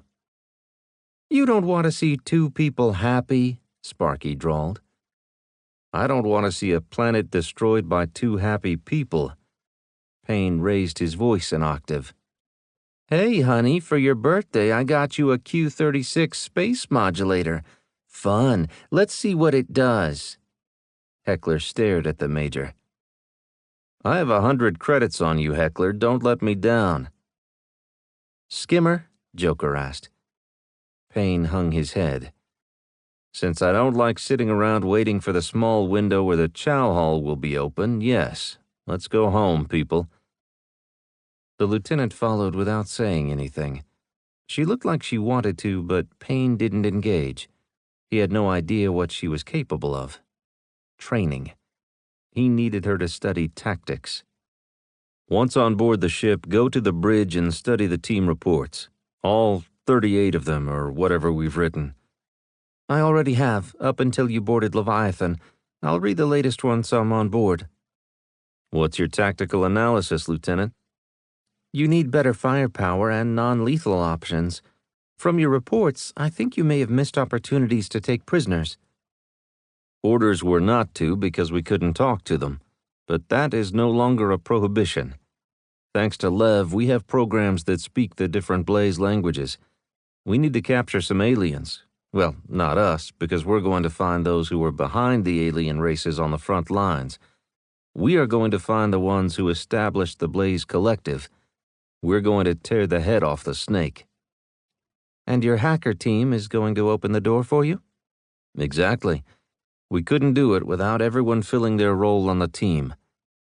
You don't want to see 2 people happy, Sparky drawled. I don't want to see a planet destroyed by 2 happy people. Payne raised his voice an octave. Hey, honey, for your birthday I got you a Q-36 space modulator. Fun. Let's see what it does. Heckler stared at the Major. I have 100 credits on you, Heckler. Don't let me down. Skimmer? Joker asked. Payne hung his head. Since I don't like sitting around waiting for the small window where the chow hall will be open, yes. Let's go home, people. The lieutenant followed without saying anything. She looked like she wanted to, but Payne didn't engage. He had no idea what she was capable of. Training. He needed her to study tactics. Once on board the ship, go to the bridge and study the team reports. All 38 of them, or whatever we've written. I already have, up until you boarded Leviathan. I'll read the latest once I'm on board. What's your tactical analysis, Lieutenant? You need better firepower and non-lethal options. From your reports, I think you may have missed opportunities to take prisoners. Orders were not to because we couldn't talk to them, but that is no longer a prohibition. Thanks to Lev, we have programs that speak the different Blaze languages. We need to capture some aliens. Well, not us, because we're going to find those who were behind the alien races on the front lines. We are going to find the ones who established the Blaze Collective. We're going to tear the head off the snake. And your hacker team is going to open the door for you? Exactly. We couldn't do it without everyone filling their role on the team.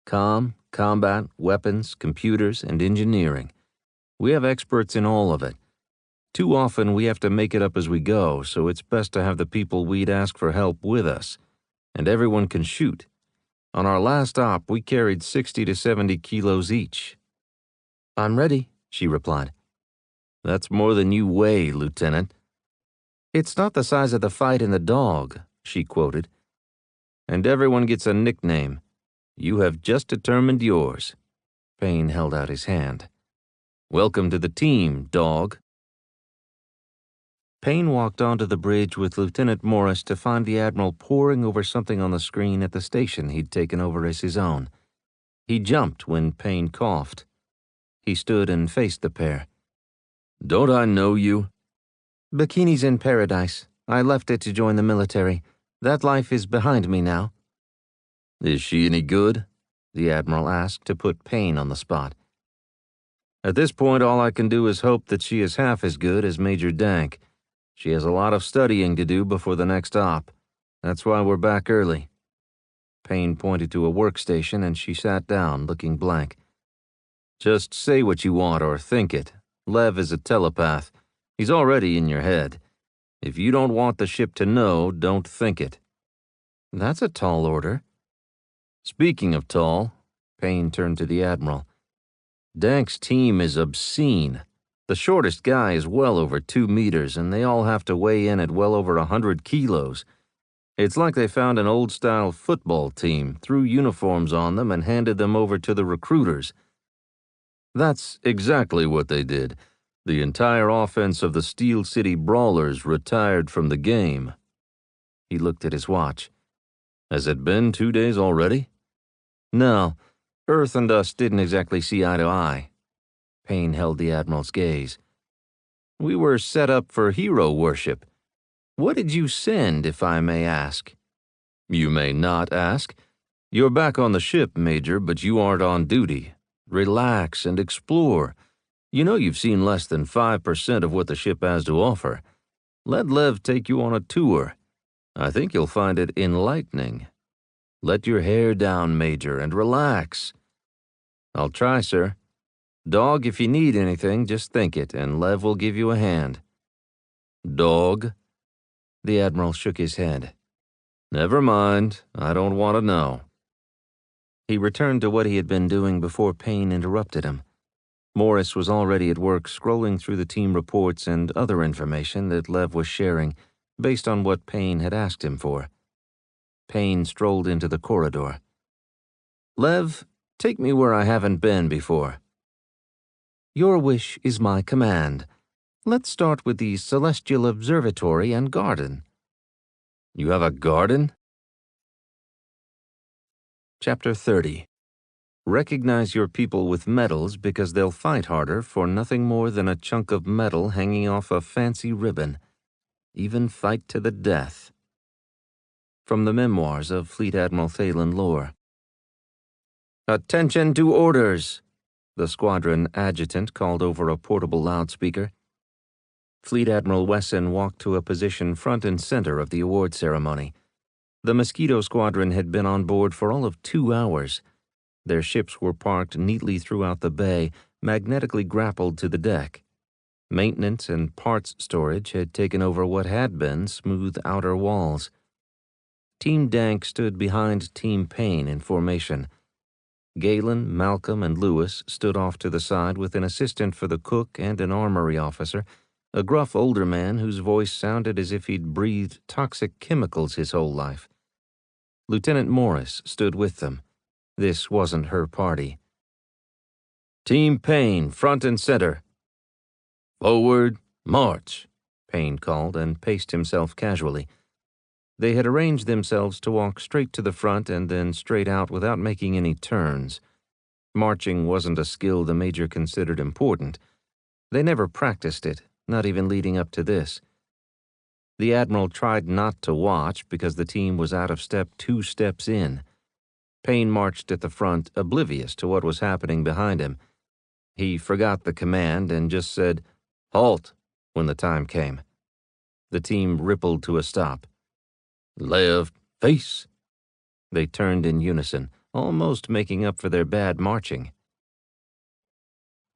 Combat, weapons, computers, and engineering. We have experts in all of it. Too often we have to make it up as we go, so it's best to have the people we'd ask for help with us. And everyone can shoot. On our last op, we carried 60 to 70 kilos each. I'm ready, she replied. That's more than you weigh, Lieutenant. It's not the size of the fight in the dog, she quoted. And everyone gets a nickname. You have just determined yours. Payne held out his hand. Welcome to the team, dog. Payne walked onto the bridge with Lieutenant Morris to find the Admiral poring over something on the screen at the station he'd taken over as his own. He jumped when Payne coughed. He stood and faced the pair. Don't I know you? Bikini's in paradise. I left it to join the military. That life is behind me now. Is she any good? The Admiral asked to put Payne on the spot. At this point, all I can do is hope that she is half as good as Major Dank. She has a lot of studying to do before the next op. That's why we're back early. Payne pointed to a workstation and she sat down, looking blank. Just say what you want or think it. Lev is a telepath. He's already in your head. If you don't want the ship to know, don't think it. That's a tall order. Speaking of tall, Payne turned to the Admiral. Dank's team is obscene. The shortest guy is well over 2 meters, and they all have to weigh in at well over 100 kilos. It's like they found an old-style football team, threw uniforms on them, and handed them over to the recruiters. That's exactly what they did. The entire offense of the Steel City Brawlers retired from the game. He looked at his watch. Has it been 2 days already? No. Earth and us didn't exactly see eye to eye. Payne held the Admiral's gaze. We were set up for hero worship. What did you send, if I may ask? You may not ask. You're back on the ship, Major, but you aren't on duty. Relax and explore. You know you've seen less than 5% of what the ship has to offer. Let Lev take you on a tour. I think you'll find it enlightening. Let your hair down, Major, and relax. I'll try, sir. Dog, if you need anything, just think it, and Lev will give you a hand. Dog? The Admiral shook his head. Never mind. I don't want to know. He returned to what he had been doing before Payne interrupted him. Morris was already at work scrolling through the team reports and other information that Lev was sharing based on what Payne had asked him for. Payne strolled into the corridor. Lev, take me where I haven't been before. Your wish is my command. Let's start with the Celestial Observatory and Garden. You have a garden? Chapter 30. Recognize your people with medals because they'll fight harder for nothing more than a chunk of metal hanging off a fancy ribbon. Even fight to the death. From the memoirs of Fleet Admiral Thalen Lore. Attention to orders! The squadron adjutant called over a portable loudspeaker. Fleet Admiral Wesson walked to a position front and center of the award ceremony. The Mosquito Squadron had been on board for all of 2 hours. Their ships were parked neatly throughout the bay, magnetically grappled to the deck. Maintenance and parts storage had taken over what had been smooth outer walls. Team Dank stood behind Team Payne in formation. Galen, Malcolm, and Lewis stood off to the side with an assistant for the cook and an armory officer, a gruff older man whose voice sounded as if he'd breathed toxic chemicals his whole life. Lieutenant Morris stood with them. This wasn't her party. Team Payne, front and center. Forward, march, Payne called and paced himself casually. They had arranged themselves to walk straight to the front and then straight out without making any turns. Marching wasn't a skill the Major considered important. They never practiced it, not even leading up to this. The Admiral tried not to watch because the team was out of step 2 steps in. Payne marched at the front, oblivious to what was happening behind him. He forgot the command and just said, "Halt," when the time came. The team rippled to a stop. Lev, face. They turned in unison, almost making up for their bad marching.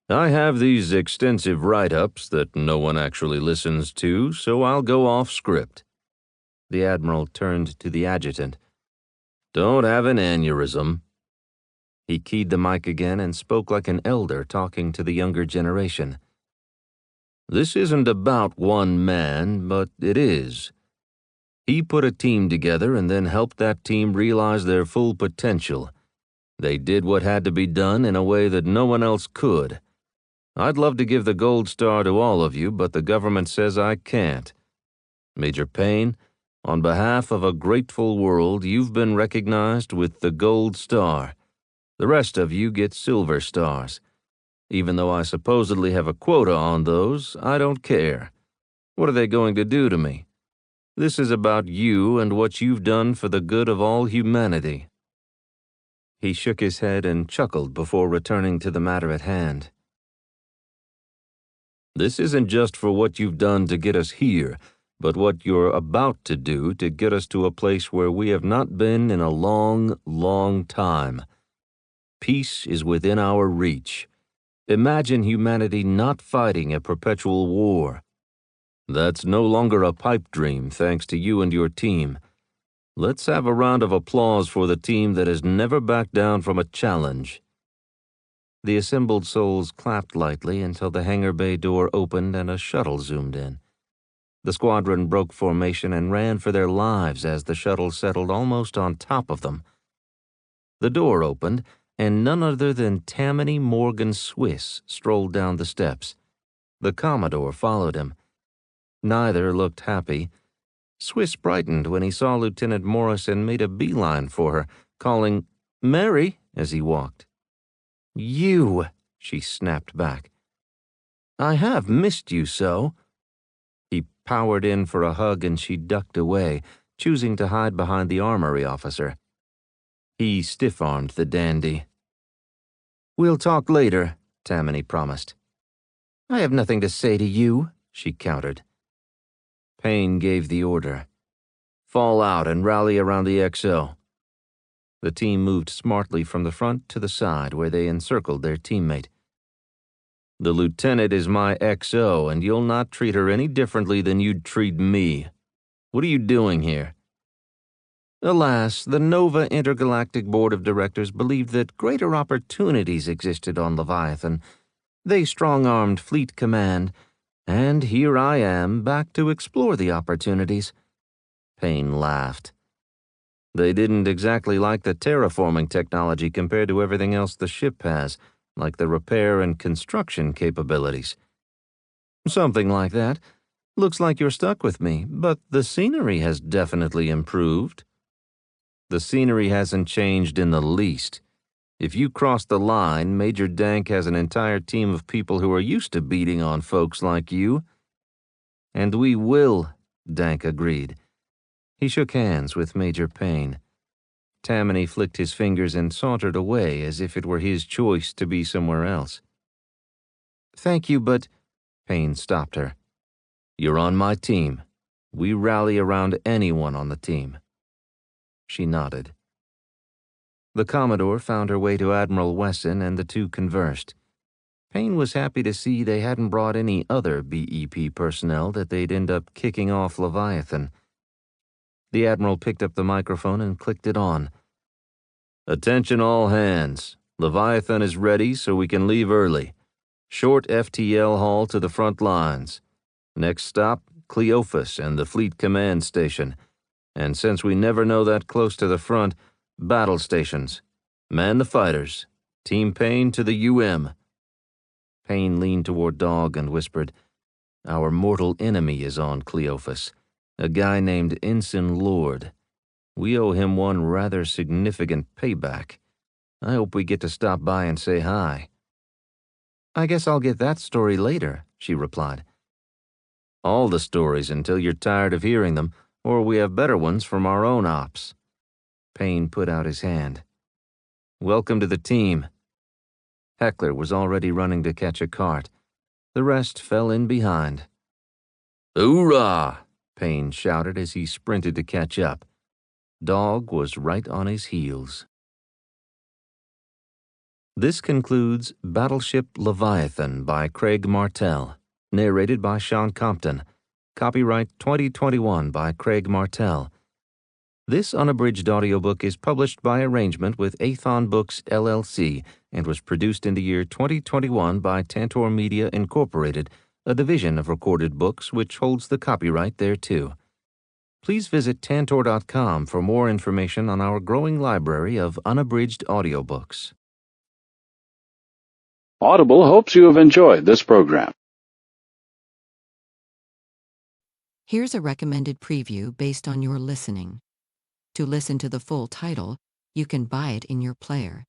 I have these extensive write-ups that no one actually listens to, so I'll go off script. The Admiral turned to the adjutant. Don't have an aneurysm. He keyed the mic again and spoke like an elder talking to the younger generation. This isn't about one man, but it is. He put a team together and then helped that team realize their full potential. They did what had to be done in a way that no one else could. I'd love to give the gold star to all of you, but the government says I can't. Major Payne, on behalf of a grateful world, you've been recognized with the Gold Star. The rest of you get Silver Stars. Even though I supposedly have a quota on those, I don't care. What are they going to do to me? This is about you and what you've done for the good of all humanity." He shook his head and chuckled before returning to the matter at hand. "This isn't just for what you've done to get us here, but what you're about to do to get us to a place where we have not been in a long, long time. Peace is within our reach. Imagine humanity not fighting a perpetual war. That's no longer a pipe dream thanks to you and your team. Let's have a round of applause for the team that has never backed down from a challenge." The assembled souls clapped lightly until the hangar bay door opened and a shuttle zoomed in. The squadron broke formation and ran for their lives as the shuttle settled almost on top of them. The door opened, and none other than Tammany Morgan Swiss strolled down the steps. The Commodore followed him. Neither looked happy. Swiss brightened when he saw Lieutenant Morris and made a beeline for her, calling "Mary" as he walked. "You," she snapped back. "I have missed you so." He powered in for a hug and she ducked away, choosing to hide behind the armory officer. He stiff-armed the dandy. "We'll talk later," Tammany promised. "I have nothing to say to you," she countered. Payne gave the order. "Fall out and rally around the XO." The team moved smartly from the front to the side where they encircled their teammate. "The lieutenant is my XO, and you'll not treat her any differently than you'd treat me. What are you doing here?" Alas, the Nova Intergalactic Board of Directors believed that greater opportunities existed on Leviathan. They strong-armed Fleet Command, and here I am, back to explore the opportunities. Payne laughed. They didn't exactly like the terraforming technology compared to everything else the ship has, like the repair and construction capabilities. "Something like that. Looks like you're stuck with me, but the scenery has definitely improved." "The scenery hasn't changed in the least. If you cross the line, Major Dank has an entire team of people who are used to beating on folks like you." "And we will," Dank agreed. He shook hands with Major Payne. Tammany flicked his fingers and sauntered away as if it were his choice to be somewhere else. "Thank you, but—" Payne stopped her. "You're on my team. We rally around anyone on the team." She nodded. The Commodore found her way to Admiral Wesson and the two conversed. Payne was happy to see they hadn't brought any other BEP personnel that they'd end up kicking off Leviathan. The Admiral picked up the microphone and clicked it on. "Attention all hands. Leviathan is ready so we can leave early. Short FTL haul to the front lines. Next stop, Cleophas and the Fleet Command Station. And since we never know that close to the front, battle stations. Man the fighters. Team Payne to the UM." Payne leaned toward Dog and whispered, "Our mortal enemy is on Cleophas, a guy named Ensign Lord. We owe him one rather significant payback. I hope we get to stop by and say hi." "I guess I'll get that story later," she replied. "All the stories until you're tired of hearing them, or we have better ones from our own ops." Payne put out his hand. "Welcome to the team." Heckler was already running to catch a cart. The rest fell in behind. "Hoorah!" Payne shouted as he sprinted to catch up. Dog was right on his heels. This concludes Battleship Leviathan by Craig Martell, narrated by Sean Compton. Copyright 2021 by Craig Martell. This unabridged audiobook is published by arrangement with Athon Books, LLC, and was produced in the year 2021 by Tantor Media, Incorporated, a division of Recorded Books which holds the copyright thereto. Please visit tantor.com for more information on our growing library of unabridged audiobooks. Audible hopes you have enjoyed this program. Here's a recommended preview based on your listening. To listen to the full title, you can buy it in your player.